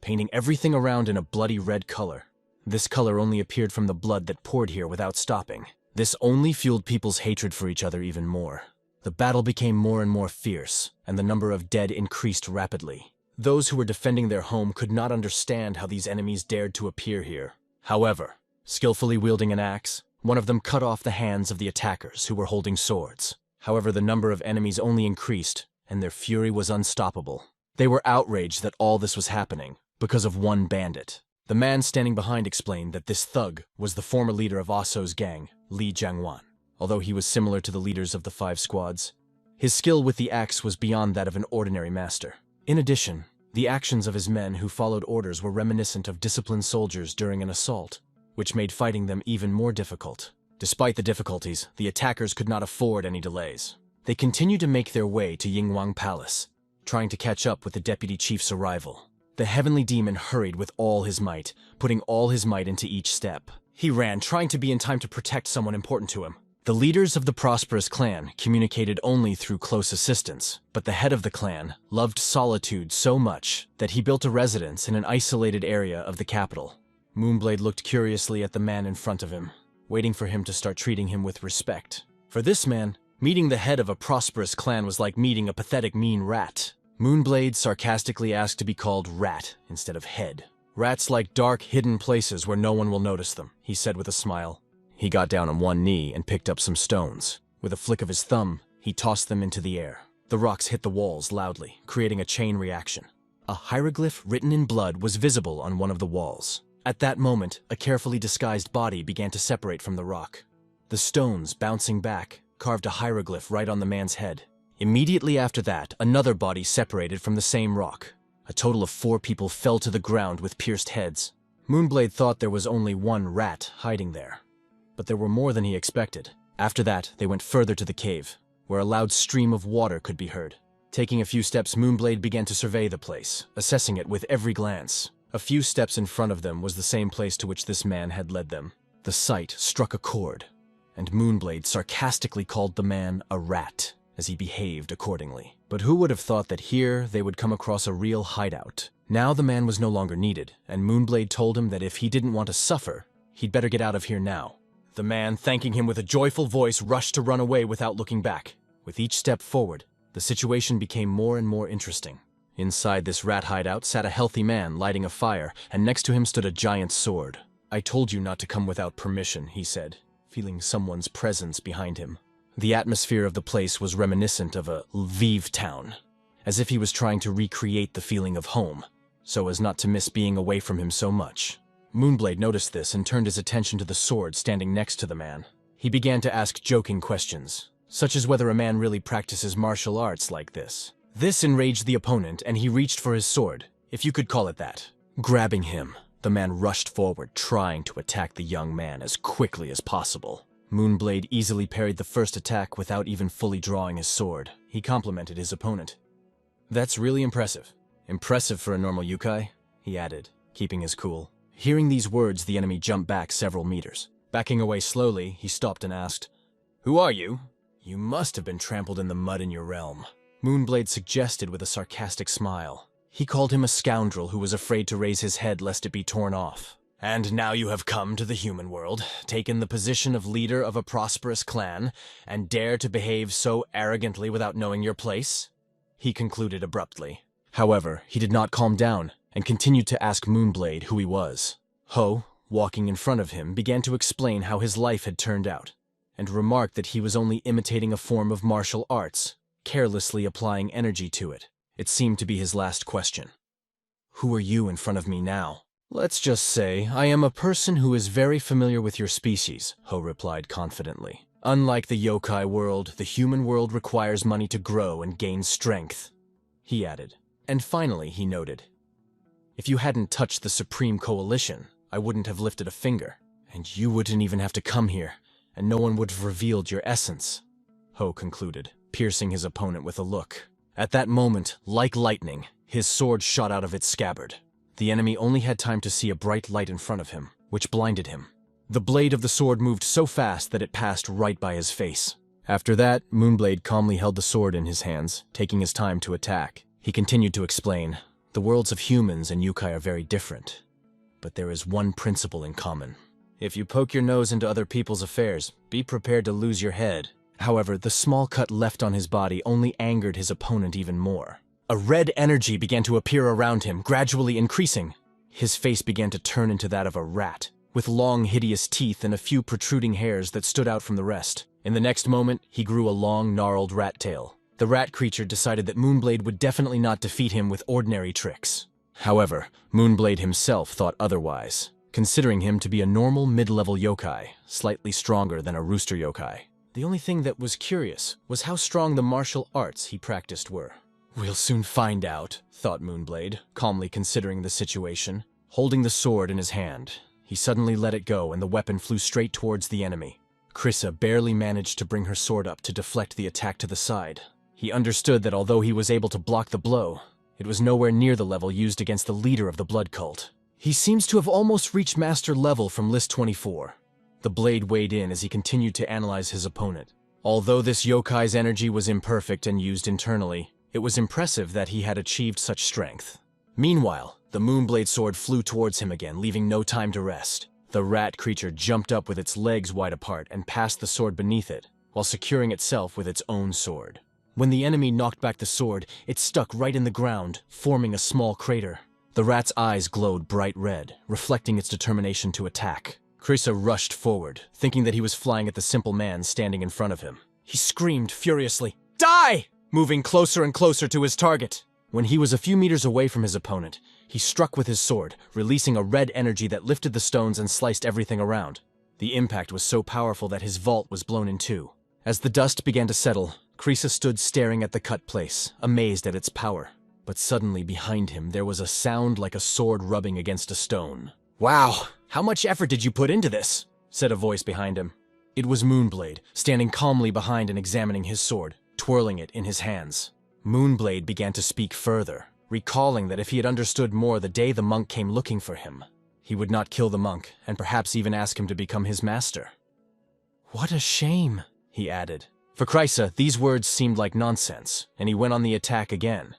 painting everything around in a bloody red color. This color only appeared from the blood that poured here without stopping. This only fueled people's hatred for each other even more. The battle became more and more fierce, and the number of dead increased rapidly. Those who were defending their home could not understand how these enemies dared to appear here. However, skillfully wielding an axe, one of them cut off the hands of the attackers who were holding swords. However, the number of enemies only increased, and their fury was unstoppable. They were outraged that all this was happening because of one bandit. The man standing behind explained that this thug was the former leader of Aso's gang, Li Jiangwan. Although he was similar to the leaders of the 5 squads, his skill with the axe was beyond that of an ordinary master. In addition, the actions of his men who followed orders were reminiscent of disciplined soldiers during an assault, which made fighting them even more difficult. Despite the difficulties, the attackers could not afford any delays. They continued to make their way to Yinghuang Palace, trying to catch up with the deputy chief's arrival. The heavenly demon hurried with all his might, putting all his might into each step. He ran, trying to be in time to protect someone important to him. The leaders of the prosperous clan communicated only through close assistance, but the head of the clan loved solitude so much that he built a residence in an isolated area of the capital. Moonblade looked curiously at the man in front of him, waiting for him to start treating him with respect. For this man, meeting the head of a prosperous clan was like meeting a pathetic mean rat. Moonblade sarcastically asked to be called Rat instead of Head. "Rats like dark, hidden places where no one will notice them," he said with a smile. He got down on one knee and picked up some stones. With a flick of his thumb, he tossed them into the air. The rocks hit the walls loudly, creating a chain reaction. A hieroglyph written in blood was visible on one of the walls. At that moment, a carefully disguised body began to separate from the rock. The stones, bouncing back, carved a hieroglyph right on the man's head. Immediately after that, another body separated from the same rock. A total of 4 people fell to the ground with pierced heads. Moonblade thought there was only one rat hiding there, but there were more than he expected. After that, they went further to the cave, where a loud stream of water could be heard. Taking a few steps, Moonblade began to survey the place, assessing it with every glance. A few steps in front of them was the same place to which this man had led them. The sight struck a chord, and Moonblade sarcastically called the man a rat, as he behaved accordingly. But who would have thought that here they would come across a real hideout? Now the man was no longer needed, and Moonblade told him that if he didn't want to suffer, he'd better get out of here now. The man, thanking him with a joyful voice, rushed to run away without looking back. With each step forward, the situation became more and more interesting. Inside this rat hideout sat a healthy man lighting a fire, and next to him stood a giant sword. "I told you not to come without permission," he said, feeling someone's presence behind him. The atmosphere of the place was reminiscent of a Lviv town, as if he was trying to recreate the feeling of home, so as not to miss being away from him so much. Moonblade noticed this and turned his attention to the sword standing next to the man. He began to ask joking questions, such as whether a man really practices martial arts like this. This enraged the opponent, and he reached for his sword, if you could call it that. Grabbing him, the man rushed forward, trying to attack the young man as quickly as possible. Moonblade easily parried the first attack without even fully drawing his sword. He complimented his opponent. "That's really impressive. Impressive for a normal yokai," he added, keeping his cool. Hearing these words, the enemy jumped back several meters. Backing away slowly, he stopped and asked, "Who are you? You must have been trampled in the mud in your realm," Moonblade suggested with a sarcastic smile. He called him a scoundrel who was afraid to raise his head lest it be torn off. "And now you have come to the human world, taken the position of leader of a prosperous clan, and dare to behave so arrogantly without knowing your place?" he concluded abruptly. However, he did not calm down, and continued to ask Moonblade who he was. Ho, walking in front of him, began to explain how his life had turned out, and remarked that he was only imitating a form of martial arts, carelessly applying energy to it. It seemed to be his last question. "Who are you in front of me now?" "Let's just say I am a person who is very familiar with your species," Ho replied confidently. "Unlike the yokai world, the human world requires money to grow and gain strength," he added. And finally, he noted, "If you hadn't touched the Supreme Coalition, I wouldn't have lifted a finger, and you wouldn't even have to come here, and no one would have revealed your essence," Ho concluded, piercing his opponent with a look. At that moment, like lightning, his sword shot out of its scabbard. The enemy only had time to see a bright light in front of him, which blinded him. The blade of the sword moved so fast that it passed right by his face. After that, Moonblade calmly held the sword in his hands, taking his time to attack. He continued to explain, "The worlds of humans and yokai are very different, but there is one principle in common. If you poke your nose into other people's affairs, be prepared to lose your head." However, the small cut left on his body only angered his opponent even more. A red energy began to appear around him, gradually increasing. His face began to turn into that of a rat, with long, hideous teeth and a few protruding hairs that stood out from the rest. In the next moment, he grew a long, gnarled rat tail. The rat creature decided that Moonblade would definitely not defeat him with ordinary tricks. However, Moonblade himself thought otherwise, considering him to be a normal mid-level yokai, slightly stronger than a rooster yokai. The only thing that was curious was how strong the martial arts he practiced were. "We'll soon find out," thought Moonblade, calmly considering the situation. Holding the sword in his hand, he suddenly let it go and the weapon flew straight towards the enemy. Krissa barely managed to bring her sword up to deflect the attack to the side. He understood that although he was able to block the blow, it was nowhere near the level used against the leader of the blood cult. He seems to have almost reached master level from list 24. The blade weighed in as he continued to analyze his opponent. Although this yokai's energy was imperfect and used internally, it was impressive that he had achieved such strength. Meanwhile, the Moonblade sword flew towards him again, leaving no time to rest. The rat creature jumped up with its legs wide apart and passed the sword beneath it, while securing itself with its own sword. When the enemy knocked back the sword, it stuck right in the ground, forming a small crater. The rat's eyes glowed bright red, reflecting its determination to attack. Krissa rushed forward, thinking that he was flying at the simple man standing in front of him. He screamed furiously, "Die!" moving closer and closer to his target. When he was a few meters away from his opponent, he struck with his sword, releasing a red energy that lifted the stones and sliced everything around. The impact was so powerful that his vault was blown in two. As the dust began to settle, Krissa stood staring at the cut place, amazed at its power. But suddenly behind him there was a sound like a sword rubbing against a stone. "Wow, how much effort did you put into this?" said a voice behind him. It was Moonblade, standing calmly behind and examining his sword, twirling it in his hands. Moonblade began to speak further, recalling that if he had understood more the day the monk came looking for him, he would not kill the monk and perhaps even ask him to become his master. "What a shame," he added. For Krissa, these words seemed like nonsense, and he went on the attack again.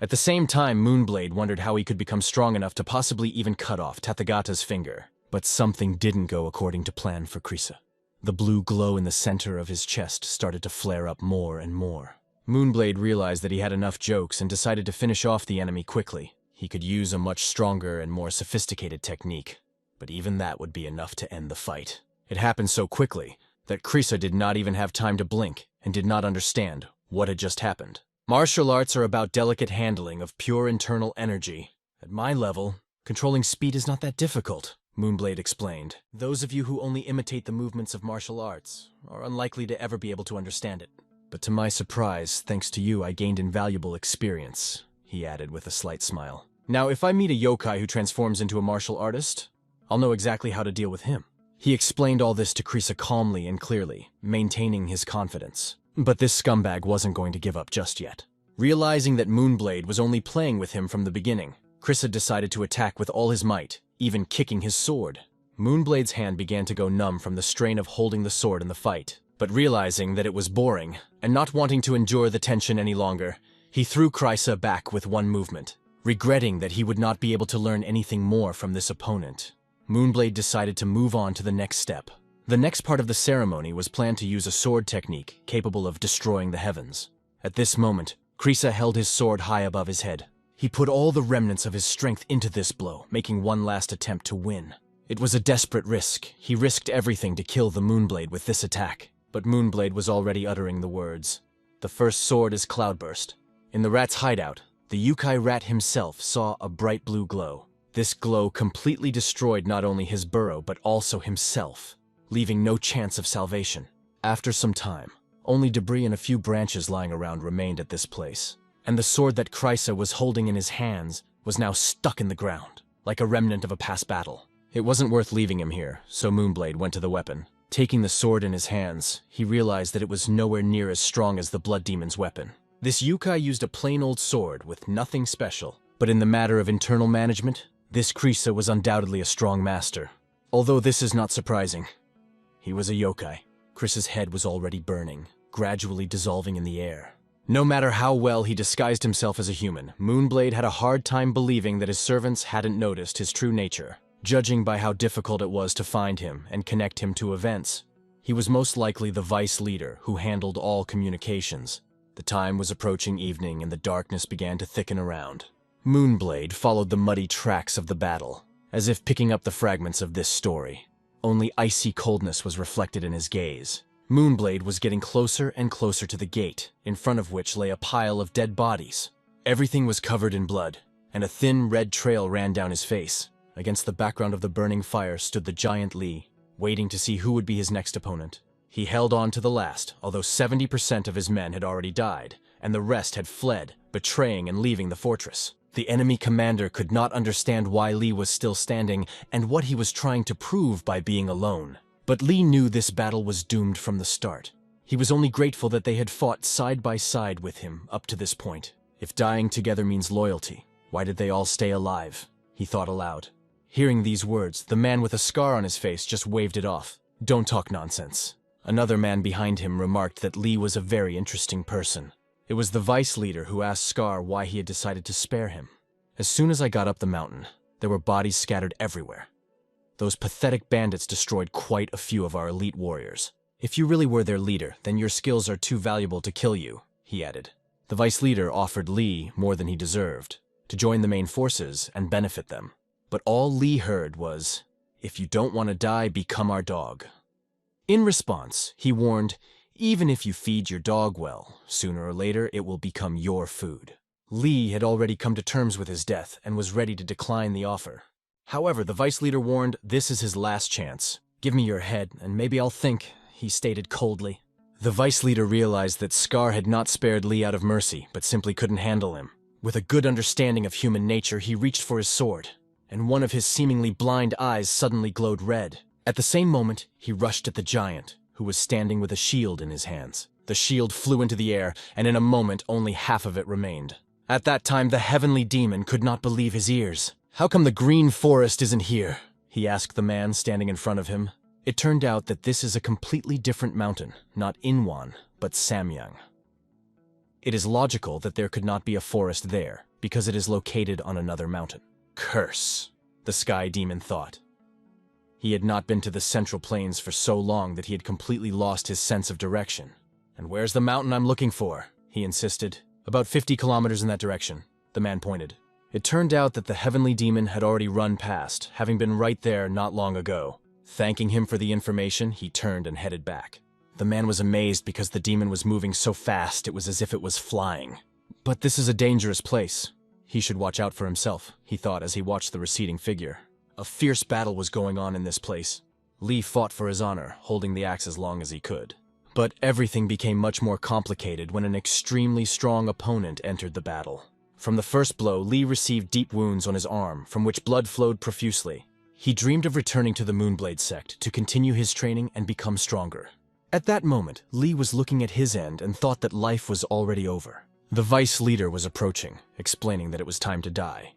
At the same time, Moonblade wondered how he could become strong enough to possibly even cut off Tathagata's finger. But something didn't go according to plan for Krisa. The blue glow in the center of his chest started to flare up more and more. Moonblade realized that he had enough jokes and decided to finish off the enemy quickly. He could use a much stronger and more sophisticated technique, but even that would be enough to end the fight. It happened so quickly that Krisa did not even have time to blink and did not understand what had just happened. Martial arts are about delicate handling of pure internal energy. At my level, controlling speed is not that difficult, Moonblade explained. Those of you who only imitate the movements of martial arts are unlikely to ever be able to understand it. But to my surprise, thanks to you, I gained invaluable experience, he added with a slight smile. Now, if I meet a yokai who transforms into a martial artist, I'll know exactly how to deal with him. He explained all this to Krisa calmly and clearly, maintaining his confidence. But this scumbag wasn't going to give up just yet. Realizing that Moonblade was only playing with him from the beginning, Krisa decided to attack with all his might, even kicking his sword. Moonblade's hand began to go numb from the strain of holding the sword in the fight. But realizing that it was boring, and not wanting to endure the tension any longer, he threw Krisa back with one movement. Regretting that he would not be able to learn anything more from this opponent, Moonblade decided to move on to the next step. The next part of the ceremony was planned to use a sword technique capable of destroying the heavens. At this moment, Krisa held his sword high above his head. He put all the remnants of his strength into this blow, making one last attempt to win. It was a desperate risk. He risked everything to kill the Moonblade with this attack. But Moonblade was already uttering the words. The first sword is Cloudburst. In the rat's hideout, the Yukai rat himself saw a bright blue glow. This glow completely destroyed not only his burrow but also himself, leaving no chance of salvation. After some time, only debris and a few branches lying around remained at this place, and the sword that Krisa was holding in his hands was now stuck in the ground, like a remnant of a past battle. It wasn't worth leaving him here, so Moonblade went to the weapon. Taking the sword in his hands, he realized that it was nowhere near as strong as the Blood Demon's weapon. This Yukai used a plain old sword with nothing special, but in the matter of internal management, this Krisa was undoubtedly a strong master. Although this is not surprising. He was a yokai. Krisa's head was already burning, gradually dissolving in the air. No matter how well he disguised himself as a human, Moonblade had a hard time believing that his servants hadn't noticed his true nature. Judging by how difficult it was to find him and connect him to events, he was most likely the vice leader who handled all communications. The time was approaching evening and the darkness began to thicken around. Moonblade followed the muddy tracks of the battle, as if picking up the fragments of this story. Only icy coldness was reflected in his gaze. Moonblade was getting closer and closer to the gate, in front of which lay a pile of dead bodies. Everything was covered in blood, and a thin red trail ran down his face. Against the background of the burning fire stood the giant Lee, waiting to see who would be his next opponent. He held on to the last, although 70% of his men had already died, and the rest had fled, betraying and leaving the fortress. The enemy commander could not understand why Lee was still standing and what he was trying to prove by being alone. But Lee knew this battle was doomed from the start. He was only grateful that they had fought side by side with him up to this point. If dying together means loyalty, why did they all stay alive? He thought aloud. Hearing these words, the man with a scar on his face just waved it off. Don't talk nonsense. Another man behind him remarked that Lee was a very interesting person. It was the vice leader who asked Scar why he had decided to spare him. As soon as I got up the mountain, there were bodies scattered everywhere. Those pathetic bandits destroyed quite a few of our elite warriors. If you really were their leader, then your skills are too valuable to kill you, he added. The vice leader offered Lee more than he deserved, to join the main forces and benefit them. But all Lee heard was, "If you don't want to die, become our dog." In response, he warned, "Even if you feed your dog well, sooner or later it will become your food." Lee had already come to terms with his death and was ready to decline the offer. However, the vice leader warned, "This is his last chance. Give me your head, and maybe I'll think," he stated coldly. The vice leader realized that Scar had not spared Lee out of mercy, but simply couldn't handle him. With a good understanding of human nature, he reached for his sword, and one of his seemingly blind eyes suddenly glowed red. At the same moment, he rushed at the giant, who was standing with a shield in his hands. The shield flew into the air, and in a moment only half of it remained. At that time, the heavenly demon could not believe his ears. "How come the green forest isn't here?" he asked the man standing in front of him. It turned out that this is a completely different mountain, not Inwan, but Samyang. It is logical that there could not be a forest there, because it is located on another mountain. Curse, the sky demon thought. He had not been to the central plains for so long that he had completely lost his sense of direction. "And where's the mountain I'm looking for?" he insisted. "About 50 kilometers in that direction," the man pointed. It turned out that the heavenly demon had already run past, having been right there not long ago. Thanking him for the information, he turned and headed back. The man was amazed because the demon was moving so fast it was as if it was flying. But this is a dangerous place. He should watch out for himself, he thought as he watched the receding figure. A fierce battle was going on in this place. Lee fought for his honor, holding the axe as long as he could. But everything became much more complicated when an extremely strong opponent entered the battle. From the first blow, Lee received deep wounds on his arm, from which blood flowed profusely. He dreamed of returning to the Moonblade sect to continue his training and become stronger. At that moment, Lee was looking at his end and thought that life was already over. The vice leader was approaching, explaining that it was time to die,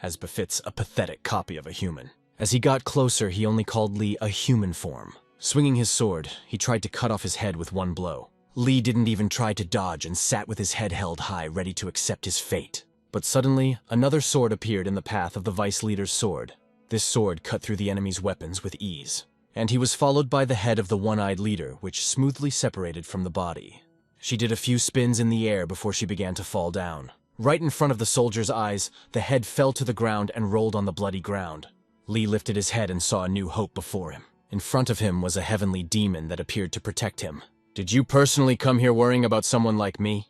as befits a pathetic copy of a human. As he got closer, he only called Lee a human form. Swinging his sword, he tried to cut off his head with one blow. Lee didn't even try to dodge and sat with his head held high, ready to accept his fate. But suddenly, another sword appeared in the path of the vice leader's sword. This sword cut through the enemy's weapons with ease, and he was followed by the head of the one-eyed leader, which smoothly separated from the body. She did a few spins in the air before she began to fall down. Right in front of the soldier's eyes, the head fell to the ground and rolled on the bloody ground. Lee lifted his head and saw a new hope before him. In front of him was a heavenly demon that appeared to protect him. "Did you personally come here worrying about someone like me?"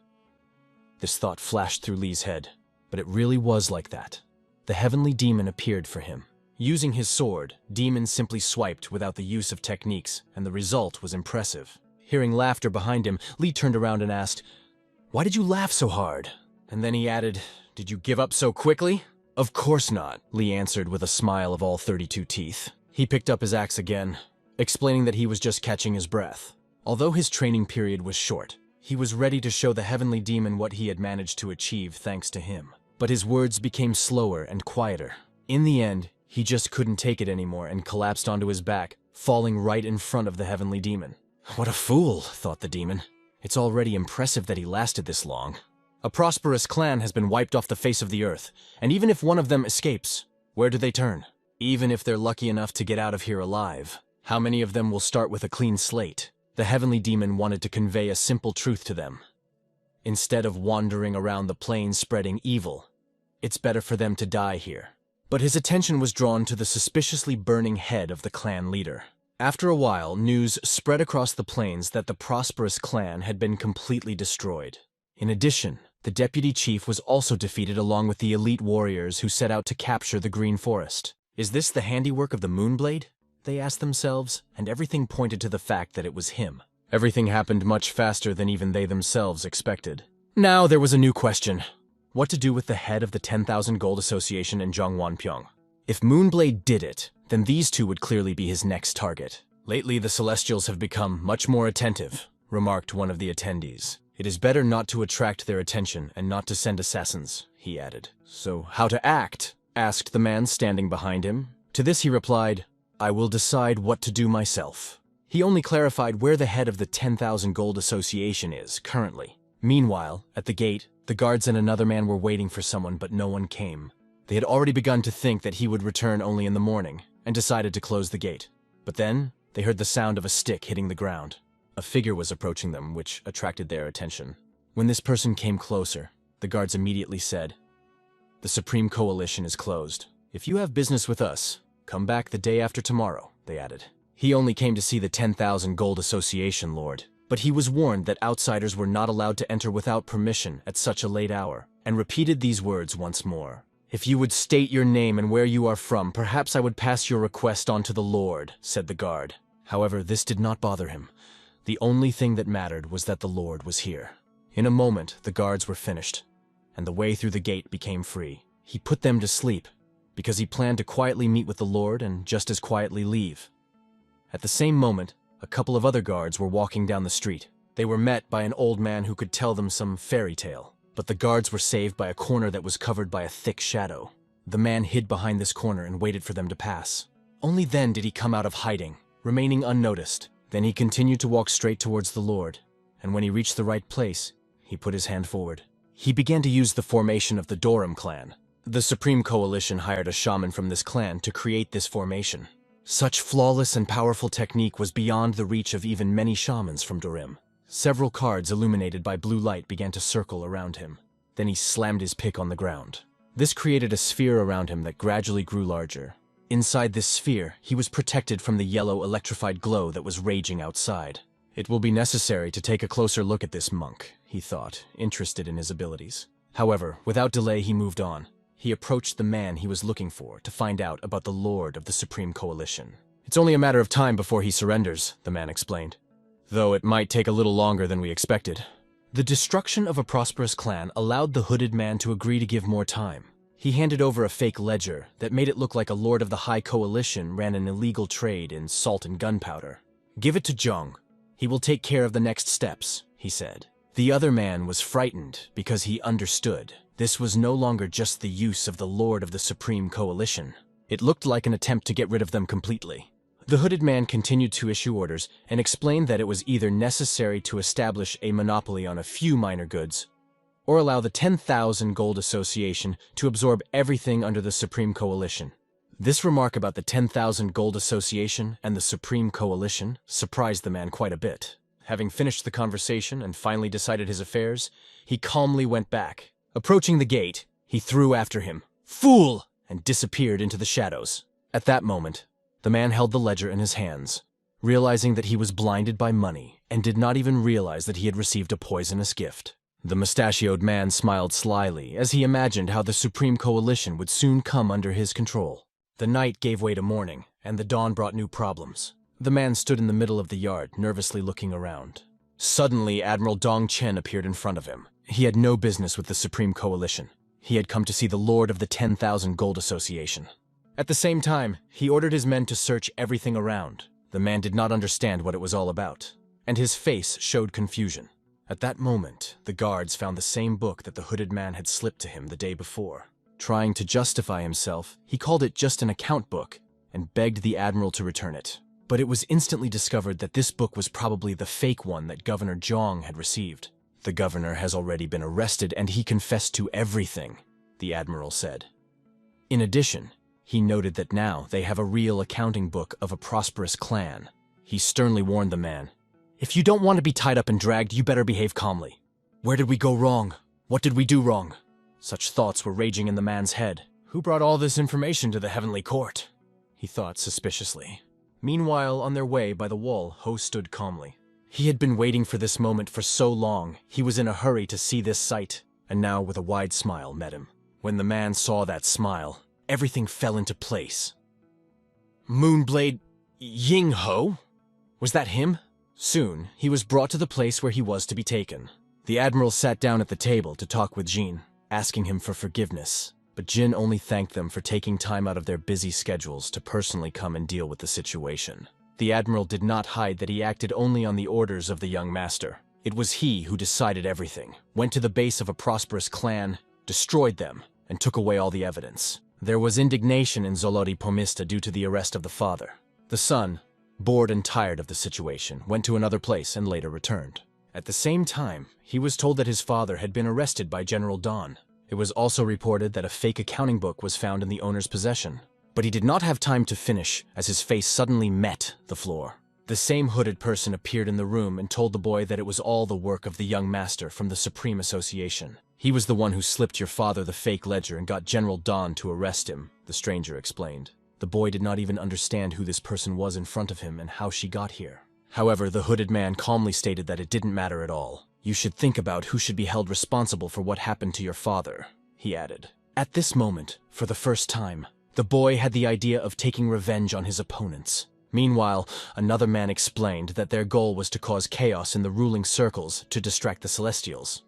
This thought flashed through Lee's head, but it really was like that. The heavenly demon appeared for him. Using his sword, Demon simply swiped without the use of techniques, and the result was impressive. Hearing laughter behind him, Lee turned around and asked, "Why did you laugh so hard?" And then he added, "Did you give up so quickly?" "Of course not," Lee answered with a smile of all 32 teeth. He picked up his axe again, explaining that he was just catching his breath. Although his training period was short, he was ready to show the heavenly demon what he had managed to achieve thanks to him. But his words became slower and quieter. In the end, he just couldn't take it anymore and collapsed onto his back, falling right in front of the heavenly demon. "What a fool," thought the demon. "It's already impressive that he lasted this long. A prosperous clan has been wiped off the face of the earth, and even if one of them escapes, where do they turn? Even if they're lucky enough to get out of here alive, how many of them will start with a clean slate?" The heavenly demon wanted to convey a simple truth to them. Instead of wandering around the plains spreading evil, it's better for them to die here. But his attention was drawn to the suspiciously burning head of the clan leader. After a while, news spread across the plains that the prosperous clan had been completely destroyed. In addition, the deputy chief was also defeated along with the elite warriors who set out to capture the Green Forest. "Is this the handiwork of the Moonblade?" they asked themselves, and everything pointed to the fact that it was him. Everything happened much faster than even they themselves expected. Now there was a new question. What to do with the head of the 10,000 Gold Association in Zhongwanpyeong? If Moonblade did it, then these two would clearly be his next target. "Lately the Celestials have become much more attentive," remarked one of the attendees. "It is better not to attract their attention and not to send assassins," he added. "So how to act?" asked the man standing behind him. To this he replied, "I will decide what to do myself." He only clarified where the head of the 10,000 Gold Association is currently. Meanwhile, at the gate, the guards and another man were waiting for someone, but no one came. They had already begun to think that he would return only in the morning, and decided to close the gate. But then, they heard the sound of a stick hitting the ground. A figure was approaching them, which attracted their attention. When this person came closer, the guards immediately said, "The Supreme Coalition is closed. If you have business with us, come back the day after tomorrow," they added. He only came to see the 10,000 Gold Association Lord, but he was warned that outsiders were not allowed to enter without permission at such a late hour, and repeated these words once more. "If you would state your name and where you are from, perhaps I would pass your request on to the Lord," said the guard. However, this did not bother him. The only thing that mattered was that the Lord was here. In a moment, the guards were finished, and the way through the gate became free. He put them to sleep, because he planned to quietly meet with the Lord and just as quietly leave. At the same moment, a couple of other guards were walking down the street. They were met by an old man who could tell them some fairy tale, but the guards were saved by a corner that was covered by a thick shadow. The man hid behind this corner and waited for them to pass. Only then did he come out of hiding, remaining unnoticed. Then he continued to walk straight towards the Lord, and when he reached the right place, he put his hand forward. He began to use the formation of the Dorim clan. The Supreme Coalition hired a shaman from this clan to create this formation. Such flawless and powerful technique was beyond the reach of even many shamans from Dorim. Several cards illuminated by blue light began to circle around him. Then he slammed his pick on the ground. This created a sphere around him that gradually grew larger. Inside this sphere, he was protected from the yellow electrified glow that was raging outside. It will be necessary to take a closer look at this monk, he thought, interested in his abilities. However, without delay he moved on. He approached the man he was looking for to find out about the Lord of the Supreme Coalition. It's only a matter of time before he surrenders, the man explained. Though it might take a little longer than we expected. The destruction of a prosperous clan allowed the hooded man to agree to give more time. He handed over a fake ledger that made it look like a lord of the High Coalition ran an illegal trade in salt and gunpowder. Give it to Zhong. He will take care of the next steps, he said. The other man was frightened because he understood. This was no longer just the use of the Lord of the Supreme Coalition. It looked like an attempt to get rid of them completely. The hooded man continued to issue orders and explained that it was either necessary to establish a monopoly on a few minor goods, or allow the 10,000 Gold Association to absorb everything under the Supreme Coalition. This remark about the 10,000 Gold Association and the Supreme Coalition surprised the man quite a bit. Having finished the conversation and finally decided his affairs, he calmly went back. Approaching the gate, he threw after him, "Fool!" and disappeared into the shadows. At that moment, the man held the ledger in his hands, realizing that he was blinded by money and did not even realize that he had received a poisonous gift. The mustachioed man smiled slyly as he imagined how the Supreme Coalition would soon come under his control. The night gave way to morning, and the dawn brought new problems. The man stood in the middle of the yard, nervously looking around. Suddenly, Admiral Dong Chen appeared in front of him. He had no business with the Supreme Coalition. He had come to see the Lord of the 10,000 Gold Association. At the same time, he ordered his men to search everything around. The man did not understand what it was all about, and his face showed confusion. At that moment, the guards found the same book that the hooded man had slipped to him the day before. Trying to justify himself, he called it just an account book and begged the admiral to return it. But it was instantly discovered that this book was probably the fake one that Governor Zhong had received. The governor has already been arrested and he confessed to everything, the admiral said. In addition, he noted that now they have a real accounting book of a prosperous clan. He sternly warned the man, "If you don't want to be tied up and dragged, you better behave calmly. Where did we go wrong? What did we do wrong?" Such thoughts were raging in the man's head. Who brought all this information to the heavenly court? He thought suspiciously. Meanwhile, on their way by the wall, Ho stood calmly. He had been waiting for this moment for so long. He was in a hurry to see this sight, and now with a wide smile met him. When the man saw that smile, everything fell into place. Moonblade Yingho? Was that him? Soon, he was brought to the place where he was to be taken. The admiral sat down at the table to talk with Jin, asking him for forgiveness. But Jin only thanked them for taking time out of their busy schedules to personally come and deal with the situation. The admiral did not hide that he acted only on the orders of the young master. It was he who decided everything, went to the base of a prosperous clan, destroyed them, and took away all the evidence. There was indignation in Zoloti Pomista due to the arrest of the father. The son, bored and tired of the situation, went to another place and later returned. At the same time, he was told that his father had been arrested by General Don. It was also reported that a fake accounting book was found in the owner's possession. But he did not have time to finish, as his face suddenly met the floor. The same hooded person appeared in the room and told the boy that it was all the work of the young master from the Supreme Association. He was the one who slipped your father the fake ledger and got General Don to arrest him, the stranger explained. The boy did not even understand who this person was in front of him and how she got here. However, the hooded man calmly stated that it didn't matter at all. You should think about who should be held responsible for what happened to your father, he added. At this moment, for the first time, the boy had the idea of taking revenge on his opponents. Meanwhile, another man explained that their goal was to cause chaos in the ruling circles to distract the Celestials.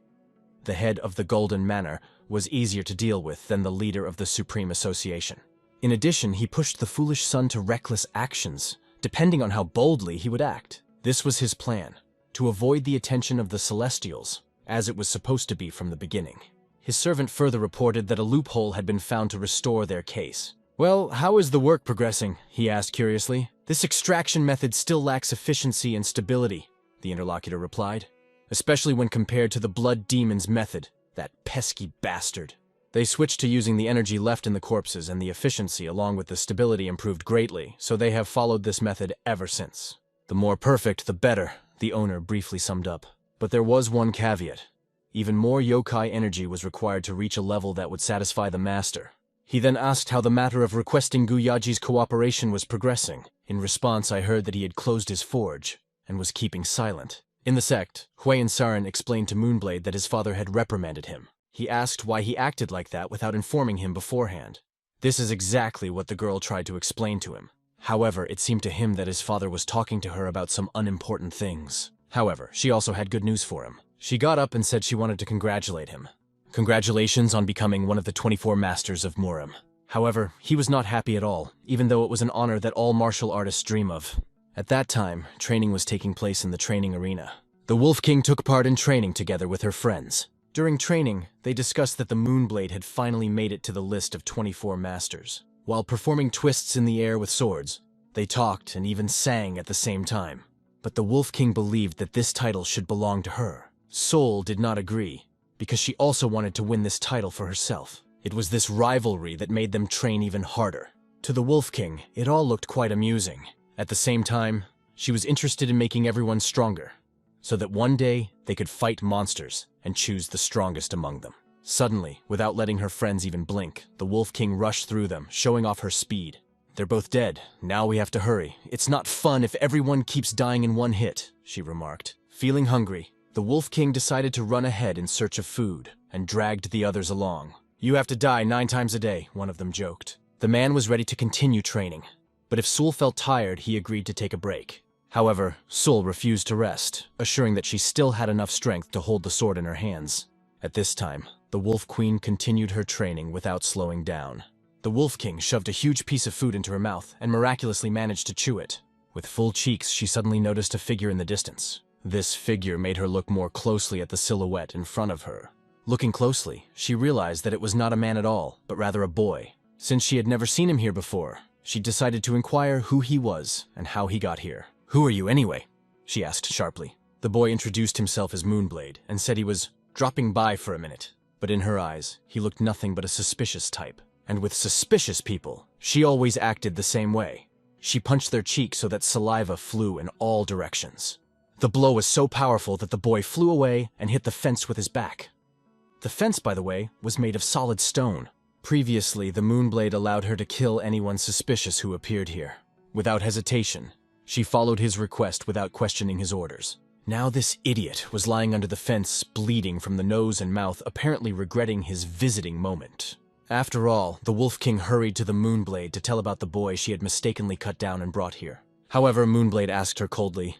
The head of the Golden Manor was easier to deal with than the leader of the Supreme Association. In addition, he pushed the foolish son to reckless actions, depending on how boldly he would act. This was his plan, to avoid the attention of the Celestials, as it was supposed to be from the beginning. His servant further reported that a loophole had been found to restore their case. "Well, how is the work progressing?" he asked curiously. "This extraction method still lacks efficiency and stability," the interlocutor replied, "especially when compared to the Blood Demon's method. That pesky bastard. They switched to using the energy left in the corpses, and the efficiency along with the stability improved greatly, so they have followed this method ever since. The more perfect, the better, the owner briefly summed up. But there was one caveat. Even more yokai energy was required to reach a level that would satisfy the master. He then asked how the matter of requesting Guyaji's cooperation was progressing. In response, I heard that he had closed his forge and was keeping silent. In the sect, Hui and Sarin explained to Moonblade that his father had reprimanded him. He asked why he acted like that without informing him beforehand. This is exactly what the girl tried to explain to him. However, it seemed to him that his father was talking to her about some unimportant things. However, she also had good news for him. She got up and said she wanted to congratulate him. Congratulations on becoming one of the 24 masters of Murim. However, he was not happy at all, even though it was an honor that all martial artists dream of. At that time, training was taking place in the training arena. The Wolf King took part in training together with her friends. During training, they discussed that the Moonblade had finally made it to the list of 24 masters. While performing twists in the air with swords, they talked and even sang at the same time. But the Wolf King believed that this title should belong to her. Soul did not agree, because she also wanted to win this title for herself. It was this rivalry that made them train even harder. To the Wolf King, it all looked quite amusing. At the same time, she was interested in making everyone stronger, so that one day they could fight monsters and choose the strongest among them. Suddenly, without letting her friends even blink, the Wolf King rushed through them, showing off her speed. They're both dead. Now we have to hurry. It's not fun if everyone keeps dying in one hit, she remarked. Feeling hungry, the Wolf King decided to run ahead in search of food and dragged the others along. You have to die 9 times a day, one of them joked. The man was ready to continue training, but if Sul felt tired, he agreed to take a break. However, Sul refused to rest, assuring that she still had enough strength to hold the sword in her hands. At this time, the Wolf Queen continued her training without slowing down. The Wolf King shoved a huge piece of food into her mouth and miraculously managed to chew it. With full cheeks, she suddenly noticed a figure in the distance. This figure made her look more closely at the silhouette in front of her. Looking closely, she realized that it was not a man at all, but rather a boy. Since she had never seen him here before, she decided to inquire who he was and how he got here. Who are you anyway? She asked sharply. The boy introduced himself as Moonblade and said he was dropping by for a minute. But in her eyes, he looked nothing but a suspicious type. And with suspicious people, she always acted the same way. She punched their cheeks so that saliva flew in all directions. The blow was so powerful that the boy flew away and hit the fence with his back. The fence, by the way, was made of solid stone. Previously, the Moonblade allowed her to kill anyone suspicious who appeared here. Without hesitation, she followed his request without questioning his orders. Now this idiot was lying under the fence, bleeding from the nose and mouth, apparently regretting his visiting moment. After all, the Wolf King hurried to the Moonblade to tell about the boy she had mistakenly cut down and brought here. However, Moonblade asked her coldly,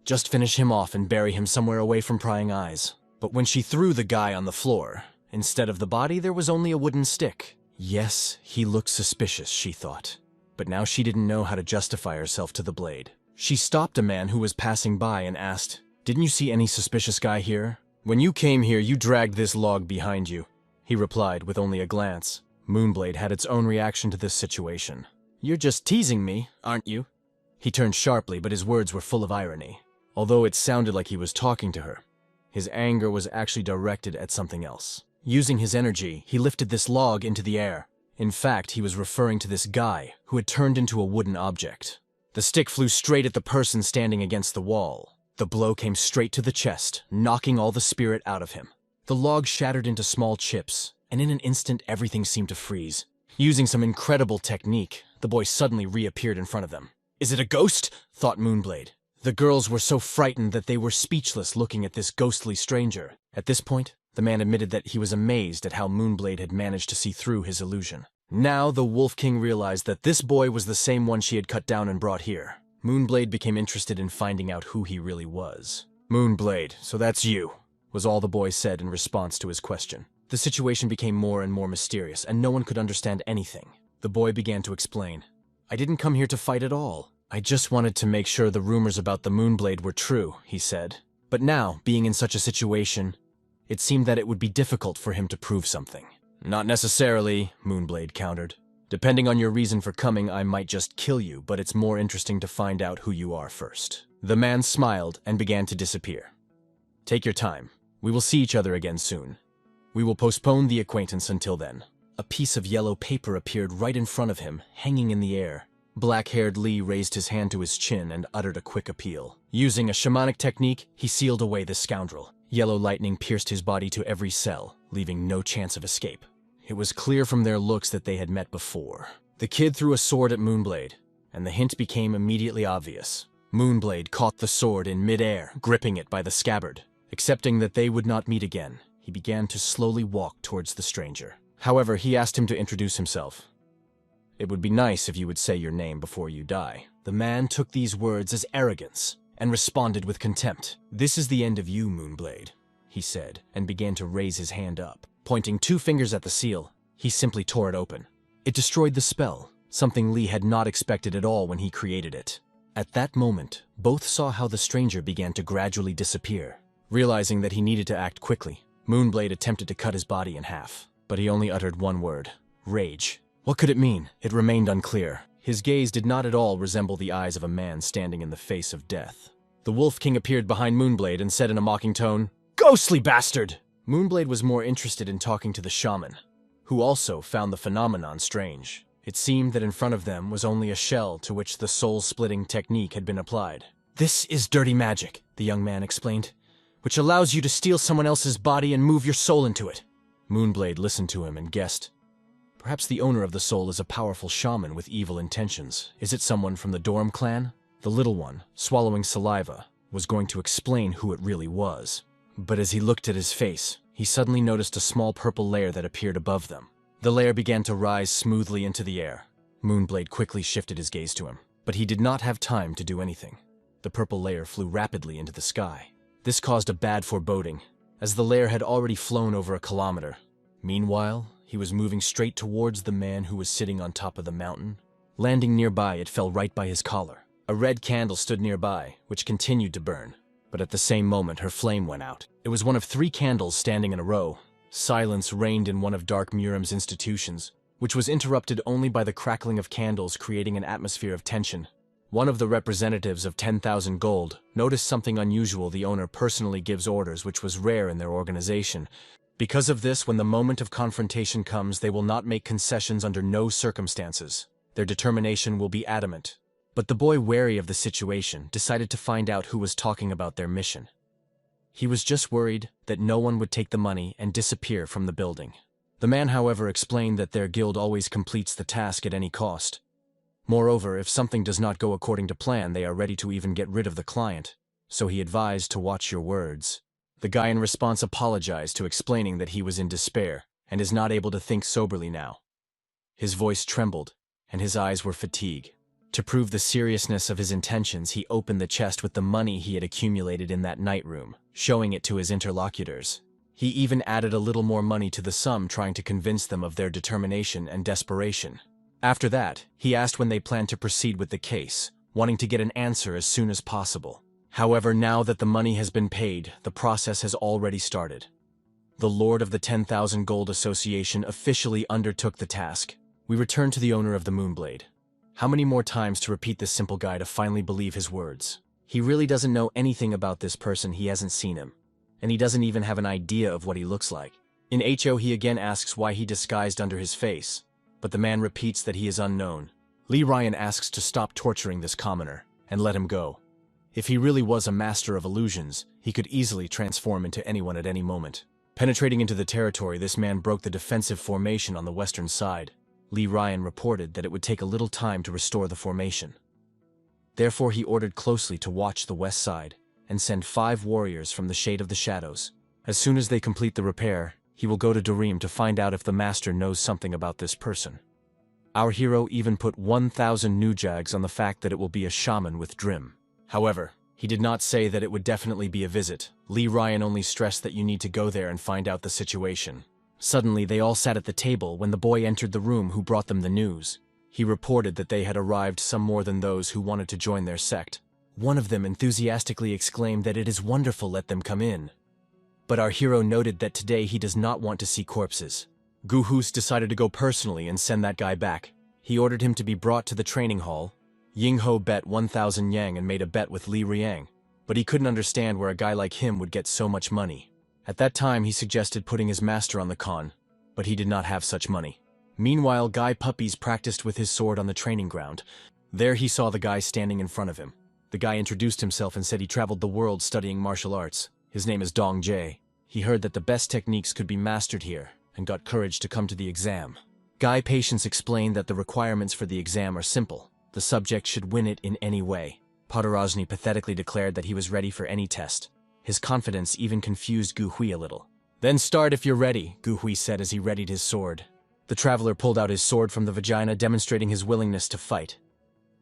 "Just finish him off and bury him somewhere away from prying eyes." But when she threw the guy on the floor, instead of the body, there was only a wooden stick. Yes, he looked suspicious, she thought. But now she didn't know how to justify herself to the blade. She stopped a man who was passing by and asked, "Didn't you see any suspicious guy here? When you came here, you dragged this log behind you." He replied with only a glance. Moonblade had its own reaction to this situation. "You're just teasing me, aren't you?" He turned sharply, but his words were full of irony. Although it sounded like he was talking to her, his anger was actually directed at something else. Using his energy, he lifted this log into the air. In fact, he was referring to this guy, who had turned into a wooden object. The stick flew straight at the person standing against the wall. The blow came straight to the chest, knocking all the spirit out of him. The log shattered into small chips, and in an instant everything seemed to freeze. Using some incredible technique, the boy suddenly reappeared in front of them. "Is it a ghost?" thought Moonblade. The girls were so frightened that they were speechless looking at this ghostly stranger. At this point, the man admitted that he was amazed at how Moonblade had managed to see through his illusion. Now the Wolf King realized that this boy was the same one she had cut down and brought here. Moonblade became interested in finding out who he really was. "Moonblade, so that's you," was all the boy said in response to his question. The situation became more and more mysterious, and no one could understand anything. The boy began to explain. "I didn't come here to fight at all. I just wanted to make sure the rumors about the Moonblade were true," he said. But now, being in such a situation, it seemed that it would be difficult for him to prove something. "Not necessarily," Moonblade countered. "Depending on your reason for coming, I might just kill you, but it's more interesting to find out who you are first." The man smiled and began to disappear. "Take your time. We will see each other again soon." We will postpone the acquaintance until then. A piece of yellow paper appeared right in front of him, hanging in the air. Black-haired Lee raised his hand to his chin and uttered a quick appeal. Using a shamanic technique, he sealed away the scoundrel. Yellow lightning pierced his body to every cell, leaving no chance of escape. It was clear from their looks that they had met before. The kid threw a sword at Moonblade, and the hint became immediately obvious. Moonblade caught the sword in mid-air, gripping it by the scabbard. Accepting that they would not meet again, he began to slowly walk towards the stranger. However, he asked him to introduce himself. "It would be nice if you would say your name before you die." The man took these words as arrogance and responded with contempt. "This is the end of you, Moonblade," he said, and began to raise his hand up. Pointing 2 fingers at the seal, he simply tore it open. It destroyed the spell, something Lee had not expected at all when he created it. At that moment, both saw how the stranger began to gradually disappear. Realizing that he needed to act quickly, Moonblade attempted to cut his body in half, but he only uttered one word: rage. What could it mean? It remained unclear. His gaze did not at all resemble the eyes of a man standing in the face of death. The Wolf King appeared behind Moonblade and said in a mocking tone, "Ghostly bastard!" Moonblade was more interested in talking to the shaman, who also found the phenomenon strange. It seemed that in front of them was only a shell to which the soul-splitting technique had been applied. "This is dirty magic," the young man explained, "which allows you to steal someone else's body and move your soul into it." Moonblade listened to him and guessed. Perhaps the owner of the soul is a powerful shaman with evil intentions. Is it someone from the Dorm clan? The little one, swallowing saliva, was going to explain who it really was. But as he looked at his face, he suddenly noticed a small purple layer that appeared above them. The layer began to rise smoothly into the air. Moonblade quickly shifted his gaze to him, but he did not have time to do anything. The purple layer flew rapidly into the sky. This caused a bad foreboding, as the layer had already flown over a kilometer. Meanwhile, he was moving straight towards the man who was sitting on top of the mountain. Landing nearby, it fell right by his collar. A red candle stood nearby, which continued to burn, but at the same moment her flame went out. It was one of 3 candles standing in a row. Silence reigned in one of Dark Murim's institutions, which was interrupted only by the crackling of candles creating an atmosphere of tension. One of the representatives of 10,000 Gold noticed something unusual. The owner personally gives orders, which was rare in their organization. Because of this, when the moment of confrontation comes, they will not make concessions under no circumstances. Their determination will be adamant. But the boy, wary of the situation, decided to find out who was talking about their mission. He was just worried that no one would take the money and disappear from the building. The man, however, explained that their guild always completes the task at any cost. Moreover, if something does not go according to plan, they are ready to even get rid of the client. So he advised to watch your words. The guy in response apologized to explaining that he was in despair and is not able to think soberly now. His voice trembled, and his eyes were fatigued. To prove the seriousness of his intentions, he opened the chest with the money he had accumulated in that night room, showing it to his interlocutors. He even added a little more money to the sum, trying to convince them of their determination and desperation. After that, he asked when they planned to proceed with the case, wanting to get an answer as soon as possible. However, now that the money has been paid, the process has already started. The Lord of the 10,000 Gold Association officially undertook the task. We return to the owner of the Moonblade. How many more times to repeat this simple guy to finally believe his words? He really doesn't know anything about this person. He hasn't seen him, and he doesn't even have an idea of what he looks like. In HO, he again asks why he disguised under his face, but the man repeats that he is unknown. Lee Ryan asks to stop torturing this commoner and let him go. If he really was a master of illusions, he could easily transform into anyone at any moment. Penetrating into the territory, this man broke the defensive formation on the western side. Lee Ryan reported that it would take a little time to restore the formation. Therefore, he ordered closely to watch the west side and send 5 warriors from the Shade of the Shadows. As soon as they complete the repair, he will go to Dorem to find out if the master knows something about this person. Our hero even put 1,000 nujags on the fact that it will be a shaman with Drim. However, he did not say that it would definitely be a visit. Lee Ryan only stressed that you need to go there and find out the situation. Suddenly, they all sat at the table when the boy entered the room who brought them the news. He reported that they had arrived, some more than those who wanted to join their sect. One of them enthusiastically exclaimed that it is wonderful, let them come in. But our hero noted that today he does not want to see corpses. Guhus decided to go personally and send that guy back. He ordered him to be brought to the training hall. Yingho bet 1,000 yang and made a bet with Li Riang, but he couldn't understand where a guy like him would get so much money. At that time, he suggested putting his master on the con, but he did not have such money. Meanwhile, Guy Puppies practiced with his sword on the training ground. There he saw the guy standing in front of him. The guy introduced himself and said he traveled the world studying martial arts. His name is Dong Jae. He heard that the best techniques could be mastered here, and got courage to come to the exam. Guy Patience explained that the requirements for the exam are simple. The subject should win it in any way. Padarozny pathetically declared that he was ready for any test. His confidence even confused Gu Hui a little. "Then start if you're ready," Gu Hui said as he readied his sword. The traveler pulled out his sword from the vagina, demonstrating his willingness to fight.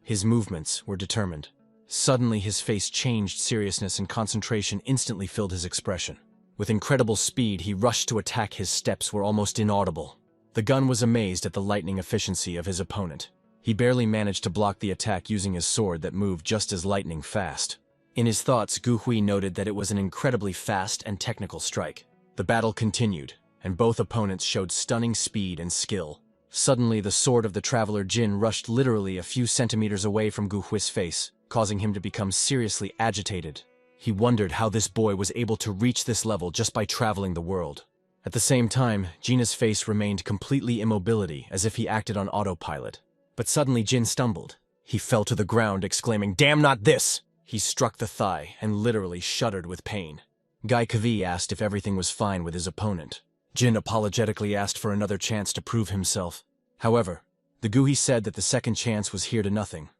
His movements were determined. Suddenly, his face changed. Seriousness and concentration instantly filled his expression. With incredible speed, he rushed to attack. His steps were almost inaudible. The gun was amazed at the lightning efficiency of his opponent. He barely managed to block the attack using his sword that moved just as lightning fast. In his thoughts, Gu Hui noted that it was an incredibly fast and technical strike. The battle continued, and both opponents showed stunning speed and skill. Suddenly, the sword of the traveler Jin rushed literally a few centimeters away from Gu Hui's face, causing him to become seriously agitated. He wondered how this boy was able to reach this level just by traveling the world. At the same time, Jina's face remained completely immobility, as if he acted on autopilot. But suddenly Jin stumbled. He fell to the ground, exclaiming, "Damn, not this!" He struck the thigh and literally shuddered with pain. Guy Kavi asked if everything was fine with his opponent. Jin apologetically asked for another chance to prove himself. However, the Guhi said that the second chance was here to nothing.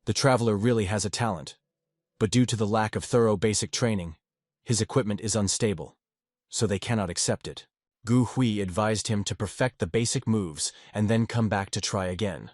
The traveler really has a talent, but due to the lack of thorough basic training, his equipment is unstable, so they cannot accept it. Gu Hui advised him to perfect the basic moves and then come back to try again.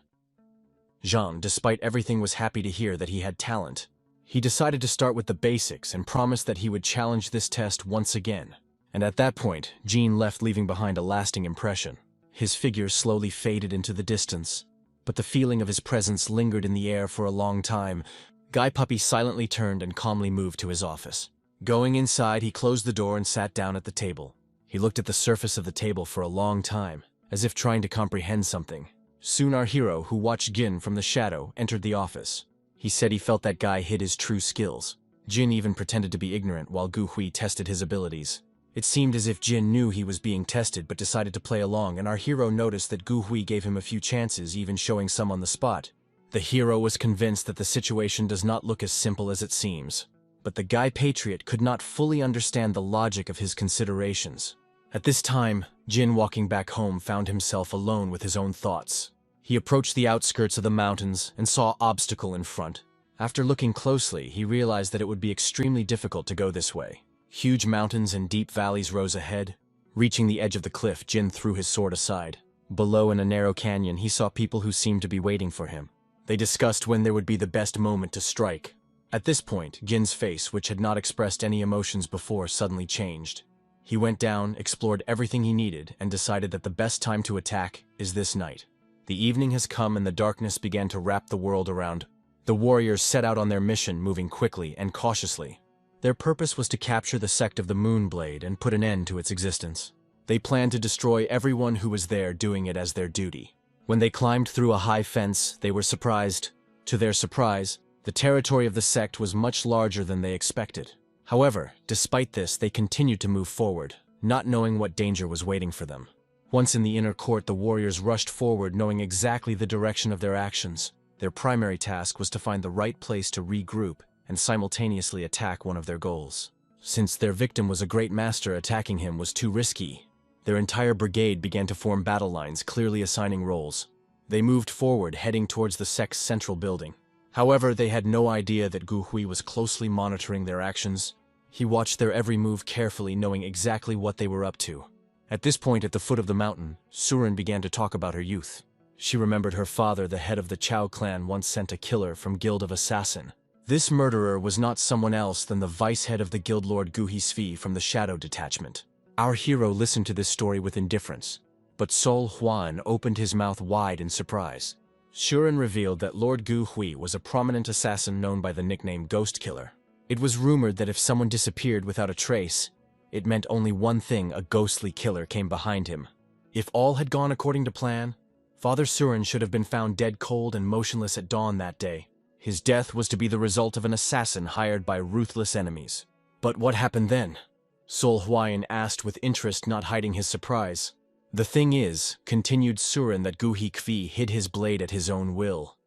Zhang, despite everything, was happy to hear that he had talent. He decided to start with the basics and promised that he would challenge this test once again. And at that point, Jin left, leaving behind a lasting impression. His figure slowly faded into the distance, but the feeling of his presence lingered in the air for a long time. Guy Puppy silently turned and calmly moved to his office. Going inside, he closed the door and sat down at the table. He looked at the surface of the table for a long time, as if trying to comprehend something. Soon our hero, who watched Jin from the shadow, entered the office. He said he felt that Guy hid his true skills. Jin even pretended to be ignorant while Gu Hui tested his abilities. It seemed as if Jin knew he was being tested but decided to play along, and our hero noticed that Gu Hui gave him a few chances, even showing some on the spot. The hero was convinced that the situation does not look as simple as it seems. But the Guy Patriot could not fully understand the logic of his considerations. At this time, Jin, walking back home, found himself alone with his own thoughts. He approached the outskirts of the mountains and saw an obstacle in front. After looking closely, he realized that it would be extremely difficult to go this way. Huge mountains and deep valleys rose ahead. Reaching the edge of the cliff, Jin threw his sword aside. Below, in a narrow canyon, he saw people who seemed to be waiting for him. They discussed when there would be the best moment to strike. At this point, Jin's face, which had not expressed any emotions before, suddenly changed. He went down, explored everything he needed, and decided that the best time to attack is this night. The evening has come and the darkness began to wrap the world around. The warriors set out on their mission, moving quickly and cautiously. Their purpose was to capture the sect of the Moonblade and put an end to its existence. They planned to destroy everyone who was there, doing it as their duty. When they climbed through a high fence, they were surprised. To their surprise, the territory of the sect was much larger than they expected. However, despite this, they continued to move forward, not knowing what danger was waiting for them. Once in the inner court, the warriors rushed forward, knowing exactly the direction of their actions. Their primary task was to find the right place to regroup and simultaneously attack one of their goals. Since their victim was a great master, attacking him was too risky. Their entire brigade began to form battle lines, clearly assigning roles. They moved forward, heading towards the sect's central building. However, they had no idea that Gu Hui was closely monitoring their actions. He watched their every move carefully, knowing exactly what they were up to. At this point, at the foot of the mountain, Surin began to talk about her youth. She remembered her father, the head of the Chao clan, once sent a killer from Guild of Assassin. This murderer was not someone else than the vice head of the guild lord Gu Hisvi from the Shadow Detachment. Our hero listened to this story with indifference, but Sol Huan opened his mouth wide in surprise. Surin revealed that Lord Gu Hui was a prominent assassin known by the nickname Ghost Killer. It was rumored that if someone disappeared without a trace, it meant only one thing: a ghostly killer came behind him. If all had gone according to plan, Father Surin should have been found dead cold and motionless at dawn that day. His death was to be the result of an assassin hired by ruthless enemies. But what happened then? Sol Huayan asked with interest, not hiding his surprise. The thing is, continued Surin, that Gu Hikvi hid his blade at his own will.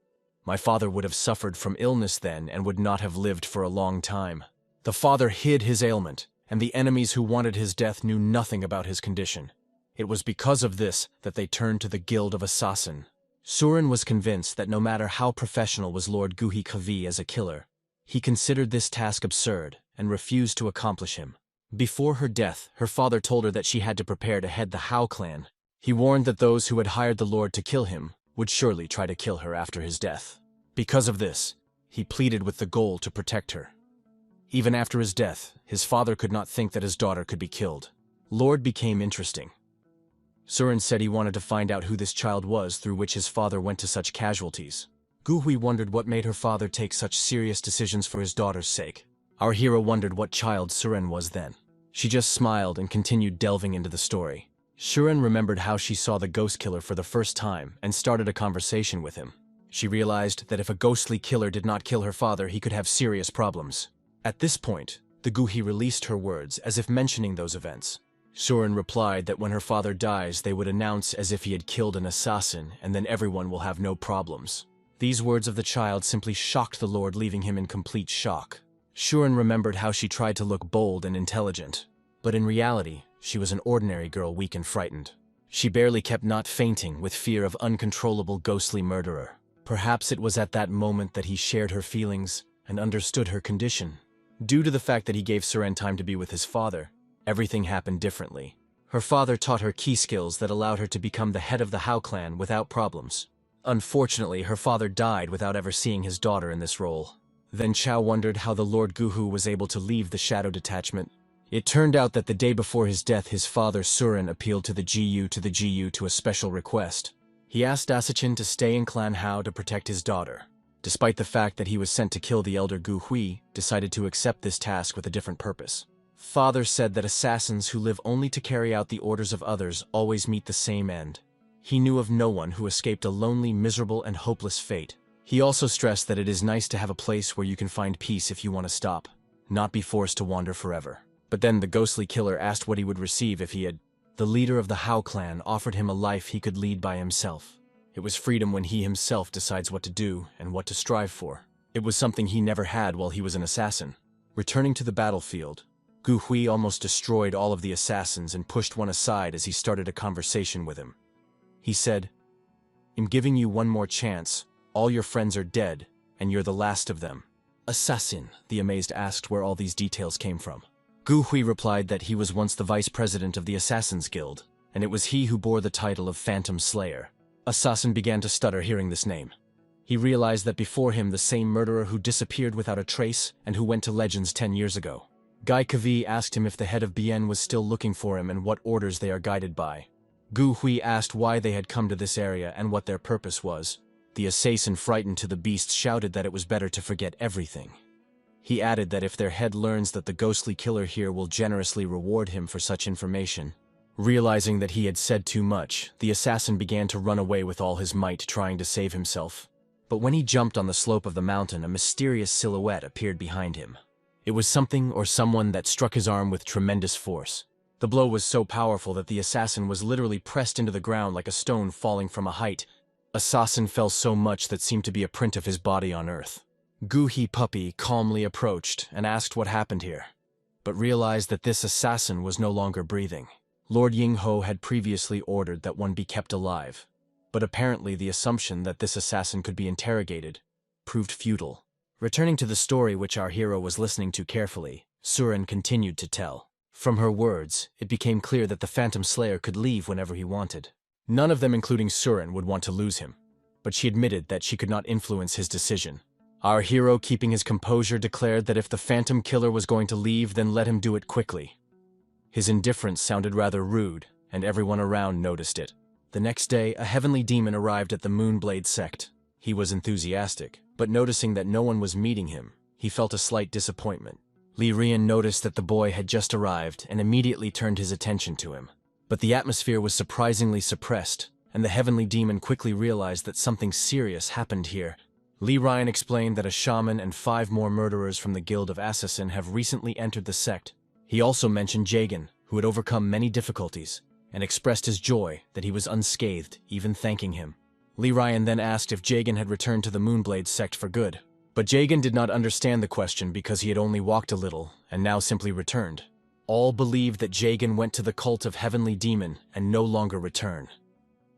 My father would have suffered from illness then and would not have lived for a long time. The father hid his ailment, and the enemies who wanted his death knew nothing about his condition. It was because of this that they turned to the Guild of Assassin. Surin was convinced that no matter how professional was Lord Gu Hikvi as a killer, he considered this task absurd and refused to accomplish him. Before her death, her father told her that she had to prepare to head the Hao clan. He warned that those who had hired the Lord to kill him would surely try to kill her after his death. Because of this, he pleaded with the goal to protect her. Even after his death, his father could not think that his daughter could be killed. Lord became interesting. Surin said he wanted to find out who this child was through which his father went to such casualties. Gu Hui wondered what made her father take such serious decisions for his daughter's sake. Our hero wondered what child Surin was then. She just smiled and continued delving into the story. Surin remembered how she saw the ghost killer for the first time and started a conversation with him. She realized that if a ghostly killer did not kill her father, he could have serious problems. At this point, the Guhi released her words as if mentioning those events. Surin replied that when her father dies, they would announce as if he had killed an assassin, and then everyone will have no problems. These words of the child simply shocked the Lord, leaving him in complete shock. Surin remembered how she tried to look bold and intelligent, but in reality, she was an ordinary girl, weak and frightened. She barely kept not fainting with fear of uncontrollable ghostly murderer. Perhaps it was at that moment that he shared her feelings and understood her condition. Due to the fact that he gave Surin time to be with his father, everything happened differently. Her father taught her key skills that allowed her to become the head of the Hao clan without problems. Unfortunately, her father died without ever seeing his daughter in this role. Then Chao wondered how the Lord Guhu was able to leave the shadow detachment. It turned out that the day before his death, his father Surin appealed to the GU to a special request. He asked Asachin to stay in Clan Hao to protect his daughter. Despite the fact that he was sent to kill the elder Gu Hui, decided to accept this task with a different purpose. Father said that assassins who live only to carry out the orders of others always meet the same end. He knew of no one who escaped a lonely, miserable, and hopeless fate. He also stressed that it is nice to have a place where you can find peace if you want to stop, not be forced to wander forever. But then the ghostly killer asked what he would receive if he had. The leader of the Hao clan offered him a life he could lead by himself. It was freedom when he himself decides what to do and what to strive for. It was something he never had while he was an assassin. Returning to the battlefield, Gu Hui almost destroyed all of the assassins and pushed one aside as he started a conversation with him. He said, "I'm giving you one more chance. All your friends are dead, and you're the last of them." Assassin, the amazed asked where all these details came from. Gu Hui replied that he was once the vice president of the Assassin's Guild, and it was he who bore the title of Phantom Slayer. Assassin began to stutter hearing this name. He realized that before him the same murderer who disappeared without a trace and who went to Legends 10 years ago. Gai Kavi asked him if the head of Bien was still looking for him and what orders they are guided by. Gu Hui asked why they had come to this area and what their purpose was. The assassin, frightened to the beast, shouted that it was better to forget everything. He added that if their head learns that the ghostly killer here will generously reward him for such information. Realizing that he had said too much, the assassin began to run away with all his might, trying to save himself. But when he jumped on the slope of the mountain, a mysterious silhouette appeared behind him. It was something or someone that struck his arm with tremendous force. The blow was so powerful that the assassin was literally pressed into the ground like a stone falling from a height. Assassin fell so much that seemed to be a print of his body on earth. Gu Hi Puppy calmly approached and asked what happened here, but realized that this assassin was no longer breathing. Lord Yingho had previously ordered that one be kept alive, but apparently the assumption that this assassin could be interrogated proved futile. Returning to the story which our hero was listening to carefully, Surin continued to tell. From her words, it became clear that the Phantom Slayer could leave whenever he wanted. None of them, including Surin, would want to lose him, but she admitted that she could not influence his decision. Our hero, keeping his composure, declared that if the Phantom Killer was going to leave, then let him do it quickly. His indifference sounded rather rude, and everyone around noticed it. The next day, a heavenly demon arrived at the Moonblade sect. He was enthusiastic, but noticing that no one was meeting him, he felt a slight disappointment. Li Rian noticed that the boy had just arrived and immediately turned his attention to him. But the atmosphere was surprisingly suppressed, and the heavenly demon quickly realized that something serious happened here. Li Rian explained that a shaman and 5 more murderers from the Guild of Assassin have recently entered the sect. He also mentioned Jagan, who had overcome many difficulties, and expressed his joy that he was unscathed, even thanking him. Lee Ryan then asked if Jagan had returned to the Moonblade sect for good. But Jagan did not understand the question because he had only walked a little and now simply returned. All believed that Jagan went to the cult of Heavenly Demon and no longer return.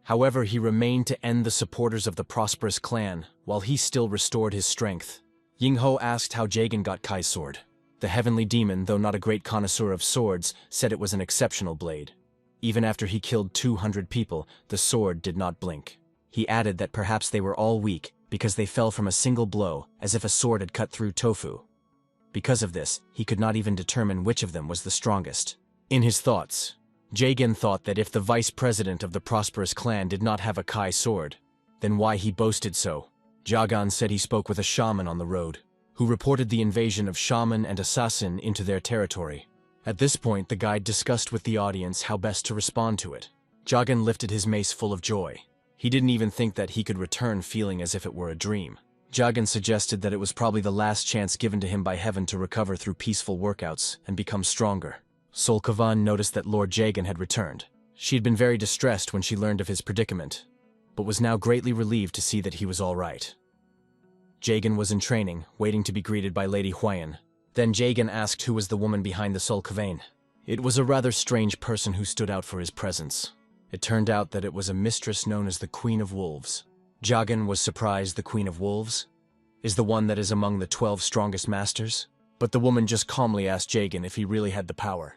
However, he remained to end the supporters of the prosperous clan while he still restored his strength. Yingho asked how Jagan got Kai's sword. The Heavenly Demon, though not a great connoisseur of swords, said it was an exceptional blade. Even after he killed 200 people, the sword did not blink. He added that perhaps they were all weak because they fell from a single blow, as if a sword had cut through tofu. Because of this, he could not even determine which of them was the strongest. In his thoughts, Jagan thought that if the vice president of the prosperous clan did not have a Kai sword, then why he boasted so. Jagan said he spoke with a shaman on the road, who reported the invasion of shaman and assassin into their territory. At this point, the guide discussed with the audience how best to respond to it. Jagan lifted his mace full of joy. He didn't even think that he could return feeling as if it were a dream. Jagan suggested that it was probably the last chance given to him by heaven to recover through peaceful workouts and become stronger. Sol Kavan noticed that Lord Jagan had returned. She had been very distressed when she learned of his predicament, but was now greatly relieved to see that he was all right. Jagan was in training, waiting to be greeted by Lady Huayan. Then Jagan asked who was the woman behind the Sol Kavan. It was a rather strange person who stood out for his presence. It turned out that it was a mistress known as the Queen of Wolves. Jagan was surprised the Queen of Wolves is the one that is among the 12 strongest masters, but the woman just calmly asked Jagan if he really had the power.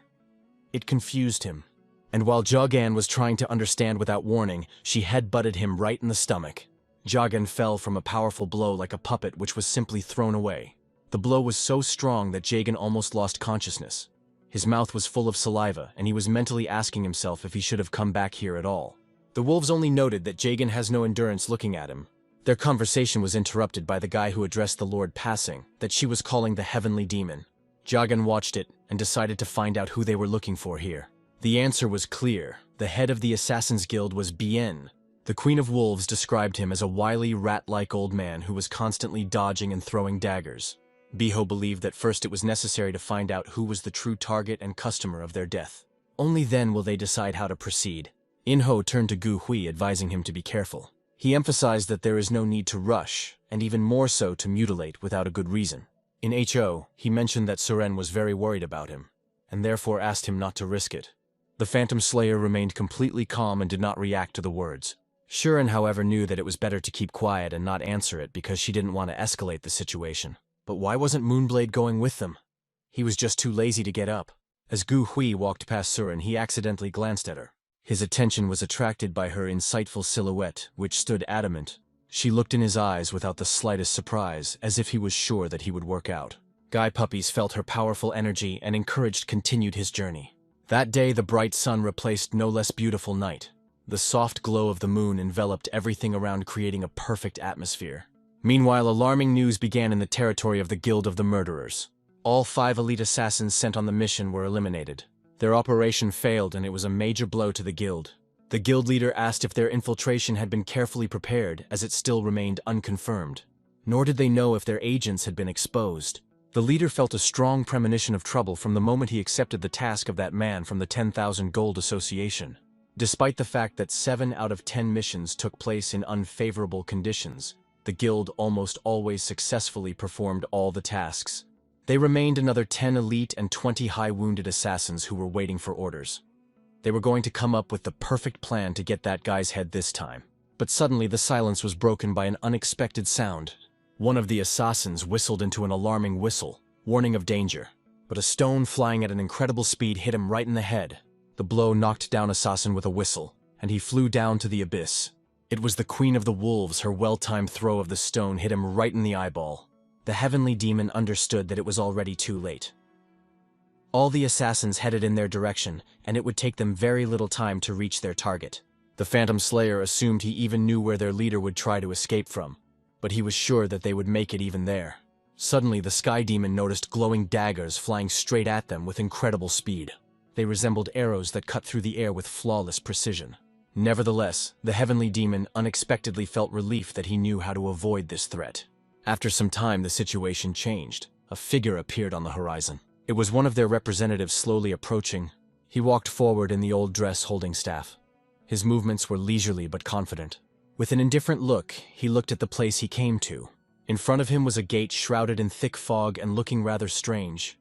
It confused him, and while Jagan was trying to understand without warning, she head-butted him right in the stomach. Jagan fell from a powerful blow like a puppet which was simply thrown away. The blow was so strong that Jagan almost lost consciousness. His mouth was full of saliva, and he was mentally asking himself if he should have come back here at all. The wolves only noted that Jagan has no endurance looking at him. Their conversation was interrupted by the guy who addressed the Lord passing, that she was calling the Heavenly Demon. Jagan watched it and decided to find out who they were looking for here. The answer was clear. The head of the Assassin's Guild was Bien. The Queen of Wolves described him as a wily, rat-like old man who was constantly dodging and throwing daggers. Biho believed that first it was necessary to find out who was the true target and customer of their death. Only then will they decide how to proceed. Yingho turned to Gu Hui, advising him to be careful. He emphasized that there is no need to rush, and even more so to mutilate without a good reason. In Ho, he mentioned that Suren was very worried about him, and therefore asked him not to risk it. The Phantom Slayer remained completely calm and did not react to the words. Suren, however, knew that it was better to keep quiet and not answer it because she didn't want to escalate the situation. But why wasn't Moonblade going with them? He was just too lazy to get up. As Gu Hui walked past Suren, he accidentally glanced at her. His attention was attracted by her insightful silhouette, which stood adamant. She looked in his eyes without the slightest surprise, as if he was sure that he would work out. Guy Puppies felt her powerful energy and encouraged continued his journey. That day, the bright sun replaced no less beautiful night. The soft glow of the moon enveloped everything around, creating a perfect atmosphere. Meanwhile, alarming news began in the territory of the Guild of the Murderers. All 5 elite assassins sent on the mission were eliminated. Their operation failed, and it was a major blow to the guild. The guild leader asked if their infiltration had been carefully prepared, as it still remained unconfirmed. Nor did they know if their agents had been exposed. The leader felt a strong premonition of trouble from the moment he accepted the task of that man from the 10,000 Gold Association. Despite the fact that 7 out of 10 missions took place in unfavorable conditions, the guild almost always successfully performed all the tasks. They remained another 10 elite and 20 high-wounded assassins who were waiting for orders. They were going to come up with the perfect plan to get that guy's head this time. But suddenly the silence was broken by an unexpected sound. One of the assassins whistled into an alarming whistle, warning of danger. But a stone flying at an incredible speed hit him right in the head. The blow knocked down assassin with a whistle, and he flew down to the abyss. It was the Queen of the Wolves. Her well-timed throw of the stone hit him right in the eyeball. The Heavenly Demon understood that it was already too late. All the assassins headed in their direction, and it would take them very little time to reach their target. The Phantom Slayer assumed he even knew where their leader would try to escape from, but he was sure that they would make it even there. Suddenly, the Sky Demon noticed glowing daggers flying straight at them with incredible speed. They resembled arrows that cut through the air with flawless precision. Nevertheless, the Heavenly Demon unexpectedly felt relief that he knew how to avoid this threat. After some time, the situation changed. A figure appeared on the horizon. It was one of their representatives slowly approaching. He walked forward in the old dress holding staff. His movements were leisurely but confident. With an indifferent look, he looked at the place he came to. In front of him was a gate shrouded in thick fog and looking rather strange.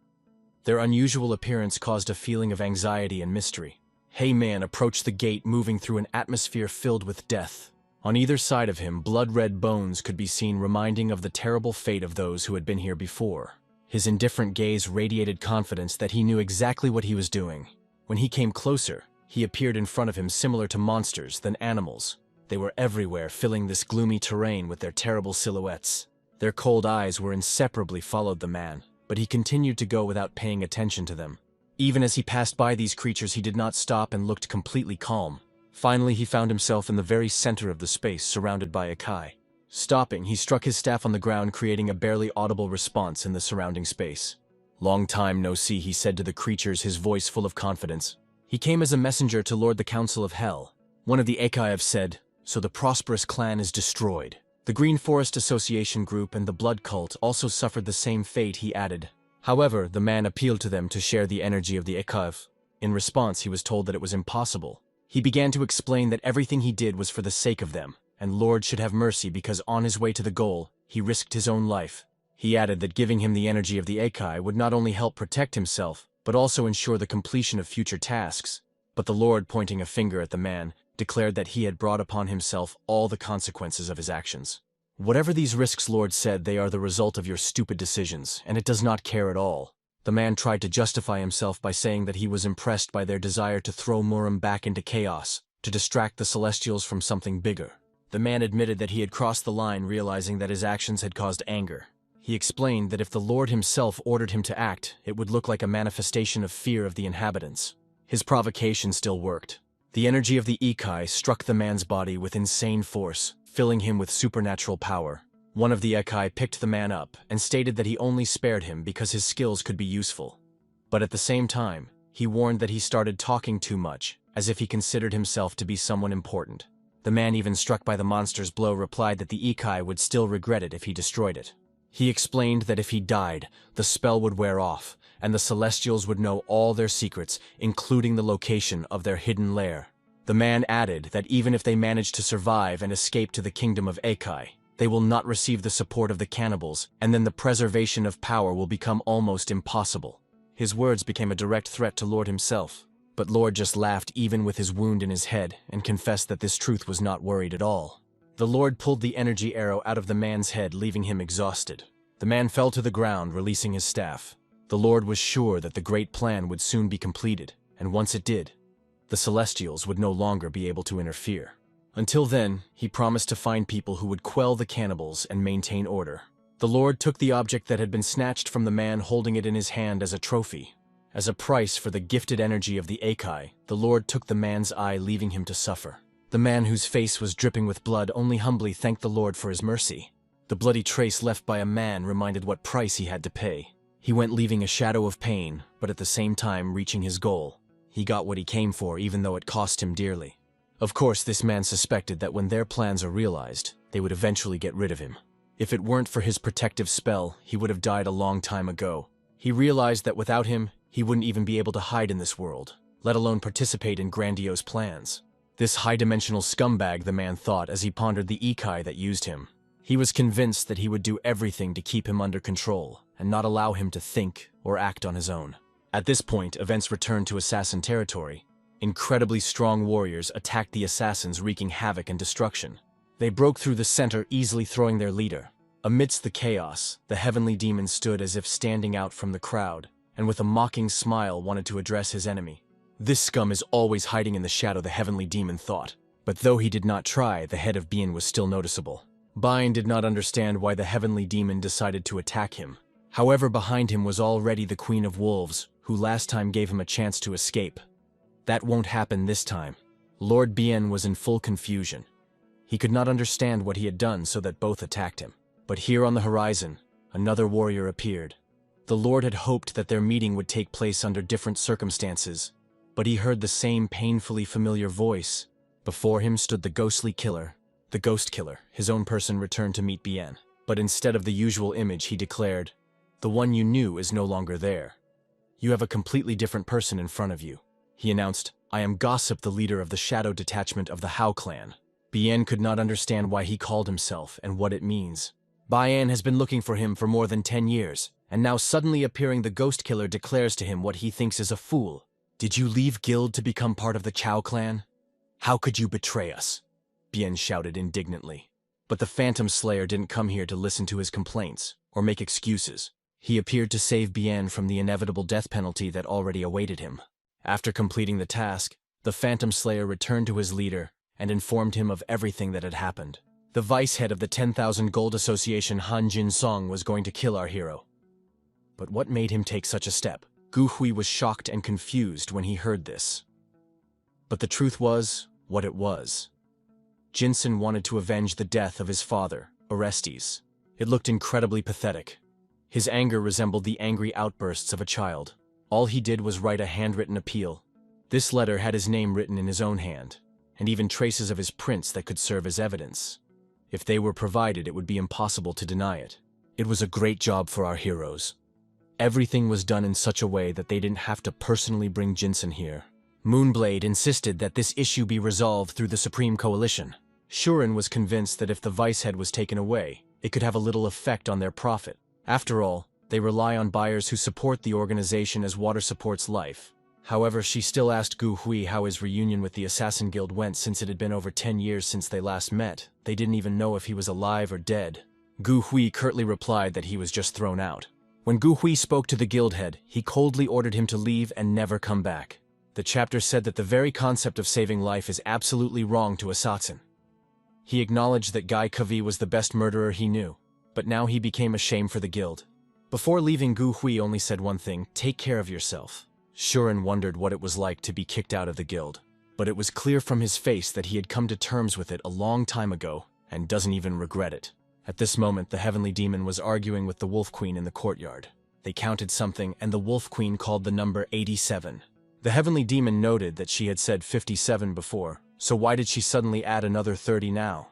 Their unusual appearance caused a feeling of anxiety and mystery. Hey Man approached the gate, moving through an atmosphere filled with death. On either side of him, blood-red bones could be seen, reminding of the terrible fate of those who had been here before. His indifferent gaze radiated confidence that he knew exactly what he was doing. When he came closer, he appeared in front of him similar to monsters than animals. They were everywhere, filling this gloomy terrain with their terrible silhouettes. Their cold eyes were inseparably followed the man, but he continued to go without paying attention to them. Even as he passed by these creatures, he did not stop and looked completely calm. Finally, he found himself in the very center of the space, surrounded by Ikai. Stopping, he struck his staff on the ground, creating a barely audible response in the surrounding space. "Long time no see," he said to the creatures, his voice full of confidence. "He came as a messenger to Lord the Council of Hell." One of the Ikai have said, "So the prosperous clan is destroyed." The Green Forest Association group and the Blood Cult also suffered the same fate, he added. However, the man appealed to them to share the energy of the Ikai. In response, he was told that it was impossible. He began to explain that everything he did was for the sake of them, and Lord should have mercy because on his way to the goal, he risked his own life. He added that giving him the energy of the Ikai would not only help protect himself, but also ensure the completion of future tasks. But the Lord, pointing a finger at the man, declared that he had brought upon himself all the consequences of his actions. "Whatever these risks," Lord said, "they are the result of your stupid decisions, and it does not care at all." The man tried to justify himself by saying that he was impressed by their desire to throw Muram back into chaos, to distract the Celestials from something bigger. The man admitted that he had crossed the line, realizing that his actions had caused anger. He explained that if the Lord himself ordered him to act, it would look like a manifestation of fear of the inhabitants. His provocation still worked. The energy of the Ikai struck the man's body with insane force, filling him with supernatural power. One of the Ikai picked the man up and stated that he only spared him because his skills could be useful. But at the same time, he warned that he started talking too much, as if he considered himself to be someone important. The man, even struck by the monster's blow, replied that the Ikai would still regret it if he destroyed it. He explained that if he died, the spell would wear off, and the Celestials would know all their secrets, including the location of their hidden lair. The man added that even if they manage to survive and escape to the kingdom of Ikai, they will not receive the support of the cannibals, and then the preservation of power will become almost impossible. His words became a direct threat to Lord himself, but Lord just laughed even with his wound in his head and confessed that this truth was not worried at all. The Lord pulled the energy arrow out of the man's head, leaving him exhausted. The man fell to the ground, releasing his staff. The Lord was sure that the great plan would soon be completed, and once it did, the Celestials would no longer be able to interfere. Until then, he promised to find people who would quell the cannibals and maintain order. The Lord took the object that had been snatched from the man, holding it in his hand as a trophy. As a price for the gifted energy of the Ikai, the Lord took the man's eye, leaving him to suffer. The man, whose face was dripping with blood, only humbly thanked the Lord for his mercy. The bloody trace left by a man reminded what price he had to pay. He went, leaving a shadow of pain, but at the same time reaching his goal. He got what he came for, even though it cost him dearly. Of course, this man suspected that when their plans are realized, they would eventually get rid of him. If it weren't for his protective spell, he would have died a long time ago. He realized that without him, he wouldn't even be able to hide in this world, let alone participate in grandiose plans. This high-dimensional scumbag, the man thought as he pondered the Ikai that used him. He was convinced that he would do everything to keep him under control and not allow him to think or act on his own. At this point, events returned to assassin territory. Incredibly strong warriors attacked the assassins, wreaking havoc and destruction. They broke through the center, easily throwing their leader. Amidst the chaos, the heavenly demon stood as if standing out from the crowd, and with a mocking smile wanted to address his enemy. This scum is always hiding in the shadow, the heavenly demon thought. But though he did not try, the head of Bien was still noticeable. Bien did not understand why the heavenly demon decided to attack him. However, behind him was already the Queen of Wolves, who last time gave him a chance to escape. That won't happen this time. Lord Bien was in full confusion. He could not understand what he had done, so that both attacked him. But here on the horizon, another warrior appeared. The Lord had hoped that their meeting would take place under different circumstances, but he heard the same painfully familiar voice. Before him stood the ghostly killer. The ghost killer, his own person, returned to meet Bien. But instead of the usual image, he declared, "The one you knew is no longer there." You have a completely different person in front of you. He announced, I am Gossip, the leader of the shadow detachment of the Hao clan. Bien could not understand why he called himself and what it means. Bien has been looking for him for more than 10 years, and now suddenly appearing the ghost killer declares to him what he thinks is a fool. Did you leave guild to become part of the Chao clan? How could you betray us? Bien shouted indignantly. But the Phantom Slayer didn't come here to listen to his complaints or make excuses. He appeared to save Bien from the inevitable death penalty that already awaited him. After completing the task, the Phantom Slayer returned to his leader and informed him of everything that had happened. The vice head of the 10,000 Gold Association, Han Jin Song, was going to kill our hero. But what made him take such a step? Gu Hui was shocked and confused when he heard this. But the truth was what it was. Jinsen wanted to avenge the death of his father, Orestes. It looked incredibly pathetic. His anger resembled the angry outbursts of a child. All he did was write a handwritten appeal. This letter had his name written in his own hand, and even traces of his prints that could serve as evidence. If they were provided, it would be impossible to deny it. It was a great job for our heroes. Everything was done in such a way that they didn't have to personally bring Jinsen here. Moonblade insisted that this issue be resolved through the Supreme Coalition. Shuren was convinced that if the vice head was taken away, it could have a little effect on their profit. After all, they rely on buyers who support the organization as water supports life. However, she still asked Gu Hui how his reunion with the Assassin Guild went since it had been over 10 years since they last met. They didn't even know if he was alive or dead. Gu Hui curtly replied that he was just thrown out. When Gu Hui spoke to the guild head, he coldly ordered him to leave and never come back. The chapter said that the very concept of saving life is absolutely wrong to Assassin. He acknowledged that Guy Kavi was the best murderer he knew, but now he became a shame for the guild. Before leaving, Gu Hui only said one thing: take care of yourself. Shuren wondered what it was like to be kicked out of the guild, but it was clear from his face that he had come to terms with it a long time ago and doesn't even regret it. At this moment, the Heavenly Demon was arguing with the Wolf Queen in the courtyard. They counted something, and the Wolf Queen called the number 87. The Heavenly Demon noted that she had said 57 before, so why did she suddenly add another 30 now?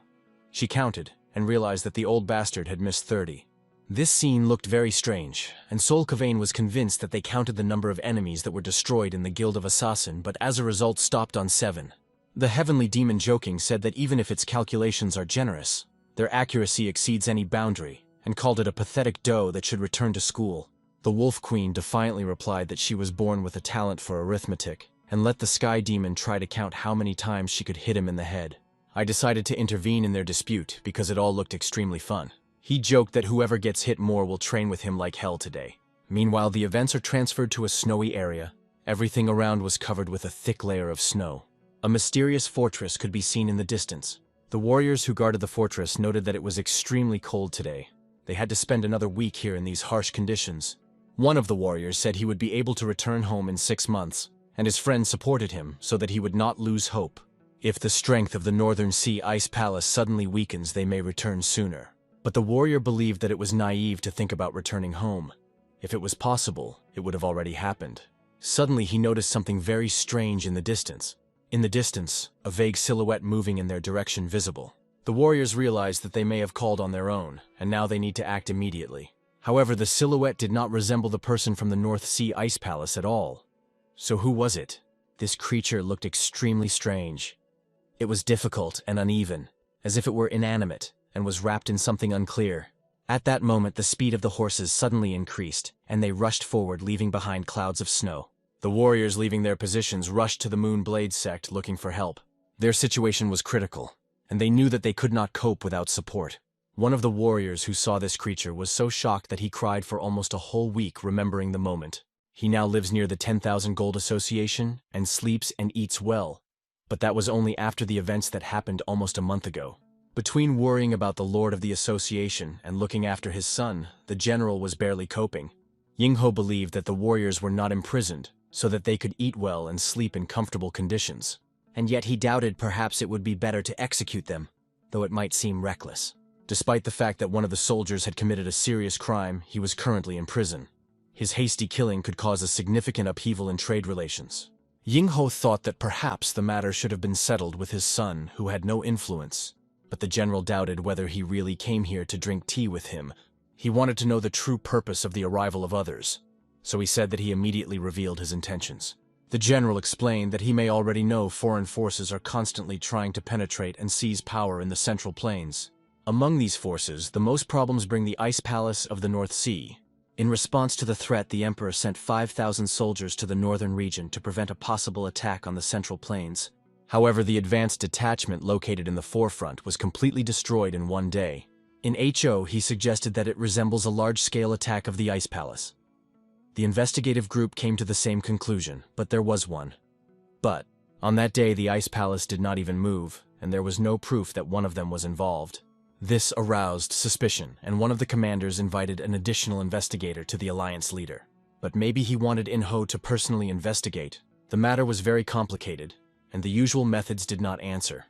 She counted and realized that the old bastard had missed 30. This scene looked very strange, and Sol Kavain was convinced that they counted the number of enemies that were destroyed in the Guild of Assassin, but as a result stopped on 7. The Heavenly Demon, joking, said that even if its calculations are generous, their accuracy exceeds any boundary, and called it a pathetic doe that should return to school. The Wolf Queen defiantly replied that she was born with a talent for arithmetic, and let the Sky Demon try to count how many times she could hit him in the head. I decided to intervene in their dispute because it all looked extremely fun. He joked that whoever gets hit more will train with him like hell today. Meanwhile, the events are transferred to a snowy area. Everything around was covered with a thick layer of snow. A mysterious fortress could be seen in the distance. The warriors who guarded the fortress noted that it was extremely cold today. They had to spend another week here in these harsh conditions. One of the warriors said he would be able to return home in 6 months, and his friends supported him so that he would not lose hope. If the strength of the Northern Sea Ice Palace suddenly weakens, they may return sooner. But the warrior believed that it was naive to think about returning home. If it was possible, it would have already happened. Suddenly he noticed something very strange in the distance. In the distance, a vague silhouette moving in their direction visible. The warriors realized that they may have called on their own, and now they need to act immediately. However, the silhouette did not resemble the person from the North Sea Ice Palace at all. So who was it? This creature looked extremely strange. It was difficult and uneven, as if it were inanimate, and was wrapped in something unclear. At that moment, the speed of the horses suddenly increased, and they rushed forward, leaving behind clouds of snow. The warriors, leaving their positions, rushed to the Moonblade sect looking for help. Their situation was critical, and they knew that they could not cope without support. One of the warriors who saw this creature was so shocked that he cried for almost a whole week, remembering the moment. He now lives near the 10,000 Gold Association and sleeps and eats well. But that was only after the events that happened almost a month ago. Between worrying about the Lord of the Association and looking after his son, the general was barely coping. Yingho believed that the warriors were not imprisoned, so that they could eat well and sleep in comfortable conditions. And yet he doubted perhaps it would be better to execute them, though it might seem reckless. Despite the fact that one of the soldiers had committed a serious crime, he was currently in prison. His hasty killing could cause a significant upheaval in trade relations. Yingho thought that perhaps the matter should have been settled with his son, who had no influence. But the general doubted whether he really came here to drink tea with him. He wanted to know the true purpose of the arrival of others. so he said that he immediately revealed his intentions. The general explained that he may already know foreign forces are constantly trying to penetrate and seize power in the Central Plains. Among these forces, the most problems bring the Ice Palace of the North Sea. In response to the threat, the Emperor sent 5,000 soldiers to the northern region to prevent a possible attack on the Central Plains. However, the advanced detachment located in the forefront was completely destroyed in one day. In HO, he suggested that it resembles a large-scale attack of the Ice Palace. The investigative group came to the same conclusion, but there was one. But, on that day, the Ice Palace did not even move, and there was no proof that one of them was involved. This aroused suspicion, and one of the commanders invited an additional investigator to the Alliance leader. But maybe he wanted Yingho to personally investigate. The matter was very complicated, and the usual methods did not answer.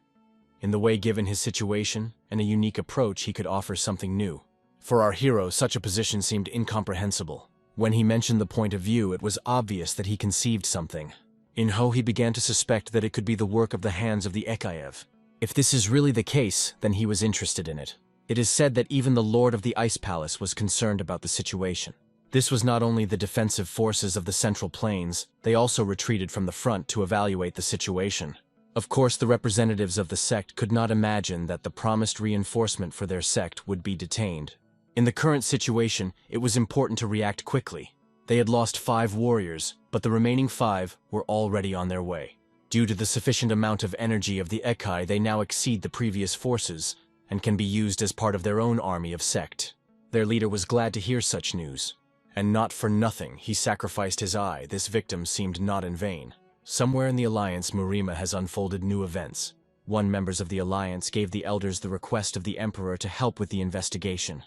In the way given his situation and a unique approach, he could offer something new. For our hero, such a position seemed incomprehensible. When he mentioned the point of view, it was obvious that he conceived something. Yingho, he began to suspect that it could be the work of the hands of the Ekaev. If this is really the case, then he was interested in it. It is said that even the Lord of the Ice Palace was concerned about the situation. This was not only the defensive forces of the Central Plains, they also retreated from the front to evaluate the situation. Of course, the representatives of the sect could not imagine that the promised reinforcement for their sect would be detained. In the current situation, it was important to react quickly. They had lost 5 warriors, but the remaining 5 were already on their way. Due to the sufficient amount of energy of the Ekai, they now exceed the previous forces and can be used as part of their own army of sect. Their leader was glad to hear such news. And not for nothing, he sacrificed his eye. This victim seemed not in vain. Somewhere in the Alliance, Murima has unfolded new events. One members of the Alliance gave the elders the request of the Emperor to help with the investigation.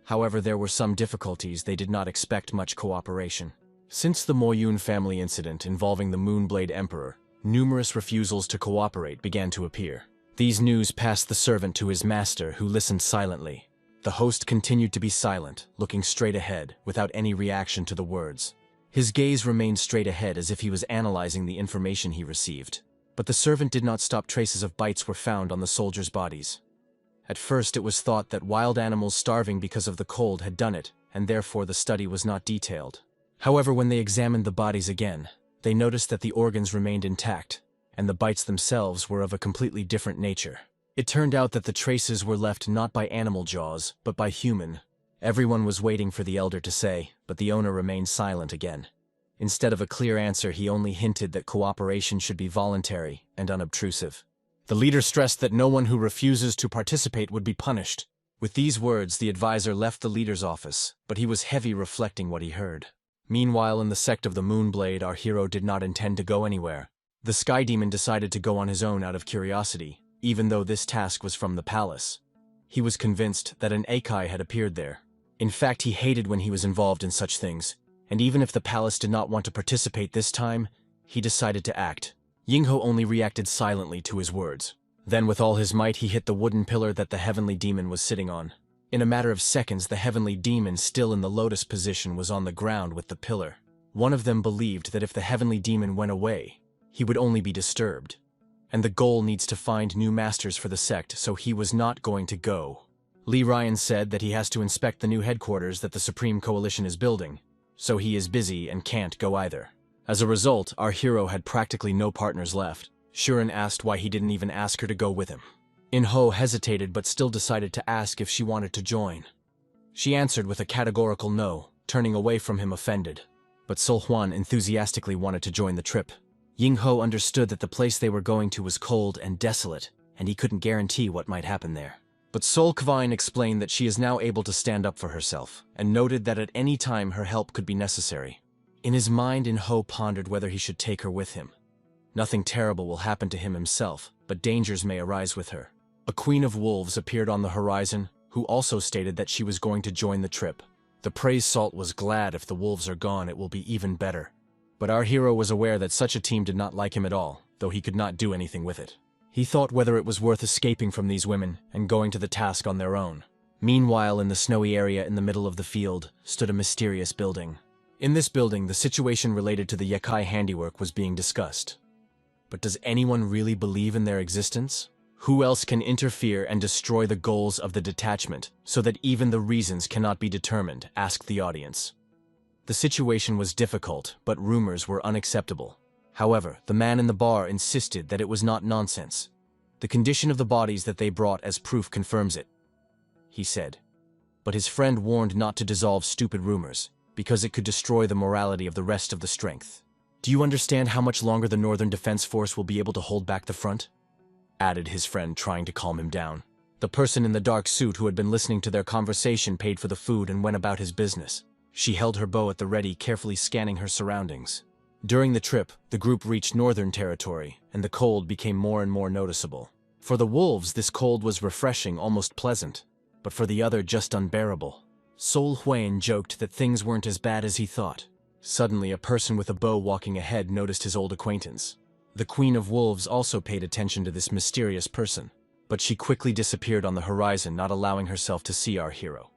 However, there were some difficulties. They did not expect much cooperation. Since the Moyun family incident involving the Moonblade Emperor, numerous refusals to cooperate began to appear. These news passed the servant to his master, who listened silently. The host continued to be silent, looking straight ahead, without any reaction to the words. His gaze remained straight ahead as if he was analyzing the information he received. But the servant did not stop. Traces of bites were found on the soldiers' bodies. At first it was thought that wild animals starving because of the cold had done it, and therefore the study was not detailed. However, when they examined the bodies again, they noticed that the organs remained intact, and the bites themselves were of a completely different nature. It turned out that the traces were left not by animal jaws, but by human. Everyone was waiting for the elder to say, but the owner remained silent again. Instead of a clear answer, he only hinted that cooperation should be voluntary and unobtrusive. The leader stressed that no one who refuses to participate would be punished. With these words, the advisor left the leader's office, but he was heavy reflecting what he heard. Meanwhile, in the sect of the Moonblade, our hero did not intend to go anywhere. The Sky Demon decided to go on his own out of curiosity, even though this task was from the palace. He was convinced that an Ekai had appeared there. In fact, he hated when he was involved in such things, and even if the palace did not want to participate this time, he decided to act. Yingho only reacted silently to his words. Then with all his might he hit the wooden pillar that the heavenly demon was sitting on. In a matter of seconds, the heavenly demon, still in the lotus position, was on the ground with the pillar. One of them believed that if the heavenly demon went away, he would only be disturbed. And the goal needs to find new masters for the sect, so he was not going to go. Lee Ryan said that he has to inspect the new headquarters that the Supreme Coalition is building, so he is busy and can't go either. As a result, our hero had practically no partners left. Shuren asked why he didn't even ask her to go with him. Yingho hesitated but still decided to ask if she wanted to join. She answered with a categorical no, turning away from him offended. But Sol Huan enthusiastically wanted to join the trip. Yingho understood that the place they were going to was cold and desolate, and he couldn't guarantee what might happen there. But Sol Kvine explained that she is now able to stand up for herself, and noted that at any time her help could be necessary. In his mind, Yingho pondered whether he should take her with him. Nothing terrible will happen to him himself, but dangers may arise with her. A queen of wolves appeared on the horizon, who also stated that she was going to join the trip. The praise salt was glad. If the wolves are gone, it will be even better. But our hero was aware that such a team did not like him at all, though he could not do anything with it. He thought whether it was worth escaping from these women and going to the task on their own. Meanwhile, in the snowy area in the middle of the field, stood a mysterious building. In this building, the situation related to the Yakai handiwork was being discussed. But does anyone really believe in their existence? Who else can interfere and destroy the goals of the detachment, so that even the reasons cannot be determined? Asked the audience. The situation was difficult, but rumors were unacceptable. However, the man in the bar insisted that it was not nonsense. The condition of the bodies that they brought as proof confirms it, he said. But his friend warned not to dissolve stupid rumors, because it could destroy the morality of the rest of the strength. Do you understand how much longer the Northern Defense Force will be able to hold back the front? Added his friend, trying to calm him down. The person in the dark suit who had been listening to their conversation paid for the food and went about his business. She held her bow at the ready, carefully scanning her surroundings. During the trip, the group reached northern territory, and the cold became more and more noticeable. For the wolves, this cold was refreshing, almost pleasant, but for the other, just unbearable. Sol Huan joked that things weren't as bad as he thought. Suddenly, a person with a bow walking ahead noticed his old acquaintance. The Queen of Wolves also paid attention to this mysterious person, but she quickly disappeared on the horizon, not allowing herself to see our hero.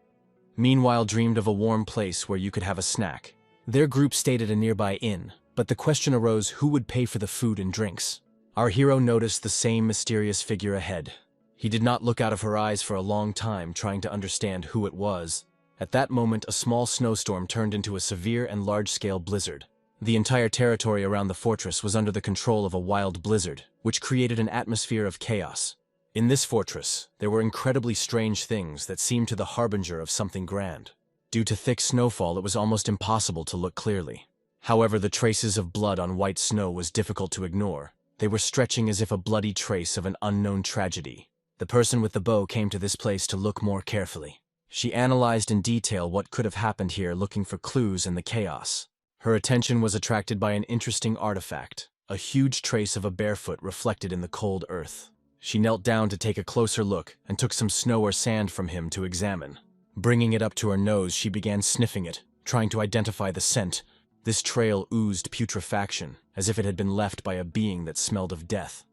Meanwhile, dreamed of a warm place where you could have a snack. Their group stayed at a nearby inn, but the question arose who would pay for the food and drinks. Our hero noticed the same mysterious figure ahead. He did not look out of her eyes for a long time, trying to understand who it was. At that moment, a small snowstorm turned into a severe and large-scale blizzard. The entire territory around the fortress was under the control of a wild blizzard, which created an atmosphere of chaos. In this fortress, there were incredibly strange things that seemed to the harbinger of something grand. Due to thick snowfall, it was almost impossible to look clearly. However, the traces of blood on white snow was difficult to ignore. They were stretching as if a bloody trace of an unknown tragedy. The person with the bow came to this place to look more carefully. She analyzed in detail what could have happened here, looking for clues in the chaos. Her attention was attracted by an interesting artifact, a huge trace of a barefoot reflected in the cold earth. She knelt down to take a closer look and took some snow or sand from him to examine. Bringing it up to her nose, she began sniffing it, trying to identify the scent. This trail oozed putrefaction, as if it had been left by a being that smelled of death.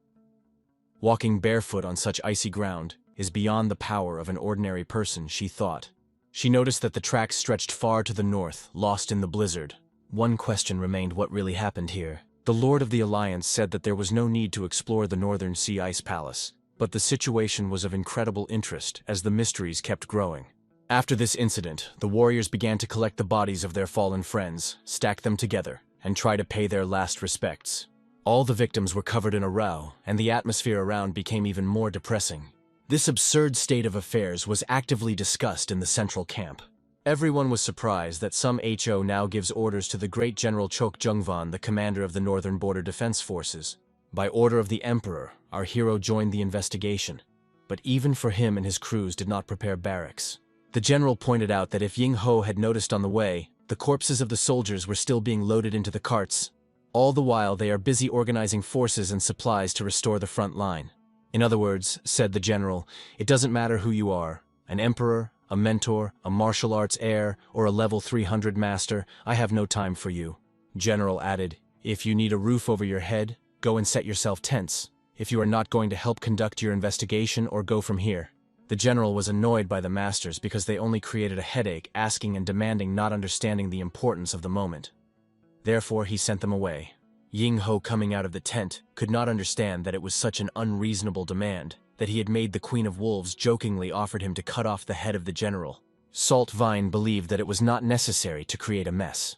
Walking barefoot on such icy ground is beyond the power of an ordinary person, she thought. She noticed that the tracks stretched far to the north, lost in the blizzard. One question remained: what really happened here? The Lord of the Alliance said that there was no need to explore the Northern Sea Ice Palace, but the situation was of incredible interest as the mysteries kept growing. After this incident, the warriors began to collect the bodies of their fallen friends, stack them together, and try to pay their last respects. All the victims were covered in a row, and the atmosphere around became even more depressing. This absurd state of affairs was actively discussed in the central camp. Everyone was surprised that some HO now gives orders to the great General Chok Jungvan, the commander of the Northern Border Defense Forces. By order of the Emperor, our hero joined the investigation, but even for him and his crews did not prepare barracks. The general pointed out that if Yingho had noticed on the way, the corpses of the soldiers were still being loaded into the carts. All the while, they are busy organizing forces and supplies to restore the front line. In other words, said the general, it doesn't matter who you are, an emperor, a mentor, a martial arts heir, or a level 300 master, I have no time for you. General added, if you need a roof over your head, go and set yourself tents. If you are not going to help conduct your investigation, or go from here. The general was annoyed by the masters because they only created a headache, asking and demanding, not understanding the importance of the moment. Therefore, he sent them away. Yingho, coming out of the tent, could not understand that it was such an unreasonable demand, that he had made the Queen of Wolves jokingly offered him to cut off the head of the general. Salt Vine believed that it was not necessary to create a mess.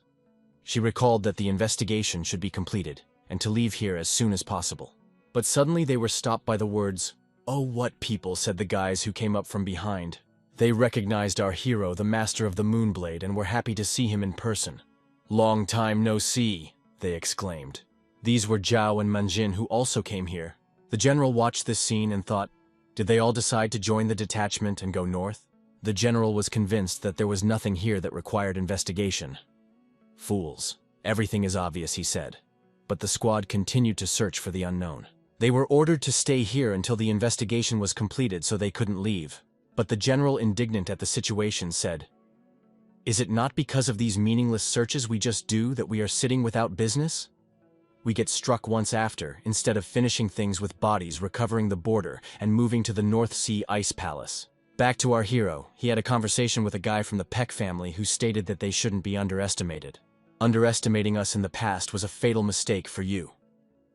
She recalled that the investigation should be completed, and to leave here as soon as possible. But suddenly they were stopped by the words, "Oh, what people," said the guys who came up from behind. They recognized our hero, the master of the Moonblade, and were happy to see him in person. "Long time no see," they exclaimed. These were Zhao and Manjin, who also came here. The general watched this scene and thought, did they all decide to join the detachment and go north? The general was convinced that there was nothing here that required investigation. Fools. Everything is obvious, he said. But the squad continued to search for the unknown. They were ordered to stay here until the investigation was completed so they couldn't leave. But the general, indignant at the situation, said, "Is it not because of these meaningless searches we just do that we are sitting without business? We get struck once after, instead of finishing things with bodies, recovering the border, and moving to the North Sea Ice Palace." Back to our hero, he had a conversation with a guy from the Peck family who stated that they shouldn't be underestimated. "Underestimating us in the past was a fatal mistake for you,"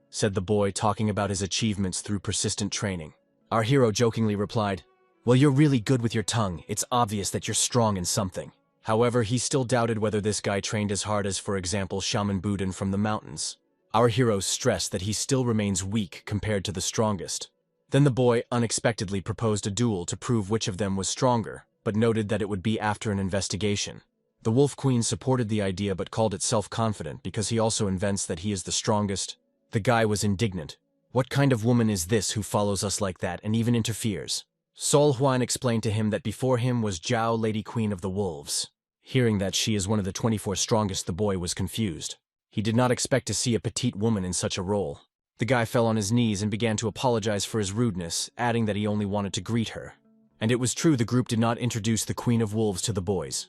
said the boy, talking about his achievements through persistent training. Our hero jokingly replied, "Well, you're really good with your tongue. It's obvious that you're strong in something. However, he still doubted whether this guy trained as hard as, for example, Shaman Buden from the mountains. Our hero stressed that he still remains weak compared to the strongest. Then the boy unexpectedly proposed a duel to prove which of them was stronger, but noted that it would be after an investigation. The Wolf Queen supported the idea but called it self-confident because he also invents that he is the strongest. The guy was indignant. What kind of woman is this who follows us like that and even interferes? Sol Huan explained to him that before him was Zhao, Lady Queen of the Wolves. Hearing that she is one of the 24 strongest, the boy was confused. He did not expect to see a petite woman in such a role. The guy fell on his knees and began to apologize for his rudeness, adding that he only wanted to greet her. And it was true, the group did not introduce the Queen of Wolves to the boys.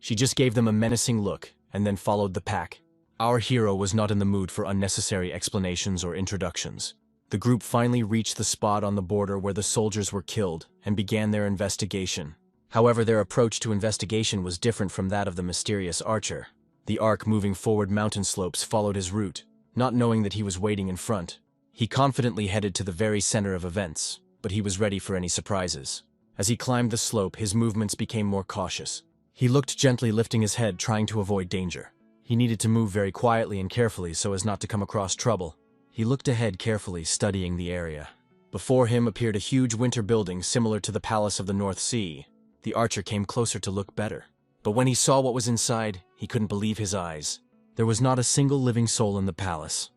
She just gave them a menacing look and then followed the pack. Our hero was not in the mood for unnecessary explanations or introductions. The group finally reached the spot on the border where the soldiers were killed and began their investigation. However, their approach to investigation was different from that of the mysterious archer. The arc moving forward mountain slopes followed his route, not knowing that he was waiting in front. He confidently headed to the very center of events, but he was ready for any surprises. As he climbed the slope, his movements became more cautious. He looked gently, lifting his head, trying to avoid danger. He needed to move very quietly and carefully so as not to come across trouble. He looked ahead carefully, studying the area. Before him appeared a huge winter building similar to the Palace of the North Sea. The archer came closer to look better. But when he saw what was inside, he couldn't believe his eyes. There was not a single living soul in the palace.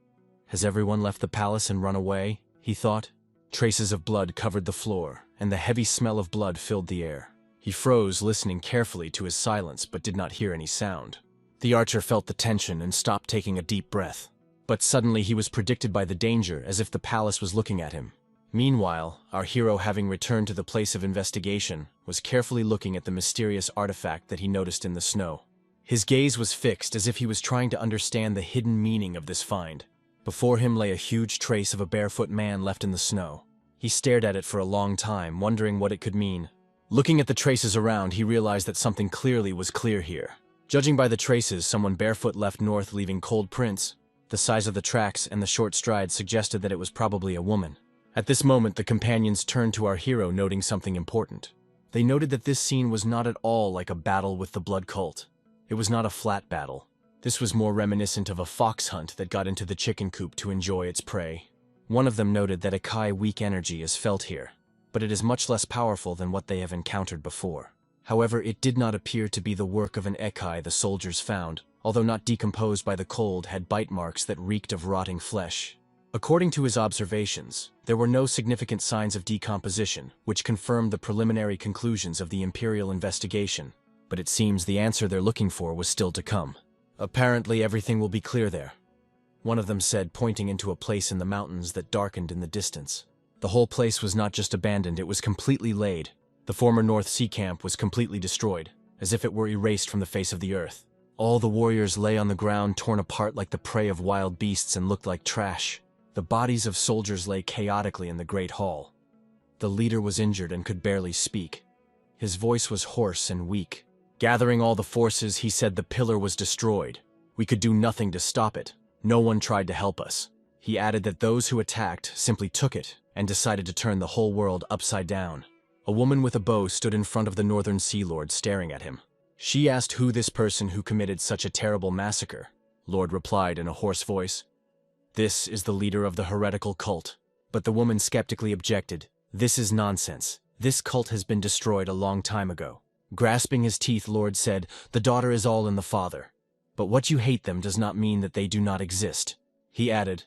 Has everyone left the palace and run away? He thought. Traces of blood covered the floor, and the heavy smell of blood filled the air. He froze, listening carefully to his silence, but did not hear any sound. The archer felt the tension and stopped, taking a deep breath. But suddenly he was predicted by the danger, as if the palace was looking at him. Meanwhile, our hero, having returned to the place of investigation, was carefully looking at the mysterious artifact that he noticed in the snow. His gaze was fixed, as if he was trying to understand the hidden meaning of this find. Before him lay a huge trace of a barefoot man left in the snow. He stared at it for a long time, wondering what it could mean. Looking at the traces around, he realized that something clearly was clear here. Judging by the traces, someone barefoot left north, leaving cold prints. The size of the tracks and the short strides suggested that it was probably a woman. At this moment, the companions turned to our hero, noting something important. They noted that this scene was not at all like a battle with the blood cult. It was not a flat battle. This was more reminiscent of a fox hunt that got into the chicken coop to enjoy its prey. One of them noted that a Kai weak energy is felt here, but it is much less powerful than what they have encountered before. However, it did not appear to be the work of an Ekai the soldiers found, although not decomposed by the cold, had bite marks that reeked of rotting flesh. According to his observations, there were no significant signs of decomposition, which confirmed the preliminary conclusions of the Imperial investigation. But it seems the answer they're looking for was still to come. Apparently everything will be clear there, one of them said, pointing into a place in the mountains that darkened in the distance. The whole place was not just abandoned, it was completely laid. The former North Sea camp was completely destroyed, as if it were erased from the face of the earth. All the warriors lay on the ground, torn apart like the prey of wild beasts, and looked like trash. The bodies of soldiers lay chaotically in the great hall. The leader was injured and could barely speak. His voice was hoarse and weak. Gathering all the forces, he said the pillar was destroyed. We could do nothing to stop it. No one tried to help us. He added that those who attacked simply took it and decided to turn the whole world upside down. A woman with a bow stood in front of the Northern Sea Lord, staring at him. She asked who this person who committed such a terrible massacre. Lord replied in a hoarse voice, "This is the leader of the heretical cult." But the woman skeptically objected, "This is nonsense. This cult has been destroyed a long time ago." Grasping his teeth, Lord said, "The daughter is all in the father. But what you hate them does not mean that they do not exist." He added,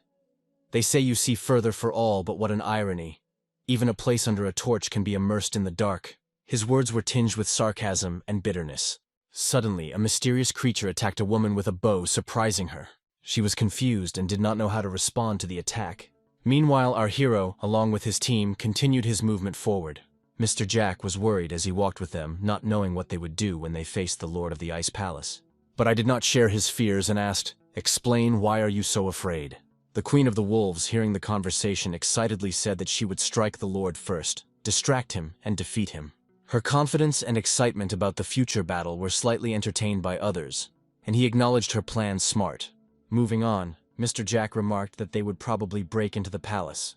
"They say you see further for all, but what an irony. Even a place under a torch can be immersed in the dark." His words were tinged with sarcasm and bitterness. Suddenly, a mysterious creature attacked a woman with a bow, surprising her. She was confused and did not know how to respond to the attack. Meanwhile, our hero, along with his team, continued his movement forward. Mr. Jack was worried as he walked with them, not knowing what they would do when they faced the Lord of the Ice Palace. But I did not share his fears and asked, "Explain, why are you so afraid?" The Queen of the Wolves, hearing the conversation, excitedly said that she would strike the Lord first, distract him, and defeat him. Her confidence and excitement about the future battle were slightly entertained by others, and he acknowledged her plan smart. Moving on, Mr. Jack remarked that they would probably break into the palace.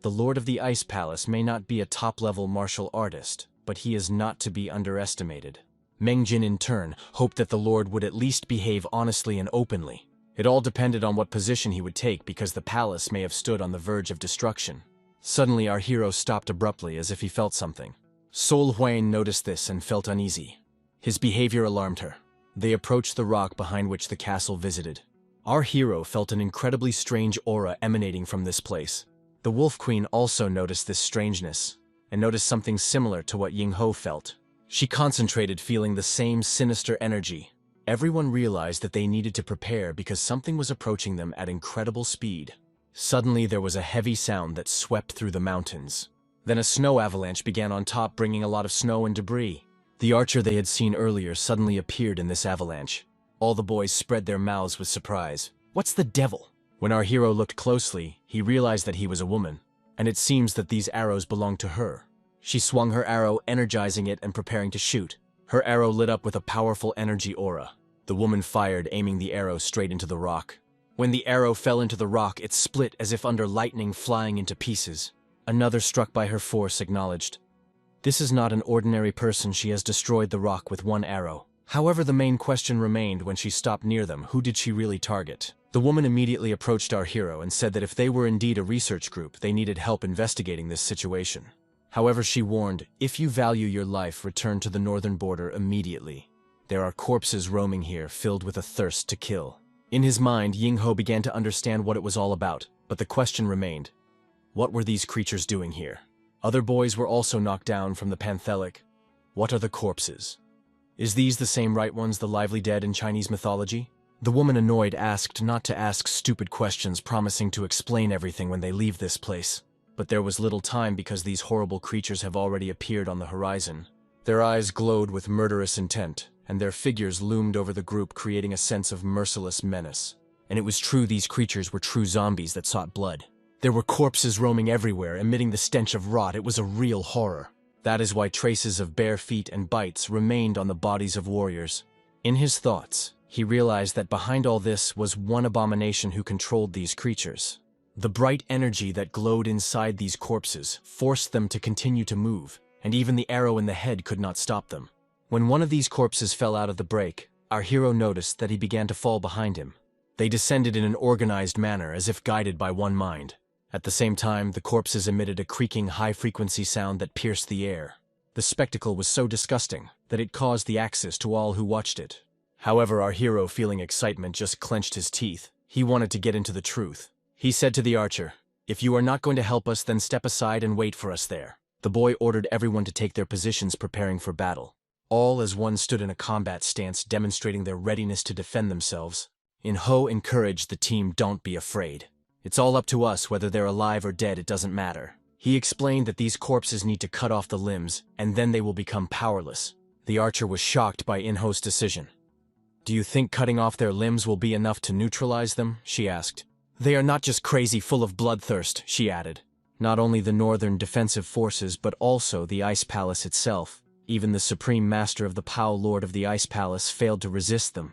The Lord of the Ice Palace may not be a top-level martial artist, but he is not to be underestimated. Mengjin, in turn, hoped that the Lord would at least behave honestly and openly. It all depended on what position he would take because the palace may have stood on the verge of destruction. Suddenly, our hero stopped abruptly as if he felt something. Sol Huan noticed this and felt uneasy. His behavior alarmed her. They approached the rock behind which the castle visited. Our hero felt an incredibly strange aura emanating from this place. The Wolf Queen also noticed this strangeness, and noticed something similar to what Yingho felt. She concentrated, feeling the same sinister energy. Everyone realized that they needed to prepare because something was approaching them at incredible speed. Suddenly, there was a heavy sound that swept through the mountains. Then a snow avalanche began on top, bringing a lot of snow and debris. The archer they had seen earlier suddenly appeared in this avalanche. All the boys spread their mouths with surprise. What's the devil? When our hero looked closely, he realized that he was a woman, and it seems that these arrows belonged to her. She swung her arrow, energizing it and preparing to shoot. Her arrow lit up with a powerful energy aura. The woman fired, aiming the arrow straight into the rock. When the arrow fell into the rock, it split as if under lightning, flying into pieces. Another struck by her force acknowledged. This is not an ordinary person. She has destroyed the rock with one arrow. However, the main question remained when she stopped near them. Who did she really target? The woman immediately approached our hero and said that if they were indeed a research group, they needed help investigating this situation. However, she warned, if you value your life, return to the northern border immediately. There are corpses roaming here, filled with a thirst to kill. In his mind, Yingho began to understand what it was all about, but the question remained. What were these creatures doing here? Other boys were also knocked down from the Panthelic. What are the corpses? Is these the same right ones, the lively dead in Chinese mythology? The woman, annoyed, asked not to ask stupid questions, promising to explain everything when they leave this place. But there was little time because these horrible creatures have already appeared on the horizon. Their eyes glowed with murderous intent, and their figures loomed over the group, creating a sense of merciless menace. And it was true, these creatures were true zombies that sought blood. There were corpses roaming everywhere, emitting the stench of rot. It was a real horror. That is why traces of bare feet and bites remained on the bodies of warriors. In his thoughts, he realized that behind all this was one abomination who controlled these creatures. The bright energy that glowed inside these corpses forced them to continue to move, and even the arrow in the head could not stop them. When one of these corpses fell out of the break, our hero noticed that he began to fall behind him. They descended in an organized manner, as if guided by one mind. At the same time, the corpses emitted a creaking, high-frequency sound that pierced the air. The spectacle was so disgusting that it caused the axis to all who watched it. However, our hero, feeling excitement, just clenched his teeth. He wanted to get into the truth. He said to the archer, "If you are not going to help us, then step aside and wait for us there." The boy ordered everyone to take their positions, preparing for battle. All as one stood in a combat stance, demonstrating their readiness to defend themselves. Yingho encouraged the team, "Don't be afraid. It's all up to us, whether they're alive or dead, it doesn't matter." He explained that these corpses need to cut off the limbs, and then they will become powerless. The archer was shocked by Yingho's decision. "Do you think cutting off their limbs will be enough to neutralize them?" she asked. "They are not just crazy, full of bloodthirst," she added. "Not only the northern defensive forces, but also the Ice Palace itself. Even the Supreme Master of the Pao Lord of the Ice Palace failed to resist them."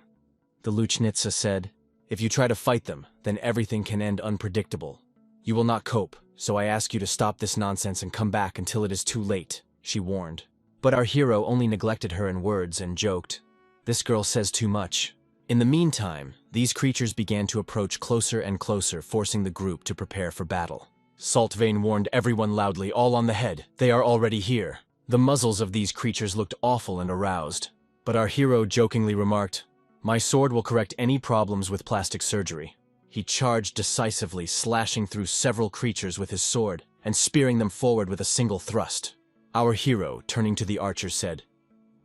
The Luchnitsa said, "If you try to fight them, then everything can end unpredictable. You will not cope, so I ask you to stop this nonsense and come back until it is too late," she warned. But our hero only neglected her in words and joked, "This girl says too much." In the meantime, these creatures began to approach closer and closer, forcing the group to prepare for battle. Saltvein warned everyone loudly, "All on the head, they are already here." The muzzles of these creatures looked awful and aroused. But our hero jokingly remarked, "My sword will correct any problems with plastic surgery." He charged decisively, slashing through several creatures with his sword and spearing them forward with a single thrust. Our hero, turning to the archer, said,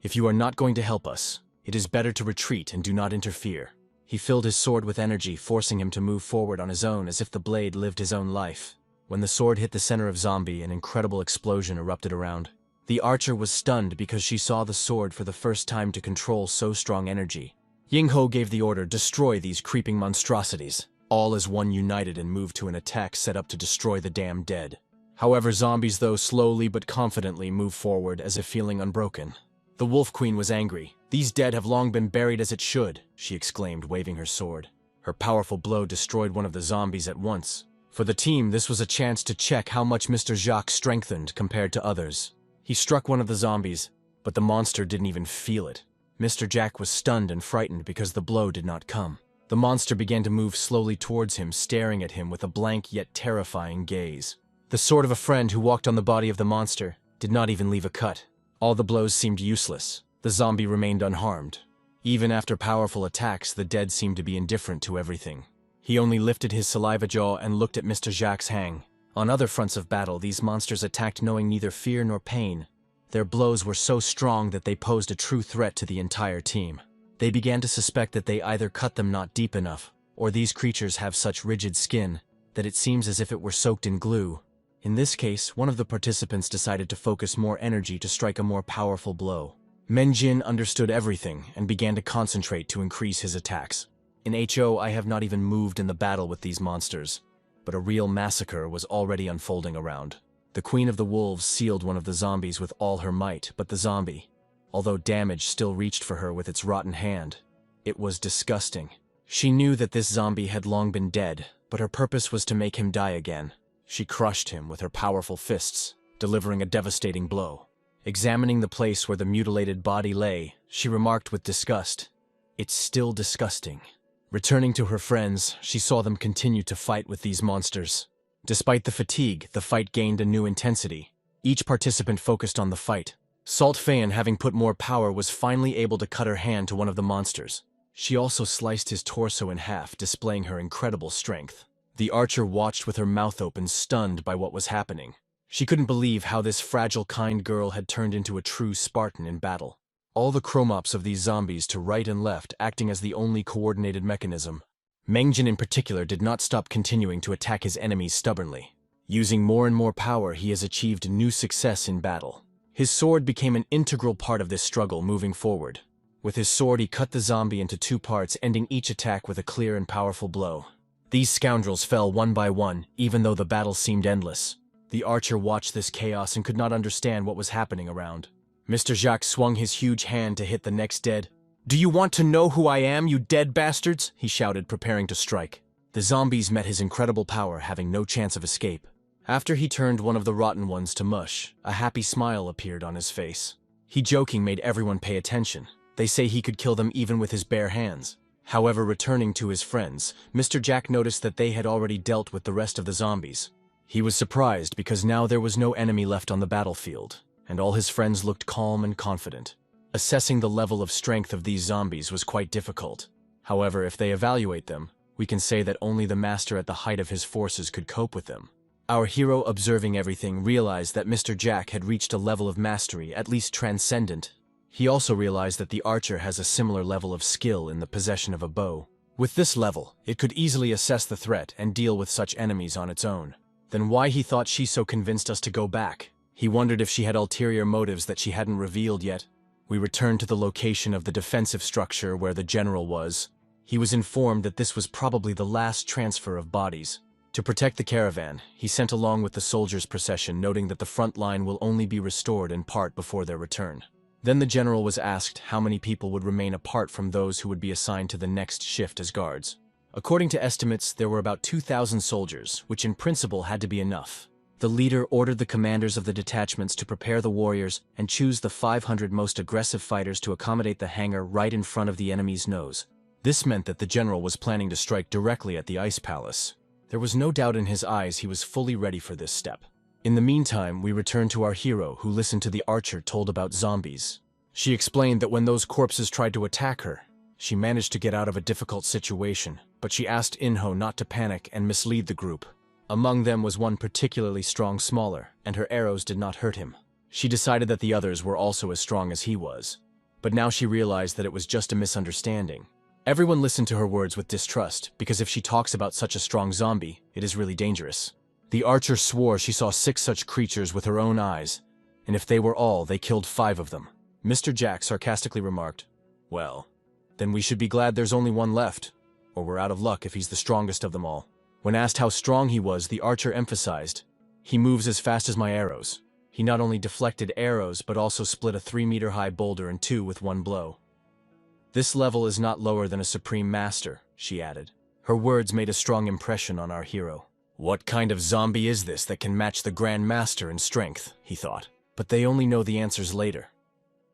"If you are not going to help us, it is better to retreat and do not interfere." He filled his sword with energy, forcing him to move forward on his own as if the blade lived his own life. When the sword hit the center of Zombie, an incredible explosion erupted around. The archer was stunned because she saw the sword for the first time to control so strong energy. Yingho gave the order, "Destroy these creeping monstrosities." All as one united and moved to an attack set up to destroy the damn dead. However, zombies, though slowly but confidently, moved forward as if feeling unbroken. The Wolf Queen was angry. "These dead have long been buried as it should," she exclaimed, waving her sword. Her powerful blow destroyed one of the zombies at once. For the team, this was a chance to check how much Mr. Jacques strengthened compared to others. He struck one of the zombies, but the monster didn't even feel it. Mr. Jack was stunned and frightened because the blow did not come. The monster began to move slowly towards him, staring at him with a blank yet terrifying gaze. The sword of a friend who walked on the body of the monster did not even leave a cut. All the blows seemed useless. The zombie remained unharmed. Even after powerful attacks, the dead seemed to be indifferent to everything. He only lifted his saliva jaw and looked at Mr. Jacques hang. On other fronts of battle, these monsters attacked knowing neither fear nor pain. Their blows were so strong that they posed a true threat to the entire team. They began to suspect that they either cut them not deep enough, or these creatures have such rigid skin that it seems as if it were soaked in glue. In this case, one of the participants decided to focus more energy to strike a more powerful blow. Menjin understood everything and began to concentrate to increase his attacks. In HO, I have not even moved in the battle with these monsters, but a real massacre was already unfolding around. The Queen of the Wolves sealed one of the zombies with all her might, but the zombie, although damage still reached for her with its rotten hand. It was disgusting. She knew that this zombie had long been dead, but her purpose was to make him die again. She crushed him with her powerful fists, delivering a devastating blow. Examining the place where the mutilated body lay, she remarked with disgust, "It's still disgusting." Returning to her friends, she saw them continue to fight with these monsters. Despite the fatigue, the fight gained a new intensity. Each participant focused on the fight. Salt Fayan, having put more power, was finally able to cut her hand to one of the monsters. She also sliced his torso in half, displaying her incredible strength. The archer watched with her mouth open, stunned by what was happening. She couldn't believe how this fragile, kind girl had turned into a true Spartan in battle. All the chromops of these zombies to right and left acting as the only coordinated mechanism. Mengjin in particular did not stop continuing to attack his enemies stubbornly. Using more and more power, he has achieved new success in battle. His sword became an integral part of this struggle moving forward. With his sword, he cut the zombie into two parts, ending each attack with a clear and powerful blow. These scoundrels fell one by one, even though the battle seemed endless. The archer watched this chaos and could not understand what was happening around. Mr. Jacques swung his huge hand to hit the next dead. "Do you want to know who I am, you dead bastards?" he shouted, preparing to strike. The zombies met his incredible power, having no chance of escape. After he turned one of the rotten ones to mush, a happy smile appeared on his face. He joking made everyone pay attention. They say he could kill them even with his bare hands. However, returning to his friends, Mr. Jack noticed that they had already dealt with the rest of the zombies. He was surprised because now there was no enemy left on the battlefield, and all his friends looked calm and confident. Assessing the level of strength of these zombies was quite difficult. However, if they evaluate them, we can say that only the master at the height of his forces could cope with them. Our hero, observing everything, realized that Mr. Jack had reached a level of mastery, at least transcendent. He also realized that the archer has a similar level of skill in the possession of a bow. With this level, it could easily assess the threat and deal with such enemies on its own. Then why he thought she so convinced us to go back? He wondered if she had ulterior motives that she hadn't revealed yet. We returned to the location of the defensive structure where the general was. He was informed that this was probably the last transfer of bodies. To protect the caravan, he sent along with the soldiers' procession, noting that the front line will only be restored in part before their return. Then the general was asked how many people would remain apart from those who would be assigned to the next shift as guards. According to estimates, there were about 2,000 soldiers, which in principle had to be enough. The leader ordered the commanders of the detachments to prepare the warriors and choose the 500 most aggressive fighters to accommodate the hangar right in front of the enemy's nose. This meant that the general was planning to strike directly at the ice palace. There was no doubt in his eyes he was fully ready for this step. In the meantime, we returned to our hero, who listened to the archer told about zombies. She explained that when those corpses tried to attack her, she managed to get out of a difficult situation, but she asked Yingho not to panic and mislead the group. Among them was one particularly strong smaller, and her arrows did not hurt him. She decided that the others were also as strong as he was. But now she realized that it was just a misunderstanding. Everyone listened to her words with distrust, because if she talks about such a strong zombie, it is really dangerous. The archer swore she saw 6 such creatures with her own eyes, and if they were all, they killed 5 of them. Mr. Jack sarcastically remarked, "Well, then we should be glad there's only one left, or we're out of luck if he's the strongest of them all." When asked how strong he was, the archer emphasized, "He moves as fast as my arrows." He not only deflected arrows, but also split a 3-meter-high boulder in 2 with one blow. "This level is not lower than a supreme master," she added. Her words made a strong impression on our hero. What kind of zombie is this that can match the Grand Master in strength, he thought. But they only know the answers later.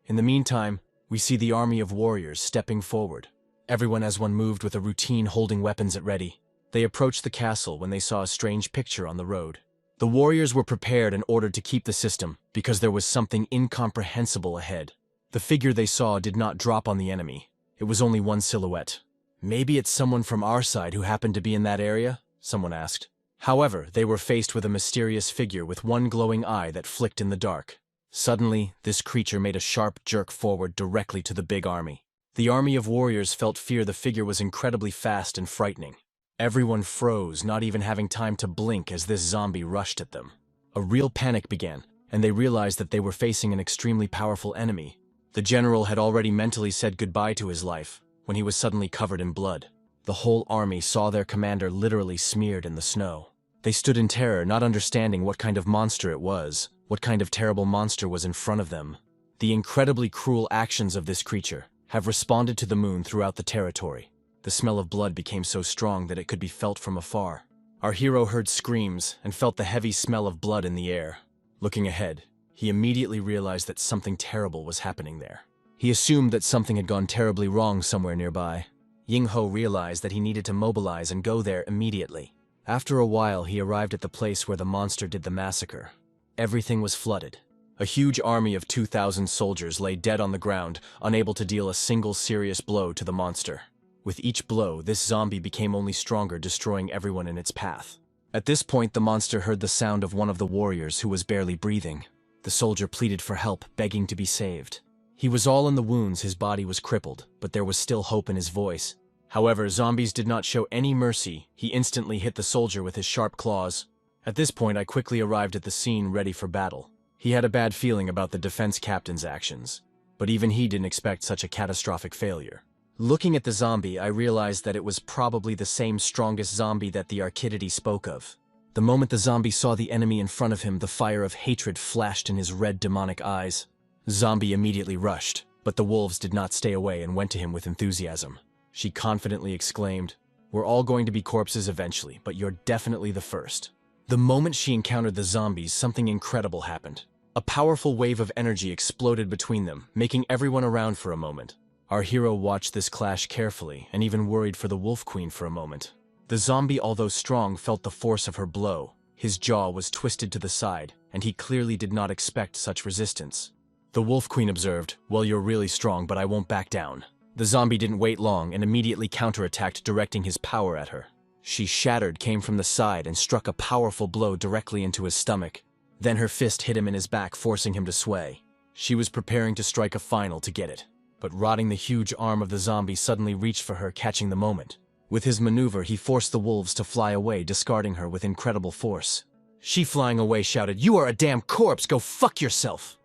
In the meantime, We see the army of warriors stepping forward. Everyone as one moved with a routine holding weapons at ready. They approached the castle when they saw a strange picture on the road. The warriors were prepared and ordered to keep the system because there was something incomprehensible ahead. The figure they saw did not drop on the enemy. It was only one silhouette. Maybe it's someone from our side who happened to be in that area? Someone asked. However, they were faced with a mysterious figure with one glowing eye that flicked in the dark. Suddenly, this creature made a sharp jerk forward directly to the big army. The army of warriors felt fear. The figure was incredibly fast and frightening. Everyone froze, not even having time to blink as this zombie rushed at them. A real panic began, and they realized that they were facing an extremely powerful enemy. The general had already mentally said goodbye to his life when he was suddenly covered in blood. The whole army saw their commander literally smeared in the snow. They stood in terror, not understanding what kind of monster it was, what kind of terrible monster was in front of them. The incredibly cruel actions of this creature have responded to the moon throughout the territory. The smell of blood became so strong that it could be felt from afar. Our hero heard screams and felt the heavy smell of blood in the air. Looking ahead, he immediately realized that something terrible was happening there. He assumed that something had gone terribly wrong somewhere nearby. Yingho realized that he needed to mobilize and go there immediately. After a while, he arrived at the place where the monster did the massacre. Everything was flooded. A huge army of 2,000 soldiers lay dead on the ground, unable to deal a single serious blow to the monster. With each blow, this zombie became only stronger, destroying everyone in its path. At this point, the monster heard the sound of one of the warriors who was barely breathing. The soldier pleaded for help, begging to be saved. He was all in the wounds, his body was crippled, but there was still hope in his voice. However, zombies did not show any mercy. He instantly hit the soldier with his sharp claws. At this point, I quickly arrived at the scene ready for battle. He had a bad feeling about the defense captain's actions, but even he didn't expect such a catastrophic failure. Looking at the zombie, I realized that it was probably the same strongest zombie that the Archidity spoke of. The moment the zombie saw the enemy in front of him, the fire of hatred flashed in his red demonic eyes. Zombie immediately rushed, but the wolves did not stay away and went to him with enthusiasm. She confidently exclaimed, "We're all going to be corpses eventually, but you're definitely the first." The moment she encountered the zombies, something incredible happened. A powerful wave of energy exploded between them, making everyone around for a moment. Our hero watched this clash carefully and even worried for the Wolf Queen for a moment. The zombie, although strong, felt the force of her blow. His jaw was twisted to the side, and he clearly did not expect such resistance. The Wolf Queen observed, "Well, you're really strong, but I won't back down." The zombie didn't wait long and immediately counterattacked, directing his power at her. She shattered, came from the side, and struck a powerful blow directly into his stomach. Then her fist hit him in his back, forcing him to sway. She was preparing to strike a final to get it, but rotting the huge arm of the zombie suddenly reached for her, catching the moment. With his maneuver, he forced the wolves to fly away, discarding her with incredible force. She, flying away, shouted, "You are a damn corpse! Go fuck yourself!"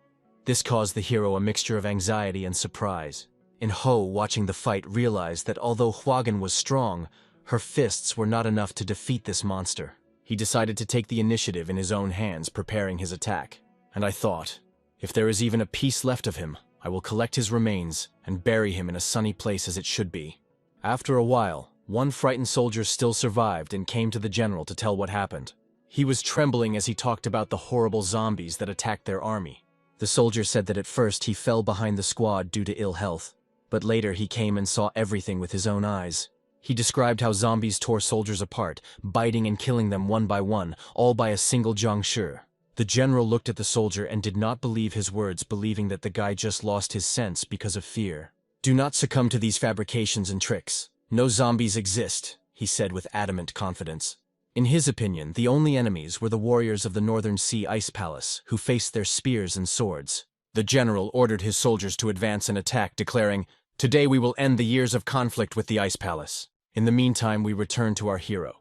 This caused the hero a mixture of anxiety and surprise. Ho, watching the fight, realized that although Hwagen was strong, her fists were not enough to defeat this monster. He decided to take the initiative in his own hands, preparing his attack. And I thought, if there is even a piece left of him, I will collect his remains and bury him in a sunny place as it should be. After a while, one frightened soldier still survived and came to the general to tell what happened. He was trembling as he talked about the horrible zombies that attacked their army. The soldier said that at first he fell behind the squad due to ill health, but later he came and saw everything with his own eyes. He described how zombies tore soldiers apart, biting and killing them one by one, all by a single zhangshi. The general looked at the soldier and did not believe his words, believing that the guy just lost his sense because of fear. "Do not succumb to these fabrications and tricks. No zombies exist," he said with adamant confidence. In his opinion, the only enemies were the warriors of the Northern Sea Ice Palace, who faced their spears and swords. The general ordered his soldiers to advance and attack, declaring, "Today we will end the years of conflict with the Ice Palace. In the meantime, we return to our hero."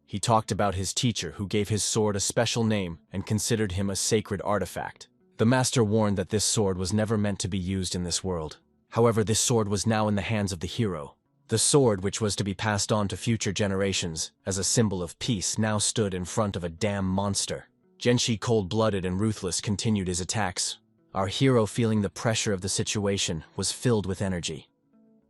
He talked about his teacher, who gave his sword a special name and considered him a sacred artifact. The master warned that this sword was never meant to be used in this world. However, this sword was now in the hands of the hero. The sword, which was to be passed on to future generations as a symbol of peace, now stood in front of a damn monster. Genshi, cold-blooded and ruthless, continued his attacks. Our hero, feeling the pressure of the situation, was filled with energy.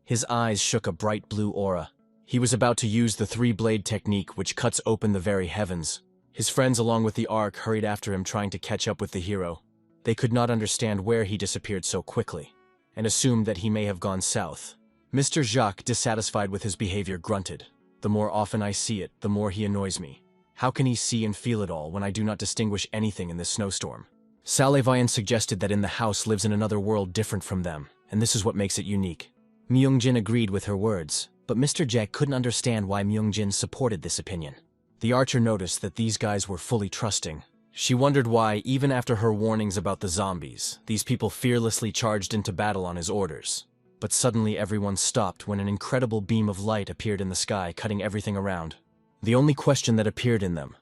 His eyes shook a bright blue aura. He was about to use the three-blade technique, which cuts open the very heavens. His friends, along with the Ark, hurried after him, trying to catch up with the hero. They could not understand where he disappeared so quickly. and assumed that he may have gone south. Mr. Jacques, dissatisfied with his behavior, grunted. The more often I see it, the more he annoys me. How can he see and feel it all when I do not distinguish anything in this snowstorm? Salevian suggested that in the house lives in another world different from them, and this is what makes it unique. Myungjin agreed with her words, but Mr. Jack couldn't understand why Myungjin supported this opinion. The archer noticed that these guys were fully trusting. She wondered why, even after her warnings about the zombies, these people fearlessly charged into battle on his orders. But suddenly everyone stopped when an incredible beam of light appeared in the sky, cutting everything around. The only question that appeared in them: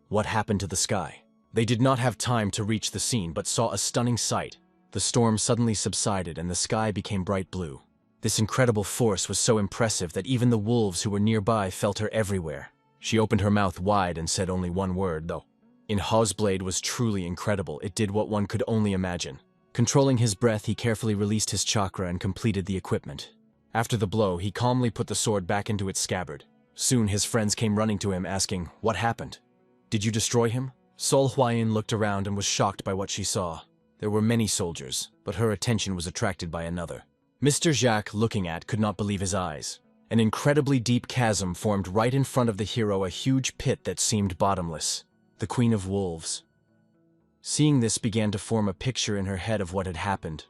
what happened to the sky? They did not have time to reach the scene, but saw a stunning sight. The storm suddenly subsided and the sky became bright blue. This incredible force was so impressive that even the wolves who were nearby felt her everywhere. She opened her mouth wide and said only one word, though. Yingho's blade was truly incredible. It did what one could only imagine. Controlling his breath, he carefully released his chakra and completed the equipment. After the blow, he calmly put the sword back into its scabbard. Soon his friends came running to him, asking, "What happened? Did you destroy him?" Sol Huayin looked around and was shocked by what she saw. There were many soldiers, but her attention was attracted by another. Mr. Jacques, looking at, could not believe his eyes. An incredibly deep chasm formed right in front of the hero, a huge pit that seemed bottomless. The Queen of Wolves. Seeing this, began to form a picture in her head of what had happened.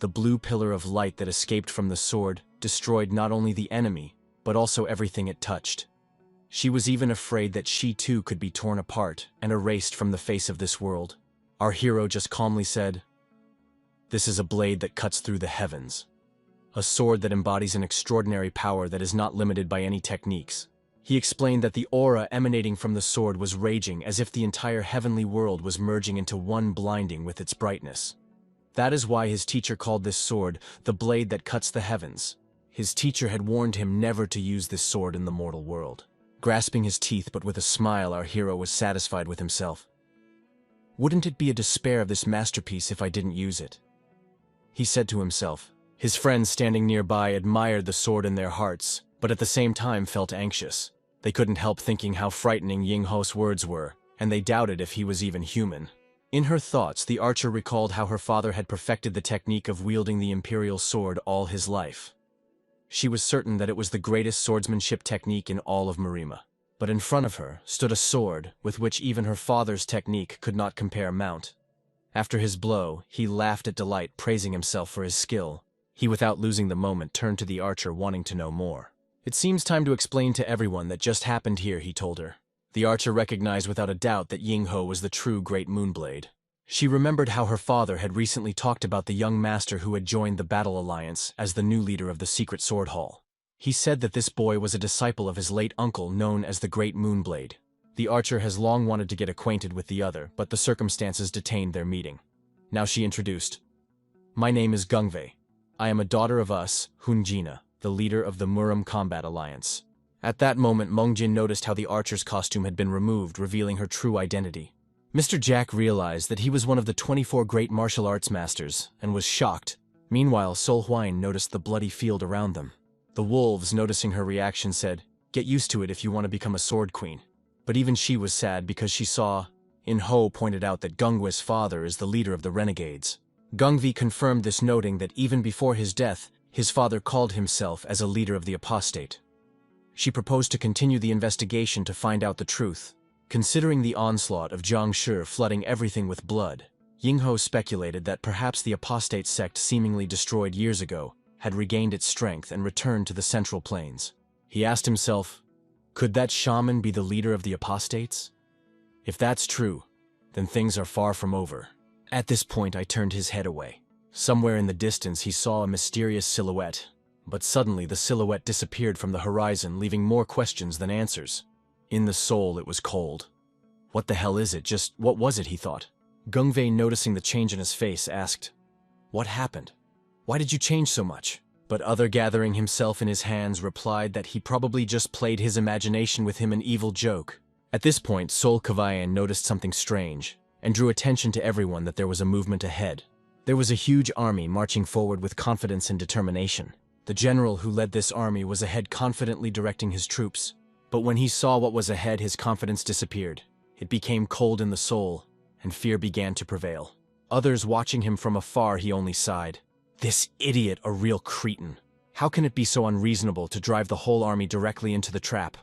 The blue pillar of light that escaped from the sword destroyed not only the enemy, but also everything it touched. She was even afraid that she too could be torn apart and erased from the face of this world. Our hero just calmly said, "This is a blade that cuts through the heavens. A sword that embodies an extraordinary power that is not limited by any techniques." He explained that the aura emanating from the sword was raging, as if the entire heavenly world was merging into one, blinding with its brightness. That is why his teacher called this sword the blade that cuts the heavens. His teacher had warned him never to use this sword in the mortal world. Grasping his teeth, but with a smile, our hero was satisfied with himself. "Wouldn't it be a despair of this masterpiece if I didn't use it?" he said to himself. His friends standing nearby admired the sword in their hearts, but at the same time felt anxious. They couldn't help thinking how frightening Yingho's words were, and they doubted if he was even human. In her thoughts, the archer recalled how her father had perfected the technique of wielding the imperial sword all his life. She was certain that it was the greatest swordsmanship technique in all of Marima. But in front of her stood a sword with which even her father's technique could not compare mount. After his blow, he laughed at delight, praising himself for his skill. He, without losing the moment, turned to the archer, wanting to know more. "It seems time to explain to everyone that just happened here," he told her. The archer recognized without a doubt that Yingho was the true Great Moonblade. She remembered how her father had recently talked about the young master who had joined the Battle Alliance as the new leader of the Secret Sword Hall. He said that this boy was a disciple of his late uncle, known as the Great Moonblade. The archer has long wanted to get acquainted with the other, but the circumstances detained their meeting. Now she introduced, "My name is Gungwei. I am a daughter of Us, Hunjina, the leader of the Muram Combat Alliance." At that moment, Mongjin noticed how the archer's costume had been removed, revealing her true identity. Mr. Jack realized that he was one of the 24 great martial arts masters, and was shocked. Meanwhile, Sol Huayin noticed the bloody field around them. The wolves, noticing her reaction, said, "Get used to it if you want to become a sword queen." But even she was sad because she saw Yingho pointed out that Gungwei's father is the leader of the renegades. Gungwei confirmed this, noting that even before his death, his father called himself as a leader of the apostate. She proposed to continue the investigation to find out the truth. Considering the onslaught of Zhang Shi flooding everything with blood, Yingho speculated that perhaps the apostate sect, seemingly destroyed years ago, had regained its strength and returned to the Central Plains. He asked himself, could that shaman be the leader of the apostates? If that's true, then things are far from over. At this point, I turned his head away. Somewhere in the distance, he saw a mysterious silhouette, but suddenly the silhouette disappeared from the horizon, leaving more questions than answers. In the soul, it was cold. What the hell is it? Just what was it, he thought. Gungwei, noticing the change in his face, asked, "What happened? Why did you change so much?" But other, gathering himself in his hands, replied that he probably just played his imagination with him an evil joke. At this point, Sol Kavayan noticed something strange, and drew attention to everyone that there was a movement ahead. There was a huge army marching forward with confidence and determination. The general who led this army was ahead, confidently directing his troops. But when he saw what was ahead, his confidence disappeared. It became cold in the soul, and fear began to prevail. Others watching him from afar, he only sighed. This idiot a real cretin. How can it be so unreasonable to drive the whole army directly into the trap?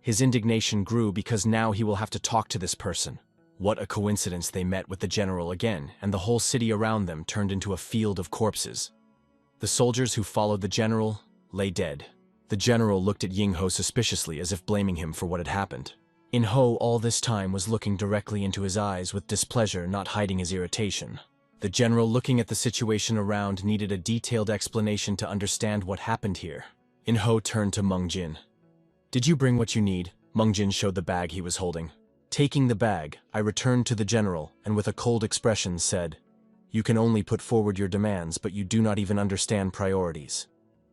His indignation grew because now he will have to talk to this person. What a coincidence they met with the general again, and the whole city around them turned into a field of corpses. The soldiers who followed the general lay dead. The general looked at Yingho suspiciously as if blaming him for what had happened. Yingho all this time was looking directly into his eyes with displeasure, not hiding his irritation. The general, looking at the situation around, needed a detailed explanation to understand what happened here. Yingho turned to Mungjin. "Did you bring what you need?" Mungjin showed the bag he was holding. Taking the bag, I returned to the general and with a cold expression said, "You can only put forward your demands, but you do not even understand priorities.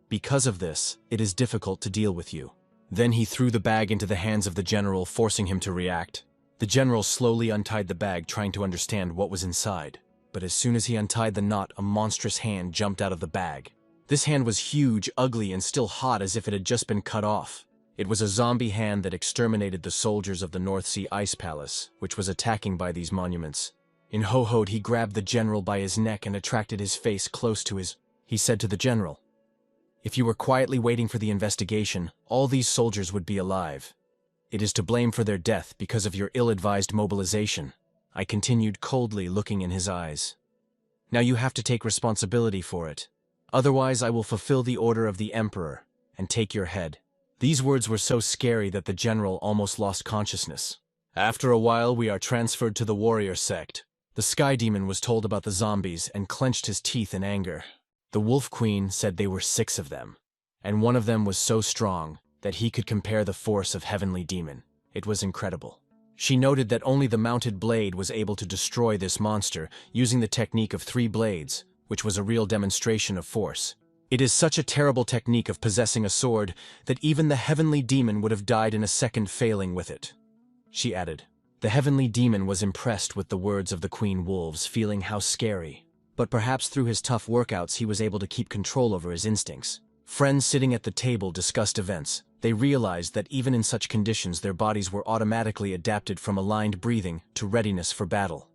Because of this, it is difficult to deal with you." Then he threw the bag into the hands of the general, forcing him to react. The general slowly untied the bag, trying to understand what was inside. But as soon as he untied the knot, a monstrous hand jumped out of the bag. This hand was huge, ugly, and still hot as if it had just been cut off. It was a zombie hand that exterminated the soldiers of the North Sea Ice Palace, which was attacking by these monuments. In ho-hoed, he grabbed the general by his neck and attracted his face close to his. He said to the general, "If you were quietly waiting for the investigation, all these soldiers would be alive. It is to blame for their death because of your ill-advised mobilization." I continued, coldly looking in his eyes. "Now you have to take responsibility for it. Otherwise I will fulfill the order of the emperor and take your head." These words were so scary that the general almost lost consciousness. After a while, we are transferred to the warrior sect. The Sky Demon was told about the zombies and clenched his teeth in anger. The Wolf Queen said they were 6 of them, and one of them was so strong that he could compare the force of Heavenly Demon. It was incredible. She noted that only the mounted blade was able to destroy this monster using the technique of 3 blades, which was a real demonstration of force. It is such a terrible technique of possessing a sword that even the Heavenly Demon would have died in a second failing with it. She added. The Heavenly Demon was impressed with the words of the Queen Wolves, feeling how scary. But perhaps through his tough workouts he was able to keep control over his instincts. Friends sitting at the table discussed events. They realized that even in such conditions their bodies were automatically adapted from aligned breathing to readiness for battle.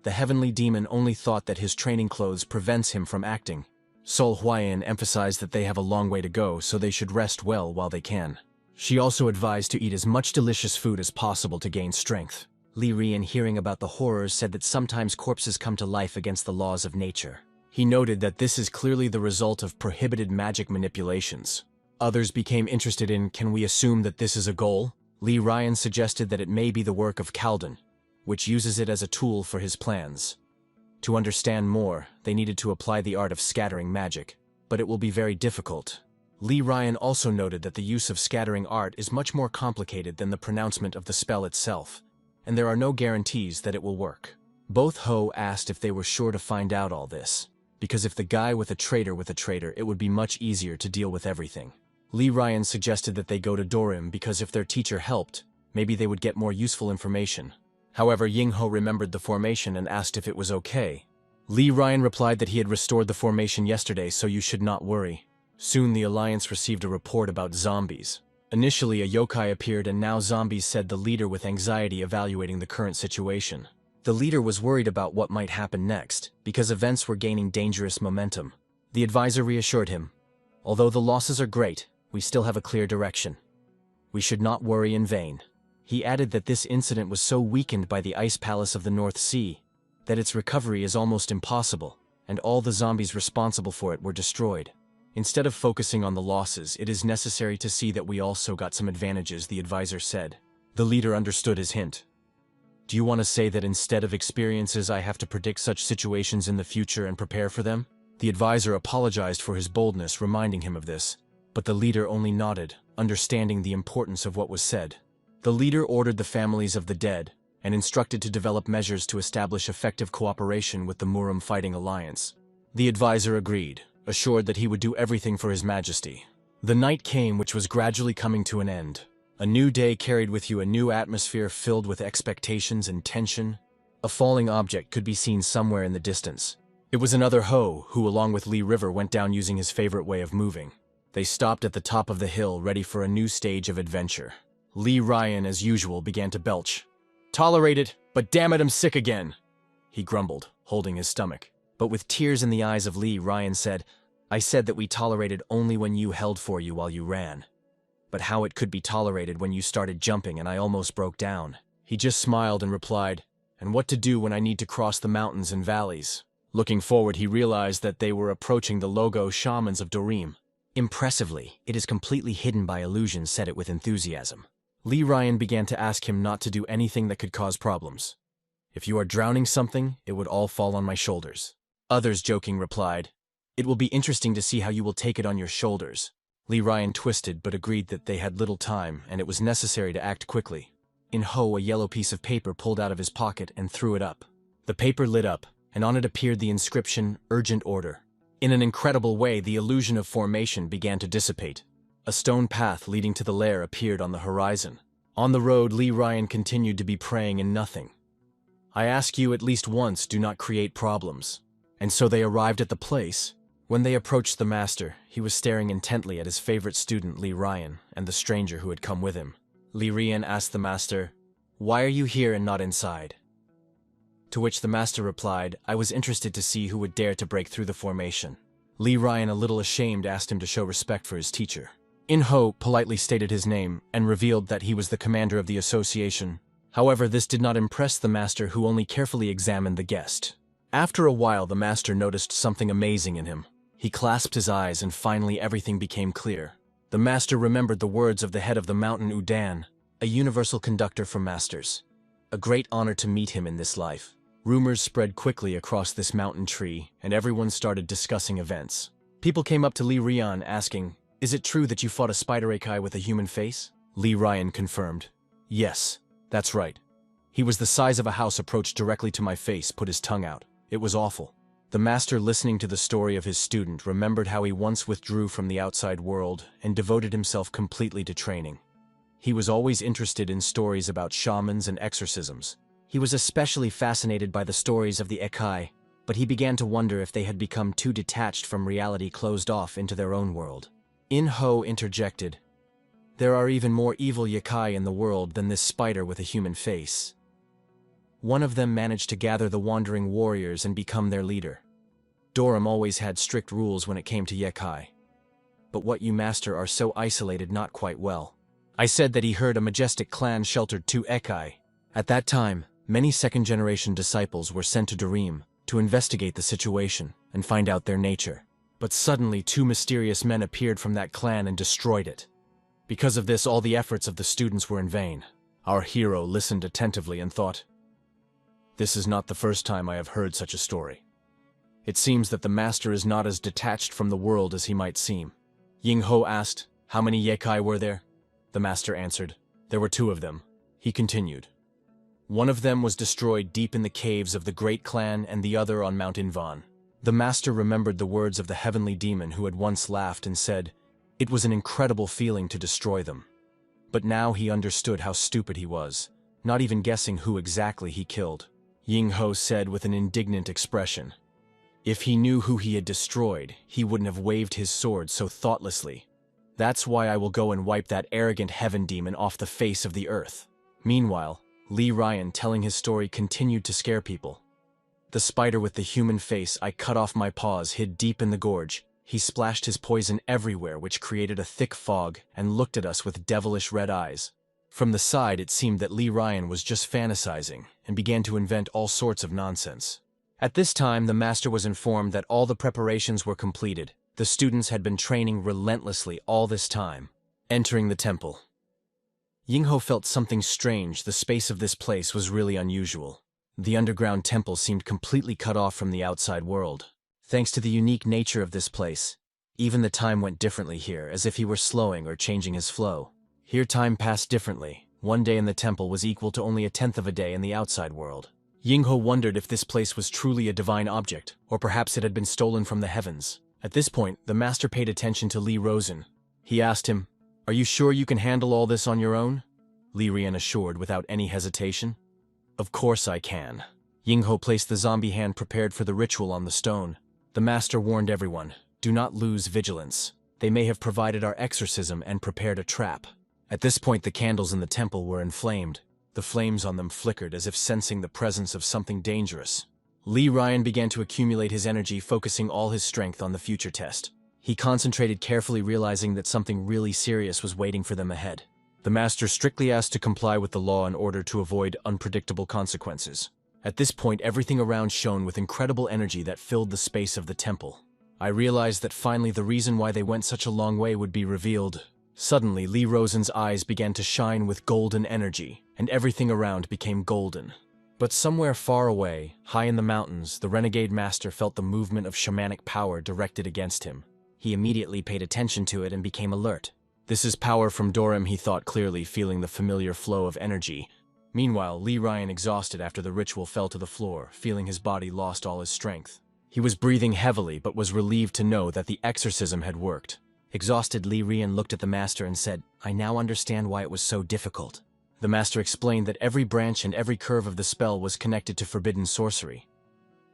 The Heavenly Demon only thought that his training clothes prevents him from acting. Sol Huayan emphasized that they have a long way to go, so they should rest well while they can. She also advised to eat as much delicious food as possible to gain strength. Li Rian, hearing about the horrors, said that sometimes corpses come to life against the laws of nature. He noted that this is clearly the result of prohibited magic manipulations. Others became interested in, can we assume that this is a goal? Li Rian suggested that it may be the work of Kaldan, which uses it as a tool for his plans. To understand more, they needed to apply the art of scattering magic, but it will be very difficult. Li Rian also noted that the use of scattering art is much more complicated than the pronouncement of the spell itself, and there are no guarantees that it will work. Both Ho asked if they were sure to find out all this, because if the guy with a traitor, it would be much easier to deal with everything. Li Rian suggested that they go to Dorim because if their teacher helped, maybe they would get more useful information. However, Yingho remembered the formation and asked if it was okay. Li Rian replied that he had restored the formation yesterday, so you should not worry. Soon the Alliance received a report about zombies. Initially a yokai appeared and now zombies, said the leader with anxiety evaluating the current situation. The leader was worried about what might happen next, because events were gaining dangerous momentum. The advisor reassured him. Although the losses are great, we still have a clear direction. We should not worry in vain. He added that this incident was so weakened by the Ice Palace of the North Sea that its recovery is almost impossible, and all the zombies responsible for it were destroyed. Instead of focusing on the losses, it is necessary to see that we also got some advantages, the advisor said. The leader understood his hint. Do you want to say that instead of experiences I have to predict such situations in the future and prepare for them? The advisor apologized for his boldness, reminding him of this, but the leader only nodded, understanding the importance of what was said. The leader ordered the families of the dead and instructed to develop measures to establish effective cooperation with the Muram Fighting Alliance. The advisor agreed, assured that he would do everything for His Majesty. The night came, which was gradually coming to an end. A new day carried with you a new atmosphere filled with expectations and tension. A falling object could be seen somewhere in the distance. It was another Ho, who along with Lee River went down using his favorite way of moving. They stopped at the top of the hill, ready for a new stage of adventure. Li Rian, as usual, began to belch. Tolerate it, but damn it, I'm sick again, he grumbled, holding his stomach. But with tears in the eyes of Li, Ryan said, "I said that we tolerated only when you held for you while you ran. But how it could be tolerated when you started jumping and I almost broke down." He just smiled and replied, "And what to do when I need to cross the mountains and valleys?" Looking forward, he realized that they were approaching the logo shamans of Dorim. Impressively, it is completely hidden by illusion, said it with enthusiasm. Li Ryan began to ask him not to do anything that could cause problems. "If you are drowning something, it would all fall on my shoulders." Others joking replied, "It will be interesting to see how you will take it on your shoulders." Li Ryan twisted but agreed that they had little time and it was necessary to act quickly. Yingho, a yellow piece of paper, pulled out of his pocket and threw it up. The paper lit up, and on it appeared the inscription, "Urgent Order." In an incredible way, the illusion of formation began to dissipate. A stone path leading to the lair appeared on the horizon. On the road, Li Ryan continued to be praying in nothing. "I ask you at least once, do not create problems." And so they arrived at the place. When they approached the master, he was staring intently at his favorite student, Li Ryan, and the stranger who had come with him. Li Ryan asked the master, "Why are you here and not inside?" To which the master replied, "I was interested to see who would dare to break through the formation." Li Ryan, a little ashamed, asked him to show respect for his teacher. Yingho politely stated his name and revealed that he was the commander of the association. However, this did not impress the master, who only carefully examined the guest. After a while, the master noticed something amazing in him. He clasped his eyes and finally everything became clear. The master remembered the words of the head of the mountain Udan, a universal conductor for masters. A great honor to meet him in this life. Rumors spread quickly across this mountain tree, and everyone started discussing events. People came up to Li Ryan asking, "Is it true that you fought a spider Akai with a human face?" Li Ryan confirmed, "Yes, that's right. He was the size of a house, approached directly to my face, put his tongue out. It was awful." The master, listening to the story of his student, remembered how he once withdrew from the outside world and devoted himself completely to training. He was always interested in stories about shamans and exorcisms. He was especially fascinated by the stories of the Akai, but he began to wonder if they had become too detached from reality, closed off into their own world. Yingho interjected, "There are even more evil Yakai in the world than this spider with a human face. One of them managed to gather the wandering warriors and become their leader. Dorim always had strict rules when it came to Yakai. But what you master are so isolated, not quite well." I said that he heard a majestic clan sheltered 2 Akai. At that time, many second-generation disciples were sent to Dorim to investigate the situation and find out their nature. But suddenly 2 mysterious men appeared from that clan and destroyed it. Because of this, all the efforts of the students were in vain. Our hero listened attentively and thought, "This is not the first time I have heard such a story. It seems that the master is not as detached from the world as he might seem." Yingho asked, "How many Yakai were there?" The master answered, "There were 2 of them." He continued, "One of them was destroyed deep in the caves of the Great Clan and the other on Mount Invan." The master remembered the words of the heavenly demon who had once laughed and said, "It was an incredible feeling to destroy them." But now he understood how stupid he was, not even guessing who exactly he killed. Yingho said with an indignant expression, "If he knew who he had destroyed, he wouldn't have waved his sword so thoughtlessly. That's why I will go and wipe that arrogant heaven demon off the face of the earth." Meanwhile, Li Ryan, telling his story, continued to scare people. "The spider with the human face, I cut off my paws, hid deep in the gorge. He splashed his poison everywhere, which created a thick fog, and looked at us with devilish red eyes." From the side, it seemed that Li Ryan was just fantasizing and began to invent all sorts of nonsense. At this time, the master was informed that all the preparations were completed. The students had been training relentlessly all this time. Entering the temple, Yingho felt something strange. The space of this place was really unusual. The underground temple seemed completely cut off from the outside world. Thanks to the unique nature of this place, even the time went differently here, as if he were slowing or changing his flow. Here time passed differently. One day in the temple was equal to only 1/10 of a day in the outside world. Yingho wondered if this place was truly a divine object, or perhaps it had been stolen from the heavens. At this point, the master paid attention to Li Rosen. He asked him, "Are you sure you can handle all this on your own?" Li Ryan assured without any hesitation, "Of course I can." Yingho placed the zombie hand prepared for the ritual on the stone. The master warned everyone, "Do not lose vigilance. They may have provided our exorcism and prepared a trap." At this point, the candles in the temple were inflamed. The flames on them flickered as if sensing the presence of something dangerous. Lee Ryan began to accumulate his energy, focusing all his strength on the future test. He concentrated carefully, realizing that something really serious was waiting for them ahead. The master strictly asked to comply with the law in order to avoid unpredictable consequences. At this point, everything around shone with incredible energy that filled the space of the temple. I realized that finally the reason why they went such a long way would be revealed. Suddenly, Lee Rosen's eyes began to shine with golden energy, and everything around became golden. But somewhere far away, high in the mountains, the renegade master felt the movement of shamanic power directed against him. He immediately paid attention to it and became alert. This is power from Dorim, he thought clearly, feeling the familiar flow of energy. Meanwhile, Lee Ryan, exhausted after the ritual, fell to the floor, feeling his body lost all his strength. He was breathing heavily, but was relieved to know that the exorcism had worked. Exhausted, Lee Ryan looked at the master and said, "I now understand why it was so difficult." The master explained that every branch and every curve of the spell was connected to forbidden sorcery,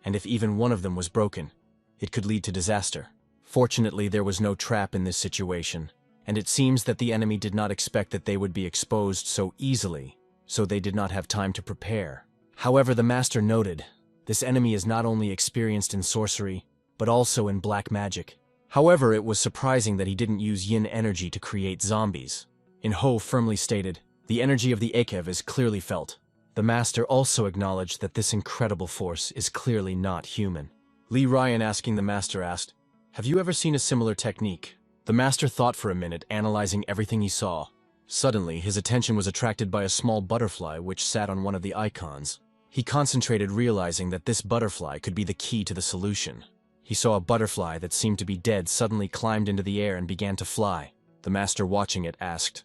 and if even one of them was broken, it could lead to disaster. Fortunately, there was no trap in this situation, and it seems that the enemy did not expect that they would be exposed so easily, so they did not have time to prepare. However, the master noted, this enemy is not only experienced in sorcery, but also in black magic. However, it was surprising that he didn't use yin energy to create zombies. Yingho firmly stated, "The energy of the Akev is clearly felt." The master also acknowledged that this incredible force is clearly not human. Lee Ryan, asking the master, asked, "Have you ever seen a similar technique?" The master thought for a minute, analyzing everything he saw. Suddenly, his attention was attracted by a small butterfly which sat on one of the icons. He concentrated, realizing that this butterfly could be the key to the solution. He saw a butterfly that seemed to be dead suddenly climbed into the air and began to fly. The master, watching it, asked,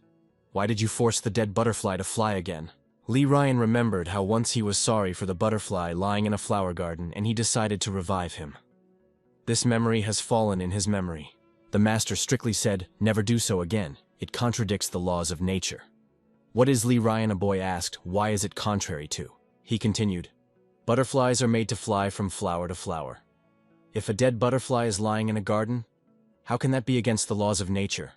"Why did you force the dead butterfly to fly again?" Lee Ryan remembered how once he was sorry for the butterfly lying in a flower garden, and he decided to revive him. This memory has fallen in his memory. The master strictly said, "Never do so again. It contradicts the laws of nature." "What is, Lee Ryan?" a boy asked. "Why is it contrary to?" He continued, "Butterflies are made to fly from flower to flower. If a dead butterfly is lying in a garden, how can that be against the laws of nature?"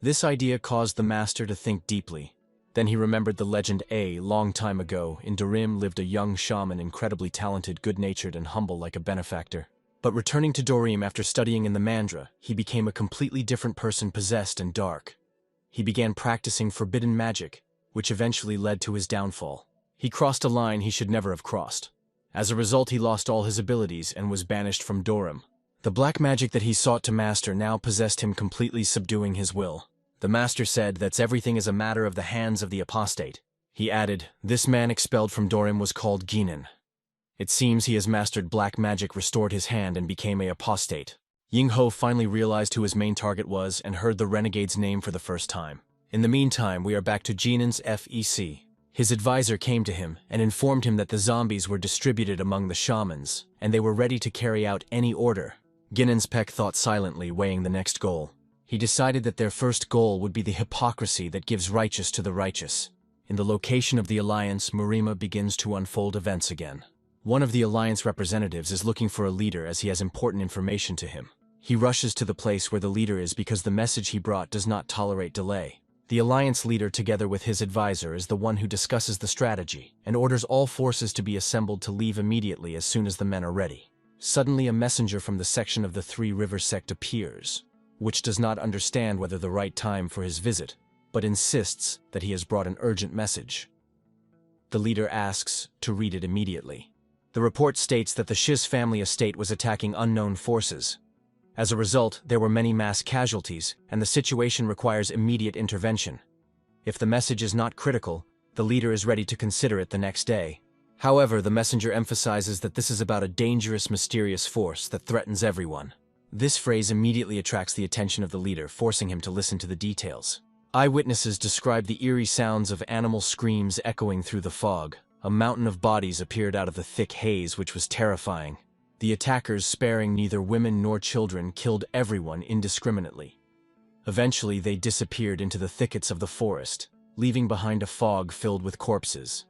This idea caused the master to think deeply. Then he remembered the legend. A long time ago, in Dorim lived a young shaman, incredibly talented, good-natured, and humble like a benefactor. But returning to Dorim after studying in the Mandra, he became a completely different person, possessed and dark. He began practicing forbidden magic, which eventually led to his downfall. He crossed a line he should never have crossed. As a result, he lost all his abilities and was banished from Dorim. The black magic that he sought to master now possessed him completely, subduing his will. The master said that everything is a matter of the hands of the apostate. He added, "This man expelled from Dorim was called Ginen. It seems he has mastered black magic, restored his hand, and became an apostate." Yingho finally realized who his main target was and heard the renegade's name for the first time. In the meantime, we are back to Jinen's FEC. His advisor came to him and informed him that the zombies were distributed among the shamans, and they were ready to carry out any order. Ginen's Peck thought silently, weighing the next goal. He decided that their first goal would be the hypocrisy that gives righteous to the righteous. In the location of the Alliance, Murima begins to unfold events again. One of the Alliance representatives is looking for a leader as he has important information to him. He rushes to the place where the leader is because the message he brought does not tolerate delay. The Alliance leader, together with his advisor, is the one who discusses the strategy and orders all forces to be assembled to leave immediately as soon as the men are ready. Suddenly, a messenger from the section of the Three Rivers sect appears, which does not understand whether the right time for his visit, but insists that he has brought an urgent message. The leader asks to read it immediately. The report states that the Shiz family estate was attacking unknown forces. As a result, there were many mass casualties, and the situation requires immediate intervention. If the message is not critical, the leader is ready to consider it the next day. However, the messenger emphasizes that this is about a dangerous, mysterious force that threatens everyone. This phrase immediately attracts the attention of the leader, forcing him to listen to the details. Eyewitnesses describe the eerie sounds of animal screams echoing through the fog. A mountain of bodies appeared out of the thick haze, which was terrifying. The attackers, sparing neither women nor children, killed everyone indiscriminately. Eventually, they disappeared into the thickets of the forest, leaving behind a fog filled with corpses.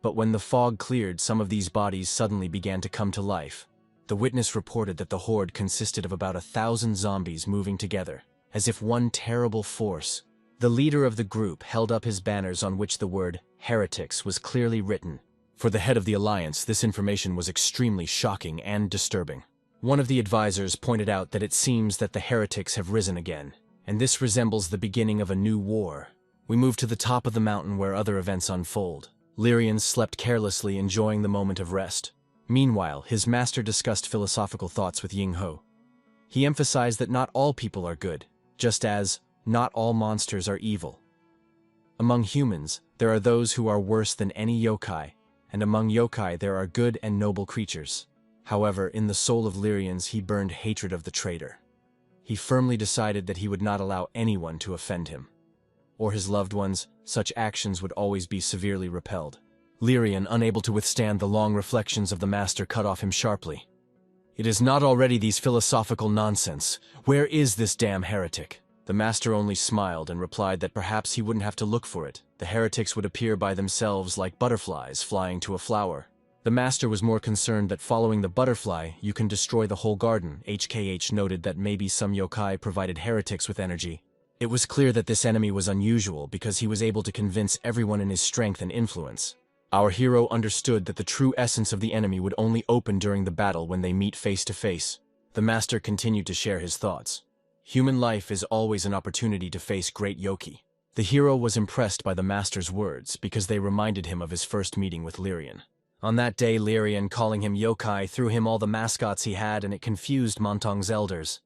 But when the fog cleared, some of these bodies suddenly began to come to life. The witness reported that the horde consisted of about 1,000 zombies moving together, as if one terrible force. The leader of the group held up his banners on which the word heretics was clearly written. For the head of the Alliance, this information was extremely shocking and disturbing. One of the advisors pointed out that it seems that the heretics have risen again, and this resembles the beginning of a new war. We move to the top of the mountain where other events unfold. Lyrian slept carelessly, enjoying the moment of rest. Meanwhile, his master discussed philosophical thoughts with Yingho. He emphasized that not all people are good, just as not all monsters are evil. Among humans, there are those who are worse than any yokai, and among yokai there are good and noble creatures. However, in the soul of Lyrians he burned hatred of the traitor. He firmly decided that he would not allow anyone to offend him. Or his loved ones, such actions would always be severely repelled. Lyrian, unable to withstand the long reflections of the master, cut off him sharply. It is not already these philosophical nonsense. Where is this damn heretic? The master only smiled and replied that perhaps he wouldn't have to look for it. The heretics would appear by themselves like butterflies flying to a flower. The master was more concerned that following the butterfly, you can destroy the whole garden. HKH noted that maybe some yokai provided heretics with energy. It was clear that this enemy was unusual because he was able to convince everyone in his strength and influence. Our hero understood that the true essence of the enemy would only open during the battle when they meet face to face. The master continued to share his thoughts. Human life is always an opportunity to face great yoki. The hero was impressed by the master's words because they reminded him of his first meeting with Lyrian. On that day, Lyrian, calling him yokai, threw him all the mascots he had, and it confused Montong's elders.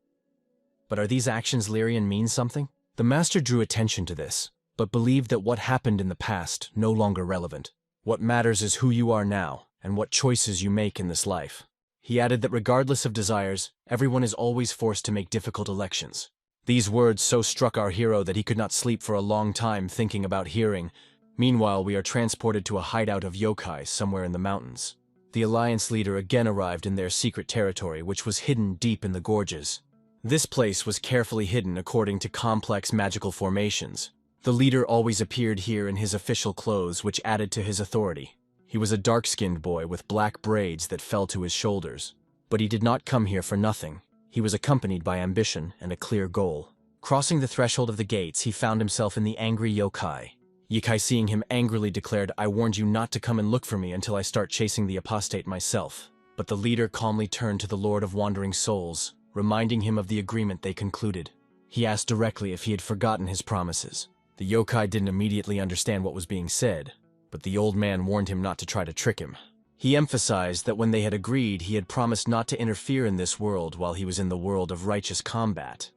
But are these actions Lyrian mean something? The master drew attention to this, but believed that what happened in the past no longer relevant. What matters is who you are now, and what choices you make in this life. He added that regardless of desires, everyone is always forced to make difficult elections. These words so struck our hero that he could not sleep for a long time thinking about hearing. Meanwhile, we are transported to a hideout of yokai somewhere in the mountains. The Alliance leader again arrived in their secret territory, which was hidden deep in the gorges. This place was carefully hidden according to complex magical formations. The leader always appeared here in his official clothes, which added to his authority. He was a dark-skinned boy with black braids that fell to his shoulders. But he did not come here for nothing. He was accompanied by ambition and a clear goal. Crossing the threshold of the gates, he found himself in the angry yokai. Yokai, seeing him, angrily declared, "I warned you not to come and look for me until I start chasing the apostate myself." But the leader calmly turned to the Lord of Wandering Souls, reminding him of the agreement they concluded. He asked directly if he had forgotten his promises. The yokai didn't immediately understand what was being said, but the old man warned him not to try to trick him. He emphasized that when they had agreed, he had promised not to interfere in this world while he was in the world of righteous combat.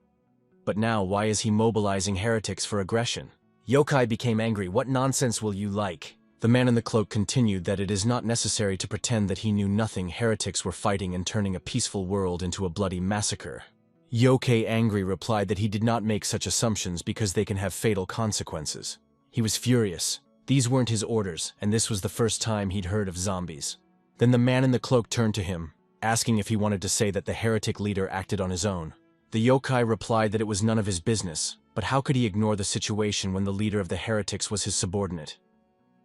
But now, why is he mobilizing heretics for aggression? Yokai became angry. "What nonsense will you like?" The man in the cloak continued that it is not necessary to pretend that he knew nothing. Heretics were fighting and turning a peaceful world into a bloody massacre. Yokai, angry, replied that he did not make such assumptions because they can have fatal consequences. He was furious. These weren't his orders, and this was the first time he'd heard of zombies. Then the man in the cloak turned to him, asking if he wanted to say that the heretic leader acted on his own. The yokai replied that it was none of his business, but how could he ignore the situation when the leader of the heretics was his subordinate?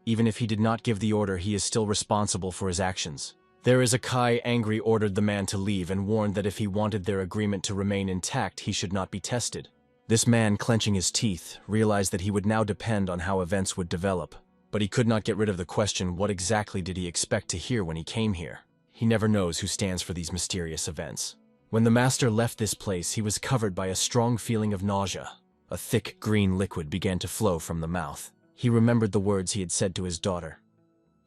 Even if he did not give the order, he is still responsible for his actions. There is a Kai angry ordered the man to leave and warned that if he wanted their agreement to remain intact, he should not be tested. This man, clenching his teeth, realized that he would now depend on how events would develop. But he could not get rid of the question, what exactly did he expect to hear when he came here? He never knows who stands for these mysterious events. When the master left this place, he was covered by a strong feeling of nausea. A thick green liquid began to flow from the mouth. He remembered the words he had said to his daughter.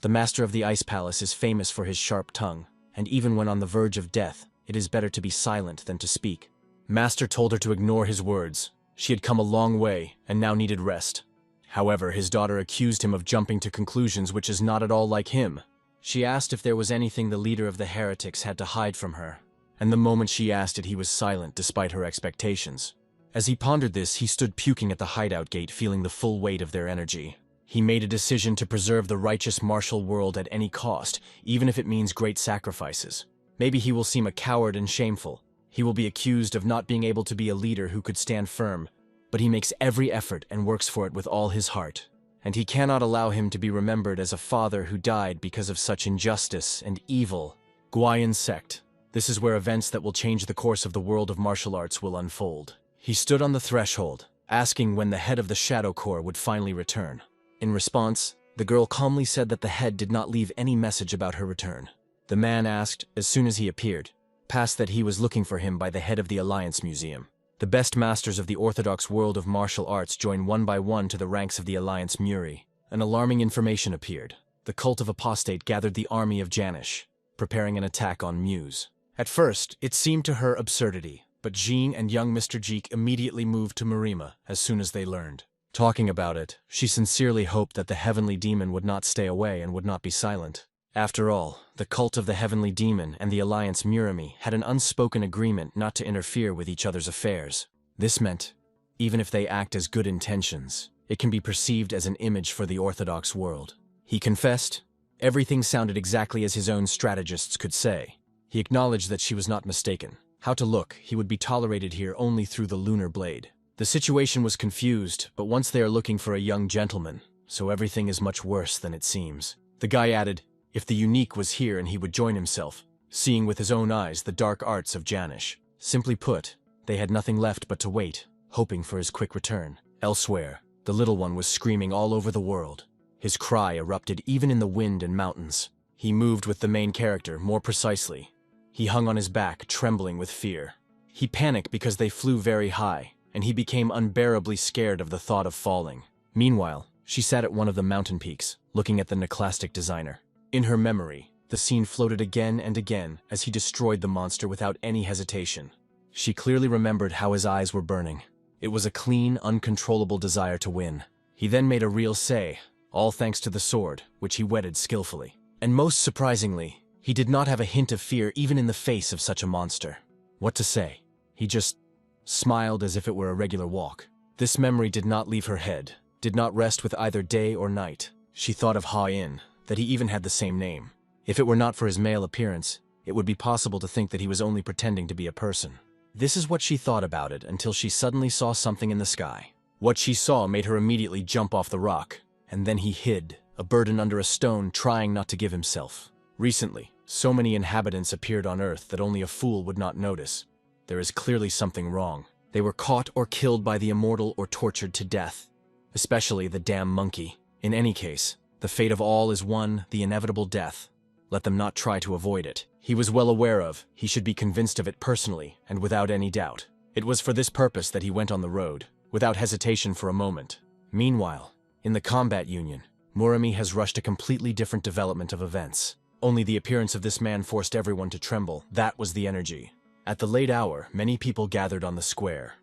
The master of the Ice Palace is famous for his sharp tongue, and even when on the verge of death, it is better to be silent than to speak. Master told her to ignore his words. She had come a long way, and now needed rest. However, his daughter accused him of jumping to conclusions which is not at all like him. She asked if there was anything the leader of the heretics had to hide from her, and the moment she asked it, he was silent despite her expectations. As he pondered this, he stood puking at the hideout gate, feeling the full weight of their energy. He made a decision to preserve the righteous martial world at any cost, even if it means great sacrifices. Maybe he will seem a coward and shameful. He will be accused of not being able to be a leader who could stand firm, but he makes every effort and works for it with all his heart. And he cannot allow him to be remembered as a father who died because of such injustice and evil. Guayan sect. This is where events that will change the course of the world of martial arts will unfold. He stood on the threshold, asking when the head of the Shadow Corps would finally return. In response, The girl calmly said that the head did not leave any message about her return. The man asked, as soon as he appeared, passed that he was looking for him by the head of the Alliance Museum. The best masters of the orthodox world of martial arts joined one by one to the ranks of the Alliance Muri. An alarming information appeared. The cult of apostate gathered the army of Janish, preparing an attack on Muse. At first, it seemed to her absurdity, but Jean and young Mr. Jeek immediately moved to Marima as soon as they learned. Talking about it, she sincerely hoped that the heavenly demon would not stay away and would not be silent. After all, the cult of the heavenly demon and the Alliance Murami had an unspoken agreement not to interfere with each other's affairs. This meant, even if they act as good intentions, it can be perceived as an image for the orthodox world. He confessed. Everything sounded exactly as his own strategists could say. He acknowledged that she was not mistaken. How to look, he would be tolerated here only through the lunar blade. The situation was confused, but once they are looking for a young gentleman, so everything is much worse than it seems. The guy added, if the unique was here and he would join himself, seeing with his own eyes the dark arts of Janish. Simply put, they had nothing left but to wait, hoping for his quick return. Elsewhere, the little one was screaming all over the world. His cry erupted even in the wind and mountains. He moved with the main character more precisely. He hung on his back, trembling with fear. He panicked because they flew very high, and he became unbearably scared of the thought of falling. Meanwhile, she sat at one of the mountain peaks, looking at the neclastic designer. In her memory, the scene floated again and again as he destroyed the monster without any hesitation. She clearly remembered how his eyes were burning. It was a clean, uncontrollable desire to win. He then made a real say, all thanks to the sword, which he whetted skillfully. And most surprisingly, he did not have a hint of fear even in the face of such a monster. What to say? He just smiled as if it were a regular walk. This memory did not leave her head, did not rest with either day or night. She thought of Ha-In, that he even had the same name. If it were not for his male appearance, it would be possible to think that he was only pretending to be a person. This is what she thought about it until she suddenly saw something in the sky. What she saw made her immediately jump off the rock, and then he hid, a burden under a stone, trying not to give himself. Recently, so many inhabitants appeared on Earth that only a fool would not notice. There is clearly something wrong. They were caught or killed by the immortal or tortured to death. Especially the damn monkey. In any case, the fate of all is one, the inevitable death. Let them not try to avoid it. He was well aware of, he should be convinced of it personally, and without any doubt. It was for this purpose that he went on the road, without hesitation for a moment. Meanwhile, in the combat union, Murami has rushed a completely different development of events. Only the appearance of this man forced everyone to tremble. That was the energy. At the late hour, many people gathered on the square.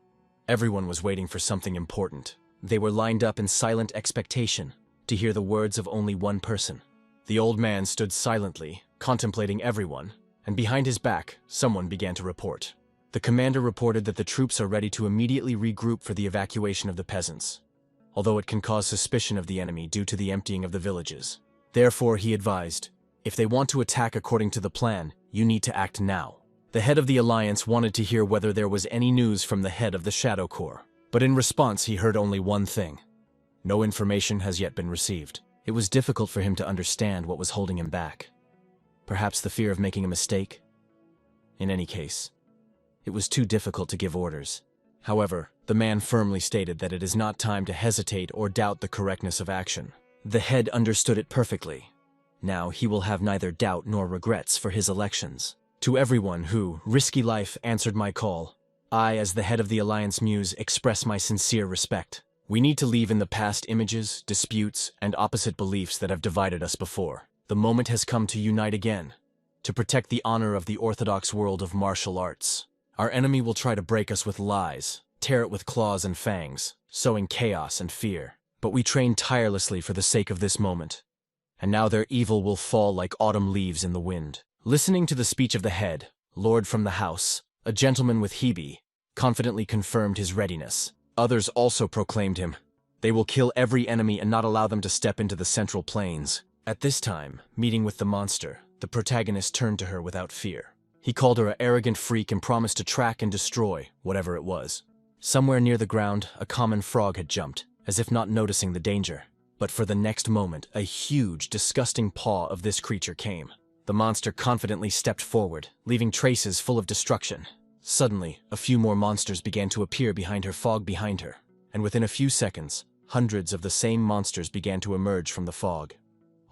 Everyone was waiting for something important. They were lined up in silent expectation to hear the words of only one person. The old man stood silently, contemplating everyone, and behind his back, someone began to report. The commander reported that the troops are ready to immediately regroup for the evacuation of the peasants, although it can cause suspicion of the enemy due to the emptying of the villages. Therefore, he advised, if they want to attack according to the plan, you need to act now. The head of the Alliance wanted to hear whether there was any news from the head of the Shadow Corps, but in response he heard only one thing. No information has yet been received. It was difficult for him to understand what was holding him back. Perhaps the fear of making a mistake? In any case, it was too difficult to give orders. However, the man firmly stated that it is not time to hesitate or doubt the correctness of action. The head understood it perfectly. Now he will have neither doubt nor regrets for his elections. To everyone who, risky life, answered my call, I, as the head of the Alliance Muse, express my sincere respect. We need to leave in the past images, disputes, and opposite beliefs that have divided us before. The moment has come to unite again, to protect the honor of the orthodox world of martial arts. Our enemy will try to break us with lies, tear it with claws and fangs, sowing chaos and fear. But we trained tirelessly for the sake of this moment, and now their evil will fall like autumn leaves in the wind. Listening to the speech of the head, Lord from the house, a gentleman with Hebe, confidently confirmed his readiness. Others also proclaimed him. They will kill every enemy and not allow them to step into the central plains. At this time, meeting with the monster, the protagonist turned to her without fear. He called her an arrogant freak and promised to track and destroy whatever it was. Somewhere near the ground, a common frog had jumped, as if not noticing the danger. But for the next moment, a huge, disgusting paw of this creature came. The monster confidently stepped forward, leaving traces full of destruction. Suddenly, a few more monsters began to appear behind her fog behind her, and within a few seconds, hundreds of the same monsters began to emerge from the fog.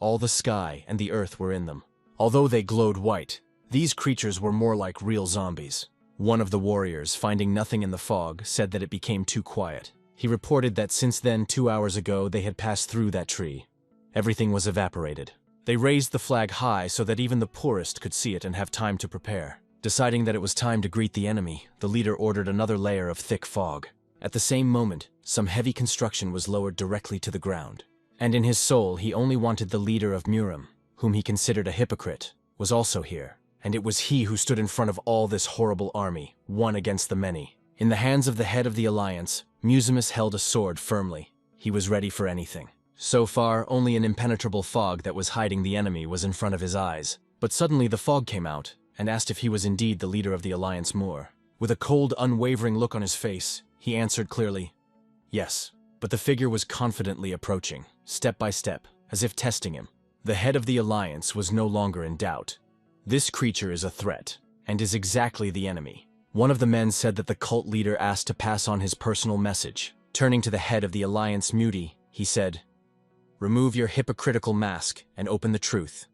All the sky and the earth were in them. Although they glowed white, these creatures were more like real zombies. One of the warriors, finding nothing in the fog, said that it became too quiet. He reported that since then, 2 hours ago, they had passed through that tree. Everything was evaporated. They raised the flag high so that even the poorest could see it and have time to prepare. Deciding that it was time to greet the enemy, the leader ordered another layer of thick fog. At the same moment, some heavy construction was lowered directly to the ground. And in his soul, he only wanted the leader of Murim, whom he considered a hypocrite, was also here. And it was he who stood in front of all this horrible army, one against the many. In the hands of the head of the alliance, Musimus held a sword firmly. He was ready for anything. So far, only an impenetrable fog that was hiding the enemy was in front of his eyes. But suddenly the fog came out, and asked if he was indeed the leader of the alliance Moor. With a cold, unwavering look on his face, he answered clearly, yes. But the figure was confidently approaching, step by step, as if testing him. The head of the alliance was no longer in doubt. This creature is a threat, and is exactly the enemy. One of the men said that the cult leader asked to pass on his personal message. Turning to the head of the alliance Muti, he said, remove your hypocritical mask and open the truth,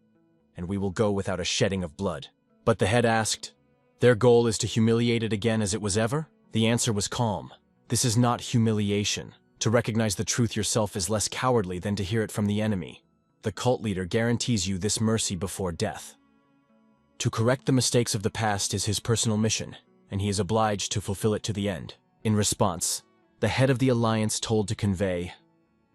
and we will go without a shedding of blood. But the head asked, their goal is to humiliate it again as it was ever? The answer was calm. This is not humiliation. To recognize the truth yourself is less cowardly than to hear it from the enemy. The cult leader guarantees you this mercy before death. To correct the mistakes of the past is his personal mission, and he is obliged to fulfill it to the end. In response, the head of the alliance told to convey,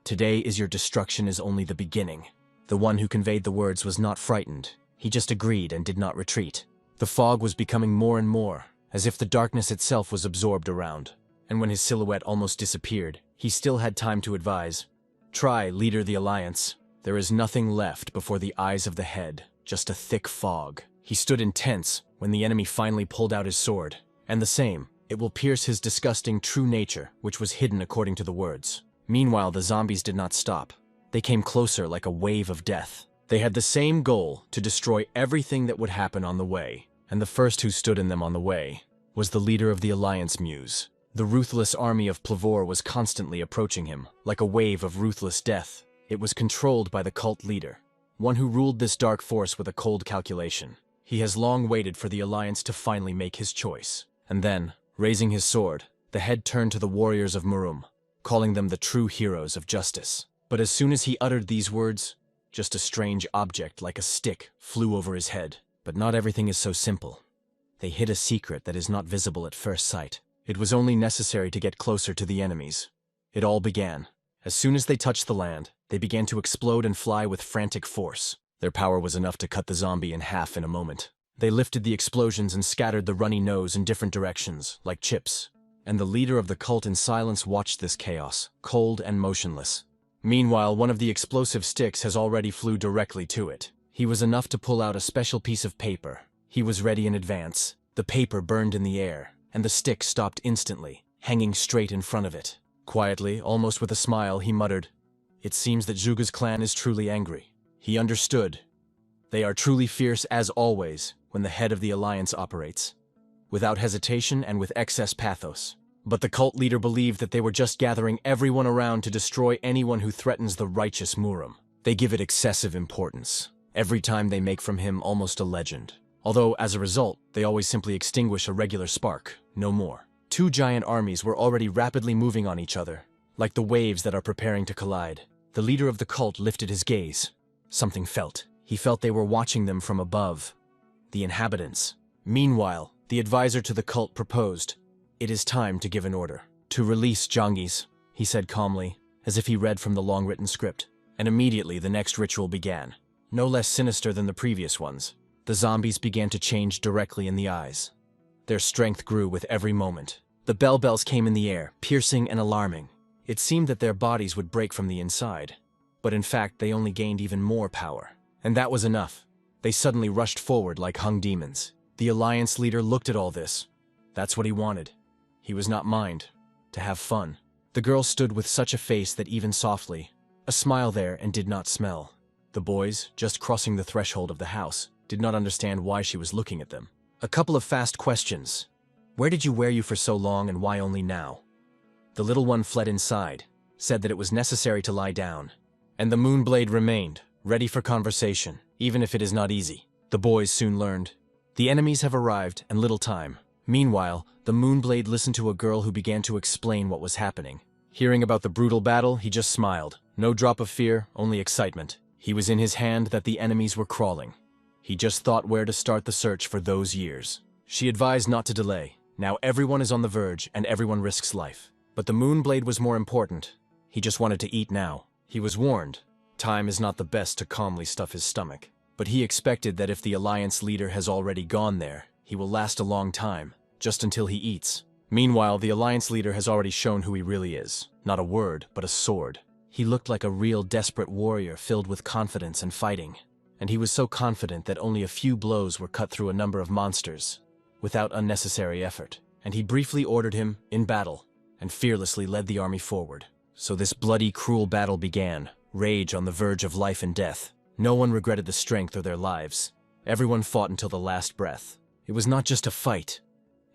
today is your destruction is only the beginning. The one who conveyed the words was not frightened. He just agreed and did not retreat. The fog was becoming more and more, as if the darkness itself was absorbed around. And when his silhouette almost disappeared, he still had time to advise, try, leader the alliance. There is nothing left before the eyes of the head, just a thick fog. He stood intense when the enemy finally pulled out his sword. And the same, it will pierce his disgusting true nature, which was hidden according to the words. Meanwhile, the zombies did not stop. They came closer like a wave of death. They had the same goal, to destroy everything that would happen on the way. And the first who stood in them on the way was the leader of the alliance Muse. The ruthless army of Plavor was constantly approaching him, like a wave of ruthless death. It was controlled by the cult leader, one who ruled this dark force with a cold calculation. He has long waited for the alliance to finally make his choice. And then, raising his sword, the head turned to the warriors of Murum, calling them the true heroes of justice. But as soon as he uttered these words, just a strange object like a stick flew over his head. But not everything is so simple. They hid a secret that is not visible at first sight. It was only necessary to get closer to the enemies. It all began. As soon as they touched the land, they began to explode and fly with frantic force. Their power was enough to cut the zombie in half in a moment. They lifted the explosions and scattered the runny nose in different directions, like chips. And the leader of the cult in silence watched this chaos, cold and motionless. Meanwhile, one of the explosive sticks has already flew directly to it. He was enough to pull out a special piece of paper. He was ready in advance. The paper burned in the air, and the stick stopped instantly, hanging straight in front of it. Quietly, almost with a smile, he muttered, it seems that Zhuge's clan is truly angry. He understood. They are truly fierce as always when the head of the alliance operates, without hesitation and with excess pathos. But the cult leader believed that they were just gathering everyone around to destroy anyone who threatens the righteous Murum. They give it excessive importance. Every time they make from him almost a legend. Although, as a result, they always simply extinguish a regular spark, no more. Two giant armies were already rapidly moving on each other, like the waves that are preparing to collide. The leader of the cult lifted his gaze. Something felt. He felt they were watching them from above. The inhabitants. Meanwhile, the advisor to the cult proposed, it is time to give an order. To release Jangis, he said calmly, as if he read from the long-written script. And immediately the next ritual began. No less sinister than the previous ones. The zombies began to change directly in the eyes. Their strength grew with every moment. The bell-bells came in the air, piercing and alarming. It seemed that their bodies would break from the inside. But in fact, they only gained even more power. And that was enough. They suddenly rushed forward like hung demons. The alliance leader looked at all this. That's what he wanted. He was not mind. To have fun. The girl stood with such a face that even softly, a smile there and did not smell. The boys, just crossing the threshold of the house, did not understand why she was looking at them. A couple of fast questions. Where did you wear you for so long and why only now? The little one fled inside. said that it was necessary to lie down. And the Moonblade remained, ready for conversation, even if it is not easy. The boys soon learned. The enemies have arrived, and little time. Meanwhile, the Moonblade listened to a girl who began to explain what was happening. Hearing about the brutal battle, he just smiled. No drop of fear, only excitement. He was in his hand that the enemies were crawling. He just thought where to start the search for those years. She advised not to delay. Now everyone is on the verge, and everyone risks life. But the Moonblade was more important. He just wanted to eat now. He was warned. Time is not the best to calmly stuff his stomach. But he expected that if the Alliance leader has already gone there, he will last a long time, just until he eats. Meanwhile, the Alliance leader has already shown who he really is. Not a word, but a sword. He looked like a real desperate warrior filled with confidence and fighting. And he was so confident that only a few blows were cut through a number of monsters, without unnecessary effort. And he briefly ordered him in battle, and fearlessly led the army forward. So this bloody, cruel battle began, rage on the verge of life and death. No one regretted the strength or their lives. Everyone fought until the last breath. It was not just a fight.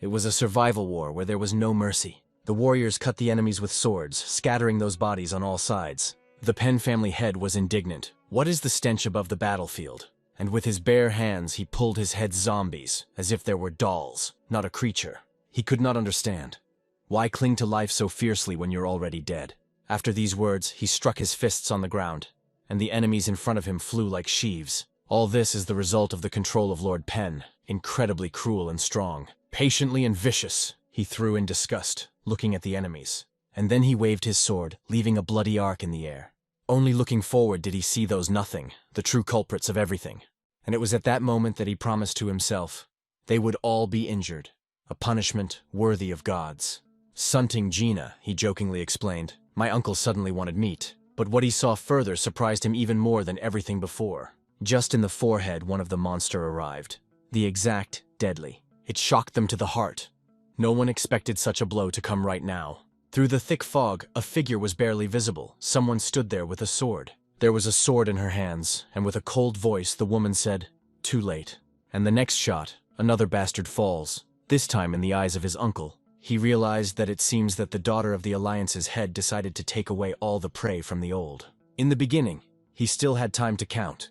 It was a survival war where there was no mercy. The warriors cut the enemies with swords, scattering those bodies on all sides. The Penn family head was indignant. What is the stench above the battlefield? And with his bare hands he pulled his head zombies, as if there were dolls, not a creature. He could not understand. Why cling to life so fiercely when you're already dead? After these words, he struck his fists on the ground, and the enemies in front of him flew like sheaves. All this is the result of the control of Lord Penn, incredibly cruel and strong. Patiently and vicious, he threw in disgust, looking at the enemies. And then he waved his sword, leaving a bloody arc in the air. Only looking forward did he see those nothing, the true culprits of everything. And it was at that moment that he promised to himself, they would all be injured, a punishment worthy of gods. Sunting Gina, he jokingly explained, my uncle suddenly wanted meat. But what he saw further surprised him even more than everything before. Just in the forehead, one of the monster arrived. The exact deadly. It shocked them to the heart. No one expected such a blow to come right now. Through the thick fog, a figure was barely visible. Someone stood there with a sword. There was a sword in her hands, and with a cold voice the woman said, too late. And the next shot, another bastard falls, this time in the eyes of his uncle. He realized that it seems that the daughter of the Alliance's head decided to take away all the prey from the old. In the beginning, he still had time to count.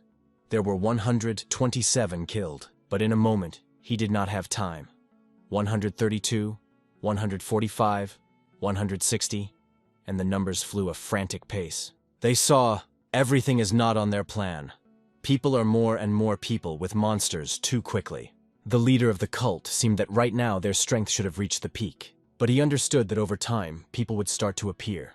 There were 127 killed, but in a moment, he did not have time. 132, 145, 160, and the numbers flew a frantic pace. They saw, everything is not on their plan. People are more and more people with monsters too quickly. The leader of the cult seemed that right now their strength should have reached the peak, but he understood that over time, people would start to appear.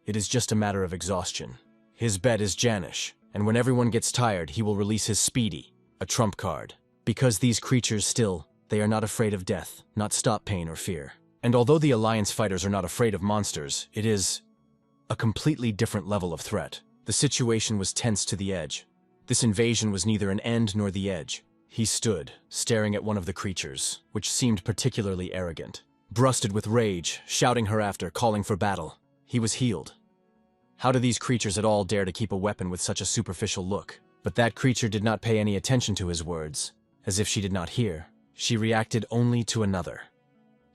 It is just a matter of exhaustion. His bet is Janish, and when everyone gets tired, he will release his Speedy, a trump card. Because these creatures still, they are not afraid of death, not stop pain or fear. And although the Alliance fighters are not afraid of monsters, it is a completely different level of threat. The situation was tense to the edge. This invasion was neither an end nor the edge. He stood, staring at one of the creatures, which seemed particularly arrogant. Brusted with rage, shouting her after, calling for battle. He was healed. How do these creatures at all dare to keep a weapon with such a superficial look? But that creature did not pay any attention to his words. As if she did not hear, she reacted only to another.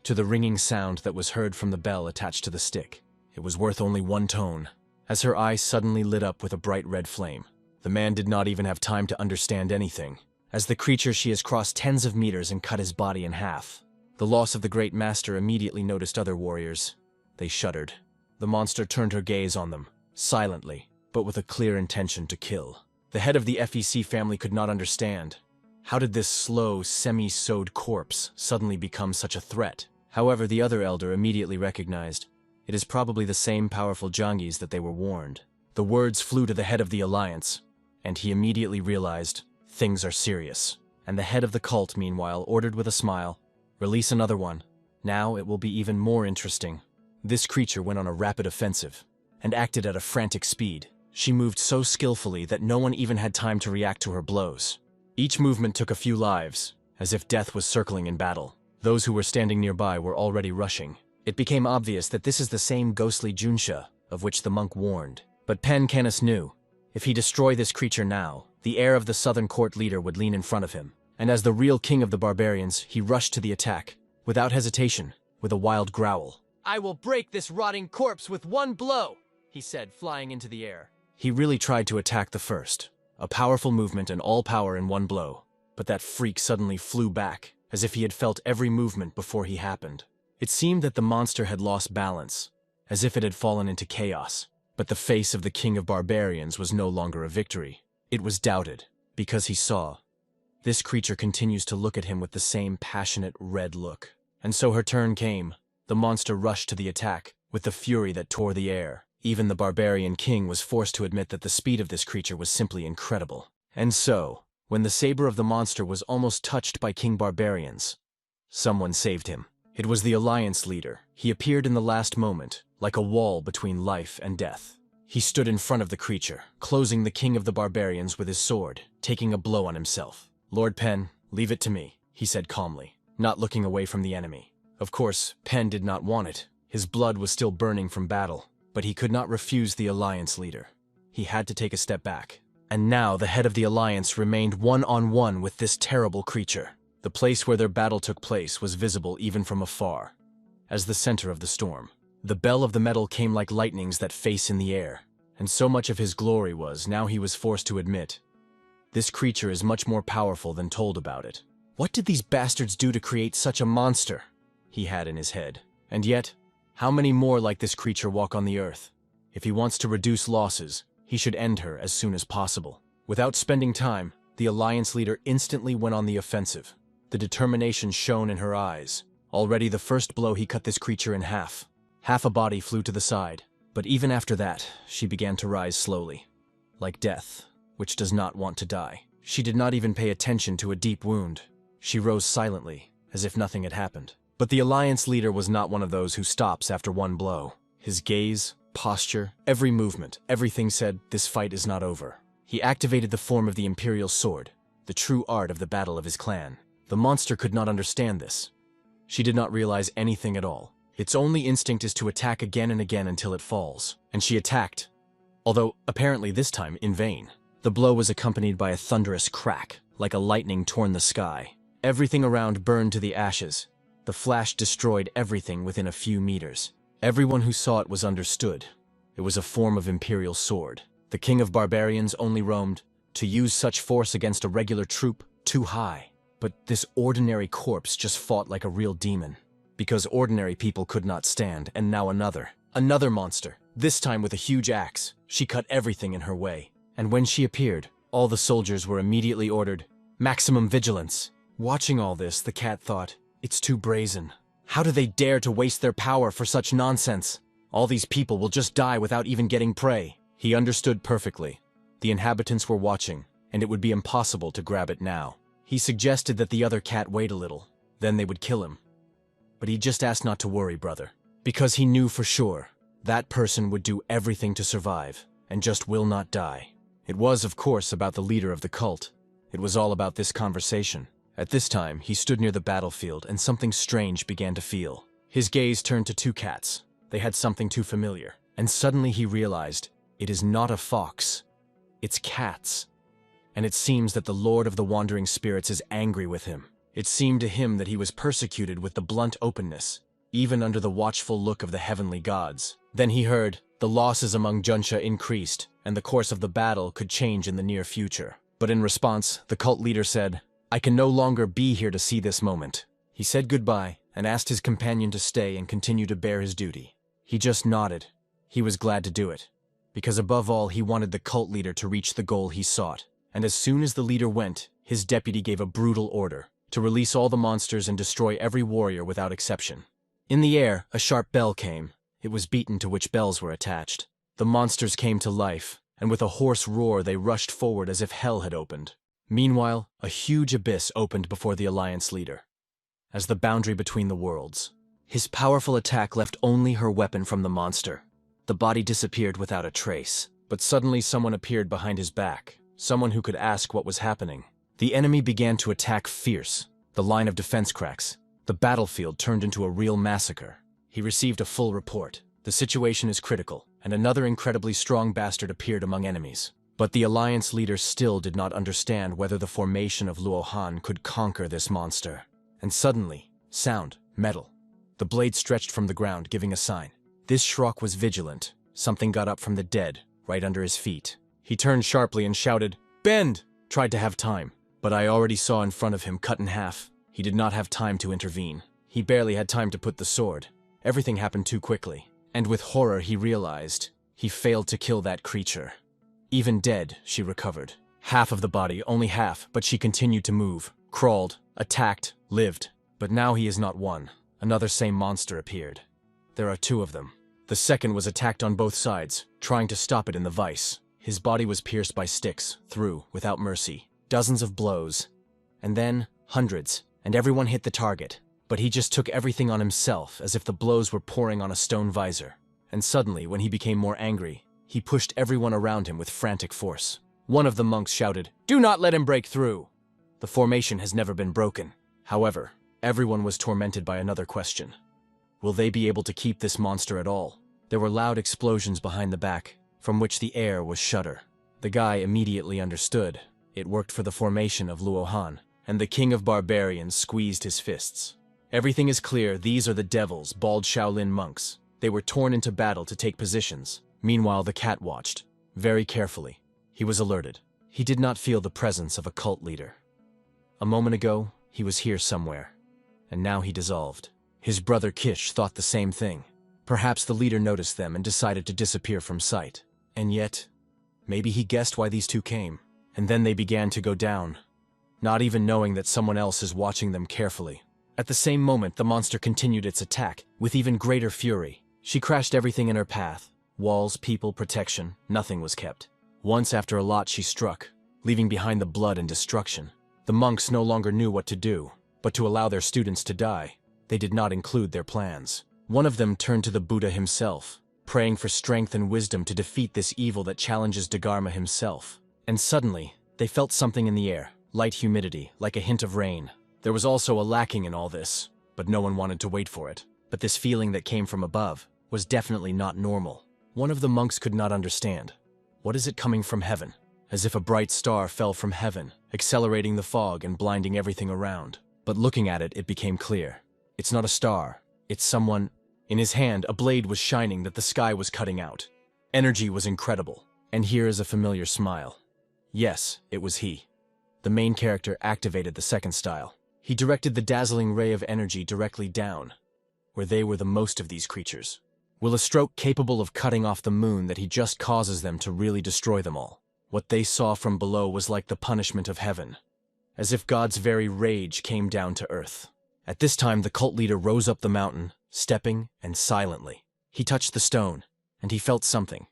To the ringing sound that was heard from the bell attached to the stick. It was worth only one tone, as her eyes suddenly lit up with a bright red flame. The man did not even have time to understand anything. As the creature, she has crossed tens of meters and cut his body in half. The loss of the great master immediately noticed other warriors. They shuddered. The monster turned her gaze on them, silently, but with a clear intention to kill. The head of the FEC family could not understand. How did this slow, semi-sewed corpse suddenly become such a threat? However, the other elder immediately recognized. It is probably the same powerful Jangis that they were warned. The words flew to the head of the Alliance, and he immediately realized things are serious. And the head of the cult, meanwhile, ordered with a smile, release another one. Now it will be even more interesting. This creature went on a rapid offensive, and acted at a frantic speed. She moved so skillfully that no one even had time to react to her blows. Each movement took a few lives, as if death was circling in battle. Those who were standing nearby were already rushing. It became obvious that this is the same ghostly Junsha of which the monk warned. But Pen Canis knew, if he destroyed this creature now, the heir of the southern court leader would lean in front of him. And as the real king of the barbarians, he rushed to the attack, without hesitation, with a wild growl. I will break this rotting corpse with one blow! he said, flying into the air. He really tried to attack the first, a powerful movement and all power in one blow. But that freak suddenly flew back, as if he had felt every movement before he happened. It seemed that the monster had lost balance, as if it had fallen into chaos. But the face of the king of barbarians was no longer a victory. It was doubted, because he saw. This creature continues to look at him with the same passionate red look. And so her turn came. The monster rushed to the attack, with the fury that tore the air. Even the barbarian king was forced to admit that the speed of this creature was simply incredible. And so, when the saber of the monster was almost touched by King Barbarian's, someone saved him. It was the Alliance leader. He appeared in the last moment, like a wall between life and death. He stood in front of the creature, closing the king of the barbarians with his sword, taking a blow on himself. "Lord Penn, leave it to me," he said calmly, not looking away from the enemy. Of course, Penn did not want it. His blood was still burning from battle, but he could not refuse the Alliance leader. He had to take a step back. And now the head of the Alliance remained one-on-one with this terrible creature. The place where their battle took place was visible even from afar, as the center of the storm. The bell of the metal came like lightnings that face in the air, and so much of his glory was, now he was forced to admit, this creature is much more powerful than told about it. What did these bastards do to create such a monster? He had in his head. And yet, how many more like this creature walk on the earth? If he wants to reduce losses, he should end her as soon as possible. Without spending time, the Alliance leader instantly went on the offensive. The determination shone in her eyes. Already the first blow he cut this creature in half. Half a body flew to the side. But even after that, she began to rise slowly. Like death, which does not want to die. She did not even pay attention to a deep wound. She rose silently, as if nothing had happened. But the Alliance leader was not one of those who stops after one blow. His gaze, posture, every movement, everything said, this fight is not over. He activated the form of the Imperial Sword, the true art of the battle of his clan. The monster could not understand this. She did not realize anything at all. Its only instinct is to attack again and again until it falls. And she attacked, although apparently this time in vain. The blow was accompanied by a thunderous crack, like a lightning torn the sky. Everything around burned to the ashes. The flash destroyed everything within a few meters. Everyone who saw it was understood. It was a form of Imperial sword. The king of barbarians only roamed. To use such force against a regular troop, too high. But this ordinary corpse just fought like a real demon. Because ordinary people could not stand, and now another. Another monster, this time with a huge axe. She cut everything in her way. And when she appeared, all the soldiers were immediately ordered, maximum vigilance. Watching all this, the cat thought, it's too brazen. How do they dare to waste their power for such nonsense? All these people will just die without even getting prey. He understood perfectly. The inhabitants were watching, and it would be impossible to grab it now. He suggested that the other cat wait a little, then they would kill him. But he just asked not to worry, brother, because he knew for sure that person would do everything to survive, and just will not die. It was, of course, about the leader of the cult. It was all about this conversation. At this time, he stood near the battlefield, and something strange began to feel. His gaze turned to two cats. They had something too familiar. And suddenly he realized, it is not a fox. It's cats. And it seems that the Lord of the Wandering Spirits is angry with him. It seemed to him that he was persecuted with the blunt openness, even under the watchful look of the heavenly gods. Then he heard, the losses among Junsha increased, and the course of the battle could change in the near future. But in response, the cult leader said, I can no longer be here to see this moment. He said goodbye, and asked his companion to stay and continue to bear his duty. He just nodded. He was glad to do it, because above all he wanted the cult leader to reach the goal he sought. And as soon as the leader went, his deputy gave a brutal order, to release all the monsters and destroy every warrior without exception. In the air, a sharp bell came. It was beaten to which bells were attached. The monsters came to life, and with a hoarse roar they rushed forward as if hell had opened. Meanwhile, a huge abyss opened before the Alliance leader, as the boundary between the worlds. His powerful attack left only her weapon from the monster. The body disappeared without a trace, but suddenly someone appeared behind his back, someone who could ask what was happening. The enemy began to attack fierce. The line of defense cracks. The battlefield turned into a real massacre. He received a full report. The situation is critical, and another incredibly strong bastard appeared among enemies. But the Alliance leader still did not understand whether the formation of Luohan could conquer this monster. And suddenly, sound, metal. The blade stretched from the ground, giving a sign. This Shrock was vigilant, something got up from the dead, right under his feet. He turned sharply and shouted, "Bend!" Tried to have time, but I already saw in front of him cut in half. He did not have time to intervene. He barely had time to put the sword. Everything happened too quickly, and with horror he realized he failed to kill that creature. Even dead, she recovered. Half of the body, only half, but she continued to move, crawled, attacked, lived. But now he is not one. Another same monster appeared. There are two of them. The second was attacked on both sides, trying to stop it in the vice. His body was pierced by sticks, through, without mercy. Dozens of blows. And then, hundreds, and everyone hit the target. But he just took everything on himself, as if the blows were pouring on a stone visor. And suddenly, when he became more angry, he pushed everyone around him with frantic force. One of the monks shouted, "Do not let him break through!" The formation has never been broken. However, everyone was tormented by another question. Will they be able to keep this monster at all? There were loud explosions behind the back, from which the air was shudder. The guy immediately understood. It worked for the formation of Luohan, and the king of barbarians squeezed his fists. Everything is clear. These are the devils, bald Shaolin monks. They were torn into battle to take positions. Meanwhile, the cat watched, very carefully. He was alerted. He did not feel the presence of a cult leader. A moment ago, he was here somewhere, and now he dissolved. His brother Kish thought the same thing. Perhaps the leader noticed them and decided to disappear from sight. And yet, maybe he guessed why these two came. And then they began to go down, not even knowing that someone else is watching them carefully. At the same moment, the monster continued its attack, with even greater fury. She crashed everything in her path. Walls, people, protection, nothing was kept. Once after a lot she struck, leaving behind the blood and destruction. The monks no longer knew what to do, but to allow their students to die. They did not include their plans. One of them turned to the Buddha himself, praying for strength and wisdom to defeat this evil that challenges Dharma himself. And suddenly, they felt something in the air, light humidity, like a hint of rain. There was also a lacking in all this, but no one wanted to wait for it. But this feeling that came from above was definitely not normal. One of the monks could not understand. What is it coming from heaven? As if a bright star fell from heaven, accelerating the fog and blinding everything around. But looking at it, it became clear. It's not a star. It's someone. In his hand, a blade was shining that the sky was cutting out. Energy was incredible. And here is a familiar smile. Yes, it was he. The main character activated the second style. He directed the dazzling ray of energy directly down, where they were the most of these creatures. Will a stroke capable of cutting off the moon that he just causes them to really destroy them all? What they saw from below was like the punishment of heaven, as if God's very rage came down to earth. At this time, the cult leader rose up the mountain, stepping and silently. He touched the stone, and he felt something.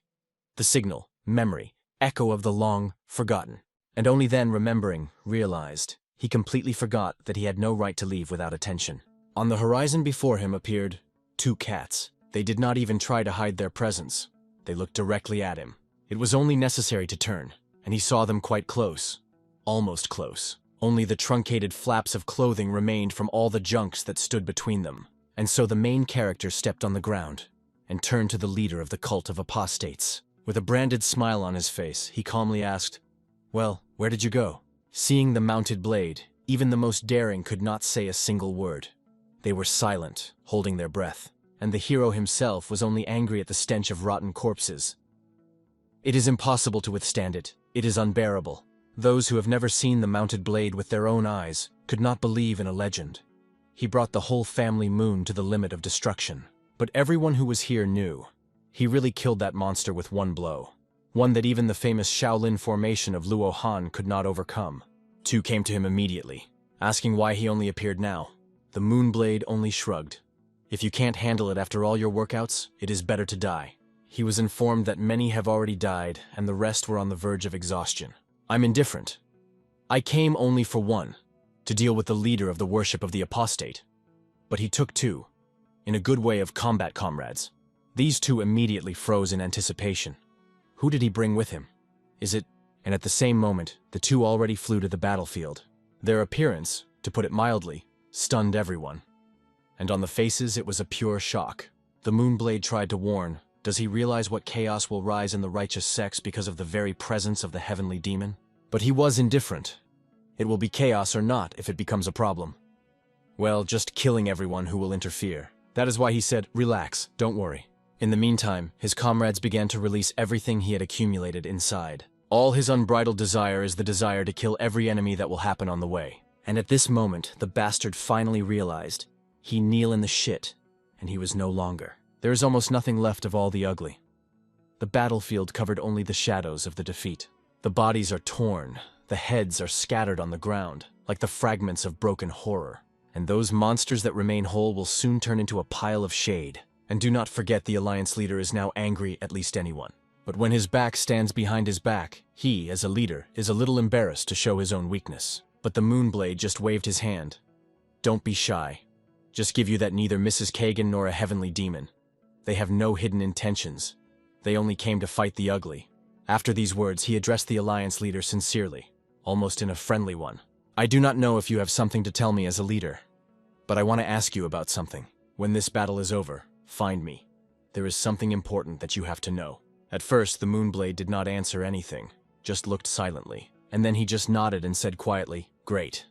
The signal, memory, echo of the long forgotten. And only then, remembering, realized, he completely forgot that he had no right to leave without attention. On the horizon before him appeared two cats. They did not even try to hide their presence. They looked directly at him. It was only necessary to turn, and he saw them quite close. Almost close. Only the truncated flaps of clothing remained from all the junks that stood between them. And so the main character stepped on the ground and turned to the leader of the cult of apostates. With a branded smile on his face, he calmly asked, "Well, where did you go?" Seeing the mounted blade, even the most daring could not say a single word. They were silent, holding their breath. And the hero himself was only angry at the stench of rotten corpses. It is impossible to withstand it. It is unbearable. Those who have never seen the mounted blade with their own eyes could not believe in a legend. He brought the whole family moon to the limit of destruction. But everyone who was here knew. He really killed that monster with one blow. One that even the famous Shaolin formation of Luo Han could not overcome. Two came to him immediately, asking why he only appeared now. The Moonblade only shrugged. If you can't handle it after all your workouts, it is better to die. He was informed that many have already died, and the rest were on the verge of exhaustion. I'm indifferent. I came only for one, to deal with the leader of the worship of the apostate. But he took two, in a good way of combat comrades. These two immediately froze in anticipation. Who did he bring with him? Is it? And at the same moment, the two already flew to the battlefield. Their appearance, to put it mildly, stunned everyone. And on the faces it was a pure shock. The Moonblade tried to warn. Does he realize what chaos will rise in the righteous sects because of the very presence of the heavenly demon? But he was indifferent. It will be chaos or not if it becomes a problem. Well, just killing everyone who will interfere. That is why he said, "Relax, don't worry." In the meantime, his comrades began to release everything he had accumulated inside. All his unbridled desire is the desire to kill every enemy that will happen on the way. And at this moment, the bastard finally realized he kneel in the shit, and he was no longer. There is almost nothing left of all the ugly. The battlefield covered only the shadows of the defeat. The bodies are torn, the heads are scattered on the ground, like the fragments of broken horror. And those monsters that remain whole will soon turn into a pile of shade. And do not forget the Alliance leader is now angry at least anyone. But when his back stands behind his back, he, as a leader, is a little embarrassed to show his own weakness. But the Moonblade just waved his hand. Don't be shy. Just give you that neither Mrs. Kagan nor a heavenly demon. They have no hidden intentions. They only came to fight the ugly. After these words, he addressed the Alliance leader sincerely, almost in a friendly one. I do not know if you have something to tell me as a leader, but I want to ask you about something. When this battle is over, find me. There is something important that you have to know. At first, the Moonblade did not answer anything, just looked silently. And then he just nodded and said quietly, "Great."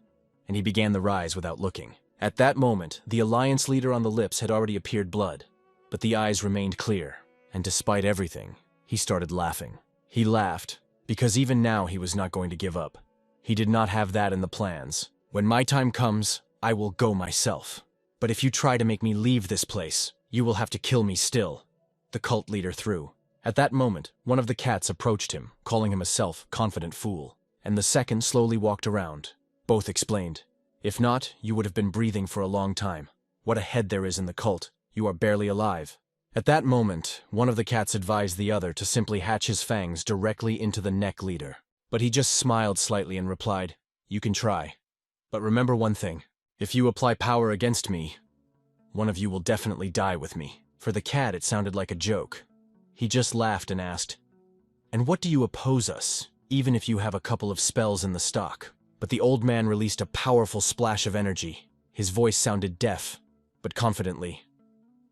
And he began the rise without looking. At that moment, the Alliance leader on the lips had already appeared blood, but the eyes remained clear. And despite everything, he started laughing. He laughed, because even now he was not going to give up. He did not have that in the plans. When my time comes, I will go myself. But if you try to make me leave this place, you will have to kill me still. The cult leader threw. At that moment, one of the cats approached him, calling him a self-confident fool. And the second slowly walked around. Both explained, "If not, you would have been breathing for a long time. What a head there is in the cult. You are barely alive." At that moment, one of the cats advised the other to simply hatch his fangs directly into the neck leader. But he just smiled slightly and replied, "You can try. But remember one thing. If you apply power against me, one of you will definitely die with me." For the cat, it sounded like a joke. He just laughed and asked, "And what do you oppose us, even if you have a couple of spells in the stock?" But the old man released a powerful splash of energy. His voice sounded deaf, but confidently.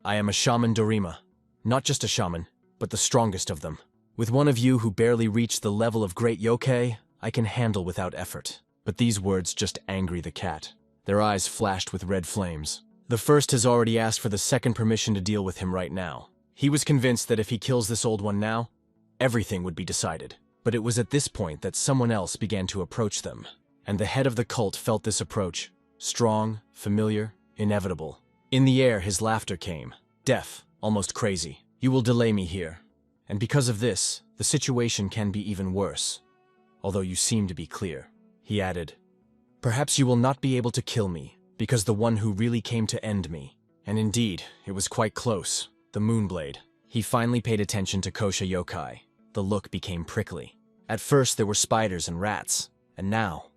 "I am a shaman Dorima. Not just a shaman, but the strongest of them. With one of you who barely reached the level of great yokai, I can handle without effort." But these words just angry the cat. Their eyes flashed with red flames. The first has already asked for the second permission to deal with him right now. He was convinced that if he kills this old one now, everything would be decided. But it was at this point that someone else began to approach them. And the head of the cult felt this approach. Strong, familiar, inevitable. In the air, his laughter came. Deaf, almost crazy. "You will delay me here. And because of this, the situation can be even worse. Although you seem to be clear." He added, "Perhaps you will not be able to kill me, because the one who really came to end me." And indeed, it was quite close. The Moonblade. He finally paid attention to Kosha Yokai. The look became prickly. At first there were spiders and rats, and now,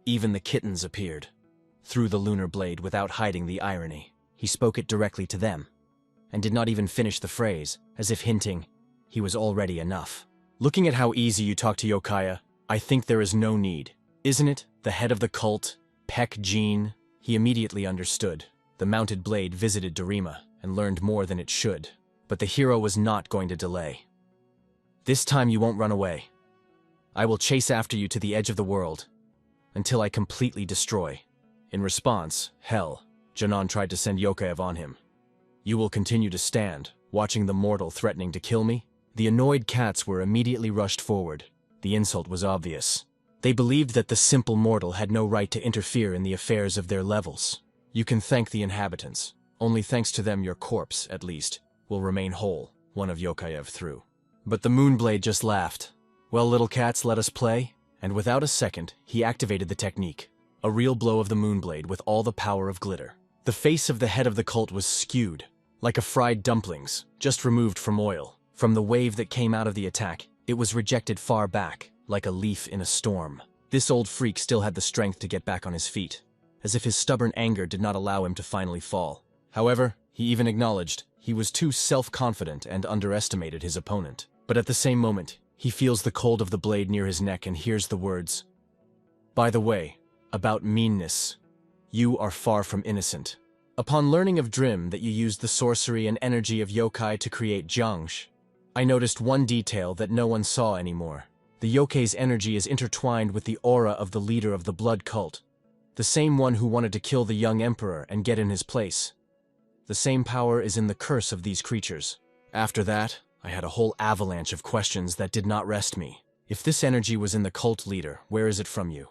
even the kittens appeared. Through the lunar blade without hiding the irony. He spoke it directly to them, and did not even finish the phrase, as if hinting he was already enough. "Looking at how easy you talk to Yokaya, I think there is no need. Isn't it, the head of the cult, Peck Jean?" He immediately understood. The mounted blade visited Dorima and learned more than it should. But the hero was not going to delay. "This time you won't run away. I will chase after you to the edge of the world, until I completely destroy." In response, Hell, Janan tried to send Yokaev on him. "You will continue to stand, watching the mortal threatening to kill me?" The annoyed cats were immediately rushed forward. The insult was obvious. They believed that the simple mortal had no right to interfere in the affairs of their levels. "You can thank the inhabitants. Only thanks to them your corpse, at least, will remain whole," one of Yokaev threw. But the Moonblade just laughed. "Well, little cats, let us play." And without a second, he activated the technique. A real blow of the Moonblade with all the power of glitter. The face of the head of the cult was skewed, like a fried dumplings, just removed from oil. From the wave that came out of the attack, it was rejected far back, like a leaf in a storm. This old freak still had the strength to get back on his feet, as if his stubborn anger did not allow him to finally fall. However, he even acknowledged he was too self-confident and underestimated his opponent. But at the same moment, he feels the cold of the blade near his neck and hears the words, "By the way, about meanness, you are far from innocent." Upon learning of Drim that you used the sorcery and energy of yokai to create Jiangsh, I noticed one detail that no one saw anymore. The yokai's energy is intertwined with the aura of the leader of the blood cult, the same one who wanted to kill the young emperor and get in his place. The same power is in the curse of these creatures. After that, I had a whole avalanche of questions that did not rest me. If this energy was in the cult leader, where is it from you?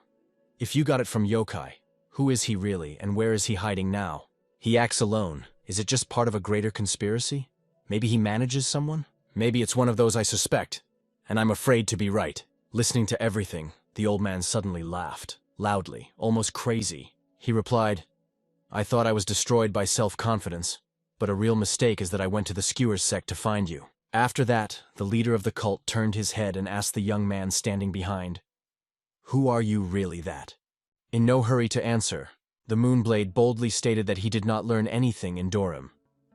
If you got it from yokai, who is he really and where is he hiding now? He acts alone. Is it just part of a greater conspiracy? Maybe he manages someone? Maybe it's one of those I suspect, and I'm afraid to be right. Listening to everything, the old man suddenly laughed, loudly, almost crazy. He replied, I thought I was destroyed by self-confidence, but a real mistake is that I went to the skewers sect to find you. After that, the leader of the cult turned his head and asked the young man standing behind, Who are you really that? In no hurry to answer, the Moonblade boldly stated that he did not learn anything in Dorim.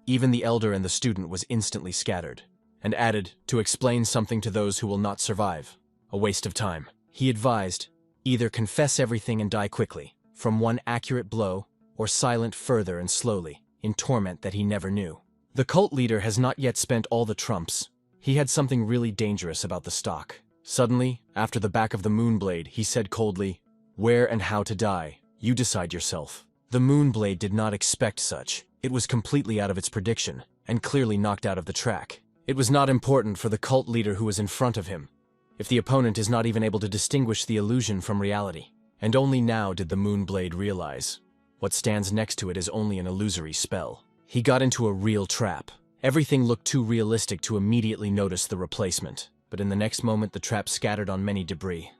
Even the elder and the student was instantly scattered, and added, to explain something to those who will not survive. A waste of time. He advised, either confess everything and die quickly, from one accurate blow, or silent further and slowly, in torment that he never knew. The cult leader has not yet spent all the trumps. He had something really dangerous about the stock. Suddenly, after the back of the Moonblade, he said coldly, Where and how to die, you decide yourself. The Moonblade did not expect such. It was completely out of its prediction, and clearly knocked out of the track. It was not important for the cult leader who was in front of him, if the opponent is not even able to distinguish the illusion from reality. And only now did the Moonblade realize, what stands next to it is only an illusory spell. He got into a real trap. Everything looked too realistic to immediately notice the replacement, but in the next moment the trap scattered on many debris.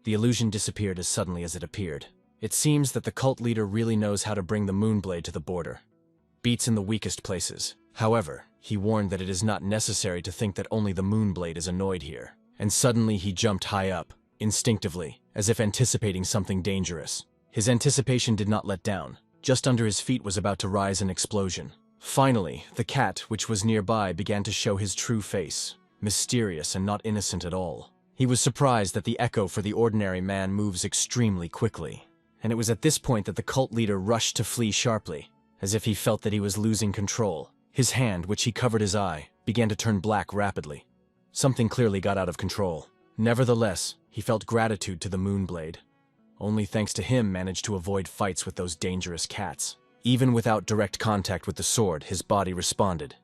The illusion disappeared as suddenly as it appeared. It seems that the cult leader really knows how to bring the Moonblade to the border. Beats in the weakest places. However, he warned that it is not necessary to think that only the Moonblade is annoyed here. And suddenly he jumped high up, instinctively, as if anticipating something dangerous. His anticipation did not let down. Just under his feet was about to rise an explosion. Finally, the cat, which was nearby, began to show his true face, mysterious and not innocent at all. He was surprised that the echo for the ordinary man moves extremely quickly, and it was at this point that the cult leader rushed to flee sharply, as if he felt that he was losing control. His hand, which he covered his eye, began to turn black rapidly. Something clearly got out of control. Nevertheless, he felt gratitude to the Moonblade. Only thanks to him managed to avoid fights with those dangerous cats. Even without direct contact with the sword, his body responded.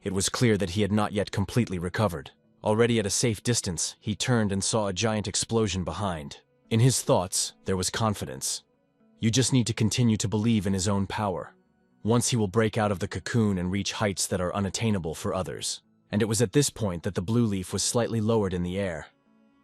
It was clear that he had not yet completely recovered. Already at a safe distance, he turned and saw a giant explosion behind. In his thoughts, there was confidence. You just need to continue to believe in his own power. Once he will break out of the cocoon and reach heights that are unattainable for others. And it was at this point that the blue leaf was slightly lowered in the air.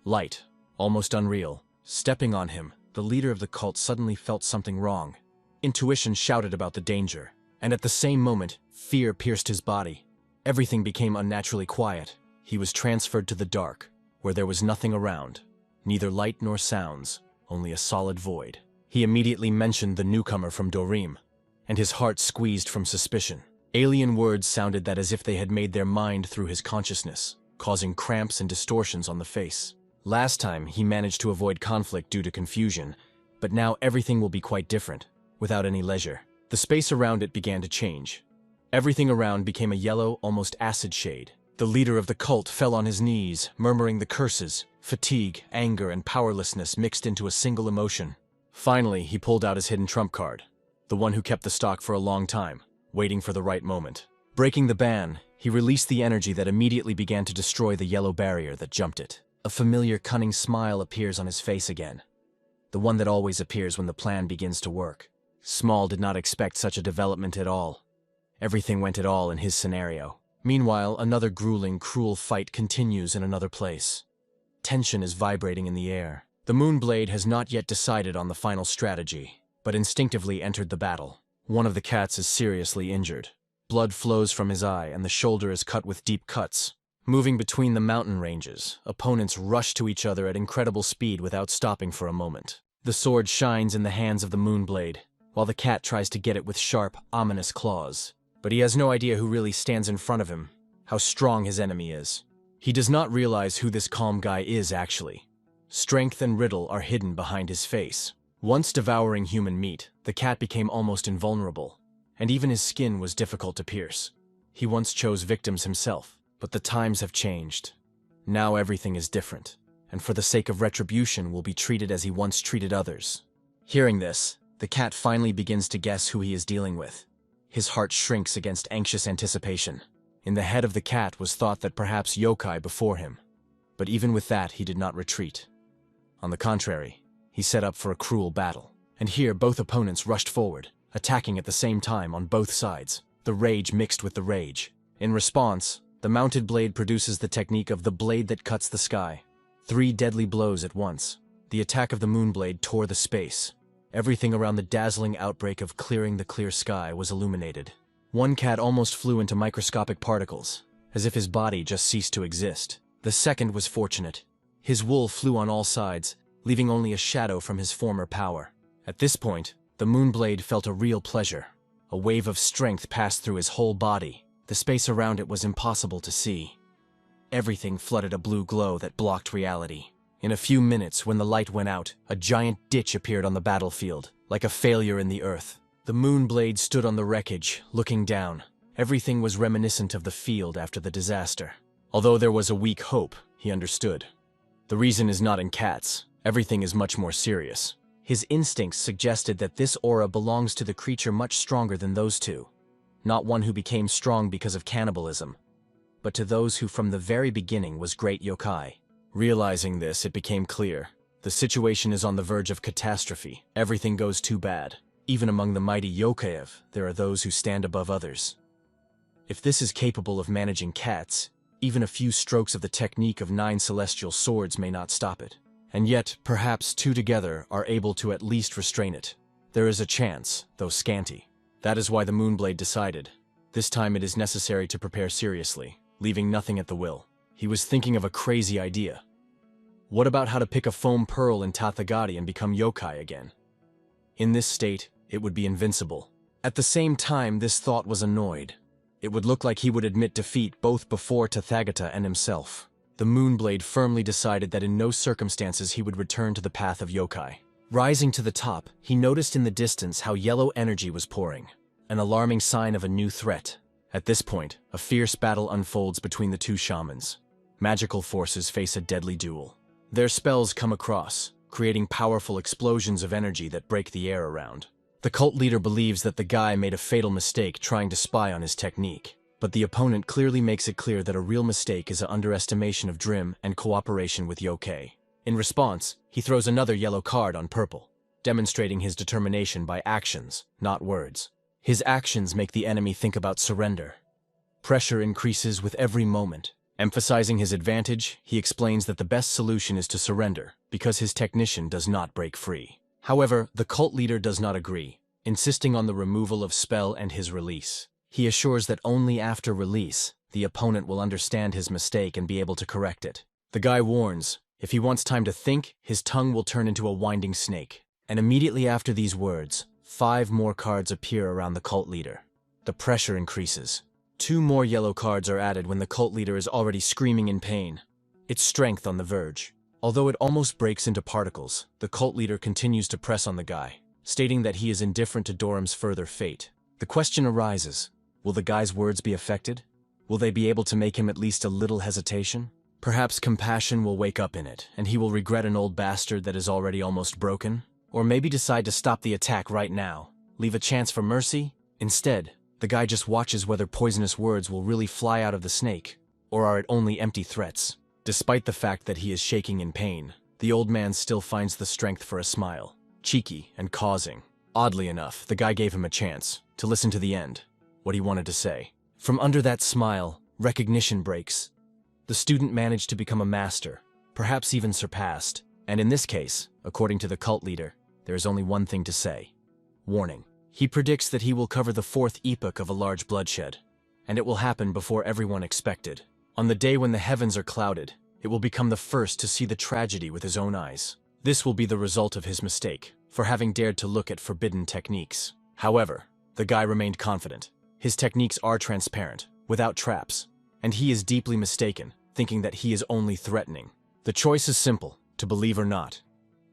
Light, almost unreal. Stepping on him, the leader of the cult suddenly felt something wrong. Intuition shouted about the danger, and at the same moment, fear pierced his body. Everything became unnaturally quiet. He was transferred to the dark, where there was nothing around, neither light nor sounds, only a solid void. He immediately mentioned the newcomer from Dorim, and his heart squeezed from suspicion. Alien words sounded that as if they had made their mind through his consciousness, causing cramps and distortions on the face. Last time, he managed to avoid conflict due to confusion, but now everything will be quite different, without any leisure. The space around it began to change. Everything around became a yellow, almost acid shade. The leader of the cult fell on his knees, murmuring the curses. Fatigue, anger, and powerlessness mixed into a single emotion. Finally, he pulled out his hidden trump card, the one who kept the stock for a long time, waiting for the right moment. Breaking the ban, he released the energy that immediately began to destroy the yellow barrier that jumped it. A familiar, cunning smile appears on his face again, the one that always appears when the plan begins to work. Small did not expect such a development at all. Everything went at all in his scenario. Meanwhile, another grueling, cruel fight continues in another place. Tension is vibrating in the air. The Moonblade has not yet decided on the final strategy, but instinctively entered the battle. One of the cats is seriously injured. Blood flows from his eye, and the shoulder is cut with deep cuts. Moving between the mountain ranges, opponents rush to each other at incredible speed without stopping for a moment. The sword shines in the hands of the Moonblade, while the cat tries to get it with sharp, ominous claws. But he has no idea who really stands in front of him, how strong his enemy is. He does not realize who this calm guy is actually. Strength and riddle are hidden behind his face. Once devouring human meat, the cat became almost invulnerable, and even his skin was difficult to pierce. He once chose victims himself, but the times have changed. Now everything is different, and for the sake of retribution will be treated as he once treated others. Hearing this, the cat finally begins to guess who he is dealing with. His heart shrinks against anxious anticipation. In the head of the cat was thought that perhaps yokai before him. But even with that, he did not retreat. On the contrary, he set up for a cruel battle. And here both opponents rushed forward, attacking at the same time on both sides. The rage mixed with the rage. In response, the mounted blade produces the technique of the blade that cuts the sky. 3 deadly blows at once. The attack of the moonblade tore the space. Everything around the dazzling outbreak of clearing the clear sky was illuminated. One cat almost flew into microscopic particles, as if his body just ceased to exist. The second was fortunate. His wool flew on all sides, leaving only a shadow from his former power. At this point, the moonblade felt a real pleasure. A wave of strength passed through his whole body. The space around it was impossible to see. Everything flooded a blue glow that blocked reality. In a few minutes, when the light went out, a giant ditch appeared on the battlefield, like a failure in the earth. The moonblade stood on the wreckage, looking down. Everything was reminiscent of the field after the disaster. Although there was a weak hope, he understood. The reason is not in cats. Everything is much more serious. His instincts suggested that this aura belongs to the creature much stronger than those two. Not one who became strong because of cannibalism, but to those who from the very beginning was great yokai. Realizing this, it became clear. The situation is on the verge of catastrophe. Everything goes too bad. Even among the mighty yokai, there are those who stand above others. If this is capable of managing cats, even a few strokes of the technique of 9 celestial swords may not stop it. And yet, perhaps 2 together are able to at least restrain it. There is a chance, though scanty. That is why the moonblade decided. This time it is necessary to prepare seriously, leaving nothing at the will. He was thinking of a crazy idea. What about how to pick a foam pearl in Tathagati and become yokai again? In this state, it would be invincible. At the same time, this thought was annoyed. It would look like he would admit defeat both before Tathagata and himself. The moonblade firmly decided that in no circumstances he would return to the path of yokai. Rising to the top, he noticed in the distance how yellow energy was pouring, an alarming sign of a new threat. At this point, a fierce battle unfolds between the 2 shamans. Magical forces face a deadly duel. Their spells come across, creating powerful explosions of energy that break the air around. The cult leader believes that the guy made a fatal mistake trying to spy on his technique, but the opponent clearly makes it clear that a real mistake is an underestimation of Drim and cooperation with yokai. In response, he throws another yellow card on purple, demonstrating his determination by actions, not words. His actions make the enemy think about surrender. Pressure increases with every moment. Emphasizing his advantage, he explains that the best solution is to surrender, because his technician does not break free. However, the cult leader does not agree, insisting on the removal of spell and his release. He assures that only after release, the opponent will understand his mistake and be able to correct it. The guy warns, if he wants time to think, his tongue will turn into a winding snake. And immediately after these words, 5 more cards appear around the cult leader. The pressure increases. 2 more yellow cards are added when the cult leader is already screaming in pain, its strength on the verge. Although it almost breaks into particles, the cult leader continues to press on the guy, stating that he is indifferent to Doram's further fate. The question arises, will the guy's words be affected? Will they be able to make him at least a little hesitation? Perhaps compassion will wake up in it, and he will regret an old bastard that is already almost broken? Or maybe decide to stop the attack right now, leave a chance for mercy? Instead, the guy just watches whether poisonous words will really fly out of the snake, or are it only empty threats. Despite the fact that he is shaking in pain, the old man still finds the strength for a smile, cheeky and causing. Oddly enough, the guy gave him a chance to listen to the end, what he wanted to say. From under that smile, recognition breaks. The student managed to become a master, perhaps even surpassed, and in this case, according to the cult leader, there is only one thing to say. Warning. He predicts that he will cover the 4th epoch of a large bloodshed, and it will happen before everyone expected. On the day when the heavens are clouded, it will become the first to see the tragedy with his own eyes. This will be the result of his mistake, for having dared to look at forbidden techniques. However, the guy remained confident. His techniques are transparent, without traps, and he is deeply mistaken, thinking that he is only threatening. The choice is simple, to believe or not.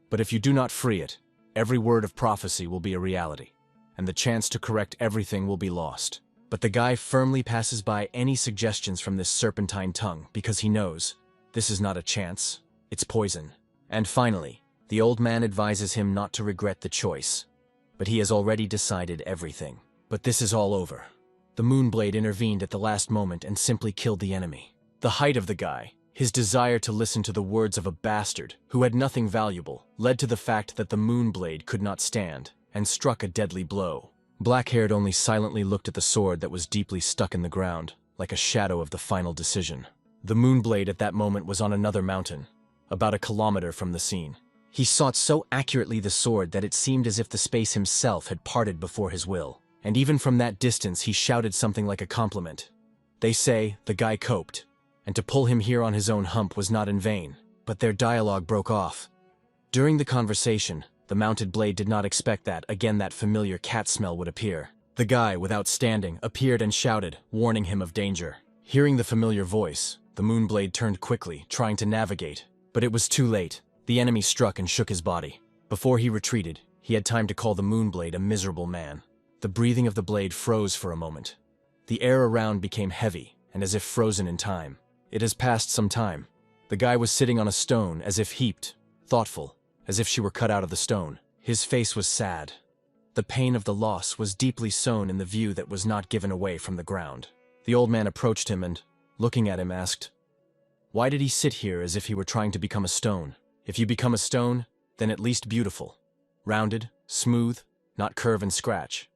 But if you do not free it, every word of prophecy will be a reality, and the chance to correct everything will be lost. But the guy firmly passes by any suggestions from this serpentine tongue because he knows this is not a chance, it's poison. And finally, the old man advises him not to regret the choice. But he has already decided everything. But this is all over. The Moonblade intervened at the last moment and simply killed the enemy. The height of the guy, his desire to listen to the words of a bastard who had nothing valuable, led to the fact that the Moonblade could not stand, and struck a deadly blow. Black-haired only silently looked at the sword that was deeply stuck in the ground, like a shadow of the final decision. The Moonblade at that moment was on another mountain, about a kilometer from the scene. He sought so accurately the sword that it seemed as if the space himself had parted before his will. And even from that distance he shouted something like a compliment. They say the guy coped, and to pull him here on his own hump was not in vain, but their dialogue broke off. During the conversation, the mounted blade did not expect that again that familiar cat smell would appear. The guy, without standing, appeared and shouted, warning him of danger. Hearing the familiar voice, the Moonblade turned quickly, trying to navigate, but it was too late. The enemy struck and shook his body. Before he retreated, he had time to call the Moonblade a miserable man. The breathing of the blade froze for a moment. The air around became heavy, and as if frozen in time. It has passed some time. The guy was sitting on a stone, as if heaped, thoughtful, as if she were cut out of the stone. His face was sad. The pain of the loss was deeply sown in the view that was not given away from the ground. The old man approached him and, looking at him, asked, "Why did he sit here as if he were trying to become a stone? If you become a stone, then at least beautiful. Rounded, smooth, not curve and scratch.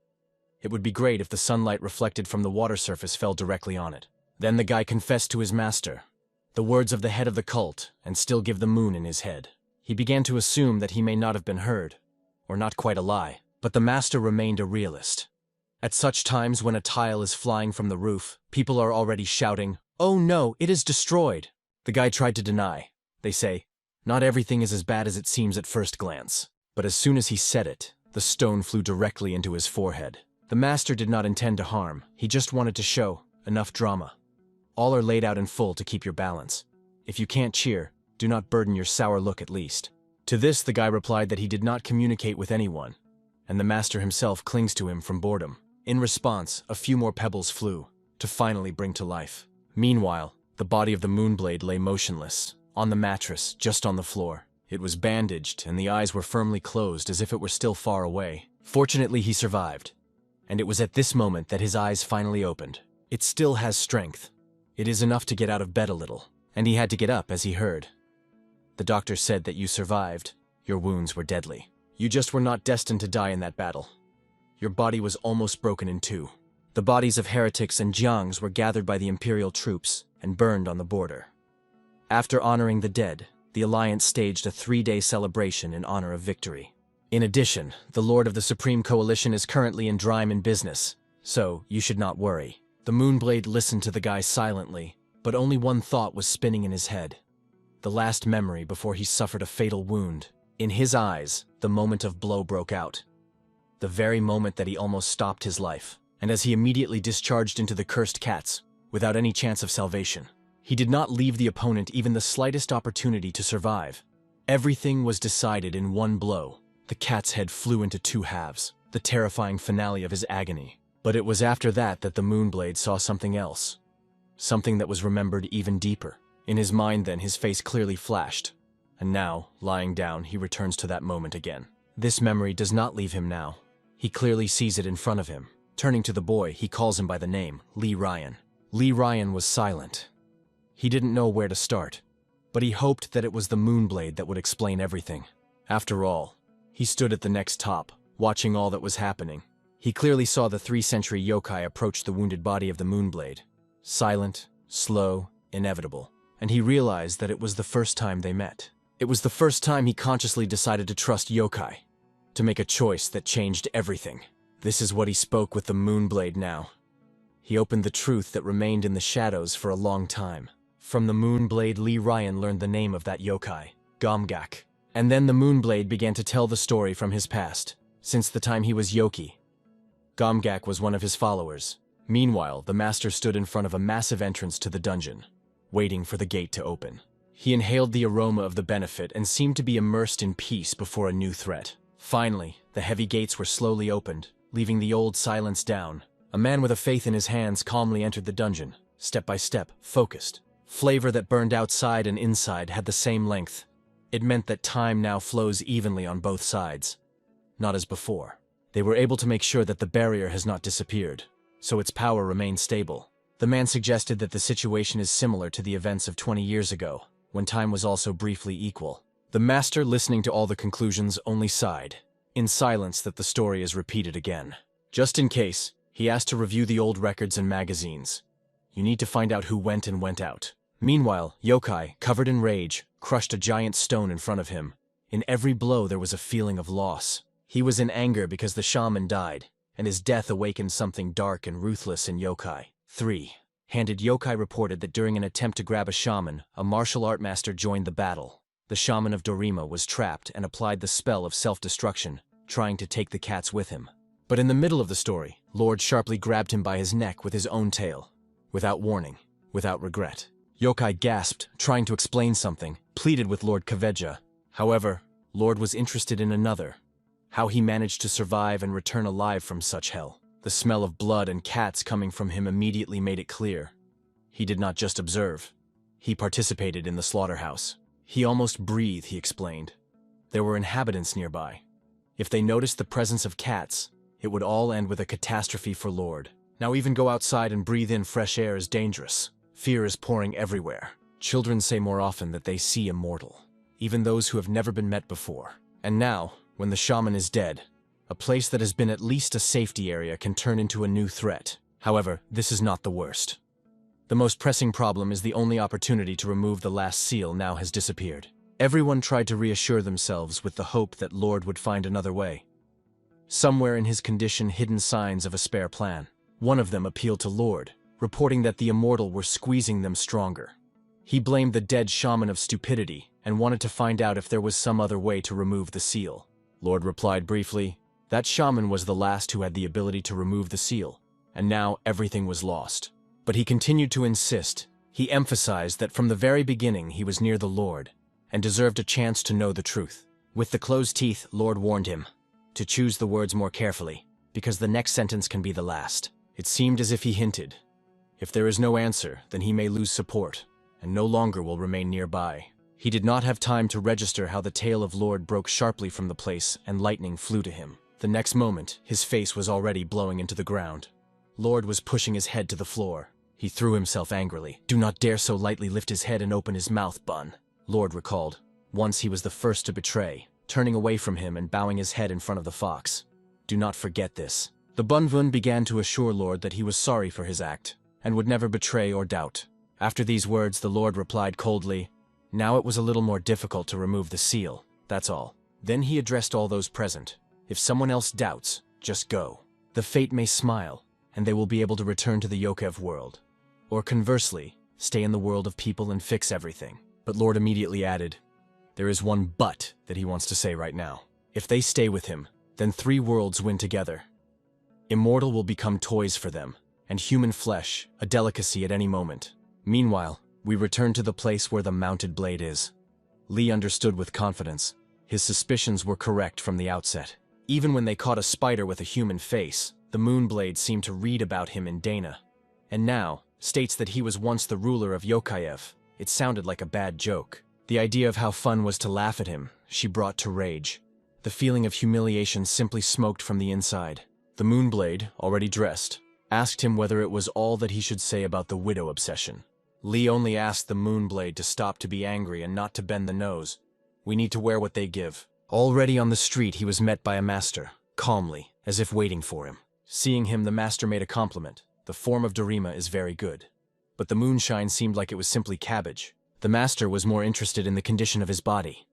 It would be great if the sunlight reflected from the water surface fell directly on it." Then the guy confessed to his master, the words of the head of the cult, and still give the moon in his head. He began to assume that he may not have been heard, or not quite a lie, but the master remained a realist. At such times when a tile is flying from the roof, people are already shouting, "Oh no, it is destroyed!" The guy tried to deny. They say, not everything is as bad as it seems at first glance. But as soon as he said it, the stone flew directly into his forehead. The master did not intend to harm, he just wanted to show enough drama. All are laid out in full to keep your balance. If you can't cheer, do not burden your sour look at least. To this the guy replied that he did not communicate with anyone, and the master himself clings to him from boredom. In response, a few more pebbles flew, to finally bring to life. Meanwhile, the body of the Moonblade lay motionless, on the mattress, just on the floor. It was bandaged, and the eyes were firmly closed as if it were still far away. Fortunately, he survived, and it was at this moment that his eyes finally opened. It still has strength. It is enough to get out of bed a little, and he had to get up as he heard. The doctor said that you survived. Your wounds were deadly. You just were not destined to die in that battle. Your body was almost broken in two. The bodies of heretics and Jiangs were gathered by the imperial troops and burned on the border. After honoring the dead, the Alliance staged a 3-day celebration in honor of victory. In addition, the Lord of the Supreme Coalition is currently in Dryman business, so you should not worry. The Moonblade listened to the guy silently, but only one thought was spinning in his head. The last memory before he suffered a fatal wound. In his eyes, the moment of blow broke out. The very moment that he almost stopped his life, and as he immediately discharged into the cursed cats, without any chance of salvation. He did not leave the opponent even the slightest opportunity to survive. Everything was decided in one blow. The cat's head flew into two halves, the terrifying finale of his agony. But it was after that that the Moonblade saw something else. Something that was remembered even deeper. In his mind then, his face clearly flashed. And now, lying down, he returns to that moment again. This memory does not leave him now. He clearly sees it in front of him. Turning to the boy, he calls him by the name, Lee Ryan. Lee Ryan was silent. He didn't know where to start, but he hoped that it was the Moonblade that would explain everything. After all, he stood at the next top, watching all that was happening. He clearly saw the 3-century yokai approach the wounded body of the Moonblade. Silent, slow, inevitable. And he realized that it was the first time they met. It was the first time he consciously decided to trust yokai, to make a choice that changed everything. This is what he spoke with the Moonblade now. He opened the truth that remained in the shadows for a long time. From the Moonblade, Lee Ryan learned the name of that yokai, Gomgak. And then the Moonblade began to tell the story from his past, since the time he was Yoki. Gomgak was one of his followers. Meanwhile, the master stood in front of a massive entrance to the dungeon, waiting for the gate to open. He inhaled the aroma of the benefit and seemed to be immersed in peace before a new threat. Finally, the heavy gates were slowly opened, leaving the old silence down. A man with a faith in his hands calmly entered the dungeon, step by step, focused. Flavor that burned outside and inside had the same length. It meant that time now flows evenly on both sides. Not as before. They were able to make sure that the barrier has not disappeared. so its power remained stable. The man suggested that the situation is similar to the events of 20 years ago, when time was also briefly equal. The master, listening to all the conclusions, only sighed, in silence, that the story is repeated again. Just in case, he asked to review the old records and magazines. You need to find out who went and went out. Meanwhile, Yokai, covered in rage, crushed a giant stone in front of him. In every blow there was a feeling of loss. He was in anger because the shaman died, and his death awakened something dark and ruthless in Yokai. 3-handed Yokai reported that during an attempt to grab a shaman, a martial art master joined the battle. The shaman of Dorima was trapped and applied the spell of self-destruction, trying to take the cats with him. But in the middle of the story, Lord sharply grabbed him by his neck with his own tail. Without warning, without regret. Yokai gasped, trying to explain something, pleaded with Lord Kaveja. However, Lord was interested in another. How he managed to survive and return alive from such hell. The smell of blood and cats coming from him immediately made it clear. He did not just observe. He participated in the slaughterhouse. He almost breathed, he explained. There were inhabitants nearby. If they noticed the presence of cats, it would all end with a catastrophe for Lord. Now even go outside and breathe in fresh air is dangerous. Fear is pouring everywhere. Children say more often that they see a mortal, even those who have never been met before. And now, when the shaman is dead, a place that has been at least a safety area can turn into a new threat. However, this is not the worst. The most pressing problem is the only opportunity to remove the last seal now has disappeared. Everyone tried to reassure themselves with the hope that Lord would find another way. Somewhere in his condition hidden signs of a spare plan. One of them appealed to Lord, reporting that the immortal were squeezing them stronger. He blamed the dead shaman of stupidity and wanted to find out if there was some other way to remove the seal. Lord replied briefly, that shaman was the last who had the ability to remove the seal, and now everything was lost. But he continued to insist. He emphasized that from the very beginning he was near the Lord, and deserved a chance to know the truth. With the closed teeth, Lord warned him to choose the words more carefully, because the next sentence can be the last. It seemed as if he hinted, if there is no answer, then he may lose support, and no longer will remain nearby. He did not have time to register how the tail of Lord broke sharply from the place and lightning flew to him. The next moment, his face was already blowing into the ground. Lord was pushing his head to the floor. He threw himself angrily. Do not dare so lightly lift his head and open his mouth, Bun. Lord recalled. Once he was the first to betray, turning away from him and bowing his head in front of the fox. Do not forget this. The Bunvun began to assure Lord that he was sorry for his act, and would never betray or doubt. After these words, the Lord replied coldly, now it was a little more difficult to remove the seal, that's all. Then he addressed all those present. If someone else doubts, just go. The fate may smile, and they will be able to return to the Yokev world. Or conversely, stay in the world of people and fix everything. But Lord immediately added, there is one but that he wants to say right now. If they stay with him, then 3 worlds win together. Immortal will become toys for them, and human flesh, a delicacy at any moment. Meanwhile, we return to the place where the mounted blade is. Lee understood with confidence. His suspicions were correct from the outset. Even when they caught a spider with a human face, the Moonblade seemed to read about him in Dana. And now, states that he was once the ruler of Yokayev. It sounded like a bad joke. The idea of how fun was to laugh at him, she brought to rage. The feeling of humiliation simply smoked from the inside. The Moonblade, already dressed, asked him whether it was all that he should say about the widow obsession. Lee only asked the Moonblade to stop to be angry and not to bend the nose. We need to wear what they give. Already on the street, he was met by a master, calmly, as if waiting for him. Seeing him, the master made a compliment. The form of Dorima is very good. But the moonshine seemed like it was simply cabbage. The master was more interested in the condition of his body.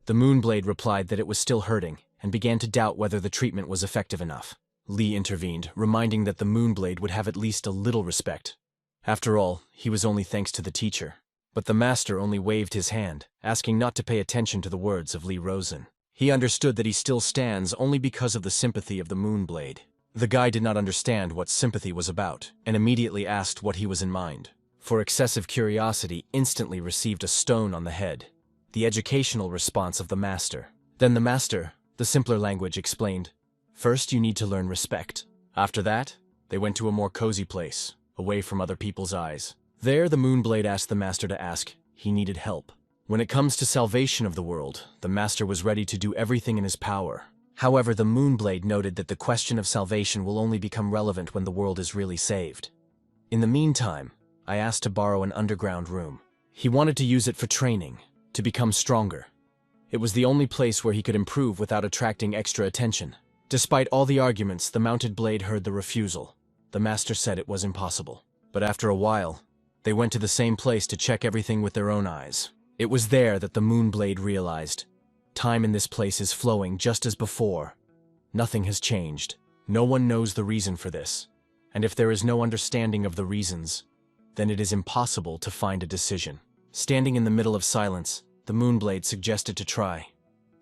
The Moonblade replied that it was still hurting, and began to doubt whether the treatment was effective enough. Lee intervened, reminding that the Moonblade would have at least a little respect. After all, he was only thanks to the teacher. But the master only waved his hand, asking not to pay attention to the words of Lee Rosen. He understood that he still stands only because of the sympathy of the Moonblade. The guy did not understand what sympathy was about, and immediately asked what he was in mind. For excessive curiosity, instantly received a stone on the head. The educational response of the master. Then the master, the simpler language, explained, first you need to learn respect. After that, they went to a more cozy place, away from other people's eyes. There, the Moonblade asked the master to ask. He needed help. When it comes to salvation of the world, the master was ready to do everything in his power. However, the Moonblade noted that the question of salvation will only become relevant when the world is really saved. In the meantime, I asked to borrow an underground room. He wanted to use it for training, to become stronger. It was the only place where he could improve without attracting extra attention. Despite all the arguments, the mounted blade heard the refusal. The master said it was impossible. But after a while, they went to the same place to check everything with their own eyes. It was there that the Moonblade realized. Time in this place is flowing just as before. Nothing has changed. No one knows the reason for this. And if there is no understanding of the reasons, then it is impossible to find a decision. Standing in the middle of silence, the Moonblade suggested to try.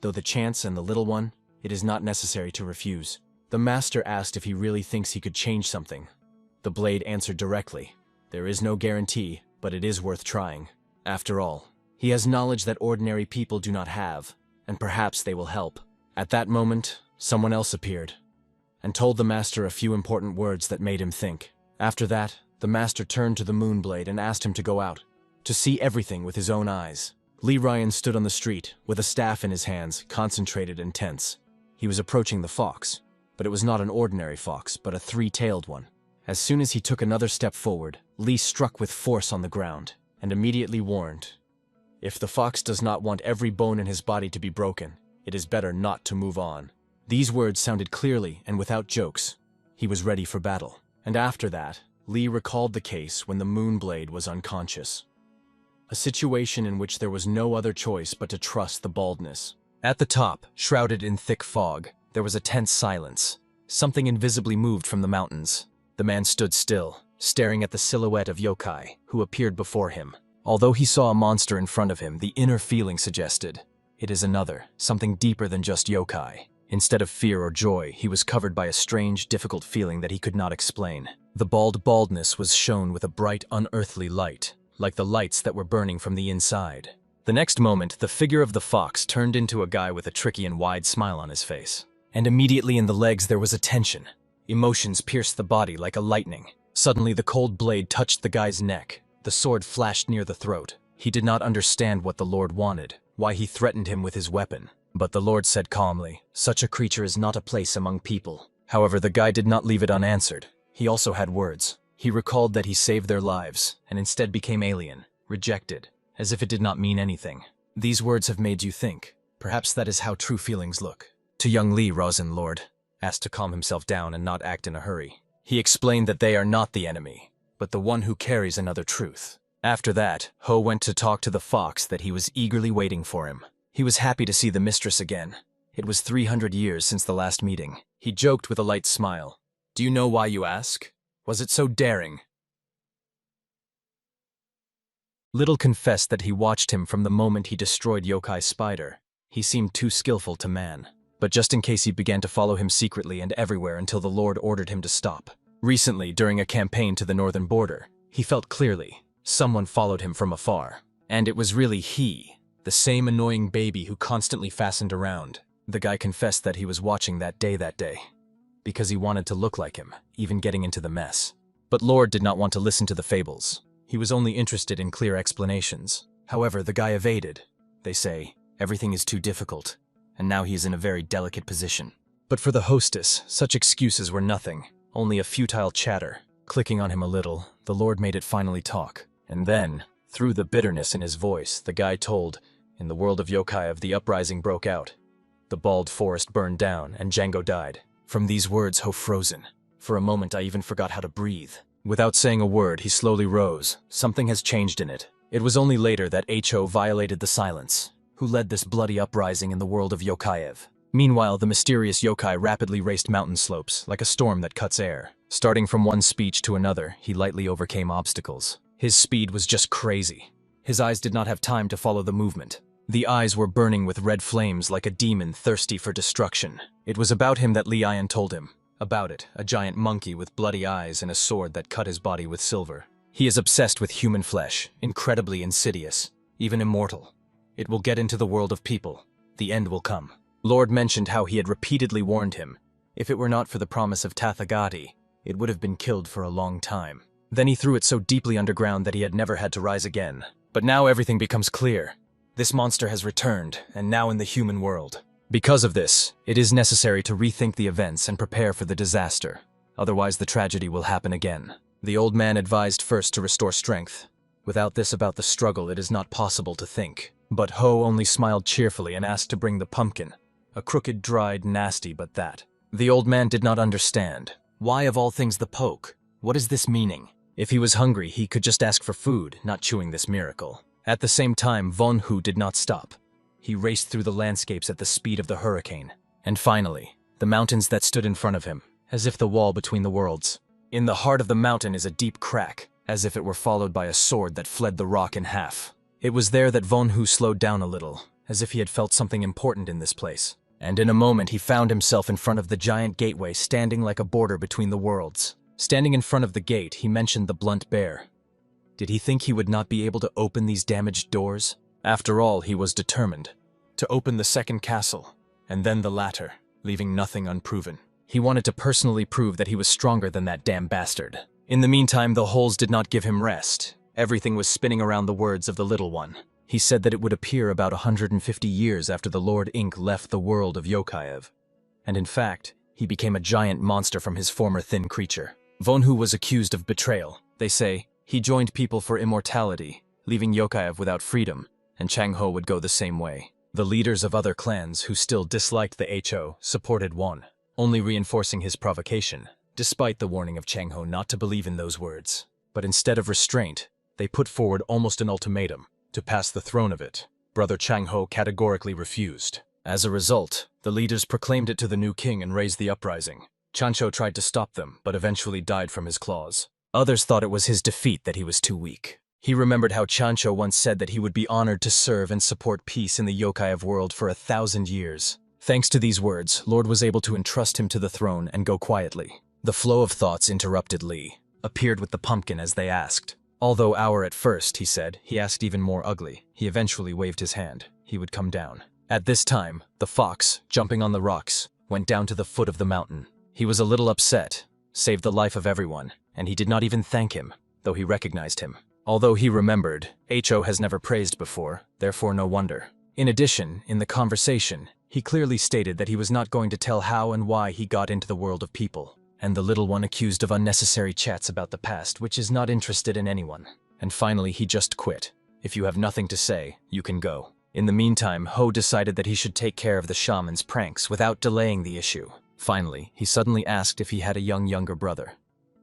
Though the chance and the little one, it is not necessary to refuse. The master asked if he really thinks he could change something. The blade answered directly. There is no guarantee, but it is worth trying. After all, he has knowledge that ordinary people do not have, and perhaps they will help. At that moment, someone else appeared, and told the master a few important words that made him think. After that, the master turned to the Moonblade and asked him to go out, to see everything with his own eyes. Lee Ryan stood on the street, with a staff in his hands, concentrated and tense. He was approaching the fox, but it was not an ordinary fox, but a three-tailed one. As soon as he took another step forward, Lee struck with force on the ground, and immediately warned, "If the fox does not want every bone in his body to be broken, it is better not to move on." These words sounded clearly and without jokes. He was ready for battle. And after that, Lee recalled the case when the Moonblade was unconscious. A situation in which there was no other choice but to trust the baldness. At the top, shrouded in thick fog, there was a tense silence. Something invisibly moved from the mountains. The man stood still, staring at the silhouette of yokai, who appeared before him. Although he saw a monster in front of him, the inner feeling suggested, it is another, something deeper than just yokai. Instead of fear or joy, he was covered by a strange, difficult feeling that he could not explain. The baldness was shone with a bright, unearthly light, like the lights that were burning from the inside. The next moment, the figure of the fox turned into a guy with a tricky and wide smile on his face. And immediately in the legs there was a tension. Emotions pierced the body like a lightning. Suddenly the cold blade touched the guy's neck. The sword flashed near the throat. He did not understand what the Lord wanted, why he threatened him with his weapon. But the Lord said calmly, "Such a creature is not a place among people." However, the guy did not leave it unanswered. He also had words. He recalled that he saved their lives, and instead became alien, rejected, as if it did not mean anything. These words have made you think. Perhaps that is how true feelings look. To young Lee, Rosin Lord asked to calm himself down and not act in a hurry. He explained that they are not the enemy, but the one who carries another truth. After that, Ho went to talk to the fox that he was eagerly waiting for him. He was happy to see the mistress again. It was 300 years since the last meeting. He joked with a light smile. "Do you know why you ask? Was it so daring?" Little confessed that he watched him from the moment he destroyed Yokai Spider. He seemed too skillful to man. But just in case he began to follow him secretly and everywhere until the Lord ordered him to stop. Recently, during a campaign to the northern border, he felt clearly someone followed him from afar. And it was really he, the same annoying baby who constantly fastened around. The guy confessed that he was watching that day, because he wanted to look like him, even getting into the mess. But Lord did not want to listen to the fables. He was only interested in clear explanations. However, the guy evaded. They say, everything is too difficult, and now he is in a very delicate position. But for the hostess, such excuses were nothing, only a futile chatter. Clicking on him a little, the Lord made it finally talk. And then, through the bitterness in his voice, the guy told, in the world of yokai the uprising broke out. The bald forest burned down, and Django died. From these words, Ho frozen. For a moment I even forgot how to breathe. Without saying a word, he slowly rose. Something has changed in it. It was only later that Ho violated the silence. Who led this bloody uprising in the world of Yokaiev? Meanwhile, the mysterious yokai rapidly raced mountain slopes, like a storm that cuts air. Starting from one speech to another, he lightly overcame obstacles. His speed was just crazy. His eyes did not have time to follow the movement. The eyes were burning with red flames like a demon thirsty for destruction. It was about him that Li Ayan told him. About it, a giant monkey with bloody eyes and a sword that cut his body with silver. He is obsessed with human flesh, incredibly insidious, even immortal. It will get into the world of people. The end will come. Lord mentioned how he had repeatedly warned him. If it were not for the promise of Tathagati, it would have been killed for a long time. Then he threw it so deeply underground that he had never had to rise again. But now everything becomes clear. This monster has returned, and now in the human world. Because of this, it is necessary to rethink the events and prepare for the disaster. Otherwise, the tragedy will happen again. The old man advised first to restore strength. Without this about the struggle, it is not possible to think. But Ho only smiled cheerfully and asked to bring the pumpkin. A crooked, dried, nasty, but that. The old man did not understand. Why of all things the poke? What is this meaning? If he was hungry, he could just ask for food, not chewing this miracle. At the same time, Von Hu did not stop. He raced through the landscapes at the speed of the hurricane. And finally, the mountains that stood in front of him, as if the wall between the worlds. In the heart of the mountain is a deep crack, as if it were followed by a sword that fled the rock in half. It was there that Von Hu slowed down a little, as if he had felt something important in this place. And in a moment he found himself in front of the giant gateway standing like a border between the worlds. Standing in front of the gate, he mentioned the blunt bear. Did he think he would not be able to open these damaged doors? After all, he was determined to open the second castle, and then the latter, leaving nothing unproven. He wanted to personally prove that he was stronger than that damn bastard. In the meantime, the holes did not give him rest. Everything was spinning around the words of the little one. He said that it would appear about 150 years after the Lord Ink left the world of Yokaev. And in fact, he became a giant monster from his former thin creature. Von Hu was accused of betrayal. They say he joined people for immortality, leaving Yokaev without freedom, and Chang Ho would go the same way. The leaders of other clans who still disliked the Ho supported Won, only reinforcing his provocation, despite the warning of Chang Ho not to believe in those words. But instead of restraint, they put forward almost an ultimatum to pass the throne of it. Brother Chang Ho categorically refused. As a result, the leaders proclaimed it to the new king and raised the uprising. Chancho tried to stop them, but eventually died from his claws. Others thought it was his defeat that he was too weak. He remembered how Chancho once said that he would be honored to serve and support peace in the Yokaev world for 1,000 years. Thanks to these words, Lord was able to entrust him to the throne and go quietly. The flow of thoughts interrupted Lee. Appeared with the pumpkin as they asked. Although our at first, he said, he asked even more ugly. He eventually waved his hand. He would come down. At this time, the fox, jumping on the rocks, went down to the foot of the mountain. He was a little upset, saved the life of everyone, and he did not even thank him, though he recognized him. Although he remembered, Ho has never praised before, therefore no wonder. In addition, in the conversation, he clearly stated that he was not going to tell how and why he got into the world of people, and the little one accused of unnecessary chats about the past, which is not interested in anyone. And finally, he just quit. If you have nothing to say, you can go. In the meantime, Ho decided that he should take care of the shaman's pranks without delaying the issue. Finally, he suddenly asked if he had a younger brother.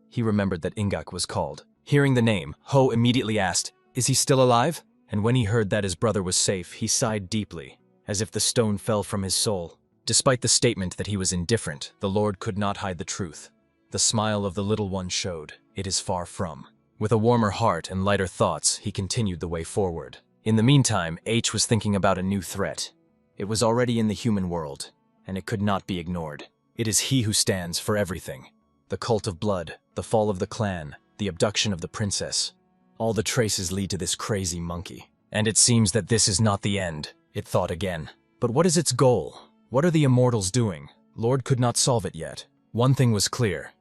He remembered that Ingak was called. Hearing the name, Ho immediately asked, "Is he still alive?" And when he heard that his brother was safe, he sighed deeply, as if the stone fell from his soul. Despite the statement that he was indifferent, the Lord could not hide the truth. The smile of the little one showed, "It is far from." With a warmer heart and lighter thoughts, he continued the way forward. In the meantime, H was thinking about a new threat. It was already in the human world, and it could not be ignored. It is he who stands for everything. The cult of blood, the fall of the clan, the abduction of the princess. All the traces lead to this crazy monkey. And it seems that this is not the end, it thought again. But what is its goal? What are the immortals doing? Lord could not solve it yet. One thing was clear.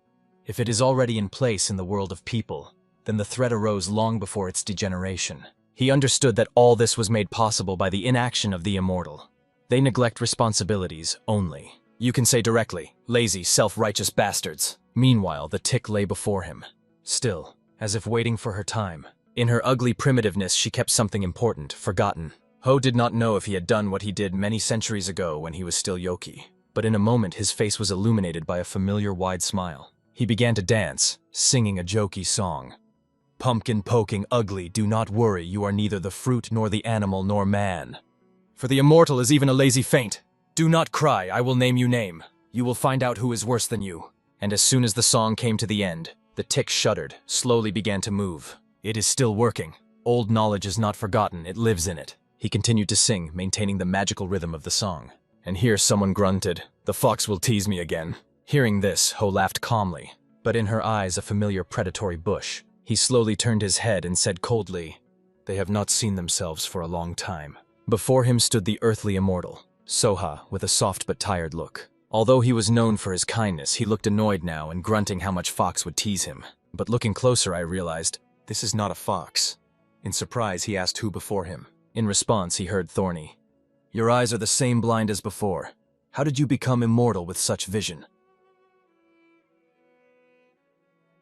If it is already in place in the world of people, then the threat arose long before its degeneration. He understood that all this was made possible by the inaction of the immortal. They neglect responsibilities only. You can say directly, lazy, self-righteous bastards. Meanwhile, the tick lay before him. Still, as if waiting for her time. In her ugly primitiveness, she kept something important, forgotten. Ho did not know if he had done what he did many centuries ago when he was still Yoki. But in a moment, his face was illuminated by a familiar wide smile. He began to dance, singing a jokey song. Pumpkin poking ugly, do not worry, you are neither the fruit nor the animal nor man. For the immortal is even a lazy faint. Do not cry, I will name you name. You will find out who is worse than you. And as soon as the song came to the end, the tick shuddered, slowly began to move. It is still working. Old knowledge is not forgotten, it lives in it. He continued to sing, maintaining the magical rhythm of the song. And here someone grunted, the fox will tease me again. Hearing this, Ho laughed calmly, but in her eyes a familiar predatory bush. He slowly turned his head and said coldly, they have not seen themselves for a long time. Before him stood the earthly immortal, Soha, with a soft but tired look. Although he was known for his kindness, he looked annoyed now and grunting how much Fox would tease him. But looking closer, I realized, this is not a fox. In surprise, he asked who before him. In response, he heard Thorny. Your eyes are the same blind as before. How did you become immortal with such vision?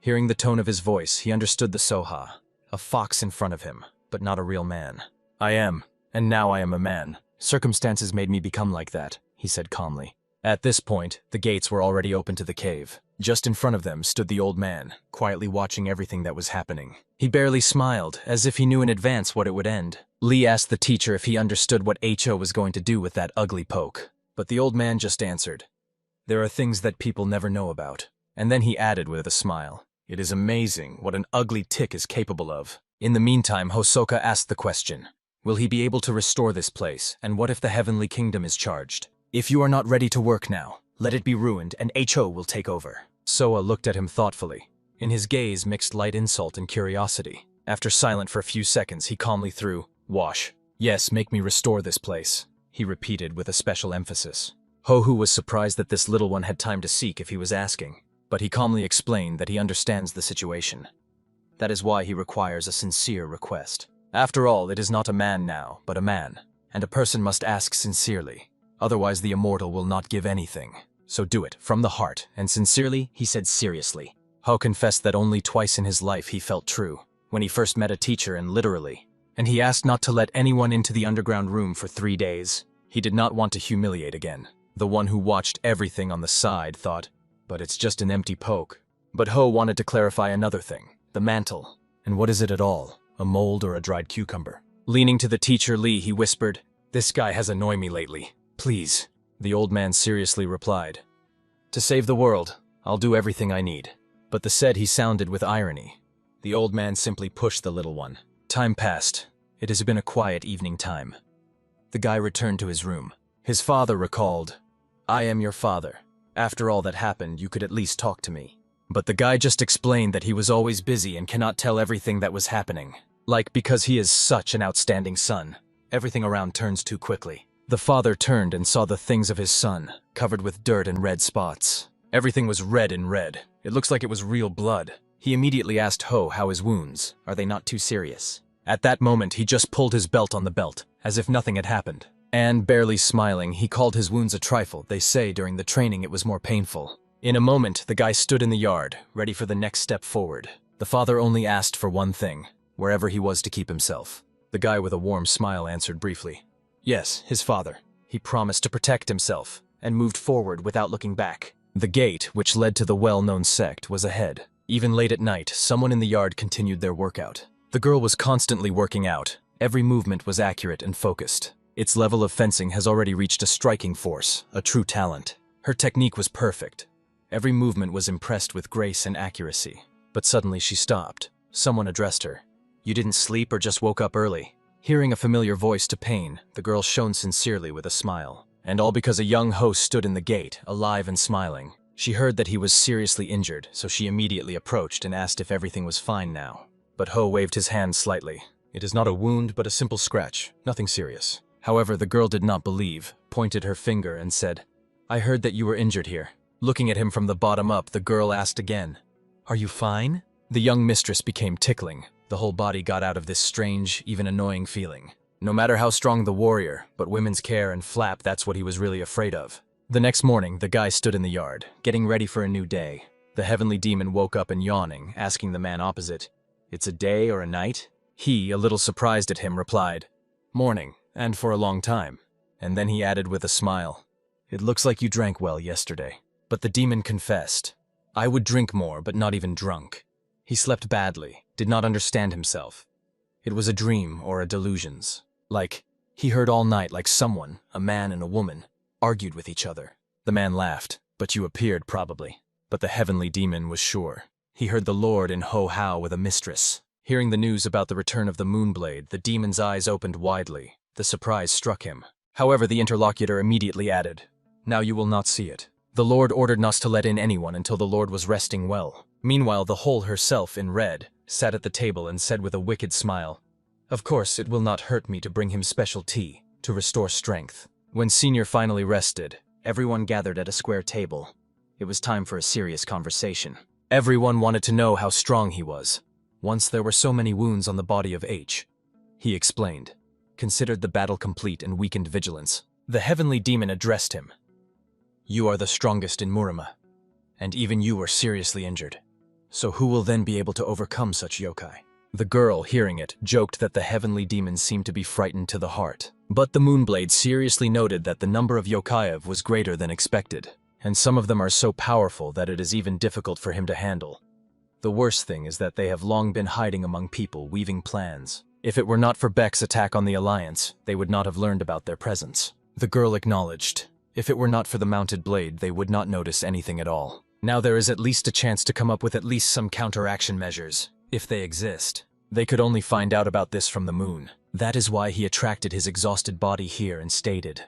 Hearing the tone of his voice, he understood the Soha, a fox in front of him, but not a real man. I am, and now I am a man. Circumstances made me become like that, he said calmly. At this point, the gates were already open to the cave. Just in front of them stood the old man, quietly watching everything that was happening. He barely smiled, as if he knew in advance what it would end. Lee asked the teacher if he understood what Ho was going to do with that ugly poke, but the old man just answered, "There are things that people never know about." And then he added with a smile, "It is amazing what an ugly tick is capable of." In the meantime, Hosoka asked the question, will he be able to restore this place, and what if the Heavenly Kingdom is charged? If you are not ready to work now, let it be ruined and Ho will take over. Soa looked at him thoughtfully. In his gaze mixed light insult and curiosity. After silent for a few seconds, he calmly threw, "Wash. Yes, make me restore this place," he repeated with a special emphasis. Hohu was surprised that this little one had time to seek if he was asking, but he calmly explained that he understands the situation. That is why he requires a sincere request. After all, it is not a man now, but a man, and a person must ask sincerely. Otherwise the immortal will not give anything. So do it, from the heart, and sincerely, he said seriously. Ho confessed that only twice in his life he felt true, when he first met a teacher and literally, and he asked not to let anyone into the underground room for 3 days. He did not want to humiliate again. The one who watched everything on the side thought, but it's just an empty poke. But Ho wanted to clarify another thing, the mantle. And what is it at all? A mold or a dried cucumber? Leaning to the teacher Lee, he whispered, "This guy has annoyed me lately. Please." The old man seriously replied, "To save the world, I'll do everything I need." But the said he sounded with irony. The old man simply pushed the little one. Time passed. It has been a quiet evening time. The guy returned to his room. His father recalled, "I am your father. After all that happened, you could at least talk to me." But the guy just explained that he was always busy and cannot tell everything that was happening. Like, because he is such an outstanding son, everything around turns too quickly. The father turned and saw the things of his son, covered with dirt and red spots. Everything was red in red. It looks like it was real blood. He immediately asked Ho how his wounds, are they not too serious? At that moment, he just pulled his belt on the belt, as if nothing had happened. And, barely smiling, he called his wounds a trifle. They say during the training it was more painful. In a moment, the guy stood in the yard, ready for the next step forward. The father only asked for one thing, wherever he was to keep himself. The guy with a warm smile answered briefly. Yes, his father. He promised to protect himself, and moved forward without looking back. The gate, which led to the well-known sect, was ahead. Even late at night, someone in the yard continued their workout. The girl was constantly working out. Every movement was accurate and focused. Its level of fencing has already reached a striking force, a true talent. Her technique was perfect. Every movement was impressed with grace and accuracy. But suddenly she stopped. Someone addressed her. "You didn't sleep or just woke up early?" Hearing a familiar voice to Pain, the girl shone sincerely with a smile. And all because a young host stood in the gate, alive and smiling. She heard that he was seriously injured, so she immediately approached and asked if everything was fine now. But Ho waved his hand slightly. "It is not a wound, but a simple scratch. Nothing serious." However, the girl did not believe, pointed her finger and said, "I heard that you were injured here." Looking at him from the bottom up, the girl asked again, "Are you fine?" The young mistress became tickling. The whole body got out of this strange, even annoying feeling. No matter how strong the warrior, but women's care and flap, that's what he was really afraid of. The next morning, the guy stood in the yard, getting ready for a new day. The heavenly demon woke up and yawning, asking the man opposite, "It's a day or a night?" He, a little surprised at him, replied, "Morning, and for a long time." And then he added with a smile, "It looks like you drank well yesterday." But the demon confessed, "I would drink more, but not even drunk." He slept badly, did not understand himself. It was a dream or a delusions. Like, he heard all night like someone, a man and a woman, argued with each other. The man laughed, "But you appeared probably." But the heavenly demon was sure. He heard the Lord in Ho-How with a mistress. Hearing the news about the return of the Moonblade, the demon's eyes opened widely. The surprise struck him. However, the interlocutor immediately added, "Now you will not see it. The Lord ordered not to let in anyone until the Lord was resting well." Meanwhile, the whole herself, in red, sat at the table and said with a wicked smile, "Of course, it will not hurt me to bring him special tea, to restore strength." When Senior finally rested, everyone gathered at a square table. It was time for a serious conversation. Everyone wanted to know how strong he was. Once there were so many wounds on the body of H. He explained, considered the battle complete and weakened vigilance. The heavenly demon addressed him. "You are the strongest in Murama, and even you were seriously injured. So who will then be able to overcome such yokai?" The girl, hearing it, joked that the heavenly demons seemed to be frightened to the heart. But the Moonblade seriously noted that the number of yokai was greater than expected, and some of them are so powerful that it is even difficult for him to handle. The worst thing is that they have long been hiding among people, weaving plans. If it were not for Beck's attack on the Alliance, they would not have learned about their presence. The girl acknowledged. If it were not for the mounted blade, they would not notice anything at all. Now there is at least a chance to come up with at least some counteraction measures, if they exist. They could only find out about this from the moon. That is why he attracted his exhausted body here and stated.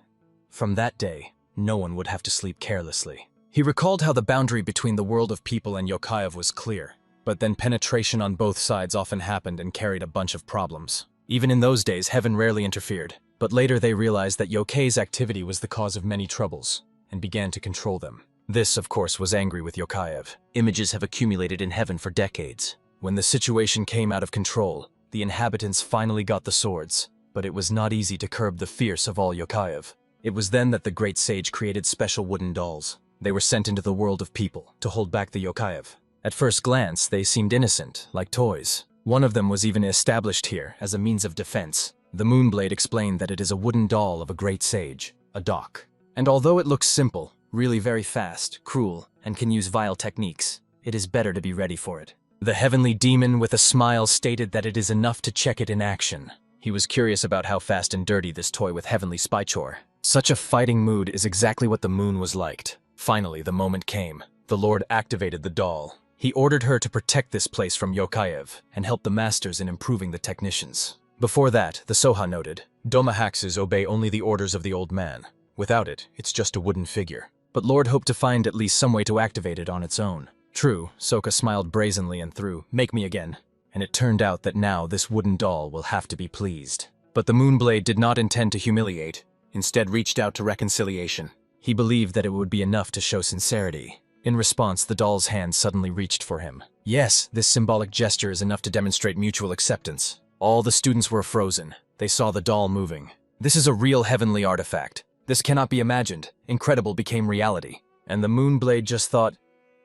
From that day, no one would have to sleep carelessly. He recalled how the boundary between the world of people and yokai was clear, but then penetration on both sides often happened and carried a bunch of problems. Even in those days, heaven rarely interfered, but later they realized that yokai's activity was the cause of many troubles, and began to control them. This, of course, was angry with Yokaev. Images have accumulated in heaven for decades. When the situation came out of control, the inhabitants finally got the swords, but it was not easy to curb the fierce of all Yokaev. It was then that the great sage created special wooden dolls. They were sent into the world of people to hold back the Yokaev. At first glance, they seemed innocent, like toys. One of them was even established here as a means of defense. The Moonblade explained that it is a wooden doll of a great sage, a dock. And although it looks simple, really very fast, cruel, and can use vile techniques, it is better to be ready for it. The heavenly demon with a smile stated that it is enough to check it in action. He was curious about how fast and dirty this toy with heavenly spychore. Such a fighting mood is exactly what the moon was liked. Finally, the moment came. The Lord activated the doll. He ordered her to protect this place from Yokaev and help the masters in improving the technicians. Before that, the Soha noted, Domahaxes obey only the orders of the old man. Without it, it's just a wooden figure. But Lord hoped to find at least some way to activate it on its own. True, Soka smiled brazenly and threw, "Make me again." And it turned out that now this wooden doll will have to be pleased. But the Moonblade did not intend to humiliate, instead reached out to reconciliation. He believed that it would be enough to show sincerity. In response, the doll's hand suddenly reached for him. Yes, this symbolic gesture is enough to demonstrate mutual acceptance. All the students were frozen. They saw the doll moving. This is a real heavenly artifact. This cannot be imagined. Incredible became reality. And the Moonblade just thought,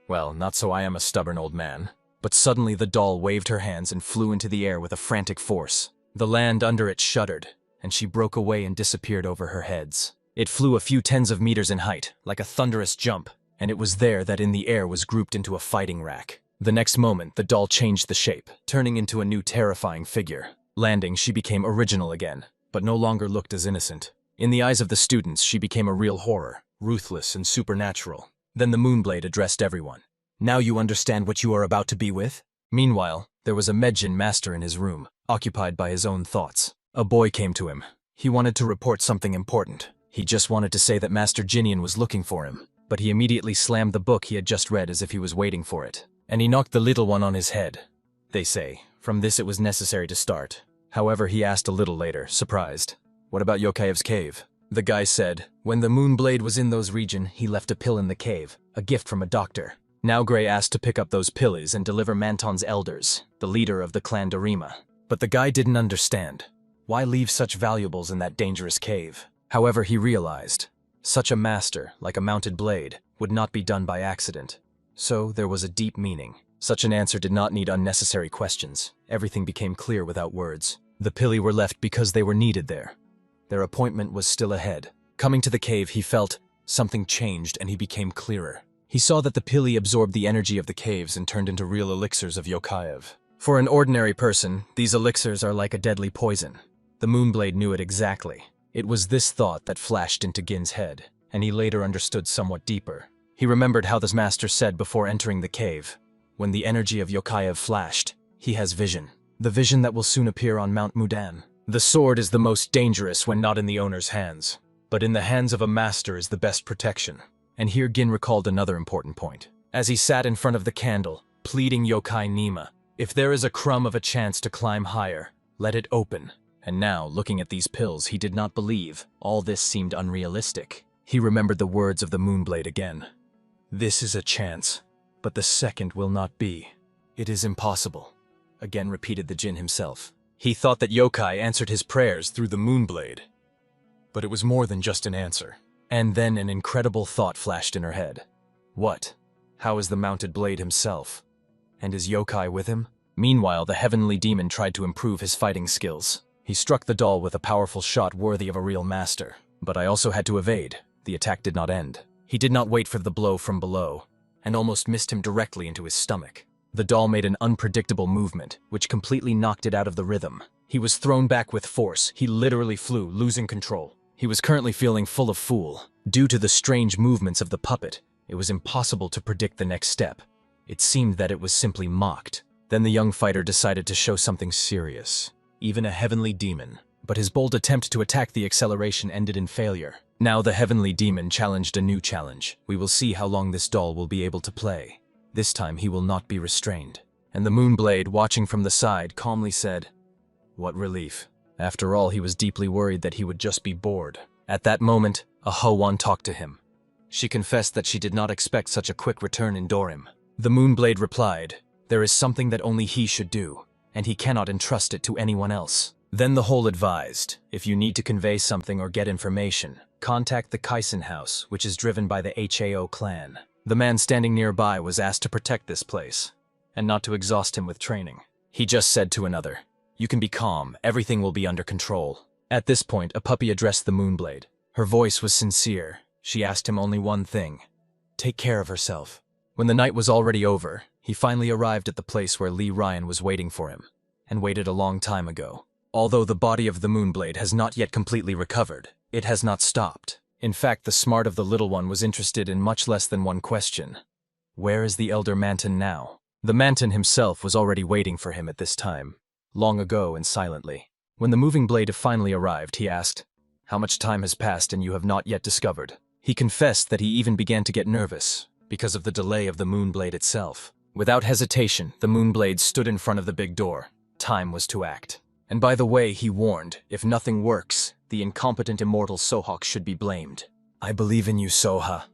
well, not so I am a stubborn old man. But suddenly the doll waved her hands and flew into the air with a frantic force. The land under it shuddered, and she broke away and disappeared over her heads. It flew a few tens of meters in height, like a thunderous jump, and it was there that in the air was grouped into a fighting rack. The next moment, the doll changed the shape, turning into a new terrifying figure. Landing, she became original again, but no longer looked as innocent. In the eyes of the students, she became a real horror, ruthless and supernatural. Then the Moonblade addressed everyone. "Now you understand what you are about to be with?" Meanwhile, there was a Medjin master in his room, occupied by his own thoughts. A boy came to him. He wanted to report something important. He just wanted to say that Master Jinian was looking for him, but he immediately slammed the book he had just read as if he was waiting for it. And he knocked the little one on his head. They say, from this it was necessary to start. However, he asked a little later, surprised, "What about Yokaev's cave?" The guy said, "When the Moonblade was in those region, he left a pill in the cave, a gift from a doctor." Now Gray asked to pick up those pillies and deliver Manton's elders, the leader of the clan Darima. But the guy didn't understand. Why leave such valuables in that dangerous cave? However, he realized, such a master, like a mounted blade, would not be done by accident. So there was a deep meaning. Such an answer did not need unnecessary questions. Everything became clear without words. The pilli were left because they were needed there. Their appointment was still ahead. Coming to the cave, he felt something changed and he became clearer. He saw that the pilli absorbed the energy of the caves and turned into real elixirs of Yokaev. For an ordinary person, these elixirs are like a deadly poison. The Moonblade knew it exactly. It was this thought that flashed into Gin's head, and he later understood somewhat deeper. He remembered how the master said before entering the cave, "When the energy of Yokaev flashed, he has vision. The vision that will soon appear on Mount Mudan. The sword is the most dangerous when not in the owner's hands, but in the hands of a master is the best protection." And here Gin recalled another important point. As he sat in front of the candle, pleading Yokai Nima, "If there is a crumb of a chance to climb higher, let it open." And now, looking at these pills, he did not believe. All this seemed unrealistic. He remembered the words of the Moonblade again. "This is a chance, but the second will not be. It is impossible," again repeated the Jinn himself. He thought that yokai answered his prayers through the moonblade. But it was more than just an answer. And then an incredible thought flashed in her head. What? How is the mounted blade himself? And is yokai with him? Meanwhile, the heavenly demon tried to improve his fighting skills. He struck the doll with a powerful shot worthy of a real master. But I also had to evade. The attack did not end. He did not wait for the blow from below, and almost missed him directly into his stomach. The doll made an unpredictable movement, which completely knocked it out of the rhythm. He was thrown back with force. He literally flew, losing control. He was currently feeling full of fool. Due to the strange movements of the puppet, it was impossible to predict the next step. It seemed that it was simply mocked. Then the young fighter decided to show something serious. Even a heavenly demon. But his bold attempt to attack the acceleration ended in failure. Now the heavenly demon challenged a new challenge. We will see how long this doll will be able to play. This time he will not be restrained. And the moonblade, watching from the side, calmly said, "What relief." After all, he was deeply worried that he would just be bored. At that moment, a Hoan talked to him. She confessed that she did not expect such a quick return in Dorim. The moonblade replied, "There is something that only he should do, and he cannot entrust it to anyone else." Then the whole advised, if you need to convey something or get information, contact the Kaisen house, which is driven by the Hao clan. The man standing nearby was asked to protect this place, and not to exhaust him with training. He just said to another, "You can be calm, everything will be under control." At this point, a puppy addressed the moonblade. Her voice was sincere. She asked him only one thing: take care of herself. When the night was already over, he finally arrived at the place where Lee Ryan was waiting for him, and waited a long time ago. Although the body of the moonblade has not yet completely recovered, it has not stopped. In fact, the smart of the little one was interested in much less than one question. Where is the elder Manton now? The Manton himself was already waiting for him at this time, long ago and silently. When the moving blade finally arrived, he asked, "How much time has passed and you have not yet discovered?" He confessed that he even began to get nervous, because of the delay of the moonblade itself. Without hesitation, the moonblade stood in front of the big door. Time was to act. And by the way, he warned, if nothing works, the incompetent immortal Sohawk should be blamed. "I believe in you, Soha.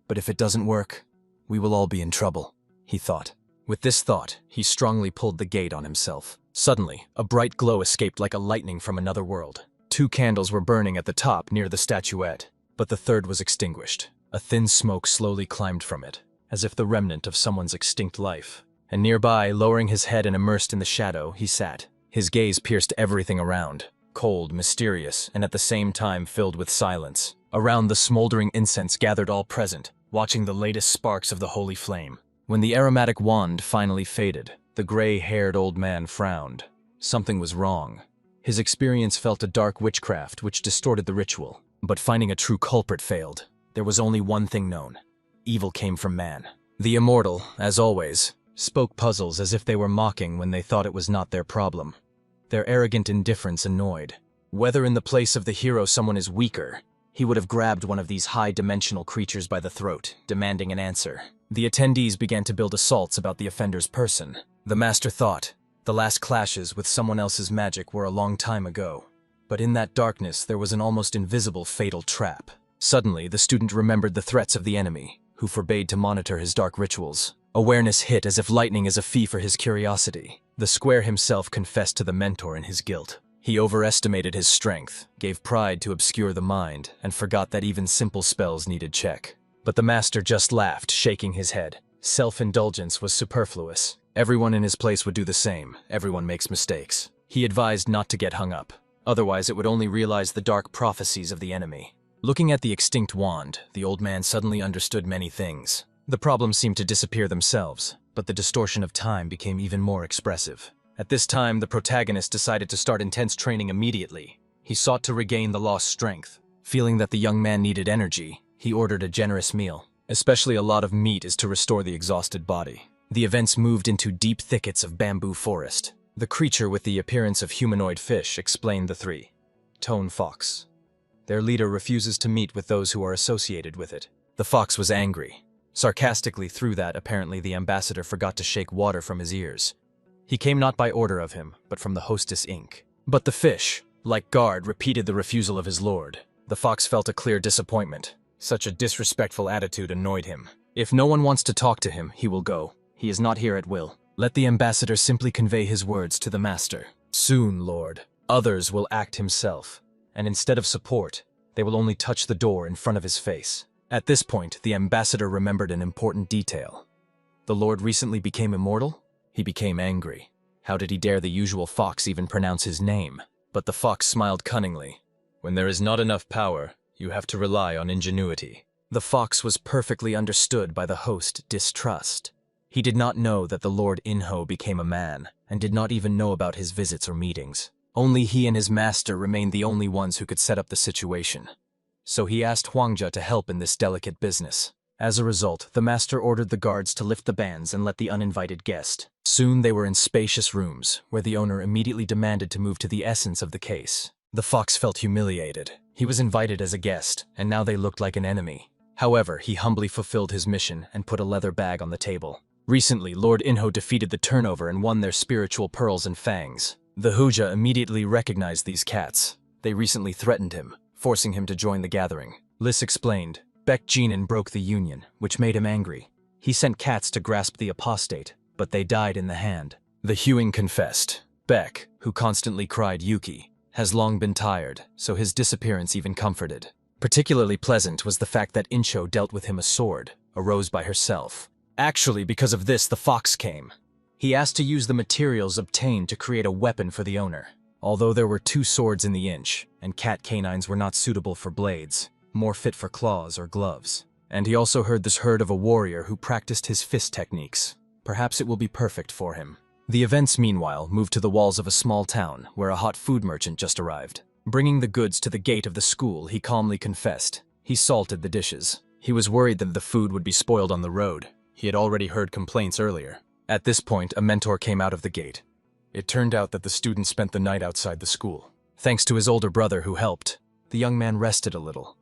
But if it doesn't work, we will all be in trouble," he thought. With this thought, he strongly pulled the gate on himself. Suddenly, a bright glow escaped like a lightning from another world. 2 candles were burning at the top near the statuette, but the third was extinguished. A thin smoke slowly climbed from it, as if the remnant of someone's extinct life. And nearby, lowering his head and immersed in the shadow, he sat. His gaze pierced everything around, cold, mysterious, and at the same time filled with silence. Around the smoldering incense gathered all present, watching the latest sparks of the holy flame. When the aromatic wand finally faded, the gray-haired old man frowned. Something was wrong. His experience felt a dark witchcraft which distorted the ritual. But finding a true culprit failed. There was only one thing known. Evil came from man. The immortal, as always, spoke puzzles as if they were mocking when they thought it was not their problem. Their arrogant indifference annoyed. Whether in the place of the hero someone is weaker, he would have grabbed one of these high-dimensional creatures by the throat, demanding an answer. The attendees began to build assaults about the offender's person. The master thought, the last clashes with someone else's magic were a long time ago. But in that darkness there was an almost invisible fatal trap. Suddenly, the student remembered the threats of the enemy, who forbade to monitor his dark rituals. Awareness hit as if lightning is a fee for his curiosity. The square himself confessed to the mentor in his guilt. He overestimated his strength, gave pride to obscure the mind, and forgot that even simple spells needed check. But the master just laughed, shaking his head. Self-indulgence was superfluous. Everyone in his place would do the same. Everyone makes mistakes. He advised not to get hung up. Otherwise, it would only realize the dark prophecies of the enemy. Looking at the extinct wand, the old man suddenly understood many things. The problems seemed to disappear themselves, but the distortion of time became even more expressive. At this time, the protagonist decided to start intense training immediately. He sought to regain the lost strength. Feeling that the young man needed energy, he ordered a generous meal. Especially a lot of meat is to restore the exhausted body. The events moved into deep thickets of bamboo forest. The creature with the appearance of humanoid fish explained the 3. Tone fox. Their leader refuses to meet with those who are associated with it. The fox was angry. Sarcastically through that, apparently the ambassador forgot to shake water from his ears. He came not by order of him, but from the hostess Inc. But the fish, like guard, repeated the refusal of his lord. The fox felt a clear disappointment. Such a disrespectful attitude annoyed him. If no one wants to talk to him, he will go. He is not here at will. Let the ambassador simply convey his words to the master. Soon, Lord, others will act himself, and instead of support, they will only touch the door in front of his face. At this point, the ambassador remembered an important detail. The Lord recently became immortal? He became angry. How did he dare the usual fox even pronounce his name? But the fox smiled cunningly. When there is not enough power, you have to rely on ingenuity. The fox was perfectly understood by the host distrust. He did not know that the Lord Yingho became a man, and did not even know about his visits or meetings. Only he and his master remained the only ones who could set up the situation. So he asked Huangjia to help in this delicate business. As a result, the master ordered the guards to lift the bands and let the uninvited guest. Soon they were in spacious rooms, where the owner immediately demanded to move to the essence of the case. The fox felt humiliated. He was invited as a guest, and now they looked like an enemy. However, he humbly fulfilled his mission and put a leather bag on the table. Recently, Lord Yingho defeated the turnover and won their spiritual pearls and fangs. The Huja immediately recognized these cats. They recently threatened him, forcing him to join the gathering. Lis explained, Baek Jinan broke the union, which made him angry. He sent cats to grasp the apostate, but they died in the hand. The Hewing confessed. Baek, who constantly cried Yuki, has long been tired, so his disappearance even comforted. Particularly pleasant was the fact that Incho dealt with him a sword, a rose by herself. Actually, because of this, the fox came. He asked to use the materials obtained to create a weapon for the owner. Although there were 2 swords in the inch, and cat canines were not suitable for blades, more fit for claws or gloves. And he also heard this heard of a warrior who practiced his fist techniques. Perhaps it will be perfect for him. The events, meanwhile, moved to the walls of a small town, where a hot food merchant just arrived. Bringing the goods to the gate of the school, he calmly confessed. He salted the dishes. He was worried that the food would be spoiled on the road. He had already heard complaints earlier. At this point, a mentor came out of the gate. It turned out that the student spent the night outside the school. Thanks to his older brother who helped, the young man rested a little.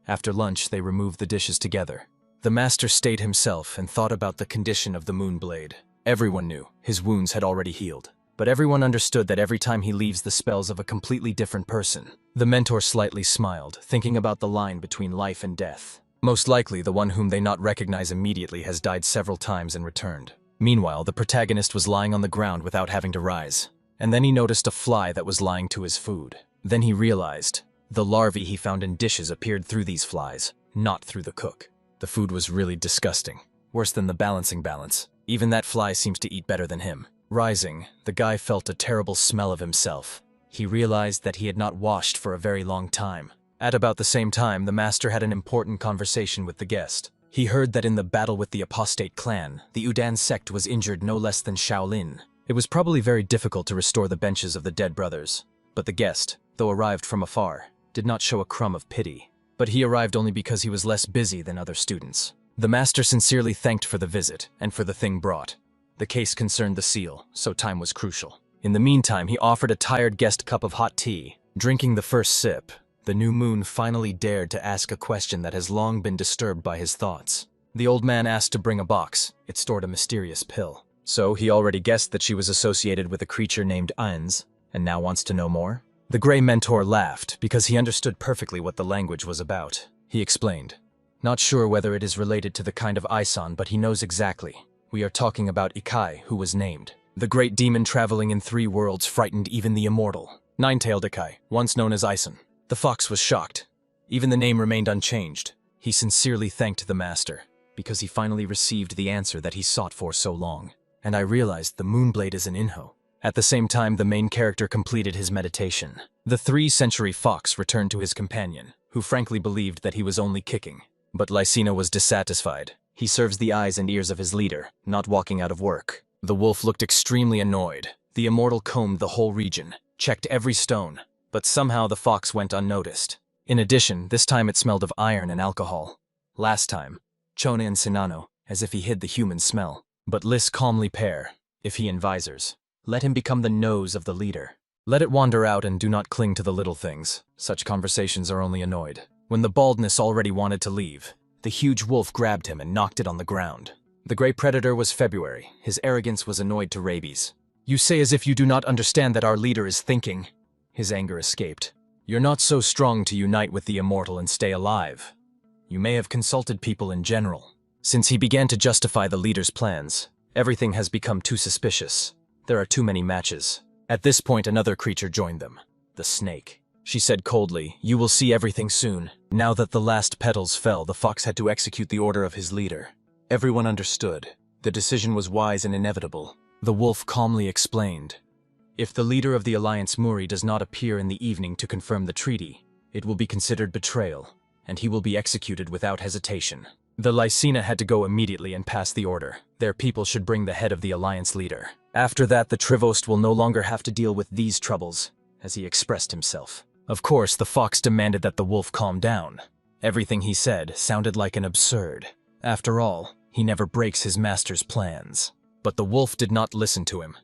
After lunch, they removed the dishes together. The master stayed himself and thought about the condition of the Moonblade. Everyone knew his wounds had already healed, but everyone understood that every time he leaves the spells of a completely different person. The mentor slightly smiled, thinking about the line between life and death. Most likely, the one whom they not recognize immediately has died several times and returned. Meanwhile, the protagonist was lying on the ground without having to rise. And then he noticed a fly that was lying to his food. Then he realized the larvae he found in dishes appeared through these flies, not through the cook. The food was really disgusting. Worse than the balancing balance. Even that fly seems to eat better than him. Rising, the guy felt a terrible smell of himself. He realized that he had not washed for a very long time. At about the same time, the master had an important conversation with the guest. He heard that in the battle with the apostate clan, the Udan sect was injured no less than Shaolin. It was probably very difficult to restore the benches of the dead brothers. But the guest, though arrived from afar, did not show a crumb of pity. But he arrived only because he was less busy than other students. The master sincerely thanked for the visit and for the thing brought. The case concerned the seal, so time was crucial. In the meantime, he offered a tired guest a cup of hot tea. Drinking the first sip, the new moon finally dared to ask a question that has long been disturbed by his thoughts. The old man asked to bring a box. It stored a mysterious pill. So he already guessed that she was associated with a creature named Ainz, and now wants to know more? The gray mentor laughed because he understood perfectly what the language was about. He explained, not sure whether it is related to the kind of Aisan, but he knows exactly. We are talking about Ikai, who was named. The great demon traveling in 3 worlds frightened even the immortal. 9-tailed Ikai, once known as Aisan. The fox was shocked. Even the name remained unchanged. He sincerely thanked the master, because he finally received the answer that he sought for so long. And I realized the Moonblade is an Yingho. At the same time, the main character completed his meditation. The 3-century fox returned to his companion, who frankly believed that he was only kicking. But Lysina was dissatisfied. He serves the eyes and ears of his leader, not walking out of work. The wolf looked extremely annoyed. The immortal combed the whole region, checked every stone, but somehow the fox went unnoticed. In addition, this time it smelled of iron and alcohol. Last time, Chona and Sinano, as if he hid the human smell. But Lis calmly pair, if he in visors. Let him become the nose of the leader. Let it wander out and do not cling to the little things. Such conversations are only annoyed. When the baldness already wanted to leave, the huge wolf grabbed him and knocked it on the ground. The gray predator was February. His arrogance was annoyed to rabies. You say as if you do not understand that our leader is thinking. His anger escaped. You're not so strong to unite with the immortal and stay alive. You may have consulted people in general. Since he began to justify the leader's plans, everything has become too suspicious. There are too many matches. At this point, another creature joined them, the snake. She said coldly, "You will see everything soon." Now that the last petals fell, the fox had to execute the order of his leader. Everyone understood. The decision was wise and inevitable. The wolf calmly explained, "If the leader of the Alliance Muri does not appear in the evening to confirm the treaty, it will be considered betrayal, and he will be executed without hesitation." The Lycina had to go immediately and pass the order. Their people should bring the head of the Alliance leader. After that, the Trivost will no longer have to deal with these troubles, as he expressed himself. Of course, the fox demanded that the wolf calm down. Everything he said sounded like an absurd. After all, he never breaks his master's plans. But the wolf did not listen to him.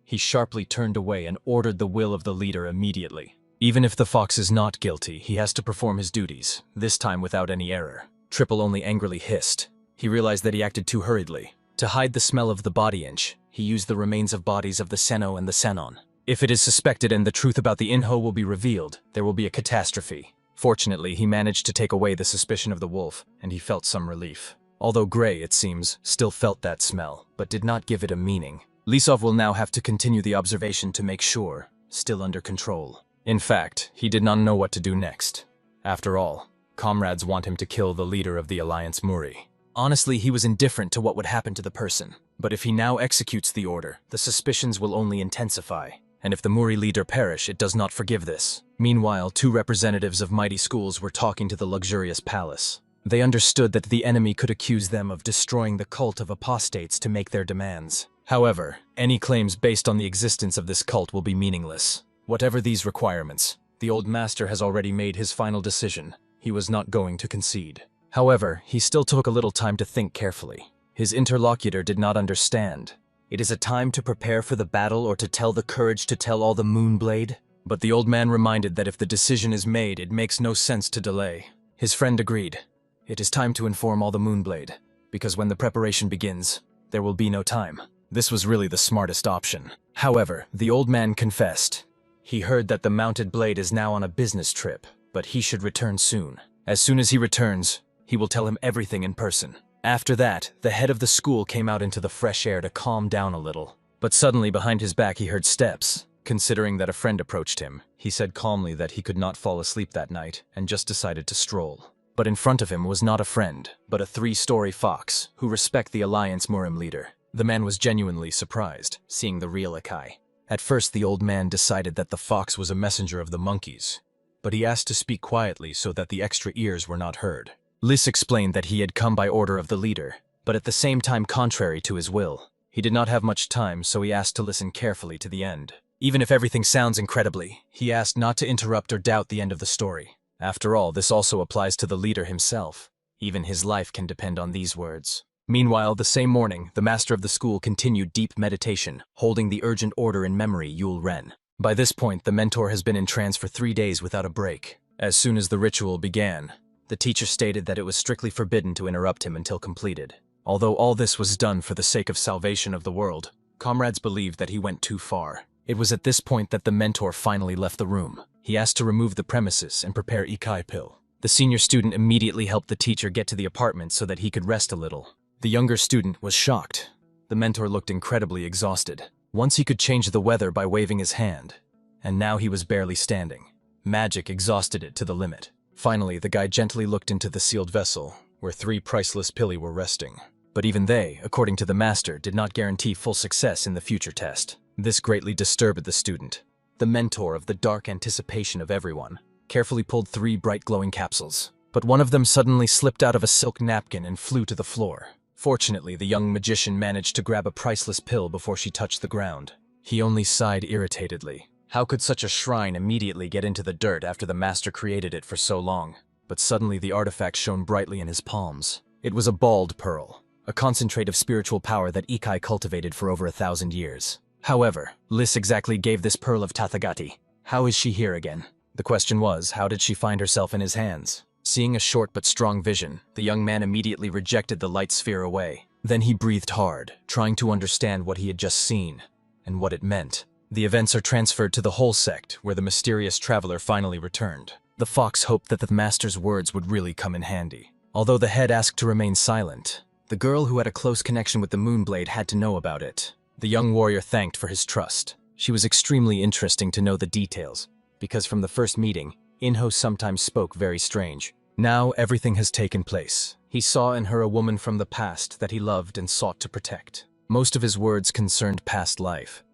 He sharply turned away and ordered the will of the leader immediately. Even if the fox is not guilty, he has to perform his duties, this time without any error. Triple only angrily hissed. He realized that he acted too hurriedly. To hide the smell of the body inch, he used the remains of bodies of the Seno and the Senon. If it is suspected and the truth about the Yingho will be revealed, there will be a catastrophe. Fortunately, he managed to take away the suspicion of the wolf, and he felt some relief. Although Gray, it seems, still felt that smell, but did not give it a meaning. Lisov will now have to continue the observation to make sure, still under control. In fact, he did not know what to do next. After all, comrades want him to kill the leader of the Alliance Muri. Honestly, he was indifferent to what would happen to the person. But if he now executes the order, the suspicions will only intensify. And if the Muri leader perish, it does not forgive this. Meanwhile, two representatives of mighty schools were talking to the luxurious palace. They understood that the enemy could accuse them of destroying the cult of apostates to make their demands. However, any claims based on the existence of this cult will be meaningless. Whatever these requirements, the old master has already made his final decision. He was not going to concede. However, he still took a little time to think carefully. His interlocutor did not understand. It is a time to prepare for the battle or to tell the courage to tell all the Moonblade? But the old man reminded that if the decision is made, it makes no sense to delay. His friend agreed. It is time to inform all the Moonblade, because when the preparation begins, there will be no time. This was really the smartest option. However, the old man confessed. He heard that the mounted blade is now on a business trip, but he should return soon. As soon as he returns, he will tell him everything in person. After that, the head of the school came out into the fresh air to calm down a little. But suddenly, behind his back, he heard steps. Considering that a friend approached him, he said calmly that he could not fall asleep that night and just decided to stroll. But in front of him was not a friend, but a three-story fox who respect the Alliance Murim leader. The man was genuinely surprised, seeing the real Ikai. At first, the old man decided that the fox was a messenger of the monkeys, but he asked to speak quietly so that the extra ears were not heard. Lys explained that he had come by order of the leader, but at the same time contrary to his will. He did not have much time, so he asked to listen carefully to the end. Even if everything sounds incredibly, he asked not to interrupt or doubt the end of the story. After all, this also applies to the leader himself. Even his life can depend on these words. Meanwhile, the same morning, the master of the school continued deep meditation, holding the urgent order in memory Yul Ren. By this point, the mentor has been in trance for 3 days without a break. As soon as the ritual began, the teacher stated that it was strictly forbidden to interrupt him until completed. Although all this was done for the sake of salvation of the world, comrades believed that he went too far. It was at this point that the mentor finally left the room. He asked to remove the premises and prepare Ikai pill. The senior student immediately helped the teacher get to the apartment so that he could rest a little. The younger student was shocked. The mentor looked incredibly exhausted. Once he could change the weather by waving his hand, and now he was barely standing. Magic exhausted it to the limit. Finally, the guy gently looked into the sealed vessel, where 3 priceless pilli were resting. But even they, according to the master, did not guarantee full success in the future test. This greatly disturbed the student. The mentor of the dark anticipation of everyone carefully pulled 3 bright glowing capsules. But one of them suddenly slipped out of a silk napkin and flew to the floor. Fortunately, the young magician managed to grab a priceless pill before she touched the ground. He only sighed irritatedly. How could such a shrine immediately get into the dirt after the master created it for so long? But suddenly the artifact shone brightly in his palms. It was a bald pearl, a concentrate of spiritual power that Ikai cultivated for over 1,000 years. However, Lys exactly gave this pearl of Tathagati. How is she here again? The question was, how did she find herself in his hands? Seeing a short but strong vision, the young man immediately rejected the light sphere away. Then he breathed hard, trying to understand what he had just seen, and what it meant. The events are transferred to the whole sect, where the mysterious traveler finally returned. The fox hoped that the master's words would really come in handy. Although the head asked to remain silent, the girl who had a close connection with the Moonblade had to know about it. The young warrior thanked for his trust. She was extremely interesting to know the details, because from the first meeting, Yingho sometimes spoke very strange. Now everything has taken place. He saw in her a woman from the past that he loved and sought to protect. Most of his words concerned past life.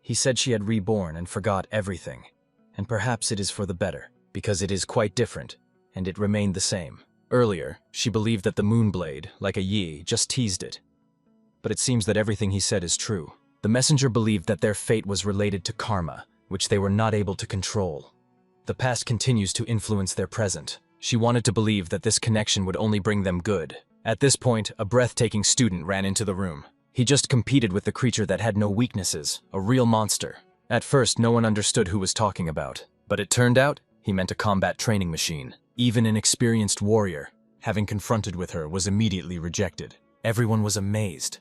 He said she had reborn and forgot everything. And perhaps it is for the better, because it is quite different, and it remained the same. Earlier, she believed that the Moonblade, like a Yi, just teased it. But it seems that everything he said is true. The messenger believed that their fate was related to karma, which they were not able to control. The past continues to influence their present. She wanted to believe that this connection would only bring them good. At this point, a breathtaking student ran into the room. He just competed with the creature that had no weaknesses, a real monster. At first, no one understood who was talking about. But it turned out, he meant a combat training machine. Even an experienced warrior, having confronted with her, was immediately rejected. Everyone was amazed.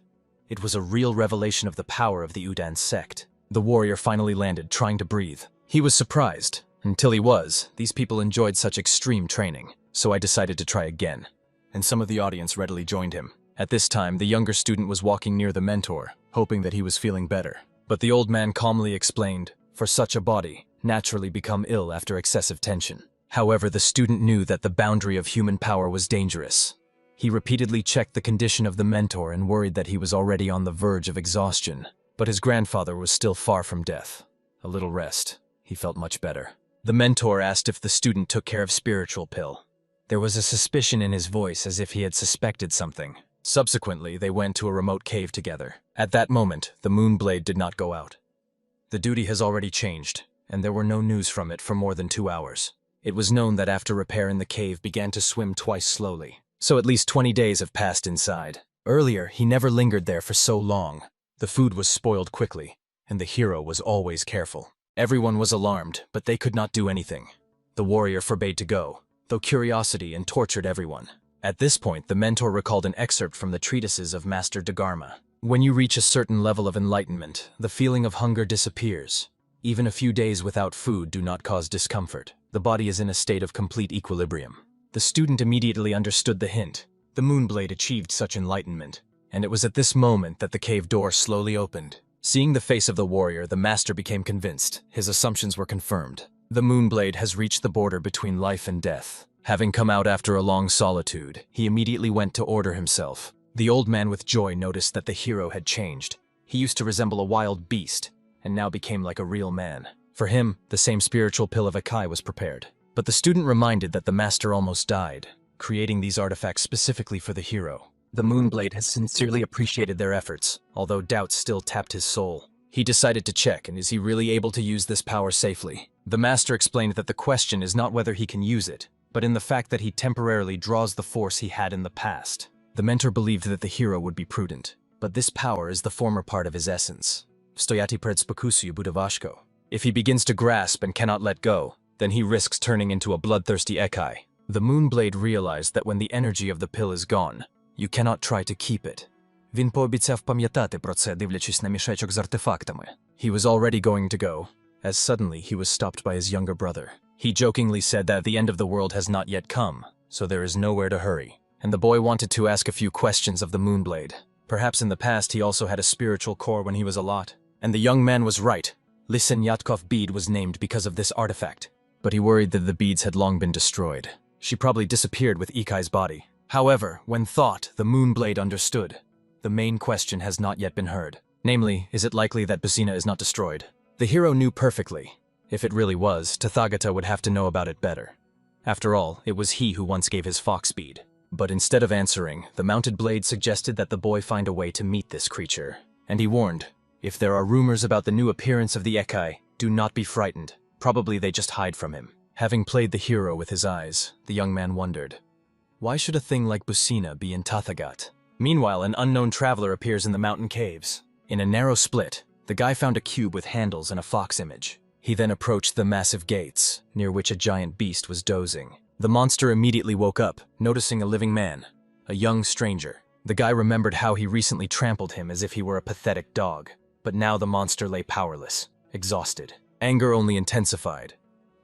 It was a real revelation of the power of the Udan sect. The warrior finally landed, trying to breathe. He was surprised. Until he was, these people enjoyed such extreme training, so I decided to try again. And some of the audience readily joined him. At this time, the younger student was walking near the mentor, hoping that he was feeling better. But the old man calmly explained, for such a body, naturally become ill after excessive tension. However, the student knew that the boundary of human power was dangerous. He repeatedly checked the condition of the mentor and worried that he was already on the verge of exhaustion. But his grandfather was still far from death. A little rest. He felt much better. The mentor asked if the student took care of spiritual pill. There was a suspicion in his voice as if he had suspected something. Subsequently, they went to a remote cave together. At that moment, the Moonblade did not go out. The duty has already changed, and there were no news from it for more than 2 hours. It was known that after repair in the cave began to swim twice slowly. So at least 20 days have passed inside. Earlier, he never lingered there for so long. The food was spoiled quickly, and the hero was always careful. Everyone was alarmed, but they could not do anything. The warrior forbade to go, though curiosity and tortured everyone. At this point, the mentor recalled an excerpt from the treatises of Master Dharma. When you reach a certain level of enlightenment, the feeling of hunger disappears. Even a few days without food do not cause discomfort. The body is in a state of complete equilibrium. The student immediately understood the hint. The Moonblade achieved such enlightenment, and it was at this moment that the cave door slowly opened. Seeing the face of the warrior, the master became convinced. His assumptions were confirmed. The Moonblade has reached the border between life and death. Having come out after a long solitude, he immediately went to order himself. The old man with joy noticed that the hero had changed. He used to resemble a wild beast, and now became like a real man. For him, the same spiritual pill of Akai was prepared. But the student reminded that the master almost died, creating these artifacts specifically for the hero. The Moonblade has sincerely appreciated their efforts, although doubts still tapped his soul. He decided to check, and is he really able to use this power safely? The master explained that the question is not whether he can use it, but in the fact that he temporarily draws the force he had in the past. The mentor believed that the hero would be prudent, but this power is the former part of his essence. Stoyati pred spokusuju budavashko. If he begins to grasp and cannot let go, then he risks turning into a bloodthirsty Ekai. The Moonblade realized that when the energy of the pill is gone, you cannot try to keep it. Він пообіцяв пам'ятати про це, дивлячись на мішечок з артефактами. He was already going to go, as suddenly he was stopped by his younger brother. He jokingly said that the end of the world has not yet come, so there is nowhere to hurry. And the boy wanted to ask a few questions of the Moonblade. Perhaps in the past he also had a spiritual core when he was a lot. And the young man was right. Listen Yatkov bead was named because of this artifact. But he worried that the beads had long been destroyed. She probably disappeared with Ikai's body. However, when thought, the Moonblade understood. The main question has not yet been heard. Namely, is it likely that Busina is not destroyed? The hero knew perfectly. If it really was, Tathagata would have to know about it better. After all, it was he who once gave his fox bead. But instead of answering, the mounted blade suggested that the boy find a way to meet this creature. And he warned, if there are rumors about the new appearance of the Ekai, do not be frightened. Probably they just hide from him. Having played the hero with his eyes, the young man wondered, why should a thing like Busina be in Tathagat? Meanwhile, an unknown traveler appears in the mountain caves. In a narrow split, the guy found a cube with handles and a fox image. He then approached the massive gates, near which a giant beast was dozing. The monster immediately woke up, noticing a living man, a young stranger. The guy remembered how he recently trampled him as if he were a pathetic dog. But now the monster lay powerless, exhausted. Anger only intensified.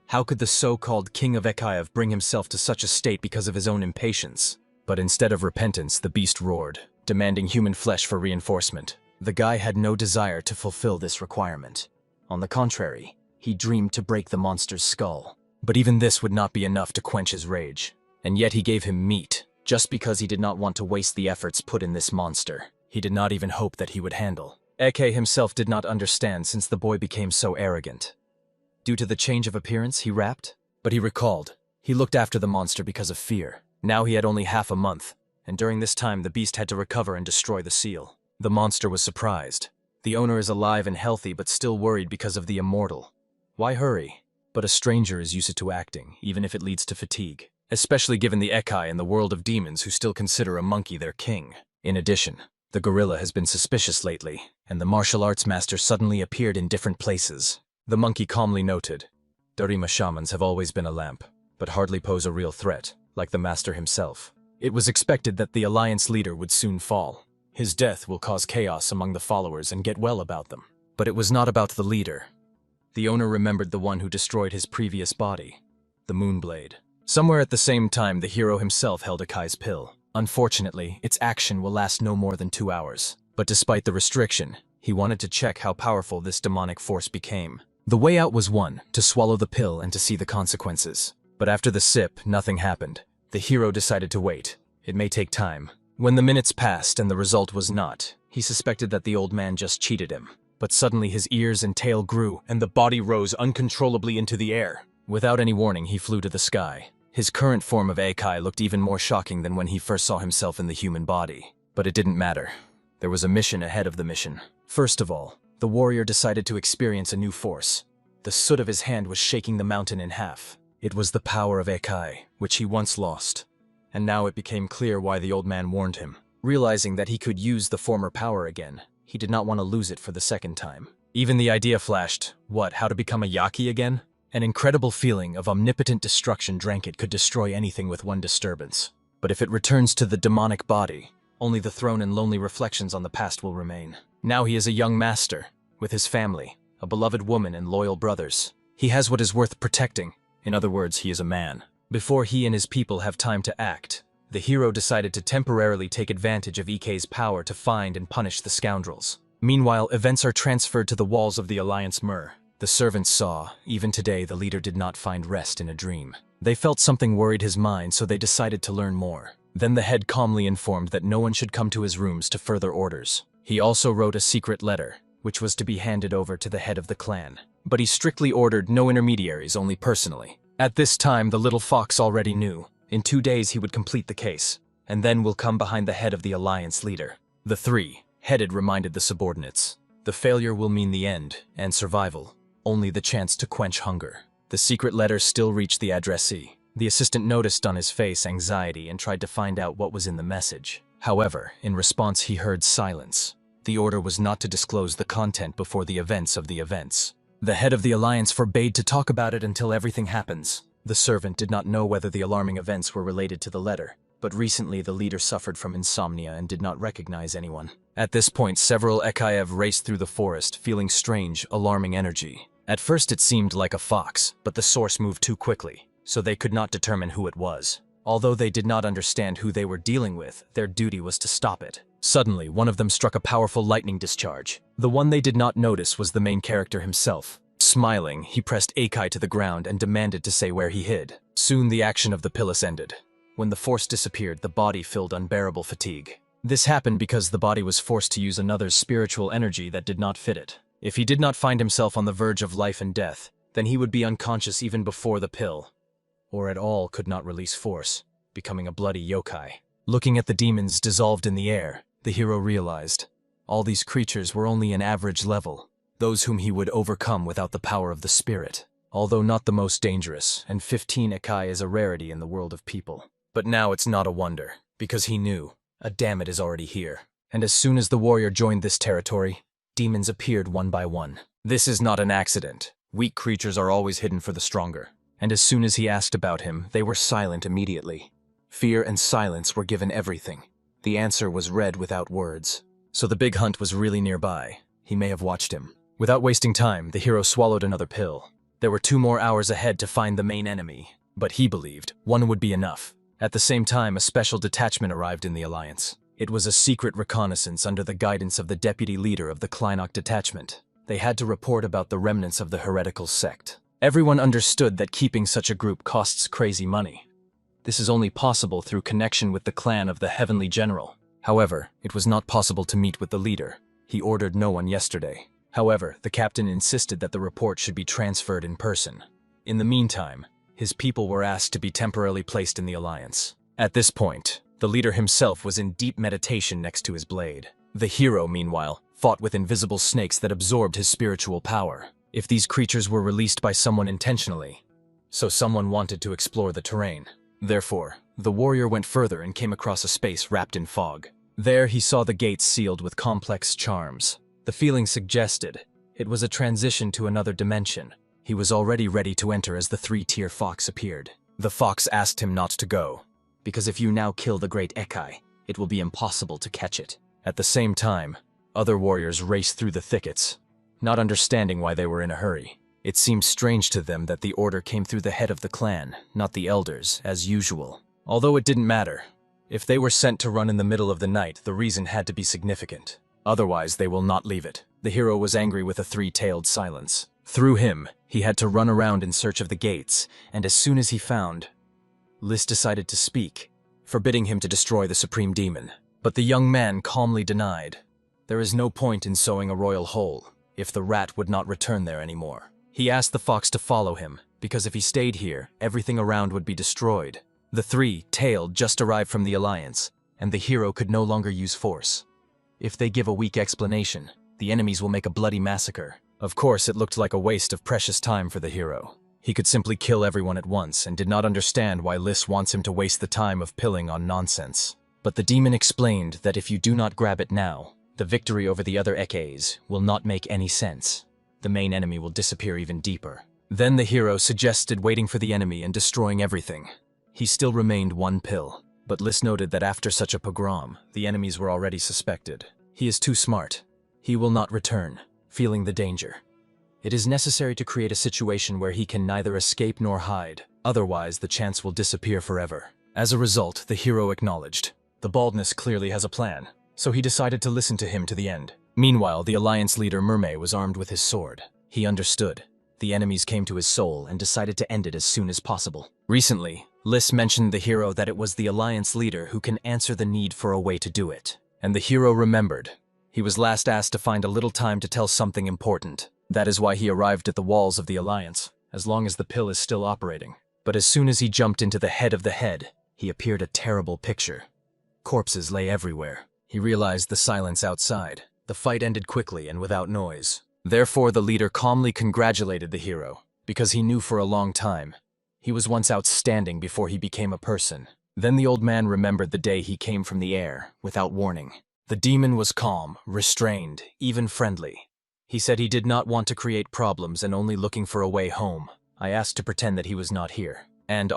How could the so-called King of Ekaev bring himself to such a state because of his own impatience? But instead of repentance, the beast roared, demanding human flesh for reinforcement. The guy had no desire to fulfill this requirement. On the contrary, he dreamed to break the monster's skull. But even this would not be enough to quench his rage. And yet he gave him meat, just because he did not want to waste the efforts put in this monster. He did not even hope that he would handle. Eke himself did not understand since the boy became so arrogant. Due to the change of appearance, he rapped. But he recalled. He looked after the monster because of fear. Now he had only half a month, and during this time the beast had to recover and destroy the seal. The monster was surprised. The owner is alive and healthy but still worried because of the immortal. Why hurry? But a stranger is used to acting, even if it leads to fatigue. Especially given the Ekai in the world of demons who still consider a monkey their king. In addition, the gorilla has been suspicious lately, and the martial arts master suddenly appeared in different places. The monkey calmly noted, Dorima shamans have always been a lamp, but hardly pose a real threat, like the master himself. It was expected that the alliance leader would soon fall. His death will cause chaos among the followers and get well about them. But it was not about the leader. The owner remembered the one who destroyed his previous body, the Moonblade. Somewhere at the same time, the hero himself held Akai's pill. Unfortunately, its action will last no more than 2 hours. But despite the restriction, he wanted to check how powerful this demonic force became. The way out was one, to swallow the pill and to see the consequences. But after the sip, nothing happened. The hero decided to wait. It may take time. When the minutes passed and the result was not, he suspected that the old man just cheated him. But suddenly his ears and tail grew, and the body rose uncontrollably into the air. Without any warning, he flew to the sky. His current form of Ekai looked even more shocking than when he first saw himself in the human body. But it didn't matter. There was a mission ahead of the mission. First of all, the warrior decided to experience a new force. The soot of his hand was shaking the mountain in half. It was the power of Ekai, which he once lost. And now it became clear why the old man warned him. Realizing that he could use the former power again, he did not want to lose it for the second time. Even the idea flashed, how to become a Yaki again? An incredible feeling of omnipotent destruction drank it could destroy anything with one disturbance. But if it returns to the demonic body, only the throne and lonely reflections on the past will remain. Now he is a young master, with his family, a beloved woman and loyal brothers. He has what is worth protecting. In other words, he is a man. Before he and his people have time to act, the hero decided to temporarily take advantage of Ikei's power to find and punish the scoundrels. Meanwhile, events are transferred to the walls of the Alliance Myr. The servants saw, even today the leader did not find rest in a dream. They felt something worried his mind, so they decided to learn more. Then the head calmly informed that no one should come to his rooms to further orders. He also wrote a secret letter, which was to be handed over to the head of the clan. But he strictly ordered no intermediaries, only personally. At this time, the little fox already knew. In 2 days he would complete the case, and then will come behind the head of the alliance leader. The three, headed, reminded the subordinates. The failure will mean the end, and survival. Only the chance to quench hunger. The secret letter still reached the addressee. The assistant noticed on his face anxiety and tried to find out what was in the message. However, in response he heard silence. The order was not to disclose the content before the events of the events. The head of the alliance forbade to talk about it until everything happens. The servant did not know whether the alarming events were related to the letter, but recently the leader suffered from insomnia and did not recognize anyone. At this point, several Ekaev raced through the forest, feeling strange, alarming energy. At first it seemed like a fox, but the source moved too quickly, so they could not determine who it was. Although they did not understand who they were dealing with, their duty was to stop it. Suddenly, one of them struck a powerful lightning discharge. The one they did not notice was the main character himself. Smiling, he pressed Ekai to the ground and demanded to say where he hid. Soon the action of the Pilus ended. When the force disappeared, the body felt unbearable fatigue. This happened because the body was forced to use another's spiritual energy that did not fit it. If he did not find himself on the verge of life and death, then he would be unconscious even before the pill, or at all could not release force, becoming a bloody yokai. Looking at the demons dissolved in the air, the hero realized all these creatures were only an average level, those whom he would overcome without the power of the spirit, although not the most dangerous, and 15 Ekai is a rarity in the world of people. But now it's not a wonder, because he knew, a Dammit is already here. And as soon as the warrior joined this territory, demons appeared one by one. This is not an accident. Weak creatures are always hidden for the stronger. And as soon as he asked about him, they were silent immediately. Fear and silence were given everything. The answer was read without words. So the big hunt was really nearby. He may have watched him. Without wasting time, the hero swallowed another pill. There were 2 more hours ahead to find the main enemy, but he believed 1 would be enough. At the same time, a special detachment arrived in the alliance. It was a secret reconnaissance under the guidance of the deputy leader of the Kleinok detachment. They had to report about the remnants of the heretical sect. Everyone understood that keeping such a group costs crazy money. This is only possible through connection with the clan of the Heavenly General. However, it was not possible to meet with the leader. He ordered no one yesterday. However, the captain insisted that the report should be transferred in person. In the meantime, his people were asked to be temporarily placed in the alliance. At this point, the leader himself was in deep meditation next to his blade. The hero, meanwhile, fought with invisible snakes that absorbed his spiritual power. If these creatures were released by someone intentionally, so someone wanted to explore the terrain. Therefore, the warrior went further and came across a space wrapped in fog. There he saw the gates sealed with complex charms. The feeling suggested it was a transition to another dimension. He was already ready to enter as the three-tier fox appeared. The fox asked him not to go, because if you now kill the great Ekai, it will be impossible to catch it. At the same time, other warriors raced through the thickets, not understanding why they were in a hurry. It seemed strange to them that the order came through the head of the clan, not the elders, as usual. Although it didn't matter. If they were sent to run in the middle of the night, the reason had to be significant. Otherwise, they will not leave it. The hero was angry with a three-tailed silence. Through him, he had to run around in search of the gates, and as soon as he found, Lys decided to speak, forbidding him to destroy the supreme demon. But the young man calmly denied. There is no point in sowing a royal hole if the rat would not return there anymore. He asked the fox to follow him, because if he stayed here, everything around would be destroyed. The three-tailed just arrived from the alliance, and the hero could no longer use force. If they give a weak explanation, the enemies will make a bloody massacre. Of course, it looked like a waste of precious time for the hero. He could simply kill everyone at once and did not understand why Lys wants him to waste the time of pilling on nonsense. But the demon explained that if you do not grab it now, the victory over the other Ekes will not make any sense. The main enemy will disappear even deeper. Then the hero suggested waiting for the enemy and destroying everything. He still remained one pill, but Lys noted that after such a pogrom, the enemies were already suspected. He is too smart. He will not return, feeling the danger. It is necessary to create a situation where he can neither escape nor hide, otherwise the chance will disappear forever. As a result, the hero acknowledged. The baldness clearly has a plan, so he decided to listen to him to the end. Meanwhile, the alliance leader Mermay was armed with his sword. He understood. The enemies came to his soul and decided to end it as soon as possible. Recently, Lys mentioned the hero that it was the alliance leader who can answer the need for a way to do it. And the hero remembered. He was last asked to find a little time to tell something important. That is why he arrived at the walls of the alliance, as long as the pill is still operating. But as soon as he jumped into the head of the head, he appeared a terrible picture. Corpses lay everywhere. He realized the silence outside. The fight ended quickly and without noise. Therefore, the leader calmly congratulated the hero, because he knew for a long time he was once outstanding before he became a person. Then the old man remembered the day he came from the air, without warning. The demon was calm, restrained, even friendly. He said he did not want to create problems and only looking for a way home. I asked to pretend that he was not here. And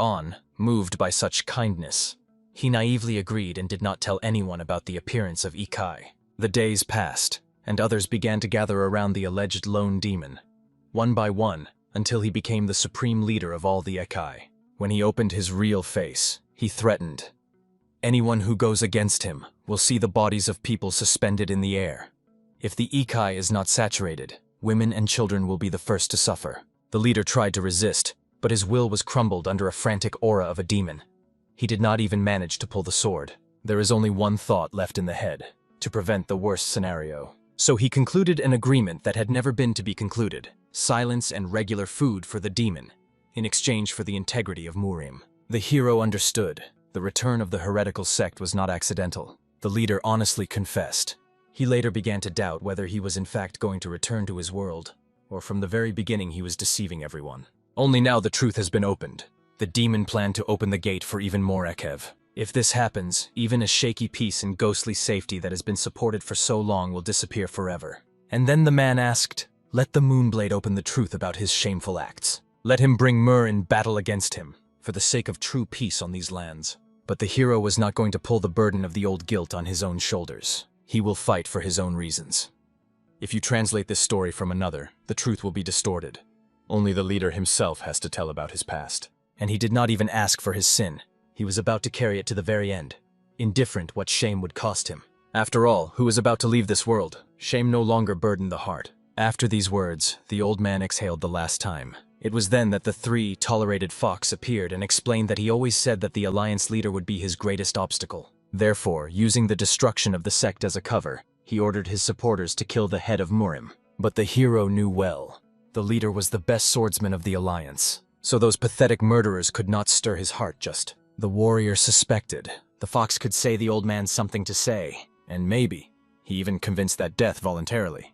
moved by such kindness, he naively agreed and did not tell anyone about the appearance of Ikai. The days passed, and others began to gather around the alleged lone demon, one by one, until he became the supreme leader of all the Ekai. When he opened his real face, he threatened. Anyone who goes against him will see the bodies of people suspended in the air. If the Ikai is not saturated, women and children will be the first to suffer. The leader tried to resist, but his will was crumbled under a frantic aura of a demon. He did not even manage to pull the sword. There is only one thought left in the head, to prevent the worst scenario. So he concluded an agreement that had never been to be concluded, silence and regular food for the demon, in exchange for the integrity of Murim. The hero understood. The return of the heretical sect was not accidental. The leader honestly confessed. He later began to doubt whether he was in fact going to return to his world, or from the very beginning he was deceiving everyone. Only now the truth has been opened. The demon planned to open the gate for even more Ekev. If this happens, even a shaky peace and ghostly safety that has been supported for so long will disappear forever. And then the man asked, let the Moonblade open the truth about his shameful acts. Let him bring Mur in battle against him, for the sake of true peace on these lands. But the hero was not going to pull the burden of the old guilt on his own shoulders. He will fight for his own reasons. If you translate this story from another, the truth will be distorted. Only the leader himself has to tell about his past. And he did not even ask for his sin. He was about to carry it to the very end, indifferent what shame would cost him. After all, who was about to leave this world? Shame no longer burdened the heart. After these words, the old man exhaled the last time. It was then that the 3 tolerated fox appeared and explained that he always said that the alliance leader would be his greatest obstacle. Therefore, using the destruction of the sect as a cover, he ordered his supporters to kill the head of Murim. But the hero knew well. The leader was the best swordsman of the alliance, so those pathetic murderers could not stir his heart just. The warrior suspected. The fox could say the old man something to say, and maybe he even convinced that death voluntarily.